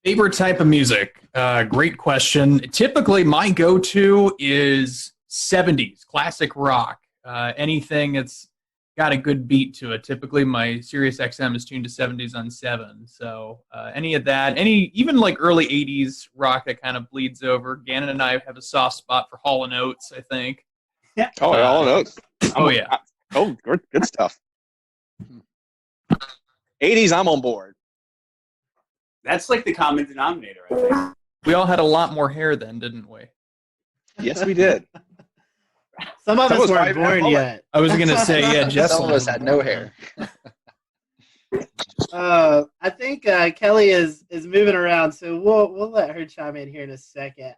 Speaker 13: Favorite type of music? Great question. Typically, my go-to is 70s classic rock. Anything that's got a good beat to it. Typically, my Sirius XM is tuned to 70s on 7. So any of that, even like early 80s rock that kind of bleeds over. Gannon and I have a soft spot for Hall & Oates, I think.
Speaker 6: Yeah. Oh, Hall & Oates.
Speaker 13: Yeah.
Speaker 6: Good stuff. 80s, I'm on board.
Speaker 5: That's like the common denominator, I think.
Speaker 13: We all had a lot more hair then, didn't we?
Speaker 6: Yes, we did.
Speaker 2: Some of us weren't born yet.
Speaker 13: I was going to say, yeah, Jess.
Speaker 15: Some of us had no hair.
Speaker 2: I think Kelly is moving around, so we'll let her chime in here in a second.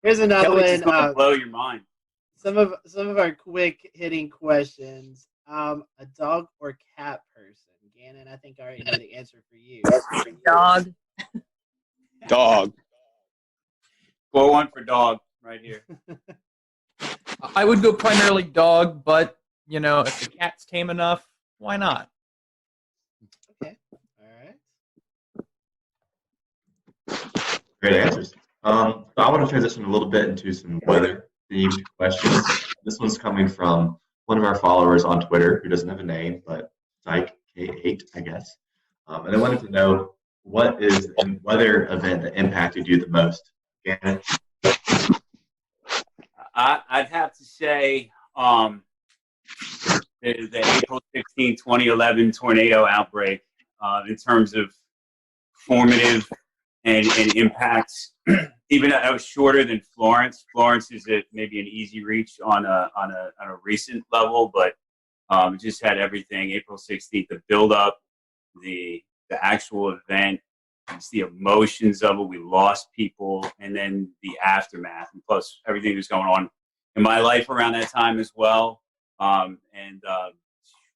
Speaker 2: Here's another
Speaker 5: Kelly's
Speaker 2: one.
Speaker 5: Gonna blow your mind.
Speaker 2: Some of our quick hitting questions. A dog or cat person? Gannon, I think I already know the answer for you.
Speaker 23: Dog.
Speaker 6: Dog.
Speaker 5: Score one for dog right here.
Speaker 13: I would go primarily dog, but if the cat's tame enough, why not?
Speaker 2: Okay. All
Speaker 14: right. Great answers. So I want to transition a little bit into some weather-themed questions. This one's coming from one of our followers on Twitter who doesn't have a name, but Psych K8, I guess. And I wanted to know, what is a weather event that impacted you the most? Gannon?
Speaker 5: I'd have to say the April 16, 2011 tornado outbreak in terms of formative and impacts. Even that was shorter than Florence. Florence is maybe an easy reach on a recent level, but it just had everything. April 16th, the build up, the actual event, it's the emotions of it. We lost people, and then the aftermath, and plus everything that's going on in my life around that time as well.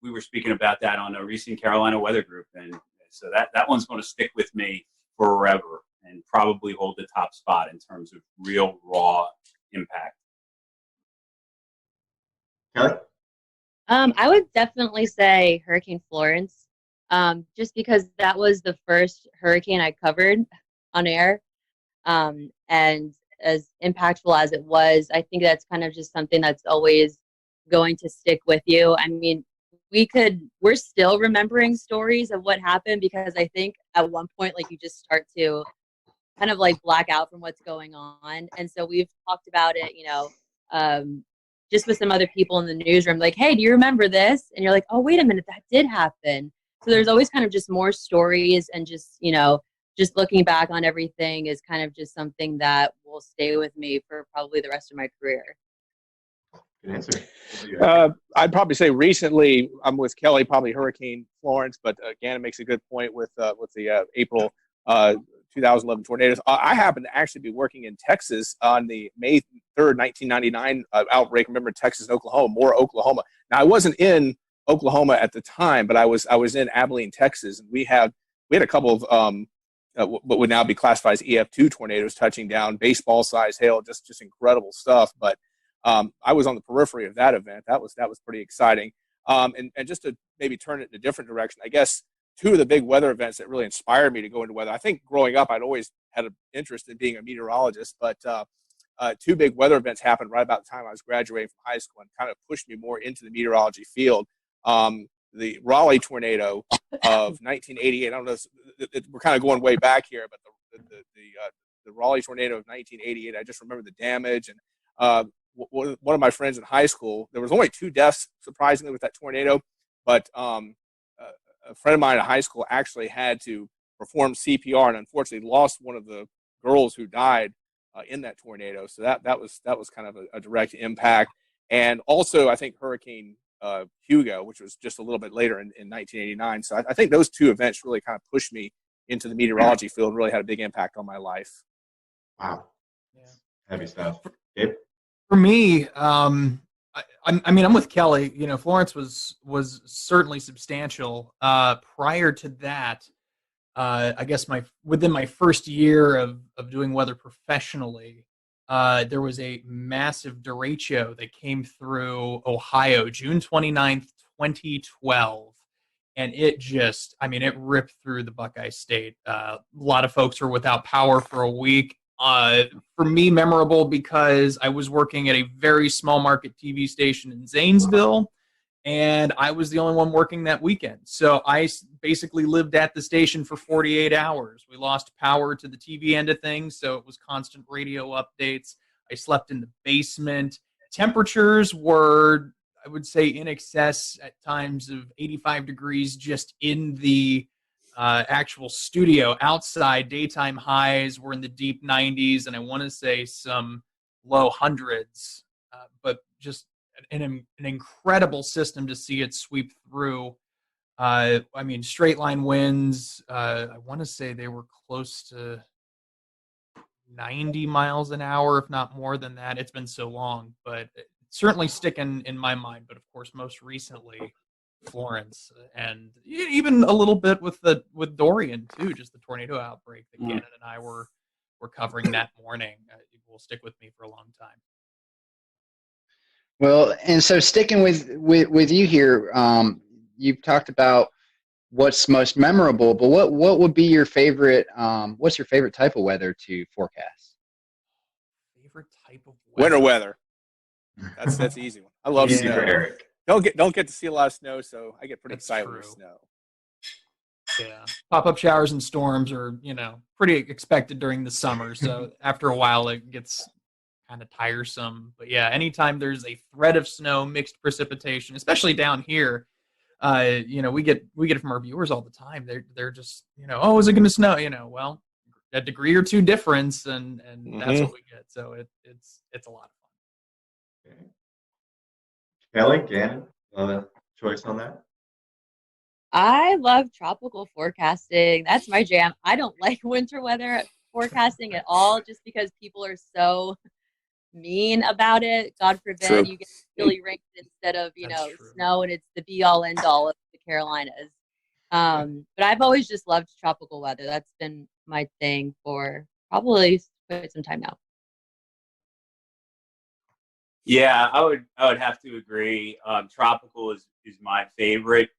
Speaker 5: We were speaking about that on a recent Carolina Weather Group, and so that one's going to stick with me forever and probably hold the top spot in terms of real raw impact.
Speaker 4: Kelly?
Speaker 23: I would definitely say Hurricane Florence, just because that was the first hurricane I covered on air. And as impactful as it was, I think that's kind of just something that's always going to stick with you. I mean, we're still remembering stories of what happened, because I think at one point, like, you just start to kind of like black out from what's going on. And so we've talked about it, just with some other people in the newsroom, like, hey, do you remember this? And you're like, oh, wait a minute, that did happen. So there's always kind of just more stories, and just, just looking back on everything is kind of just something that will stay with me for probably the rest of my career.
Speaker 14: Good answer.
Speaker 6: I'd probably say recently, I'm with Kelly, probably Hurricane Florence, but again, it makes a good point with the April 2011 tornadoes. I happen to actually be working in Texas on the May 3rd, 1999 outbreak. Remember, Texas and Oklahoma, more Oklahoma. Now, I wasn't in Oklahoma at the time, but I was in Abilene, Texas, and we had a couple of what would now be classified as EF2 tornadoes touching down, baseball-sized hail, just incredible stuff. But I was on the periphery of that event. That was pretty exciting. And just to maybe turn it in a different direction, I guess two of the big weather events that really inspired me to go into weather. I think growing up, I'd always had an interest in being a meteorologist, but two big weather events happened right about the time I was graduating from high school and kind of pushed me more into the meteorology field. The Raleigh tornado of 1988. I don't know, we're kind of going way back here, but the Raleigh tornado of 1988, I just remember the damage. And one of my friends in high school, there was only 2 deaths, surprisingly, with that tornado, but a friend of mine in high school actually had to perform CPR and unfortunately lost one of the girls who died in that tornado. So that was kind of a direct impact. And also, I think Hurricane Hugo, which was just a little bit later in 1989. So I think those 2 events really kind of pushed me into the meteorology field and really had a big impact on my life.
Speaker 14: Wow. Yeah. Heavy stuff. Gabe?
Speaker 13: For me, I mean, I'm with Kelly. Florence was certainly substantial. Prior to that, I guess within my first year of doing weather professionally, there was a massive derecho that came through Ohio, June 29th, 2012. And it ripped through the Buckeye State. A lot of folks were without power for a week. For me, memorable because I was working at a very small market TV station in Zanesville, and I was the only one working that weekend. So I basically lived at the station for 48 hours. We lost power to the TV end of things, so it was constant radio updates. I slept in the basement. Temperatures were, I would say, in excess at times of 85 degrees just in the actual studio. Outside, daytime highs were in the deep 90s, and I want to say some low hundreds, but just an incredible system to see it sweep through. Straight line winds, I want to say they were close to 90 miles an hour, if not more than that. It's been so long, but it's certainly sticking in my mind. But of course, most recently, Florence, and even a little bit with Dorian too, just the tornado outbreak that Gannon and I were covering that morning. It will stick with me for a long time.
Speaker 15: Well, and so sticking with you here, you've talked about what's most memorable, but what would be your favorite? What's your favorite type of weather to forecast?
Speaker 13: Favorite type of weather?
Speaker 6: Winter weather. That's an easy one. I love snow.
Speaker 14: Eric.
Speaker 6: Don't get to see a lot of snow, so I get pretty excited with snow.
Speaker 13: Yeah, pop-up showers and storms are pretty expected during the summer. So after a while, it gets kind of tiresome. But yeah, anytime there's a threat of snow, mixed precipitation, especially down here, we get it from our viewers all the time. They're just, oh, is it going to snow? Well, a degree or two difference, and that's what we get. So it's a lot of fun.
Speaker 14: Okay. Kelly, Gannon, choice on that?
Speaker 23: I love tropical forecasting. That's my jam. I don't like winter weather forecasting at all, just because people are so mean about it. God forbid you get chilly rain instead of snow, and it's the be all end all of the Carolinas. But I've always just loved tropical weather. That's been my thing for probably quite some time now.
Speaker 5: Yeah, I would have to agree. Tropical is my favorite.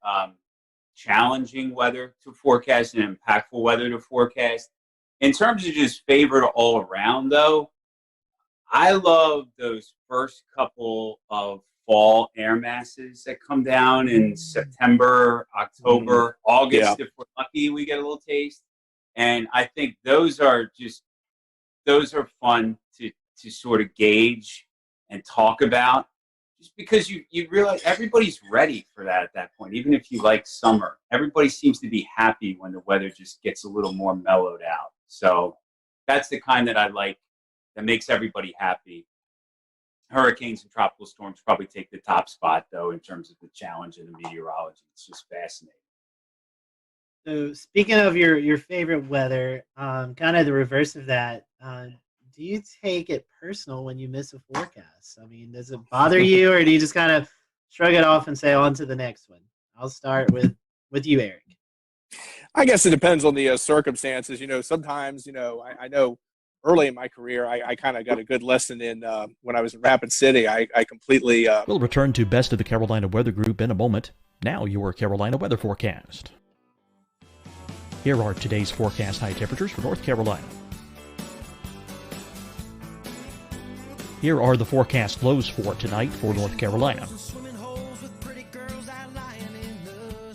Speaker 5: Challenging weather to forecast and impactful weather to forecast. In terms of just favorite all around, though, I love those first couple of fall air masses that come down in September, October, August. Yeah. If we're lucky, we get a little taste. And I think those are fun to sort of gauge and talk about, just because you realize everybody's ready for that at that point. Even if you like summer, everybody seems to be happy when the weather just gets a little more mellowed out. So that's the kind that I like, that makes everybody happy. Hurricanes and tropical storms probably take the top spot, though, in terms of the challenge in the meteorology. It's just fascinating.
Speaker 2: So speaking of your favorite weather, kind of the reverse of that, do you take it personal when you miss a forecast? I mean, does it bother you, or do you just kind of shrug it off and say on to the next one? I'll start with you, Eric.
Speaker 6: I guess it depends on the circumstances. Sometimes, I know early in my career, I kind of got a good lesson in when I was in Rapid City. I completely...
Speaker 8: We'll return to Best of the Carolina Weather Group in a moment. Now your Carolina weather forecast. Here are today's forecast high temperatures for North Carolina. Here are the forecast lows for tonight for North Carolina.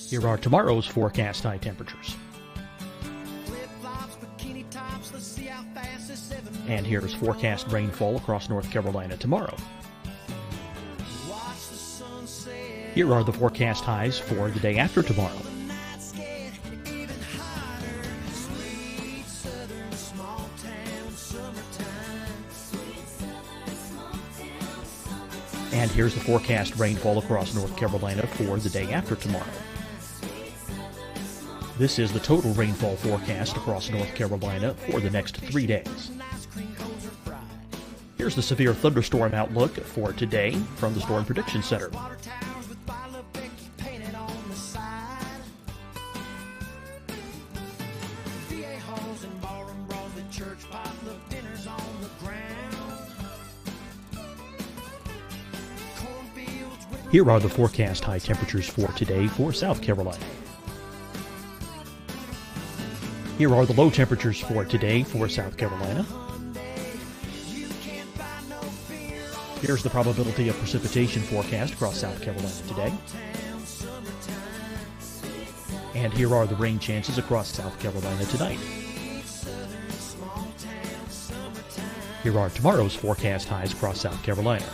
Speaker 8: Here are tomorrow's forecast high temperatures. And here's forecast rainfall across North Carolina tomorrow. Here are the forecast highs for the day after tomorrow. And here's the forecast rainfall across North Carolina for the day after tomorrow. This is the total rainfall forecast across North Carolina for the next 3 days. Here's the severe thunderstorm outlook for today from the Storm Prediction Center. Here are the forecast high temperatures for today for South Carolina. Here are the low temperatures for today for South Carolina. Here's the probability of precipitation forecast across South Carolina today. And here are the rain chances across South Carolina tonight. Here are tomorrow's forecast highs across South Carolina.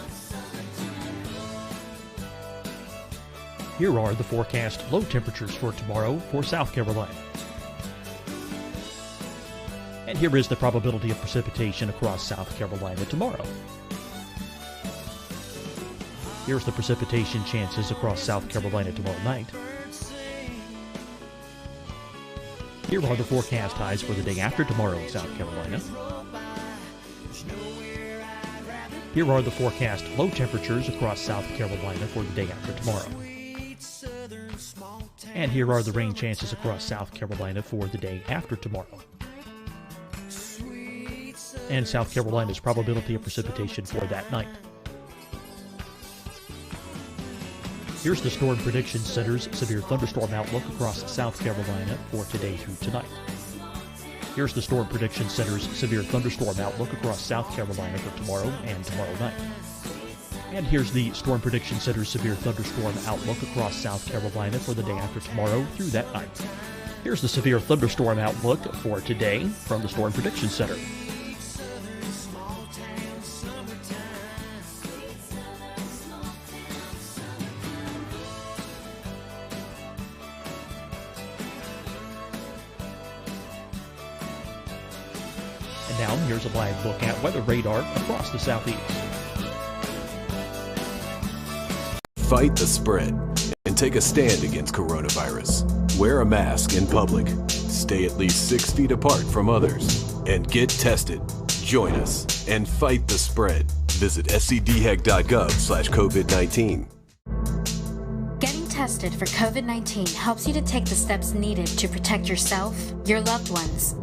Speaker 8: Here are the forecast low temperatures for tomorrow for South Carolina. And here is the probability of precipitation across South Carolina tomorrow. Here's the precipitation chances across South Carolina tomorrow night. Here are the forecast highs for the day after tomorrow in South Carolina. Here are the forecast low temperatures across South Carolina for the day after tomorrow. And here are the rain chances across South Carolina for the day after tomorrow. And South Carolina's probability of precipitation for that night. Here's the Storm Prediction Center's severe thunderstorm outlook across South Carolina for today through tonight. Here's the Storm Prediction Center's severe thunderstorm outlook across South Carolina for tomorrow and tomorrow night. And here's the Storm Prediction Center's severe thunderstorm outlook across South Carolina for the day after tomorrow through that night. Here's the severe thunderstorm outlook for today from the Storm Prediction Center. Now here's a live look at weather radar across the southeast.
Speaker 9: Fight the spread and take a stand against coronavirus. Wear a mask in public. Stay at least 6 feet apart from others. And get tested. Join us and fight the spread. Visit scdhec.gov/COVID-19.
Speaker 10: Getting tested for COVID-19 helps you to take the steps needed to protect yourself, your loved ones,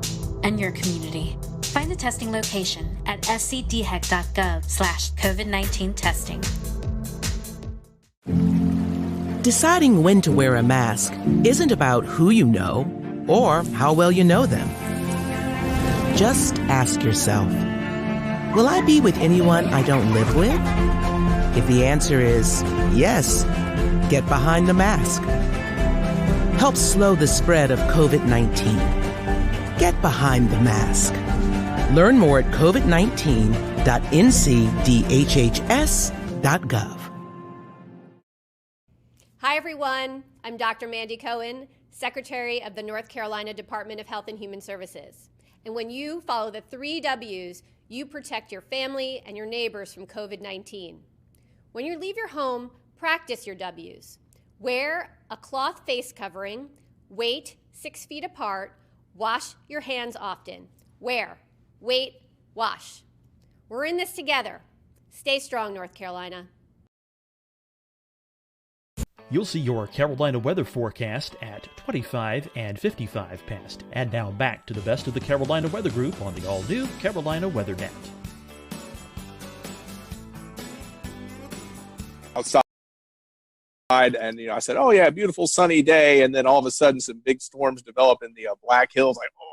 Speaker 10: and your community. Find the testing location at scdhec.gov/COVID-19 testing.
Speaker 11: Deciding when to wear a mask isn't about who you know or how well you know them. Just ask yourself, will I be with anyone I don't live with? If the answer is yes, get behind the mask. Help slow the spread of COVID-19. Get behind the mask. Learn more at covid19.ncdhhs.gov.
Speaker 12: Hi, everyone. I'm Dr. Mandy Cohen, Secretary of the North Carolina Department of Health and Human Services. And when you follow the 3 W's, you protect your family and your neighbors from COVID-19. When you leave your home, practice your W's. Wear a cloth face covering, wait 6 feet apart, wash your hands often. Wear, wait, wash. We're in this together. Stay strong, North Carolina.
Speaker 8: You'll see your Carolina weather forecast at 25 and 55 past. And now back to the best of the Carolina Weather Group on the all-new Carolina Weather Net.
Speaker 6: Outside, and I said, "Oh yeah, beautiful sunny day," and then all of a sudden, some big storms develop in the Black Hills. Like, oh,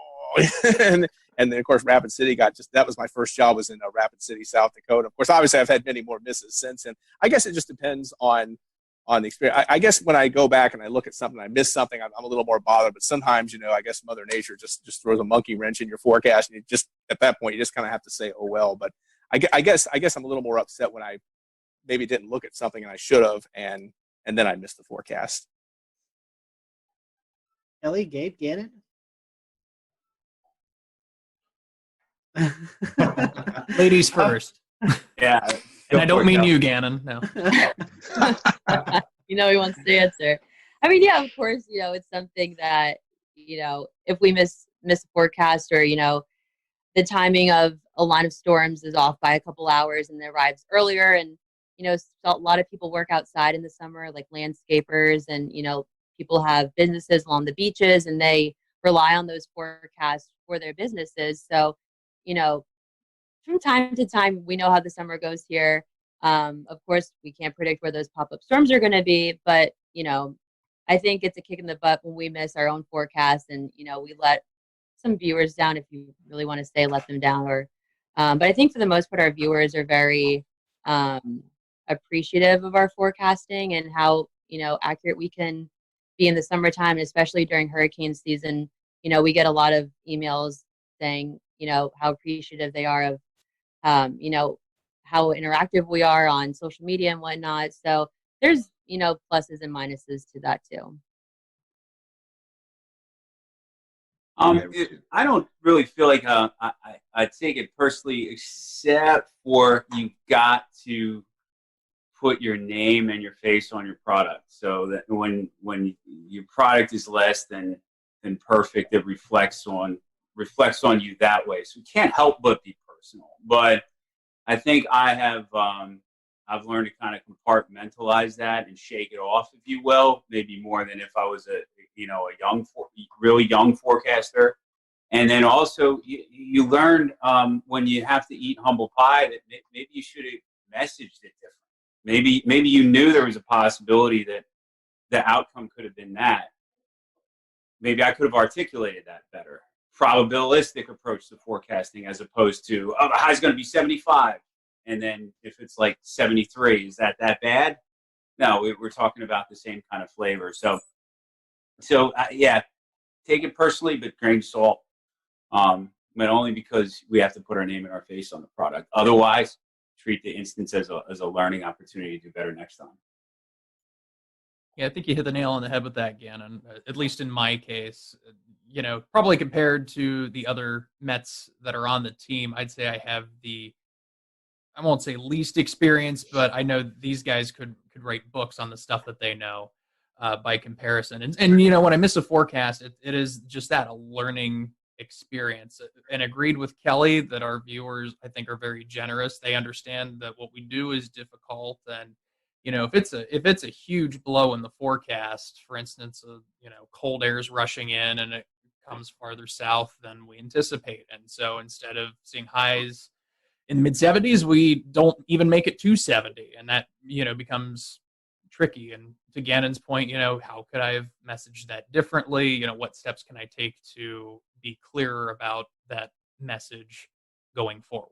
Speaker 6: and then of course, Rapid City that was my first job, was in Rapid City, South Dakota. Of course, obviously, I've had many more misses since, and I guess it just depends on the experience. I guess when I go back and I look at something, I miss something, I'm a little more bothered. But sometimes, I guess Mother Nature just throws a monkey wrench in your forecast, and at that point, you just kind of have to say, "Oh well." But I guess I'm a little more upset when I maybe didn't look at something and I should have, and then I missed the forecast.
Speaker 2: Ellie, Gabe, Gannon?
Speaker 13: Ladies first.
Speaker 5: Yeah.
Speaker 13: And I don't mean you, Gannon. No.
Speaker 23: He wants to answer. I mean, yeah, of course, it's something that, if we miss a forecast, or, the timing of a line of storms is off by a couple hours and it arrives earlier. And, a lot of people work outside in the summer, like landscapers, and, people have businesses along the beaches, and they rely on those forecasts for their businesses. So, from time to time, we know how the summer goes here. Of course, we can't predict where those pop-up storms are going to be, but, I think it's a kick in the butt when we miss our own forecast, and, we let some viewers down. If you really want to say let them down, or, but I think for the most part, our viewers are very appreciative of our forecasting and how, accurate we can be in the summertime, especially during hurricane season. We get a lot of emails saying, how appreciative they are of, how interactive we are on social media and whatnot. So there's, pluses and minuses to that too.
Speaker 5: I don't really feel like I take it personally, except for you've got to put your name and your face on your product, so that when your product is less than perfect, it reflects on you that way. So you can't help but be personal. But I think I've learned to kind of compartmentalize that and shake it off, if you will, maybe more than if I was a really young forecaster. And then also you learn when you have to eat humble pie that maybe you should have messaged it different. Maybe you knew there was a possibility that the outcome could have been that. Maybe I could have articulated that better. Probabilistic approach to forecasting, as opposed to, the high's going to be 75. And then if it's like 73, is that bad? No, we're talking about the same kind of flavor. So yeah, take it personally, but grain of salt. But only because we have to put our name and our face on the product. Otherwise, treat the instance as a learning opportunity to do better next time.
Speaker 13: Yeah, I think you hit the nail on the head with that, Gannon. At least in my case, probably compared to the other Mets that are on the team, I'd say I have I won't say least experience, but I know these guys could write books on the stuff that they know by comparison. And when I miss a forecast, it is just that, a learning experience. And agreed with Kelly that our viewers, I think, are very generous. They understand that what we do is difficult, and if it's a huge blow in the forecast, for instance, cold air is rushing in and it comes farther south than we anticipate, and so instead of seeing highs in the mid 70s, we don't even make it to 70, and that becomes tricky. And to Gannon's point, how could I have messaged that differently? What steps can I take to be clearer about that message going forward?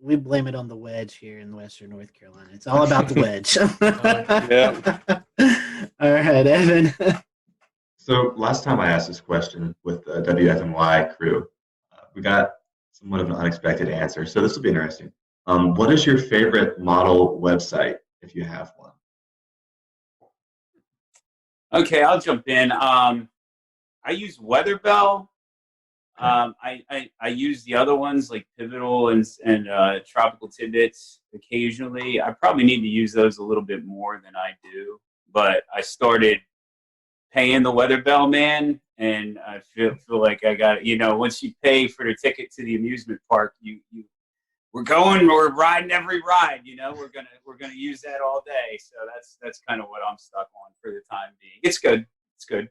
Speaker 2: We blame it on the wedge here in Western North Carolina. It's all about the wedge.
Speaker 6: Yeah.
Speaker 2: All right, Evan.
Speaker 14: So last time I asked this question with the WFMY crew, we got somewhat of an unexpected answer. So this will be interesting. What is your favorite model website, if you have one?
Speaker 5: Okay, I'll jump in. I use Weatherbell. I use the other ones like Pivotal and Tropical Tidbits occasionally. I probably need to use those a little bit more than I do, but I started paying the Weatherbell man, and I feel like I got once you pay for the ticket to the amusement park, we're riding every ride. We're gonna use that all day. So that's kind of what I'm stuck on for the time being. It's good. It's good.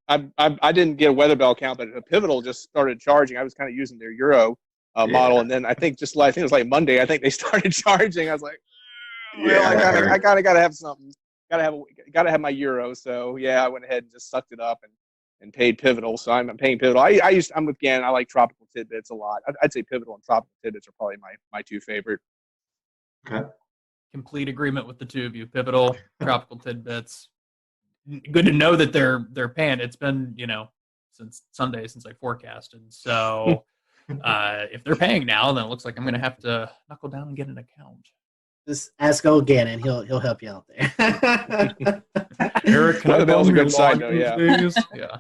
Speaker 6: I didn't get a Weatherbell account, but Pivotal just started charging. I was kind of using their Euro model, and then I think it was like Monday. I think they started charging. I was like, I kind of got to have something. Got to have my Euro. So yeah, I went ahead and just sucked it up and paid Pivotal. So I'm paying Pivotal. I'm with Gannon. I like Tropical Tidbits a lot. I'd say Pivotal and Tropical Tidbits are probably my two favorite.
Speaker 14: Okay.
Speaker 13: Complete agreement with the two of you. Pivotal, Tropical Tidbits. Good to know that they're paying. It's been since Sunday since I forecasted. So if they're paying now, then it looks like I'm going to have to knuckle down and get an account.
Speaker 2: Just ask old Gannon. He'll help you out there.
Speaker 13: Eric,
Speaker 6: that was a good side note. Yeah.
Speaker 14: Yeah.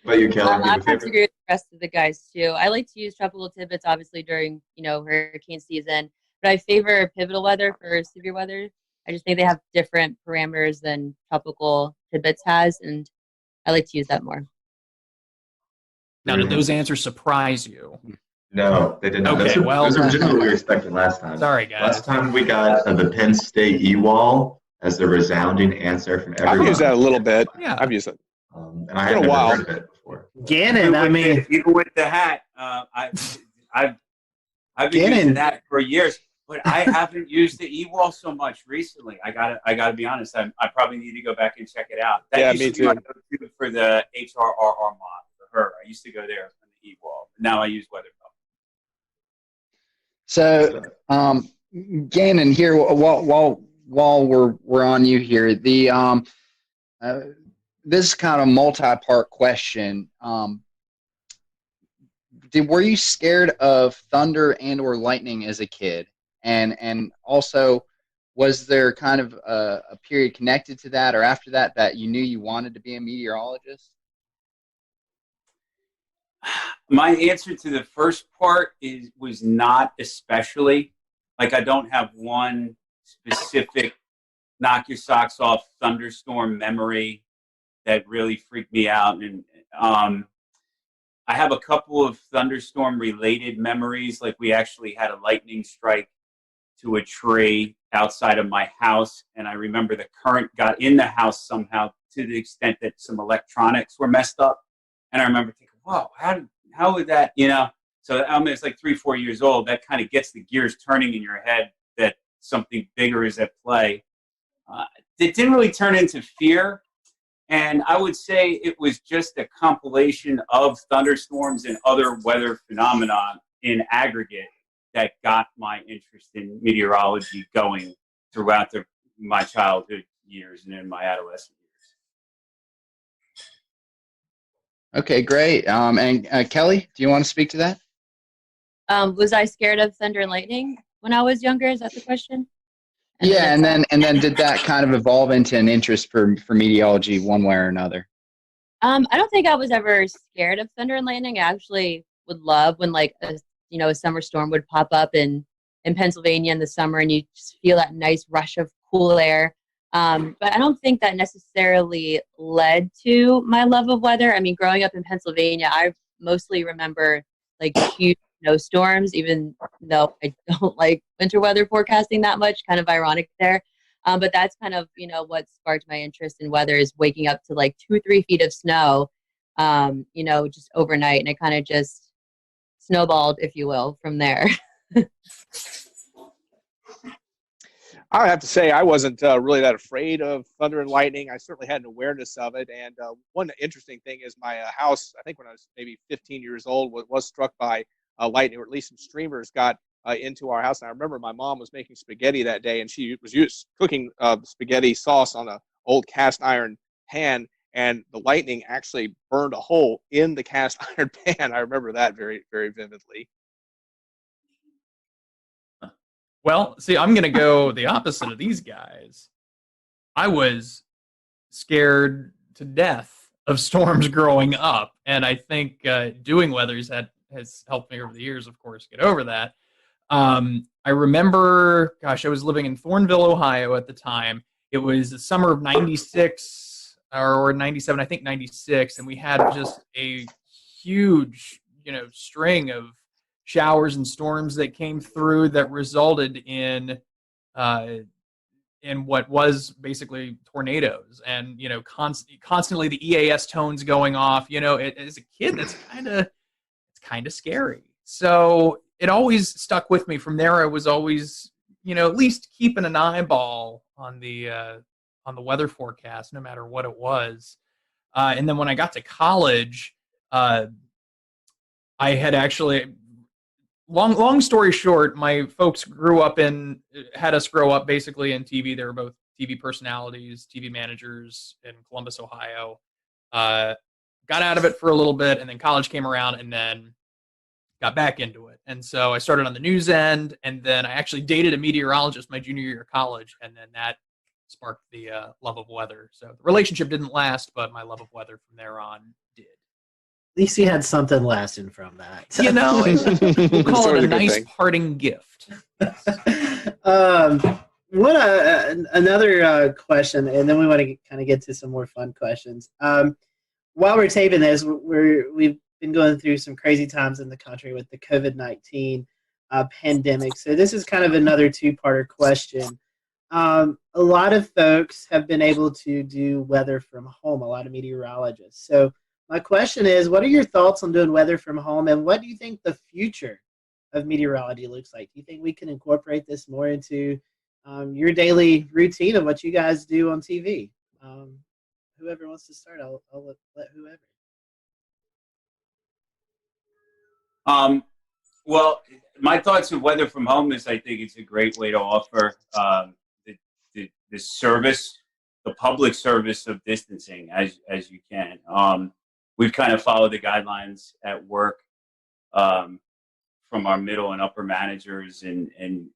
Speaker 14: What you, Kelly?
Speaker 23: I have to agree with the rest of the guys too. I like to use Tropical Tidbits obviously during hurricane season, but I favor Pivotal Weather for severe weather. I just think they have different parameters than Tropical Tidbits has, and I like to use that more.
Speaker 13: Now, did those answers surprise you?
Speaker 14: No, they did not.
Speaker 13: Okay,
Speaker 14: those are just what we were expecting last time.
Speaker 13: Sorry, guys.
Speaker 14: Last time we got the Penn State E-Wall as the resounding anser from everyone.
Speaker 6: I've used that a little bit.
Speaker 13: Yeah,
Speaker 6: I've used it.
Speaker 14: And I haven't heard of it before.
Speaker 2: Gannon,
Speaker 5: even with the hat, I've been using that for years, but I haven't used the E-Wall so much recently. I gotta be honest. I probably need to go back and check it out. That used
Speaker 6: me
Speaker 5: to be my
Speaker 6: too.
Speaker 5: go-to for the HRRR mod for her. I used to go there for the E-Wall, but now I use Weatherbell.
Speaker 15: So, Gannon, here while we're on you here, this is kind of a multi-part question. Were you scared of thunder and or lightning as a kid, and also was there kind of a period connected to that or after that you knew you wanted to be a meteorologist?
Speaker 5: My answer to the first part was not especially. Like, I don't have one specific knock your socks off thunderstorm memory that really freaked me out. And I have a couple of thunderstorm related memories. Like, we actually had a lightning strike to a tree outside of my house, and I remember the current got in the house somehow to the extent that some electronics were messed up. And I remember thinking, wow, how would that, so it's like 3-4 years old. That kind of gets the gears turning in your head that something bigger is at play. It didn't really turn into fear. And I would say it was just a compilation of thunderstorms and other weather phenomena in aggregate that got my interest in meteorology going throughout my childhood years and in my adolescent years.
Speaker 15: Okay, great. And Kelly, do you want to speak to that?
Speaker 23: Was I scared of thunder and lightning when I was younger? Is that the question?
Speaker 15: Yeah, and then did that kind of evolve into an interest for meteorology one way or another?
Speaker 23: I don't think I was ever scared of thunder and lightning. I actually would love when like a summer storm would pop up in Pennsylvania in the summer, and you just feel that nice rush of cool air. But I don't think that necessarily led to my love of weather. I mean, growing up in Pennsylvania, I mostly remember like huge snowstorms, even though I don't like winter weather forecasting that much. Kind of ironic there. But that's kind of, what sparked my interest in weather is waking up to like 2-3 feet of snow, just overnight. And it kind of just snowballed, if you will, from there.
Speaker 6: I would have to say I wasn't really that afraid of thunder and lightning. I certainly had an awareness of it. And one interesting thing is my house, I think when I was maybe 15 years old, was struck by lightning, or at least some streamers got into our house. And I remember my mom was making spaghetti that day, and she was cooking spaghetti sauce on an old cast iron pan, and the lightning actually burned a hole in the cast iron pan. I remember that very, very vividly.
Speaker 13: Well, see, I'm going to go the opposite of these guys. I was scared to death of storms growing up, and I think doing weathers has helped me over the years, of course, get over that. I remember, I was living in Thornville, Ohio at the time. It was the summer of 96 or 97, I think 96, and we had just a huge, string of showers and storms that came through that resulted in what was basically tornadoes, and constantly the EAS tones going off. As a kid, that's kind of scary. So it always stuck with me. From there, I was always at least keeping an eyeball on the weather forecast, no matter what it was. And then when I got to college, I had actually. Long story short, my folks had us grow up basically in TV. They were both TV personalities, TV managers in Columbus, Ohio. Got out of it for a little bit, and then college came around, and then got back into it. And so I started on the news end, and then I actually dated a meteorologist my junior year of college, and then that sparked the love of weather. So the relationship didn't last, but my love of weather from there on did.
Speaker 2: At least you had something lasting from that.
Speaker 13: We'll call it a nice parting gift.
Speaker 2: Another question, and then we want to kind of get to some more fun questions. While we're taping this, we've been going through some crazy times in the country with the COVID-19 pandemic. So this is kind of another two-parter question. A lot of folks have been able to do weather from home, a lot of meteorologists. So my question is, what are your thoughts on doing weather from home, and what do you think the future of meteorology looks like? Do you think we can incorporate this more into your daily routine of what you guys do on TV? Whoever wants to start, I'll let whoever.
Speaker 5: Well, my thoughts of weather from home is I think it's a great way to offer the service, the public service of distancing as you can. We've kind of followed the guidelines at work from our middle and upper managers, and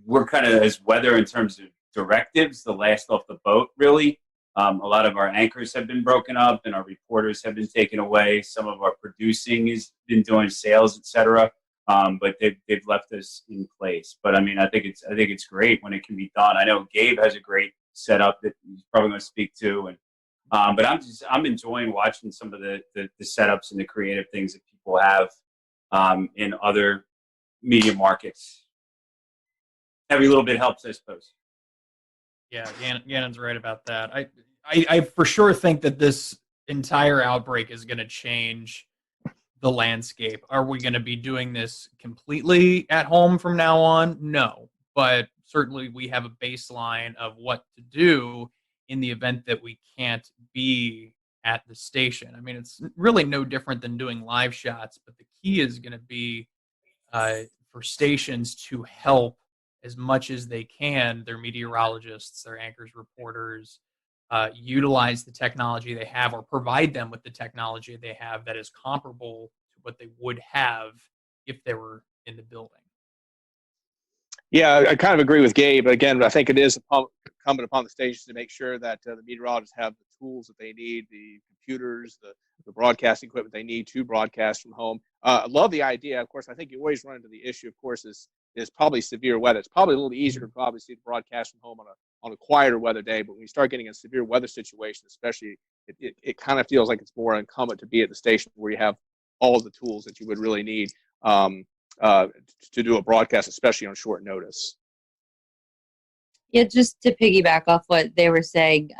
Speaker 5: we're kind of, as weather in terms of directives, the last off the boat, really. A lot of our anchors have been broken up, and our reporters have been taken away. Some of our producing has been doing sales, etc. But they've left us in place. But I mean, I think it's great when it can be done. I know Gabe has a great setup that he's probably going to speak to, and but I'm enjoying watching some of the setups and the creative things that people have in other media markets. Every little bit helps, I suppose.
Speaker 13: Yeah, Gannon's right about that. I for sure think that this entire outbreak is going to change the landscape. Are we going to be doing this completely at home from now on? No, but certainly we have a baseline of what to do in the event that we can't be at the station. I mean, it's really no different than doing live shots, but the key is going to be for stations to help as much as they can their meteorologists, their anchors, reporters, utilize the technology they have, or provide them with the technology they have that is comparable to what they would have if they were in the building.
Speaker 6: Yeah, I kind of agree with Gabe. Again, I think it is incumbent upon the stations to make sure that the meteorologists have the tools that they need, the computers, the broadcasting equipment they need to broadcast from home. I love the idea. Of course, I think you always run into the issue, of course, is probably severe weather. It's probably a little easier to obviously broadcast from home on a quieter weather day, but when you start getting a severe weather situation, especially, it kind of feels like it's more incumbent to be at the station where you have all of the tools that you would really need to do a broadcast, especially on short notice.
Speaker 23: Yeah, just to piggyback off what they were saying,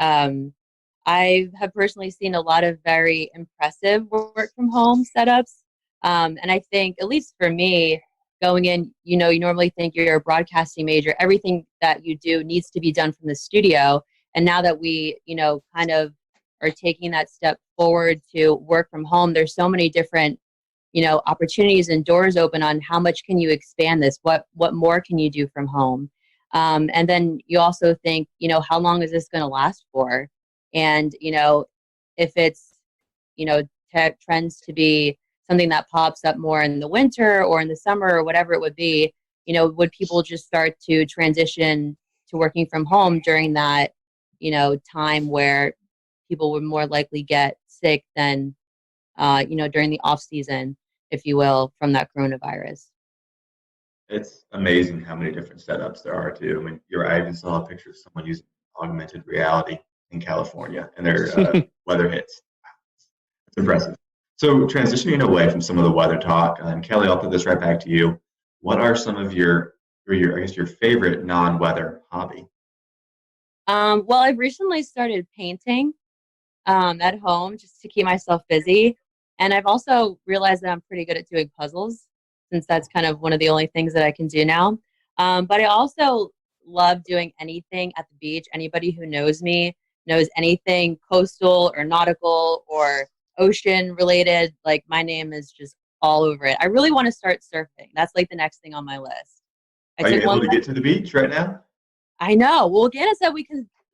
Speaker 23: I have personally seen a lot of very impressive work from home setups. And I think, at least for me, going in, you normally think you're a broadcasting major. Everything that you do needs to be done from the studio. And now that we, kind of are taking that step forward to work from home, there's so many different opportunities and doors open on how much can you expand this? What more can you do from home? And then you also think, how long is this going to last for? And, if it's, trends to be something that pops up more in the winter or in the summer or whatever it would be, would people just start to transition to working from home during that, time where people would more likely get sick than, during the off season, if you will, from that coronavirus?
Speaker 14: It's amazing how many different setups there are too. I mean, I even saw a picture of someone using augmented reality in California and their weather hits. It's impressive. So transitioning away from some of the weather talk, and Kelly, I'll put this right back to you. What are some of your favorite non-weather hobby?
Speaker 23: Well, I've recently started painting at home just to keep myself busy. And I've also realized that I'm pretty good at doing puzzles, since that's kind of one of the only things that I can do now. But I also love doing anything at the beach. Anybody who knows me knows anything coastal or nautical or ocean related. Like, my name is just all over it. I really want to start surfing. That's like the next thing on my list.
Speaker 14: Are you able to get to the beach right now?
Speaker 23: I know. Well, Ganna said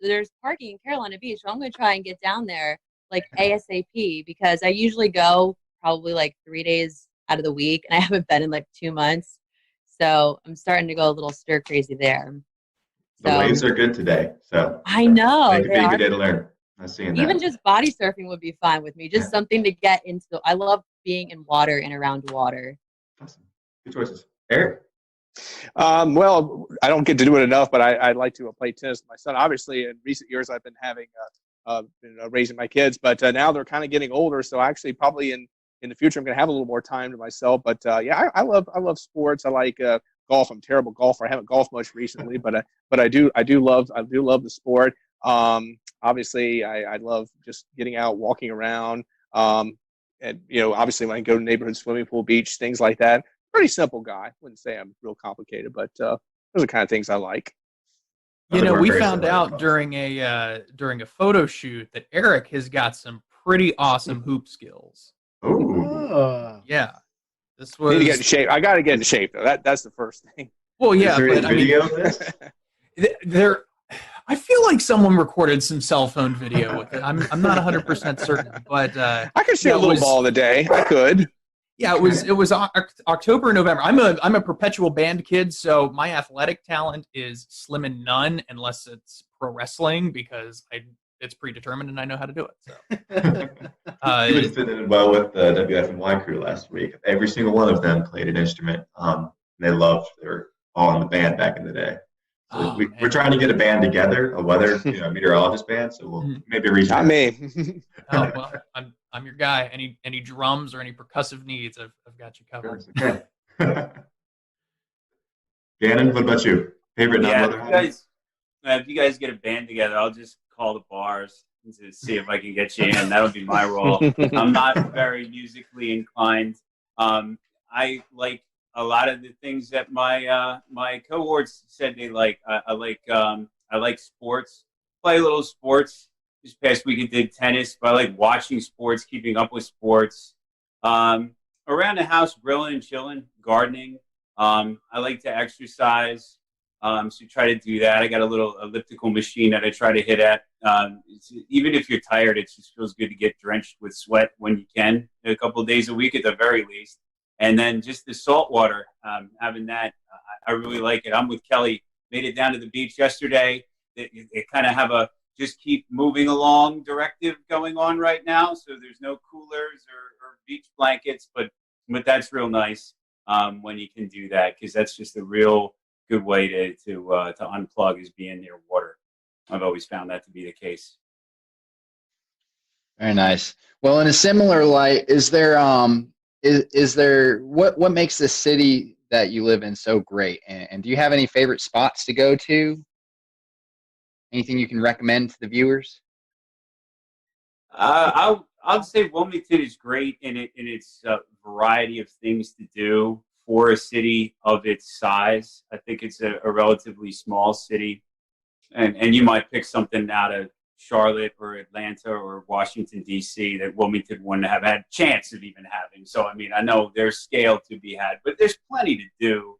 Speaker 23: there's parking in Carolina Beach, so I'm going to try and get down there like ASAP, because I usually go probably like 3 days out of the week, and I haven't been in like 2 months. So I'm starting to go a little stir crazy there.
Speaker 14: The waves are good today, so
Speaker 23: I know.
Speaker 14: It could be a good day to learn. I'm seeing that.
Speaker 23: Even just body surfing would be fine with me. Just something to get into. I love being in water and around water.
Speaker 14: Awesome. Good choices. Eric?
Speaker 6: Well, I don't get to do it enough, but I like to play tennis with my son. Obviously, in recent years, I've been having raising my kids, but now they're kind of getting older. So actually, probably in the future, I'm going to have a little more time to myself. But yeah, I love sports. I like golf. I'm a terrible golfer. I haven't golfed much recently, but I do love the sport. Obviously, I love just getting out, walking around, and obviously when I go to neighborhood swimming pool, beach, things like that. Pretty simple guy. Wouldn't say I'm real complicated, but those are the kind of things I like.
Speaker 13: We found out during a photo shoot that Eric has got some pretty awesome hoop skills.
Speaker 14: Oh,
Speaker 13: yeah. This was.
Speaker 6: Need to get in shape. I got to get in shape though. That's the first thing.
Speaker 13: Well, yeah,
Speaker 14: is there
Speaker 13: but
Speaker 14: any video of this?
Speaker 13: I feel like someone recorded some cell phone video with it. I'm not 100% certain, but
Speaker 6: I could shoot a little ball of the day. I could.
Speaker 13: Yeah, it was October, November. I'm a perpetual band kid, so my athletic talent is slim and none, unless it's pro wrestling, because it's predetermined and I know how to do it. So
Speaker 14: he was fitting in well with the WFNY crew last week. Every single one of them played an instrument. They were all in the band back in the day. So we're trying to get a band together, a weather meteorologist band. So we'll maybe reach out.
Speaker 6: Not me.
Speaker 13: Oh well, I'm your guy. Any drums or any percussive needs, I've got you covered.
Speaker 14: Okay. Gannon, what about you? Favorite non-weather hobby?
Speaker 5: If you guys get a band together, I'll just call the bars to see if I can get you in. That would be my role. I'm not very musically inclined. I like a lot of the things that my cohorts said they like. I like sports. Play a little sports. This past week I did tennis, but I like watching sports, keeping up with sports. Around the house, grilling and chilling, gardening. I like to exercise, so try to do that. I got a little elliptical machine that I try to hit at. Even if you're tired, it just feels good to get drenched with sweat when you can, a couple of days a week at the very least. And then just the salt water, having that, I really like it. I'm with Kelly. Made it down to the beach yesterday. It kind of have a just keep moving along directive going on right now. So there's no coolers or beach blankets, but that's real nice when you can do that, because that's just a real good way to unplug, is being near water. I've always found that to be the case.
Speaker 15: Very nice. Well, in a similar light, is there what makes this city that you live in so great? And do you have any favorite spots to go to? Anything you can recommend to the viewers?
Speaker 5: I'll say Wilmington is great in its variety of things to do for a city of its size. I think it's a relatively small city, and you might pick something out of Charlotte or Atlanta or Washington, D.C. that Wilmington wouldn't have had a chance of even having. So, I mean, I know there's scale to be had, but there's plenty to do.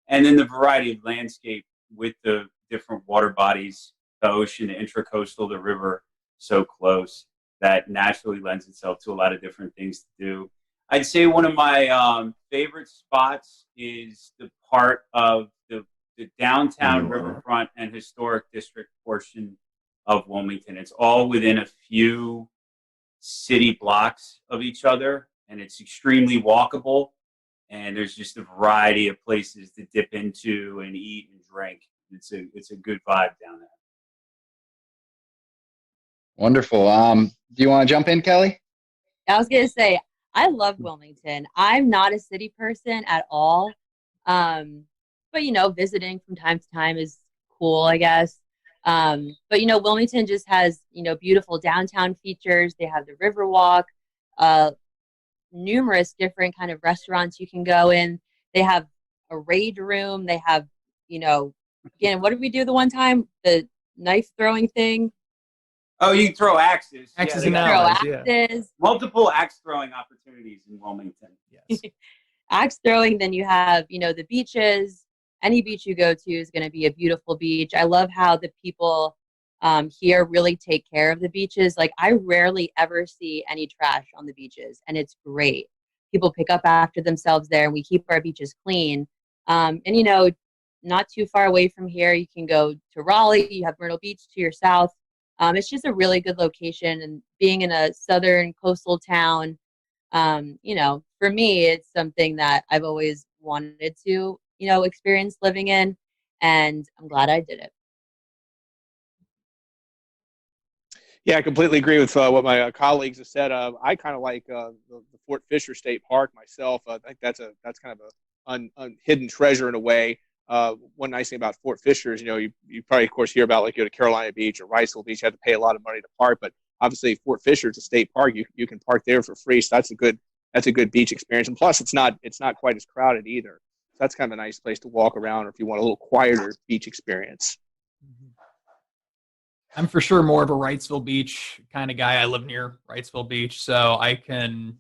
Speaker 5: And then the variety of landscape with the different water bodies, the ocean, the intracoastal, the river, so close, that naturally lends itself to a lot of different things to do. I'd say one of my favorite spots is the part of the downtown riverfront and historic district portion of Wilmington. It's all within a few city blocks of each other, and it's extremely walkable. And there's just a variety of places to dip into and eat and drink. It's a good vibe down there.
Speaker 15: Wonderful. Do you want to jump in, Kelly?
Speaker 23: I was gonna say I love Wilmington. I'm not a city person at all, but visiting from time to time is cool, I guess. But Wilmington just has beautiful downtown features. They have the Riverwalk, numerous different kind of restaurants you can go in. They have a raid room. They have again, what did we do the one time? The knife throwing thing.
Speaker 5: Oh, you can throw axes.
Speaker 13: Axes
Speaker 5: Yeah,
Speaker 13: and
Speaker 23: Throw
Speaker 13: allies,
Speaker 23: axes.
Speaker 5: multiple axe throwing opportunities in Wilmington.
Speaker 13: Yes.
Speaker 23: Axe throwing. Then you have the beaches. Any beach you go to is going to be a beautiful beach. I love how the people here really take care of the beaches. Like, I rarely ever see any trash on the beaches, and it's great. People pick up after themselves there, and we keep our beaches clean. And not too far away from here, you can go to Raleigh. You have Myrtle Beach to your south. It's just a really good location, and being in a southern coastal town, for me, it's something that I've always wanted to experience living in, and I'm glad I did it.
Speaker 6: Yeah, I completely agree with what my colleagues have said. I kind of like the Fort Fisher State Park myself. I think that's kind of a hidden treasure in a way. One nice thing about Fort Fisher is, you probably, of course, hear about like go to Carolina Beach or Riceville Beach. You have to pay a lot of money to park, but obviously Fort Fisher is a state park. You can park there for free, so that's a good beach experience. And plus, it's not quite as crowded either. So that's kind of a nice place to walk around, or if you want a little quieter beach experience.
Speaker 13: I'm for sure more of a Wrightsville Beach kind of guy. I live near Wrightsville Beach, so I can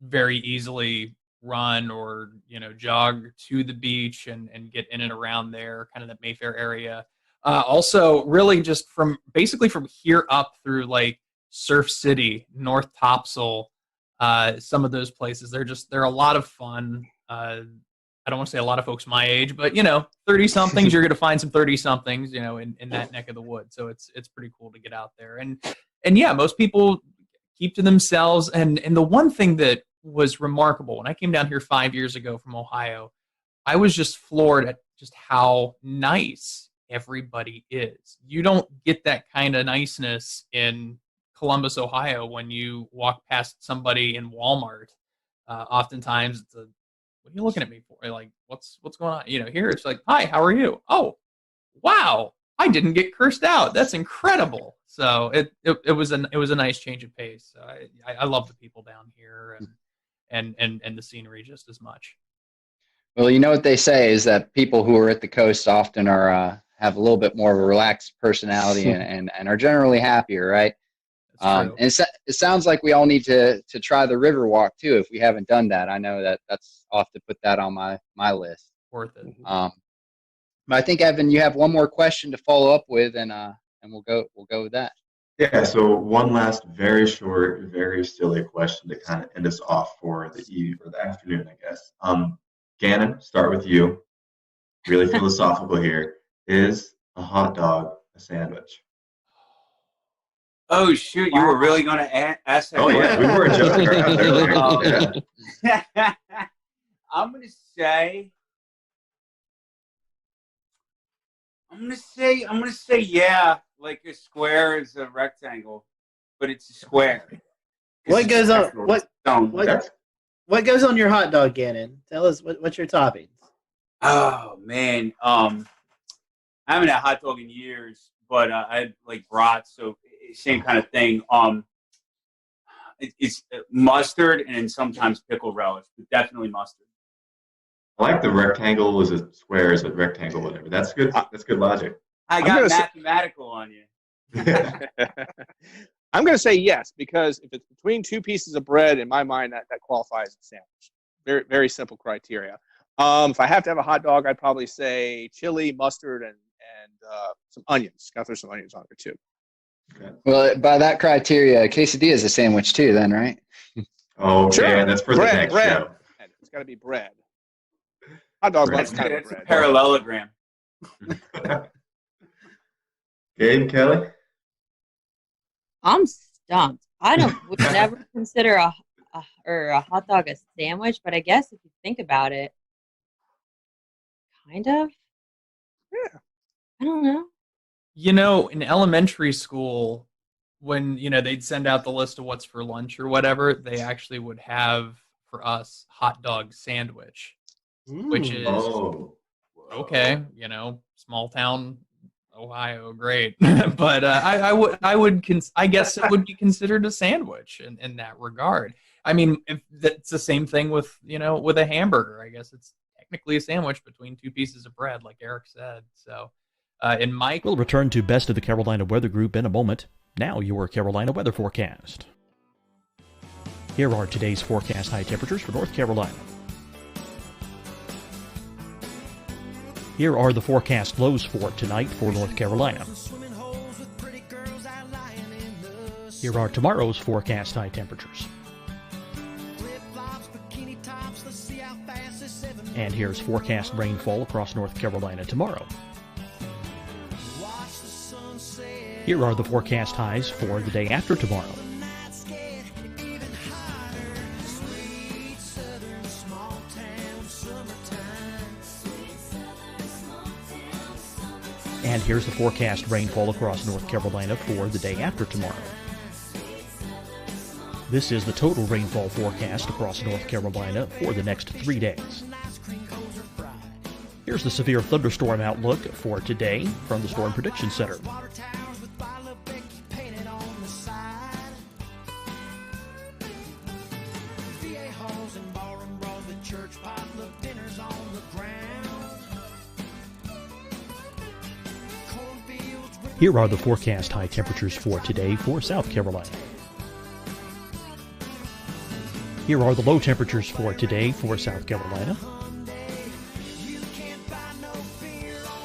Speaker 13: very easily run or jog to the beach and get in and around there, kind of the Mayfair area. Also, really just from here up through like Surf City, North Topsail, some of those places, they're a lot of fun. I don't want to say a lot of folks my age, but 30-somethings, you're going to find some 30-somethings, in that neck of the woods. So it's pretty cool to get out there. And yeah, most people keep to themselves. And the one thing that was remarkable when I came down here 5 years ago from Ohio, I was just floored at just how nice everybody is. You don't get that kind of niceness in Columbus, Ohio, when you walk past somebody in Walmart. Oftentimes it's what are you looking at me for? Like, what's going on? Here it's like, hi, how are you? Oh, wow, I didn't get cursed out. That's incredible. So it was a nice change of pace. I love the people down here and the scenery just as much.
Speaker 15: Well, what they say is that people who are at the coast often are have a little bit more of a relaxed personality and are generally happier, right? And it sounds like we all need to try the Riverwalk too if we haven't done that. I know that's off to put that on my list.
Speaker 13: Worth it.
Speaker 15: But I think, Evan, you have one more question to follow up with, and we'll go with that.
Speaker 14: Yeah, so one last very short, very silly question to kind of end us off for the eve or the afternoon, I guess. Gannon, start with you. Really philosophical here. Is a hot dog a sandwich?
Speaker 5: Oh shoot! You were really going to ask that?
Speaker 14: Oh yeah, we were adjusting our house earlier.
Speaker 5: Yeah. I'm gonna say yeah. Like a square is a rectangle, but it's a square.
Speaker 2: What goes on? What goes on your hot dog, Gannon? Tell us what's your toppings.
Speaker 5: Oh man, I haven't had hot dog in years, but I had like brats, so same kind of thing. It's mustard and then sometimes pickle relish, but definitely mustard.
Speaker 14: I like the rectangle is a square is a rectangle, whatever. That's good. That's good logic.
Speaker 5: I got mathematical on you.
Speaker 6: I'm going to say yes, because if it's between two pieces of bread, in my mind, that qualifies as a sandwich. Very, very simple criteria. If I have to have a hot dog, I'd probably say chili, mustard, and some onions. Got to throw some onions on there too.
Speaker 14: Okay.
Speaker 16: Well, by that criteria, quesadilla is a sandwich too, then, right?
Speaker 14: Oh,
Speaker 6: sure.
Speaker 14: Yeah, that's for
Speaker 6: bread,
Speaker 14: the next
Speaker 6: bread.
Speaker 14: show.
Speaker 6: It's got to be bread. Hot dog
Speaker 5: That's
Speaker 6: loves kind of
Speaker 5: it's a
Speaker 6: bread.
Speaker 5: parallelogram.
Speaker 14: Gabe, Kelly?
Speaker 23: I'm stumped. Would never consider a hot dog a sandwich, but I guess if you think about it, kind of.
Speaker 6: Yeah.
Speaker 23: I don't know.
Speaker 13: You know, in elementary school, when, they'd send out the list of what's for lunch or whatever, they actually would have, for us, hot dog sandwich, which is, okay, small town Ohio, great. But I guess it would be considered a sandwich in that regard. I mean, if that's the same thing with, with a hamburger. I guess it's technically a sandwich between two pieces of bread, like Eric said. So,
Speaker 8: We'll return to Best of the Carolina Weather Group in a moment. Now your Carolina weather forecast. Here are today's forecast high temperatures for North Carolina. Here are the forecast lows for tonight for North Carolina. Here are tomorrow's forecast high temperatures. And here's forecast rainfall across North Carolina tomorrow. Here are the forecast highs for the day after tomorrow. And here's the forecast rainfall across North Carolina for the day after tomorrow. This is the total rainfall forecast across North Carolina for the next 3 days. Here's the severe thunderstorm outlook for today from the Storm Prediction Center. Here are the forecast high temperatures for today for South Carolina. Here are the low temperatures for today for South Carolina.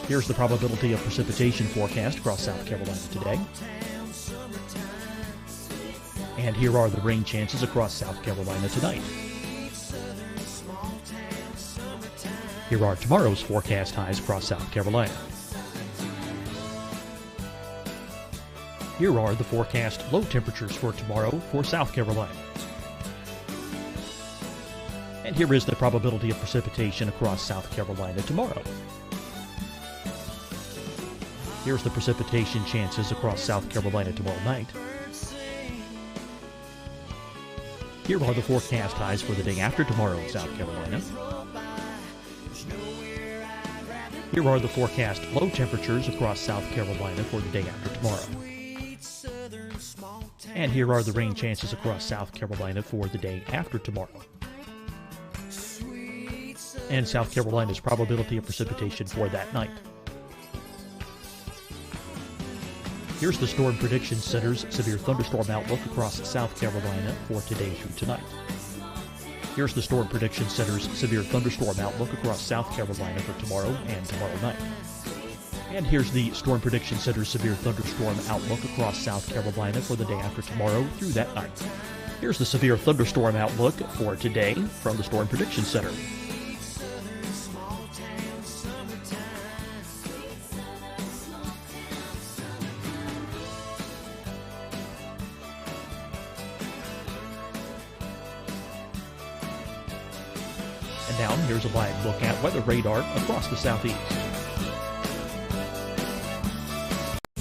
Speaker 8: Here's the probability of precipitation forecast across South Carolina today. And here are the rain chances across South Carolina tonight. Here are tomorrow's forecast highs across South Carolina. Here are the forecast low temperatures for tomorrow for South Carolina. And here is the probability of precipitation across South Carolina tomorrow. Here's the precipitation chances across South Carolina tomorrow night. Here are the forecast highs for the day after tomorrow in South Carolina. Here are the forecast low temperatures across South Carolina for the day after tomorrow. And here are the rain chances across South Carolina for the day after tomorrow. And South Carolina's probability of precipitation for that night. Here's the Storm Prediction Center's severe thunderstorm outlook across South Carolina for today through tonight. Here's the Storm Prediction Center's severe thunderstorm outlook across South Carolina for tomorrow and tomorrow night. And here's the Storm Prediction Center's severe thunderstorm thunderstorm outlook across South Carolina for the day after tomorrow through that night. Here's the severe thunderstorm outlook for today from the Storm Prediction Center. And now here's a live look at weather radar across the southeast.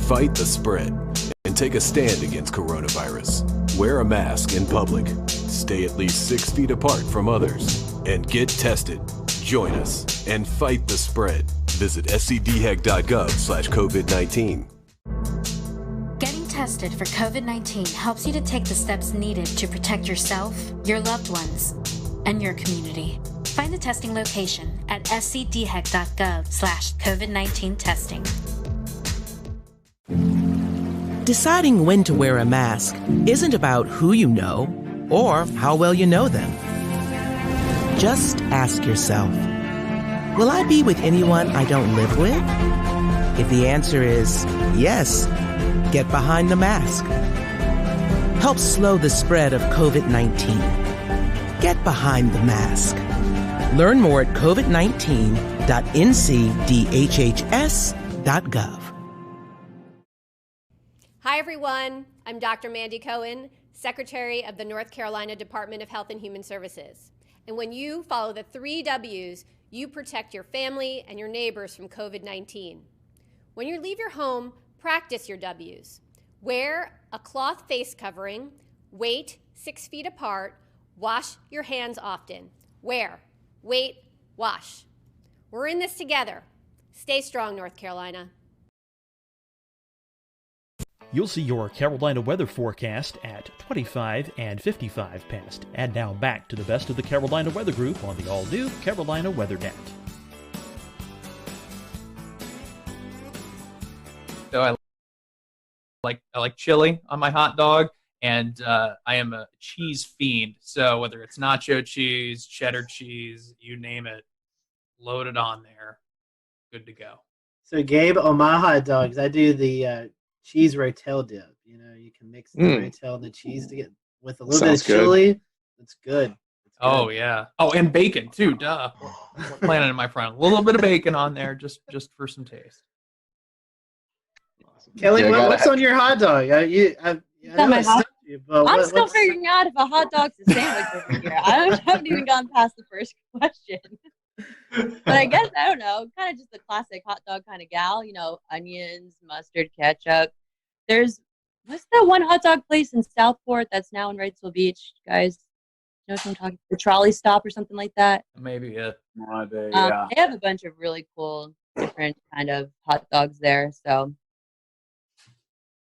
Speaker 9: Fight the spread and take a stand against coronavirus. Wear a mask in public. Stay at least 6 feet apart from others. And get tested. Join us and fight the spread. Visit scdhec.gov/COVID-19.
Speaker 10: Getting tested for COVID-19 helps you to take the steps needed to protect yourself, your loved ones, and your community. Find the testing location at scdhec.gov/COVID-19 testing.
Speaker 11: Deciding when to wear a mask isn't about who you know or how well you know them. Just ask yourself, will I be with anyone I don't live with? If the answer is yes, get behind the mask. Help slow the spread of COVID-19. Get behind the mask. Learn more at covid19.ncdhhs.gov.
Speaker 12: Hi, everyone. I'm Dr. Mandy Cohen, Secretary of the North Carolina Department of Health and Human Services. And when you follow the 3 W's, you protect your family and your neighbors from COVID-19. When you leave your home, practice your W's. Wear a cloth face covering, wait 6 feet apart, wash your hands often. Wear, wait, wash. We're in this together. Stay strong, North Carolina.
Speaker 8: You'll see your Carolina weather forecast at 25 and 55 past. And now back to the best of the Carolina Weather Group on the all-new Carolina Weather Net.
Speaker 13: So I like chili on my hot dog, and I am a cheese fiend. So whether it's nacho cheese, cheddar cheese, you name it, load it on there. Good to go.
Speaker 2: So Gabe, on my hot dogs, I do the cheese rotel dip. You know, you can mix the rotel and the cheese to get with a little bit of chili. It's good.
Speaker 13: Oh yeah. Oh, and bacon too. Duh. We're planning in my front. A little bit of bacon on there, just for some taste.
Speaker 2: Kelly, what's on your hot dog? I'm
Speaker 17: still figuring out if a hot dog's a sandwich over here. I haven't even gone past the first question. But I guess, I don't know, kind of just a classic hot dog kind of gal, you know, onions, mustard, ketchup. What's that one hot dog place in Southport that's now in Wrightsville Beach, guys? You know what I'm talking about? The Trolley Stop or something like that?
Speaker 13: Maybe it.
Speaker 17: Yeah. They have a bunch of really cool, different kind of hot dogs there. So,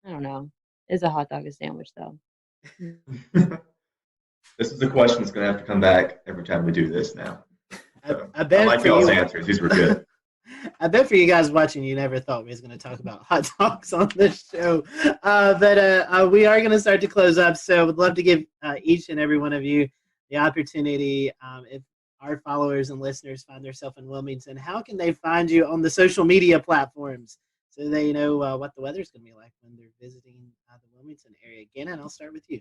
Speaker 17: I don't know. Is a hot dog a sandwich, though?
Speaker 14: This is a question that's going to have to come back every time we do this now.
Speaker 2: I bet
Speaker 14: like y'all's answers. These were good.
Speaker 2: I bet for you guys watching, you never thought we was going to talk about hot dogs on this show. But we are going to start to close up, so I would love to give each and every one of you the opportunity, if our followers and listeners find themselves in Wilmington, how can they find you on the social media platforms so they know what the weather's going to be like when they're visiting the Wilmington area? Gannon, I'll start with you.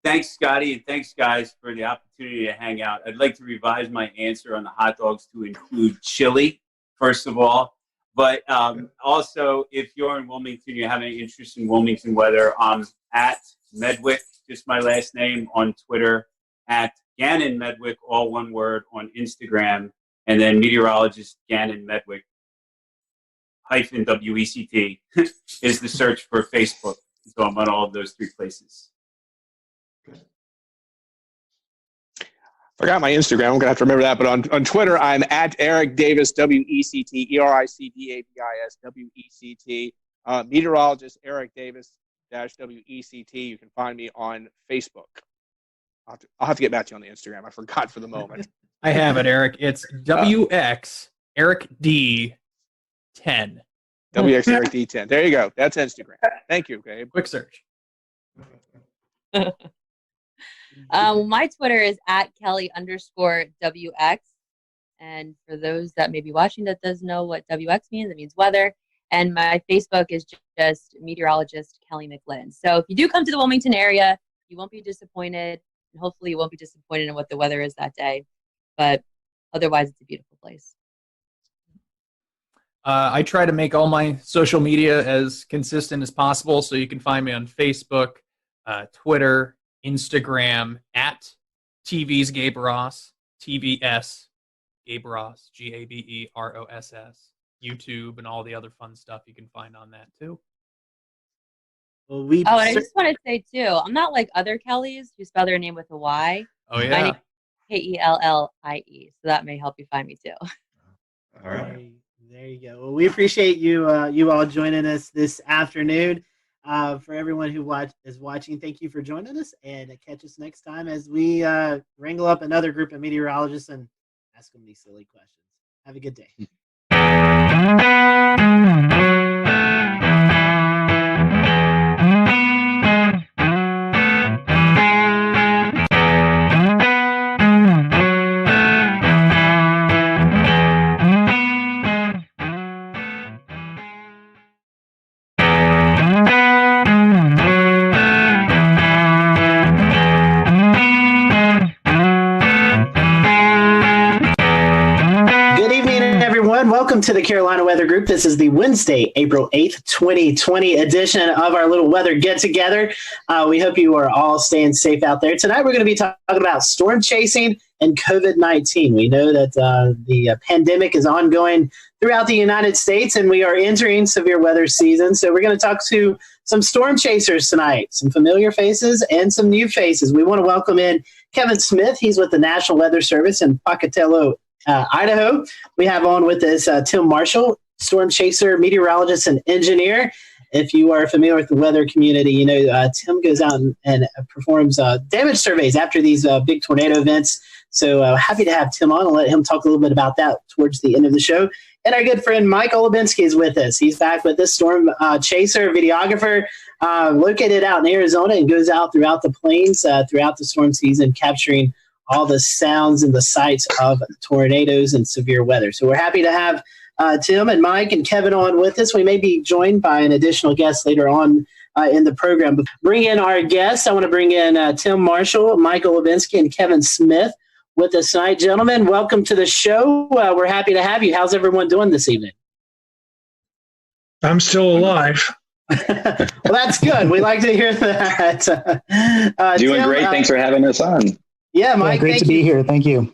Speaker 5: Thanks, Scotty, and thanks, guys, for the opportunity to hang out. I'd like to revise my answer on the hot dogs to include chili, first of all. But also, if you're in Wilmington, you have any interest in Wilmington weather, I'm at Medwick, just my last name, on Twitter, at Gannon Medwick, all one word, on Instagram, and then meteorologist Gannon Medwick, -WECT, is the search for Facebook. So I'm on all of those 3 places.
Speaker 6: Forgot my Instagram. I'm gonna have to remember that. But on Twitter, I'm at Eric Davis, WECT, ERICDAVIS, WECT. Meteorologist Eric Davis -WECT. You can find me on Facebook. I'll have to get back to you on the Instagram. I forgot for the moment.
Speaker 13: I have it, Eric. It's WX Eric D 10.
Speaker 6: WX Eric D 10. There you go. That's Instagram. Thank you, Gabe.
Speaker 13: Quick search.
Speaker 17: My Twitter is at Kelly_WX. And for those that may be watching that doesn't know what WX means, it means weather. And my Facebook is just meteorologist Kelly McLinn. So if you do come to the Wilmington area, you won't be disappointed. And hopefully you won't be disappointed in what the weather is that day. But otherwise, it's a beautiful place.
Speaker 13: I try to make all my social media as consistent as possible, so you can find me on Facebook, Twitter, Instagram, at TV's Gabe Ross, TVS Gabe Ross, GABEROSS, YouTube, and all the other fun stuff you can find on that too.
Speaker 2: Well,
Speaker 17: and I just want to say too, I'm not like other Kellys who spell their name with a Y.
Speaker 13: Oh yeah.
Speaker 17: My name is Kellie, so that may help you find me too.
Speaker 14: All right.
Speaker 2: There you go. Well, we appreciate you you all joining us this afternoon. For everyone who is watching, thank you for joining us, and catch us next time as we wrangle up another group of meteorologists and ask them these silly questions. Have a good day. Welcome to the Carolina Weather Group. This is the Wednesday, April 8th, 2020 edition of our little weather get-together. We hope you are all staying safe out there. Tonight we're going to be talking about storm chasing and COVID-19. We know that the pandemic is ongoing throughout the United States, and we are entering severe weather season. So we're going to talk to some storm chasers tonight, some familiar faces and some new faces. We want to welcome in Kevin Smith. He's with the National Weather Service in Pocatello, Idaho. We have on with us Tim Marshall, storm chaser, meteorologist, and engineer. If you are familiar with the weather community, you know Tim goes out and performs damage surveys after these big tornado events. So happy to have Tim on and let him talk a little bit about that towards the end of the show. And our good friend Mike Olubinski is with us. He's back with us, storm chaser, videographer, located out in Arizona, and goes out throughout the plains throughout the storm season, capturing all the sounds and the sights of tornadoes and severe weather. So we're happy to have Tim and Mike and Kevin on with us. We may be joined by an additional guest later on in the program. But bring in our guests. I want to bring in Tim Marshall, Mike Olubinski, and Kevin Smith with us tonight. Gentlemen, welcome to the show. We're happy to have you. How's everyone doing this evening?
Speaker 1: I'm still alive.
Speaker 2: Well, that's good. We like to hear that.
Speaker 19: Doing
Speaker 2: Tim,
Speaker 19: great. Thanks for having us on.
Speaker 2: Yeah, Mike.
Speaker 21: Great to be here. Thank you.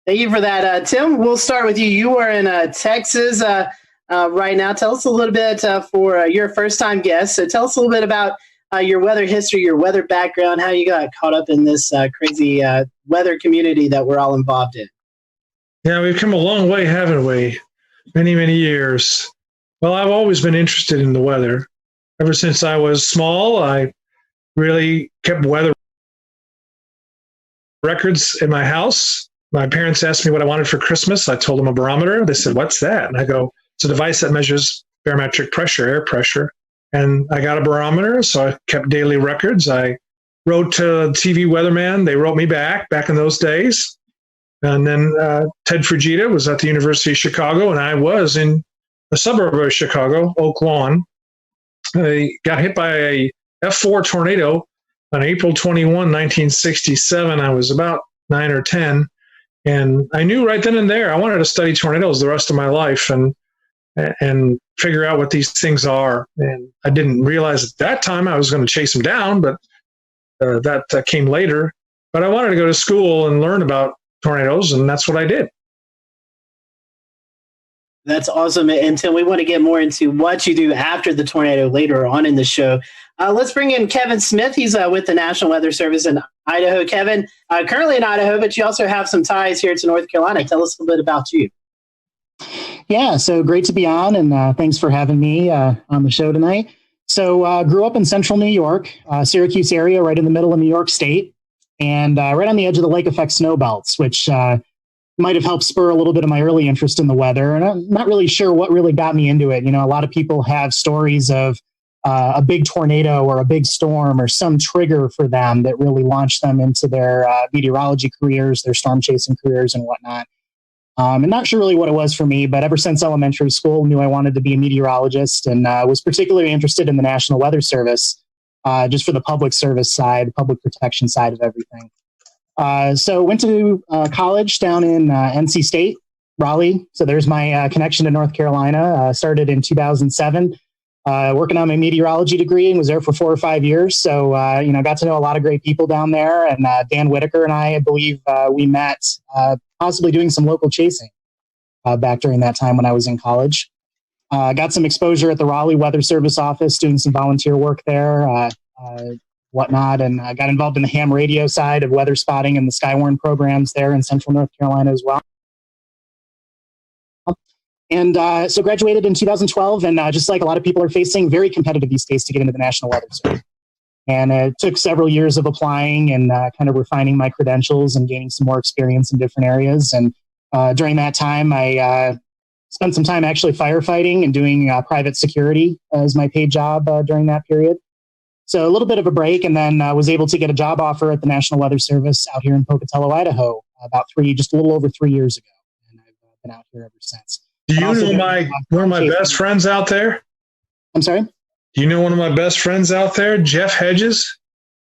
Speaker 2: Thank you for that. Tim, we'll start with you. You are in Texas right now. Tell us a little bit for your first-time guest. So tell us a little bit about your weather history, your weather background, how you got caught up in this crazy weather community that we're all involved in.
Speaker 1: Yeah, we've come a long way, haven't we? Many, many years. Well, I've always been interested in the weather. Ever since I was small, I really kept weather records in my house. My parents asked me what I wanted for Christmas. I told them a barometer. They said, "What's that?" And I go, "It's a device that measures barometric pressure, air pressure." And I got a barometer, so I kept daily records. I wrote to TV weatherman. They wrote me back in those days. And then Ted Fujita was at the University of Chicago, and I was in a suburb of Chicago, Oak Lawn. I got hit by a F4 tornado on April 21, 1967. I was about 9 or 10. And I knew right then and there I wanted to study tornadoes the rest of my life and figure out what these things are. And I didn't realize at that time I was going to chase them down, but that came later. But I wanted to go to school and learn about tornadoes, and that's what I did.
Speaker 2: That's awesome. And Tim, we want to get more into what you do after the tornado later on in the show. Let's bring in Kevin Smith. He's with the National Weather Service in Idaho. Kevin, currently in Idaho, but you also have some ties here to North Carolina. Tell us a little bit about you.
Speaker 21: Yeah, so great to be on, and thanks for having me on the show tonight. So grew up in central New York, Syracuse area, right in the middle of New York State, and right on the edge of the lake effect snow belts, which might have helped spur a little bit of my early interest in the weather. And I'm not really sure what really got me into it. You know, a lot of people have stories of a big tornado or a big storm or some trigger for them that really launched them into their meteorology careers, their storm chasing careers and whatnot. And not sure really what it was for me, but ever since elementary school, knew I wanted to be a meteorologist, and was particularly interested in the National Weather Service, just for the public service side, public protection side of everything. So went to college down in NC State, Raleigh. So there's my connection to North Carolina. Started in 2007, working on my meteorology degree, and was there for 4 or 5 years. So, got to know a lot of great people down there. And Dan Whitaker and I believe we met possibly doing some local chasing back during that time when I was in college. Got some exposure at the Raleigh Weather Service office, doing some volunteer work there, whatnot. And I got involved in the ham radio side of weather spotting and the Skywarn programs there in Central North Carolina as well. And so graduated in 2012, and just like a lot of people are facing, very competitive these days to get into the National Weather Service. And it took several years of applying and kind of refining my credentials and gaining some more experience in different areas. And during that time, I spent some time actually firefighting and doing private security as my paid job during that period. So a little bit of a break, and then was able to get a job offer at the National Weather Service out here in Pocatello, Idaho, just a little over 3 years ago. And I've been out here ever since.
Speaker 1: Do you know one of my best friends out there?
Speaker 21: I'm sorry?
Speaker 1: Do you know one of my best friends out there, Jeff Hedges?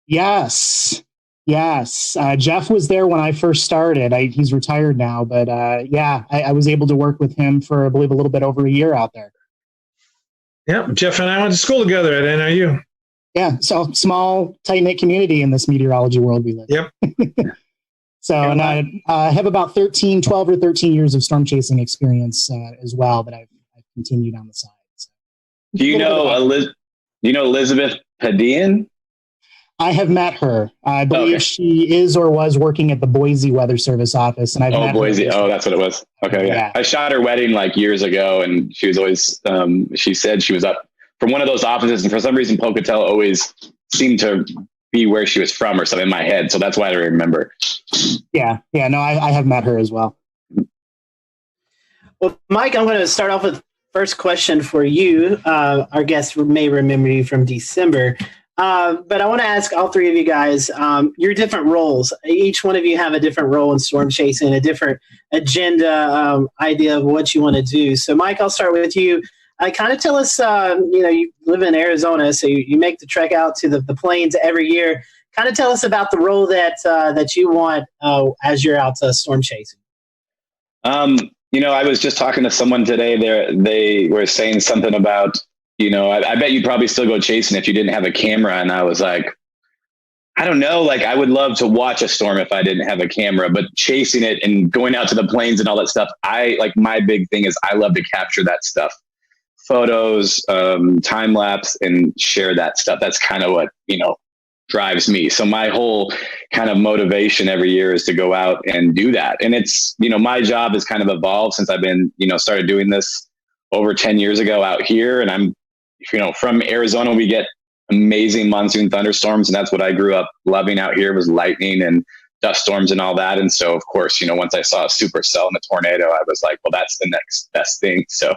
Speaker 21: Yes. Jeff was there when I first started. He's retired now, but I was able to work with him for, I believe, a little bit over a year out there.
Speaker 1: Yeah, Jeff and I went to school together at NIU.
Speaker 21: Yeah, so small, tight-knit community in this meteorology world we live in.
Speaker 1: Yep.
Speaker 21: So, and I have about 12 or 13 years of storm chasing experience as well that I've continued on the side. So.
Speaker 3: Do you know Elizabeth Padian?
Speaker 21: I have met her. I believe she is or was working at the Boise Weather Service office. And I've met
Speaker 3: Boise.
Speaker 21: Her.
Speaker 3: Oh, that's what it was. Okay, yeah. I shot her wedding like years ago, and she was always, she said she was up from one of those offices, and for some reason, Pocatello always seemed to be where she was from or something in my head. So that's why I remember.
Speaker 21: Yeah. No, I have met her as well.
Speaker 2: Well, Mike, I'm going to start off with first question for you. Our guests may remember you from December. But I want to ask all three of you guys your different roles. Each one of you have a different role in storm chasing, a different agenda, idea of what you want to do. So, Mike, I'll start with you. Kind of tell us, you live in Arizona, so you make the trek out to the plains every year. Kind of tell us about the role that you want as you're out storm chasing.
Speaker 3: I was just talking to someone today. They were saying something about, I bet you'd probably still go chasing if you didn't have a camera. And I was like, I don't know. Like, I would love to watch a storm if I didn't have a camera, but chasing it and going out to the plains and all that stuff, my big thing is I love to capture that stuff. Photos, time lapse, and share that stuff. That's kind of what, drives me. So my whole kind of motivation every year is to go out and do that. And it's, my job has kind of evolved since I've been, started doing this over 10 years ago out here. And I'm, from Arizona, we get amazing monsoon thunderstorms. And that's what I grew up loving out here, was lightning and dust storms and all that. And so, of course, once I saw a supercell and a tornado, I was like, well, that's the next best thing. So,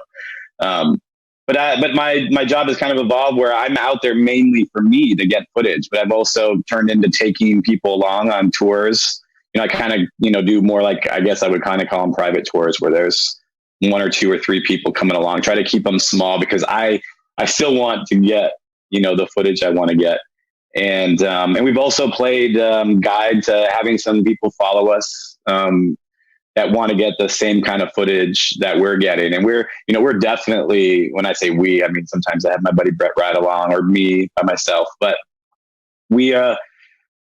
Speaker 3: but my job has kind of evolved where I'm out there mainly for me to get footage, but I've also turned into taking people along on tours. I kind of, do more like, I guess I would kind of call them private tours, where there's 1 or 2 or 3 people coming along, try to keep them small because I still want to get, the footage I want to get. And we've also played guide to having some people follow us that want to get the same kind of footage that we're getting. And we're definitely, when I say we, I mean, sometimes I have my buddy Brett ride along or me by myself, but we kind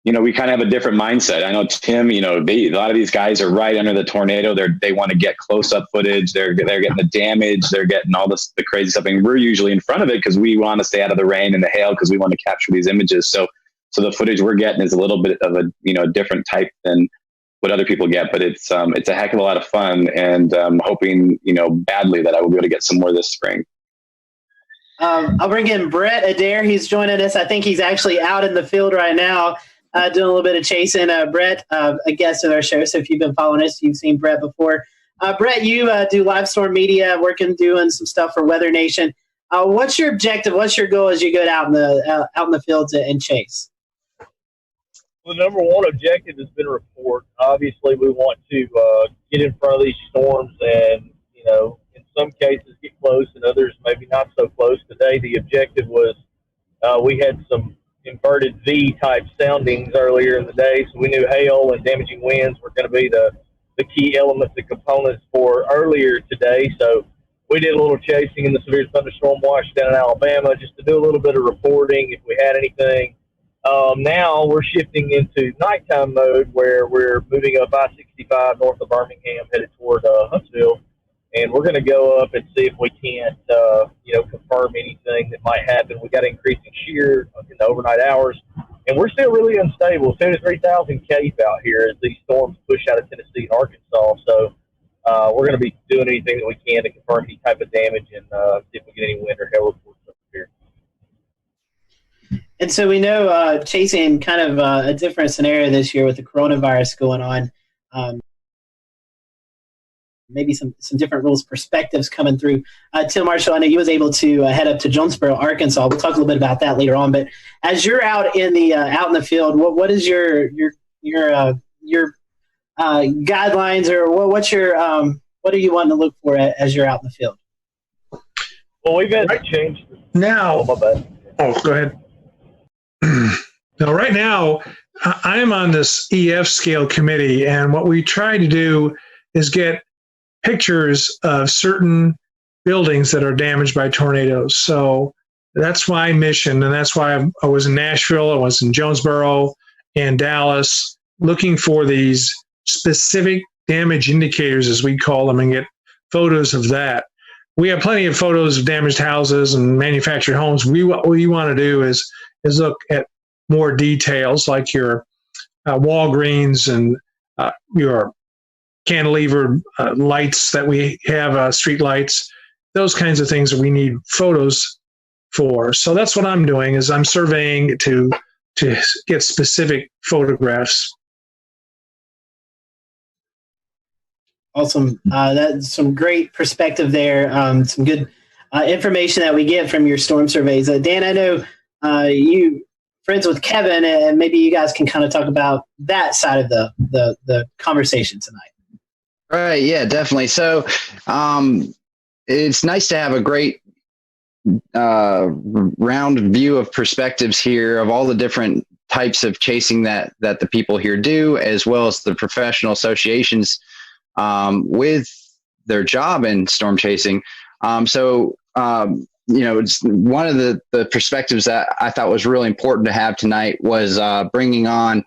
Speaker 3: of have a different mindset. I know Tim, a lot of these guys are right under the tornado. They want to get close up footage. They're getting the damage. They're getting all the crazy stuff. And we're usually in front of it because we want to stay out of the rain and the hail because we want to capture these images. So the footage we're getting is a little bit of a different type than what other people get, but it's a heck of a lot of fun, and hoping badly that I will be able to get some more this spring.
Speaker 2: I'll bring in Brett Adair. He's joining us. I think he's actually out in the field right now doing a little bit of chasing. Brett, a guest of our show, so if you've been following us, you've seen Brett before. Brett, you do live storm media, doing some stuff for Weather Nation. What's your objective? What's your goal as you go out in the field and chase?
Speaker 7: Well, the number one objective has been report. Obviously, we want to get in front of these storms and, in some cases get close and others maybe not so close. Today, the objective was we had some inverted V-type soundings earlier in the day, so we knew hail and damaging winds were going to be the key elements and components for earlier today. So we did a little chasing in the severe thunderstorm watch down in Alabama just to do a little bit of reporting if we had anything. Now we're shifting into nighttime mode where we're moving up I-65 north of Birmingham headed toward Huntsville. And we're going to go up and see if we can't, confirm anything that might happen. We got increasing shear in the overnight hours, and we're still really unstable. 2,000 to 3,000 cape out here as these storms push out of Tennessee and Arkansas. So we're going to be doing anything that we can to confirm any type of damage and see if we get any wind or hail reports up here.
Speaker 2: And so we know chasing kind of a different scenario this year with the coronavirus going on. Maybe some different rules, perspectives coming through. Tim Marshall, I know you was able to head up to Jonesboro, Arkansas. We'll talk a little bit about that later on. But as you're out in the field, what is your guidelines, or what are you wanting to look for as you're out in the field?
Speaker 7: Well, we've had to change
Speaker 1: now.
Speaker 7: Oh, my bad.
Speaker 1: Oh, go ahead. Now, right now, I'm on this EF scale committee, and what we try to do is get pictures of certain buildings that are damaged by tornadoes. So that's my mission, and that's why I was in Nashville, I was in Jonesboro and Dallas, looking for these specific damage indicators, as we call them, and get photos of that. We have plenty of photos of damaged houses and manufactured homes. What we want to do is look at more details, like your Walgreens and your cantilever lights that we have, street lights, those kinds of things that we need photos for. So that's what I'm doing, is I'm surveying to get specific photographs.
Speaker 2: Awesome. That's some great perspective there. Some good information that we get from your storm surveys. Dan, I know you friends with Kevin, and maybe you guys can kind of talk about that side of the conversation tonight.
Speaker 15: Right. Yeah, definitely. So it's nice to have a great round view of perspectives here of all the different types of chasing that the people here do, as well as the professional associations with their job in storm chasing. It's one of the perspectives that I thought was really important to have tonight was bringing on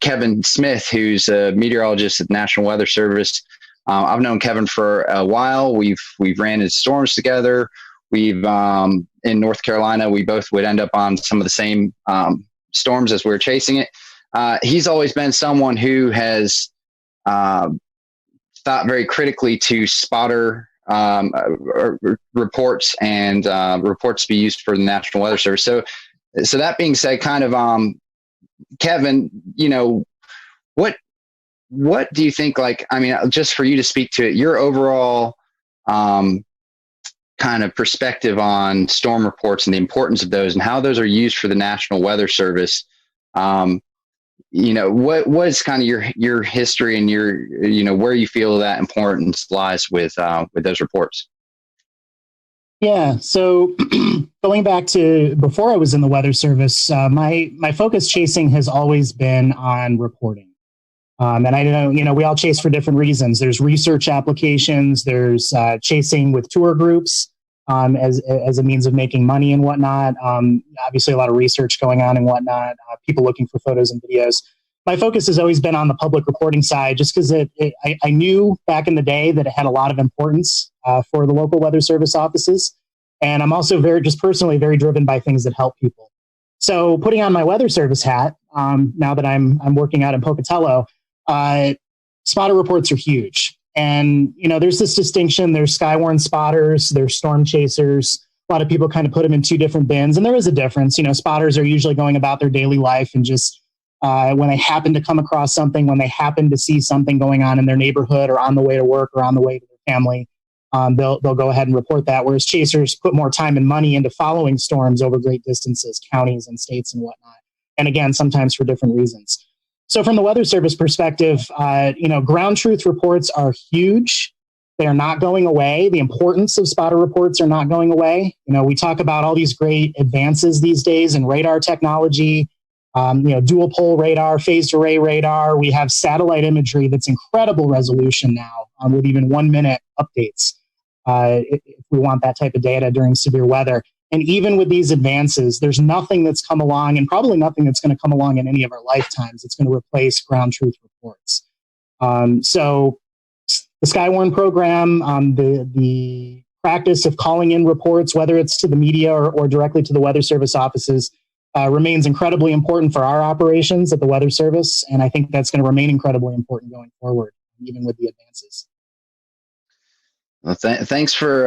Speaker 15: Kevin Smith, who's a meteorologist at the National Weather Service. I've known Kevin for a while. We've ran in storms together. We've in North Carolina, we both would end up on some of the same storms as we were chasing it. He's always been someone who has thought very critically to spotter reports and reports to be used for the National Weather Service. So that being said, kind of Kevin, what do you think, just for you to speak to it, your overall kind of perspective on storm reports and the importance of those and how those are used for the National Weather Service? What is kind of your history and your, where you feel that importance lies with those reports?
Speaker 21: Yeah. So going back to before I was in the Weather Service, my focus chasing has always been on reporting. And I know, we all chase for different reasons. There's research applications. There's chasing with tour groups as a means of making money and whatnot. Obviously, a lot of research going on and whatnot. People looking for photos and videos. My focus has always been on the public reporting side, just because I knew back in the day that it had a lot of importance for the local Weather Service offices. And I'm also personally very driven by things that help people. So putting on my Weather Service hat, now that I'm working out in Pocatello, spotter reports are huge. And, there's this distinction. There's skywarn spotters, there's storm chasers. A lot of people kind of put them in two different bins. And there is a difference. Spotters are usually going about their daily life and just when they happen to come across something, when they happen to see something going on in their neighborhood or on the way to work or on the way to their family, they'll go ahead and report that. Whereas chasers put more time and money into following storms over great distances, counties and states and whatnot. And again, sometimes for different reasons. So from the Weather Service perspective, ground truth reports are huge. They are not going away. The importance of spotter reports are not going away. We talk about all these great advances these days in radar technology, dual pole radar, phased array radar. We have satellite imagery that's incredible resolution now with even 1 minute updates if we want that type of data during severe weather. And even with these advances, there's nothing that's come along, and probably nothing that's going to come along in any of our lifetimes that's going to replace ground truth reports. So the Skywarn program, the practice of calling in reports, whether it's to the media or directly to the Weather Service offices, remains incredibly important for our operations at the Weather Service. And I think that's going to remain incredibly important going forward, even with the advances.
Speaker 15: Well, thanks for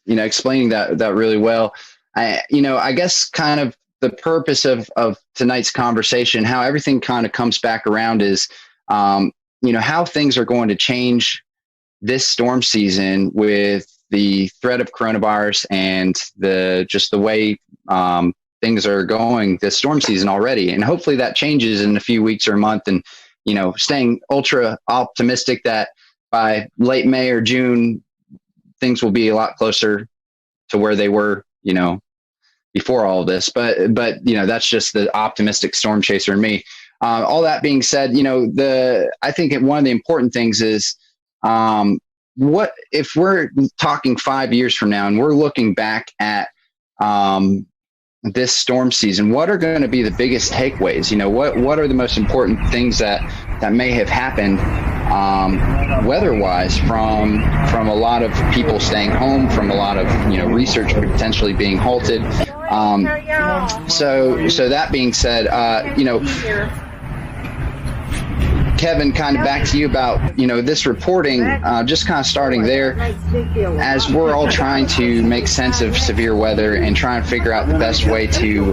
Speaker 15: explaining that really well. I guess kind of the purpose of tonight's conversation, how everything kind of comes back around is, how things are going to change this storm season with the threat of coronavirus and the way things are going this storm season already. And hopefully that changes in a few weeks or a month, and, staying ultra optimistic that by late May or June, things will be a lot closer to where they were, before all of this. But that's just the optimistic storm chaser in me. All that being said, I think one of the important things is, what if we're talking 5 years from now and we're looking back at this storm season, what are going to be the biggest takeaways? What are the most important things that may have happened weather-wise from a lot of people staying home, from a lot of research potentially being halted. So that being said, Kevin, kind of back to you about this reporting, just kind of starting there, as we're all trying to make sense of severe weather and try and figure out the best way to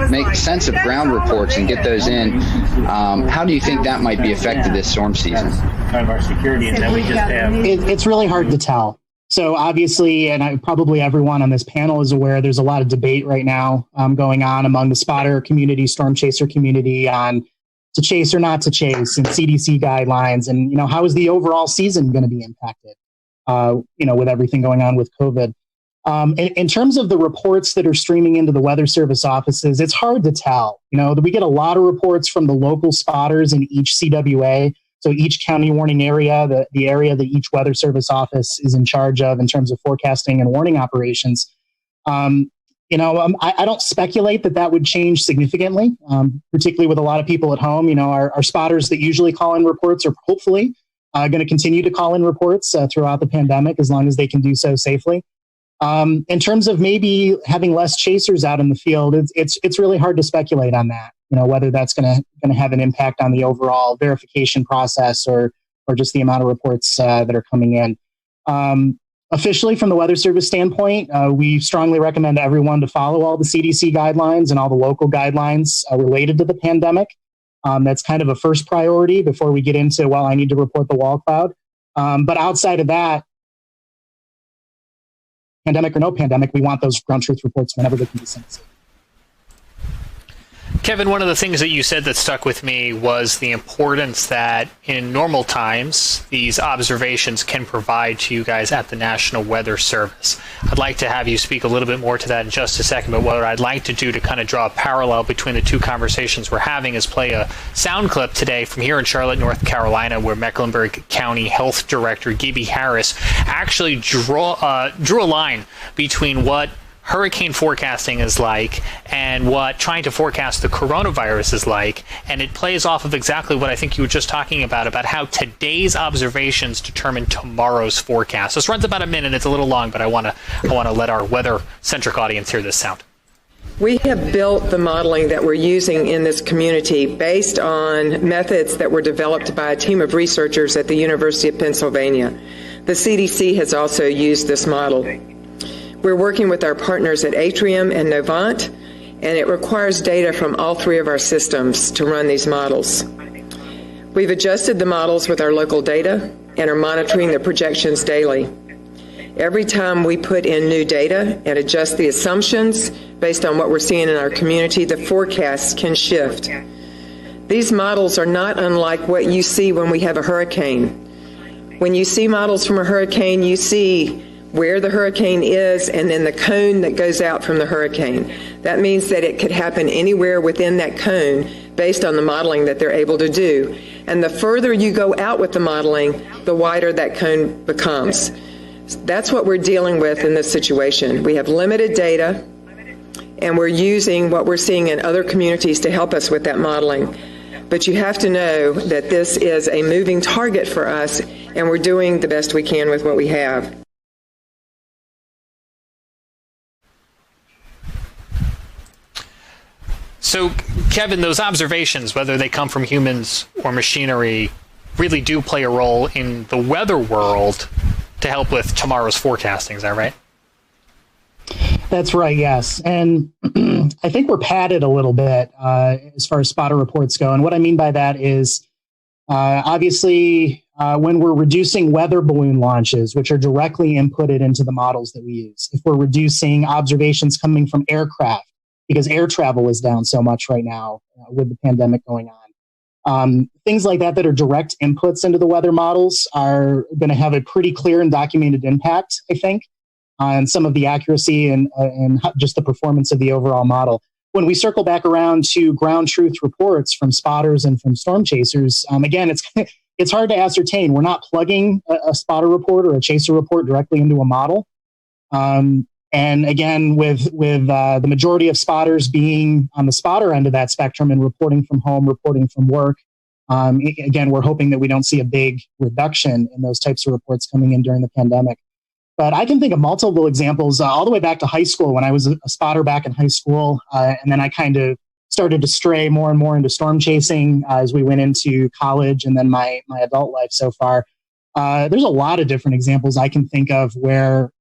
Speaker 15: make sense of ground reports and get those in. How do you think that might be affected this storm season?
Speaker 21: Kind of our security, and that we just have. It's really hard to tell. So obviously, and probably everyone on this panel is aware, there's a lot of debate right now going on among the spotter community, storm chaser community on to chase or not to chase, and CDC guidelines, and how is the overall season going to be impacted? With everything going on with COVID. In terms of the reports that are streaming into the Weather Service offices, it's hard to tell. We get a lot of reports from the local spotters in each CWA, so each county warning area, the area that each Weather Service office is in charge of in terms of forecasting and warning operations. I don't speculate that would change significantly, particularly with a lot of people at home. Our spotters that usually call in reports are hopefully going to continue to call in reports throughout the pandemic, as long as they can do so safely. In terms of maybe having less chasers out in the field, it's really hard to speculate on that. Whether that's going to have an impact on the overall verification process or just the amount of reports that are coming in. Officially, from the Weather Service standpoint, we strongly recommend everyone to follow all the CDC guidelines and all the local guidelines related to the pandemic. That's kind of a first priority before we get into, I need to report the wall cloud. But outside of that, pandemic or no pandemic, we want those ground truth reports whenever they can be sent.
Speaker 18: Kevin, one of the things that you said that stuck with me was the importance that in normal times, these observations can provide to you guys at the National Weather Service. I'd like to have you speak a little bit more to that in just a second, but what I'd like to do to kind of draw a parallel between the two conversations we're having is play a sound clip today from here in Charlotte, North Carolina, where Mecklenburg County Health Director Gibby Harris actually drew a line between what hurricane forecasting is like and what trying to forecast the coronavirus is like, and it plays off of exactly what I think you were just talking about how today's observations determine tomorrow's forecast. This runs about a minute. It's a little long, but I want to let our weather-centric audience hear this sound.
Speaker 19: We have built the modeling that we're using in this community based on methods that were developed by a team of researchers at the University of Pennsylvania. The CDC has also used this model. We're working with our partners at Atrium and Novant, and it requires data from all three of our systems to run these models. We've adjusted the models with our local data and are monitoring the projections daily. Every time we put in new data and adjust the assumptions based on what we're seeing in our community, the forecasts can shift. These models are not unlike what you see when we have a hurricane. When you see models from a hurricane, you see where the hurricane is and then the cone that goes out from the hurricane. That means that it could happen anywhere within that cone based on the modeling that they're able to do. And the further you go out with the modeling, the wider that cone becomes. That's what we're dealing with in this situation. We have limited data, and we're using what we're seeing in other communities to help us with that modeling. But you have to know that this is a moving target for us, and we're doing the best we can with what we have.
Speaker 18: So, Kevin, those observations, whether they come from humans or machinery, really do play a role in the weather world to help with tomorrow's forecasting. Is that right?
Speaker 21: That's right, yes. And I think we're padded a little bit as far as spotter reports go. And what I mean by that is, obviously, when we're reducing weather balloon launches, which are directly inputted into the models that we use, if we're reducing observations coming from aircraft, because air travel is down so much right now with the pandemic going on. Things like that are direct inputs into the weather models are going to have a pretty clear and documented impact, I think, on some of the accuracy and just the performance of the overall model. When we circle back around to ground truth reports from spotters and from storm chasers, again, it's hard to ascertain. We're not plugging a spotter report or a chaser report directly into a model. And again, with the majority of spotters being on the spotter end of that spectrum and reporting from home, reporting from work, again, we're hoping that we don't see a big reduction in those types of reports coming in during the pandemic. But I can think of multiple examples all the way back to high school when I was a spotter back in high school. And then I kind of started to stray more and more into storm chasing as we went into college and then my adult life so far. There's a lot of different examples I can think of where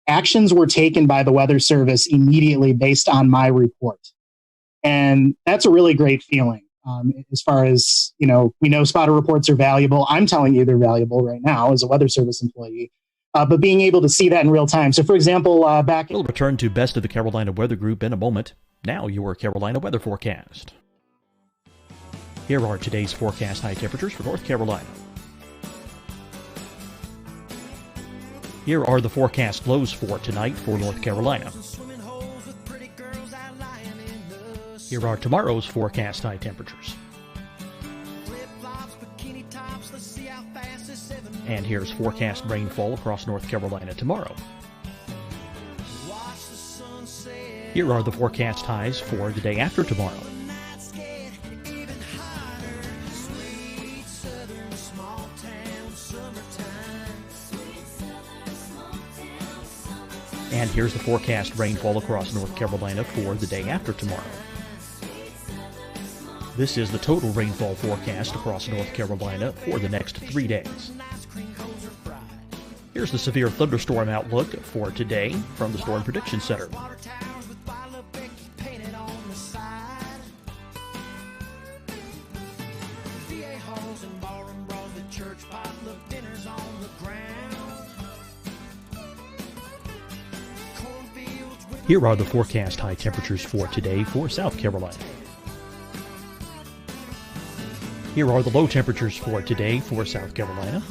Speaker 21: actions were taken by the Weather Service immediately based on my report. And that's a really great feeling. As far as, we know spotter reports are valuable. I'm telling you they're valuable right now as a Weather Service employee. But being able to see that in real time. So, for example,
Speaker 8: We'll return to Best of the Carolina Weather Group in a moment. Now, your Carolina weather forecast. Here are today's forecast high temperatures for North Carolina. Here are the forecast lows for tonight for North Carolina. Here are tomorrow's forecast high temperatures. And here's forecast rainfall across North Carolina tomorrow. Here are the forecast highs for the day after tomorrow. And here's the forecast rainfall across North Carolina for the day after tomorrow. This is the total rainfall forecast across North Carolina for the next 3 days. Here's the severe thunderstorm outlook for today from the Storm Prediction Center. Here are the forecast high temperatures for today for South Carolina. Here are the low temperatures for today for South Carolina.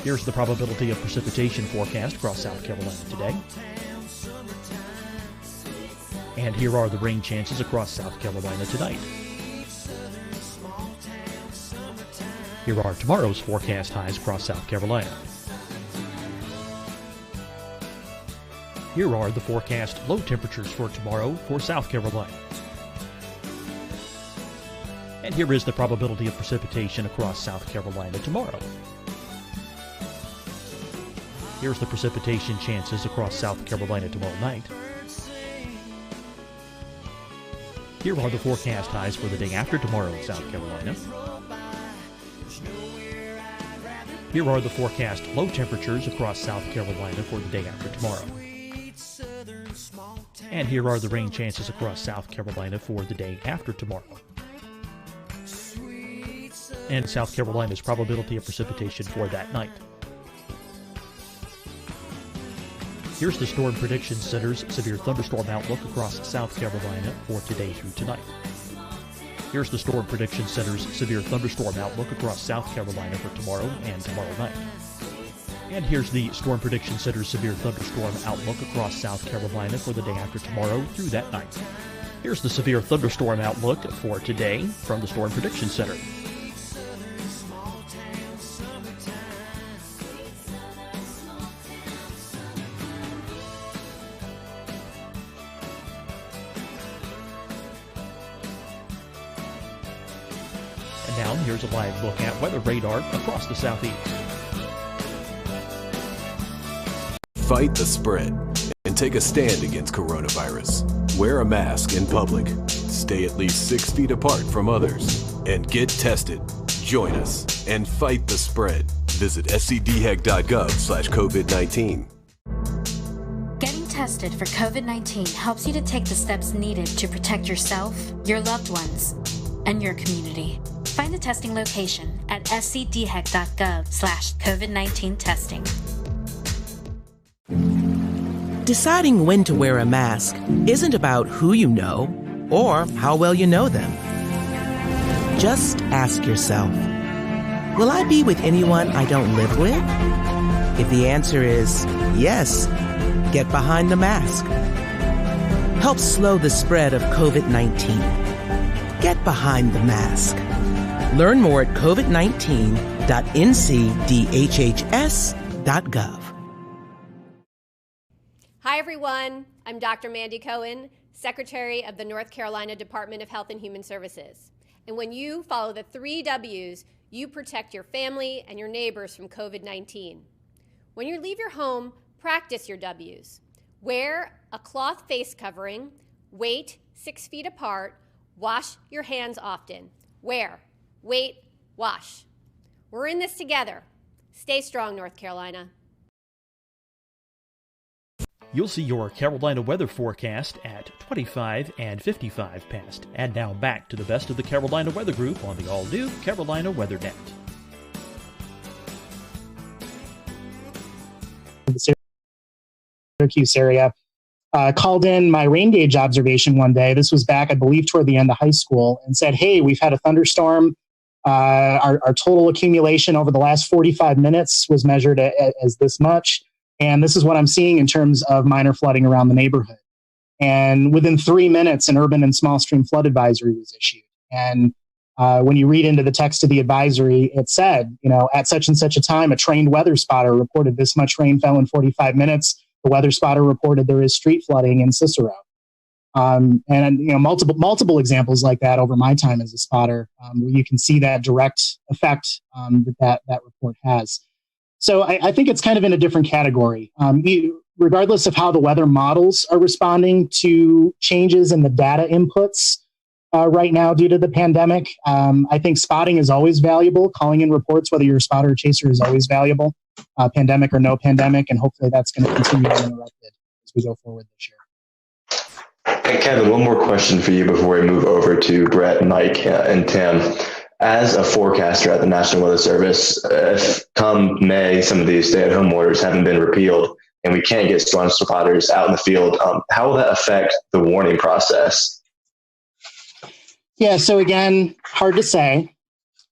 Speaker 8: Here's the probability of precipitation forecast across South Carolina today. And here are the rain chances across South Carolina tonight. Here are tomorrow's forecast highs across South Carolina. Here are the forecast low temperatures for tomorrow for South Carolina. And here is the probability of precipitation across South Carolina tomorrow. Here's the precipitation chances across South Carolina tomorrow night. Here are the forecast highs for the day after tomorrow in South Carolina. Here are the forecast low temperatures across South Carolina for the day after tomorrow. And here are the rain chances across South Carolina for the day after tomorrow. and South Carolina's probability of precipitation for that night. Here's the Storm Prediction Center's severe thunderstorm outlook across South Carolina for today through tonight. Here's the Storm Prediction Center's severe thunderstorm outlook across South Carolina for tomorrow and tomorrow night. And here's the Storm Prediction Center's severe thunderstorm outlook across South Carolina for the day after tomorrow through that night. Here's the severe thunderstorm outlook for today from the Storm Prediction Center. And now here's a live look at weather radar across the southeast.
Speaker 9: Fight the spread and take a stand against coronavirus. Wear a mask in public. Stay at least 6 feet apart from others. And get tested. Join us and fight the spread. Visit scdhec.gov/COVID-19.
Speaker 10: Getting tested for COVID-19 helps you to take the steps needed to protect yourself, your loved ones, and your community. Find the testing location at scdhec.gov/COVID-19 testing.
Speaker 11: Deciding when to wear a mask isn't about who you know or how well you know them. Just ask yourself, will I be with anyone I don't live with? If the answer is yes, get behind the mask. Help slow the spread of COVID-19. Get behind the mask. Learn more at covid19.ncdhhs.gov.
Speaker 12: Hi, everyone. I'm Dr. Mandy Cohen, Secretary of the North Carolina Department of Health and Human Services. And when you follow the 3 W's, you protect your family and your neighbors from COVID-19. When you leave your home, practice your W's. Wear a cloth face covering, wait 6 feet apart, wash your hands often. Wear, wait, wash. We're in this together. Stay strong, North Carolina.
Speaker 8: You'll see your Carolina weather forecast at 25 and 55 past. And now back to the best of the Carolina Weather Group on the all-new Carolina Weather Net.
Speaker 21: The Syracuse area. Called in my rain gauge observation one day. This was back, I believe, toward the end of high school, and said, hey, we've had a thunderstorm. Our total accumulation over the last 45 minutes was measured as this much. And this is what I'm seeing in terms of minor flooding around the neighborhood. And within 3 minutes, an urban and small stream flood advisory was issued. And when you read into the text of the advisory, it said, at such and such a time, a trained weather spotter reported this much rain fell in 45 minutes. The weather spotter reported there is street flooding in Cicero. And multiple examples like that over my time as a spotter, where you can see that direct effect that report has. So I think it's kind of in a different category. Regardless of how the weather models are responding to changes in the data inputs right now due to the pandemic, I think spotting is always valuable. Calling in reports, whether you're a spotter or chaser, is always valuable, pandemic or no pandemic, and hopefully that's going to continue uninterrupted as we go forward this year.
Speaker 14: And Kevin, one more question for you before we move over to Brett, Mike, and Tim. As a forecaster at the National Weather Service, if come May, some of these stay-at-home orders haven't been repealed and we can't get storm spotters out in the field, how will that affect the warning process?
Speaker 21: Yeah, so again, hard to say.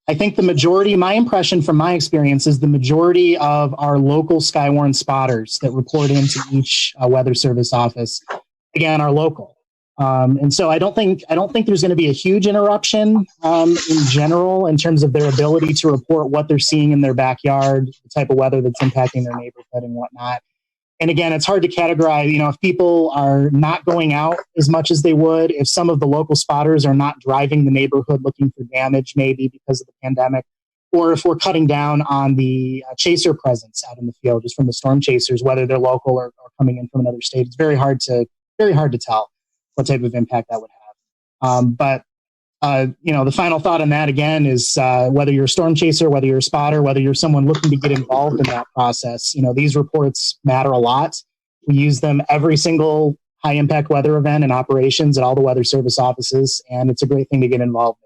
Speaker 21: I think the majority, my impression from my experience is the majority of our local Skywarn spotters that report into each weather service office, again, are local. And so I don't think there's going to be a huge interruption in general in terms of their ability to report what they're seeing in their backyard, the type of weather that's impacting their neighborhood and whatnot. And again, it's hard to categorize, if people are not going out as much as they would, if some of the local spotters are not driving the neighborhood looking for damage, maybe because of the pandemic, or if we're cutting down on the chaser presence out in the field, just from the storm chasers, whether they're local or coming in from another state. It's very hard to tell what type of impact that would have. But the final thought on that, again, is whether you're a storm chaser, whether you're a spotter, whether you're someone looking to get involved in that process, these reports matter a lot. We use them every single high impact weather event and operations at all the weather service offices, and it's a great thing to get involved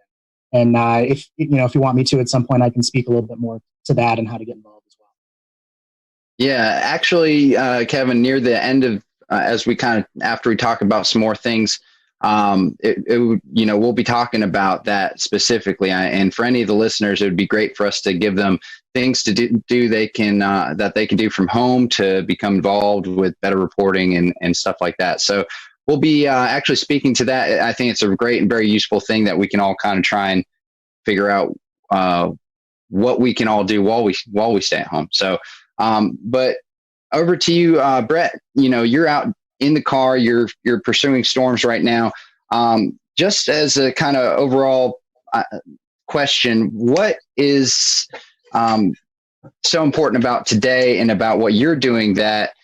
Speaker 21: in. And if you want me to at some point, I can speak a little bit more to that and how to get involved as well.
Speaker 15: Yeah, actually, Kevin, near the end of as we after we talk about some more things, we'll be talking about that specifically. And for any of the listeners, it would be great for us to give them things to do they can that they can do from home to become involved with better reporting and stuff like that. So we'll be actually speaking to that. I think it's a great and very useful thing that we can all kind of try and figure out what we can all do while we stay at home. So, but over to you, Brett. You're out in the car. You're pursuing storms right now. Just as a kind of overall question, what is so important about today and about what you're doing that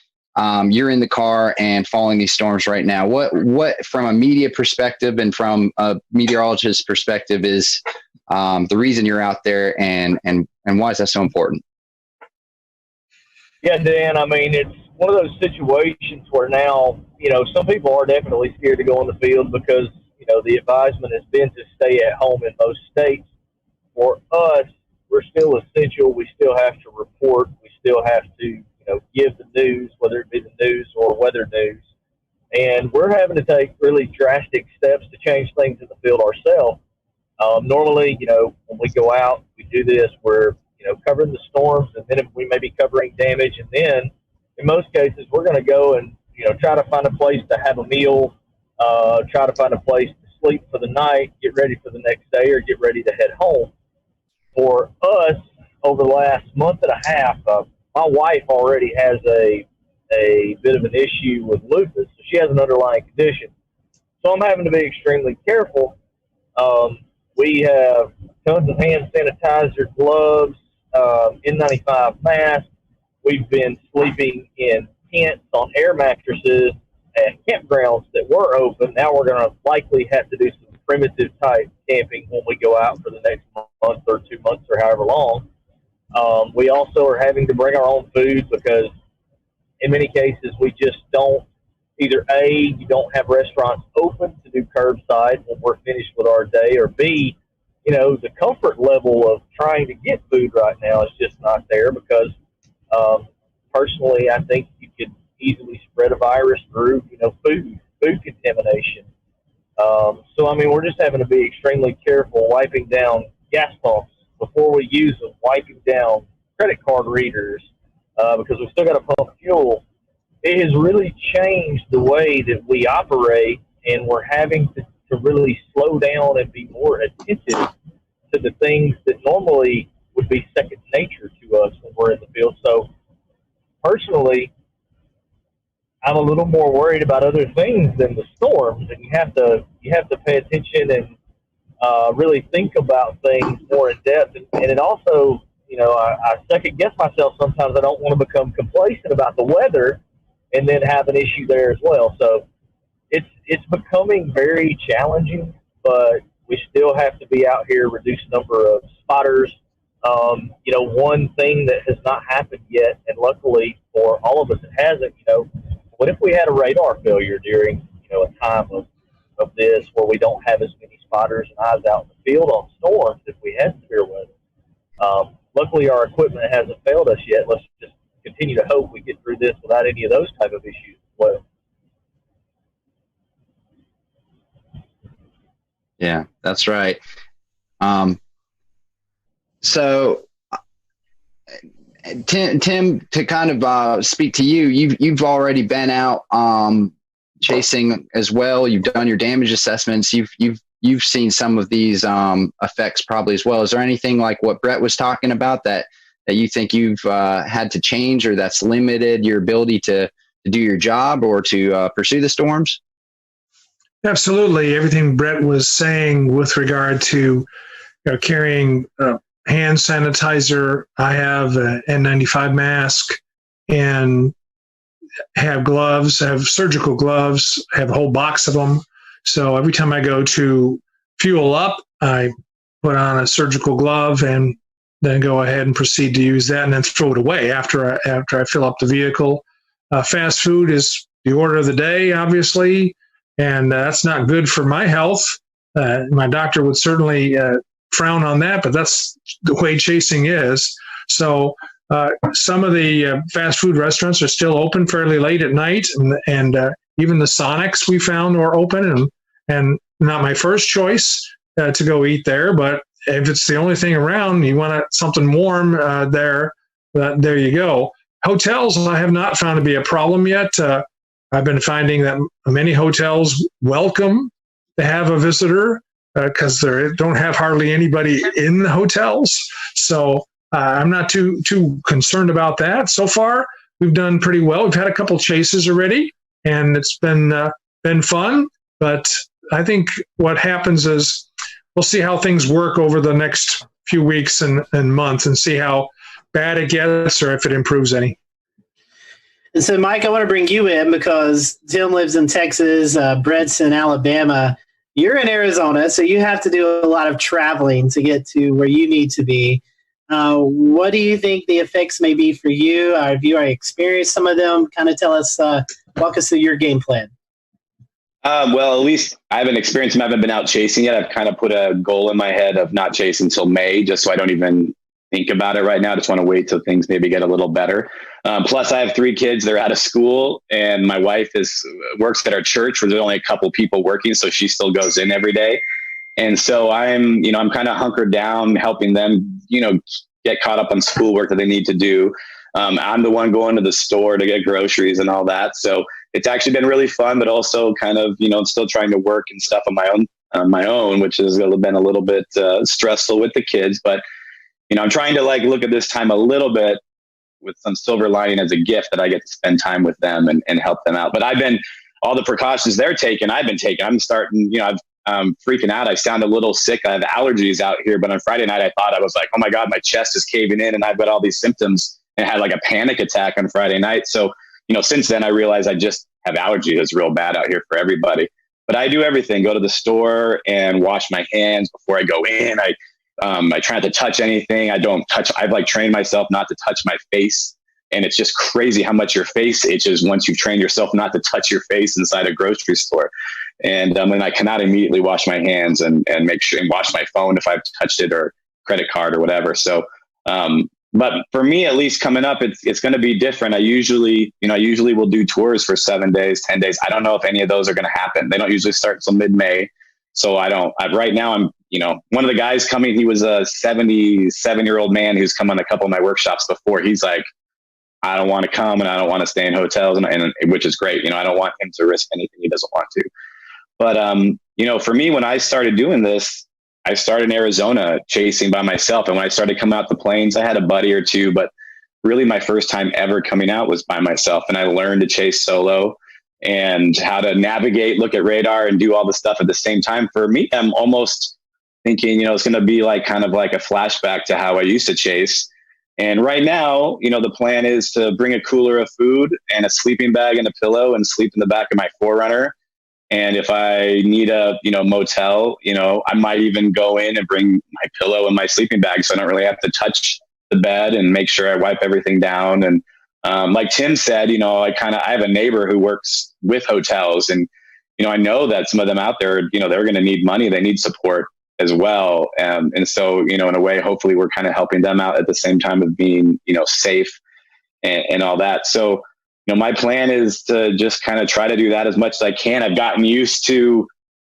Speaker 15: you're in the car and following these storms right now? What from a media perspective and from a meteorologist's perspective is the reason you're out there, and why is that so important?
Speaker 7: Yeah, Dan, I mean, it's one of those situations where now, some people are definitely scared to go on the field because, the advisement has been to stay at home in most states. For us, we're still essential. We still have to report. We still have to, give the news, whether it be the news or weather news. And we're having to take really drastic steps to change things in the field ourselves. Normally, when we go out, we do this, we're, covering the storms, and then we may be covering damage. And then in most cases, we're going to go and, try to find a place to have a meal, try to find a place to sleep for the night, get ready for the next day, or get ready to head home. For us, over the last month and a half, my wife already has a bit of an issue with lupus. So she has an underlying condition. So I'm having to be extremely careful. We have tons of hand sanitizer, gloves, N95 masks. We've been sleeping in tents on air mattresses at campgrounds that were open. Now we're going to likely have to do some primitive type camping when we go out for the next month or 2 months or however long. We also are having to bring our own food because in many cases we just don't, either A, you don't have restaurants open to do curbside when we're finished with our day, or B, the comfort level of trying to get food right now is just not there because personally I think you could easily spread a virus through, food contamination. So, I mean, we're just having to be extremely careful wiping down gas pumps before we use them, wiping down credit card readers because we've still got to pump fuel. It has really changed the way that we operate, and we're having to really slow down and be more attentive to the things that normally would be second nature to us when we're in the field. So, personally, I'm a little more worried about other things than the storms, and you have to pay attention and really think about things more in depth. And it also, I second guess myself sometimes. I don't want to become complacent about the weather and then have an issue there as well. So it's becoming very challenging, but we still have to be out here, reduce number of spotters. One thing that has not happened yet, and luckily for all of us it hasn't, what if we had a radar failure during, a time of this where we don't have as many spotters and eyes out in the field on storms if we had severe weather? Luckily our equipment hasn't failed us yet. Let's just continue to hope we get through this without any of those type of issues as well.
Speaker 15: Yeah, that's right. So, Tim, to kind of speak to you, you've already been out chasing as well. You've done your damage assessments. You've seen some of these effects probably as well. Is there anything like what Brett was talking about that you think you've had to change, or that's limited your ability to do your job or to pursue the storms?
Speaker 1: Absolutely. Everything Brett was saying with regard to carrying hand sanitizer. I have an N95 mask and have gloves, have surgical gloves, have a whole box of them. So every time I go to fuel up, I put on a surgical glove and then go ahead and proceed to use that and then throw it away after I fill up the vehicle. Fast food is the order of the day, obviously, and that's not good for my health. My doctor would certainly frown on that, but that's the way chasing is. So some of the fast food restaurants are still open fairly late at night, and even the Sonics we found were open, and not my first choice to go eat there, but if it's the only thing around, you want something warm there you go. Hotels, I have not found to be a problem yet. I've been finding that many hotels welcome to have a visitor because they don't have hardly anybody in the hotels. So I'm not too concerned about that. So far, we've done pretty well. We've had a couple chases already, and it's been fun. But I think what happens is we'll see how things work over the next few weeks and months, and see how bad it gets or if it improves any.
Speaker 2: And so, Mike, I want to bring you in because Tim lives in Texas, Brett's in Alabama. You're in Arizona, so you have to do a lot of traveling to get to where you need to be. What do you think the effects may be for you? Have you already experienced some of them? Kind of tell us, walk us through your game plan.
Speaker 3: Well, at least I haven't experienced them. I haven't been out chasing yet. I've kind of put a goal in my head of not chasing until May, just so I don't even think about it right now. I just want to wait till things maybe get a little better. Plus, I have 3 kids. They're out of school, and my wife works at our church where there's only a couple people working, so she still goes in every day. And so I'm kind of hunkered down, helping them, get caught up on schoolwork that they need to do. I'm the one going to the store to get groceries and all that. So it's actually been really fun, but also kind of, still trying to work and stuff on my own, which has been a little bit stressful with the kids. But, I'm trying to look at this time a little bit with some silver lining as a gift that I get to spend time with them and help them out. But all the precautions they're taking, I've been taking. I'm starting, I'm freaking out. I sound a little sick. I have allergies out here. But on Friday night, I thought I was like, oh my God, my chest is caving in and I've got all these symptoms, and had like a panic attack on Friday night. So, since then I realized I just have allergies. It's real bad out here for everybody. But I do everything, go to the store and wash my hands before I go in. I try not to touch anything. I've trained myself not to touch my face. And it's just crazy how much your face itches once you've trained yourself not to touch your face inside a grocery store. And then I cannot immediately wash my hands and make sure and wash my phone if I've touched it, or credit card or whatever. So, but for me, at least coming up, it's going to be different. I usually will do tours for 7 days, 10 days. I don't know if any of those are going to happen. They don't usually start until mid-May. So right now I'm, one of the guys coming, he was a 77-year-old man who's come on a couple of my workshops before. He's like, I don't want to come and I don't want to stay in hotels, and which is great. I don't want him to risk anything he doesn't want to. But, for me, when I started doing this, I started in Arizona chasing by myself. And when I started coming out the plains, I had a buddy or two, but really my first time ever coming out was by myself. And I learned to chase solo and how to navigate, look at radar, and do all the stuff at the same time. For me, I'm almost thinking, it's going to be kind of like a flashback to how I used to chase. And right now, the plan is to bring a cooler of food and a sleeping bag and a pillow and sleep in the back of my 4Runner. And if I need a, motel, I might even go in and bring my pillow and my sleeping bag, so I don't really have to touch the bed, and make sure I wipe everything down. And like Tim said, I have a neighbor who works with hotels, and, I know that some of them out there, they're going to need money. They need support as well. And so, in a way, hopefully we're kind of helping them out at the same time of being, safe and all that. So, my plan is to just kind of try to do that as much as I can. I've gotten used to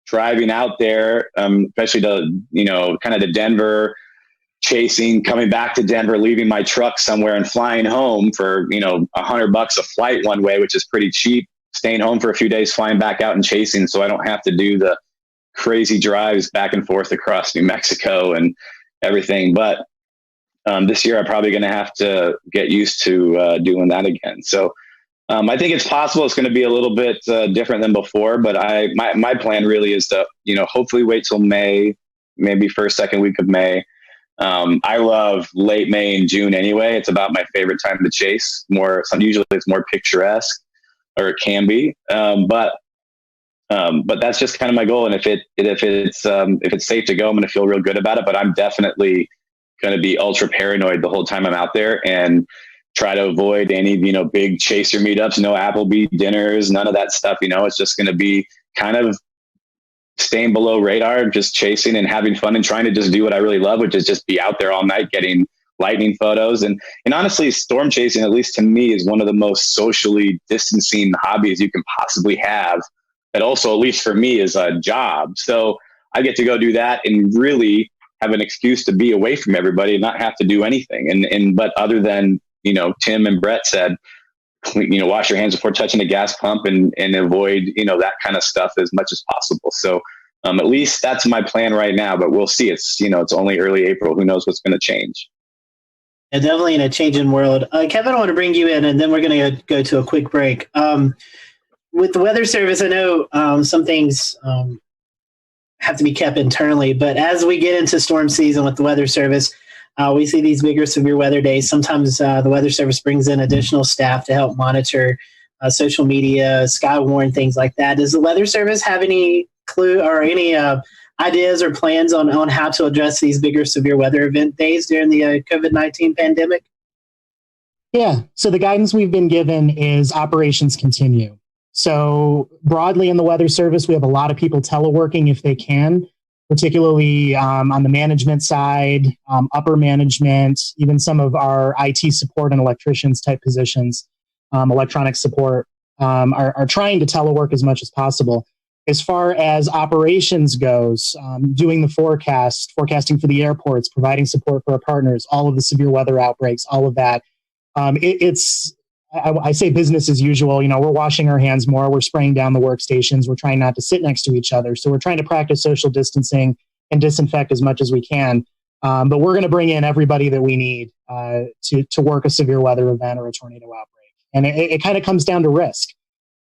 Speaker 3: driving out there, especially to, kind of to Denver, chasing, coming back to Denver, leaving my truck somewhere and flying home for, $100 a flight one way, which is pretty cheap, staying home for a few days, flying back out and chasing. So I don't have to do the crazy drives back and forth across New Mexico and everything. But this year I'm probably going to have to get used to doing that again. So I think it's possible it's going to be a little bit different than before, but my plan really is to, hopefully wait till May, maybe first, second week of May. I love late May and June anyway. It's about my favorite time to chase. Usually it's more picturesque, or it can be. But that's just kind of my goal. And if it's safe to go, I'm going to feel real good about it, but I'm definitely going to be ultra paranoid the whole time I'm out there, and try to avoid any, big chaser meetups, no Applebee dinners, none of that stuff. It's just going to be kind of staying below radar, just chasing and having fun and trying to just do what I really love, which is just be out there all night getting lightning photos. And honestly, storm chasing, at least to me, is one of the most socially distancing hobbies you can possibly have. That also, at least for me, is a job. So I get to go do that and really have an excuse to be away from everybody and not have to do anything. But other than, Tim and Brett said, wash your hands before touching a gas pump and avoid, that kind of stuff as much as possible. So at least that's my plan right now, but we'll see. It's, it's only early April. Who knows what's going to change?
Speaker 2: Yeah, definitely in a changing world. Kevin, I want to bring you in, and then we're going to go to a quick break. With the Weather Service, I know some things have to be kept internally, but as we get into storm season with the Weather Service, we see these bigger severe weather days. Sometimes the Weather Service brings in additional staff to help monitor social media, Skywarn, things like that. Does the Weather Service have any clue or any ideas or plans on how to address these bigger severe weather event days during the COVID-19 pandemic?
Speaker 21: Yeah. So the guidance we've been given is operations continue. So broadly in the Weather Service, we have a lot of people teleworking if they can, particularly on the management side, upper management, even some of our IT support and electricians type positions, electronic support, are trying to telework as much as possible. As far as operations goes, doing the forecasting for the airports, providing support for our partners, all of the severe weather outbreaks, all of that. I say business as usual. We're washing our hands more. We're spraying down the workstations. We're trying not to sit next to each other. So we're trying to practice social distancing and disinfect as much as we can. But we're going to bring in everybody that we need to work a severe weather event or a tornado outbreak. And it kind of comes down to risk.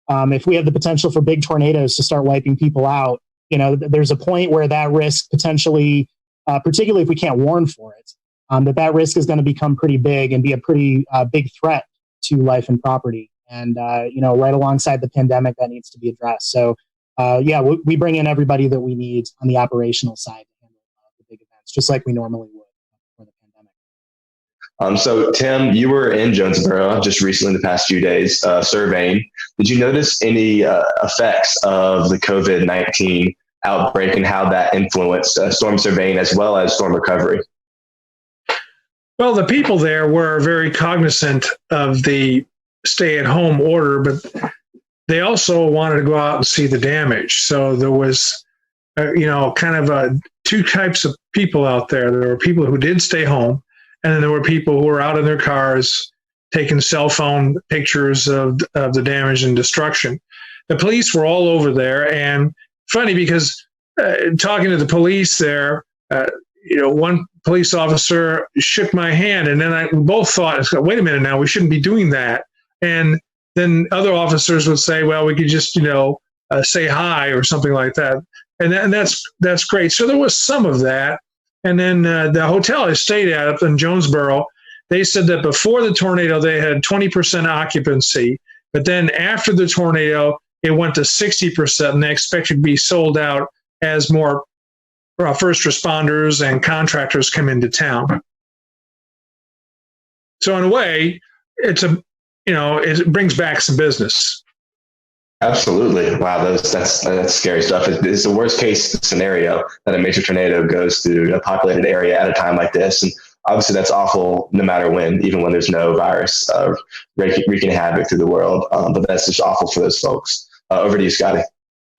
Speaker 21: If we have the potential for big tornadoes to start wiping people out, there's a point where that risk potentially, particularly if we can't warn for it, that risk is going to become pretty big and be a pretty big threat to life and property. And, right alongside the pandemic, that needs to be addressed. So, we bring in everybody that we need on the operational side to handle the big events, just like we normally would for the pandemic.
Speaker 14: So, Tim, you were in Jonesboro just recently in the past few days surveying. Did you notice any effects of the COVID-19 outbreak and how that influenced storm surveying as well as storm recovery?
Speaker 1: Well, the people there were very cognizant of the stay-at-home order, but they also wanted to go out and see the damage. So there was, two types of people out there. There were people who did stay home, and then there were people who were out in their cars taking cell phone pictures of the damage and destruction. The police were all over there, and funny because talking to the police there, one police officer shook my hand, and then we both thought, wait a minute now, we shouldn't be doing that. And then other officers would say, well, we could just, say hi or something like that. And that's great. So there was some of that. And then the hotel I stayed at up in Jonesboro, they said that before the tornado, they had 20% occupancy. But then after the tornado, it went to 60%, and they expected to be sold out as more first responders and contractors come into town. So in a way, it brings back some business.
Speaker 14: Absolutely. Wow, that's scary stuff. It's the worst case scenario that a major tornado goes through a populated area at a time like this. And obviously that's awful no matter when, even when there's no virus wreaking havoc through the world. But that's just awful for those folks. Over to you, Scotty.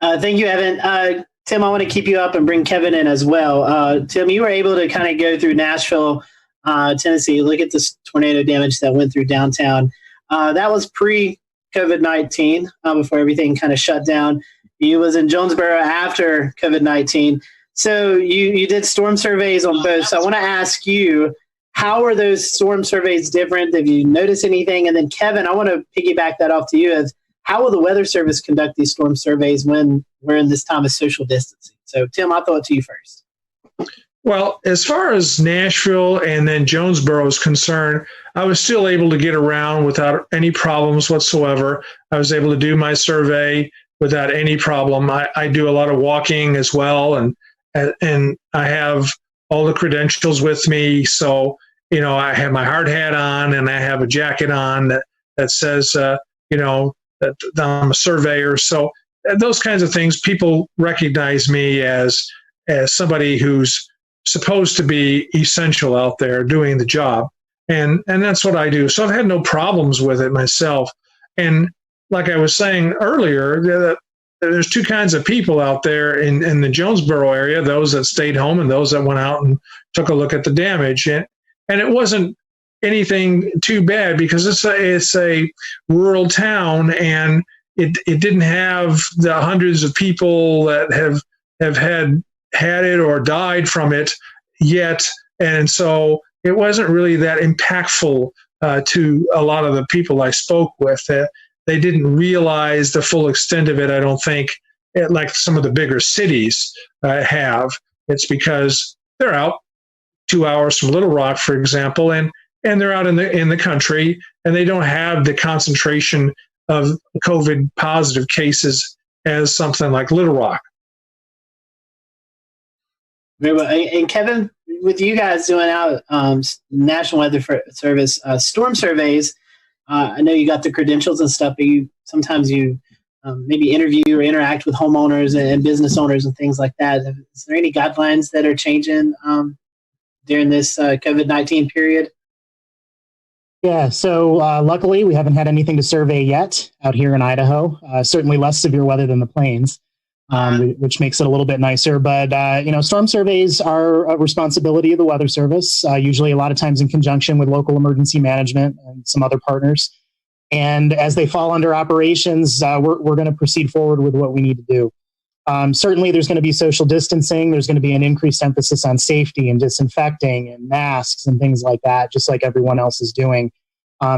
Speaker 2: Thank you, Evan. Tim, I want to keep you up and bring Kevin in as well. Tim, you were able to kind of go through Nashville, Tennessee, look at this tornado damage that went through downtown. That was pre-COVID-19, before everything kind of shut down. You was in Jonesboro after COVID-19. So you did storm surveys on both. So I want to ask you, how are those storm surveys different? Have you noticed anything? And then Kevin, I want to piggyback that off to you as how will the Weather Service conduct these storm surveys when we're in this time of social distancing? So, Tim, I'll throw it to you first.
Speaker 1: Well, as far as Nashville and then Jonesboro is concerned, I was still able to get around without any problems whatsoever. I was able to do my survey without any problem. I do a lot of walking as well, and I have all the credentials with me. So, I have my hard hat on, and I have a jacket on that says, that I'm a surveyor. So those kinds of things, people recognize me as somebody who's supposed to be essential out there doing the job. And that's what I do. So I've had no problems with it myself. And like I was saying earlier, there's two kinds of people out there in the Jonesboro area, those that stayed home and those that went out and took a look at the damage. And it wasn't anything too bad because it's a rural town, and it didn't have the hundreds of people that have had it or died from it yet. And so it wasn't really that impactful to a lot of the people I spoke with. They didn't realize the full extent of it, I don't think, like some of the bigger cities have. It's because they're out 2 hours from Little Rock, for example, and they're out in the country, and they don't have the concentration of COVID positive cases as something like Little Rock.
Speaker 2: And Kevin, with you guys doing out National Weather Service storm surveys, I know you got the credentials and stuff, but sometimes you maybe interview or interact with homeowners and business owners and things like that. Is there any guidelines that are changing during this COVID-19 period?
Speaker 21: Yeah, so luckily we haven't had anything to survey yet out here in Idaho. Certainly less severe weather than the plains, which makes it a little bit nicer. But, storm surveys are a responsibility of the Weather Service, usually a lot of times in conjunction with local emergency management and some other partners. And as they fall under operations, we're going to proceed forward with what we need to do. Certainly there's going to be social distancing. There's going to be an increased emphasis on safety and disinfecting and masks and things like that, just like everyone else is doing.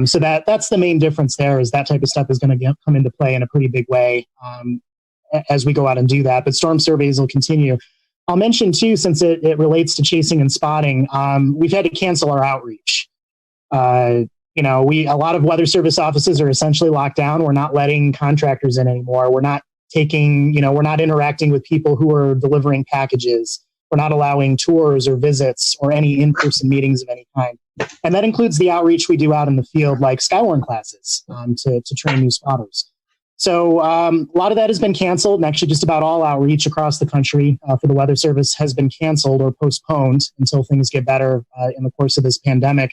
Speaker 21: So that's the main difference there, is that type of stuff is going to come into play in a pretty big way as we go out and do that. But storm surveys will continue. I'll mention too, since it relates to chasing and spotting, we've had to cancel our outreach. A lot of Weather Service offices are essentially locked down. We're not letting contractors in anymore. We're not we're not interacting with people who are delivering packages. We're not allowing tours or visits or any in-person meetings of any kind. And that includes the outreach we do out in the field, like Skywarn classes to train new spotters. So a lot of that has been canceled, and actually just about all outreach across the country for the Weather Service has been canceled or postponed until things get better in the course of this pandemic.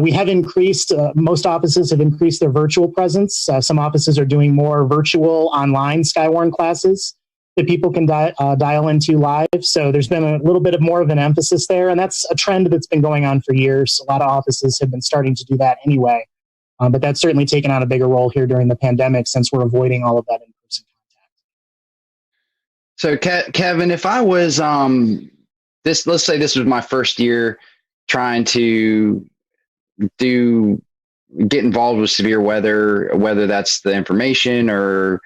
Speaker 21: We have increased, most offices have increased their virtual presence. Some offices are doing more virtual online Skywarn classes that people can dial into live. So there's been a little bit more of an emphasis there. And that's a trend that's been going on for years. A lot of offices have been starting to do that anyway. But that's certainly taken on a bigger role here during the pandemic, since we're avoiding all of that in-person
Speaker 15: contact. So Kevin, if I was, let's say this was my first year trying to get involved with severe weather, whether that's the information or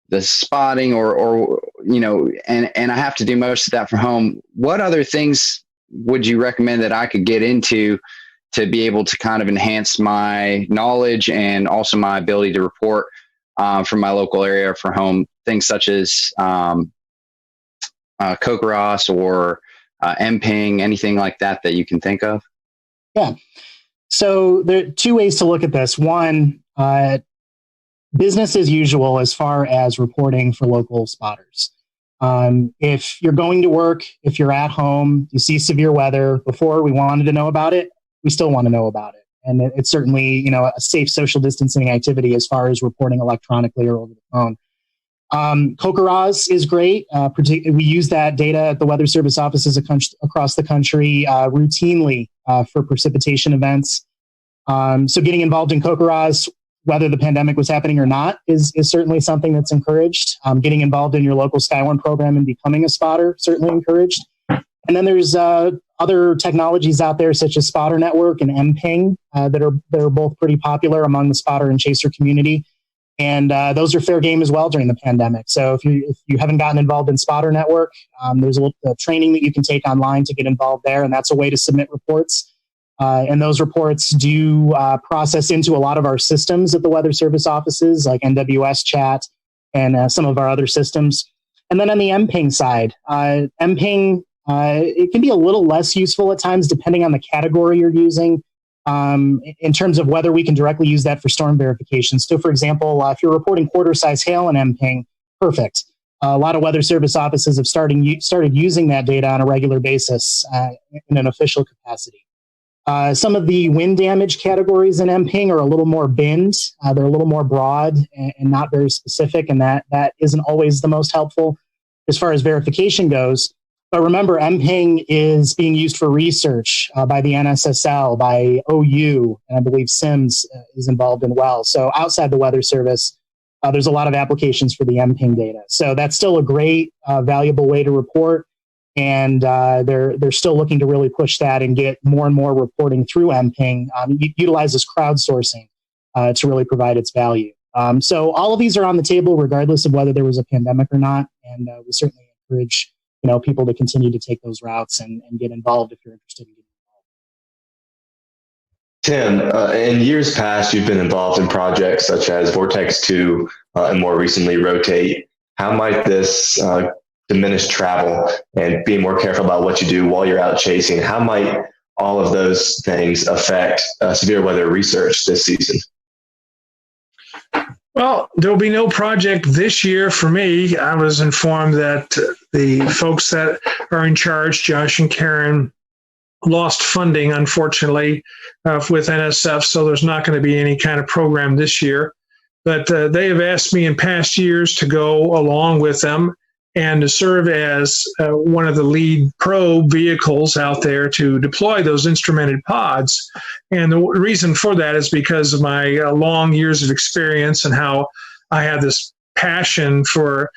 Speaker 15: the spotting or and I have to do most of that from home. What other things would you recommend that I could get into to be able to kind of enhance my knowledge and also my ability to report from my local area for home? Things such as CoCoRaHS or MPing, anything like that you can think of?
Speaker 21: Yeah. So there are two ways to look at this. One, business as usual as far as reporting for local spotters. If you're going to work, if you're at home, you see severe weather. Before we wanted to know about it, we still want to know about it. And it's certainly, a safe social distancing activity as far as reporting electronically or over the phone. CoCoRaHS is great. We use that data at the Weather Service offices across the country routinely for precipitation events. So getting involved in CoCoRaHS, whether the pandemic was happening or not, is certainly something that's encouraged. Getting involved in your local Skywarn program and becoming a spotter, certainly encouraged. And then there's other technologies out there such as Spotter Network and MPing that are both pretty popular among the spotter and chaser community. And those are fair game as well during the pandemic. So if you haven't gotten involved in Spotter Network, there's a little training that you can take online to get involved there, and that's a way to submit reports. And those reports do process into a lot of our systems at the Weather Service offices, like NWS Chat and some of our other systems. And then on the MPing side, MPing, it can be a little less useful at times depending on the category you're using. In terms of whether we can directly use that for storm verification. So, for example, if you're reporting quarter-size hail in MPing, perfect. A lot of Weather Service offices have started using that data on a regular basis in an official capacity. Some of the wind damage categories in MPing are a little more binned. They're a little more broad and not very specific, and that isn't always the most helpful as far as verification goes. But remember, MPing is being used for research by the NSSL, by OU, and I believe SIMS is involved in well. So outside the Weather Service, there's a lot of applications for the MPing data. So that's still a great, valuable way to report. And they're still looking to really push that and get more and more reporting through MPing. Utilizes crowdsourcing to really provide its value. So all of these are on the table, regardless of whether there was a pandemic or not. And we certainly encourage people to continue to take those routes and get involved if you're interested in getting
Speaker 14: Tim, in years past, you've been involved in projects such as Vortex 2 and more recently Rotate. How might this diminish travel and being more careful about what you do while you're out chasing? How might all of those things affect severe weather research this season?
Speaker 1: Well, there will be no project this year for me. I was informed that the folks that are in charge, Josh and Karen, lost funding, unfortunately, with NSF, so there's not going to be any kind of program this year. But they have asked me in past years to go along with them and to serve as one of the lead probe vehicles out there to deploy those instrumented pods. And the reason for that is because of my long years of experience and how I have this passion for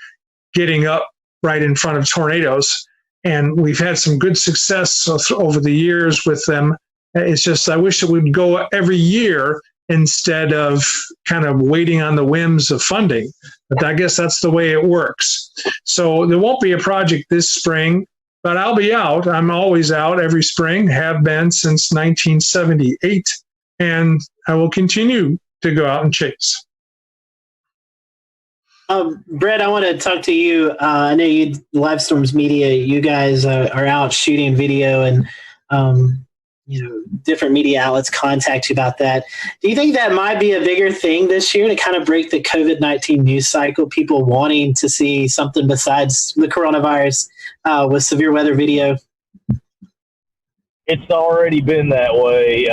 Speaker 1: getting up right in front of tornadoes. And we've had some good success over the years with them. It's just, I wish it would go every year instead of kind of waiting on the whims of funding. But I guess that's the way it works. So there won't be a project this spring, but I'll be out. I'm always out every spring, have been since 1978, and I will continue to go out and chase.
Speaker 2: Brett, I want to talk to you. I know you, Live Storms Media, you guys are out shooting video and different media outlets contact you about that. Do you think that might be a bigger thing this year to kind of break the COVID-19 news cycle, people wanting to see something besides the coronavirus with severe weather video?
Speaker 7: It's already been that way.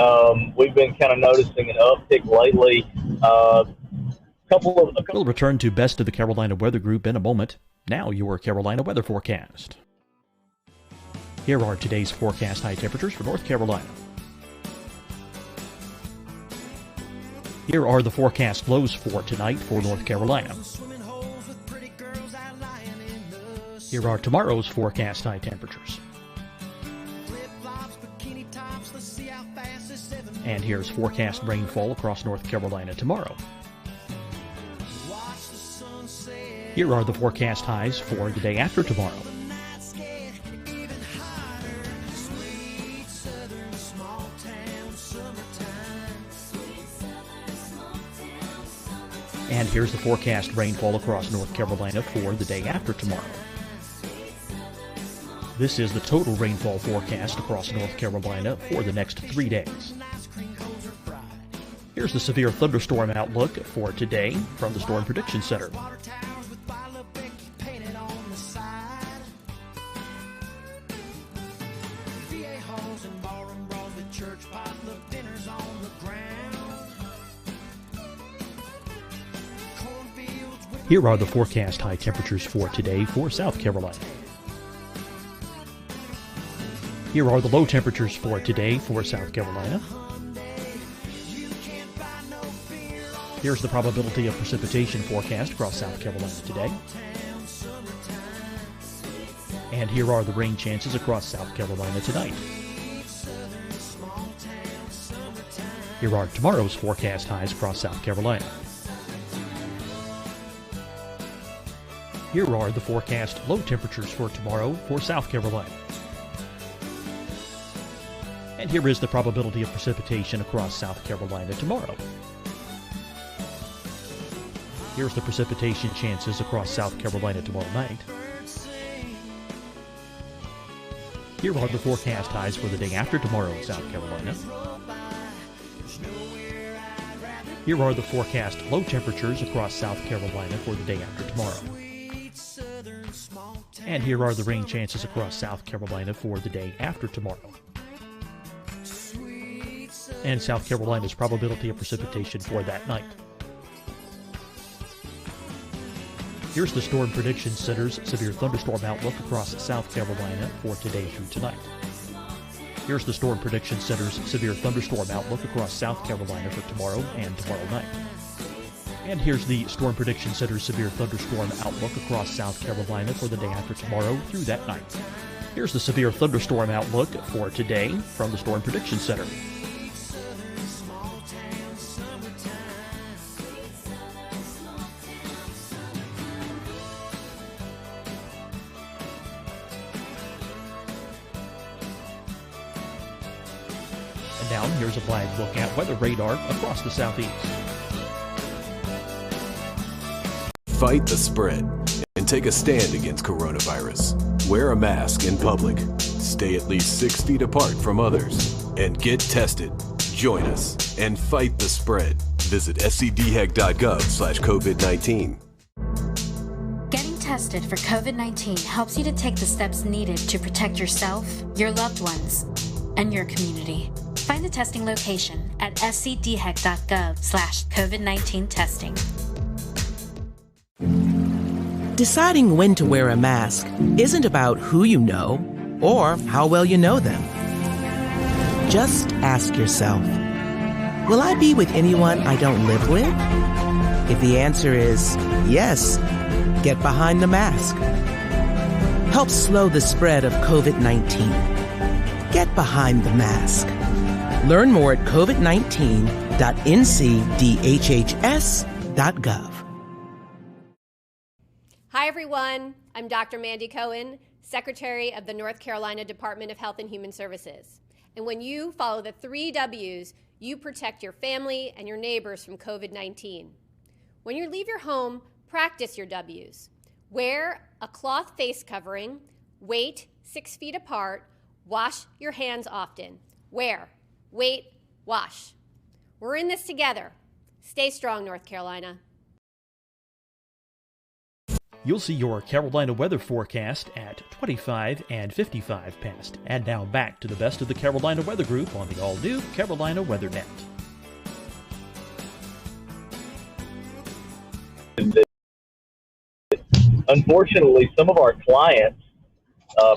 Speaker 7: We've been kind of noticing an uptick lately.
Speaker 8: We'll return to Best of the Carolina Weather Group in a moment. Now your Carolina weather forecast. Here are today's forecast high temperatures for North Carolina. Here are the forecast lows for tonight for North Carolina. Here are tomorrow's forecast high temperatures. And here's forecast rainfall across North Carolina tomorrow. Here are the forecast highs for the day after tomorrow. And here's the forecast rainfall across North Carolina for the day after tomorrow. This is the total rainfall forecast across North Carolina for the next 3 days. Here's the severe thunderstorm outlook for today from the Storm Prediction Center. Here are the forecast high temperatures for today for South Carolina. Here are the low temperatures for today for South Carolina. Here's the probability of precipitation forecast across South Carolina today. And here are the rain chances across South Carolina tonight. Here are tomorrow's forecast highs across South Carolina. Here are the forecast low temperatures for tomorrow for South Carolina. And here is the probability of precipitation across South Carolina tomorrow. Here's the precipitation chances across South Carolina tomorrow night. Here are the forecast highs for the day after tomorrow in South Carolina. Here are the forecast low temperatures across South Carolina for the day after tomorrow. And here are the rain chances across South Carolina for the day after tomorrow. And South Carolina's probability of precipitation for that night. Here's the Storm Prediction Center's severe thunderstorm outlook across South Carolina for today through tonight. Here's the Storm Prediction Center's severe thunderstorm outlook across South Carolina for tomorrow and tomorrow night. And here's the Storm Prediction Center's severe thunderstorm outlook across South Carolina for the day after tomorrow through that night. Here's the severe thunderstorm outlook for today from the Storm Prediction Center. And now here's a live look at weather radar across the southeast.
Speaker 9: Fight the spread and take a stand against coronavirus. Wear a mask in public. Stay at least 6 feet apart from others. And get tested. Join us and fight the spread. Visit scdhec.gov/COVID-19.
Speaker 10: Getting tested for COVID-19 helps you to take the steps needed to protect yourself, your loved ones, and your community. Find the testing location at scdhec.gov/COVID-19 testing.
Speaker 11: Deciding when to wear a mask isn't about who you know or how well you know them. Just ask yourself, will I be with anyone I don't live with? If the answer is yes, get behind the mask. Help slow the spread of COVID-19. Get behind the mask. Learn more at covid19.ncdhhs.gov.
Speaker 12: Hi, everyone. I'm Dr. Mandy Cohen, Secretary of the North Carolina Department of Health and Human Services. And when you follow the 3 W's, you protect your family and your neighbors from COVID-19. When you leave your home, practice your W's. Wear a cloth face covering, wait 6 feet apart, wash your hands often. Wear, wait, wash. We're in this together. Stay strong, North Carolina.
Speaker 8: You'll see your Carolina weather forecast at 25 and 55 past. And now back to the best of the Carolina Weather Group on the all-new Carolina Weather Net.
Speaker 7: Unfortunately, some of our clients,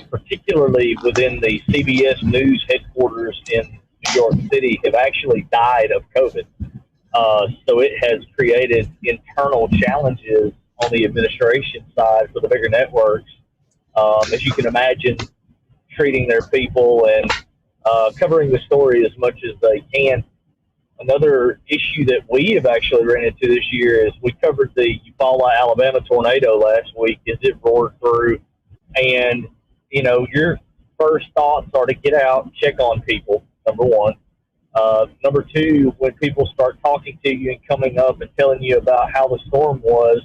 Speaker 7: particularly within the CBS News headquarters in New York City, have actually died of COVID. So it has created internal challenges on the administration side for the bigger networks, as you can imagine, treating their people and covering the story as much as they can. Another issue that we have actually ran into this year is we covered the Eufaula, Alabama tornado last week as it roared through. And, you know, your first thoughts are to get out and check on people, number one. Number two, when people start talking to you and coming up and telling you about how the storm was,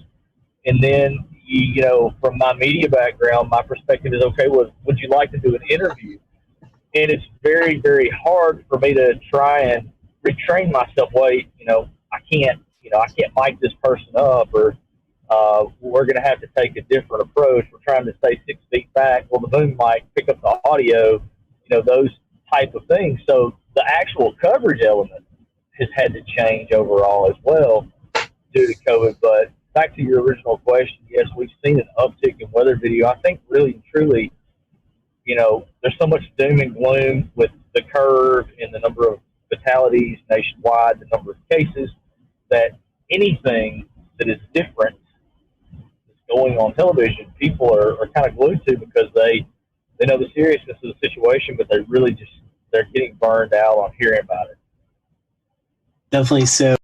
Speaker 7: and then, you know, from my media background, my perspective is, okay, well, would you like to do an interview? And it's very, very hard for me to try and retrain myself. Wait, you know, I can't mic this person up, or we're going to have to take a different approach. We're trying to stay 6 feet back. Well, the boom mic pick up the audio, you know, those type of things. So the actual coverage element has had to change overall as well due to COVID. But back to your original question, yes, we've seen an uptick in weather video. I think really and truly, you know, there's so much doom and gloom with the curve and the number of fatalities nationwide, the number of cases, that anything that is different that's going on television, people are kind of glued to, because they know the seriousness of the situation, but they're getting burned out on hearing about it.
Speaker 2: Definitely so.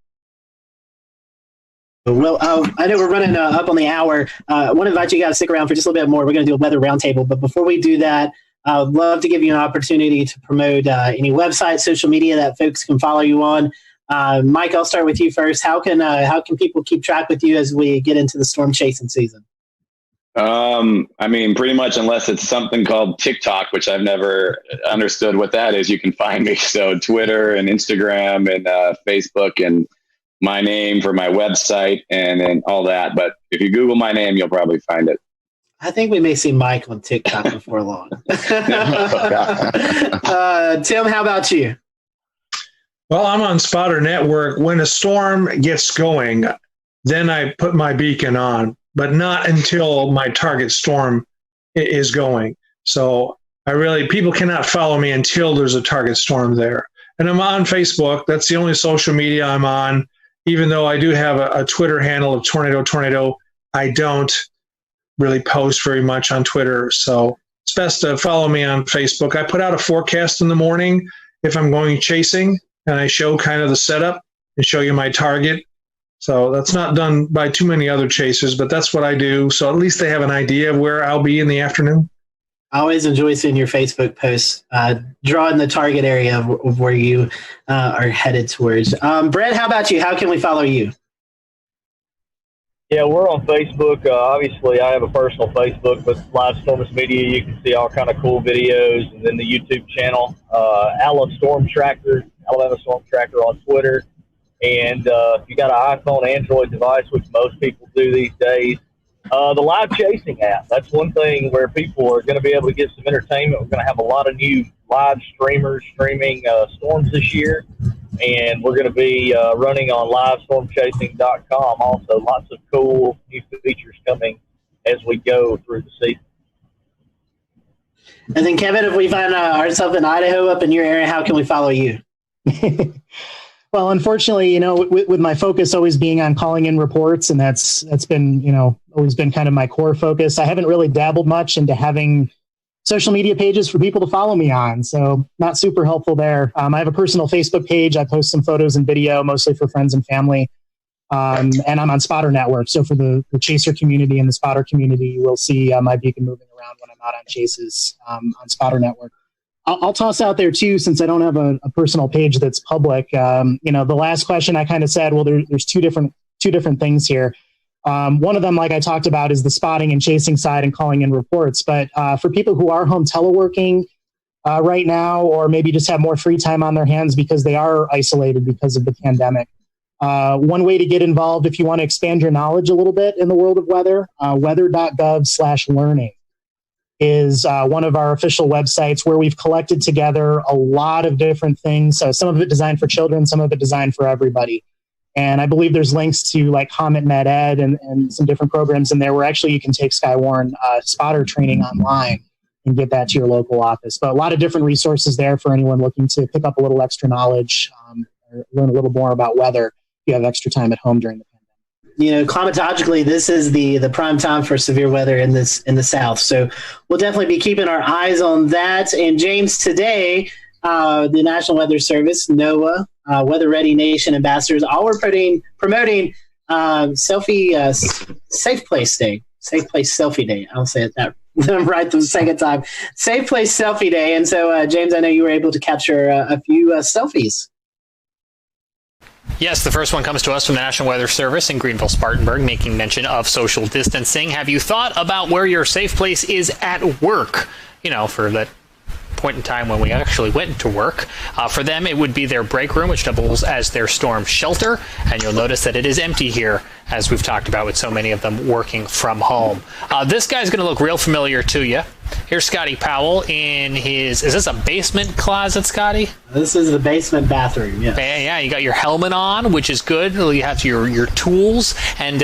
Speaker 2: Well, I know we're running up on the hour. I want to invite you guys to stick around for just a little bit more. We're going to do a weather roundtable. But before we do that, I'd love to give you an opportunity to promote any website, social media that folks can follow you on. Mike, I'll start with you first. How can people keep track with you as we get into the storm chasing season?
Speaker 3: I mean, pretty much, unless it's something called TikTok, which I've never understood what that is, you can find me. So Twitter and Instagram and Facebook, and my name for my website and all that. But if you Google my name, you'll probably find it.
Speaker 2: I think we may see Mike on TikTok before long. Tim, how about you?
Speaker 1: Well, I'm on Spotter Network. When a storm gets going, then I put my beacon on, but not until my target storm is going. So people cannot follow me until there's a target storm there. And I'm on Facebook. That's the only social media I'm on. Even though I do have a Twitter handle of Tornado, I don't really post very much on Twitter. So it's best to follow me on Facebook. I put out a forecast in the morning if I'm going chasing, and I show kind of the setup and show you my target. So that's not done by too many other chasers, but that's what I do. So at least they have an idea of where I'll be in the afternoon.
Speaker 2: I always enjoy seeing your Facebook posts, drawing the target area of where you are headed towards. Brett, how about you? How can we follow you?
Speaker 7: Yeah, we're on Facebook. Obviously, I have a personal Facebook, but Live Storms Media, you can see all kind of cool videos, and then the YouTube channel, Alabama Storm Tracker on Twitter. And if you got an iPhone, Android device, which most people do these days, the live chasing app. That's one thing where people are going to be able to get some entertainment. We're going to have a lot of new live streamers streaming storms this year. And we're going to be running on livestormchasing.com. Also, lots of cool new features coming as we go through the season.
Speaker 2: And then, Kevin, if we find ourselves in Idaho up in your area, how can we follow you?
Speaker 21: Well, unfortunately, with my focus always being on calling in reports, and that's been, always been kind of my core focus. I haven't really dabbled much into having social media pages for people to follow me on. So not super helpful there. I have a personal Facebook page. I post some photos and video, mostly for friends and family. And I'm on Spotter Network. So for the chaser community and the spotter community, you will see my beacon moving around when I'm out on chases on Spotter Network. I'll toss out there too, since I don't have a personal page that's public. The last question I kind of said, well, there's two different things here. One of them, like I talked about, is the spotting and chasing side and calling in reports. But for people who are home teleworking right now, or maybe just have more free time on their hands because they are isolated because of the pandemic, one way to get involved if you want to expand your knowledge a little bit in the world of weather, weather.gov/learning is one of our official websites where we've collected together a lot of different things. So some of it designed for children, some of it designed for everybody. And I believe there's links to like Comet Med Ed and some different programs in there where actually you can take Skywarn spotter training online and get that to your local office. But a lot of different resources there for anyone looking to pick up a little extra knowledge or learn a little more about weather if you have extra time at home during the pandemic.
Speaker 2: Climatologically, this is the prime time for severe weather in the South. So we'll definitely be keeping our eyes on that. And James, today, the National Weather Service, NOAA, Weather Ready Nation ambassadors, all were promoting Safe Place Day. Safe Place Selfie Day. I'll say it that right the second time. Safe Place Selfie Day. And so, James, I know you were able to capture a few selfies.
Speaker 18: Yes, the first one comes to us from the National Weather Service in Greenville-Spartanburg, making mention of social distancing. Have you thought about where your safe place is at work? For that point in time when we actually went to work. For them, it would be their break room, which doubles as their storm shelter. And you'll notice that it is empty here, as we've talked about with so many of them working from home. This guy's going to look real familiar to you. Here's Scotty Powell in his, is this a basement closet, Scotty?
Speaker 2: This is the basement bathroom, yes.
Speaker 18: Yeah, you got your helmet on, which is good. You have your tools, and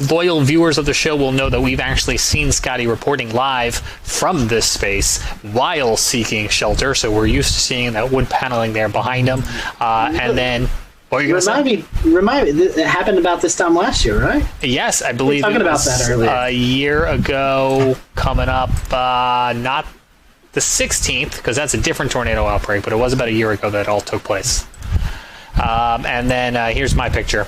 Speaker 18: loyal viewers of the show will know that we've actually seen Scotty reporting live from this space while seeking shelter, so we're used to seeing that wood paneling there behind him. And then... Remind me,
Speaker 2: it happened about this time last year, right?
Speaker 18: Yes, I believe
Speaker 2: we were talking about that earlier.
Speaker 18: A year ago, coming up, not the 16th, because that's a different tornado outbreak, but it was about a year ago that it all took place. And then here's my picture.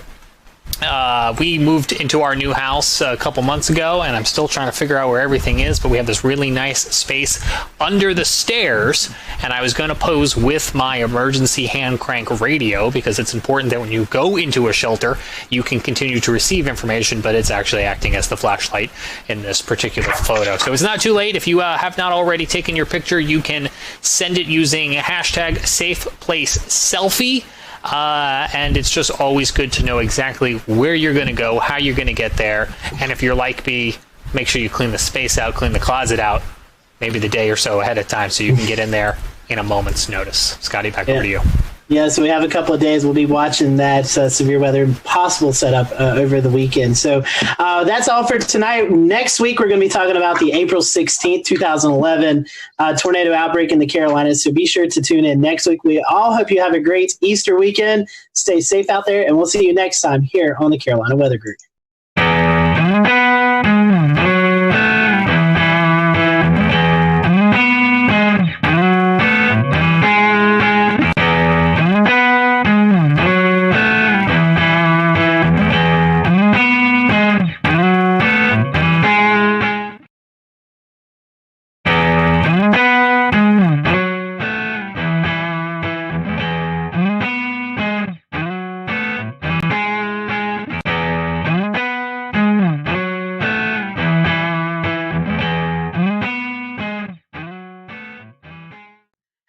Speaker 18: We moved into our new house a couple months ago, and I'm still trying to figure out where everything is, but we have this really nice space under the stairs, and I was going to pose with my emergency hand crank radio, because it's important that when you go into a shelter, you can continue to receive information, but it's actually acting as the flashlight in this particular photo. So it's not too late. If you have not already taken your picture, you can send it using hashtag #SafePlaceSelfie. And it's just always good to know exactly where you're going to go, how you're going to get there, and if you're like me, make sure you clean the space out, clean the closet out, maybe the day or so ahead of time so you can get in there in a moment's notice. Scotty, back over to you.
Speaker 2: Yeah, so we have a couple of days. We'll be watching that severe weather possible setup over the weekend. So that's all for tonight. Next week, we're going to be talking about the April 16th, 2011 tornado outbreak in the Carolinas. So be sure to tune in next week. We all hope you have a great Easter weekend. Stay safe out there, and we'll see you next time here on the Carolina Weather Group.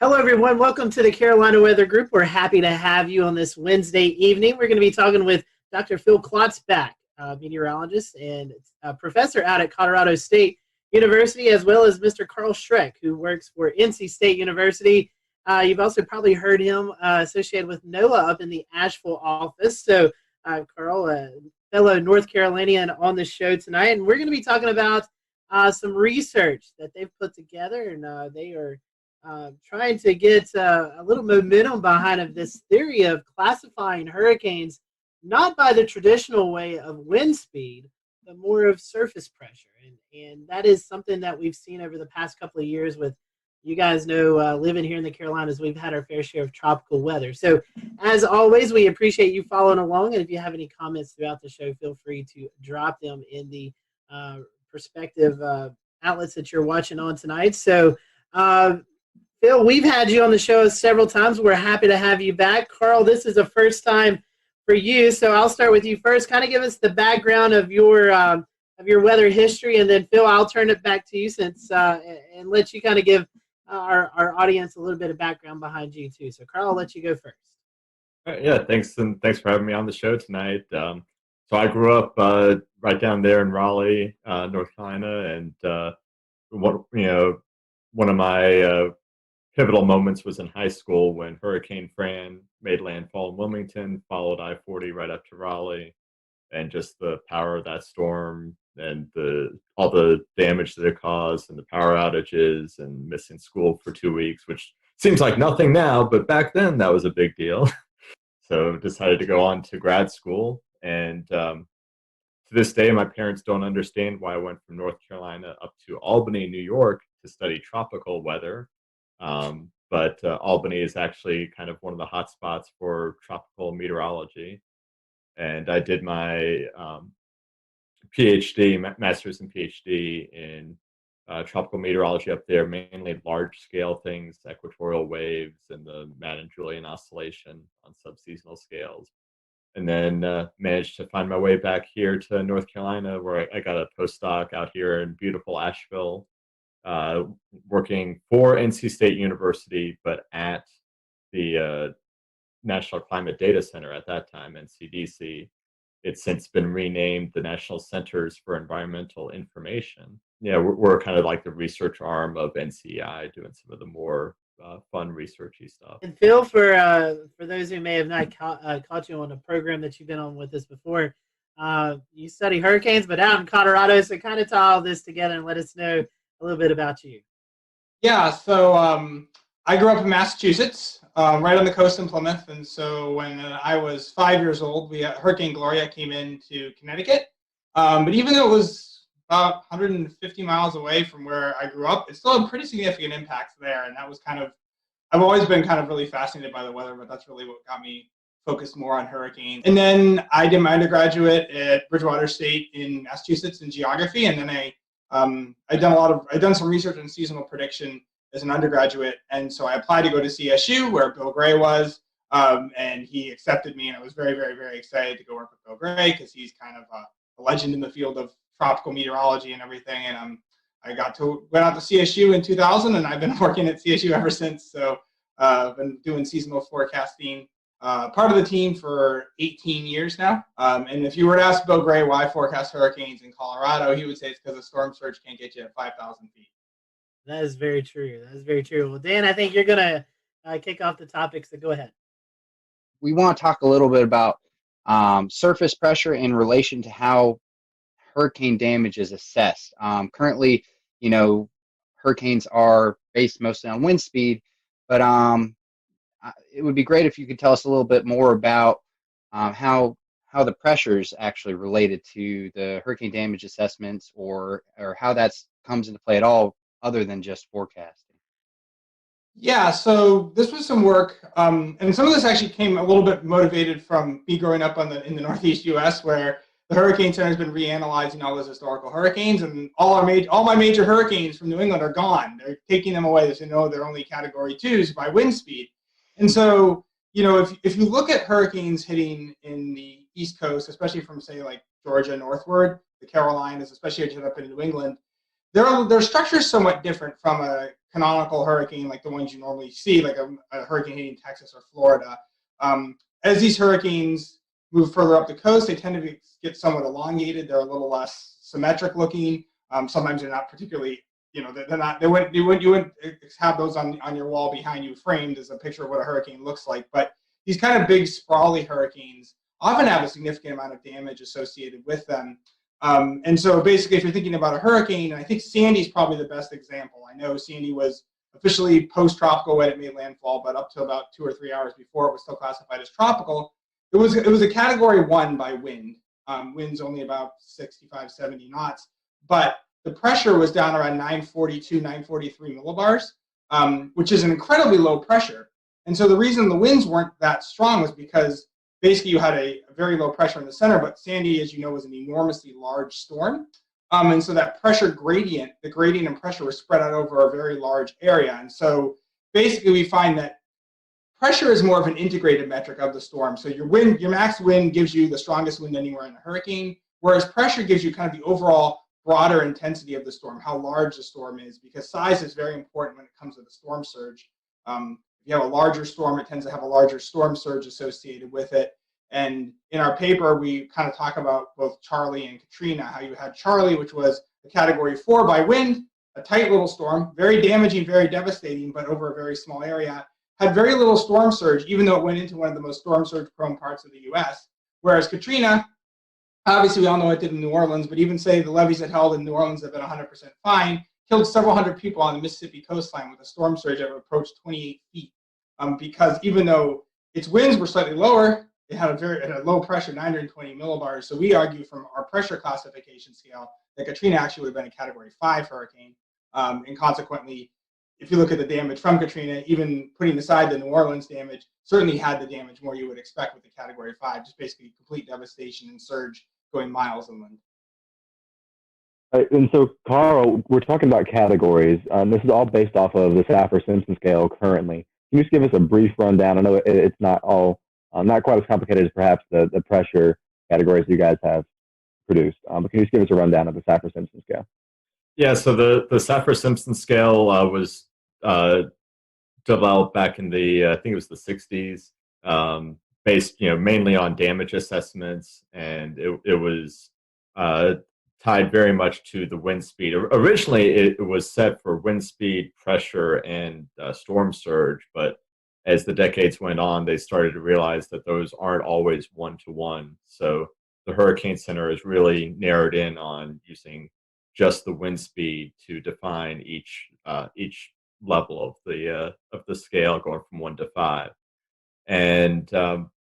Speaker 2: Hello, everyone. Welcome to the Carolina Weather Group. We're happy to have you on this Wednesday evening. We're going to be talking with Dr. Phil Klotzbach, meteorologist and professor out at Colorado State University, as well as Mr. Carl Schreck, who works for NC State University. You've also probably heard him associated with NOAA up in the Asheville office. So, Carl, a fellow North Carolinian on the show tonight, and we're going to be talking about some research that they've put together, and they are trying to get a little momentum behind of this theory of classifying hurricanes not by the traditional way of wind speed, but more of surface pressure. And that is something that we've seen over the past couple of years with, you guys know, living here in the Carolinas, we've had our fair share of tropical weather. So as always, we appreciate you following along. And if you have any comments throughout the show, feel free to drop them in the respective outlets that you're watching on tonight. So, Phil, we've had you on the show several times. We're happy to have you back. Carl, this is the first time for you, so I'll start with you first. Kind of give us the background of your weather history, and then Phil, I'll turn it back to you since and let you kind of give our audience a little bit of background behind you too. So, Carl, I'll let you go first.
Speaker 4: Yeah, thanks for having me on the show tonight. So I grew up right down there in Raleigh, North Carolina, and one of my pivotal moments was in high school when Hurricane Fran made landfall in Wilmington, followed I-40 right up to Raleigh, and just the power of that storm and all the damage that it caused and the power outages and missing school for 2 weeks, which seems like nothing now, but back then that was a big deal. So decided to go on to grad school, and to this day my parents don't understand why I went from North Carolina up to Albany, New York to study tropical weather. But Albany is actually kind of one of the hot spots for tropical meteorology. And I did my PhD, master's and PhD in tropical meteorology up there, mainly large scale things, equatorial waves and the Madden-Julian oscillation on subseasonal scales. And then managed to find my way back here to North Carolina, where I got a postdoc out here in beautiful Asheville, working for NC State University, but at the National Climate Data Center at that time, NCDC. It's since been renamed the National Centers for Environmental Information. Yeah, we're kind of like the research arm of NCEI, doing some of the more fun researchy stuff.
Speaker 2: And Phil, for those who may have not caught you on a program that you've been on with us before, you study hurricanes, but out in Colorado, so kind of tie all this together and let us know a little bit about you.
Speaker 13: Yeah, so I grew up in Massachusetts, right on the coast in Plymouth, and so when I was 5 years old, Hurricane Gloria came into Connecticut. But even though it was about 150 miles away from where I grew up, it still had pretty significant impacts there, and that was I've always been kind of really fascinated by the weather, but that's really what got me focused more on hurricanes. And then I did my undergraduate at Bridgewater State in Massachusetts in geography, and then I'd done some research on seasonal prediction as an undergraduate, and so I applied to go to CSU, where Bill Gray was, and he accepted me, and I was very, very, very excited to go work with Bill Gray because he's kind of a legend in the field of tropical meteorology and everything. And I went out to CSU in 2000, and I've been working at CSU ever since. So I've been doing seasonal forecasting
Speaker 16: part of the team for 18 years now. And if you were to ask Bill Gray why forecast hurricanes in Colorado, he would say it's because the storm surge can't get you at 5,000 feet.
Speaker 2: That is very true. That is very true. Well, Dan, I think you're going to kick off the topic, so go ahead.
Speaker 15: We want to talk a little bit about surface pressure in relation to how hurricane damage is assessed. Currently, hurricanes are based mostly on wind speed, but it would be great if you could tell us a little bit more about how the pressure is actually related to the hurricane damage assessments, or how that comes into play at all, other than just forecasting.
Speaker 16: Yeah, so this was some work, and some of this actually came a little bit motivated from me growing up in the Northeast U.S., where the Hurricane Center has been reanalyzing all those historical hurricanes, and all my major hurricanes from New England are gone. They're taking them away. They know they're only Category 2s by wind speed. And so, if you look at hurricanes hitting in the East Coast, especially from, say, like Georgia northward, the Carolinas, especially as you head up in New England, their structure is somewhat different from a canonical hurricane like the ones you normally see, like a hurricane hitting Texas or Florida. As these hurricanes move further up the coast, they tend to get somewhat elongated. They're a little less symmetric looking. Sometimes they're not particularly, they're not. You wouldn't have those on your wall behind you framed as a picture of what a hurricane looks like. But these kind of big sprawly hurricanes often have a significant amount of damage associated with them. And so basically, if you're thinking about a hurricane, and I think Sandy's probably the best example. I know Sandy was officially post-tropical when it made landfall, but up to about 2 or 3 hours before, it was still classified as tropical. It was a Category 1 by wind. Wind's only about 65, 70 knots, but the pressure was down around 942, 943 millibars, which is an incredibly low pressure. And so the reason the winds weren't that strong was because basically you had a very low pressure in the center, but Sandy, as you know, was an enormously large storm. And so that pressure gradient, the gradient and pressure was spread out over a very large area. And so basically we find that pressure is more of an integrated metric of the storm. So your max wind gives you the strongest wind anywhere in a hurricane, whereas pressure gives you kind of the overall broader intensity of the storm, how large the storm is, because size is very important when it comes to the storm surge. If you have a larger storm, it tends to have a larger storm surge associated with it. And in our paper, we kind of talk about both Charlie and Katrina, how you had Charlie, which was a Category 4 by wind, a tight little storm, very damaging, very devastating, but over a very small area, had very little storm surge, even though it went into one of the most storm surge prone parts of the US. Whereas Katrina, obviously we all know what it did in New Orleans, but even say the levees it held in New Orleans have been 100% fine, killed several hundred people on the Mississippi coastline with a storm surge that approached 28 feet. Because even though its winds were slightly lower, it had a low pressure, 920 millibars. So we argue from our pressure classification scale that Katrina actually would have been a Category 5 hurricane. And consequently, if you look at the damage from Katrina, even putting aside the New Orleans damage, certainly had the damage more you would expect with the Category 5, just basically complete devastation and surge going miles inland.
Speaker 20: And so, Carl, we're talking about categories. This is all based off of the Saffir-Simpson scale currently. Can you just give us a brief rundown? I know it's not all, not quite as complicated as perhaps the pressure categories you guys have produced. But can you just give us a rundown of the Saffir-Simpson scale?
Speaker 4: Yeah, so the Saffir-Simpson scale was developed back in the I think it was the 60s, based mainly on damage assessments, and it was tied very much to the wind speed. Originally, it was set for wind speed, pressure, and storm surge, but as the decades went on, they started to realize that those aren't always one-to-one. So the Hurricane Center is really narrowed in on using just the wind speed to define each level of the scale, going from 1 to 5. And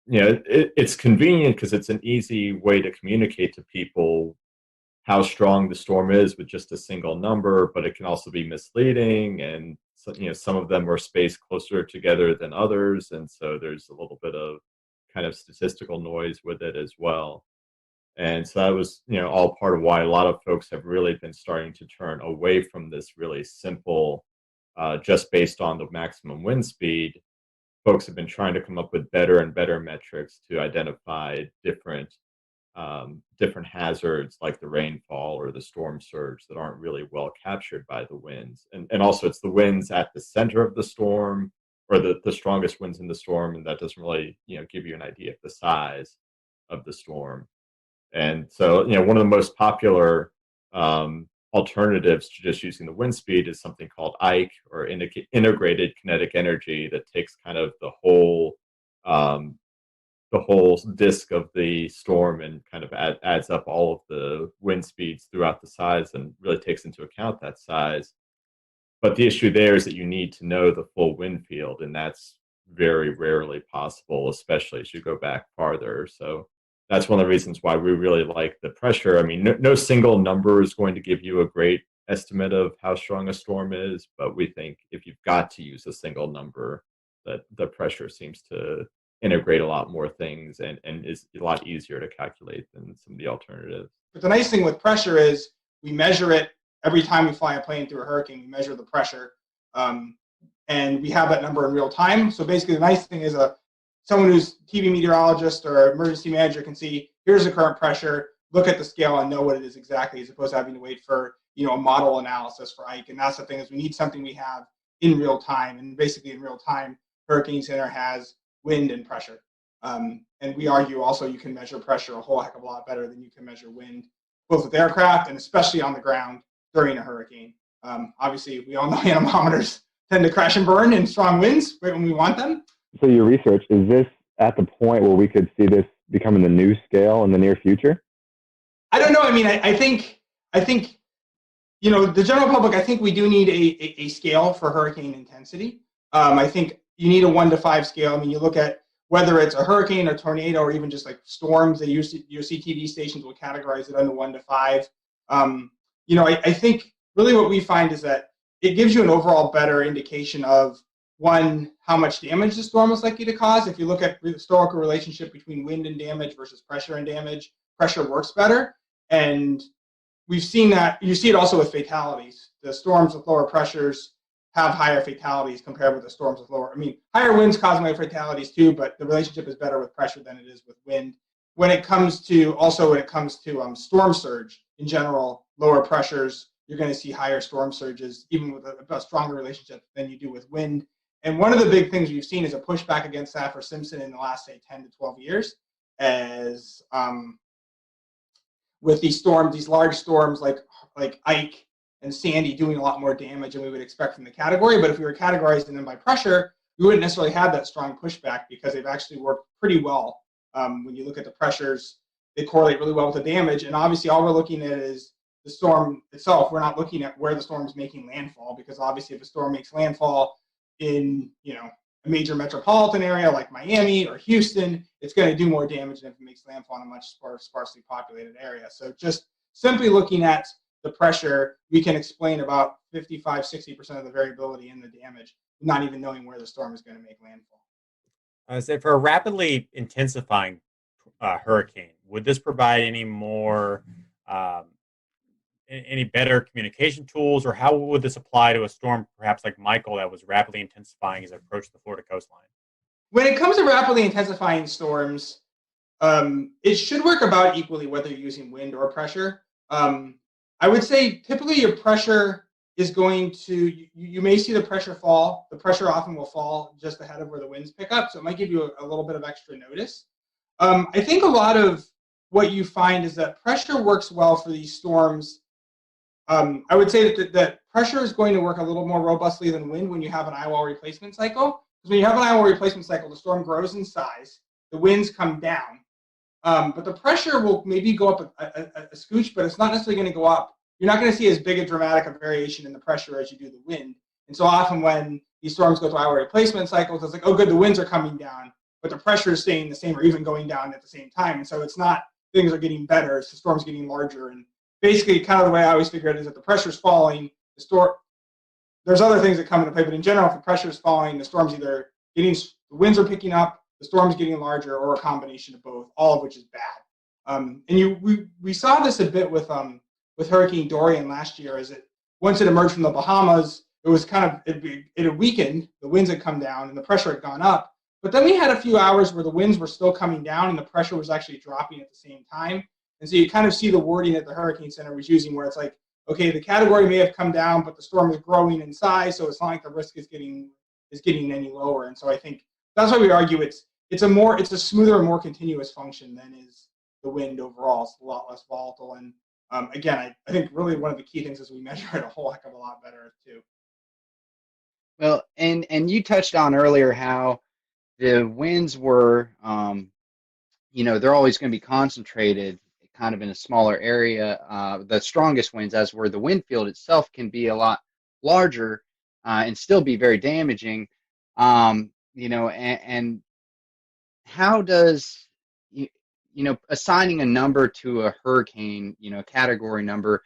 Speaker 4: it's convenient because it's an easy way to communicate to people how strong the storm is with just a single number, but it can also be misleading, and some of them are spaced closer together than others, and so there's a little bit of kind of statistical noise with it as well. And so that was all part of why a lot of folks have really been starting to turn away from this really simple, just based on the maximum wind speed. Folks have been trying to come up with better and better metrics to identify different hazards like the rainfall or the storm surge that aren't really well captured by the winds. And also it's the winds at the center of the storm or the strongest winds in the storm, and that doesn't really, give you an idea of the size of the storm. And so, one of the most popular alternatives to just using the wind speed is something called IKE, or integrated kinetic energy, that takes kind of the whole disk of the storm and kind of adds up all of the wind speeds throughout the size and really takes into account that size. But the issue there is that you need to know the full wind field, and that's very rarely possible, especially as you go back farther. So that's one of the reasons why we really like the pressure. I mean, no single number is going to give you a great estimate of how strong a storm is, but we think if you've got to use a single number, that the pressure seems to integrate a lot more things and is a lot easier to calculate than some of the alternatives.
Speaker 16: But the nice thing with pressure is we measure it every time we fly a plane through a hurricane. We measure the pressure, and we have that number in real time. So basically, the nice thing is someone who's TV meteorologist or emergency manager can see, here's the current pressure, look at the scale and know what it is exactly, as opposed to having to wait for a model analysis for IKE. And that's the thing, is we need something we have in real time. And basically in real time, Hurricane Center has wind and pressure. And we argue also you can measure pressure a whole heck of a lot better than you can measure wind, both with aircraft and especially on the ground during a hurricane. Obviously, we all know anemometers tend to crash and burn in strong winds right when we want them.
Speaker 20: So your research, is this at the point where we could see this becoming the new scale in the near future?
Speaker 16: I don't know. I mean, I think the general public, I think we do need a scale for hurricane intensity. I think you need a 1 to 5 scale. I mean, you look at whether it's a hurricane, a tornado, or even just like storms, your CTV stations will categorize it under 1 to 5. I think really what we find is that it gives you an overall better indication of, one, how much damage the storm is likely to cause. If you look at the historical relationship between wind and damage versus pressure and damage, pressure works better. And we've seen that. You see it also with fatalities. The storms with lower pressures have higher fatalities compared with the storms with lower. I mean, higher winds cause more fatalities too, but the relationship is better with pressure than it is with wind. When it comes to storm surge in general, lower pressures, you're going to see higher storm surges, even with a stronger relationship than you do with wind. And one of the big things we've seen is a pushback against Saffir-Simpson in the last, say, 10 to 12 years, as with these large storms like Ike and Sandy doing a lot more damage than we would expect from the category. But if we were categorizing them by pressure, we wouldn't necessarily have that strong pushback, because they've actually worked pretty well. When you look at the pressures, they correlate really well with the damage. And obviously, all we're looking at is the storm itself. We're not looking at where the storm is making landfall, because obviously if a storm makes landfall in a major metropolitan area like Miami or Houston, it's going to do more damage than if it makes landfall in a much sparsely populated area. So just simply looking at the pressure, we can explain about 55-60% of the variability in the damage, not even knowing where the storm is going to make landfall.
Speaker 5: So for a rapidly intensifying hurricane, would this provide any more any better communication tools, or how would this apply to a storm perhaps like Michael that was rapidly intensifying as it approached the Florida coastline?
Speaker 16: When it comes to rapidly intensifying storms, it should work about equally whether you're using wind or pressure. I would say typically your pressure is going to, you may see the pressure fall. The pressure often will fall just ahead of where the winds pick up, so it might give you a little bit of extra notice. I think a lot of what you find is that pressure works well for these storms. I would say that pressure is going to work a little more robustly than wind when you have an eyewall replacement cycle. Because when you have an eyewall replacement cycle, the storm grows in size, the winds come down, but the pressure will maybe go up a scooch, but it's not necessarily going to go up. You're not going to see as big a dramatic a variation in the pressure as you do the wind. And so often when these storms go through eyewall replacement cycles, it's like, oh good, the winds are coming down, but the pressure is staying the same or even going down at the same time. And so it's not, things are getting better, it's the storm's getting larger. And basically, kind of the way I always figure it is that the pressure's falling, there's other things that come into play, but in general, if the pressure's falling, the storm's either the winds are picking up, the storm's getting larger, or a combination of both, all of which is bad. We saw this a bit with Hurricane Dorian last year, is that once it emerged from the Bahamas, it was kind of, it had weakened, the winds had come down, and the pressure had gone up. But then we had a few hours where the winds were still coming down, and the pressure was actually dropping at the same time. And so you kind of see the wording that the Hurricane Center was using, where it's like, okay, the category may have come down, but the storm is growing in size, so it's not like the risk is getting is getting any lower. And so I think that's why we argue it's a smoother and more continuous function than is the wind overall. It's a lot less volatile. And again, I think really one of the key things is we measure it a whole heck of a lot better too.
Speaker 15: Well, and you touched on earlier how the winds were, they're always going to be concentrated kind of in a smaller area. The strongest winds, as where the wind field itself can be a lot larger and still be very damaging. And how does, assigning a number to a hurricane, a category number,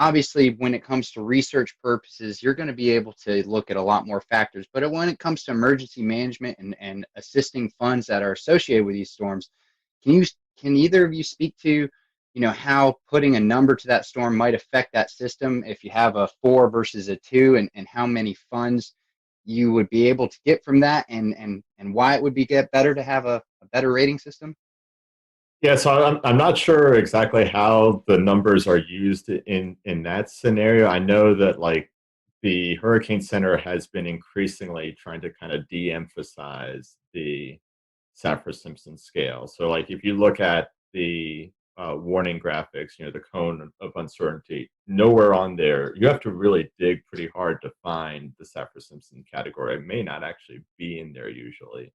Speaker 15: obviously, when it comes to research purposes, you're going to be able to look at a lot more factors. But when it comes to emergency management and assisting funds that are associated with these storms, can either of you speak to, how putting a number to that storm might affect that system if you have a 4 versus a 2, and how many funds you would be able to get from that, and why it would get better to have a better rating system?
Speaker 4: Yeah, so I'm not sure exactly how the numbers are used in that scenario. I know that like the Hurricane Center has been increasingly trying to kind of de-emphasize the Saffir-Simpson scale. So like if you look at the warning graphics, the cone of uncertainty, nowhere on there, you have to really dig pretty hard to find the Saffir-Simpson category. It may not actually be in there usually.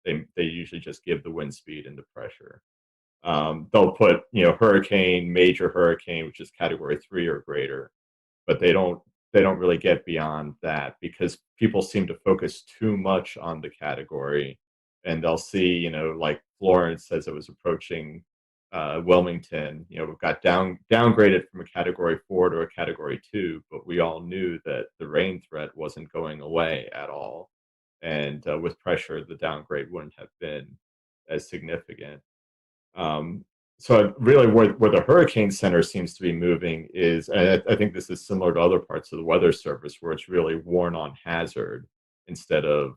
Speaker 4: They usually just give the wind speed and the pressure. They'll put, hurricane, major hurricane, which is category 3 or greater, but they don't really get beyond that because people seem to focus too much on the category, and they'll see, like Florence as it was approaching Wilmington, we've got downgraded from a category 4 to a category 2, but we all knew that the rain threat wasn't going away at all. And with pressure, the downgrade wouldn't have been as significant. So really where the Hurricane Center seems to be moving is, and I think this is similar to other parts of the Weather Service, where it's really worn on hazard instead of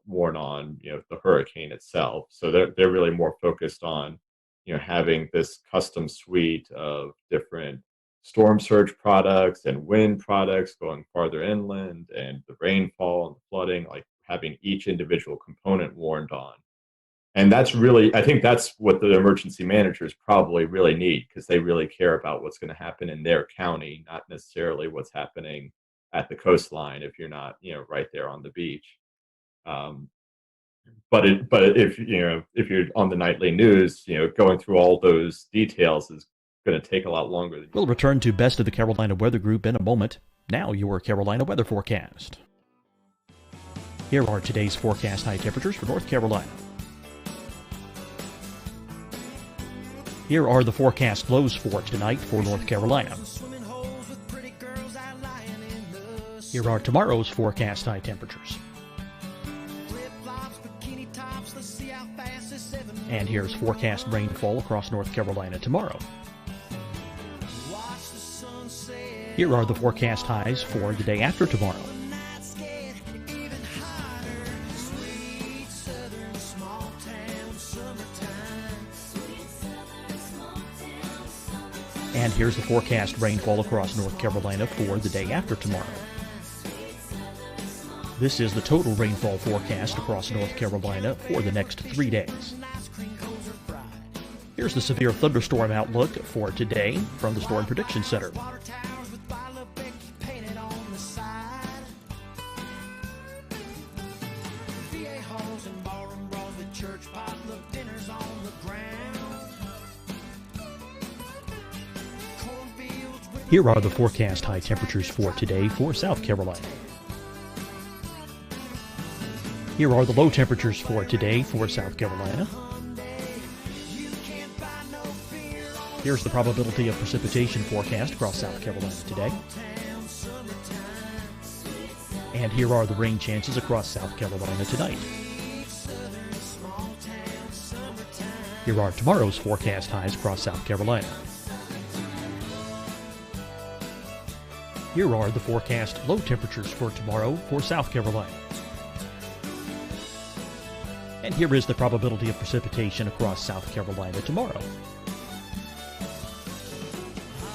Speaker 4: worn on the hurricane itself. So they're really more focused on having this custom suite of different storm surge products and wind products going farther inland, and the rainfall and the flooding, like having each individual component warned on. And that's really, I think that's what the emergency managers probably really need, because they really care about what's going to happen in their county, not necessarily what's happening at the coastline if you're not, right there on the beach. But if you're on the nightly news, going through all those details is going to take a lot longer.
Speaker 8: We'll return to Best of the Carolina Weather Group in a moment. Now your Carolina weather forecast. Here are today's forecast high temperatures for North Carolina. Here are the forecast lows for tonight for North Carolina. Here are tomorrow's forecast high temperatures. And here's forecast rainfall across North Carolina tomorrow. Here are the forecast highs for the day after tomorrow. And here's the forecast rainfall across North Carolina for the day after tomorrow. This is the total rainfall forecast across North Carolina for the next 3 days. Here's the severe thunderstorm outlook for today from the Storm Prediction Center. Here are the forecast high temperatures for today for South Carolina. Here are the low temperatures for today for South Carolina. Here's the probability of precipitation forecast across South Carolina today. And here are the rain chances across South Carolina tonight. Here are tomorrow's forecast highs across South Carolina. Here are the forecast low temperatures for tomorrow for South Carolina. And here is the probability of precipitation across South Carolina tomorrow.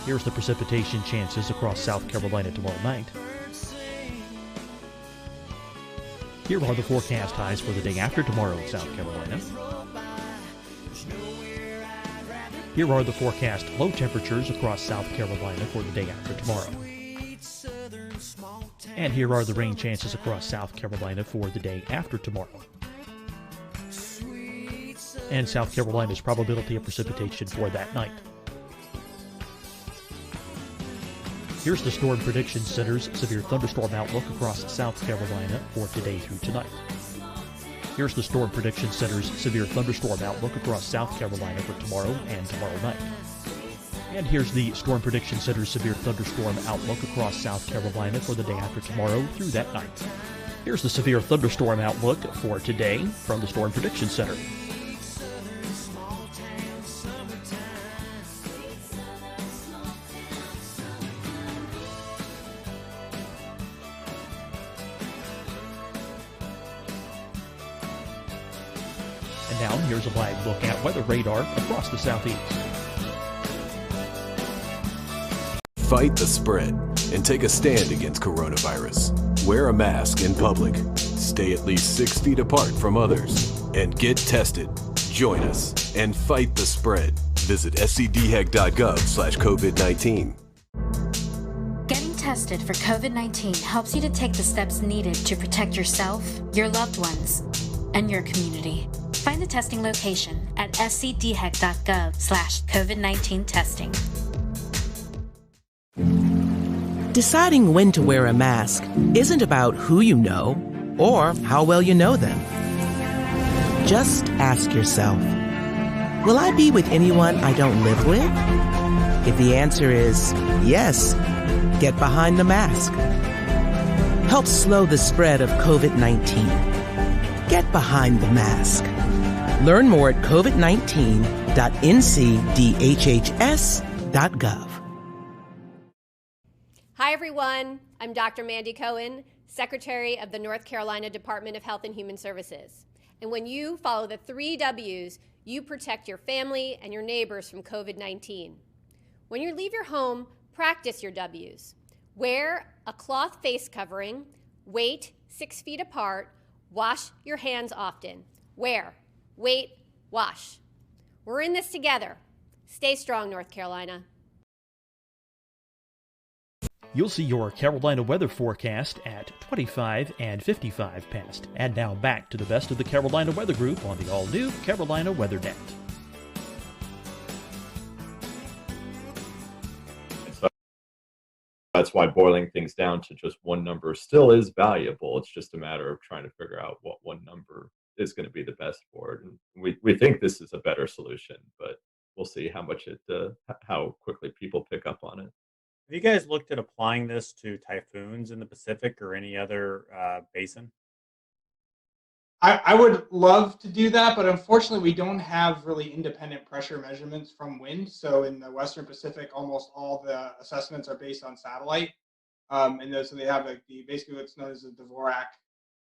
Speaker 8: Here's the precipitation chances across South Carolina tomorrow night. Here are the forecast highs for the day after tomorrow in South Carolina. Here are the forecast low temperatures across South Carolina for the day after tomorrow. And here are the rain chances across South Carolina for the day after tomorrow. And South Carolina's probability of precipitation for that night. Here's the Storm Prediction Center's severe thunderstorm outlook across South Carolina for today through tonight. Here's the Storm Prediction Center's severe thunderstorm outlook across South Carolina for tomorrow and tomorrow night. And here's the Storm Prediction Center's severe thunderstorm outlook across South Carolina for the day after tomorrow through that night. Here's the severe thunderstorm outlook for today from the Storm Prediction Center. And now here's a live look at weather radar across the southeast.
Speaker 9: Fight the spread and take a stand against coronavirus. Wear a mask in public. Stay at least 6 feet apart from others. And get tested. Join us and fight the spread. Visit scdhec.gov/COVID-19.
Speaker 10: Getting tested for COVID-19 helps you to take the steps needed to protect yourself, your loved ones, and your community. Find the testing location at scdhec.gov/COVID-19 testing.
Speaker 11: Deciding when to wear a mask isn't about who you know or how well you know them. Just ask yourself, will I be with anyone I don't live with? If the answer is yes, get behind the mask. Help slow the spread of COVID-19. Get behind the mask. Learn more at covid19.ncdhhs.gov.
Speaker 12: Hi, everyone. I'm Dr. Mandy Cohen, Secretary of the North Carolina Department of Health and Human Services. And when you follow the 3 W's, you protect your family and your neighbors from COVID-19. When you leave your home, practice your W's. Wear a cloth face covering, wait 6 feet apart, wash your hands often. Wear, wait, wash. We're in this together. Stay strong, North Carolina.
Speaker 8: You'll see your Carolina weather forecast at 25 and 55 past. And now back to the best of the Carolina Weather Group on the all-new Carolina Weather Net.
Speaker 4: That's why boiling things down to just one number still is valuable. It's just a matter of trying to figure out what one number is going to be the best for it. And we think this is a better solution, but we'll see how quickly people pick up on it.
Speaker 5: Have you guys looked at applying this to typhoons in the Pacific or any other basin?
Speaker 16: I would love to do that, but unfortunately we don't have really independent pressure measurements from wind. So in the Western Pacific, almost all the assessments are based on satellite. So they have basically what's known as the Dvorak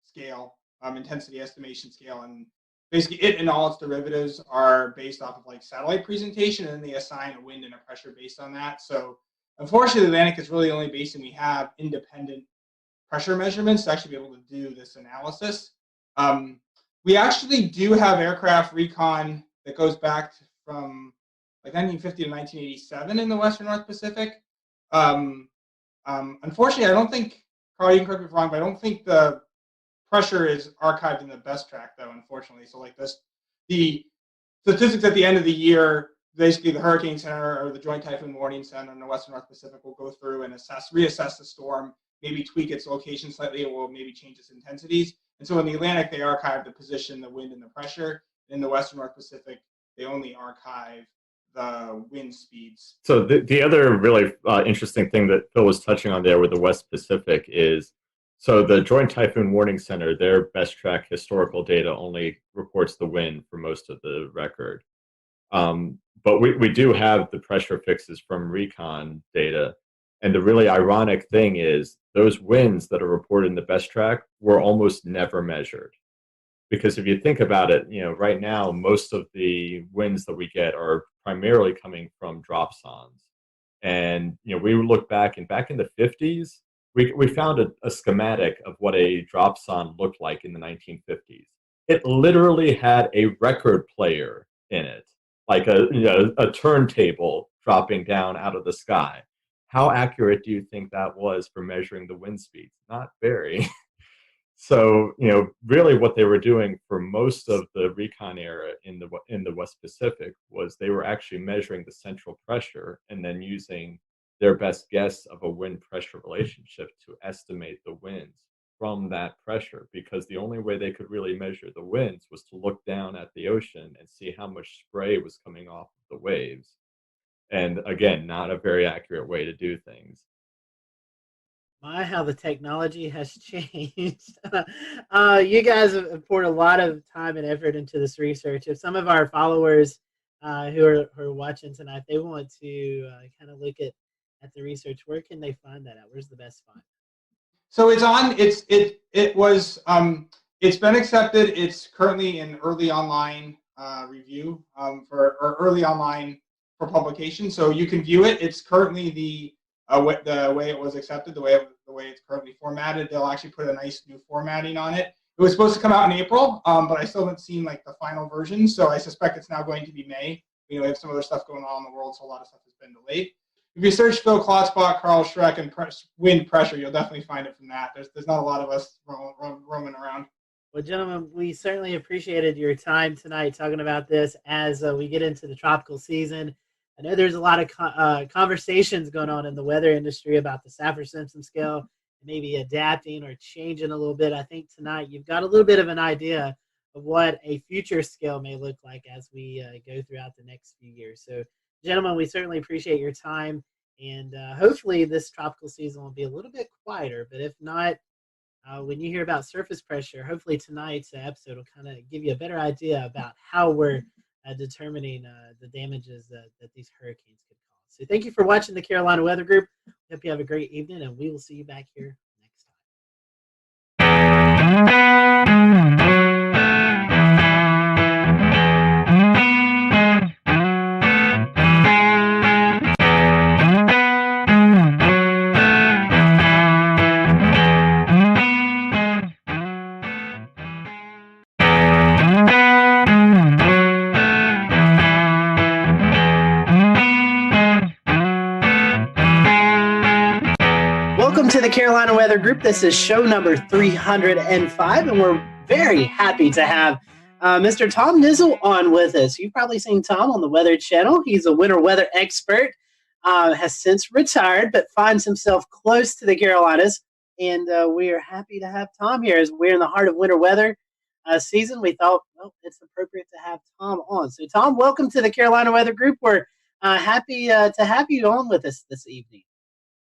Speaker 16: scale, intensity estimation scale. And basically it and all its derivatives are based off of satellite presentation, and then they assign a wind and a pressure based on that. So unfortunately, the Atlantic is really the only basin we have independent pressure measurements to actually be able to do this analysis. We actually do have aircraft recon that goes back from 1950 to 1987 in the Western North Pacific. Unfortunately, I don't think, Carl, you can correct me if I'm wrong, but I don't think the pressure is archived in the best track, though, unfortunately. So the statistics at the end of the year, basically the Hurricane Center or the Joint Typhoon Warning Center in the Western North Pacific will go through and reassess the storm, maybe tweak its location slightly, or maybe change its intensities. And so in the Atlantic, they archive the position, the wind, and the pressure. In the Western North Pacific, they only archive the wind speeds.
Speaker 4: So the other really interesting thing that Phil was touching on there with the West Pacific is, so the Joint Typhoon Warning Center, their best track historical data only reports the wind for most of the record. But we do have the pressure fixes from recon data. And the really ironic thing is those winds that are reported in the best track were almost never measured. Because if you think about it, right now, most of the winds that we get are primarily coming from dropsons. And, we look back in the 50s, we found a schematic of what a dropson looked like in the 1950s. It literally had a record player in it, like a turntable dropping down out of the sky. How accurate do you think that was for measuring the wind speeds? Not very. So, really what they were doing for most of the recon era in the West Pacific was they were actually measuring the central pressure and then using their best guess of a wind pressure relationship to estimate the winds from that pressure, because the only way they could really measure the winds was to look down at the ocean and see how much spray was coming off of the waves. And again, not a very accurate way to do things.
Speaker 2: My, how the technology has changed. You guys have poured a lot of time and effort into this research. If some of our followers who are watching tonight, they want to kind of look at the research, where can they find that at? Where's the best spot?
Speaker 16: So it's been accepted. It's currently in early online review or early online for publication. So you can view it. It's currently the way it was accepted, the way it's currently formatted. They'll actually put a nice new formatting on it. It was supposed to come out in April, but I still haven't seen like the final version. So I suspect it's now going to be May. We have some other stuff going on in the world, so a lot of stuff has been delayed. If you search Phil Klotspot, Carl Schreck, and wind pressure, you'll definitely find it from that. There's not a lot of us roaming around.
Speaker 2: Well, gentlemen, we certainly appreciated your time tonight talking about this as we get into the tropical season. I know there's a lot of conversations going on in the weather industry about the Saffir-Simpson scale, maybe adapting or changing a little bit. I think tonight you've got a little bit of an idea of what a future scale may look like as we go throughout the next few years. So, gentlemen, we certainly appreciate your time, and hopefully this tropical season will be a little bit quieter. But if not, when you hear about surface pressure, hopefully tonight's episode will kind of give you a better idea about how we're determining the damages that these hurricanes could cause. So thank you for watching the Carolina Weather Group. Hope you have a great evening, and we will see you back here next time. To the Carolina Weather Group. This is show number 305, and we're very happy to have Mr. Tom Nizzle on with us. You've probably seen Tom on the Weather Channel. He's a winter weather expert, has since retired, but finds himself close to the Carolinas, and we are happy to have Tom here. As we're in the heart of winter weather season, we thought, well, it's appropriate to have Tom on. So, Tom, welcome to the Carolina Weather Group. We're happy to have you on with us this evening.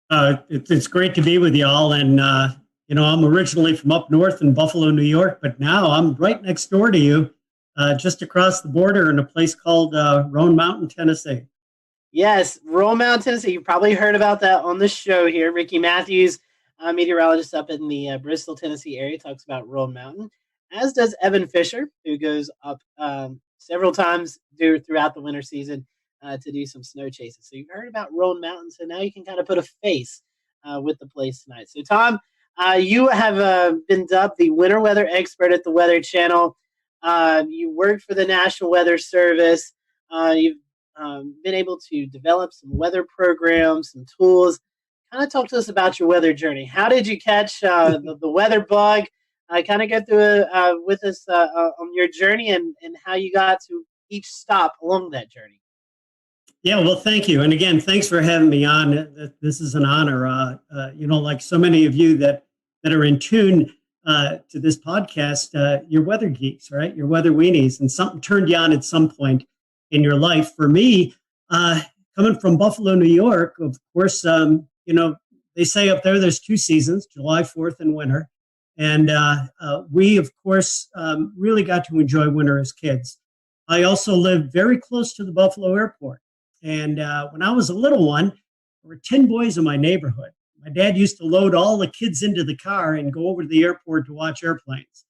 Speaker 6: It's great to be with y'all, and I'm originally from up north in Buffalo, New York, but now I'm right next door to you, just across the border in a place called Roan Mountain, Tennessee.
Speaker 2: Yes, Roan Mountain, Tennessee. You probably heard about that on the show here. Ricky Matthews, meteorologist up in the Bristol, Tennessee area, talks about Roan Mountain, as does Evan Fisher, who goes up several times throughout the winter season to do some snow chases. So you've heard about Roan Mountain, so now you can kind of put a face with the place tonight. So Tom, you have been dubbed the winter weather expert at the Weather Channel. You worked for the National Weather Service. You've been able to develop some weather programs, some tools. Kind of talk to us about your weather journey. How did you catch the weather bug? Kind of go through with us on your journey and how you got to each stop along that journey.
Speaker 6: Yeah, well, thank you. And again, thanks for having me on. This is an honor. Like so many of you that are in tune to this podcast, you're weather geeks, right? You're weather weenies, and something turned you on at some point in your life. For me, coming from Buffalo, New York, of course, they say up there's two seasons, July 4th and winter. And we, of course, really got to enjoy winter as kids. I also lived very close to the Buffalo airport. And when I was a little one, there were 10 boys in my neighborhood. My dad used to load all the kids into the car and go over to the airport to watch airplanes.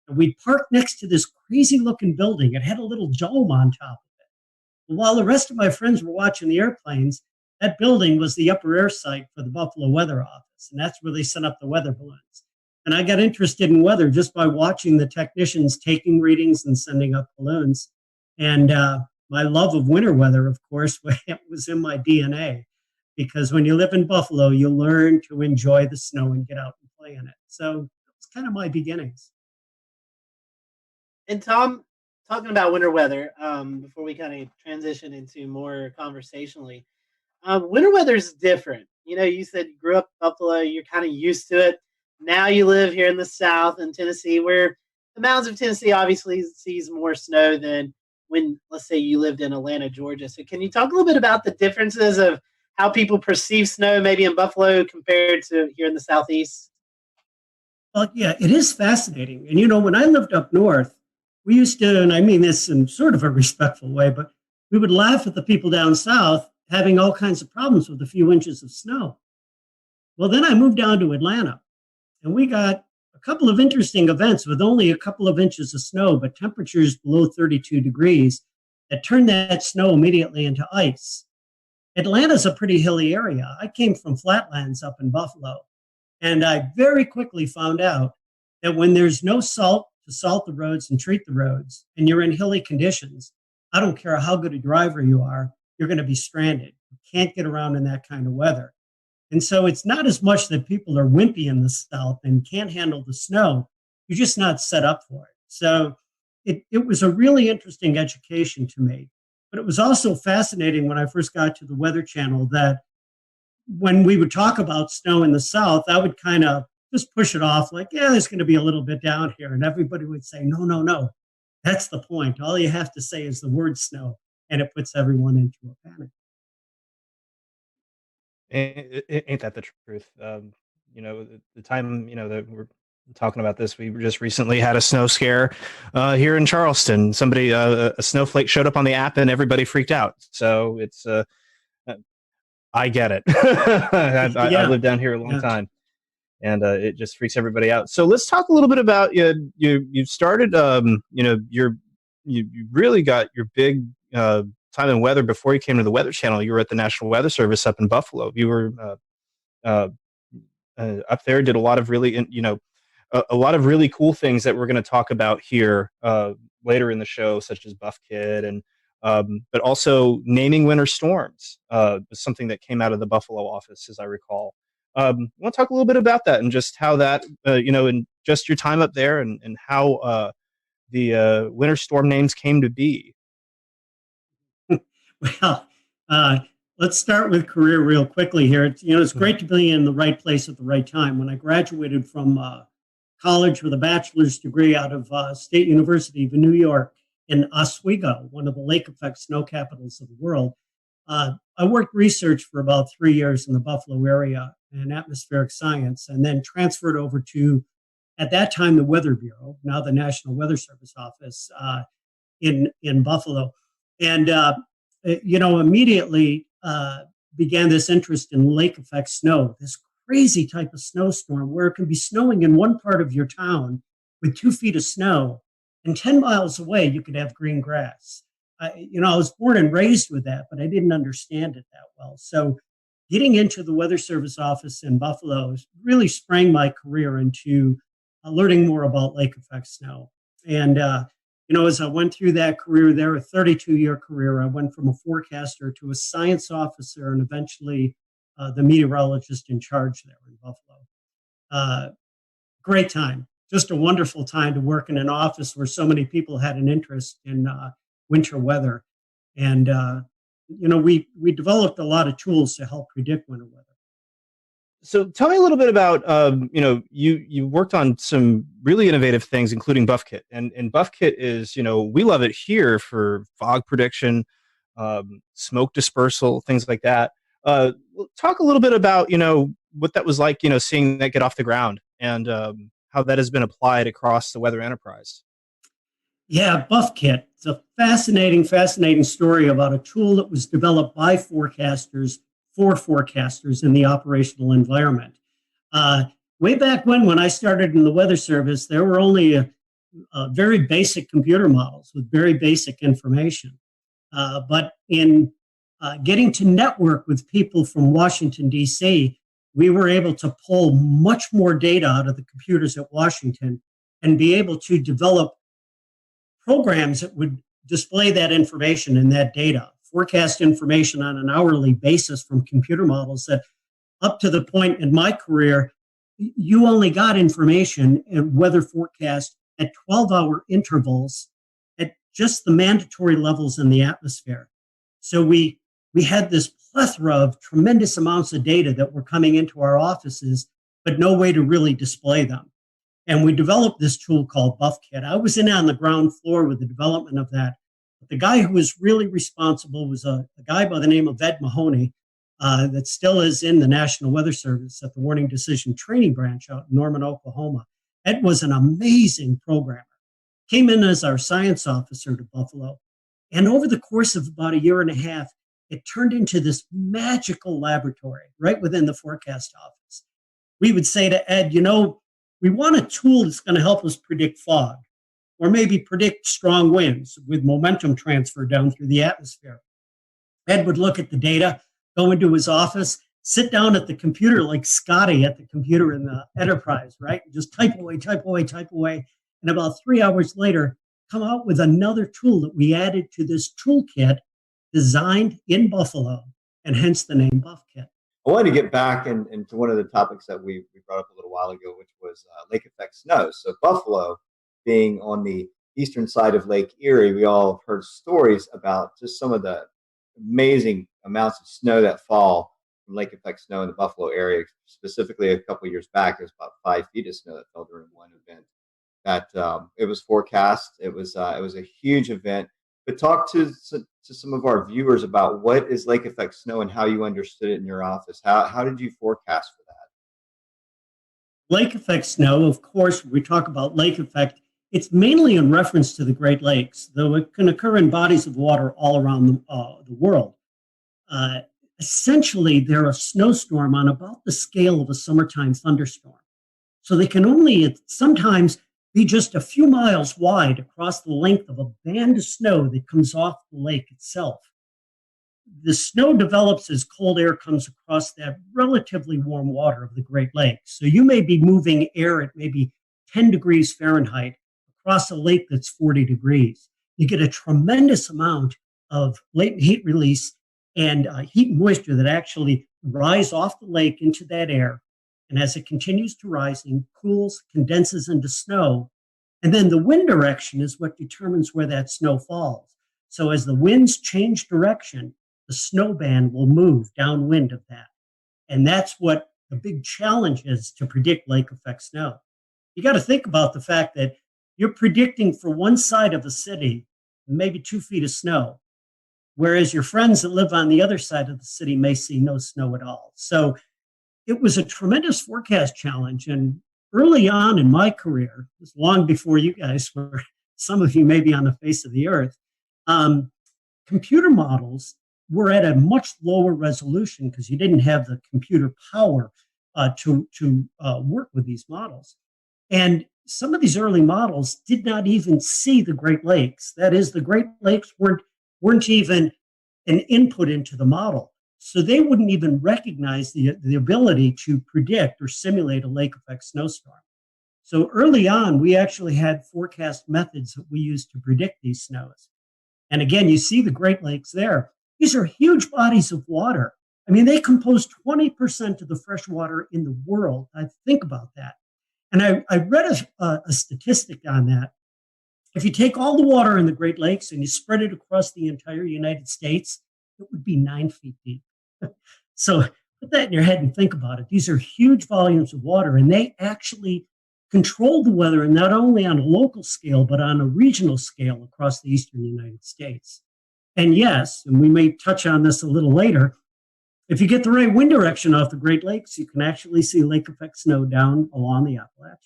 Speaker 6: And we'd park next to this crazy-looking building. It had a little dome on top of it. And while the rest of my friends were watching the airplanes, that building was the upper air site for the Buffalo Weather Office, and that's where they sent up the weather balloons. And I got interested in weather just by watching the technicians taking readings and sending up balloons. And my love of winter weather, of course, was in my DNA, because when you live in Buffalo, you learn to enjoy the snow and get out and play in it. So it's kind of my beginnings.
Speaker 2: And Tom, talking about winter weather, before we kind of transition into more conversationally, winter weather is different. You know, you said you grew up in Buffalo, you're kind of used to it. Now you live here in the South in Tennessee, where the mountains of Tennessee obviously sees more snow than when, let's say, you lived in Atlanta, Georgia. So can you talk a little bit about the differences of how people perceive snow maybe in Buffalo compared to here in the Southeast?
Speaker 6: Well, yeah, it is fascinating. And, you know, when I lived up north, we used to, and I mean this in sort of a respectful way, but we would laugh at the people down south having all kinds of problems with a few inches of snow. Well, then I moved down to Atlanta, and we got a couple of interesting events with only a couple of inches of snow, but temperatures below 32 degrees that turned that snow immediately into ice. Atlanta's a pretty hilly area. I came from flatlands up in Buffalo, and I very quickly found out that when there's no salt to salt the roads and treat the roads, and you're in hilly conditions, I don't care how good a driver you are, you're going to be stranded. You can't get around in that kind of weather. And so it's not as much that people are wimpy in the South and can't handle the snow. You're just not set up for it. So it was a really interesting education to me. But it was also fascinating when I first got to the Weather Channel that when we would talk about snow in the South, I would kind of just push it off like, yeah, there's going to be a little bit down here. And everybody would say, no, no, no. That's the point. All you have to say is the word snow, and it puts everyone into a panic.
Speaker 17: Ain't that the truth? You know, the time, you know, that we're talking about this, we just recently had a snow scare here in Charleston. Somebody, a snowflake showed up on the app and everybody freaked out. So it's, I get it. I lived down here a long time, and it just freaks everybody out. So let's talk a little bit about you started, you know, you really got your big time in weather before you came to the Weather Channel. You were at the National Weather Service up in Buffalo. You were up there, did a lot of really, you know, a lot of really cool things that we're going to talk about here later in the show, such as Buff Kid, and but also naming winter storms was something that came out of the Buffalo office, as I recall. I want to talk a little bit about that and just how that, you know, and just your time up there and how the winter storm names came to be.
Speaker 6: Well, let's start with career real quickly here. It's great to be in the right place at the right time. When I graduated from college with a bachelor's degree out of State University of New York in Oswego, one of the lake effect snow capitals of the world, I worked research for about 3 years in the Buffalo area in atmospheric science, and then transferred over to, at that time, the Weather Bureau, now the National Weather Service office in Buffalo. And you know, immediately began this interest in lake effect snow, this crazy type of snowstorm where it can be snowing in one part of your town with 2 feet of snow, and 10 miles away you could have green grass. You know, I was born and raised with that, but I didn't understand it that well. So getting into the Weather Service office in Buffalo really sprang my career into learning more about lake effect snow. And you know, as I went through that career there, a 32-year career, I went from a forecaster to a science officer and eventually the meteorologist in charge there in Buffalo. Great time. Just a wonderful time to work in an office where so many people had an interest in winter weather. And, you know, we developed a lot of tools to help predict winter weather.
Speaker 17: So tell me a little bit about, you know, you worked on some really innovative things, including Buff Kit. And Buff Kit is, you know, we love it here for fog prediction, smoke dispersal, things like that. Talk a little bit about, you know, what that was like, you know, seeing that get off the ground and how that has been applied across the weather enterprise.
Speaker 6: Yeah, Buff Kit. It's a fascinating story about a tool that was developed by forecasters for forecasters in the operational environment. Way back when I started in the Weather Service, there were only very basic computer models with very basic information. But in getting to network with people from Washington, D.C., we were able to pull much more data out of the computers at Washington and be able to develop programs that would display that information and that data, forecast information on an hourly basis from computer models that up to the point in my career, you only got information and weather forecast at 12-hour intervals at just the mandatory levels in the atmosphere. So we had this plethora of tremendous amounts of data that were coming into our offices, but no way to really display them. And we developed this tool called BuffKit. I was in on the ground floor with the development of that. But the guy who was really responsible was a guy by the name of Ed Mahoney, that still is in the National Weather Service at the Warning Decision Training Branch out in Norman, Oklahoma. Ed was an amazing programmer. Came in as our science officer to Buffalo. And over the course of about a year and a half, it turned into this magical laboratory right within the forecast office. We would say to Ed, we want a tool that's going to help us predict fog or maybe predict strong winds with momentum transfer down through the atmosphere. Ed would look at the data, go into his office, sit down at the computer like Scotty at the computer in the Enterprise, right? Just type away, type away, type away. And about 3 hours later, come out with another tool that we added to this toolkit designed in Buffalo, and hence the name BuffKit.
Speaker 19: I wanted to get back into one of the topics that we brought up a little while ago, which was lake effect snow. So Buffalo being on the eastern side of Lake Erie, we all have heard stories about just some of the amazing amounts of snow that fall from lake effect snow in the Buffalo area. Specifically, a couple of years back, there was about 5 feet of snow that fell during one event. That it was forecast. It was a huge event. But talk to some of our viewers about what is lake effect snow and how you understood it in your office. How did you forecast for that?
Speaker 6: Lake effect snow, of course, when we talk about lake effect, it's mainly in reference to the Great Lakes, though it can occur in bodies of water all around the world. Essentially, they're a snowstorm on about the scale of a summertime thunderstorm. So they can only sometimes be just a few miles wide across the length of a band of snow that comes off the lake itself. The snow develops as cold air comes across that relatively warm water of the Great Lakes. So you may be moving air at maybe 10 degrees Fahrenheit across a lake that's 40 degrees. You get a tremendous amount of latent heat release and heat and moisture that actually rise off the lake into that air. And as it continues to rise, it cools, condenses into snow. And then the wind direction is what determines where that snow falls. So as the winds change direction, the snow band will move downwind of that. And that's what the big challenge is to predict lake effect snow. You got to think about the fact that you're predicting for one side of a city, maybe 2 feet of snow, whereas your friends that live on the other side of the city may see no snow at all. So it was a tremendous forecast challenge. And early on in my career, it was long before you guys were, some of you may be on the face of the earth, computer models were at a much lower resolution because you didn't have the computer power to work with these models. And some of these early models did not even see the Great Lakes. That is, the Great Lakes weren't even an input into the model. So they wouldn't even recognize the ability to predict or simulate a lake effect snowstorm. So early on, we actually had forecast methods that we used to predict these snows. And again, you see the Great Lakes there. These are huge bodies of water. I mean, they compose 20% of the fresh water in the world. I think about that. And I read a statistic on that. If you take all the water in the Great Lakes and you spread it across the entire United States, it would be 9 feet deep. So put that in your head and think about it. These are huge volumes of water, and they actually control the weather, and not only on a local scale, but on a regional scale across the eastern United States. And yes, and we may touch on this a little later, if you get the right wind direction off the Great Lakes, you can actually see lake effect snow down along the Appalachians.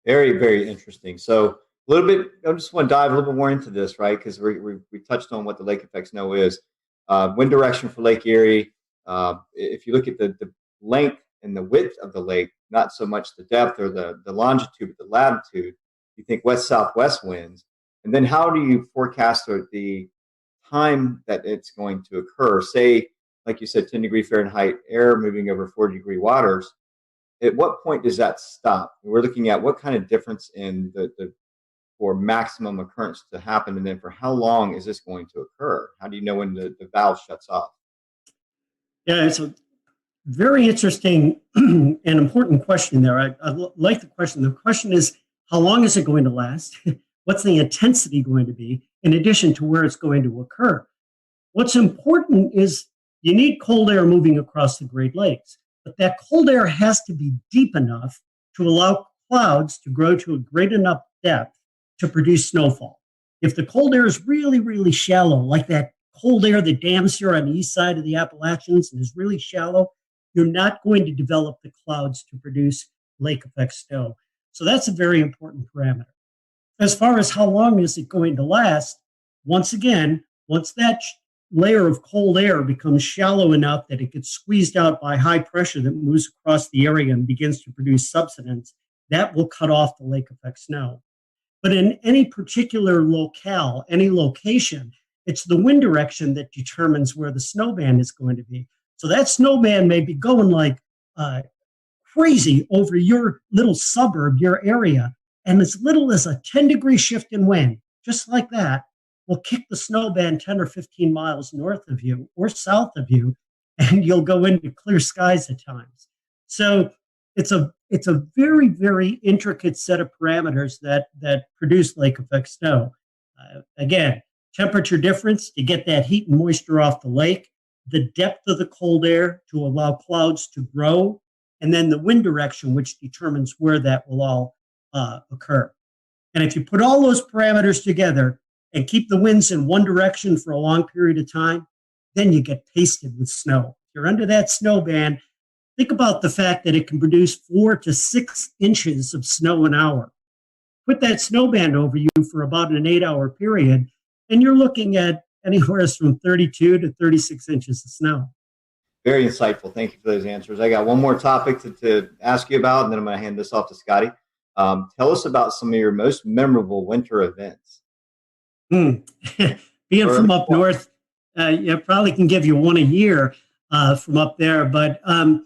Speaker 19: Very, very interesting. So a little bit, I just want to dive a little bit more into this, right? Because we touched on what the lake effect snow is. Wind direction for Lake Erie. If you look at the length and the width of the lake, not so much the depth or the longitude, but the latitude, you think west-southwest winds. And then how do you forecast the time that it's going to occur, say, like you said, 10 degree Fahrenheit air moving over 40-degree waters, at what point does that stop? We're looking at what kind of difference in the for maximum occurrence to happen, and then for how long is this going to occur? How do you know when the valve shuts off?
Speaker 6: Yeah, it's a very interesting and important question there. I like the question. The question is, how long is it going to last? What's the intensity going to be, in addition to where it's going to occur? What's important is you need cold air moving across the Great Lakes, but that cold air has to be deep enough to allow clouds to grow to a great enough depth to produce snowfall. If the cold air is really, really shallow, like that cold air that dams here on the east side of the Appalachians and is really shallow, you're not going to develop the clouds to produce lake effect snow. So that's a very important parameter. As far as how long is it going to last, once again, once that layer of cold air becomes shallow enough that it gets squeezed out by high pressure that moves across the area and begins to produce subsidence, that will cut off the lake effect snow. But in any particular locale, any location, it's the wind direction that determines where the snowband is going to be. So that snowband may be going like crazy over your little suburb, your area, and as little as a 10-degree shift in wind, just like that, will kick the snowband 10 or 15 miles north of you or south of you, and you'll go into clear skies at times. So it's a very, very intricate set of parameters that produce lake effect snow. Again, temperature difference to get that heat and moisture off the lake, the depth of the cold air to allow clouds to grow, and then the wind direction, which determines where that will all occur. And if you put all those parameters together and keep the winds in one direction for a long period of time, then you get pasted with snow. If you're under that snow band, think about the fact that it can produce 4 to 6 inches of snow an hour. Put that snow band over you for about an 8-hour period, and you're looking at anywhere from 32 to 36 inches of snow.
Speaker 19: Very insightful. Thank you for those answers. I got one more topic to ask you about, and then I'm going to hand this off to Scotty. Tell us about some of your most memorable winter events.
Speaker 6: Being from up north, you probably can give you one a year from up there. But, and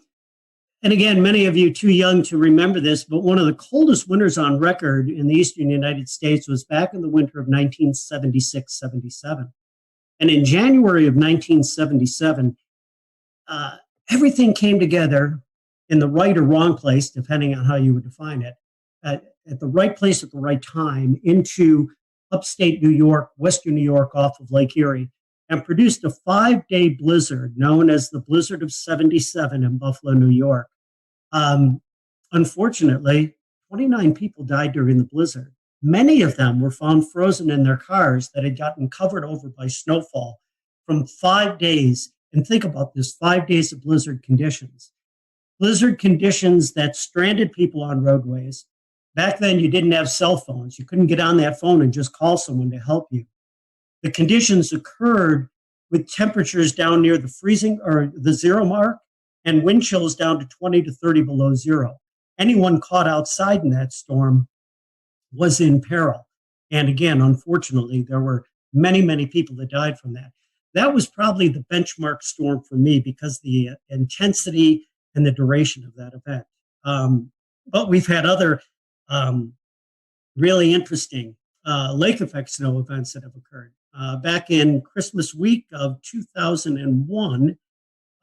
Speaker 6: again, many of you too young to remember this, but one of the coldest winters on record in the eastern United States was back in the winter of 1976-77. And in January of 1977, everything came together in the right or wrong place, depending on how you would define it, at the right place at the right time into upstate New York, western New York off of Lake Erie, and produced a 5-day blizzard known as the Blizzard of 77 in Buffalo, New York. Unfortunately, 29 people died during the blizzard. Many of them were found frozen in their cars that had gotten covered over by snowfall from 5 days. And think about this, 5 days of blizzard conditions. Blizzard conditions that stranded people on roadways. Back then, you didn't have cell phones. You couldn't get on that phone and just call someone to help you. The conditions occurred with temperatures down near the freezing or the zero mark and wind chills down to 20 to 30 below zero. Anyone caught outside in that storm was in peril. And again, unfortunately, there were many, many people that died from that. That was probably the benchmark storm for me because the intensity and the duration of that event. But we've had other really interesting lake effect snow events that have occurred. Back in Christmas week of 2001,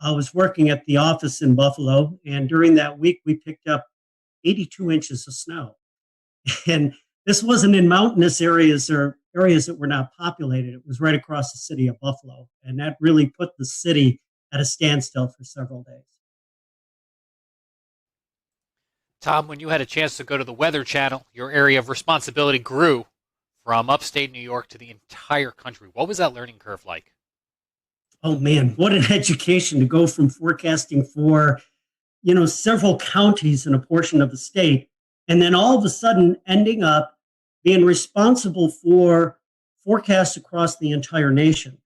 Speaker 6: I was working at the office in Buffalo, and during that week, we picked up 82 inches of snow. And this wasn't in mountainous areas or areas that were not populated. It was right across the city of Buffalo, and that really put the city at a standstill for several days.
Speaker 18: Tom, when you had a chance to go to the Weather Channel, your area of responsibility grew from upstate New York to the entire country. What was that learning curve like?
Speaker 6: Oh man, what an education to go from forecasting for, several counties in a portion of the state, and then all of a sudden ending up being responsible for forecasts across the entire nation.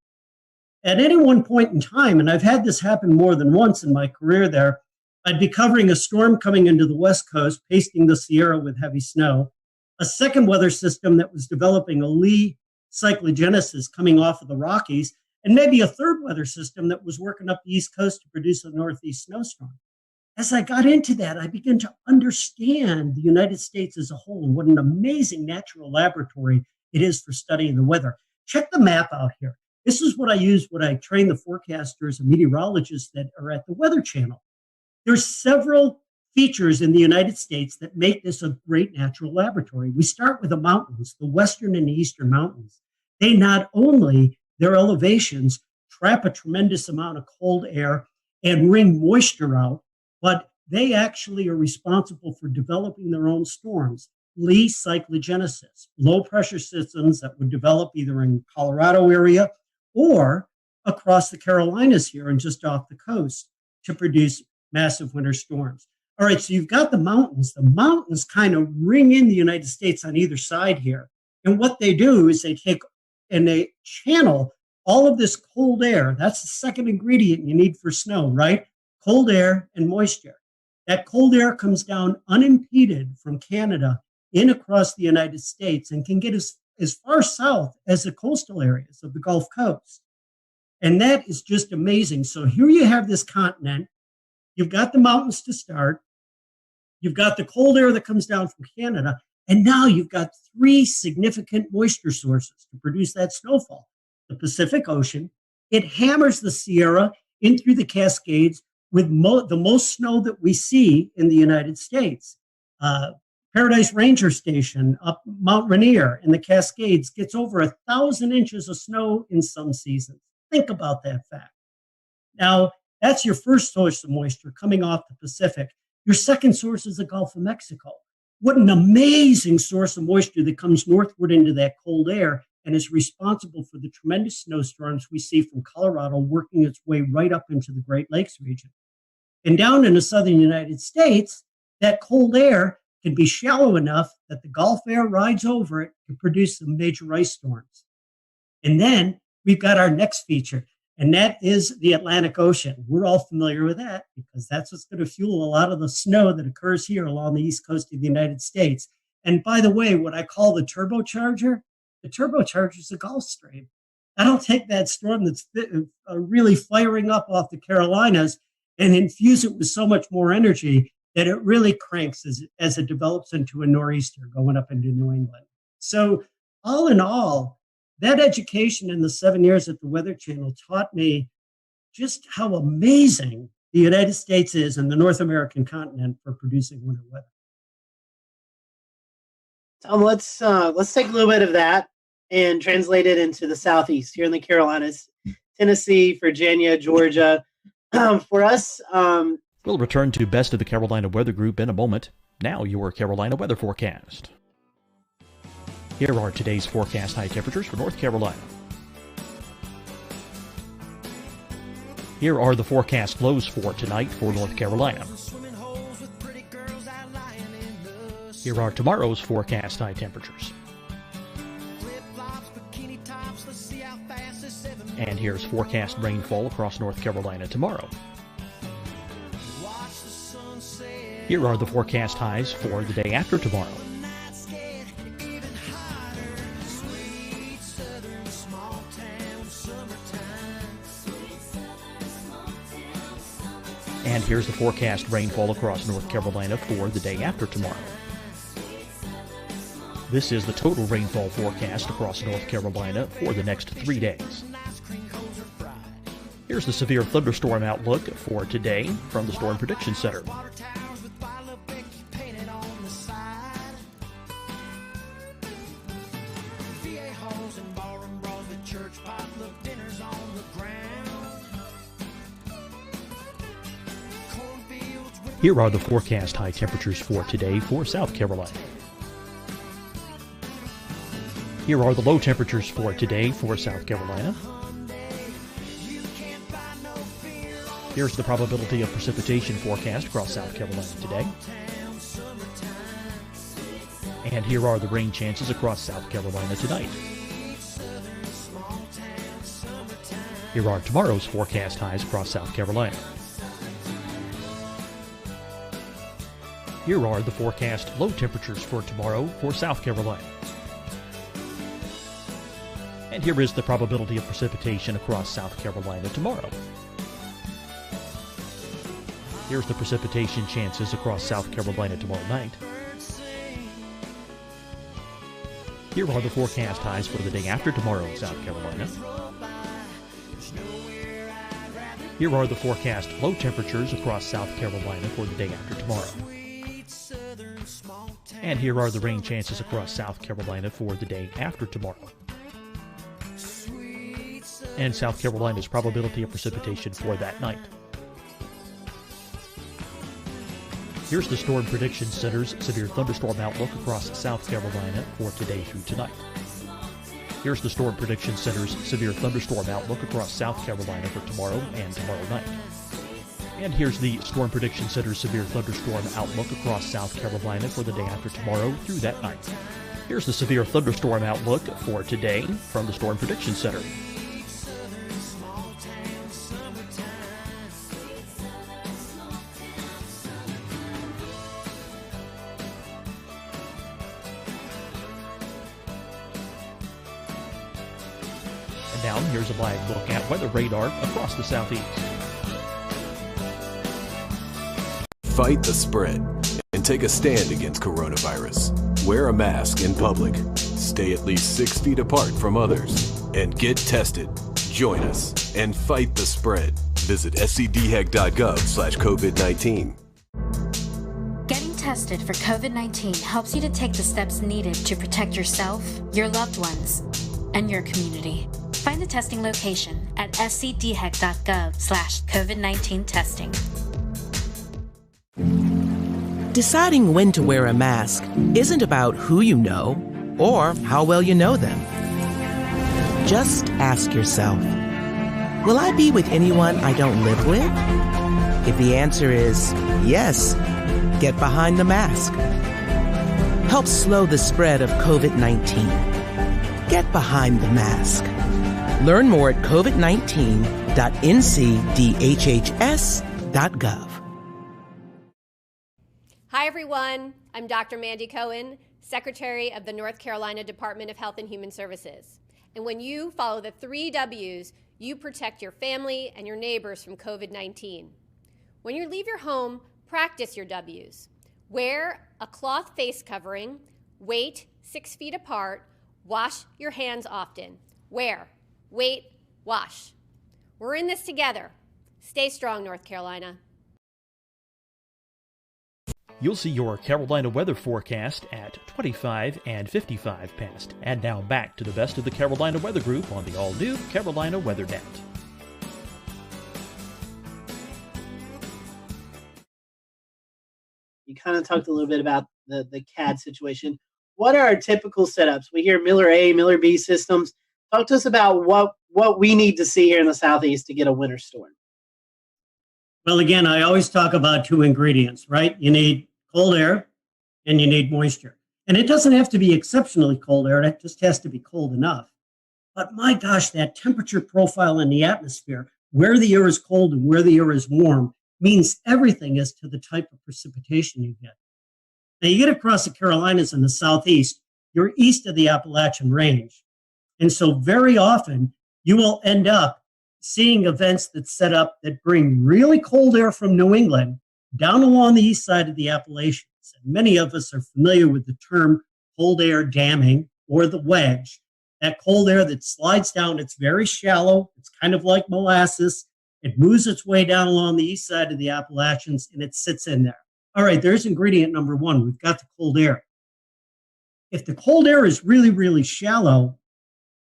Speaker 6: At any one point in time, and I've had this happen more than once in my career there, I'd be covering a storm coming into the West Coast, pasting the Sierra with heavy snow, a second weather system that was developing a lee cyclogenesis coming off of the Rockies, and maybe a third weather system that was working up the East Coast to produce a Northeast snowstorm. As I got into that, I began to understand the United States as a whole and what an amazing natural laboratory it is for studying the weather. Check the map out here. This is what I use when I train the forecasters and meteorologists that are at the Weather Channel. There's several features in the United States that make this a great natural laboratory. We start with the mountains, the western and the eastern mountains. They not only, their elevations, trap a tremendous amount of cold air and wring moisture out, but they actually are responsible for developing their own storms. Lee cyclogenesis, low pressure systems that would develop either in Colorado area or across the Carolinas here and just off the coast to produce massive winter storms. All right, so you've got the mountains. The mountains kind of ring in the United States on either side here. And what they do is they take and they channel all of this cold air. That's the second ingredient you need for snow, right? Cold air and moisture. That cold air comes down unimpeded from Canada in across the United States and can get as far south as the coastal areas of the Gulf Coast. And that is just amazing. So here you have this continent. You've got the mountains to start. You've got the cold air that comes down from Canada. And now you've got three significant moisture sources to produce that snowfall. The Pacific Ocean, it hammers the Sierra in through the Cascades with the most snow that we see in the United States. Paradise Ranger Station up Mount Rainier in the Cascades gets over 1,000 inches of snow in some seasons. Think about that fact. Now, that's your first source of moisture coming off the Pacific. Your second source is the Gulf of Mexico. What an amazing source of moisture that comes northward into that cold air and is responsible for the tremendous snowstorms we see from Colorado working its way right up into the Great Lakes region. And down in the southern United States, that cold air can be shallow enough that the Gulf air rides over it to produce some major ice storms. And then we've got our next feature, and that is the Atlantic Ocean. We're all familiar with that because that's what's going to fuel a lot of the snow that occurs here along the east coast of the United States. And by the way, what I call the turbocharger is the Gulf Stream. That'll take that storm that's really firing up off the Carolinas and infuse it with so much more energy that it really cranks as it develops into a nor'easter going up into New England. So all in all, that education in the 7 years at the Weather Channel taught me just how amazing the United States is and the North American continent for producing winter weather.
Speaker 2: Tom, let's take a little bit of that and translate it into the Southeast here in the Carolinas, Tennessee, Virginia, Georgia. For us,
Speaker 8: we'll return to Best of the Carolina Weather Group in a moment. Now your Carolina weather forecast. Here are today's forecast high temperatures for North Carolina. Here are the forecast lows for tonight for North Carolina. Here are tomorrow's forecast high temperatures. And here's forecast rainfall across North Carolina tomorrow. Here are the forecast highs for the day after tomorrow. And here's the forecast rainfall across North Carolina for the day after tomorrow. This is the total rainfall forecast across North Carolina for the next 3 days. Here's the severe thunderstorm outlook for today from the Storm Prediction Center. Here are the forecast high temperatures for today for South Carolina. Here are the low temperatures for today for South Carolina. Here's the probability of precipitation forecast across South Carolina today. And here are the rain chances across South Carolina tonight. Here are tomorrow's forecast highs across South Carolina. Here are the forecast low temperatures for tomorrow for South Carolina. And here is the probability of precipitation across South Carolina tomorrow. Here's the precipitation chances across South Carolina tomorrow night. Here are the forecast highs for the day after tomorrow in South Carolina. Here are the forecast low temperatures across South Carolina for the day after tomorrow. And here are the rain chances across South Carolina for the day after tomorrow. And South Carolina's probability of precipitation for that night. Here's the Storm Prediction Center's severe thunderstorm outlook across South Carolina for today through tonight. Here's the Storm Prediction Center's severe thunderstorm outlook across South Carolina for tomorrow and tomorrow night. And here's the Storm Prediction Center's severe thunderstorm outlook across South Carolina for the day after tomorrow through that night. Here's the severe thunderstorm outlook for today from the Storm Prediction Center. Now, here's a live look at weather radar across the southeast.
Speaker 9: Fight the spread and take a stand against coronavirus. Wear a mask in public. Stay at least 6 feet apart from others. And get tested. Join us and fight the spread. Visit scdhec.gov/COVID-19.
Speaker 10: Getting tested for COVID-19 helps you to take the steps needed to protect yourself, your loved ones, and your community. Find the testing location at scdhec.gov/COVID-19 testing.
Speaker 11: Deciding when to wear a mask isn't about who you know or how well you know them. Just ask yourself, will I be with anyone I don't live with? If the answer is yes, get behind the mask. Help slow the spread of COVID-19. Get behind the mask. Learn more at covid19.ncdhhs.gov.
Speaker 12: Hi, everyone. I'm Dr. Mandy Cohen, Secretary of the North Carolina Department of Health and Human Services. And when you follow the 3 W's, you protect your family and your neighbors from COVID-19. When you leave your home, practice your W's. Wear a cloth face covering, wait 6 feet apart, wash your hands often. Wear, wait, wash. We're in this together. Stay strong, North Carolina.
Speaker 8: You'll see your Carolina weather forecast at 25 and 55 past. And now back to the best of the Carolina Weather Group on the all-new Carolina Weather Net.
Speaker 2: You kind of talked a little bit about the CAD situation. What are our typical setups? We hear Miller A, Miller B systems. Talk to us about what we need to see here in the Southeast to get a winter storm.
Speaker 6: Well, again, I always talk about 2 ingredients, right? You need cold air and you need moisture. And it doesn't have to be exceptionally cold air. It just has to be cold enough. But my gosh, that temperature profile in the atmosphere, where the air is cold and where the air is warm, means everything as to the type of precipitation you get. Now, you get across the Carolinas in the Southeast, you're east of the Appalachian Range. And so very often, you will end up seeing events that set up that bring really cold air from New England down along the east side of the Appalachians. And many of us are familiar with the term cold air damming or the wedge. That cold air that slides down, it's very shallow. It's kind of like molasses. It moves its way down along the east side of the Appalachians and it sits in there. All right, there's ingredient number 1. We've got the cold air. If the cold air is really, really shallow,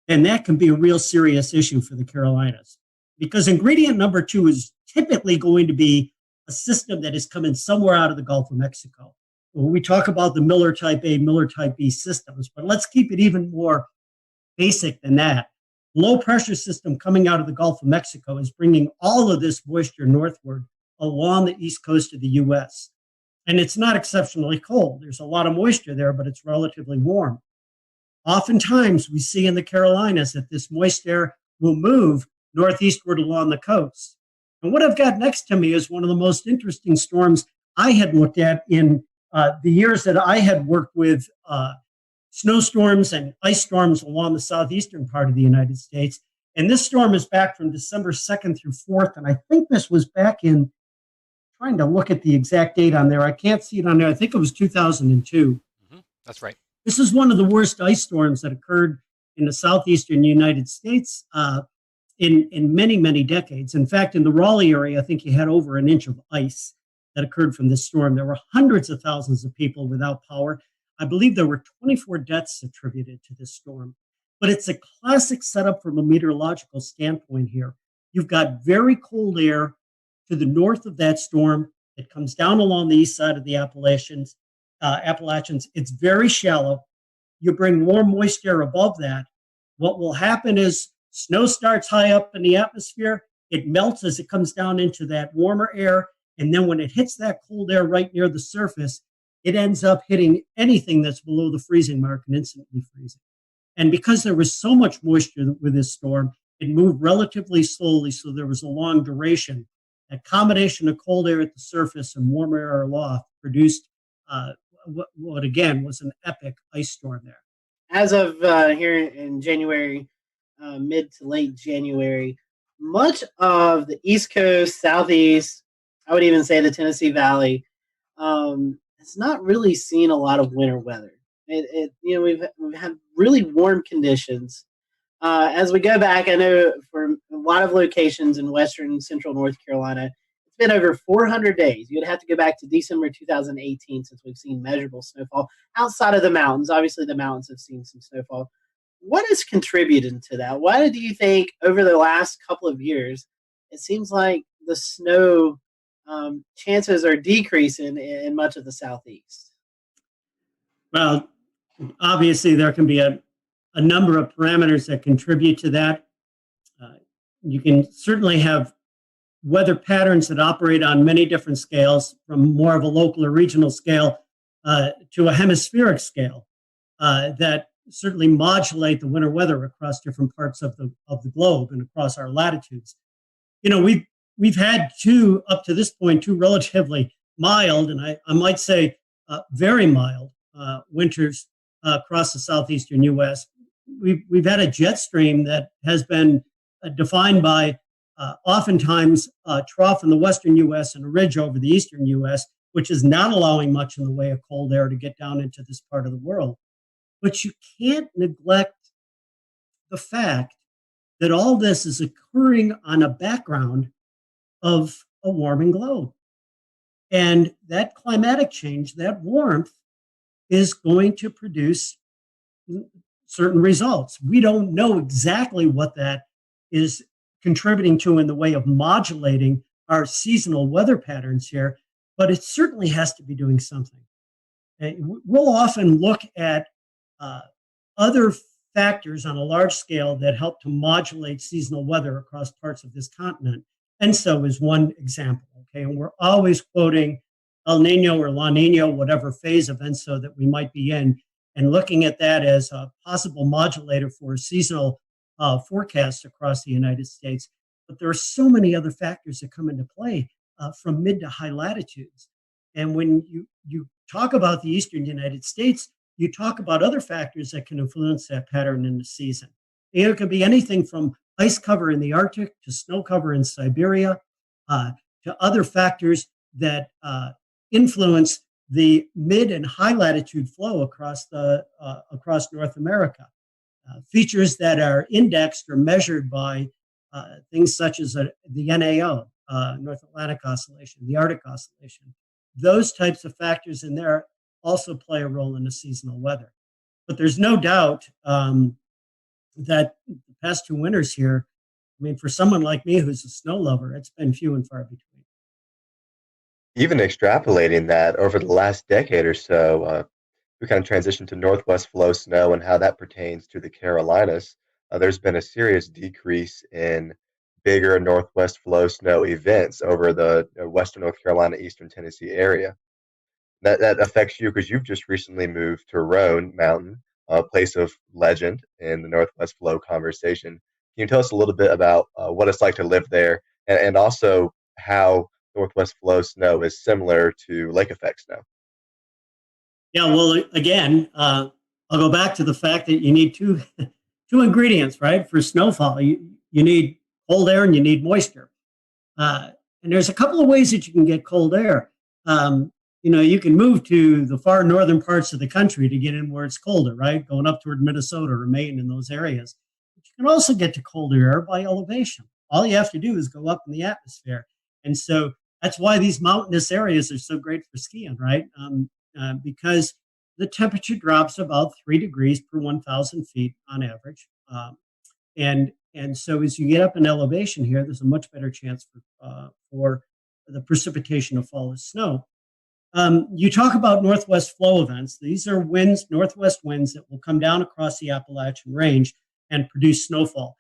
Speaker 6: then that can be a real serious issue for the Carolinas. Because ingredient number 2 is typically going to be a system that is coming somewhere out of the Gulf of Mexico. When we talk about the Miller Type A, Miller Type B systems, but let's keep it even more basic than that. Low pressure system coming out of the Gulf of Mexico is bringing all of this moisture northward along the east coast of the U.S. And it's not exceptionally cold. There's a lot of moisture there, but it's relatively warm. Oftentimes, we see in the Carolinas that this moist air will move northeastward along the coast. And what I've got next to me is one of the most interesting storms I had looked at in the years that I had worked with snowstorms and ice storms along the southeastern part of the United States. And this storm is back from December 2nd through 4th. And I think this was back in, trying to look at the exact date on there. I can't see it on there. I think it was 2002.
Speaker 18: That's right.
Speaker 6: This is one of the worst ice storms that occurred in the southeastern United States in many, many decades. In fact, in the Raleigh area, I think you had over an inch of ice that occurred from this storm. There were hundreds of thousands of people without power. I believe there were 24 deaths attributed to this storm. But it's a classic setup from a meteorological standpoint here. You've got very cold air to the north of that storm. It comes down along the east side of the Appalachians. It's very shallow. You bring warm moisture above that. What will happen is snow starts high up in the atmosphere. It melts as it comes down into that warmer air. And then when it hits that cold air right near the surface, it ends up hitting anything that's below the freezing mark and instantly freezing. And because there was so much moisture with this storm, it moved relatively slowly, so there was a long duration. A combination of cold air at the surface and warm air aloft produced what again was an epic ice storm there.
Speaker 2: As of here in January, mid to late January, much of the East Coast, Southeast, I would even say the Tennessee Valley, has not really seen a lot of winter weather. We've had really warm conditions. As we go back, I know for a lot of locations in western and central North Carolina, it's been over 400 days. You'd have to go back to December 2018 since we've seen measurable snowfall outside of the mountains. Obviously, the mountains have seen some snowfall. What has contributed to that? Why do you think over the last couple of years, it seems like the snow chances are decreasing in much of the Southeast?
Speaker 6: Well, obviously, there can be a number of parameters that contribute to that. You can certainly have weather patterns that operate on many different scales, from more of a local or regional scale to a hemispheric scale, that certainly modulate the winter weather across different parts of the globe and across our latitudes. We've had up to this point, two relatively mild, and I might say very mild winters across the southeastern U.S. We've had a jet stream that has been defined by oftentimes a trough in the western U.S. and a ridge over the eastern U.S., which is not allowing much in the way of cold air to get down into this part of the world. But you can't neglect the fact that all this is occurring on a background of a warming globe. And that climatic change, that warmth, is going to produce certain results. We don't know exactly what that is contributing to in the way of modulating our seasonal weather patterns here, but it certainly has to be doing something. We'll often look at other factors on a large scale that help to modulate seasonal weather across parts of this continent. ENSO is one example, okay? And we're always quoting El Nino or La Nina, whatever phase of ENSO that we might be in, and looking at that as a possible modulator for seasonal forecasts across the United States. But there are so many other factors that come into play from mid to high latitudes. And when you talk about the eastern United States, you talk about other factors that can influence that pattern in the season. It could be anything from ice cover in the Arctic to snow cover in Siberia to other factors that influence the mid and high latitude flow across North America. Features that are indexed or measured by things such as the NAO, North Atlantic Oscillation, the Arctic Oscillation. Those types of factors in there also play a role in the seasonal weather. But there's no doubt that the past two winters here, I mean, for someone like me who's a snow lover, it's been few and far between.
Speaker 14: Even extrapolating that over the last decade or so, we kind of transitioned to northwest flow snow and how that pertains to the Carolinas. There's been a serious decrease in bigger northwest flow snow events over the western North Carolina, eastern Tennessee area. That affects you because you've just recently moved to Roan Mountain, a place of legend in the northwest flow conversation. Can you tell us a little bit about what it's like to live there, and also how northwest flow snow is similar to lake effect snow?
Speaker 6: Yeah, well, again, I'll go back to the fact that you need two ingredients, right, for snowfall. You need cold air and you need moisture. And there's a couple of ways that you can get cold air. You can move to the far northern parts of the country to get in where it's colder, right? Going up toward Minnesota or Maine in those areas. But you can also get to colder air by elevation. All you have to do is go up in the atmosphere. And so that's why these mountainous areas are so great for skiing, right? Because the temperature drops about 3 degrees per 1,000 feet on average. And so as you get up in elevation here, there's a much better chance for the precipitation of fall as snow. You talk about northwest flow events. These are winds, northwest winds that will come down across the Appalachian Range and produce snowfall.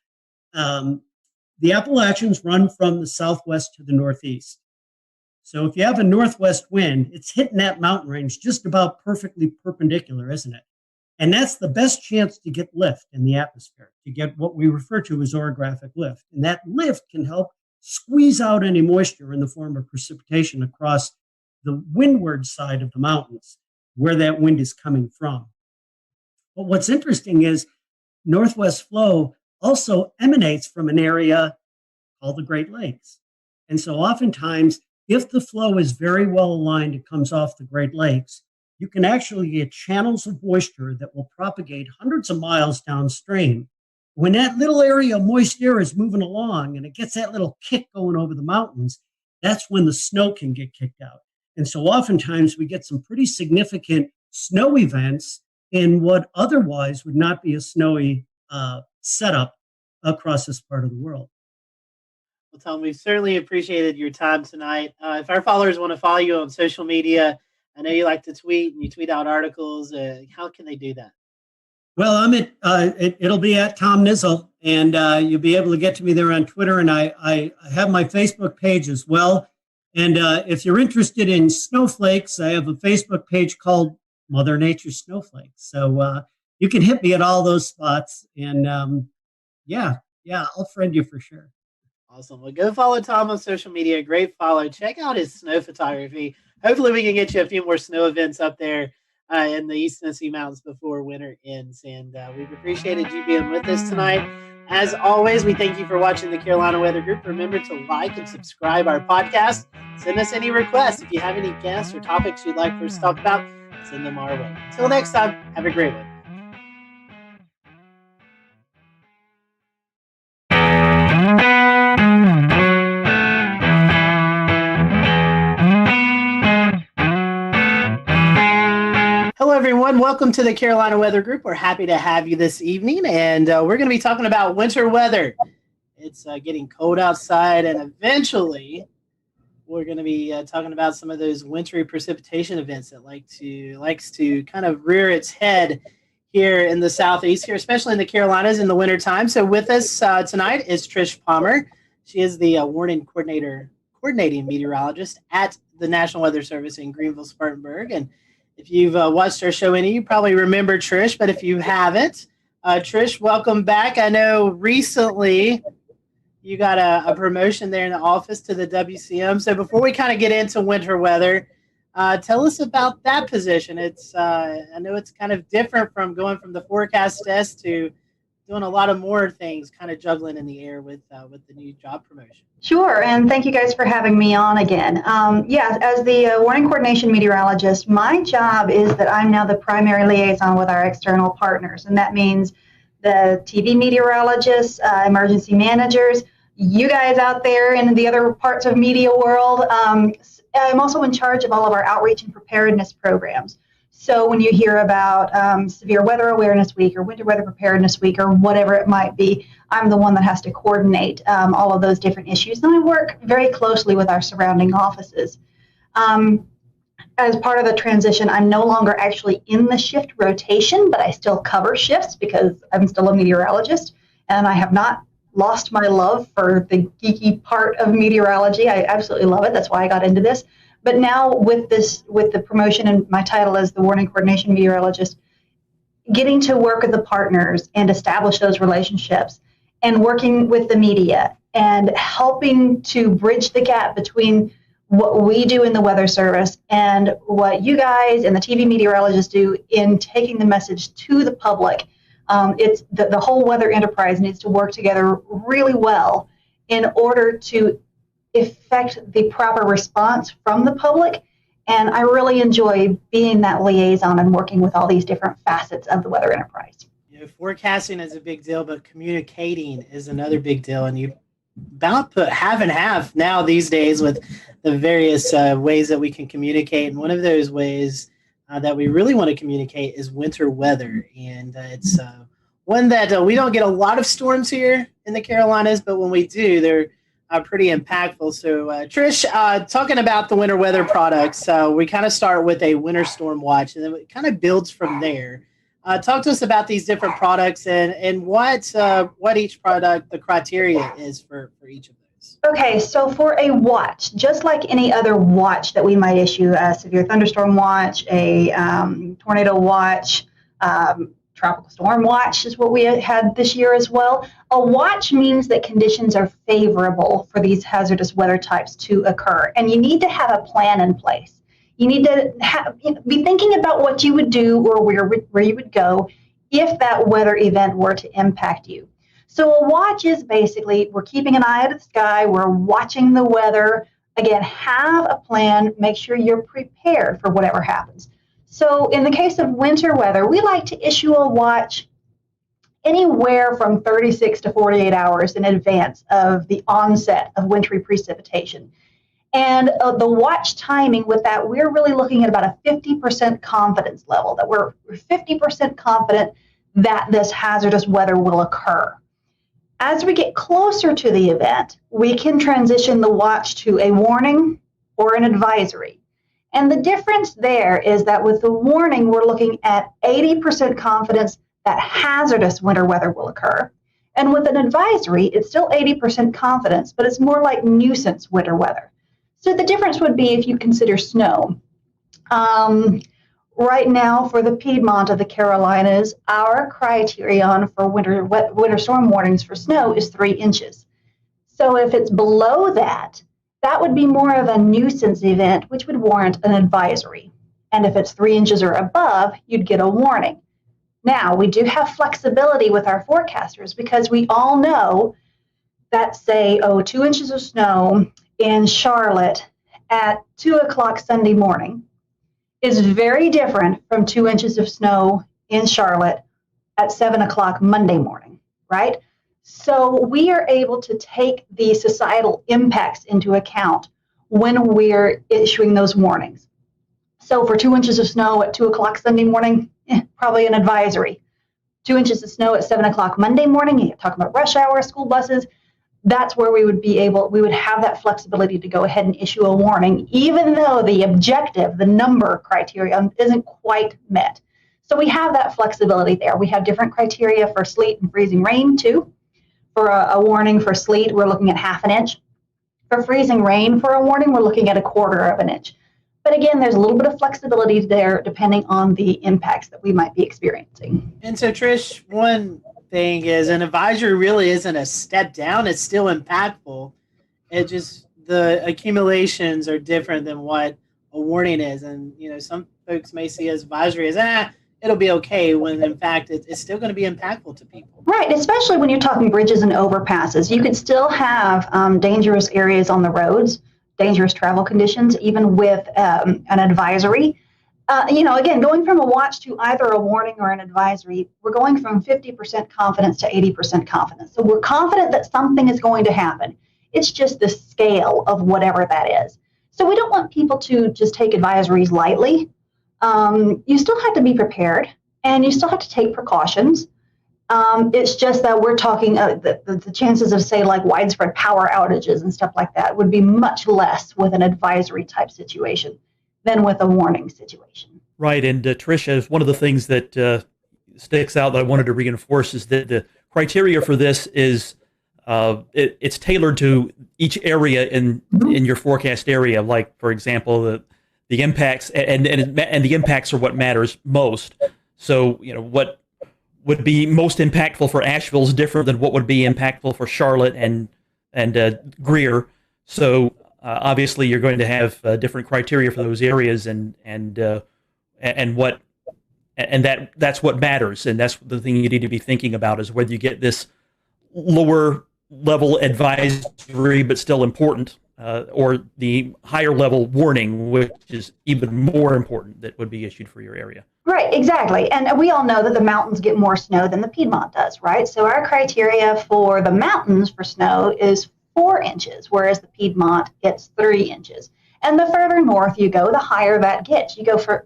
Speaker 6: The Appalachians run from the southwest to the northeast. So if you have a northwest wind, it's hitting that mountain range just about perfectly perpendicular, isn't it? And that's the best chance to get lift in the atmosphere, to get what we refer to as orographic lift. And that lift can help squeeze out any moisture in the form of precipitation across the windward side of the mountains, where that wind is coming from. But what's interesting is northwest flow also emanates from an area called the Great Lakes. And so oftentimes, if the flow is very well aligned, it comes off the Great Lakes, you can actually get channels of moisture that will propagate hundreds of miles downstream. When that little area of moist air is moving along and it gets that little kick going over the mountains, that's when the snow can get kicked out. And so oftentimes we get some pretty significant snow events in what otherwise would not be a snowy setup across this part of the world.
Speaker 2: Well, Tom, we certainly appreciated your time tonight. If our followers want to follow you on social media, I know you like to tweet and you tweet out articles. How can they do that?
Speaker 6: Well, I'm at, it'll be at Tom Nizzle, and you'll be able to get to me there on Twitter. And I have my Facebook page as well. And if you're interested in snowflakes, I have a Facebook page called Mother Nature Snowflakes. So you can hit me at all those spots. And I'll friend you for sure.
Speaker 2: Awesome. Well, go follow Tom on social media. Great follow. Check out his snow photography. Hopefully we can get you a few more snow events up there in the East Tennessee Mountains before winter ends. And we've appreciated you being with us tonight. As always, we thank you for watching the Carolina Weather Group. Remember to like and subscribe our podcast. Send us any requests. If you have any guests or topics you'd like for us to talk about, send them our way. Until next time, have a great one. Hello, everyone. Welcome to the Carolina Weather Group. We're happy to have you this evening, and we're going to be talking about winter weather. It's getting cold outside, and eventually we're going to be talking about some of those wintry precipitation events that likes to kind of rear its head here in the southeast, here, especially in the Carolinas in the wintertime. So with us tonight is Trish Palmer. She is the coordinating meteorologist at the National Weather Service in Greenville, Spartanburg. And if you've watched our show any, you probably remember Trish, but if you haven't, Trish, welcome back. I know recently you got a promotion there in the office to the WCM. So before we kind of get into winter weather, tell us about that position. It's I know it's kind of different from going from the forecast desk to doing a lot of more things, kind of juggling in the air with the new job promotion.
Speaker 3: Sure, and thank you guys for having me on again. As the warning coordination meteorologist, my job is that I'm now the primary liaison with our external partners, and that means the TV meteorologists, emergency managers, you guys out there in the other parts of media world. I'm also in charge of all of our outreach and preparedness programs. So when you hear about Severe Weather Awareness Week or Winter Weather Preparedness Week or whatever it might be, I'm the one that has to coordinate all of those different issues. And I work very closely with our surrounding offices. As part of the transition, I'm no longer actually in the shift rotation, but I still cover shifts because I'm still a meteorologist. And I have not lost my love for the geeky part of meteorology. I absolutely love it. That's why I got into this. But now with the promotion and my title as the warning coordination meteorologist, getting to work with the partners and establish those relationships and working with the media and helping to bridge the gap between what we do in the Weather Service and what you guys and the TV meteorologists do in taking the message to the public. It's the whole weather enterprise needs to work together really well in order to effect the proper response from the public. And I really enjoy being that liaison and working with all these different facets of the weather enterprise.
Speaker 2: Forecasting is a big deal, but communicating is another big deal. And you about put half and half now these days with the various ways that we can communicate. And one of those ways that we really want to communicate is winter weather. And it's one that we don't get a lot of storms here in the Carolinas, but when we do, they're pretty impactful. So Trish, talking about the winter weather products, we kind of start with a winter storm watch, and then it kind of builds from there. Talk to us about these different products and what each product, the criteria is for each of those.
Speaker 3: Okay, so for a watch, just like any other watch that we might issue, a severe thunderstorm watch, a tornado watch, tropical storm watch is what we had this year as well. A watch means that conditions are favorable for these hazardous weather types to occur, and you need to have a plan in place. You need to be thinking about what you would do or where you would go if that weather event were to impact you. So a watch is basically, we're keeping an eye to the sky, we're watching the weather. Again, have a plan, make sure you're prepared for whatever happens. So in the case of winter weather, we like to issue a watch anywhere from 36 to 48 hours in advance of the onset of wintry precipitation. And the watch timing with that, we're really looking at about a 50% confidence level, that we're 50% confident that this hazardous weather will occur. As we get closer to the event, we can transition the watch to a warning or an advisory. And the difference there is that with the warning, we're looking at 80% confidence that hazardous winter weather will occur. And with an advisory, it's still 80% confidence, but it's more like nuisance winter weather. So the difference would be if you consider snow. Right now, for the Piedmont of the Carolinas, our criterion for winter storm warnings for snow is 3 inches. So if it's below that, that would be more of a nuisance event, which would warrant an advisory. And if it's 3 inches or above, you'd get a warning. Now, we do have flexibility with our forecasters because we all know that, say, 2 inches of snow in Charlotte at 2 o'clock Sunday morning is very different from 2 inches of snow in Charlotte at 7 o'clock Monday morning, right? So we are able to take the societal impacts into account when we're issuing those warnings. So for 2 inches of snow at 2 o'clock Sunday morning, probably an advisory. 2 inches of snow at 7 o'clock Monday morning, you're talking about rush hour, school buses, that's where we would have that flexibility to go ahead and issue a warning, even though the objective, the number criteria isn't quite met. So we have that flexibility there. We have different criteria for sleet and freezing rain too. For a warning for sleet, we're looking at 1/2 inch. For freezing rain, for a warning, we're looking at 1/4 inch. But again, there's a little bit of flexibility there depending on the impacts that we might be experiencing.
Speaker 2: And so, Trish, one thing is an advisory really isn't a step down. It's still impactful. It just, the accumulations are different than what a warning is. And, some folks may see advisory as, it'll be okay, when in fact it's still going to be impactful to people.
Speaker 3: Right, especially when you're talking bridges and overpasses. You could still have dangerous areas on the roads, dangerous travel conditions, even with an advisory. Again, going from a watch to either a warning or an advisory, we're going from 50% confidence to 80% confidence. So we're confident that something is going to happen. It's just the scale of whatever that is. So we don't want people to just take advisories lightly. You still have to be prepared, and you still have to take precautions. It's just that we're talking the chances of, say, like widespread power outages and stuff like that would be much less with an advisory type situation than with a warning situation.
Speaker 8: Right, and Tricia, one of the things that sticks out that I wanted to reinforce is that the criteria for this is it's tailored to each area in your forecast area. Like, for example, the impacts and the impacts are what matters most. So, what would be most impactful for Asheville is different than what would be impactful for Charlotte and Greer. So obviously you're going to have different criteria for those areas, that's what matters, and that's the thing you need to be thinking about is whether you get this lower level advisory but still important, or the higher level warning, which is even more important, that would be issued for your area.
Speaker 3: Right, exactly. And we all know that the mountains get more snow than the Piedmont does, right? So our criteria for the mountains for snow is 4 inches, whereas the Piedmont gets 3 inches. And the further north you go, the higher that gets. You go for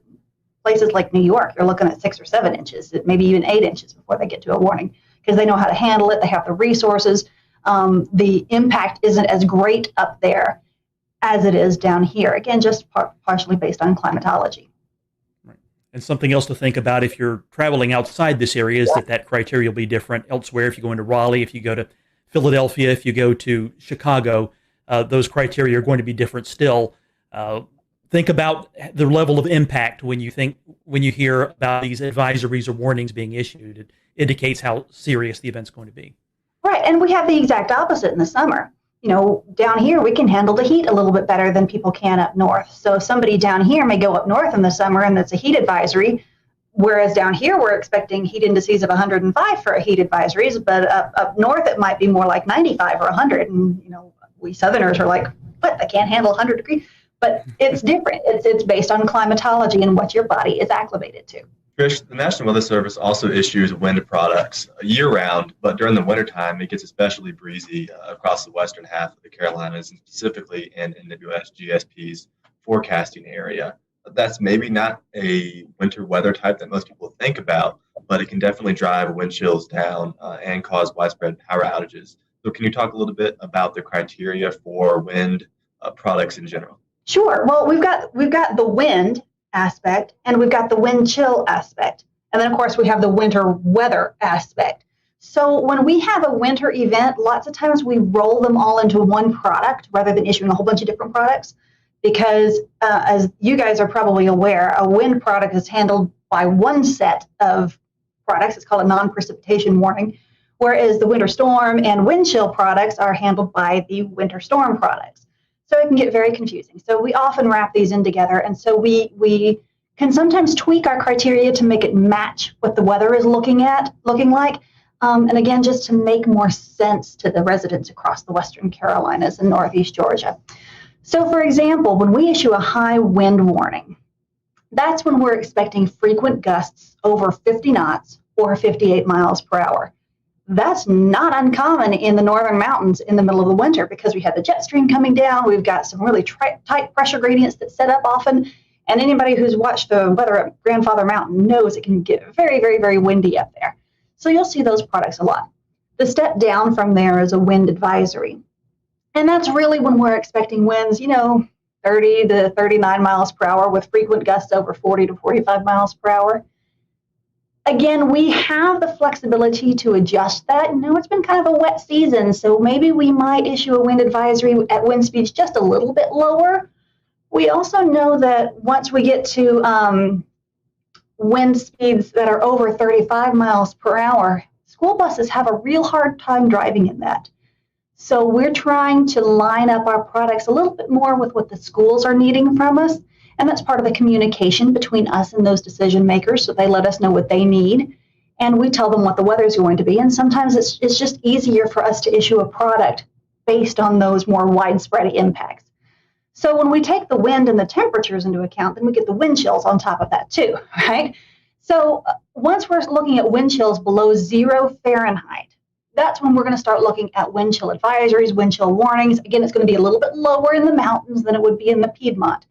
Speaker 3: places like New York, you're looking at 6 or 7 inches, maybe even 8 inches before they get to a warning, because they know how to handle it. They have the resources. The impact isn't as great up there as it is down here. Again, just partially based on climatology.
Speaker 8: And something else to think about if you're traveling outside this area is that criteria will be different elsewhere. If you go into Raleigh, if you go to Philadelphia, if you go to Chicago, those criteria are going to be different still. Think about the level of impact when you hear about these advisories or warnings being issued. It indicates how serious the event's going to be.
Speaker 3: Right, and we have the exact opposite in the summer. You know, down here we can handle the heat a little bit better than people can up north. So if somebody down here may go up north in the summer and it's a heat advisory, whereas down here we're expecting heat indices of 105 for a heat advisories, but up north it might be more like 95 or 100. And, you know, we Southerners are like, what, I can't handle 100 degrees? But it's different. It's based on climatology and what your body is acclimated to.
Speaker 1: Trish, the National Weather Service also issues wind products year-round, but during the wintertime, it gets especially breezy across the western half of the Carolinas, and specifically in NWS-GSP's forecasting area. That's maybe not a winter weather type that most people think about, but it can definitely drive wind chills down and cause widespread power outages. So can you talk a little bit about the criteria for wind products in general?
Speaker 3: Sure. Well, we've got the wind aspect, and we've got the wind chill aspect. And then, of course, we have the winter weather aspect. So when we have a winter event, lots of times we roll them all into one product rather than issuing a whole bunch of different products, because as you guys are probably aware, a wind product is handled by one set of products. It's called a non-precipitation warning, whereas the winter storm and wind chill products are handled by the winter storm products. So it can get very confusing. So we often wrap these in together. And so we can sometimes tweak our criteria to make it match what the weather is looking like. And again, just to make more sense to the residents across the Western Carolinas and Northeast Georgia. So for example, when we issue a high wind warning, that's when we're expecting frequent gusts over 50 knots or 58 miles per hour. That's not uncommon in the northern mountains in the middle of the winter, because we have the jet stream coming down. We've got some really tight pressure gradients that set up often. And anybody who's watched the weather at Grandfather Mountain knows it can get very, very, very windy up there. So you'll see those products a lot. The step down from there is a wind advisory. And that's really when we're expecting winds, 30 to 39 miles per hour with frequent gusts over 40 to 45 miles per hour. Again, we have the flexibility to adjust that. It's been kind of a wet season, so maybe we might issue a wind advisory at wind speeds just a little bit lower. We also know that once we get to wind speeds that are over 35 miles per hour, school buses have a real hard time driving in that. So we're trying to line up our products a little bit more with what the schools are needing from us. And that's part of the communication between us and those decision makers. So they let us know what they need, and we tell them what the weather is going to be. And sometimes it's just easier for us to issue a product based on those more widespread impacts. So when we take the wind and the temperatures into account, then we get the wind chills on top of that too, right? So once we're looking at wind chills below 0 Fahrenheit, that's when we're going to start looking at wind chill advisories, wind chill warnings. Again, it's going to be a little bit lower in the mountains than it would be in the Piedmont.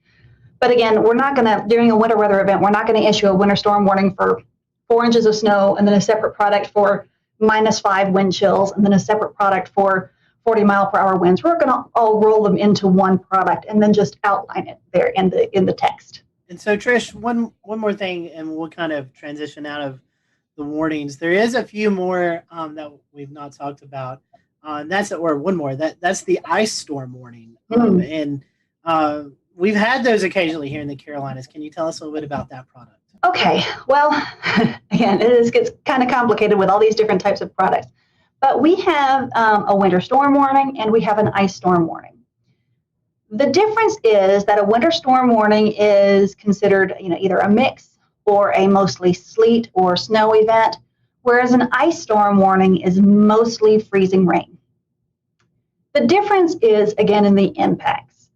Speaker 3: But again, we're not going to, during a winter weather event, we're not going to issue a winter storm warning for 4 inches of snow and then a separate product for -5 wind chills and then a separate product for 40-mile-per-hour winds. We're going to all roll them into one product and then just outline it there in the text.
Speaker 2: And so, Trish, one more thing, and we'll kind of transition out of the warnings. There is a few more that we've not talked about. And that's the ice storm warning. We've had those occasionally here in the Carolinas. Can you tell us a little bit about that product?
Speaker 3: Okay. Well, again, it gets kind of complicated with all these different types of products. But we have a winter storm warning and we have an ice storm warning. The difference is that a winter storm warning is considered, either a mix or a mostly sleet or snow event, whereas an ice storm warning is mostly freezing rain. The difference is, again, in the impacts.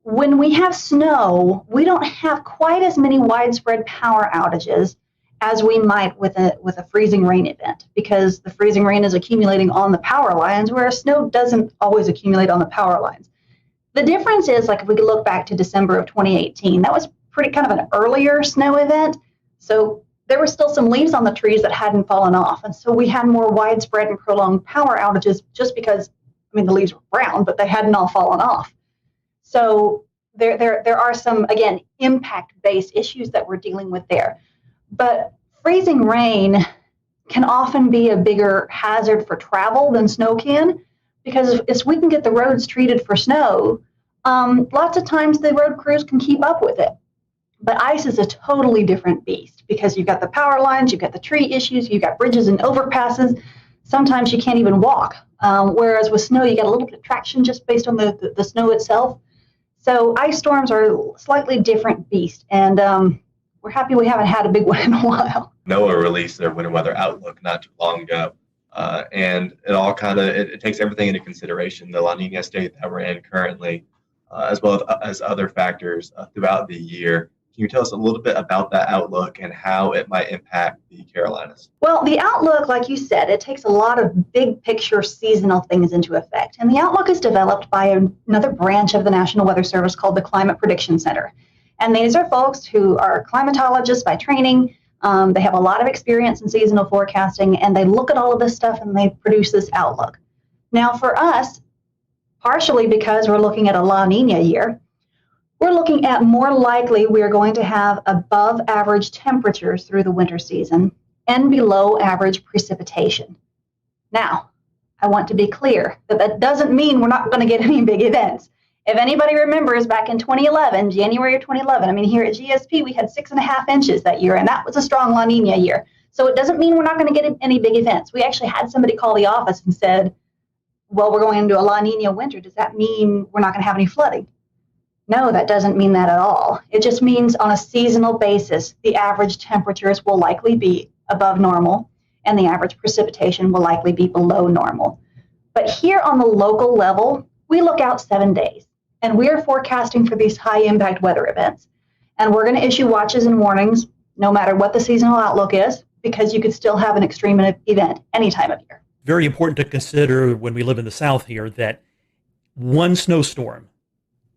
Speaker 3: When we have snow, we don't have quite as many widespread power outages as we might with a freezing rain event, because the freezing rain is accumulating on the power lines, whereas snow doesn't always accumulate on the power lines. The difference is, like, if we could look back to December of 2018, that was pretty kind of an earlier snow event. So there were still some leaves on the trees that hadn't fallen off. And so we had more widespread and prolonged power outages just because, the leaves were brown, but they hadn't all fallen off. So there are some, again, impact-based issues that we're dealing with there. But freezing rain can often be a bigger hazard for travel than snow can, because if we can get the roads treated for snow, lots of times the road crews can keep up with it. But ice is a totally different beast, because you've got the power lines, you've got the tree issues, you've got bridges and overpasses. Sometimes you can't even walk. Whereas with snow, you get a little bit of traction just based on the snow itself. So ice storms are a slightly different beast. And we're happy we haven't had a big one in a while.
Speaker 1: NOAA released their winter weather outlook not too long ago. And it all it takes everything into consideration, the La Nina state that we're in currently, as well as other factors throughout the year. Can you tell us a little bit about that outlook and how it might impact the Carolinas?
Speaker 3: Well, the outlook, like you said, it takes a lot of big picture seasonal things into effect. And the outlook is developed by another branch of the National Weather Service called the Climate Prediction Center. And these are folks who are climatologists by training. They have a lot of experience in seasonal forecasting, and they look at all of this stuff and they produce this outlook. Now, for us, partially because we're looking at a La Nina year, we're looking at more likely we are going to have above average temperatures through the winter season and below average precipitation. Now, I want to be clear that that doesn't mean we're not going to get any big events. If anybody remembers back in 2011, January of 2011, here at GSP, we had 6.5 inches that year, and that was a strong La Nina year. So it doesn't mean we're not going to get any big events. We actually had somebody call the office and said, well, we're going into a La Nina winter. Does that mean we're not going to have any flooding? No, that doesn't mean that at all. It just means on a seasonal basis, the average temperatures will likely be above normal, and the average precipitation will likely be below normal. But here on the local level, we look out 7 days, and we're forecasting for these high impact weather events. And we're going to issue watches and warnings no matter what the seasonal outlook is, because you could still have an extreme event any time of year.
Speaker 8: Very important to consider when we live in the South here that one snowstorm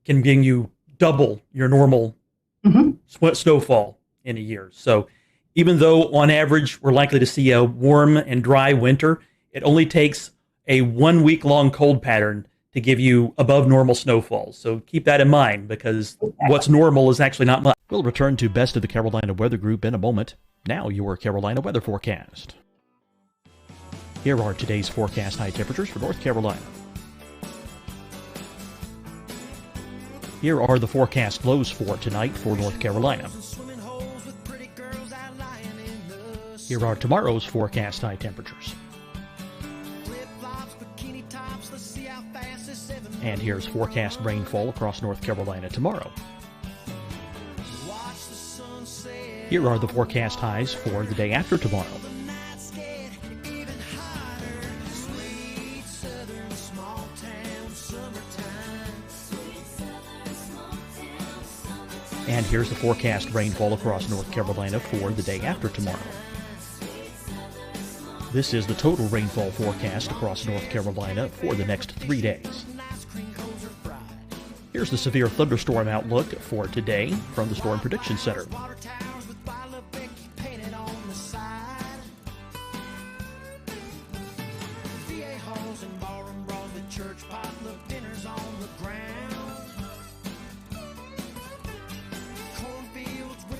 Speaker 8: can bring you double your normal snowfall in a year. So even though on average we're likely to see a warm and dry winter, it only takes a 1 week long cold pattern to give you above normal snowfalls. So keep that in mind, because what's normal is actually not much.
Speaker 7: We'll return to Best of the Carolina Weather Group in a moment. Now your Carolina weather forecast. Here are today's forecast high temperatures for North Carolina. Here are the forecast lows for tonight for North Carolina. Here are tomorrow's forecast high temperatures. And here's forecast rainfall across North Carolina tomorrow. Here are the forecast highs for the day after tomorrow. And here's the forecast rainfall across North Carolina for the day after tomorrow. This is the total rainfall forecast across North Carolina for the next 3 days. Here's the severe thunderstorm outlook for today from the Storm Prediction Center.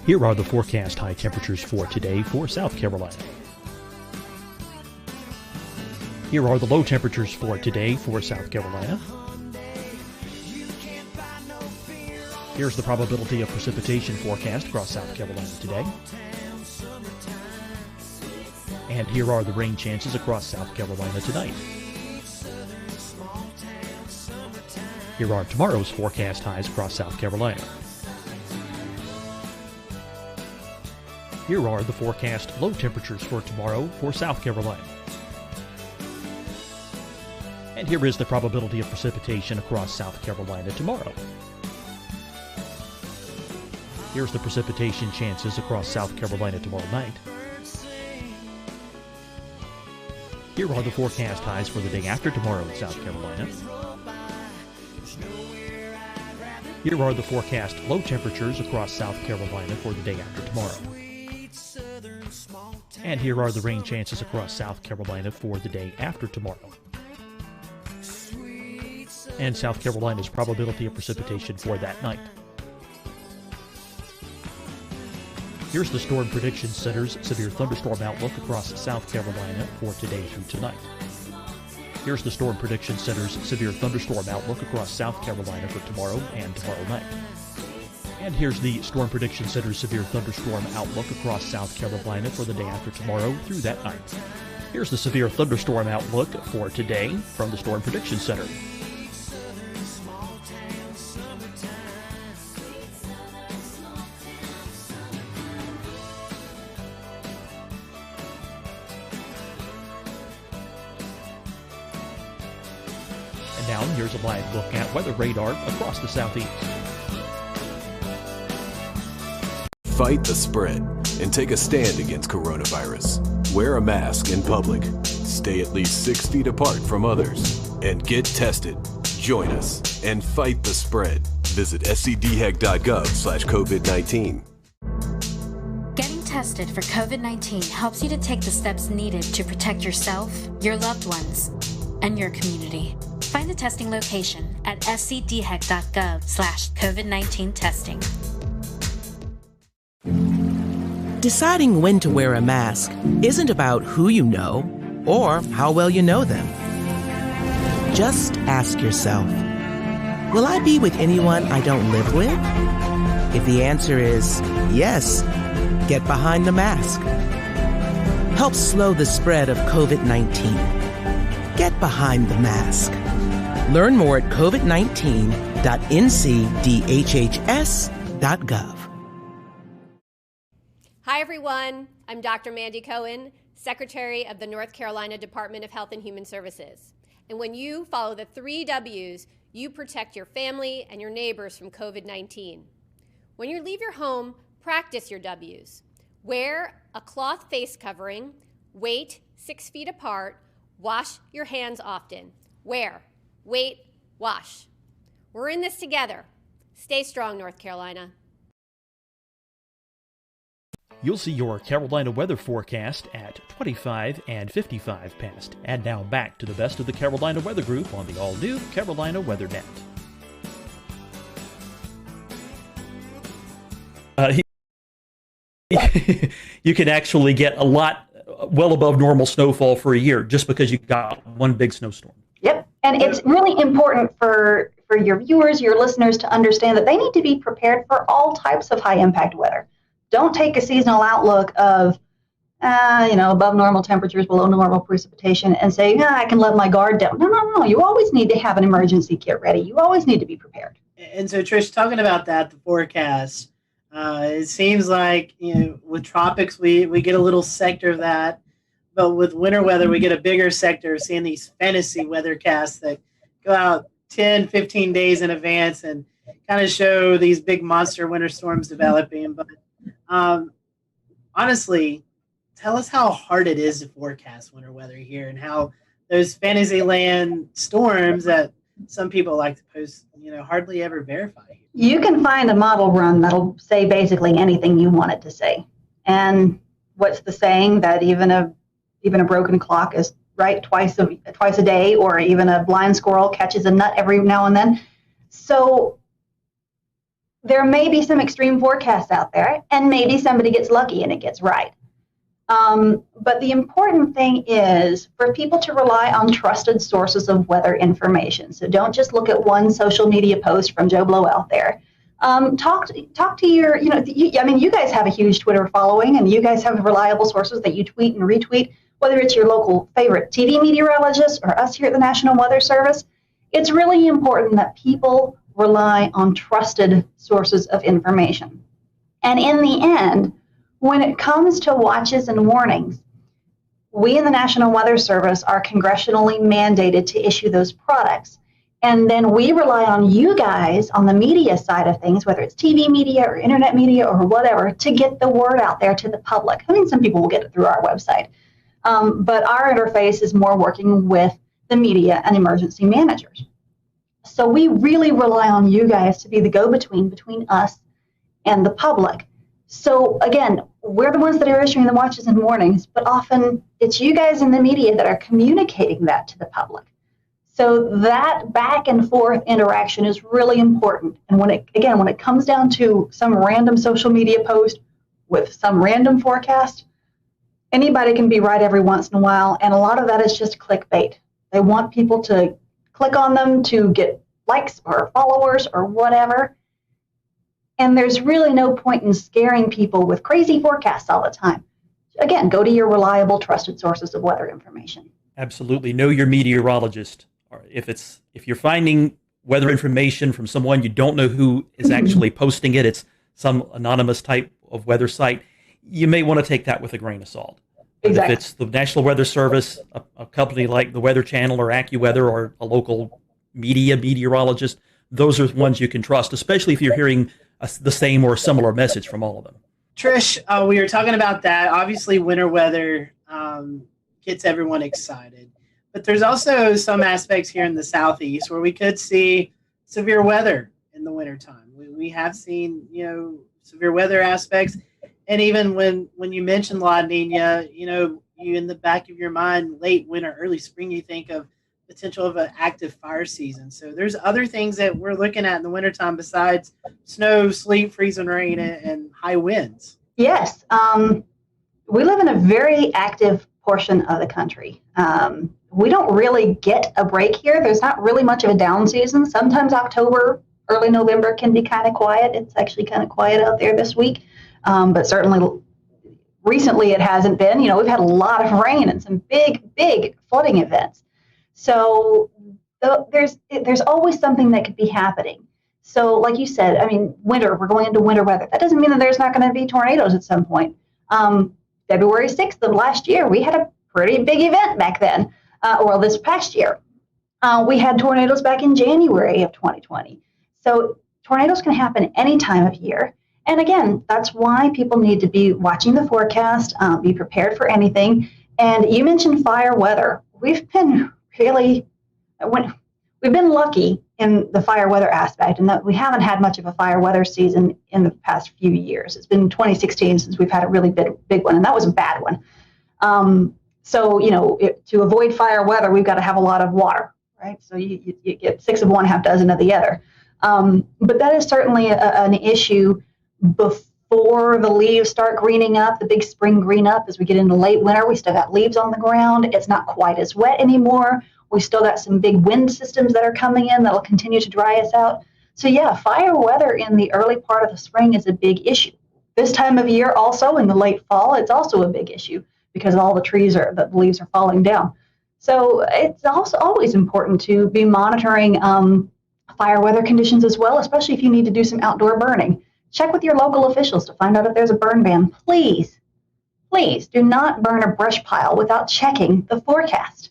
Speaker 7: Here are the forecast high temperatures for today for South Carolina. Here are the low temperatures for today for South Carolina. Here's the probability of precipitation forecast across South Carolina today. And here are the rain chances across South Carolina tonight. Here are tomorrow's forecast highs across South Carolina. Here are the forecast low temperatures for tomorrow for South Carolina. And here is the probability of precipitation across South Carolina tomorrow. Here's the precipitation chances across South Carolina tomorrow night. Here are the forecast highs for the day after tomorrow in South Carolina. Here are the forecast low temperatures across South Carolina for the day after tomorrow. And here are the rain chances across South Carolina for the day after tomorrow. And South Carolina's probability of precipitation for that night. Here's the Storm Prediction Center's severe thunderstorm outlook across South Carolina for today through tonight. Here's the Storm Prediction Center's severe thunderstorm outlook across South Carolina for tomorrow and tomorrow night. And here's the Storm Prediction Center's severe thunderstorm outlook across South Carolina for the day after tomorrow through that night. Here's the severe thunderstorm outlook for today from the Storm Prediction Center. Now, here's a live look at weather radar across the southeast.
Speaker 9: Fight the spread and take a stand against coronavirus. Wear a mask in public. Stay at least 6 feet apart from others. And get tested. Join us and fight the spread. Visit scdhec.gov/COVID-19.
Speaker 10: Getting tested for COVID-19 helps you to take the steps needed to protect yourself, your loved ones, and your community. Find the testing location at scdhec.gov/COVID-19 testing.
Speaker 11: Deciding when to wear a mask isn't about who you know or how well you know them. Just ask yourself, will I be with anyone I don't live with? If the answer is yes, get behind the mask. Help slow the spread of COVID-19. Get behind the mask. Learn more at covid19.ncdhhs.gov.
Speaker 12: Hi, everyone. I'm Dr. Mandy Cohen, Secretary of the North Carolina Department of Health and Human Services. And when you follow the 3 W's, you protect your family and your neighbors from COVID-19. When you leave your home, practice your W's. Wear a cloth face covering, wait 6 feet apart, wash your hands often. Wear, wait, wash. We're in this together. Stay strong, North Carolina.
Speaker 7: You'll see your Carolina weather forecast at 25 and 55 past. And now back to the best of the Carolina Weather Group on the all-new Carolina Weather Net. You can actually get a lot well above normal snowfall for a year just because you got one big snowstorm.
Speaker 3: Yep. And it's really important for your viewers, your listeners to understand that they need to be prepared for all types of high impact weather. Don't take a seasonal outlook of, above normal temperatures, below normal precipitation, and say, I can let my guard down. No. You always need to have an emergency kit ready. You always need to be prepared.
Speaker 2: And so, Trish, talking about that, the forecast, it seems like, with tropics, we get a little sector of that. But with winter weather, we get a bigger sector, seeing these fantasy weathercasts that go out 10, 15 days in advance and kind of show these big monster winter storms developing. But honestly, tell us how hard it is to forecast winter weather here and how those Fantasyland storms that some people like to post, hardly ever verify.
Speaker 3: You can find a model run that'll say basically anything you want it to say. And what's the saying that even a broken clock is right twice a day, or even a blind squirrel catches a nut every now and then. So there may be some extreme forecasts out there, and maybe somebody gets lucky and it gets right. But the important thing is for people to rely on trusted sources of weather information. So don't just look at one social media post from Joe Blow out there. Talk to your, you guys have a huge Twitter following, and you guys have reliable sources that you tweet and retweet, whether it's your local favorite TV meteorologist or us here at the National Weather Service. It's really important that people rely on trusted sources of information. And in the end, when it comes to watches and warnings, we in the National Weather Service are congressionally mandated to issue those products. And then we rely on you guys on the media side of things, whether it's TV media or internet media or whatever, to get the word out there to the public. I mean, some people will get it through our website. But our interface is more working with the media and emergency managers. So we really rely on you guys to be the go-between between us and the public. So again, we're the ones that are issuing the watches and warnings, but often it's you guys in the media that are communicating that to the public. So that back and forth interaction is really important. And when it comes down to some random social media post with some random forecast, anybody can be right every once in a while, and a lot of that is just clickbait. They want people to click on them to get likes or followers or whatever. And there's really no point in scaring people with crazy forecasts all the time. Again, go to your reliable, trusted sources of weather information.
Speaker 7: Absolutely. Know your meteorologist. If you're finding weather information from someone you don't know who is actually posting it, it's some anonymous type of weather site, you may want to take that with a grain of salt.
Speaker 3: Exactly.
Speaker 7: If it's the National Weather Service, a company like the Weather Channel or AccuWeather, or a local meteorologist, those are the ones you can trust, especially if you're hearing the same or similar message from all of them.
Speaker 2: Trish, we were talking about that. Obviously, winter weather gets everyone excited. But there's also some aspects here in the Southeast where we could see severe weather in the wintertime. We have seen, severe weather aspects. And even when you mention La Nina, you in the back of your mind, late winter, early spring, you think of potential of an active fire season. So there's other things that we're looking at in the wintertime besides snow, sleet, freezing rain, and high winds.
Speaker 3: Yes. We live in a very active portion of the country. We don't really get a break here. There's not really much of a down season. Sometimes October, early November can be kind of quiet. It's actually kind of quiet out there this week. But certainly recently it hasn't been. We've had a lot of rain and some big flooding events. So there's always something that could be happening. So like you said, winter, we're going into winter weather. That doesn't mean that there's not going to be tornadoes at some point. February 6th of last year, we had a pretty big event back then, this past year. We had tornadoes back in January of 2020. So tornadoes can happen any time of year. And again, that's why people need to be watching the forecast, be prepared for anything. And you mentioned fire weather. We've been lucky in the fire weather aspect, and that we haven't had much of a fire weather season in the past few years. It's been 2016 since we've had a really big one, and that was a bad one. To avoid fire weather, we've got to have a lot of water, right? So you get 6 of one, half dozen of the other. But that is certainly an issue before the leaves start greening up, the big spring green up. As we get into late winter, we still got leaves on the ground. It's not quite as wet anymore. We still got some big wind systems that are coming in that'll continue to dry us out. So yeah, fire weather in the early part of the spring is a big issue. This time of year also, in the late fall, it's also a big issue because all the leaves are falling down. So it's also always important to be monitoring fire weather conditions as well, especially if you need to do some outdoor burning. Check with your local officials to find out if there's a burn ban. Please do not burn a brush pile without checking the forecast.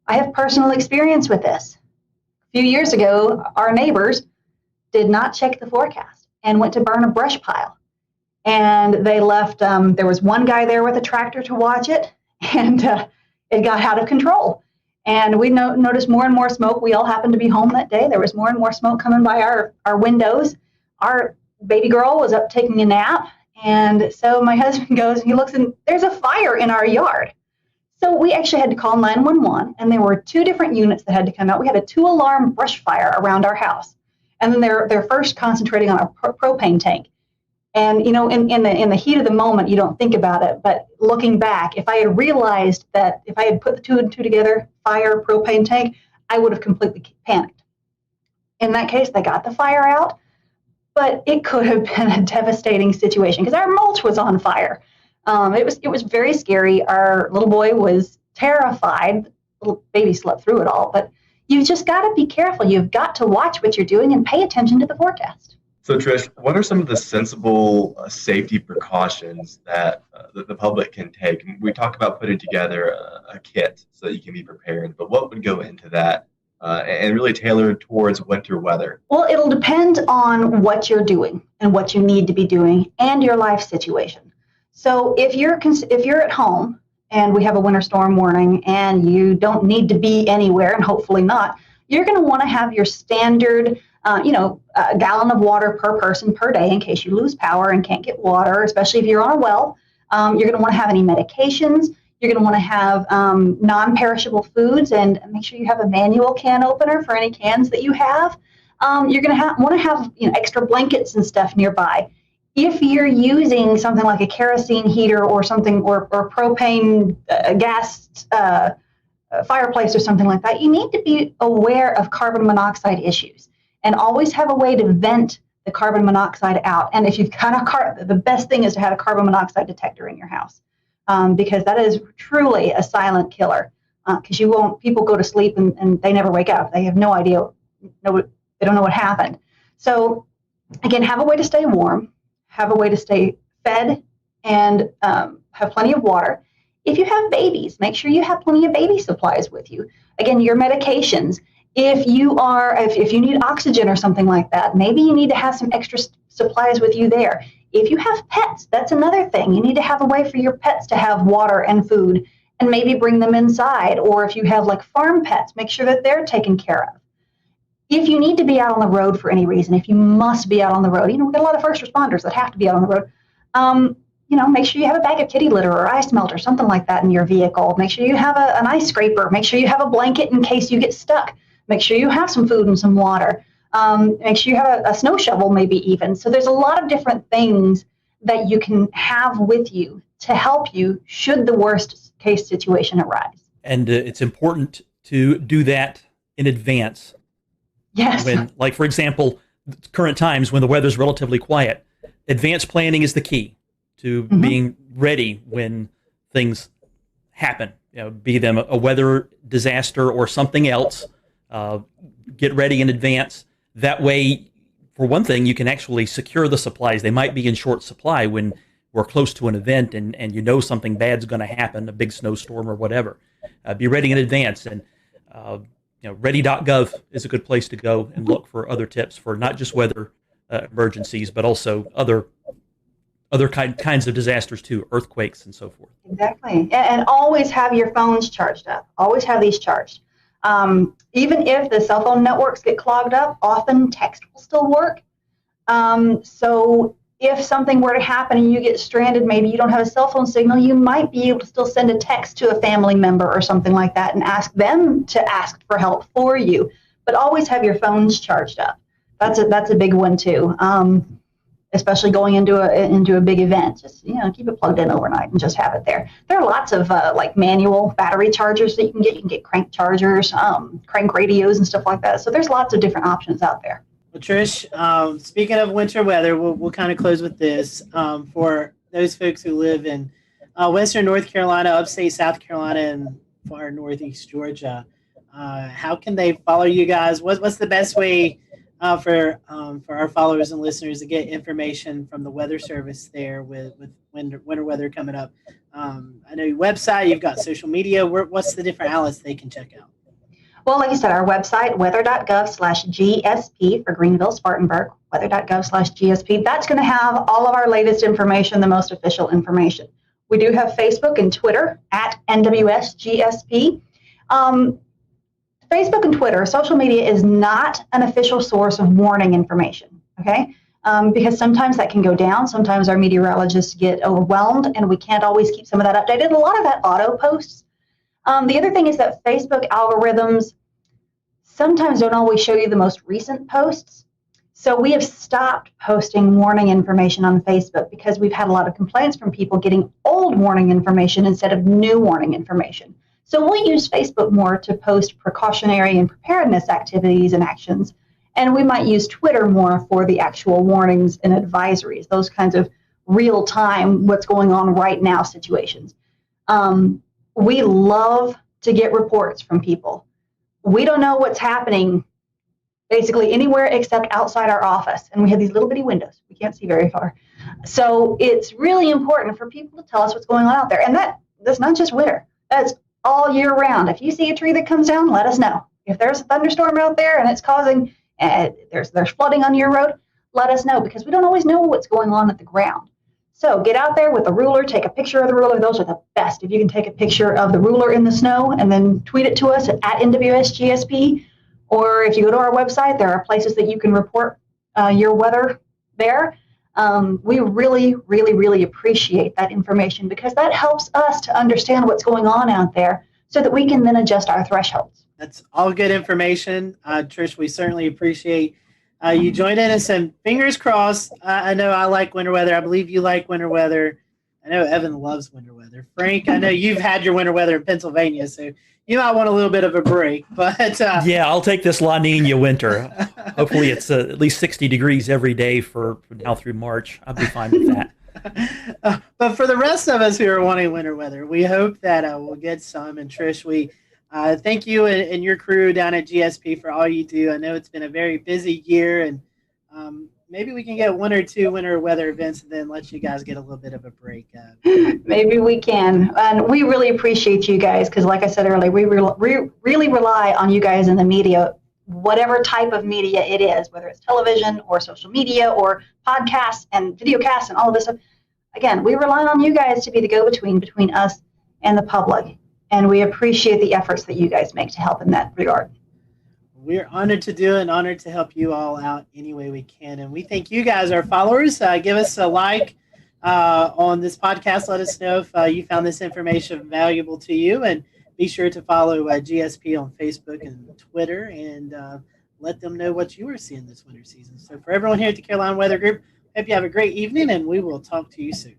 Speaker 3: I have personal experience with this. A few years ago, our neighbors did not check the forecast and went to burn a brush pile. And they left, there was one guy there with a tractor to watch it, and it got out of control. And we noticed more and more smoke. We all happened to be home that day. There was more and more smoke coming by our windows. Our baby girl was up taking a nap. And so my husband goes, he looks, and there's a fire in our yard. So we actually had to call 911, and there were 2 different units that had to come out. We had a 2-alarm brush fire around our house. And then they're first concentrating on a propane tank. And, in the heat of the moment, you don't think about it. But looking back, if I had realized that if I had put the 2 and 2 together, fire, propane tank, I would have completely panicked. In that case, they got the fire out, but it could have been a devastating situation because our mulch was on fire. It was very scary. Our little boy was terrified. Little baby slept through it all, but you've just got to be careful. You've got to watch what you're doing and pay attention to the forecast.
Speaker 1: So, Trish, what are some of the sensible safety precautions that the public can take? We talk about putting together a kit so that you can be prepared, but what would go into that and really tailored towards winter weather?
Speaker 3: Well, it'll depend on what you're doing and what you need to be doing and your life situation. So if you're at home and we have a winter storm warning and you don't need to be anywhere, and hopefully not, you're going to want to have your standard a gallon of water per person per day in case you lose power and can't get water, especially if you're on a well. You're going to want to have any medications. You're going to want to have non-perishable foods, and make sure you have a manual can opener for any cans that you have. You're going to want to have extra blankets and stuff nearby. If you're using something like a kerosene heater or something, or propane gas fireplace or something like that, you need to be aware of carbon monoxide issues. And always have a way to vent the carbon monoxide out. And if you've got the best thing is to have a carbon monoxide detector in your house, because that is truly a silent killer. Because people go to sleep and they never wake up. They have no idea, they don't know what happened. So again, have a way to stay warm, have a way to stay fed, and have plenty of water. If you have babies, make sure you have plenty of baby supplies with you. Again, your medications. If you need oxygen or something like that, maybe you need to have some extra supplies with you there. If you have pets, that's another thing. You need to have a way for your pets to have water and food and maybe bring them inside. Or if you have like farm pets, make sure that they're taken care of. If you need to be out on the road for any reason, if you must be out on the road, we've got a lot of first responders that have to be out on the road. Make sure you have a bag of kitty litter or ice melt or something like that in your vehicle. Make sure you have an ice scraper. Make sure you have a blanket in case you get stuck. Make sure you have some food and some water. Make sure you have a snow shovel, maybe even. So there's a lot of different things that you can have with you to help you should the worst case situation arise.
Speaker 7: And it's important to do that in advance.
Speaker 3: Yes.
Speaker 7: Like, for example, current times when the weather's relatively quiet, advanced planning is the key to being ready when things happen, be them a weather disaster or something else. Get ready in advance. That way, for one thing, you can actually secure the supplies. They might be in short supply when we're close to an event and something bad's going to happen, a big snowstorm or whatever. Be ready in advance. And ready.gov is a good place to go and look for other tips for not just weather emergencies, but also other kinds of disasters too, earthquakes and so forth.
Speaker 3: Exactly. And always have your phones charged up. Always have these charged. Even if the cell phone networks get clogged up, often text will still work. So if something were to happen and you get stranded, maybe you don't have a cell phone signal, you might be able to still send a text to a family member or something like that and ask them to ask for help for you. But always have your phones charged up. That's a big one too. Especially going into a big event, just keep it plugged in overnight and just have it there. There are lots of like manual battery chargers that you can get. You can get crank chargers, crank radios, and stuff like that. So there's lots of different options out there.
Speaker 2: Well, Trish, speaking of winter weather, we'll kind of close with this. For those folks who live in western North Carolina, upstate South Carolina, and far northeast Georgia, how can they follow you guys? What's the best way for our followers and listeners to get information from the Weather Service there with winter weather coming up? I know your website, you've got social media. What's the different outlets they can check out?
Speaker 3: Well, like you said, our website, weather.gov/GSP for Greenville, Spartanburg, weather.gov/GSP. That's going to have all of our latest information, the most official information. We do have Facebook and Twitter at NWSGSP. Facebook and Twitter, social media is not an official source of warning information, okay? Because sometimes that can go down. Sometimes our meteorologists get overwhelmed and we can't always keep some of that updated. A lot of that auto posts. The other thing is that Facebook algorithms sometimes don't always show you the most recent posts. So we have stopped posting warning information on Facebook because we've had a lot of complaints from people getting old warning information instead of new warning information. So we'll use Facebook more to post precautionary and preparedness activities and actions. And we might use Twitter more for the actual warnings and advisories, those kinds of real-time, what's going on right now situations. We love to get reports from people. we don't know what's happening basically anywhere except outside our office. And we have these little bitty windows. We can't see very far. So it's really important for people to tell us what's going on out there. And that's not just winter. That's all year round. If you see a tree that comes down, let us know. If there's a thunderstorm out there and it's causing, there's flooding on your road, let us know, because we don't always know what's going on at the ground. So get out there with a ruler, take a picture of the ruler. Those are the best. If you can take a picture of the ruler in the snow and then tweet it to us at NWSGSP, or if you go to our website, there are places that you can report your weather there. We really, really, really appreciate that information, because that helps us to understand what's going on out there so that we can then adjust our thresholds.
Speaker 2: That's all good information. Trish, we certainly appreciate you joining us, and fingers crossed. I know I like winter weather. I believe you like winter weather. I know Evan loves winter weather. Frank, I know you've had your winter weather in Pennsylvania, so you might want a little bit of a break. But
Speaker 7: yeah, I'll take this La Nina winter. Hopefully it's at least 60 degrees every day for now through March. I'll be fine with that.
Speaker 2: But for the rest of us who are wanting winter weather, we hope that we'll get some. And Trish, we thank you and your crew down at GSP for all you do. I know it's been a very busy year, and maybe we can get one or two winter weather events and then let you guys get a little bit of a break.
Speaker 3: Maybe we can. And we really appreciate you guys, because like I said earlier, we really rely on you guys in the media, whatever type of media it is, whether it's television or social media or podcasts and videocasts and all of this stuff. Again, we rely on you guys to be the go-between between us and the public. And we appreciate the efforts that you guys make to help in that regard.
Speaker 2: We're honored to do it and honored to help you all out any way we can. And we thank you guys, our followers. Give us a like on this podcast. Let us know if you found this information valuable to you. And be sure to follow GSP on Facebook and Twitter, and let them know what you are seeing this winter season. So for everyone here at the Carolina Weather Group, hope you have a great evening, and we will talk to you soon.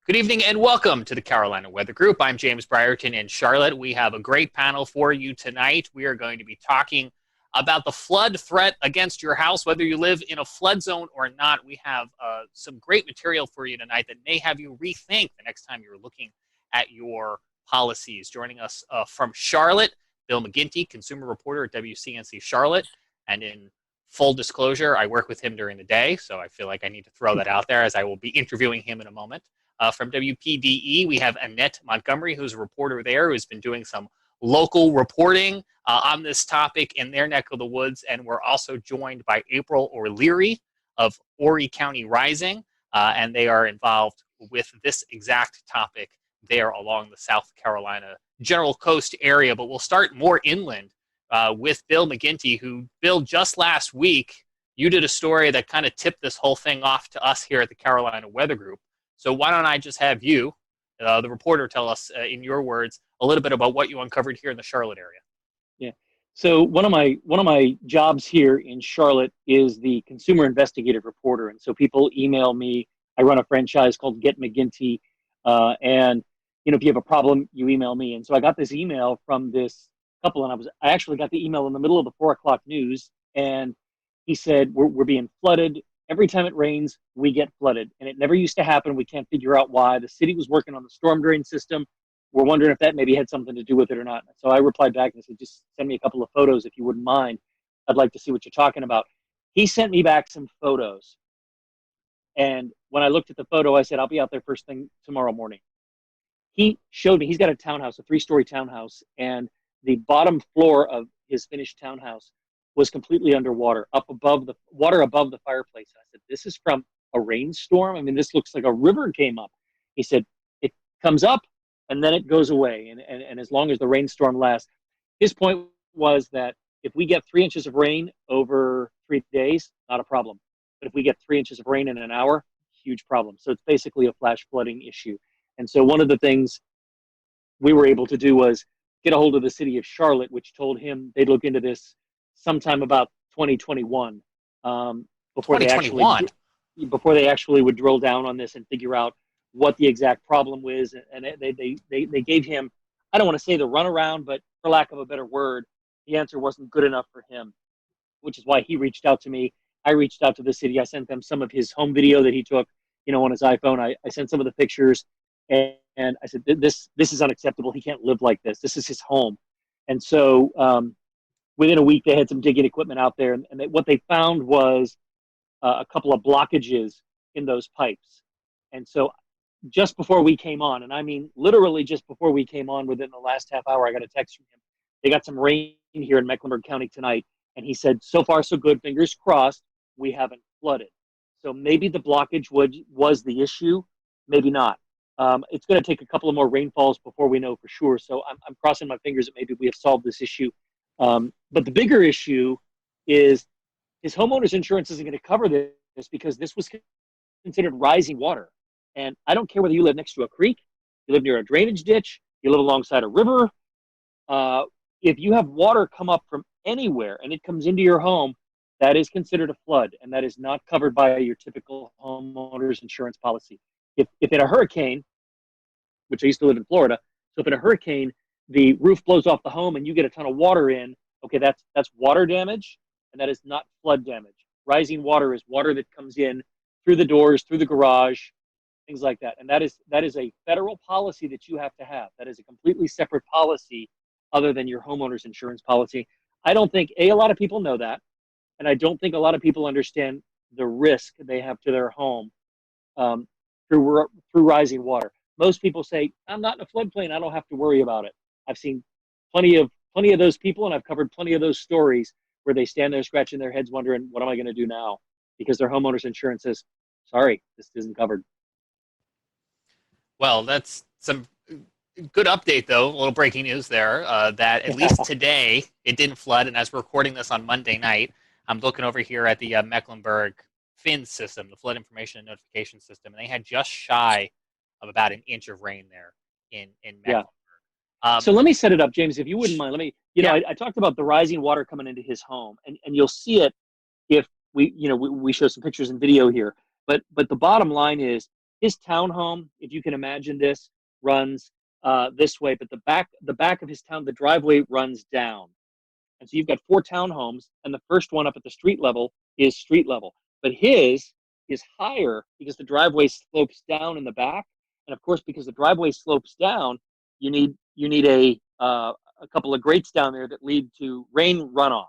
Speaker 18: Good evening and welcome to the Carolina Weather Group. I'm James Brierton in Charlotte. We have a great panel for you tonight. We are going to be talking about the flood threat against your house, whether you live in a flood zone or not. We have some great material for you tonight that may have you rethink the next time you're looking at your policies. Joining us from Charlotte, Bill McGinty, consumer reporter at WCNC Charlotte. And in full disclosure, I work with him during the day, so I feel like I need to throw that out there, as I will be interviewing him in a moment. From WPDE, we have Annette Montgomery, who's a reporter there, who's been doing some local reporting on this topic in their neck of the woods. And we're also joined by April O'Leary of Horry County Rising, and they are involved with this exact topic there along the South Carolina General Coast area. But we'll start more inland with Bill McGinty, who, Bill, just last week, you did a story that kind of tipped this whole thing off to us here at the Carolina Weather Group. So why don't I just have you, the reporter, tell us, in your words, a little bit about what you uncovered here in the Charlotte area.
Speaker 19: Yeah. So one of my jobs here in Charlotte is the consumer investigative reporter, and so people email me. I run a franchise called Get McGinty, and if you have a problem, you email me. And so I got this email from this couple, and I actually got the email in the middle of the 4 o'clock news, and he said we're being flooded. Every time it rains, we get flooded. And it never used to happen. We can't figure out why. The city was working on the storm drain system. We're wondering if that maybe had something to do with it or not. So I replied back and said, just send me a couple of photos if you wouldn't mind. I'd like to see what you're talking about. He sent me back some photos. And when I looked at the photo, I said, I'll be out there first thing tomorrow morning. He showed me, he's got a townhouse, a 3-story townhouse, and the bottom floor of his finished townhouse was completely underwater, above the fireplace. And I said, this is from a rainstorm? I mean, this looks like a river came up. He said, it comes up and then it goes away. And as long as the rainstorm lasts. His point was that if we get 3 inches of rain over 3 days, not a problem. But if we get 3 inches of rain in an hour, huge problem. So it's basically a flash flooding issue. And so one of the things we were able to do was get a hold of the city of Charlotte, which told him they'd look into this sometime about
Speaker 8: 2021 before they
Speaker 18: 2021.
Speaker 8: actually would drill down on this and figure out what the exact problem was. And they gave him, I don't want to say the runaround, but for lack of a better word, the answer wasn't good enough for him, which is why he reached out to me. I reached out to the city. I sent them some of his home video that he took, on his iPhone. I sent some of the pictures, and I said, this is unacceptable. He can't live like this. This is his home. And so within a week, they had some digging equipment out there, and what they found was a couple of blockages in those pipes. And so just before we came on, and I mean literally just before we came on, within the last half hour, I got a text from him. They got some rain here in Mecklenburg County tonight, and he said, so far so good, fingers crossed, we haven't flooded. So maybe the blockage was the issue, maybe not. It's going to take a couple of more rainfalls before we know for sure. So I'm crossing my fingers that maybe we have solved this issue. But the bigger issue is his homeowner's insurance isn't going to cover this because this was considered rising water. And I don't care whether you live next to a creek, you live near a drainage ditch, you live alongside a river. If you have water come up from anywhere and it comes into your home, that is considered a flood, and that is not covered by your typical homeowner's insurance policy. If in a hurricane, which I used to live in Florida, so if in a hurricane the roof blows off the home and you get a ton of water in, okay, that's water damage, and that is not flood damage. Rising water is water that comes in through the doors, through the garage, things like that. And that is a federal policy that you have to have. That is a completely separate policy other than your homeowner's insurance policy. I don't think, a lot of people know that, and I don't think a lot of people understand the risk they have to their home through rising water. Most people say, I'm not in a floodplain, I don't have to worry about it. I've seen plenty of those people, and I've covered plenty of those stories where they stand there scratching their heads wondering, what am I going to do now? Because their homeowner's insurance says, sorry, this isn't covered.
Speaker 18: Well, that's some good update, though. A little breaking news there, that at least today it didn't flood. And as we're recording this on Monday night, I'm looking over here at the Mecklenburg FIN system, the Flood Information and Notification System, and they had just shy of about an inch of rain there in Mecklenburg.
Speaker 8: Yeah. So let me set it up, James, if you wouldn't mind. Let me, I talked about the rising water coming into his home, and you'll see it if we show some pictures and video here. But the bottom line is his townhome, if you can imagine this, runs this way, but the back of his town, the driveway runs down. And so you've got 4 townhomes, and the first one up at the street level is street level. But his is higher because the driveway slopes down in the back. And of course, because the driveway slopes down, you need a couple of grates down there that lead to rain runoff.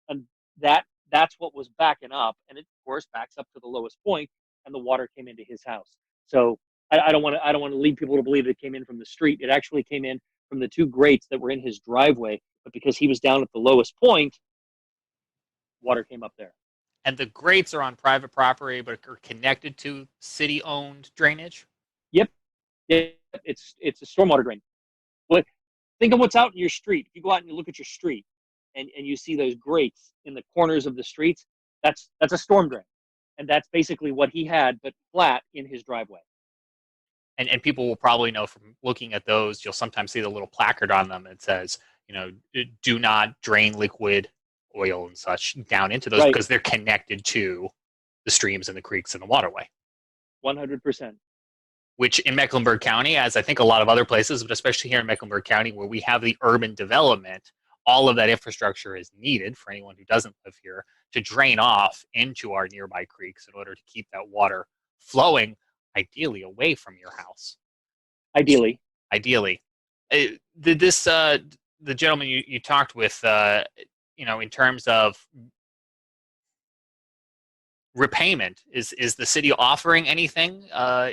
Speaker 8: And that's what was backing up. And it, of course, backs up to the lowest point, and the water came into his house. So I don't want to lead people to believe it came in from the street. It actually came in from the 2 grates that were in his driveway. But because he was down at the lowest point, water came up there.
Speaker 18: And the grates are on private property, but are connected to city-owned drainage?
Speaker 8: Yep. It's a stormwater drain. But think of what's out in your street. If you go out and you look at your street and you see those grates in the corners of the streets, that's a storm drain. And that's basically what he had, but flat in his driveway.
Speaker 18: And people will probably know from looking at those, you'll sometimes see the little placard on them that says, do not drain liquid oil and such down into those, because they're connected to the streams and the creeks and the waterway.
Speaker 8: 100%.
Speaker 18: Which in Mecklenburg County, as I think a lot of other places, but especially here in Mecklenburg County where we have the urban development, all of that infrastructure is needed for anyone who doesn't live here to drain off into our nearby creeks in order to keep that water flowing, ideally away from your house.
Speaker 8: Ideally.
Speaker 18: The gentleman you talked with, in terms of repayment, is the city offering anything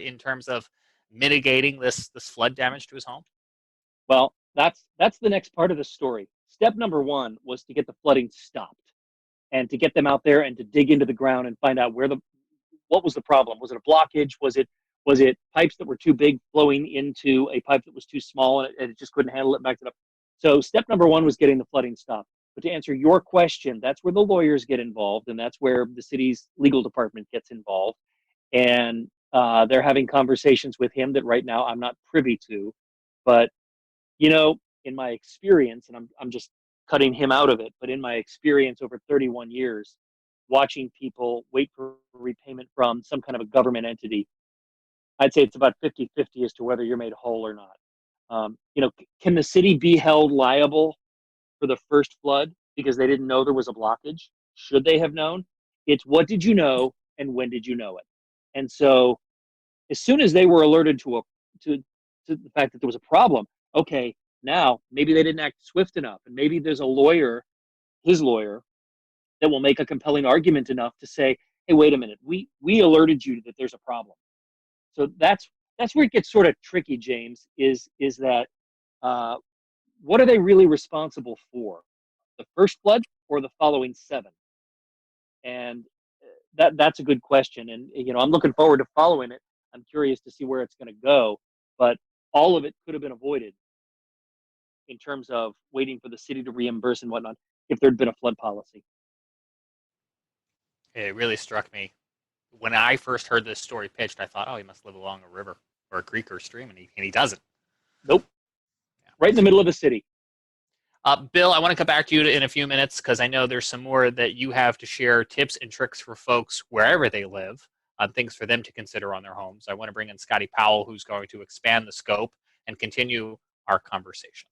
Speaker 18: in terms of mitigating this flood damage to his home?
Speaker 8: Well, that's the next part of the story. Step number 1 was to get the flooding stopped and to get them out there and to dig into the ground and find out what was the problem. Was it a blockage? Was it pipes that were too big flowing into a pipe that was too small and it just couldn't handle it, backed it up? So step number 1 was getting the flooding stopped. But to answer your question, that's where the lawyers get involved, and that's where the city's legal department gets involved. And they're having conversations with him that right now I'm not privy to. But, in my experience, and I'm just
Speaker 3: cutting him out of it, but in my experience over 31 years, watching people wait for repayment from some kind of a government entity, I'd say it's about 50-50 as to whether you're made whole or not. Can the city be held liable for the first flood because they didn't know there was a blockage? Should they have known? It's what did you know and when did you know it? And so as soon as they were alerted to the fact that there was a problem, okay, now maybe they didn't act swift enough, and maybe there's a lawyer, his lawyer, that will make a compelling argument enough to say, hey, wait a minute, we alerted you that there's a problem. So that's where it gets sort of tricky, James, is that what are they really responsible for? The first flood or the following 7? And that's a good question. And, I'm looking forward to following it. I'm curious to see where it's going to go. But all of it could have been avoided in terms of waiting for the city to reimburse and whatnot if there'd been a flood policy.
Speaker 18: It really struck me. When I first heard this story pitched, I thought, oh, he must live along a river or a creek or a stream, and he doesn't.
Speaker 3: Nope. Yeah. Right in the middle of the city.
Speaker 18: Bill, I want to come back to you in a few minutes because I know there's some more that you have to share, tips and tricks for folks wherever they live, things for them to consider on their homes. I want to bring in Scotty Powell, who's going to expand the scope and continue our conversation.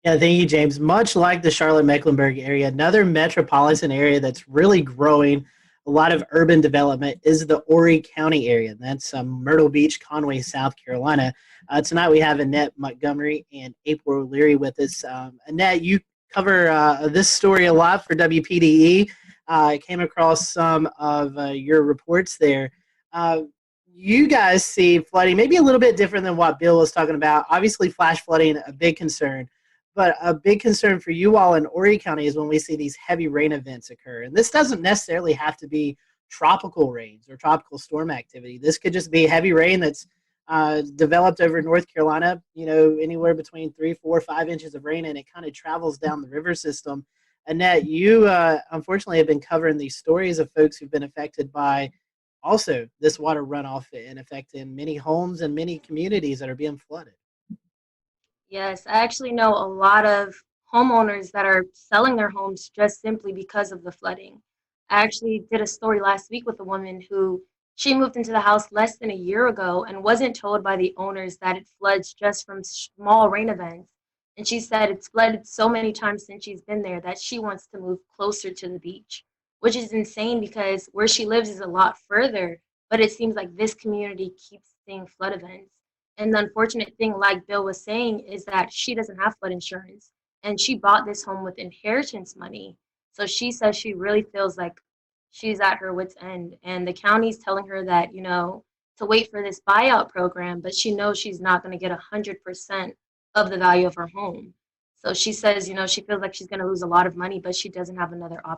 Speaker 2: Yeah, thank you, James. Much like the Charlotte-Mecklenburg area, another metropolitan area that's really growing a lot of urban development is the Horry County area. That's Myrtle Beach, Conway, South Carolina. Tonight we have Annette Montgomery and April O'Leary with us. Annette, you cover this story a lot for WPDE. I came across some of your reports there. You guys see flooding maybe a little bit different than what Bill was talking about. Obviously, flash flooding, a big concern. But a big concern for you all in Horry County is when we see these heavy rain events occur. And this doesn't necessarily have to be tropical rains or tropical storm activity. This could just be heavy rain that's developed over North Carolina, anywhere between 3, 4, 5 inches of rain, and it kind of travels down the river system. Annette, you unfortunately have been covering these stories of folks who've been affected by also this water runoff and affecting many homes and many communities that are being flooded.
Speaker 21: Yes, I actually know a lot of homeowners that are selling their homes just simply because of the flooding. I actually did a story last week with a woman who she moved into the house less than a year ago and wasn't told by the owners that it floods just from small rain events. And she said it's flooded so many times since she's been there that she wants to move closer to the beach, which is insane because where she lives is a lot further, but it seems like this community keeps seeing flood events. And the unfortunate thing, like Bill was saying, is that she doesn't have flood insurance. And she bought this home with inheritance money. So she says she really feels like she's at her wit's end. And the county's telling her that, to wait for this buyout program, but she knows she's not going to get 100% of the value of her home. So she says, she feels like she's going to lose a lot of money, but she doesn't have another option.